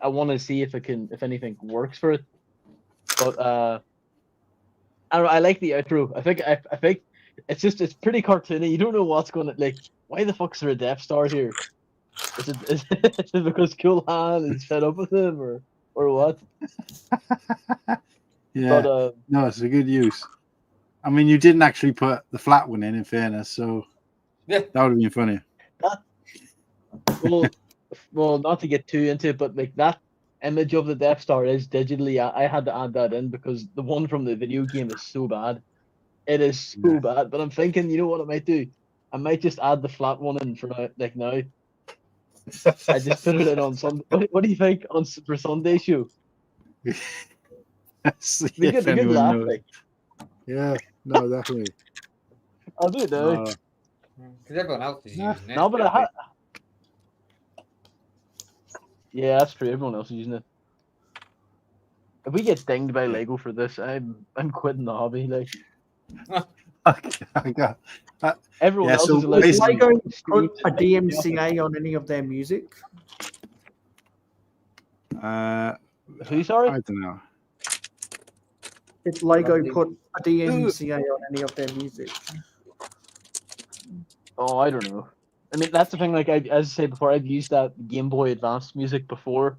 want to see if anything works for it. But I don't know. I like the outro. I think. It's pretty cartoony. You don't know what's going to, like, why the fuck's there a Death Star here? Is it because Cool Hand is fed up with him or what? Yeah. But, no, it's a good use. I mean, you didn't actually put the flat one in fairness, so yeah, that would have been funny. Well, not to get too into it, but like that image of the Death Star is digitally. I had to add that in because the one from the video game is so bad. It is so bad, but I'm thinking, you know what I might do? I might just add the flat one in for now. I just put it in on Sunday. What do you think for Sunday show? Be good laugh, like. Yeah, no, definitely. I'll do it now. Because everyone else is using it. No, but yeah, that's true. Everyone else is using it. If we get dinged by Lego for this, I'm quitting the hobby. Like. Everyone else is Lego put a DMCA on any of their music? Who, sorry? I don't know. Did Lego put a DMCA on any of their music? Oh, I don't know. I mean, that's the thing. Like, as I said before, I've used that Game Boy Advance music before,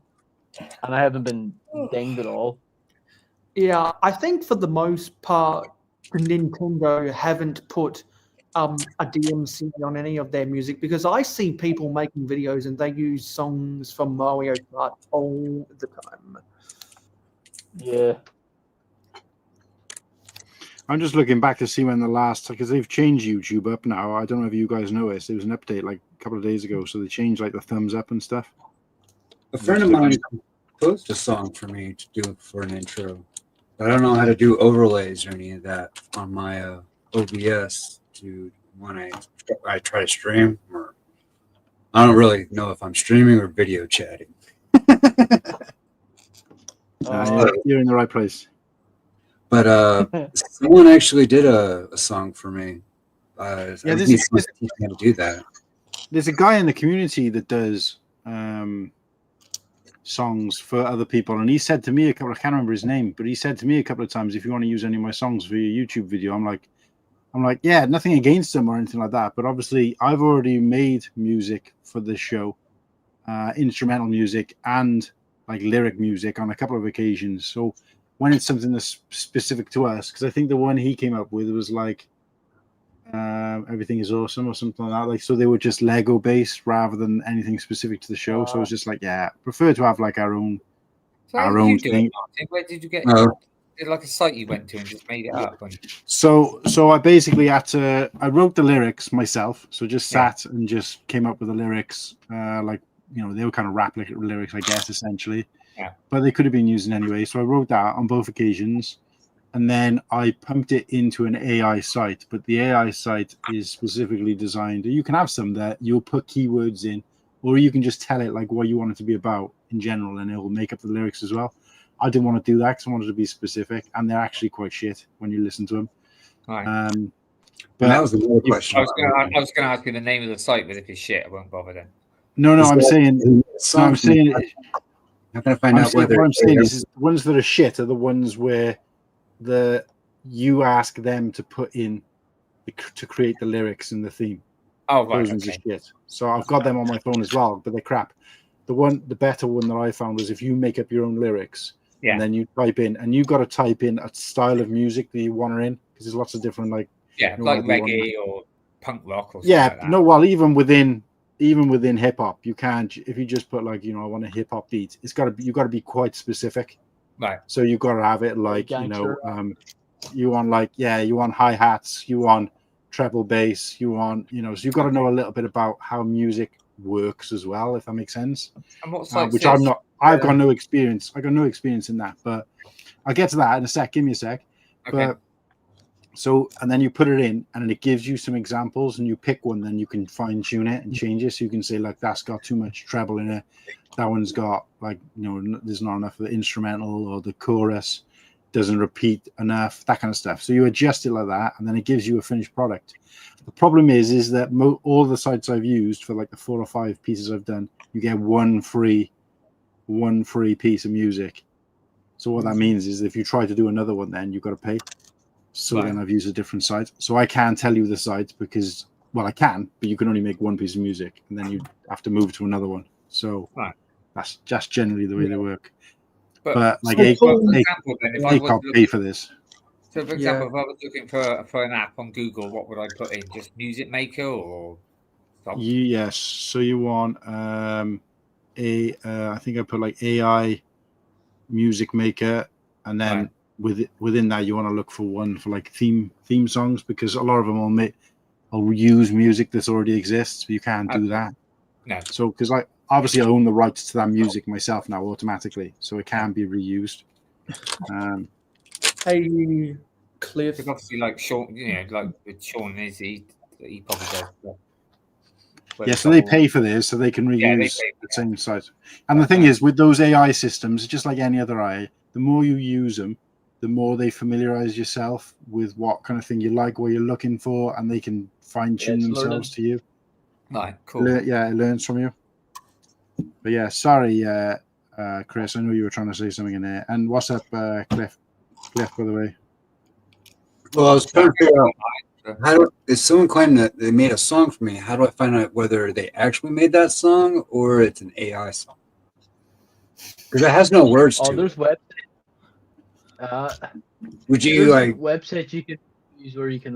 and I haven't been dinged at all. Yeah, I think for the most part, Nintendo haven't put a DMCA on any of their music because I see people making videos and they use songs from Mario Kart all the time. Yeah. I'm just looking back to see when the last, because they've changed YouTube up now. I don't know if you guys noticed. There was an update like a couple of days ago, so they changed like the thumbs up and stuff. A friend of mine composed a song for me to do for an intro. I don't know how to do overlays or any of that on my OBS to when I try to stream. Or I don't really know if I'm streaming or video chatting. You're in the right place. But someone actually did a song for me. I need someone to teach me how to do that. There's a guy in the community that does songs for other people, and he said to me I can't remember his name, but he said to me a couple of times, if you want to use any of my songs for your YouTube video, I'm like, yeah, nothing against them or anything like that, but obviously I've already made music for this show, instrumental music and like lyric music on a couple of occasions. So when it's something that's specific to us, because I think the one he came up with was like Everything Is Awesome or something like that. Like, so they were just Lego based rather than anything specific to the show. So it was just like, yeah, prefer to have like our own thing. Where did you get it? Like a site you went to and just made it up? So I basically had to. I wrote the lyrics myself. So just sat and just came up with the lyrics. Like, you know, they were kind of rap lyrics, I guess, essentially. Yeah. But they could have been used in any way. So I wrote that on both occasions. And then I pumped it into an AI site, but the AI site is specifically designed. You can have some that you'll put keywords in, or you can just tell it like what you want it to be about in general, and it will make up the lyrics as well. I didn't want to do that because I wanted to be specific, and they're actually quite shit when you listen to them. Right. But that was another question. I was going to ask you the name of the site, but if it's shit, I won't bother then. No, I'm saying. How can I find out whether? What I'm saying is the ones that are shit are the ones where you ask them to put in to create the lyrics and the theme. Oh, right. Those ones are shit. So I've got them on my phone as well, but they're crap. The better one that I found was if you make up your own lyrics and then you type in, and you've got to type in a style of music that you want her in, because there's lots of different like reggae or punk rock or something like that. No, well, even within hip hop, you can't. If you just put like, I want a hip hop beat, you've got to be quite specific. Right. So you've got to have it like you want you want hi hats, you want treble bass, you want so you've got to know a little bit about how music works as well, if that makes sense. And what site which I'm not. I've got no experience. I got no experience in that, but I'll get to that in a sec. Give me a sec. Okay. But so, and then you put it in, and then it gives you some examples, and you pick one. Then you can fine tune it and change it. So you can say like, that's got too much treble in it. That one's got like there's not enough of the instrumental, or the chorus doesn't repeat enough. That kind of stuff. So you adjust it like that, and then it gives you a finished product. The problem is that all the sites I've used for like the 4 or 5 pieces I've done, you get one free piece of music. So what that means is if you try to do another one, then you've got to pay. So then I've used a different site. So I can't tell you the site because, well, I can, but you can only make one piece of music, and then you have to move to another one. So that's just generally the way they work. But like Acop pay for this. So, for example, if I was looking for an app on Google, what would I put in? Just Music Maker or something? Yes. So you want I think I put like AI Music Maker, and then within that you want to look for one for like theme songs, because a lot of them will use music that already exists, but you can't do that. No. So because I own the rights to that music myself now automatically, so it can be reused. Hey, Cliff. Because obviously, like Sean, like with Sean Izzy, he probably does. So they pay for this, so they can reuse the same site. And the thing is, with those AI systems, just like any other AI, the more you use them, the more they familiarize yourself with what kind of thing you like, what you're looking for, and they can fine tune themselves to you. Right, cool. It learns from you. But yeah, sorry, Chris, I know you were trying to say something in there. And what's up, Cliff? Cliff, by the way. Well, I was trying to figure out if someone claimed that they made a song for me, how do I find out whether they actually made that song or it's an AI song? Because it has no words to it. There's websites. Would you like websites you can use where you can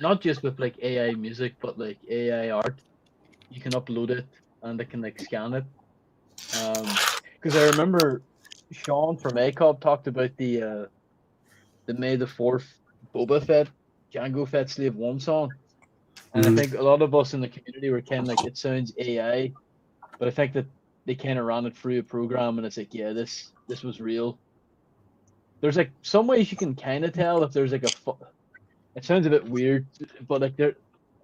not just with like AI music, but like AI art. You can upload it and they can like scan it. Because I remember Sean from ACOB talked about the May the 4th Boba Fett, Jango Fett Slave 1 song. And I think a lot of us in the community were kind of like, it sounds AI, but I think that they kind of ran it through a program and it's like, yeah, this was real. There's like some ways you can kind of tell if there's like it sounds a bit weird, but like a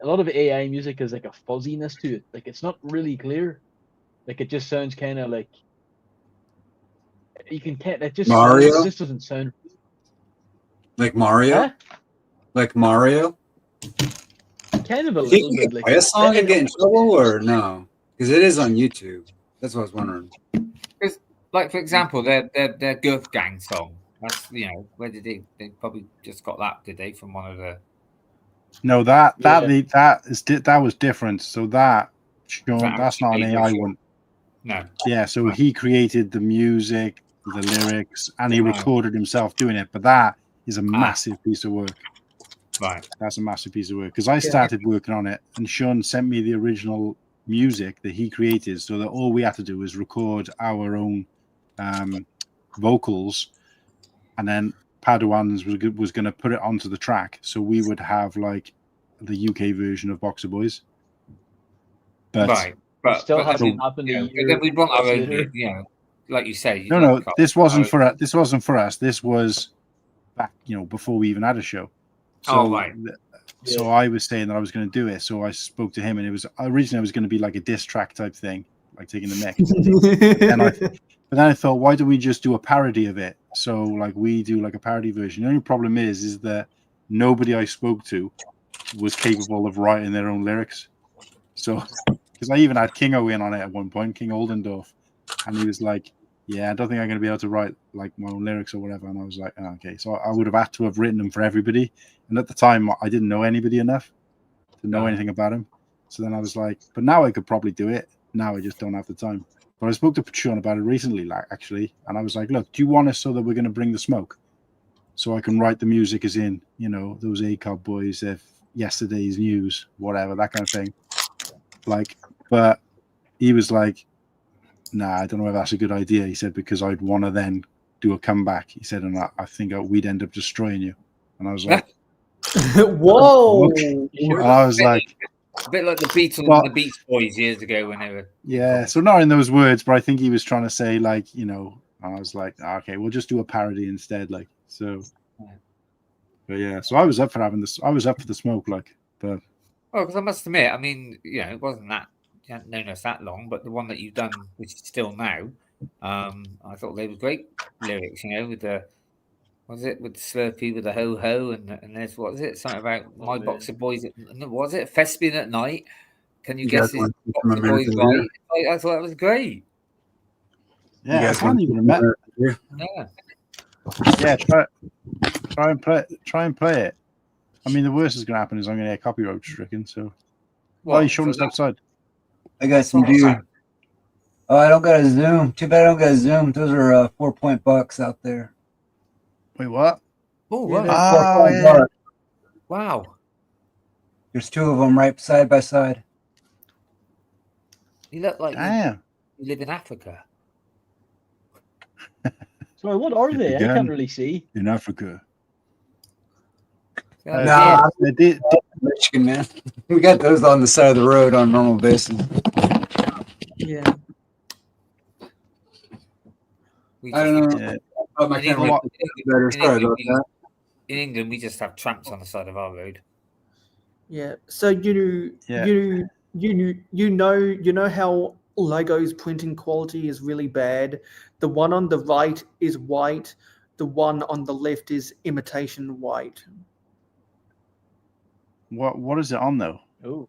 lot of AI music is like a fuzziness to it. Like it's not really clear. Like it just sounds kind of like it just Mario? It just doesn't sound like Mario. Huh? Like Mario. Kind of a little bit. Like play a song and get in trouble, or no? Because it is on YouTube. That's what I was wondering. Because, like for example, their Girth Gang song. That's where did they probably just got that? Did they from one of the? No, that was different. So that's not an AI one. No. Yeah, so he created the music, the lyrics, and he recorded himself doing it. But that is a massive piece of work. Right. That's a massive piece of work. Because I started working on it, and Sean sent me the original music that he created, so that all we had to do was record our own vocals, and then Padawans was going to put it onto the track, so we would have like the UK version of Boxer Boys. But but still hasn't happened. But then we want our own, like you say. No, this wasn't for us. This wasn't for us. This was back, before we even had a show. So, So I was saying that I was going to do it. So I spoke to him, and it was originally going to be like a diss track type thing, like taking the mix. But then I thought, why don't we just do a parody of it? So like we do like a parody version. The only problem is that nobody I spoke to was capable of writing their own lyrics. So, because I even had Kingo in on it at one point, King Oldendorf, and he was like, "Yeah, I don't think I'm going to be able to write like my own lyrics or whatever." And I was like, oh, "Okay." So I would have had to have written them for everybody, and at the time I didn't know anybody enough to know anything about him. So then I was like, "But now I could probably do it. Now I just don't have the time." But I spoke to Patron about it recently, like actually, and I was like, "Look, do you want us so that we're going to bring the smoke, so I can write the music as in, you know, those ACOB boys, if yesterday's news, whatever, that kind of thing." Like, but he was like, "Nah, I don't know if that's a good idea." He said, "Because I'd want to then do a comeback." He said, "And I think we'd end up destroying you." And I was like, "Whoa!" Okay. And I was like, a bit like the Beatles and the Beach Boys years ago when they were. "Yeah." So not in those words, but I think he was trying to say, like, you know. And I was like, "Okay, we'll just do a parody instead." Like, so. But yeah, so I was up for having this. I was up for the smoke, like, but. Well, because I must admit, I mean, you know, it wasn't that, you hadn't known us that long, but the one that you've done, which is still now, I thought they were great lyrics, you know, with the, what was it, with the Slurpee, with the ho-ho, and there's, what is it, something about my boxer boys, what was it, Thespian at night? Can you guess his boxer boys right? I thought that was great. Yeah, I can't even remember. Yeah. Yeah, try and play it. I mean, the worst that's going to happen is I'm going to get copyright stricken. So, why are you showing us outside? I got some dude. Oh, I don't got a Zoom. Too bad I don't got a Zoom. Those are $4 out there. Wait, what? Oh, wow. yeah. Wow. There's two of them right side by side. You look like you live in Africa. So what are they? I can't really see. In Africa. Nah, Michigan, man. We got those on the side of the road on a normal basis. Yeah. I don't know. Yeah. Oh, my camera better. Sorry about that. In England, we just have tramps on the side of our road. Yeah. So you know how Lego's printing quality is really bad. The one on the right is white. The one on the left is imitation white. What is it on though? Oh,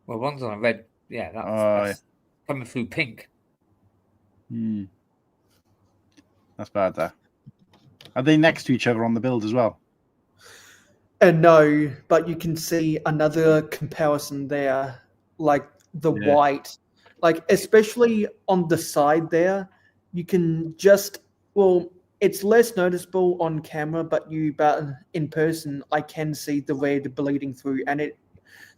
well, one's on a red. Yeah, that's coming through pink. That's bad. There. Are they next to each other on the build as well? No, but you can see another comparison there, like the white, like especially on the side there. You can just it's less noticeable on camera, but in person, I can see the red bleeding through, and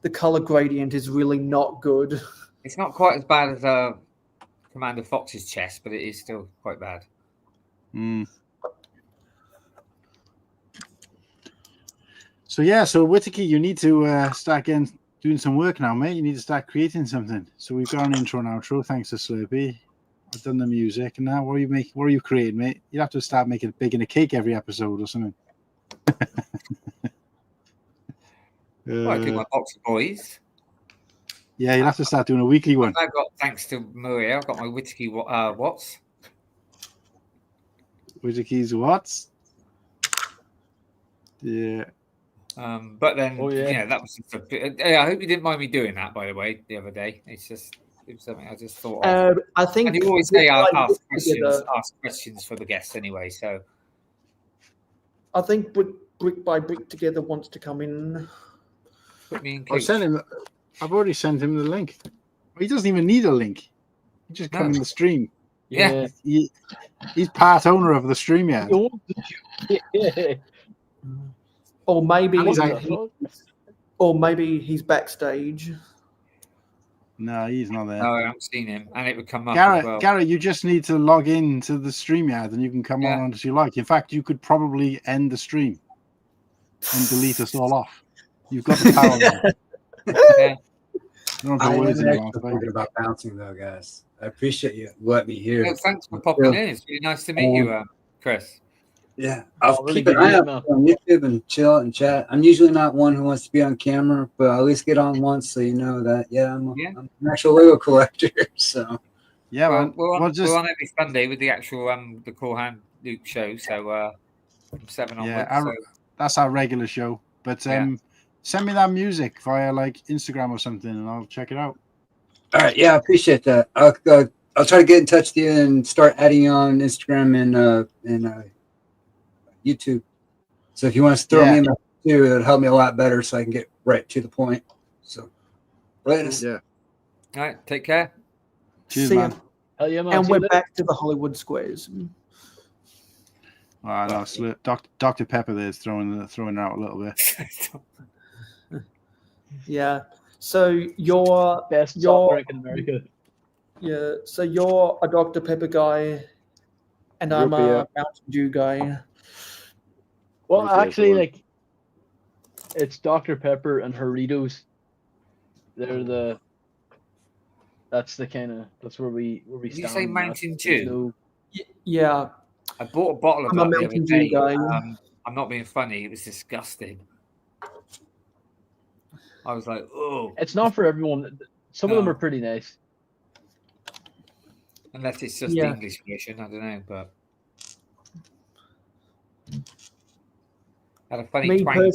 the color gradient is really not good. It's not quite as bad as Commander Fox's chest, but it is still quite bad. So Whittaky, you need to start doing some work now, mate. You need to start creating something. So we've got an intro and outro, thanks to Slurpee. I've done the music, and now what are you creating, mate? You have to start baking a cake every episode or something. Well, I do my Boxer Boys. Yeah, you'll have to start doing a weekly one. I've got, thanks to Maria, I've got my Whittaky Watts. Whittaky's Watts? Yeah. But then, that was. I hope you didn't mind me doing that, by the way, the other day. It was something I just thought of. I think. And you always say ask questions for the guests anyway. So I think Brick by Brick Together wants to come in. Put me in. I've already sent him the link. He doesn't even need a link. He just come in the stream. Yeah. He's part owner of the stream, yeah. Or maybe he's backstage. No, he's not there. No, I haven't seen him, and it would come up. as well. Garrett, you just need to log in to the StreamYard, and you can come on as you like. In fact, you could probably end the stream and delete us all off. You've got the power. I was thinking about bouncing though, guys. I appreciate you letting me hear. No, thanks for popping in. It's really nice to meet you, Chris. Yeah, I'll keep an eye out on YouTube and chill and chat. I'm usually not one who wants to be on camera, but I'll at least get on once so you know that. I'm an actual Lego collector. So yeah, man. We're on every Sunday with the actual the Core Hand Luke show. So from 7 onwards. that's our regular show. But send me that music via like Instagram or something, and I'll check it out. All right, yeah, I appreciate that. I'll try to get in touch with you and start adding you on Instagram and YouTube. So if you want to throw me in there too, it'll help me a lot better, so I can get right to the point. So, yeah. All right, take care. Cheers, See ya. man. Hell yeah, man. And See we're you later. back to the Hollywood squares. I know. Dr. Pepper there is throwing her out a little bit. Yeah. So you're Best soft drink in America. Yeah. So you're a Dr. Pepper guy, and I'm Root a beer. Mountain Dew guy. Well, Root beer actually, for one. like, it's Dr. Pepper and Doritos. That's where we Did stand. you say on that. Mountain There's Dew? Yeah. I bought a bottle of I'm a that the other Mountain Dew day. guy. I'm not being funny. It was disgusting. I was like, oh. It's not for everyone. Some of them No. are pretty nice. Unless it's just Yeah. the English version, I don't know. But had a funny Me twang to it.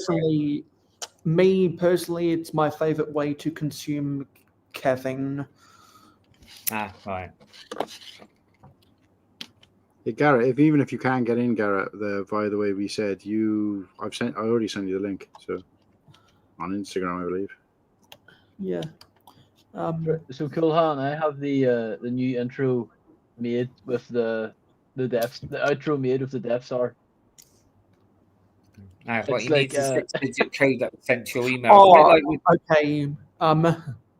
personally, it's my favorite way to consume caffeine. Ah, right. Hey, Garrett, even if you can't get in, Garrett, via the way we said, I already sent you the link. So on Instagram, I believe. Yeah. So cool, Han. I have the new intro made with the Death, the outro made with the Death Star. Now, what It's you like, need is a 6-digit code that sent your email. Oh, It's a bit like okay.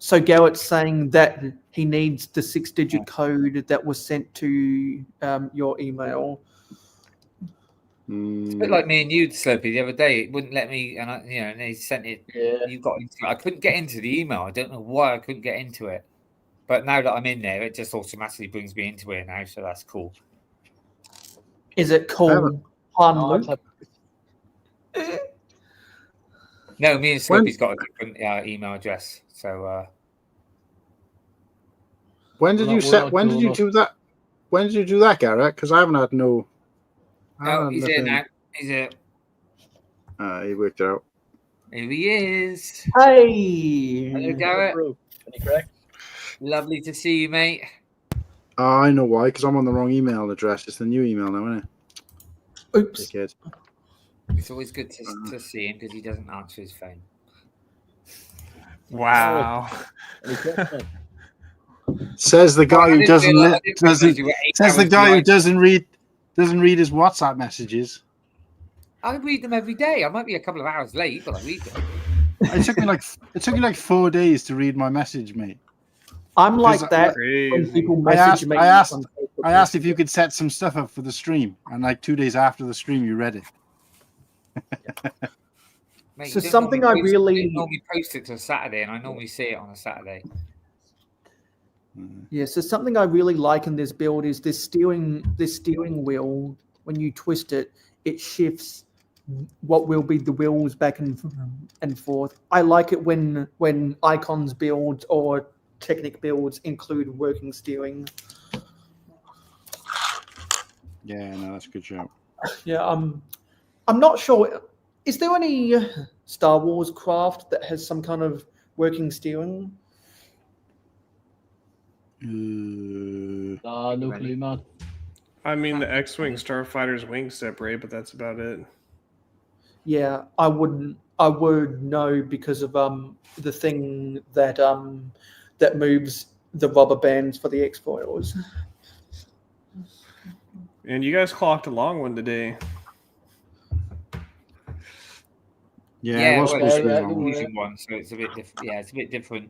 So Garrett's saying that he needs the 6-digit code that was sent to your email. It's a bit like me and you, Slurpee, the other day. It wouldn't let me, and and they sent it. Yeah. You got into it. I couldn't get into the email. I don't know why I couldn't get into it. But now that I'm in there, it just automatically brings me into it now, so that's cool. Is it called Han Luke? No, me and Slurpee's got a different email address. So When did you do that? When did you do that, Garrett? Because I haven't had no. no, he's here now. He's here. He worked it out. Here he is. Hey. Hello, Garrett. Lovely to see you, mate. I know why, because I'm on the wrong email address. It's the new email now, isn't it? Oops. Dickhead. It's always good to see him because he doesn't answer his phone. Wow. Says the guy who doesn't read his WhatsApp messages. I read them every day. I might be a couple of hours late, but I read them. It took me like 4 days to read my message, mate. I'm like Because that when people message me. I asked if you could set some stuff up for the stream, and like 2 days after the stream, you read it. Mate, So you don't something normally I really- normally post it to Saturday, and I normally see it on a Saturday. Yeah, so something I really like in this build is this steering wheel. When you twist it, it shifts what will be the wheels back and forth. I like it when Icons builds or Technic builds include working steering. Yeah, no, that's a good show. Yeah, I'm not sure. Is there any Star Wars craft that has some kind of working steering? No clue, man. I mean, the X-wing starfighter's wings separate, but that's about it. Yeah, I would know because of the thing that that moves the rubber bands for the X-foils. And you guys clocked a long one today. Yeah, it was supposed to be long. Fusion one, so it's a bit different. Yeah, it's a bit different.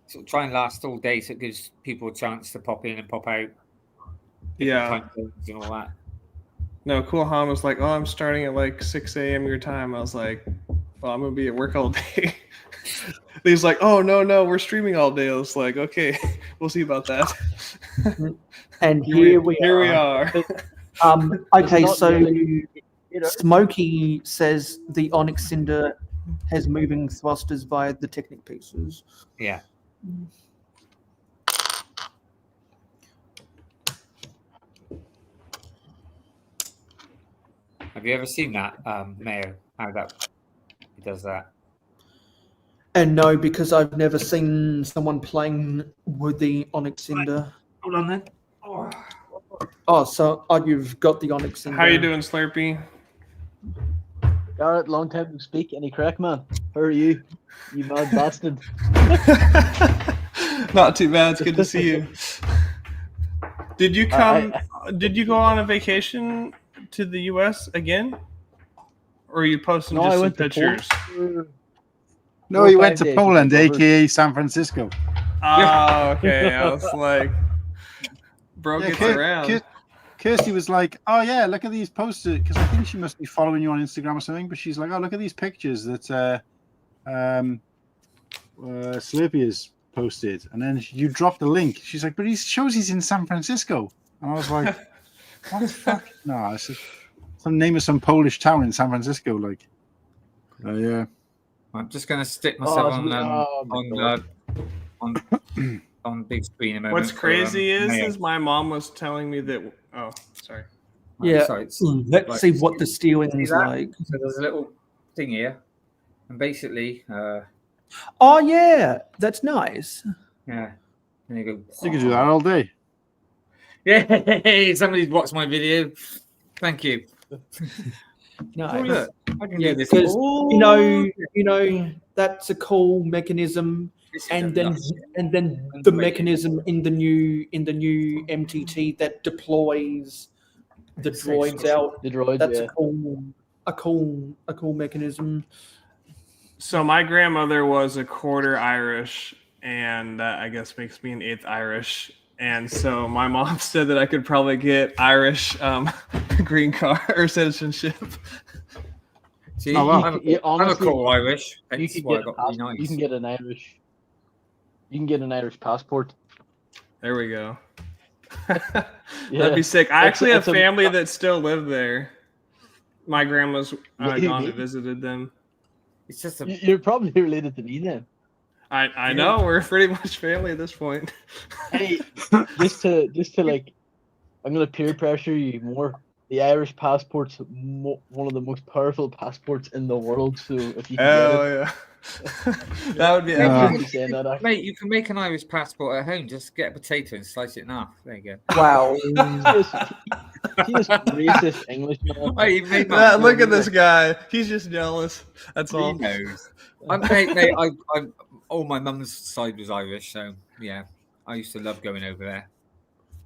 So try and last all day, so it gives people a chance to pop in and pop out. Yeah. Time zones and all that. No, Cool Han was like, "Oh, I'm starting at like 6 a.m. your time." I was like, "Well, I'm gonna be at work all day." He's like, "Oh no, we're streaming all day." I was like, "Okay, we'll see about that." And here we are. Okay, It's not so really- Smokey says the Onyx Cinder has moving thrusters via the Technic pieces. Yeah. Have you ever seen that, Mayo? How that he does that? And no, because I've never seen someone playing with the Onyx Ender. Hold on then. Oh, so you've got the Onyx Ender. How you doing, Slurpee? Garrett, long time to speak. Any crack, man? How are you? You mad bastard. Not too bad. It's good to see you. Did you come? Did you go on a vacation to the U.S. again, or are you posting just some pictures? No, he went to Poland, aka San Francisco. Oh, okay. I was like, bro gets around. Kirsty was like, "Oh yeah, look at these posters," because I think she must be following you on Instagram or something. But she's like, "Oh, look at these pictures that Slurpee has posted," and then you dropped the link. She's like, "But he shows he's in San Francisco," and I was like, "What the fuck?" No, it's some name of some Polish town in San Francisco. Like, yeah. I'm just gonna stick myself on big screen a moment. What's crazy is my mom was telling me that. Oh, sorry. Yeah. Sorry, Let's see what the stealing's like. So there's a little thing here, and basically, Oh yeah, that's nice. yeah, there you go. You can do that all day. Yeah, somebody's watched my video. Thank you. No, Oh, look, I can yeah, do this. because Oh, you know that's a cool mechanism, and then the mechanism in the new MTT that deploys the droids out. The droids, That's yeah. a cool mechanism. So my grandmother was a quarter Irish, and that I guess makes me an eighth Irish. And so my mom said that I could probably get Irish green card or citizenship. See, honestly, I'm a cool Irish. You can get you can get an Irish. You can get an Irish passport. There we go. Yeah. That'd be sick. I actually have It's a- family that still live there. My grandma's gone and visited them. It's just You're probably related to me then. I know we're pretty much family at this point. Hey, just to like, I'm gonna peer pressure you more. The Irish passport's one of the most powerful passports in the world. So if you can get it, yeah. That would be epic. Mate, you can make an Irish passport at home. Just get a potato and slice it in half. There you go. Wow. He's racist Englishman. Hey, you made my Look at this guy. He's just jealous. That's all. He knows. Mate, all my mum's side was Irish, so yeah, I used to love going over there.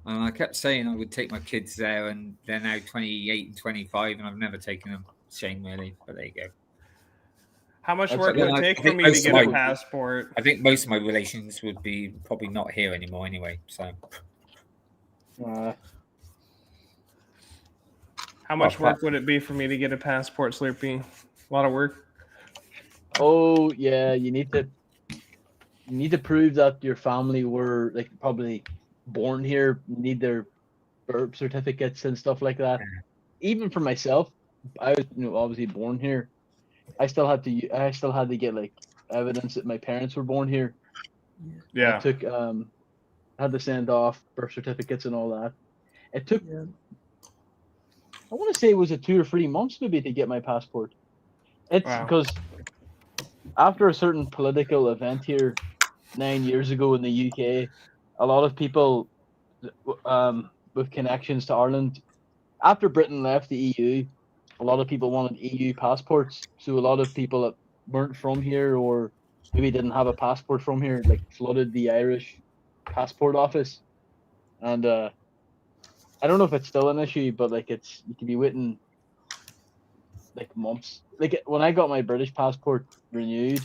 And I kept saying I would take my kids there, and they're now 28 and 25, and I've never taken them. Shame, really, but there you go. How much work would it take for me to get a passport? I think most of my relations would be probably not here anymore anyway. So, how much work would it be for me to get a passport, Slurpee? A lot of work. Oh yeah, you need to prove that your family were like probably born here. You need their birth certificates and stuff like that. Even for myself, I was obviously born here. I still had to get like evidence that my parents were born here. Yeah. I took had to send off birth certificates and all that. It took I want to say it was 2 or 3 months maybe to get my passport. It's because after a certain political event here 9 years ago in the UK, a lot of people with connections to Ireland, after Britain left the EU, a lot of people wanted EU passports. So a lot of people that weren't from here or maybe didn't have a passport from here, like flooded the Irish passport office. And I don't know if it's still an issue, but like you can be waiting like months. Like when I got my British passport renewed,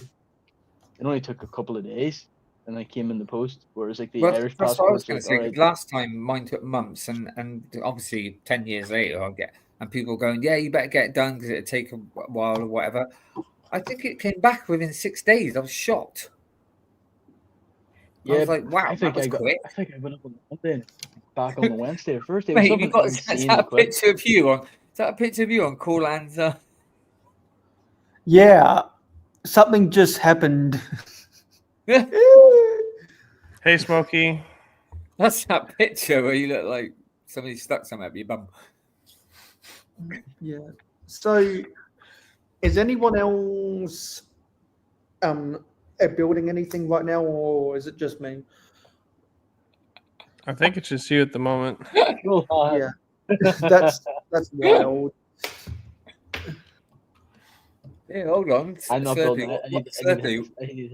it only took a couple of days, and it came in the post. Whereas like the Irish that's what I was passport, going to say. Last time mine took months, and obviously 10 years later I'll get, and people going, yeah, you better get it done because it'll take a while or whatever. I think it came back within 6 days. I was shocked. I was like, wow, I think that was quick. I think I went up on Monday and back on the Wednesday or Thursday. It was Mate, something you got insanely that quick. picture of you on? Is that a picture of you on Call Answer? Yeah, something just happened. Hey, Smokey. That's that picture where you look like somebody stuck something up your bum. Yeah. So, is anyone else building anything right now, or is it just me? I think it's just you at the moment. Yeah, that's wild. Yeah, hold on. I'm not building it.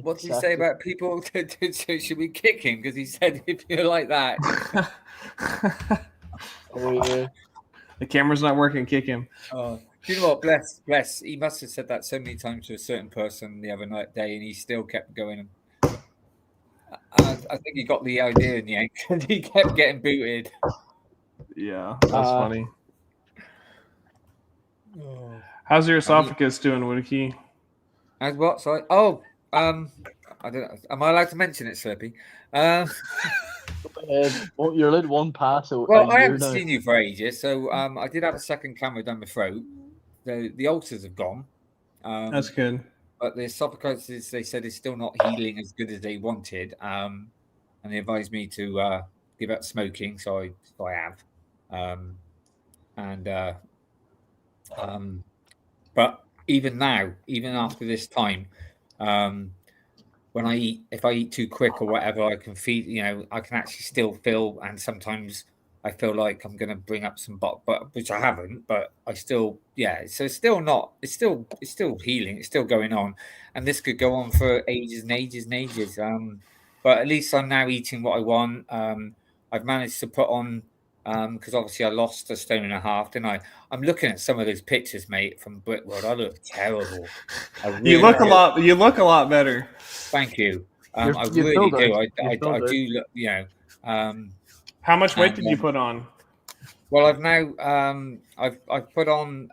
What did he say about people? Should we kick him? Because he said if you're like that. The camera's not working. Kick him. Do you know what? Bless. He must have said that so many times to a certain person the other day, and he still kept going. I think he got the idea in the end, and he kept getting booted. Yeah, that's funny. How's your esophagus doing, Woodkey? As what? Sorry. Oh, I don't know. Am I allowed to mention it, Slurpee? You're allowed one pass. Well, I haven't seen you for ages, so I did have a second camera down my throat. The ulcers have gone. That's good. But the esophagus, they said, is still not healing as good as they wanted. And they advised me to give up smoking, so I have. But even now, even after this time, when I eat, if I eat too quick or whatever, I can feed. I can actually still feel, and sometimes I feel like I'm going to bring up some but which I haven't. But I still, So it's still not. It's still healing. It's still going on, and this could go on for ages and ages and ages. But at least I'm now eating what I want. I've managed to put on. Because obviously I lost 1.5 stone, didn't I? I'm looking at some of those pictures, mate, from Brickworld. I look terrible. You look a lot better. Thank you. I really do. I do look. How much weight did you put on? Well, I've now I've put on.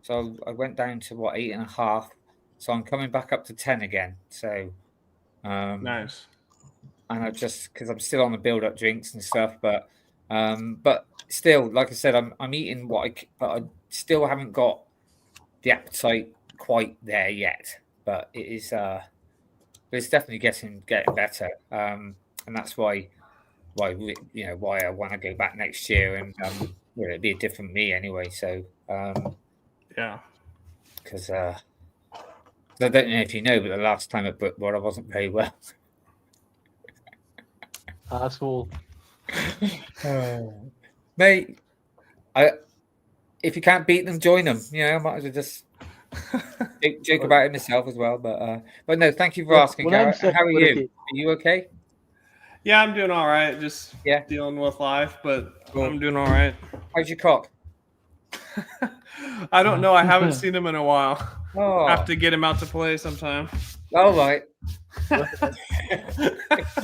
So I went down to 8.5. So I'm coming back up to 10 again. So nice. And I just because I'm still on the build-up drinks and stuff, but still, like I said, I'm eating but I still haven't got the appetite quite there yet. But it is, it's definitely getting better, and that's why I want to go back next year, and it'll be a different me anyway. So yeah, because I don't know if you know, but the last time at Brickworld, I wasn't very well. Asshole. Mate, if you can't beat them, join them. I might as well just joke about it myself as well. But no, thank you for asking, Garrett. How are you? Are you okay? Yeah, I'm doing all right. Just dealing with life, but I'm doing all right. How's your cock? I don't know. I haven't seen him in a while. Oh. I have to get him out to play sometime. All right. People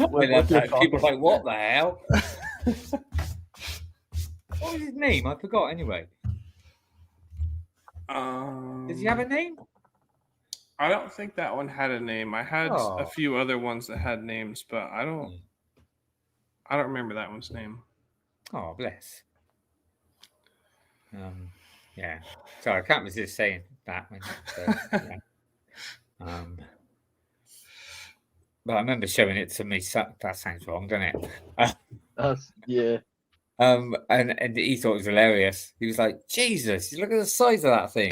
are like, what the hell? What was his name? I forgot anyway. Does he have a name? I don't think that one had a name. I had a few other ones that had names, but I don't remember that one's name. Oh, bless. Yeah. Sorry, I can't resist saying that. But I remember showing it to me. That sounds wrong, doesn't it? Yeah. And he thought it was hilarious. He was like, "Jesus, look at the size of that thing."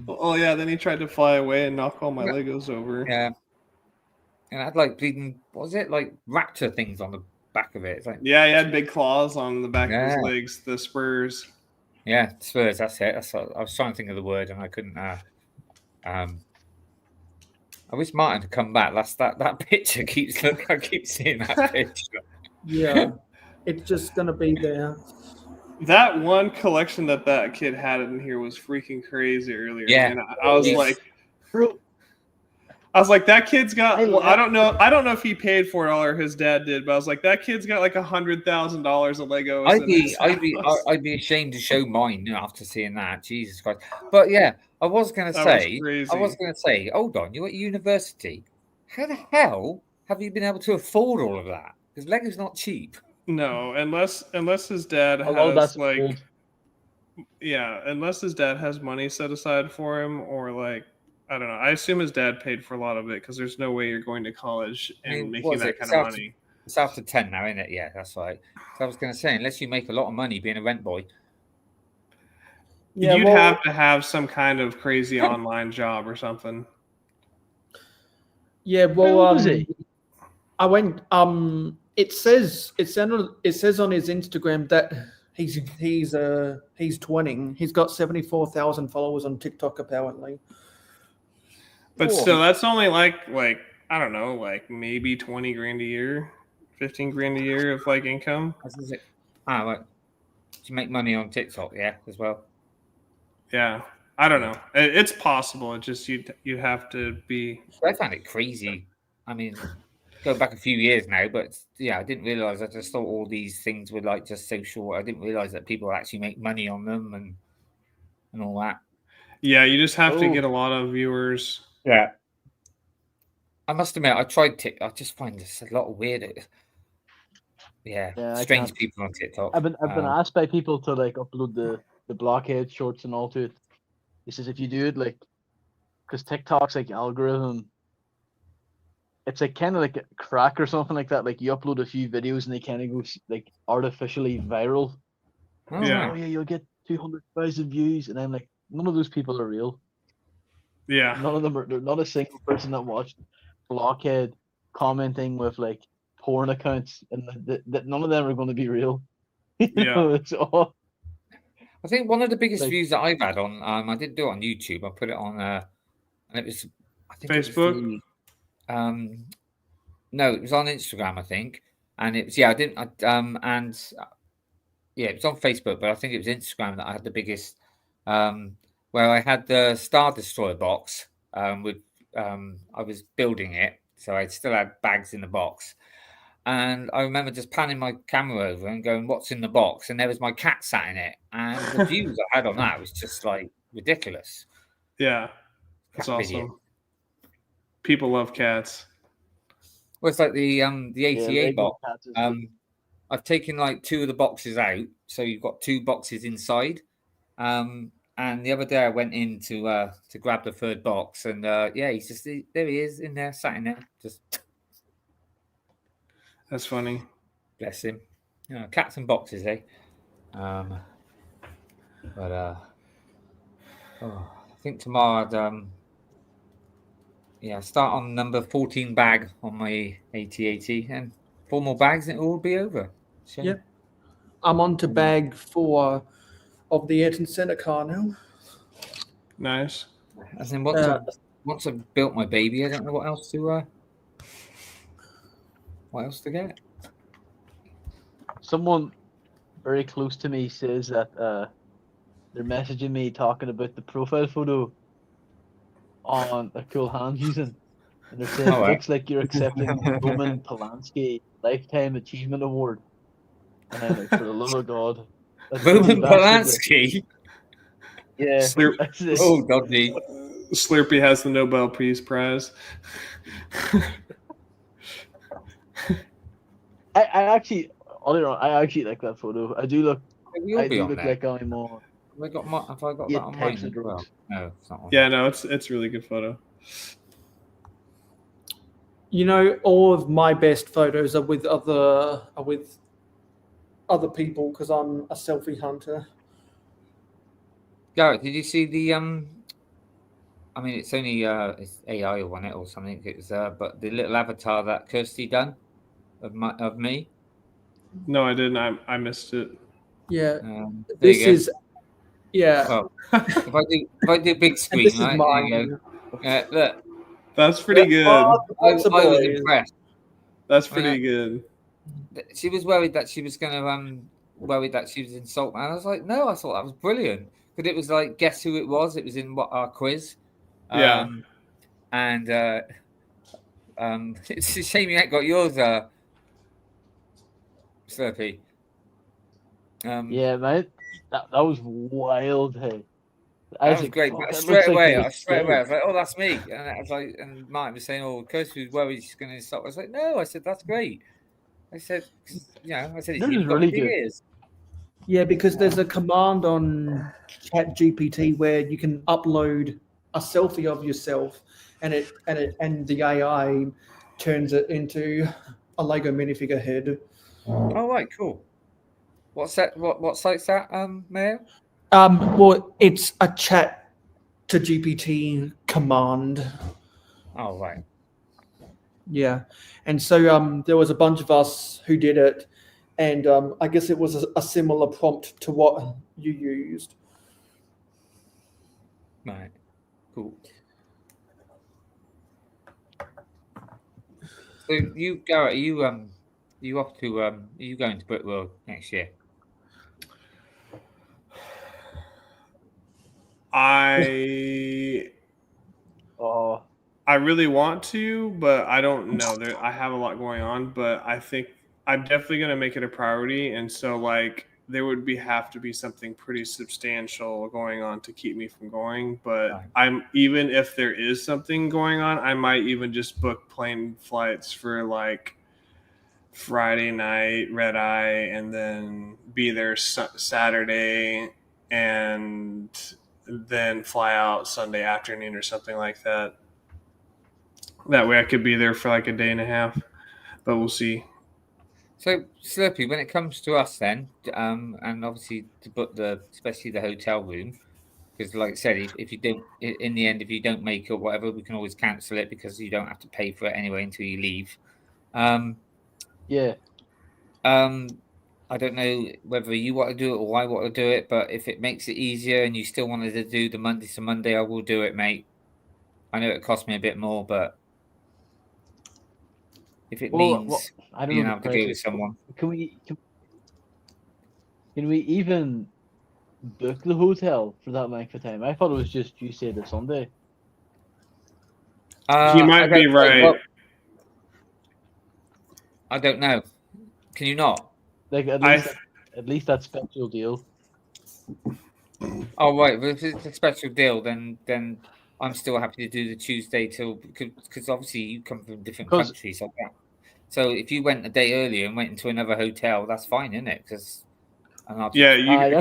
Oh yeah, then he tried to fly away and knock all my Legos over. Yeah. And I had like bleeding. What was it like raptor things on the back of it? It's like, yeah, he had big claws on the back of his legs. The spurs. Yeah, spurs. That's it. I was trying to think of the word and I couldn't. I wish Martin had come back. That picture keeps looking. I keep seeing that picture. Yeah, it's just gonna be there. That one collection that kid had in here was freaking crazy earlier. Yeah, and I was like, that kid's got. I don't know if he paid for it all or his dad did, but I was like, that kid's got like $100,000 of Legos. I'd be ashamed to show mine after seeing that. Jesus Christ! But yeah, I was going to say, hold on, you're at university. How the hell have you been able to afford all of that? Because Lego's not cheap. No, unless his dad has unless his dad has money set aside for him, or like, I don't know. I assume his dad paid for a lot of it because there's no way you're going to college and making that kind of money. It's after 10 now, isn't it? Yeah, that's right. So I was going to say, unless you make a lot of money being a rent boy. You'd have to have some kind of crazy online job or something. Yeah, well, I went. It says on his Instagram that he's twinning. He's got 74,000 followers on TikTok apparently. But still, that's only like I don't know, like maybe 20 grand a year, 15 grand a year of like income. Right. You make money on TikTok, yeah, as well. Yeah, I don't know. It's possible. It just you'd have to be. I found it crazy. I mean, going back a few years now, but yeah, I didn't realize. I just thought all these things were like just so short. I didn't realize that people actually make money on them and all that. Yeah, you just have to get a lot of viewers. Yeah. I must admit, I tried TikTok. I just find this a lot of weird. Yeah, strange people on TikTok. I've been asked by people to like upload the blockhead shorts and all to it. He says if you do it like, because TikTok's like algorithm, it's like kind of like a crack or something like that. Like you upload a few videos and they kind of go like artificially viral. Oh yeah, you'll get 200,000 views, and I'm like, none of those people are real. Yeah, none of them are. There's not a single person that watched blockhead commenting with like porn accounts, and that none of them are going to be real. Yeah. It's all. I think one of the biggest views that I've had on, I didn't do it on YouTube. I put it on, and it was, I think Facebook. No, it was on Instagram, I think, and it was it was on Facebook, but I think it was Instagram that I had the biggest, where I had the Star Destroyer box. I was building it, so I still had bags in the box. And I remember just panning my camera over and going, "What's in the box?" And there was my cat sat in it. And the views I had on that was just like ridiculous. Yeah, that's awesome. Video. People love cats. Well, it's like the ATA box. I've taken like 2 of the boxes out, so you've got 2 boxes inside. And the other day I went in to grab the 3rd box, and he's just there. He is in there, sat in there, just. That's funny. Bless him. Cats and boxes, eh? I think tomorrow I'd start on number 14 bag on my AT-AT, and 4 more bags and it will be over. So, yeah. I'm on to bag 4 of the Ayrton Senna car now. Nice. As in, once I've built my baby, I don't know what else to get? Someone very close to me says that they're messaging me talking about the profile photo on a cool hand using, and they're saying it looks like you're accepting the Roman Polanski Lifetime Achievement Award. And I'm like, for the love of God, Roman Polanski. Yeah. Oh, dodgy. Slurpee has the Nobel Peace Prize. I actually like that photo. I do look. I do look like I'm more. Have I got that on mine as well? No, it's not on. Yeah, no, it's a really good photo. You know, all of my best photos are with other people because I'm a selfie hunter. Garrett, did you see the I mean, it's only it's AI on it or something. It was but the little avatar that Kirsty done of me. No, I didn't. I missed it. Yeah, this is. Yeah. Well, if I do big screen, this right? Is mine. There you go. Look. That's pretty good. I was impressed. That's pretty good. She was worried that she was going to worried that she was insulting. And I was like, no, I thought that was brilliant. But it was like, guess who it was? It was in our quiz. Yeah. And it's a shame you ain't got yours, Slurpee. Yeah, mate. That was wild, hey. That was great. But straight away, I was like, "Oh, that's me." And I was like, and Martin was saying, "Oh, Kirsty was worried she's going to insult." I was like, "No," I said, "That's great." I said, "It's really good." Yeah, because there's a command on ChatGPT where you can upload a selfie of yourself, and the AI turns it into a Lego minifigure head. Oh right, cool. What's that? What site's that, Mayor? Well, it's a chat to GPT command. Oh right. Yeah, and so there was a bunch of us who did it, and I guess it was a similar prompt to what you used. Right. Cool. So you, Garrett, you off to are you going to Brickworld next year? I really want to, but I don't know. I have a lot going on, but I think I'm definitely going to make it a priority. And so, like, there would have to be something pretty substantial going on to keep me from going. But even if there is something going on, I might even just book plane flights for like Friday night, red eye, and then be there Saturday and then fly out Sunday afternoon or something like that. That way I could be there for like a day and a half, but we'll see. So Slurpee, when it comes to us then, and obviously to book especially the hotel room, because like I said, if you don't, in the end, if you don't make it or whatever, we can always cancel it because you don't have to pay for it anyway until you leave. Yeah. I don't know whether you want to do it or I want to do it, but if it makes it easier and you still wanted to do the Monday to Monday, I will do it, mate. I know it cost me a bit more, but if it means being able to go with someone. Can we even book the hotel for that length of time? I thought it was just Tuesday to Sunday. You might be right. Well, I don't know. Can you not? Like at least that special deal. Oh right, but if it's a special deal, then I'm still happy to do the Tuesday because obviously you come from different countries like that. So if you went a day earlier and went into another hotel, that's fine, isn't it? Because that's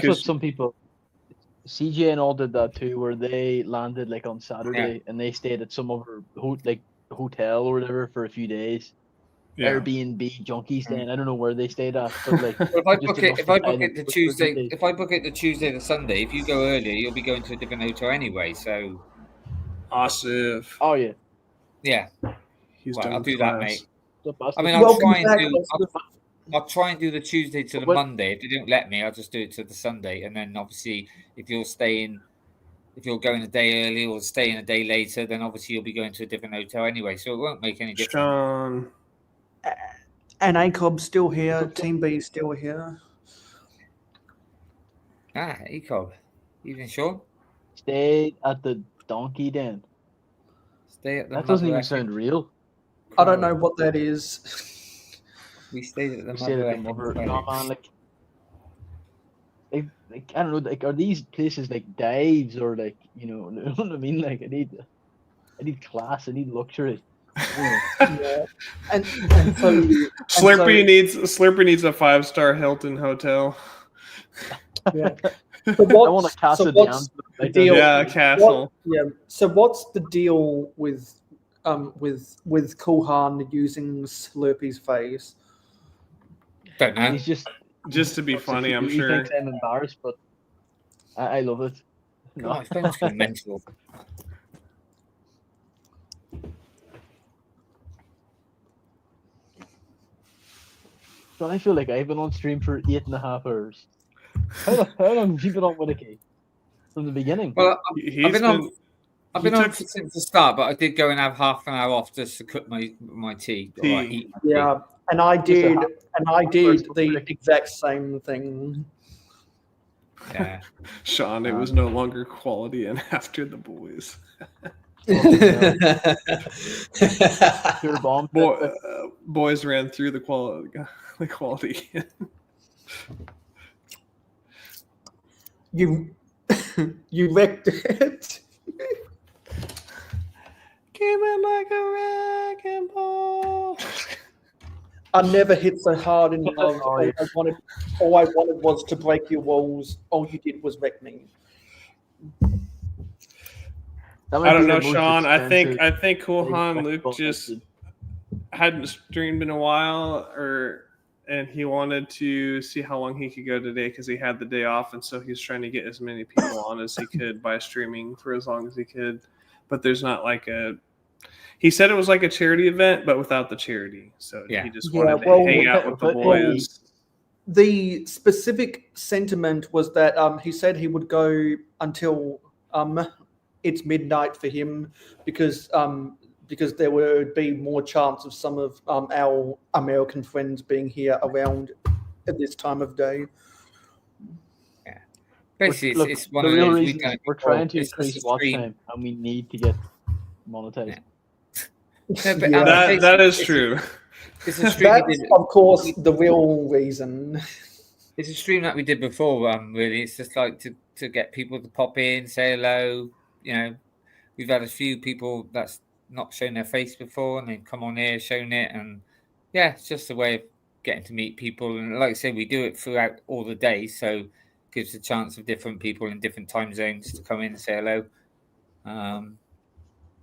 what some people. CJ and all did that too, where they landed like on Saturday and they stayed at some other hotel or whatever for a few days. Yeah. Airbnb junkies then I don't know where they stayed at, but like if I book it the Tuesday to Sunday, if you go earlier, you'll be going to a different hotel anyway. So awesome. Oh yeah. Yeah. I'll do that, mate. I mean, I'll try and do the Tuesday to the Monday. If they don't let me, I'll just do it to the Sunday. And then obviously, if you're going a day early or staying a day later, then obviously you'll be going to a different hotel anyway. So it won't make any difference. Sean. And ACOB's still here. Team B is still here. ACOB. Even Sean? Stay at the Donkey Den. Stay at the That doesn't even sound real. I don't know what that is. We stayed at the Mother. No, man, like, I don't know. Like, are these places like dives or like you know what I mean? Like, I need class. I need luxury. Yeah. And so Slurpee needs a 5-star Hilton hotel. Yeah. I want a castle. The deal? Yeah, a castle. So what's the deal with Kulhan using Slurpee's face? Don't know. He's just to be funny, I'm he sure. thinks I'm embarrassed, but I love it. God, it's mental. So I feel like I've been on stream for 8.5 hours. How long have you been on Winicky? From the beginning? Well, I've been on since the start, but I did go and have half an hour off just to cook my tea. Or like eat my tea. And I did the exact same thing. Yeah. Sean, it was no longer quality and after the boys. Boys ran through the quality. You wrecked it. Came in like a wrecking ball. I never hit so hard in love. All I wanted was to break your walls. All you did was wreck me. I don't know, Sean. I think Kulhan Luke just hadn't streamed in a while, and he wanted to see how long he could go today because he had the day off, and so he's trying to get as many people on as he could by streaming for as long as he could. But there's not like a. He said it was like a charity event, but without the charity. So he just wanted to hang out with the boys. The specific sentiment was that he said he would go until it's midnight for him because there would be more chance of some of our American friends being here around at this time of day. Yeah, basically, it's one the of real those reason we're trying to increase watch time, and we need to get monetized. Yeah. No, but, that is true. It's a stream That's, of course, the real reason. It's a stream that we did before. Really, it's just like to get people to pop in, say hello. You know, we've had a few people that's not shown their face before, and they've come on here, shown it, and yeah, it's just a way of getting to meet people. And like I said, we do it throughout all the day, so it gives a chance of different people in different time zones to come in and say hello.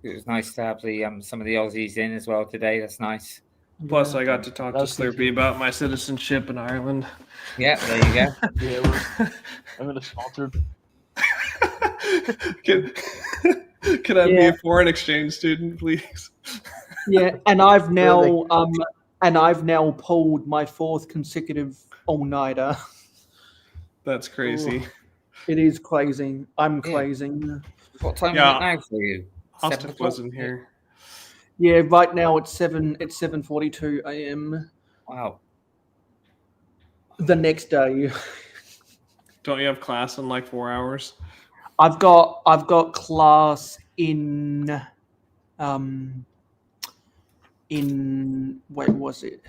It was nice to have the some of the Aussies in as well today. That's nice. Plus, I got to talk to Slurpee about my citizenship in Ireland. Yeah, there you go. Yeah, I'm going to sponsor. Can I be a foreign exchange student, please? Yeah, and I've now pulled my 4th consecutive all-nighter. That's crazy. It is crazy. I'm crazy. What time is it now for you? Austin wasn't here. Yeah, right now it's 7:42 a.m. Wow. The next day. Don't you have class in like 4 hours? I've got class in wait, was it?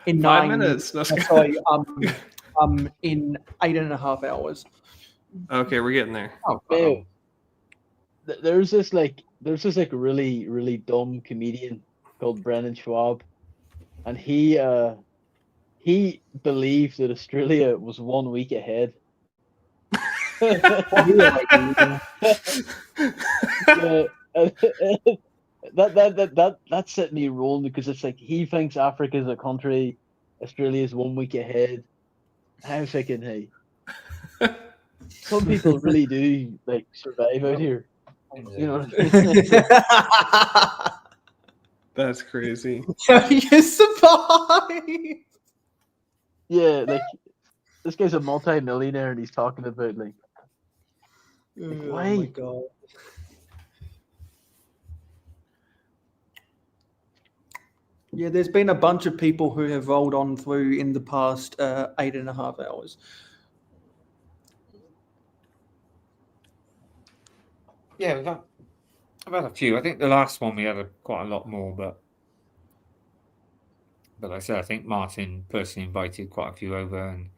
In 5 9 minutes. No, sorry, in 8.5 hours. Okay, we're getting there. Oh, man. There's this really, really dumb comedian called Brendan Schwab, and he believed that Australia was 1 week ahead. That set me rolling because it's like he thinks Africa is a country, Australia is 1 week ahead. I'm thinking, hey, some people really do like survive out here. You know what I mean? That's crazy. You survive. Yeah, like this guy's a multi-millionaire and he's talking about like why? Oh my god. Yeah, there's been a bunch of people who have rolled on through in the past 8.5 hours. Yeah, I've had a few. I think the last one we had quite a lot more, but like I said, I think Martin personally invited quite a few over, and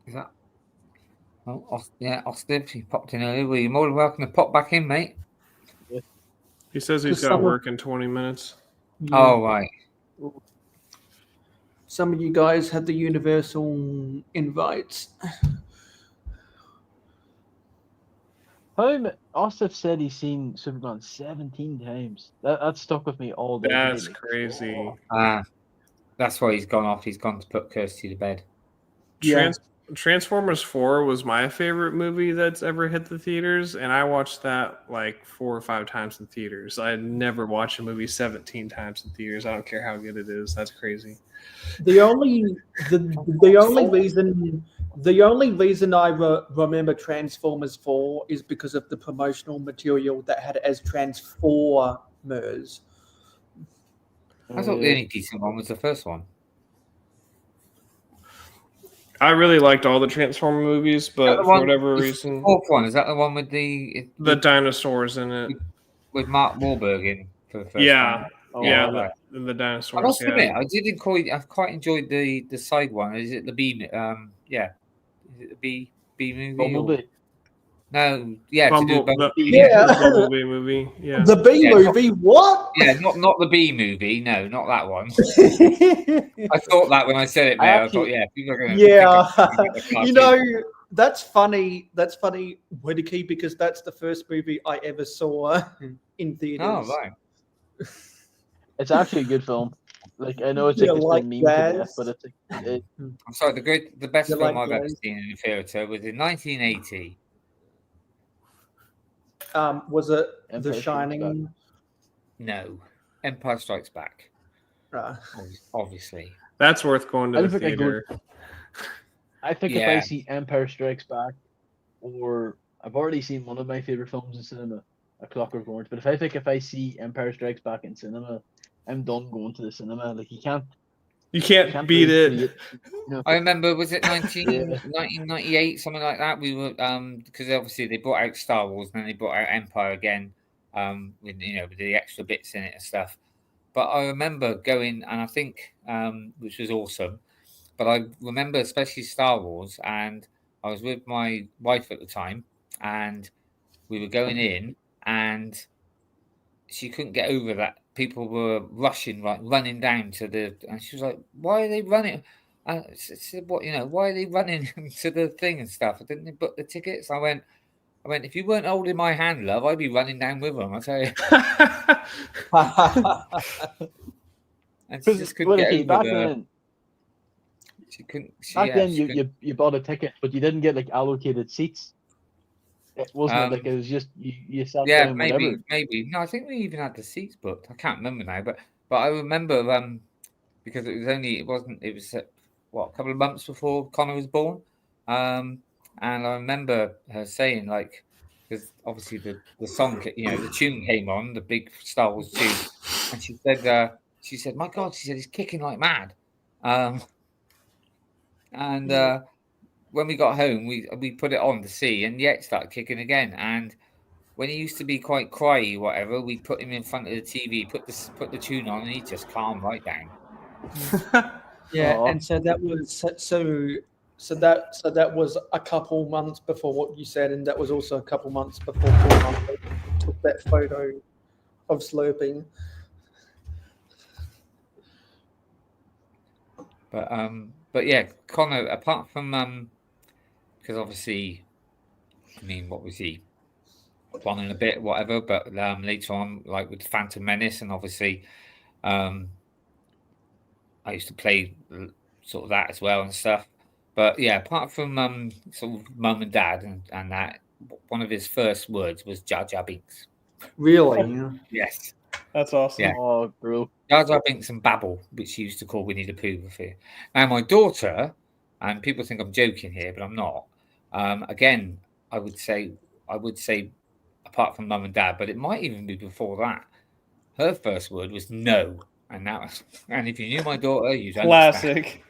is that? Oh, yeah, Austin, he popped in earlier. Well, you're more than welcome to pop back in, mate. He says he's got work in 20 minutes. Yeah. Oh, right. Some of you guys had the universal invites. Ostef said he's seen Superman 17 times. That stuck with me all day. That's crazy. That's why he's gone off. He's gone to put Kirsty to bed. Transformers 4 was my favorite movie that's ever hit the theaters, and I watched that like 4 or 5 times in theaters. I never watched a movie 17 times in theaters. I don't care how good it is. That's crazy. The only reason I remember Transformers 4 is because of the promotional material that had it as Transformers. I thought the only decent one was the first one. I really liked all the Transformer movies, but for whatever reason, the fourth one, is that the one with the dinosaurs in it? With Mark Wahlberg in for the first one. Right. The dinosaurs. I must admit, I've quite enjoyed the side one. Is it the B? Is it the B movie? Bumblebee. No, yeah, Bumblebee movie. Yeah, the B movie. What? Yeah, not the B movie. No, not that one. I thought that when I said it there. I thought, yeah, people are going to. Yeah, That's funny. That's funny, Wedekey, because that's the first movie I ever saw in theaters. Oh, right. It's actually a good film. Like I know it's Yeah, like it's like been memed to death, Jazz. but it's I'm sorry. The best You film like I've ever Jazz? seen in the theatre was in 1980. Was it Empire The Strikes Shining? No, Empire Strikes Back. Ah. Obviously. That's worth going to I the don't think I go- theater. I think if Yeah. I see Empire Strikes Back, or I've already seen one of my favorite films in cinema, A Clockwork Orange. But if I see Empire Strikes Back in cinema, I'm done going to the cinema. Like you can't beat it. recreate, you know, I remember, was it 19, Yeah. 1998, something like that? We were because obviously they brought out Star Wars and then they brought out Empire again, with with the extra bits in it and stuff. But I remember going, and I think which was awesome. But I remember especially Star Wars, and I was with my wife at the time, and we were going in, and she couldn't get over that people were rushing, like running down to the, and she was like, "Why are they running?" I said, "What, why are they running to the thing and stuff? Didn't they book the tickets?" I went, if you weren't holding my hand, love, I'd be running down with them. I tell you. And she just couldn't get over back the. then. She couldn't. Back then, you bought a ticket, but you didn't get like allocated seats. It wasn't like it was just you sat Yeah, down maybe. whenever. No, I think we even had the seats booked. I can't remember now, but I remember because it was a couple of months before Connor was born, and I remember her saying, like, because obviously the song, the tune came on, the big Star Wars tune, and she said, "My God," she said, "he's kicking like mad," and when we got home, we put it on to see, and it started kicking again. And when he used to be quite cryy, whatever, we put him in front of the TV, put the tune on, and he just calmed right down. Yeah, and so that was so that was a couple months before what you said, and that was also a couple months before Paul took that photo of slurping. But yeah, Connor, apart from because obviously, I mean, what was he? One in a bit, whatever. But later on, like with Phantom Menace, and obviously, I used to play sort of that as well and stuff. But yeah, apart from sort of mum and dad and that, one of his first words was Jar Jar Binks. Really? Yes. That's awesome. Yeah. Oh, bro. Jar Jar Binks and Babble, which she used to call Winnie the Pooh for fear. Now, my daughter, and people think I'm joking here, but I'm not. Again, I would say, apart from mum and dad, but it might even be before that. Her first word was no, and if you knew my daughter, you'd understand. Classic.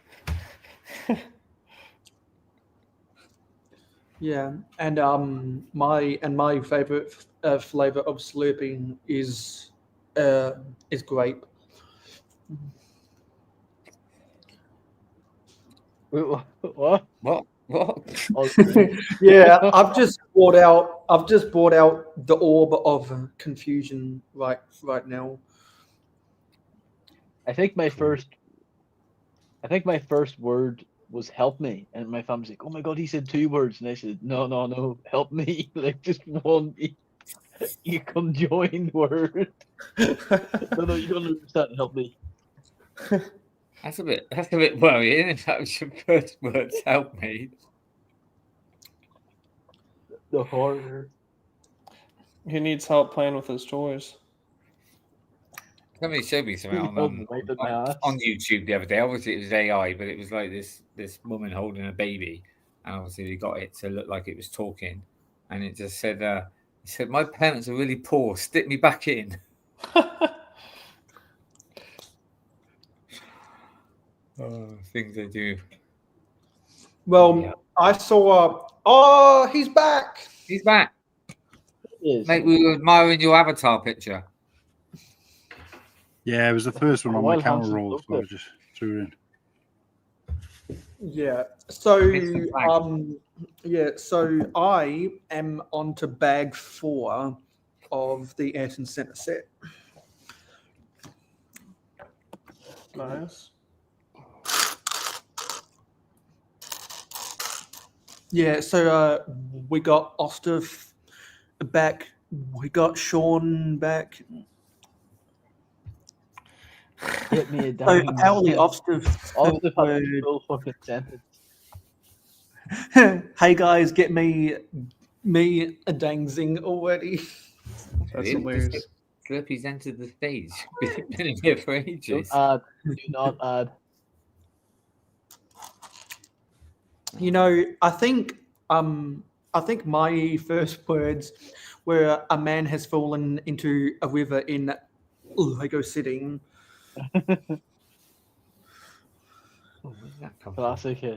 Yeah, and my favorite flavor of slurping is grape. What? Yeah, I've just brought out the orb of confusion right now. I think my first word was "help me," and my family's like, "Oh my God, he said 2 words," and I said, "No, help me, like just one you conjoined word." No, you don't understand. Help me. That's a bit worrying. If that was your first words, help me. The horror. He needs help playing with his toys. Somebody showed me something on YouTube the other day. Obviously, it was AI, but it was like this woman holding a baby, and obviously they got it to look like it was talking, and it just said, "It said my parents are really poor. Stick me back in." Things they do. Well, yeah. I saw. Oh, he's back! He's back. Mate, we were admiring your avatar picture. Yeah, it was the first one on my camera roll, so I just threw it in. Yeah. So so I am on to bag 4 of the Ayrton Senna set. Nice. Yeah, so we got Ostov back. We got Sean back. Get me a So dang. apparently Ostov Ostov had a word. full fucking sentence. Hey guys, get me a dang zing already. That's hilarious. Slurpee's entered the stage. Been here for ages. Do not add. You know, I think my first words were a man has fallen into a river in Lego City. Classic. Yeah.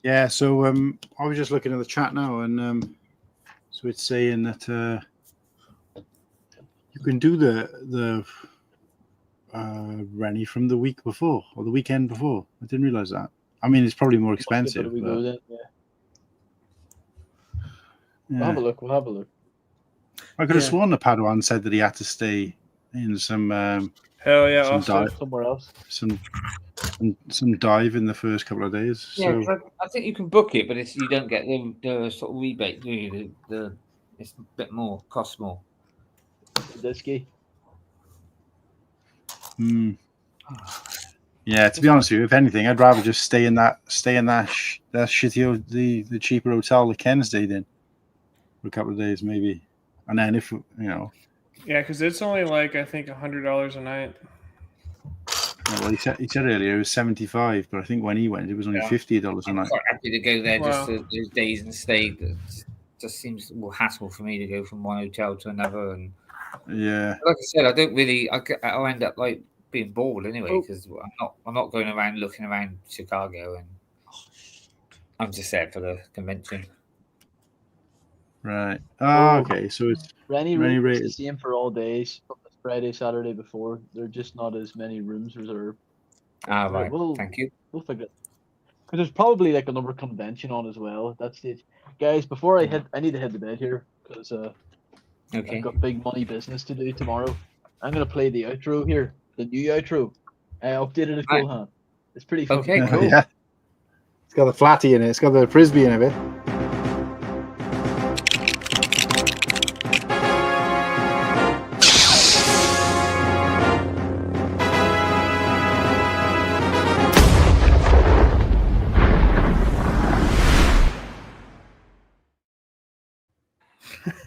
Yeah, so I was just looking at the chat now, and so it's saying that you can do the Rennie from the week before or the weekend before. I didn't realize that. I mean, it's probably more expensive. We but, go then, yeah. yeah. We'll have a look. We'll have a look. I could have sworn the Padawan said that he had to stay in some hell yeah, some also dive, somewhere else, some dive in the first couple of days. Yeah, So I think you can book it, but it's, you don't get the sort of rebate, do you? It's a bit more, costs more. Disky. Yeah, to be honest with you, if anything, I'd rather just stay in that shitty the cheaper hotel that Ken stayed in for a couple of days, maybe, and then if you know. Yeah, because it's only like I think $100 a night. Well, he said earlier it was 75, but I think when he went, it was only $50 a I'm night. quite happy to go there just Wow. for those days and stay. It just seems more hassle for me to go from one hotel to another. And Yeah, like I said, I don't really. I'll end up like being bored anyway Oh. because I'm not going around looking around Chicago, and I'm just there for the convention. right. Oh, okay. So it's Rennie Rennie rates the rated. same for all days from the Friday, Saturday before. There are just not as many rooms reserved. Ah, right. We'll, Thank you. We'll figure it. Because there's probably like another convention on as well at that stage. Guys, before I need to head to bed here because Okay. I've got big money business to do tomorrow. I'm gonna play the outro here, the new outro. I updated it full hand. It's pretty fucking Okay, cool. Yeah. It's got the flatty in it. It's got the frisbee in it.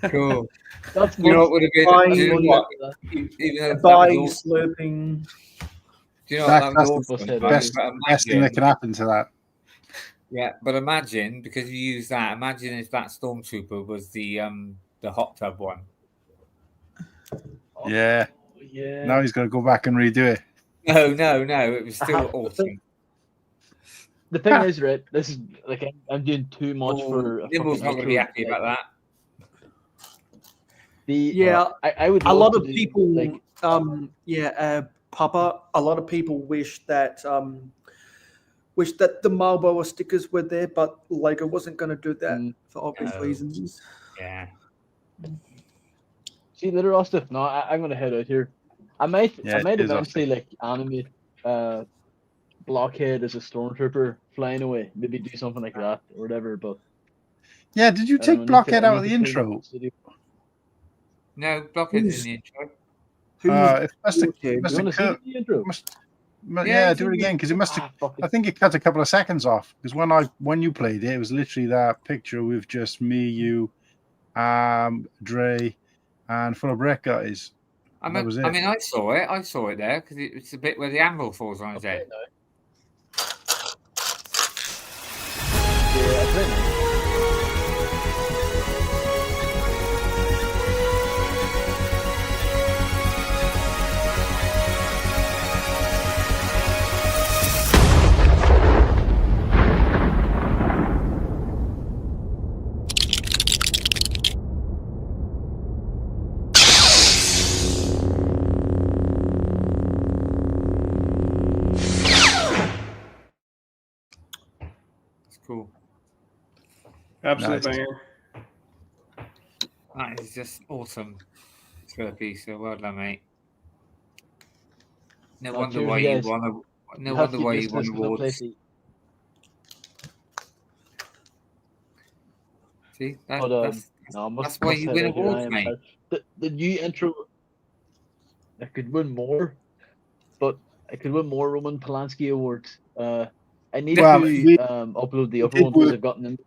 Cool. That's You know what would have been? Bye. Do you know what? Even though that Bye, was awesome, slurping. do you know what? That That's was the awesome. best thing that can happen to that. Yeah, but imagine, because you use that, imagine if that stormtrooper was the hot tub one. Yeah. Yeah. Now he's got to go back and redo it. No, it was still awesome. The thing is, right? This is like I'm doing too much for. A Nimble's not fucking going to be outro. happy about that. I would. A love lot to of do, people, like, Papa. A lot of people wish that the Marlboro stickers were there, but Lego wasn't going to do that for obvious reasons. Yeah. See, little stuff. No, I'm gonna head out here. I might Yeah, it is eventually like animate Blockhead as a stormtrooper flying away. Maybe do something like that or whatever. But Yeah, did you I don't know, take I Blockhead need out to of the clean up intro? the studio. No, Blockhead's in the intro. It must have. You Must wanna have see cut. the intro? Yeah, do it again because it must have. I think it cut a couple of seconds off because when you played it, it was literally that picture with just me, you, Dre, and Full of Brick guys. That was it. I mean, I saw it. I saw it there because it's the bit where the anvil falls on his head. Yeah, I think. It's cool. Absolute Nice. banger. That is just awesome. Slurpee, so well done, mate. No Oh, wonder cheers, why you you guys. won No wonder why you won awards. See, that's why you win awards, mate. The new intro, I could win more, but I could win more Roman Polanski awards. I need to upload the other ones because I've gotten them.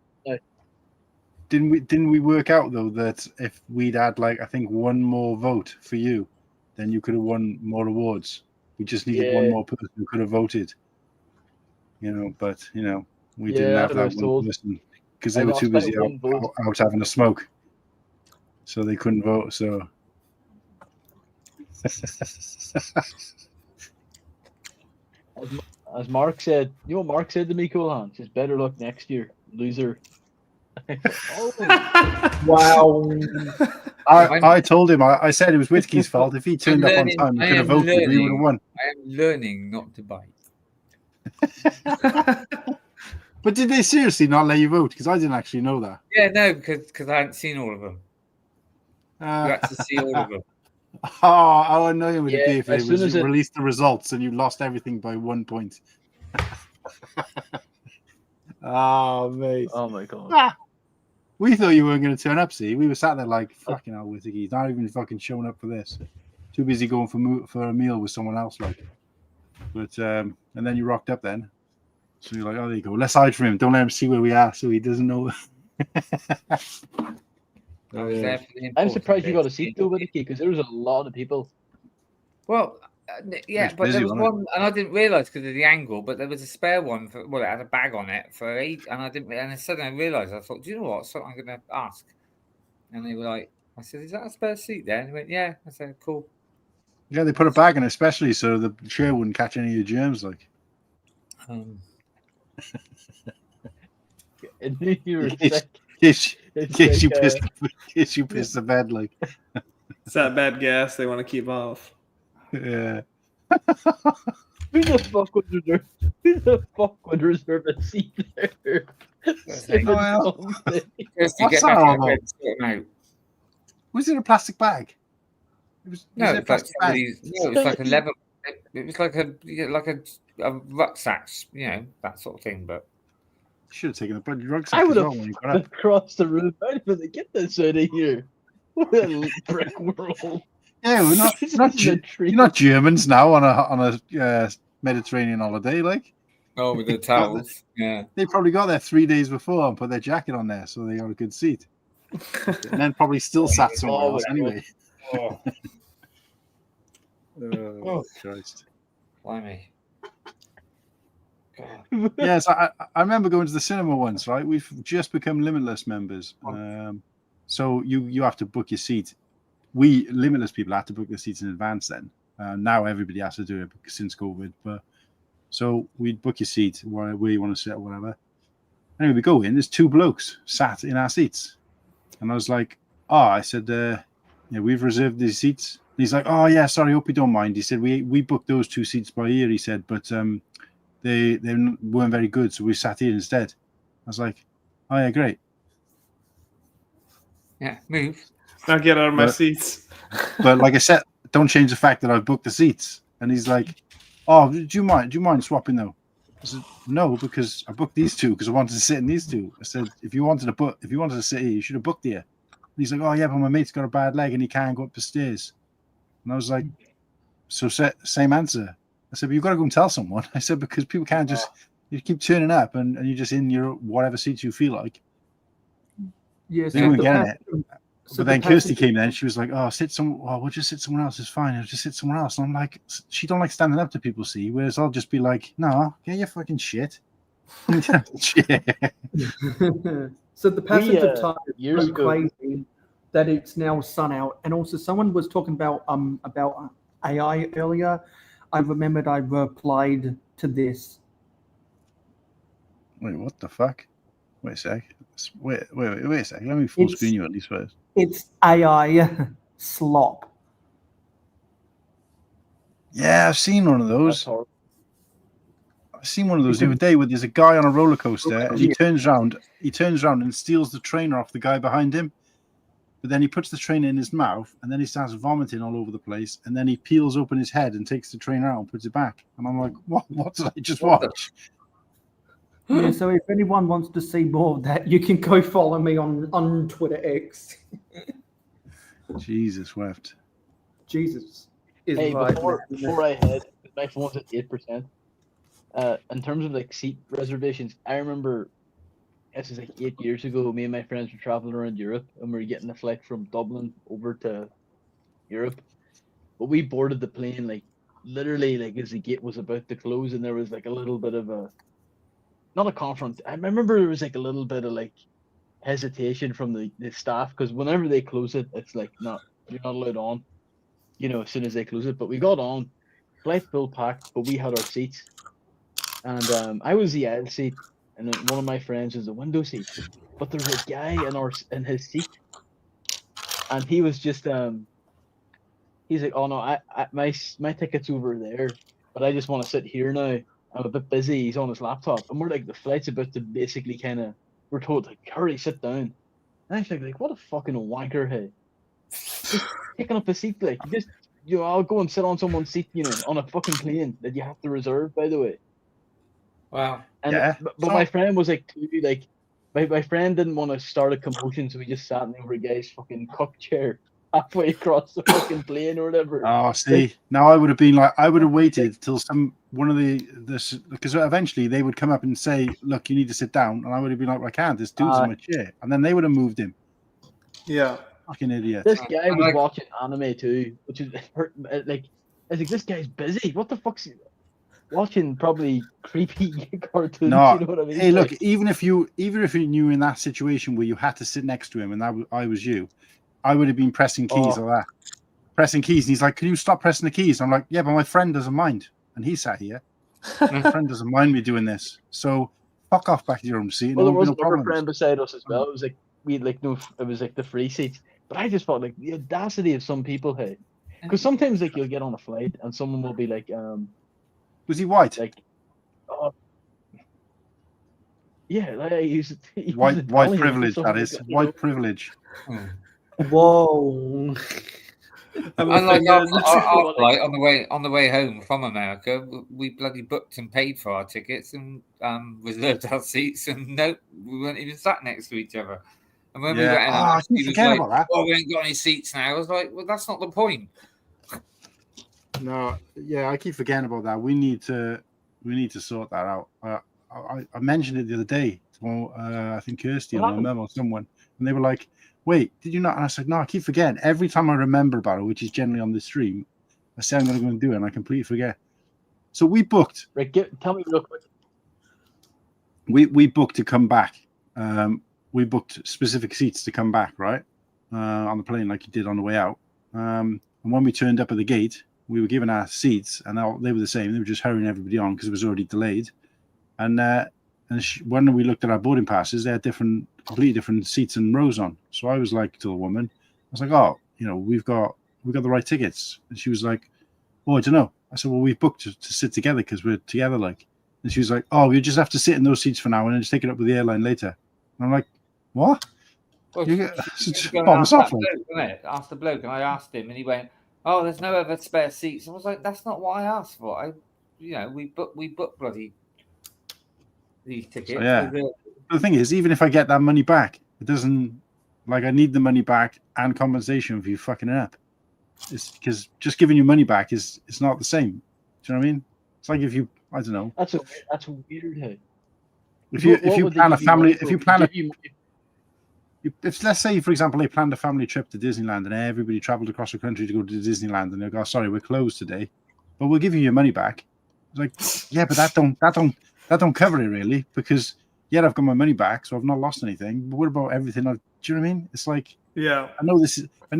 Didn't we work out though that if we'd had like I think one more vote for you, then you could have won more awards. We just needed one more person who could have voted. But we didn't have that one person because they were too busy out having a smoke, so they couldn't vote. So. As Mark said, you know what Mark said to me, Cool Hands? It's better luck next year, loser. Wow. I told him, I said it was Whitkey's fault. If he turned up on time and could have voted, we would have won. I am learning not to bite. But did they seriously not let you vote? Because I didn't actually know that. Yeah, no, because I hadn't seen all of them. You had to see all of them. How annoying would it be if they released the results and you lost everything by 1 point? Oh, mate. Oh, my God. We thought you weren't going to turn up, see? We were sat there like, fucking hell, Whittaky. He's not even fucking showing up for this. Too busy going for a meal with someone else, like. But, and then you rocked up then. So you're like, oh, there you go. Let's hide from him. Don't let him see where we are so he doesn't know. I'm surprised you got a seat though, Whittaky, because there was a lot of people. Well, yeah, but there was one, and I didn't realise because of the angle, but there was a spare one. It had a bag on it for 8, and I didn't. And suddenly I realised, I thought, do you know what? So I'm going to ask. And they were like, I said, is that a spare seat there? And they went, yeah. I said, cool. Yeah, they put a bag in, especially so the chair wouldn't catch any of the germs, like. In case you piss the bed, like. It's that bad gas they want to keep off. Yeah. Who the fuck would reserve a seat there? Was it a plastic bag? It was like a leather. It was like a rucksack, that sort of thing. But you should have taken the bloody rucksack. I would have crossed the room. How did get this out of here? What a brick world! Yeah, you're not Germans now on a Mediterranean holiday, like. Oh, with the towels, yeah. They probably got there 3 days before and put their jacket on there, so they got a good seat. And then probably still sat somewhere else anyway. Oh, Christ! Blimey. Yes, I remember going to the cinema once. Right, we've just become Limitless members, so you have to book your seat. We Limitless people have to book their seats in advance. Then now everybody has to do it since COVID. But so we'd book your seat where you want to sit or whatever. Anyway, we go in. There's 2 blokes sat in our seats, and I was like, I said, we've reserved these seats. And he's like, oh yeah, sorry, hope you don't mind. He said we booked those 2 seats by ear. He said, but they weren't very good, so we sat here instead. I was like, oh yeah, great. Yeah, move. Now get out of my seats. But like I said, don't change the fact that I've booked the seats. And he's like, oh, do you mind swapping though? I said, no, because I booked these 2 because I wanted to sit in these 2. I said, if you wanted to sit here, you should have booked here. And he's like, oh yeah, but my mate's got a bad leg and he can't go up the stairs. And I was like, so same answer. I said, but you've got to go and tell someone. I said, because people can't just you keep turning up and you're just in your whatever seats you feel like. Yes, they weren't getting it. But then Kirsty came in. She was like, "Oh, we'll just sit somewhere else. It's fine. I'll just sit somewhere else." And I'm like, "She don't like standing up to people, see?" Whereas I'll just be like, "No, get your fucking shit." So the passage of time is so crazy that it's now sun out. And also, someone was talking about AI earlier. I remembered I replied to this. Wait, what the fuck? Wait a sec. Wait a sec. Let me full screen you at least first. It's AI slop. Yeah, I've seen one of those. I've seen one of those the other day where there's a guy on a roller coaster and he turns around and steals the trainer off the guy behind him. But then he puts the trainer in his mouth, and then he starts vomiting all over the place, and then he peels open his head and takes the trainer out and puts it back. And I'm like, what did I just watch? Yeah, so if anyone wants to see more of that, you can go follow me on Twitter X. Jesus wept. Jesus. Hey, right. before I head, my phone's at 8%. In terms of like seat reservations, I remember this is like 8 years ago. Me and my friends were traveling around Europe, and we were getting a flight from Dublin over to Europe. But we boarded the plane like literally like as the gate was about to close, and there was like a little bit of not a confront. I remember there was like a little bit of like hesitation from the staff, because whenever they close it, it's like you're not allowed on. As soon as they close it. But we got on, flight full packed, but we had our seats, and I was the aisle seat, and then one of my friends was the window seat. But there's a guy in his seat, and he was just he's like, oh no, my ticket's over there, but I just want to sit here now. I'm a bit busy. He's on his laptop, and we're like, the flight's about to basically we're told like, hurry, sit down. And I was like, what a fucking wanker, hey. Just picking up a seat, like, I'll go and sit on someone's seat, on a fucking plane that you have to reserve, by the way. Wow. And Yeah. but my friend was like, my friend didn't want to start a commotion, so we just sat in over a guy's fucking cock chair halfway across the fucking plane or whatever. Oh, see, now I would have been like, I would have waited till one of the because eventually they would come up and say, look, you need to sit down, and I would have been like, I can't, this dude's in my chair, and then they would have moved him. Yeah. Fucking idiot. This guy was watching anime too, which is like, I was like, this guy's busy. What the fuck's he watching? Probably creepy cartoons. No, You know what I mean? hey, look, even if you knew in that situation where you had to sit next to him, and I was you, I would have been pressing keys or that, pressing keys, and he's like, "Can you stop pressing the keys?" I'm like, "Yeah, but my friend doesn't mind," and he sat here. My friend doesn't mind me doing this, so fuck off back to your own seat. Well, there was no another problems. friend beside us as well. It was like it was like the free seats. But I just felt like the audacity of some people here, because sometimes like you'll get on a flight and someone will be like, was he white? Like, oh, yeah, like he's White Italian or privilege. something That is like that, white privilege. Whoa. And like our flight on the way home from America, we bloody booked and paid for our tickets and reserved our seats, and nope, we weren't even sat next to each other. And when we went out, he was like, "Oh, we ain't got any seats now." I was like, "Well, that's not the point." No, yeah, I keep forgetting about that. We need to sort that out. I mentioned it the other day to I think Kirsty or my mum or someone, and they were like, "Wait, did you not?" And I said, "No, I keep forgetting. Every time I remember about it, which is generally on the stream, I say I'm going to go and do it, and I completely forget." So we booked. Right, tell me real quick. We booked to come back. We booked specific seats to come back, right, on the plane, like you did on the way out. And when we turned up at the gate, we were given our seats, and they were the same. They were just hurrying everybody on because it was already delayed. And when we looked at our boarding passes, they had completely different seats and rows on. So I was like to the woman, I was like, "Oh, we've got the right tickets." And she was like, "Oh, I don't know." I said, "Well, we booked to sit together because we're together, like." And she was like, "Oh, you just have to sit in those seats for now, and then just take it up with the airline later." And I'm like, "What?" Well, asked the bloke, and I asked him, and he went, "Oh, there's no other spare seats." I was like, "That's not what I asked for. We booked bloody these tickets." So, yeah. The thing is, even if I get that money back, it doesn't. Like, I need the money back and compensation for you fucking it up. It's because just giving you money back it's not the same. Do you know what I mean? It's like if you, I don't know. That's weird. Hey. If you plan a family, if let's say, for example, they planned a family trip to Disneyland and everybody traveled across the country to go to Disneyland, and they go, "Oh, sorry, we're closed today, but we'll give you your money back." It's like, yeah, but that don't cover it really, because yeah, I've got my money back, so I've not lost anything. But what about everything? Do you know what I mean? It's like, yeah, I know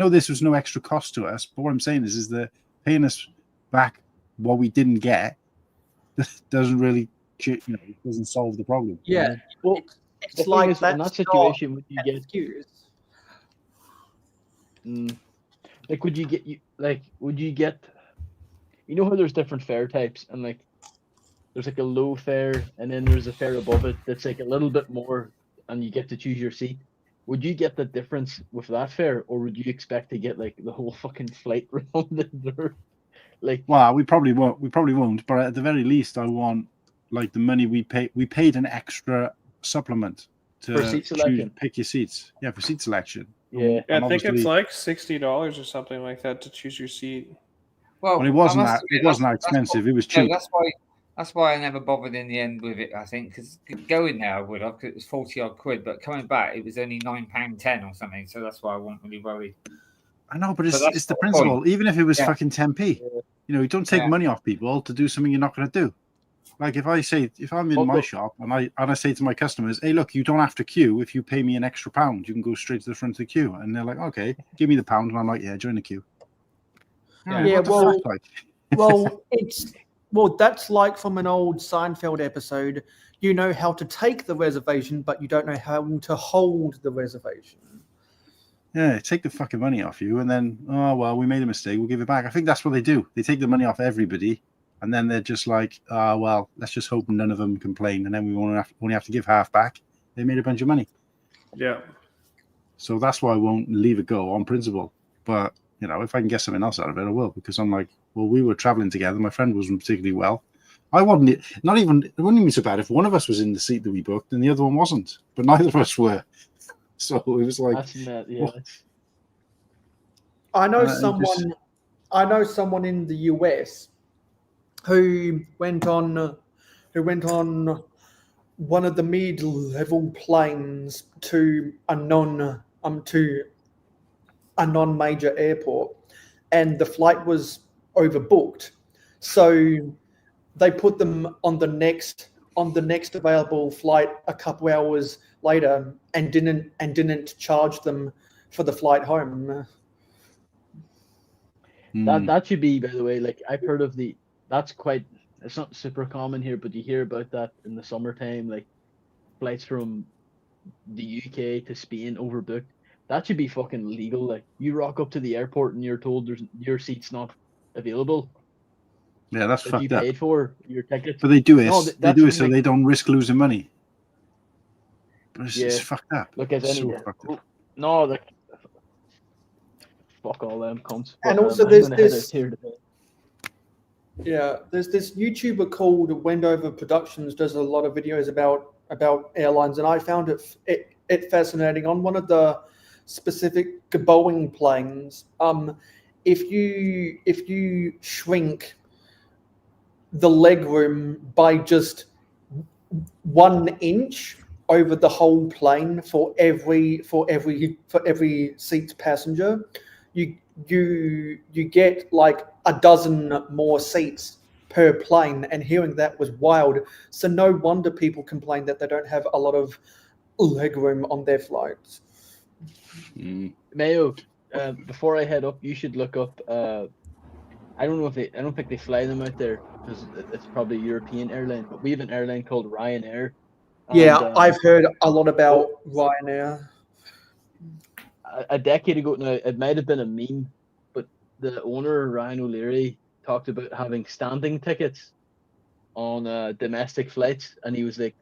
this was no extra cost to us, but what I'm saying is that paying us back what we didn't get doesn't really, doesn't solve the problem. Yeah, well, it's like that in that situation. Would you get like? Would you get? You know how there's different fare types, and like there's like a low fare, and then there's a fare above it that's like a little bit more, and you get to choose your seat. would you get the difference with that fare, or would you expect to get like the whole fucking flight round there? Like, well, we probably won't. But at the very least, I want like the money we pay. We paid an extra supplement to for seat selection. Pick your seats. Yeah, for seat selection. Yeah, I think it's like $60 or something like that to choose your seat. Well, it wasn't that expensive. It was cheap. That's why I never bothered in the end with it. I think because going there I would have, because it was 40 odd quid, but coming back it was only £9.10 or something. So that's why I wasn't really worried. I know, but it's the principle. Point. Even if it was fucking 10p, you don't take money off people to do something you're not going to do. Like if I'm in my shop and I say to my customers, hey, look, you don't have to queue. If you pay me an extra £1, you can go straight to the front of the queue. And they're like, okay, give me the £1, and I'm like, yeah, join the queue. Well, that's like from an old Seinfeld episode. You know how to take the reservation, but you don't know how to hold the reservation. Yeah, take the fucking money off you, and then, oh, well, we made a mistake, we'll give it back. I think that's what they do. They take the money off everybody, and then they're just like, well, let's just hope none of them complain, and then we only have to give half back. They made a bunch of money. Yeah. So that's why I won't leave it go on principle. But, if I can get something else out of it, I will, because I'm like, well, we were traveling together. My friend wasn't particularly well. It wouldn't even be so bad if one of us was in the seat that we booked and the other one wasn't, but neither of us were. So it was like, I know someone in the US who went on one of the mid-level planes to a non-major airport, and the flight was overbooked. So they put them on the next available flight a couple hours later, and didn't charge them for the flight home. That should be, by the way, like I've heard of it's not super common here, but you hear about that in the summertime, like flights from the UK to Spain overbooked. That should be fucking legal. Like you rock up to the airport and you're told your seat's not available. Yeah, that's fucked you up. Paid for your ticket, but they do it. They do it so they don't risk losing money. But it's fucked up. Look, as any no, like fuck all them cunts. And also, there's this YouTuber called Wendover Productions does a lot of videos about airlines, and I found it fascinating. On one of the specific Boeing planes, if you shrink the legroom by just 1 inch over the whole plane for every seat passenger, you get like a dozen more seats per plane. And hearing that was wild. So no wonder people complain that they don't have a lot of legroom on their flights. Mayo, before I head up, you should look up. I don't think they fly them out there because it's probably a European airline. But we have an airline called Ryanair. Yeah, I've heard a lot about Ryanair. A decade ago, now it might have been a meme, but the owner Ryan O'Leary talked about having standing tickets on domestic flights, and he was like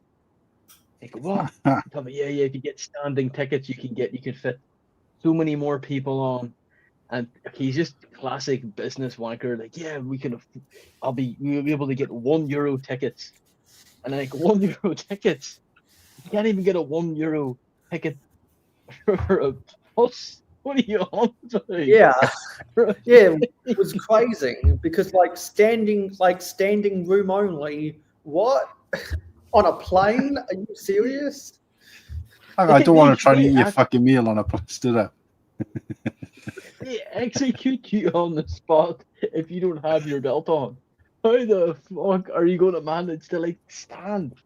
what? Tell me, yeah. If you get standing tickets, you can fit so many more people on. And he's just classic business wanker. Like, yeah, we'll be able to get €1 tickets. And like €1 tickets, you can't even get a €1 ticket for a bus. What are you on about? Yeah, it was crazy because like standing room only. What? On a plane? Are you serious? I don't want to try and eat your fucking meal on a stood up. They execute you on the spot if you don't have your belt on. How the fuck are you going to manage to like stand?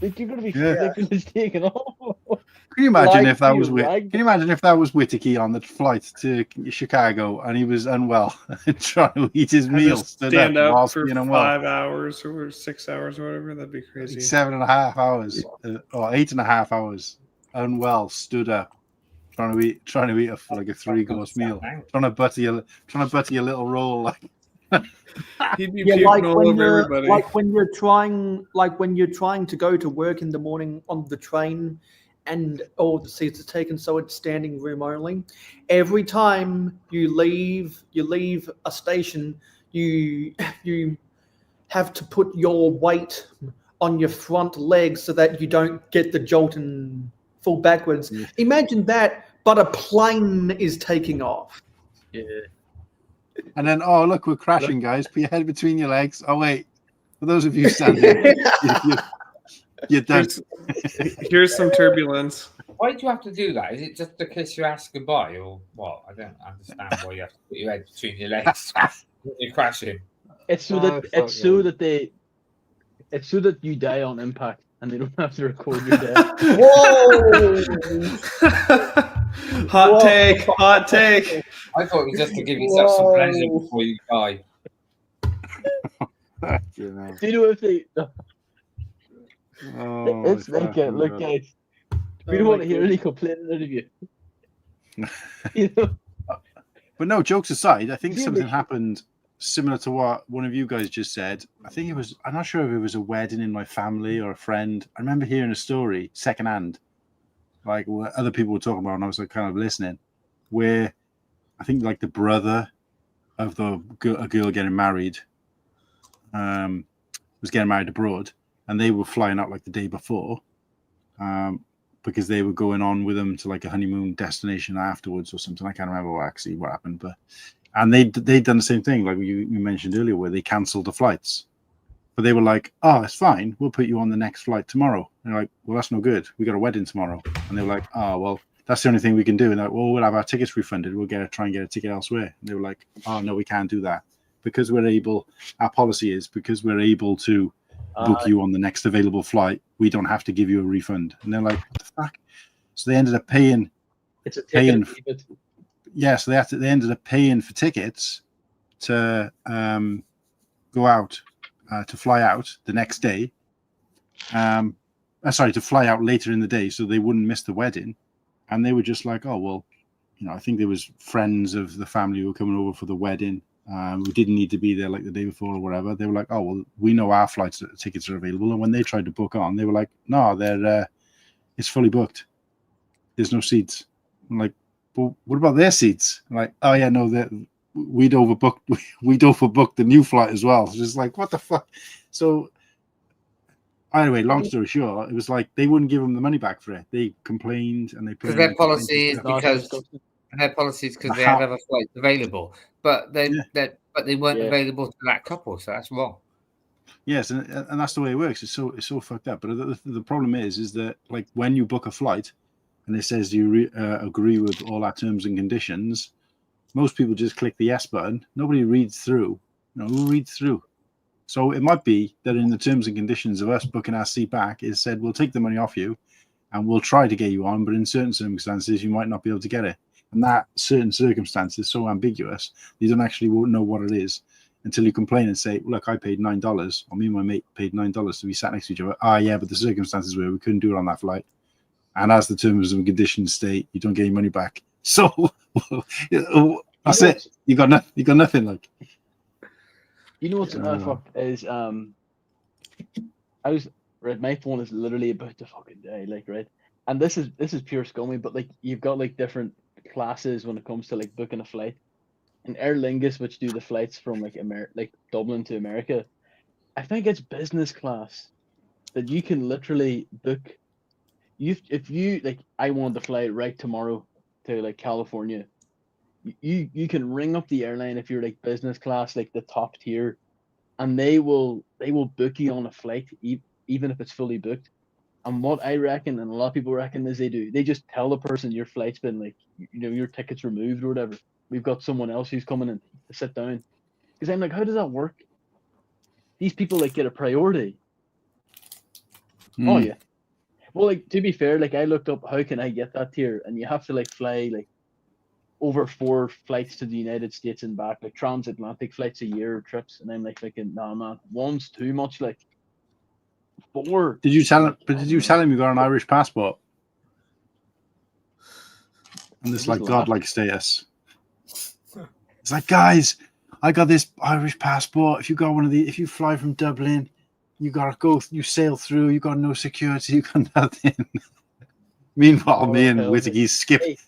Like, you're going to be taken off. Can you imagine if that was Can you imagine if that was Whittaker on the flight to Chicago and he was unwell and trying to eat his meal, stand up for 5 hours or 6 hours or whatever? That'd be crazy. 7.5 hours or 8.5 hours unwell, stood up, trying to eat a 3-course meal, trying to butter your little roll like. He'd be puking all over everybody. Like when you're trying to go to work in the morning on the train, and all the seats are taken, so it's standing room only. Every time you leave a station, you have to put your weight on your front legs so that you don't get the jolt and fall backwards. Yeah. Imagine that, but a plane is taking off. Yeah. And then, oh, look, we're crashing, guys. Put your head between your legs. Oh, wait. For those of you standing, you're done. Here's some turbulence. Why do you have to do that? Is it just to kiss your ass goodbye or what? I don't understand why you have to put your head between your legs when you're crashing. It's so that you die on impact and they don't have to record your death. Whoa! Hot take. I thought it was just to give yourself some pleasure before you die. Do you know if they? It's like look, guys. We don't want to hear any complaining out of you. You know? But no, jokes aside, I think something happened similar to what one of you guys just said. I think it was, I'm not sure if it was a wedding in my family or a friend. I remember hearing a story secondhand, like what other people were talking about, and I was like kind of listening, where I think like the brother of a girl getting married was getting married abroad, and they were flying out like the day before because they were going on with them to like a honeymoon destination afterwards or something. I can't remember what happened, but and they'd done the same thing like you mentioned earlier, where they cancelled the flights, but they were like, oh, it's fine, we'll put you on the next flight tomorrow. And they're like, well, that's no good, we got a wedding tomorrow. And they were like, oh, well, that's the only thing we can do. And they're like, well, we'll have our tickets refunded, we'll try and get a ticket elsewhere. And they were like, oh no, we can't do that because our policy is because we're able to book you on the next available flight, we don't have to give you a refund. And they're like, what the fuck? So they ended up paying. It's a ticket. So they ended up paying for tickets to go out, to fly out the next day. To fly out later in the day so they wouldn't miss the wedding. And they were just like, oh, well, I think there was friends of the family who were coming over for the wedding. We didn't need to be there like the day before or whatever. They were like, oh, well, we know our tickets are available. And when they tried to book on, they were like, no, it's fully booked. There's no seats. I'm like, well, what about their seats? I'm like, oh yeah, no, we'd overbooked the new flight as well. So it's like, what the fuck? So anyway, long story short, it was like they wouldn't give them the money back for it. They complained and they put because their policy is because they had other flights available, but they weren't available to that couple, so that's wrong. Yes, and that's the way it works. It's so fucked up. But the problem is that like when you book a flight and it says you agree with all our terms and conditions, most people just click the yes button. Nobody reads through. Who reads through? So it might be that in the terms and conditions of us booking our seat back, it said we'll take the money off you and we'll try to get you on, but in certain circumstances you might not be able to get it. And that certain circumstance is so ambiguous, you don't actually know what it is until you complain and say, look, I paid $9, or me and my mate paid $9 to be sat next to each other. Yeah, but the circumstances were we couldn't do it on that flight. And as the terms and conditions state, you don't get your money back. So that's it. You got nothing. Like, you know what's another fuck is my phone is literally about to fucking die, like, right? And this is pure scummy, but like you've got like different classes when it comes to like booking a flight. And Aer Lingus, which do the flights from like Dublin to America, I think it's business class that you can literally book. If you like, I want to fly right tomorrow to like California. You can ring up the airline if you're like business class, like the top tier, and they will book you on a flight even if it's fully booked. And what I reckon, and a lot of people reckon, is they just tell the person your flight's been like, your ticket's removed or whatever. We've got someone else who's coming in to sit down. Because I'm like, how does that work? These people like get a priority. Oh yeah. Well, like to be fair, like I looked up how can I get that tier, and you have to like fly like over 4 flights to the United States and back, like transatlantic flights a year trips, and I'm like thinking, nah man, 1's too much. Like 4. Did you tell him you got an Irish passport? And this like godlike status. It's like, guys, I got this Irish passport. If you fly from Dublin, you gotta go. You sail through. You got no security. You got nothing. Meanwhile, me and Whittaky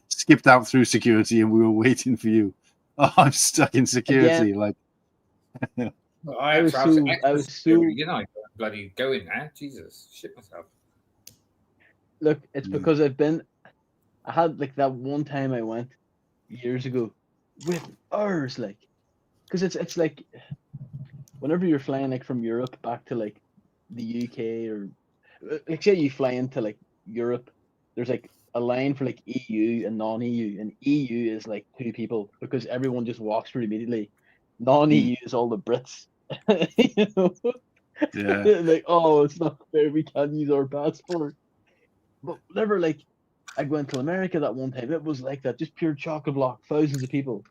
skipped out through security, and we were waiting for you. Oh, I'm stuck in security. Again. Like, Well, I was so you know, bloody go in there. Jesus, shit myself. Look, it's because I had like that one time I went years ago with hours, like, because it's like whenever you're flying like from Europe back to like the UK or like say you fly into like Europe, there's like a line for like EU and non-EU, and EU is like 2 people because everyone just walks through immediately. Non-EU is all the Brits. You know? Yeah. Like, oh, it's not fair. We can't use our passport. But whenever like I went to America that one time, it was like that, just pure chock a block, thousands of people.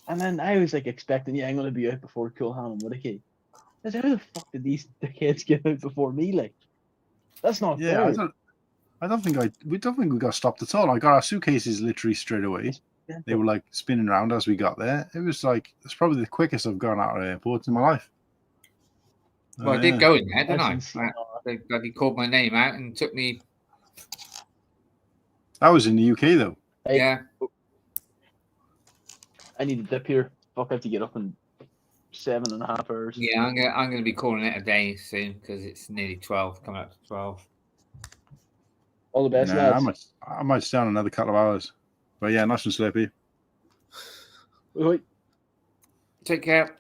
And then I was like expecting, yeah, I'm gonna be out before Coolham and Whittaky. I said, how the fuck did these dickheads get out before me? Like, that's not yeah, fair. I don't think we got stopped at all. I got our suitcases literally straight away. Yeah. They were like spinning around as we got there. It was like it's probably the quickest I've gone out of airports in my life. Well, I did go in there, didn't I? They bloody called my name out and took me. That was in the UK though. Hey, yeah. I need to dip here. Fuck, I have to get up in 7.5 hours. Yeah, I'm gonna be calling it a day soon because it's nearly 12, coming up to 12. All the best, lads. I might stay on another couple of hours. But yeah, nice and sleepy. Wait. Take care.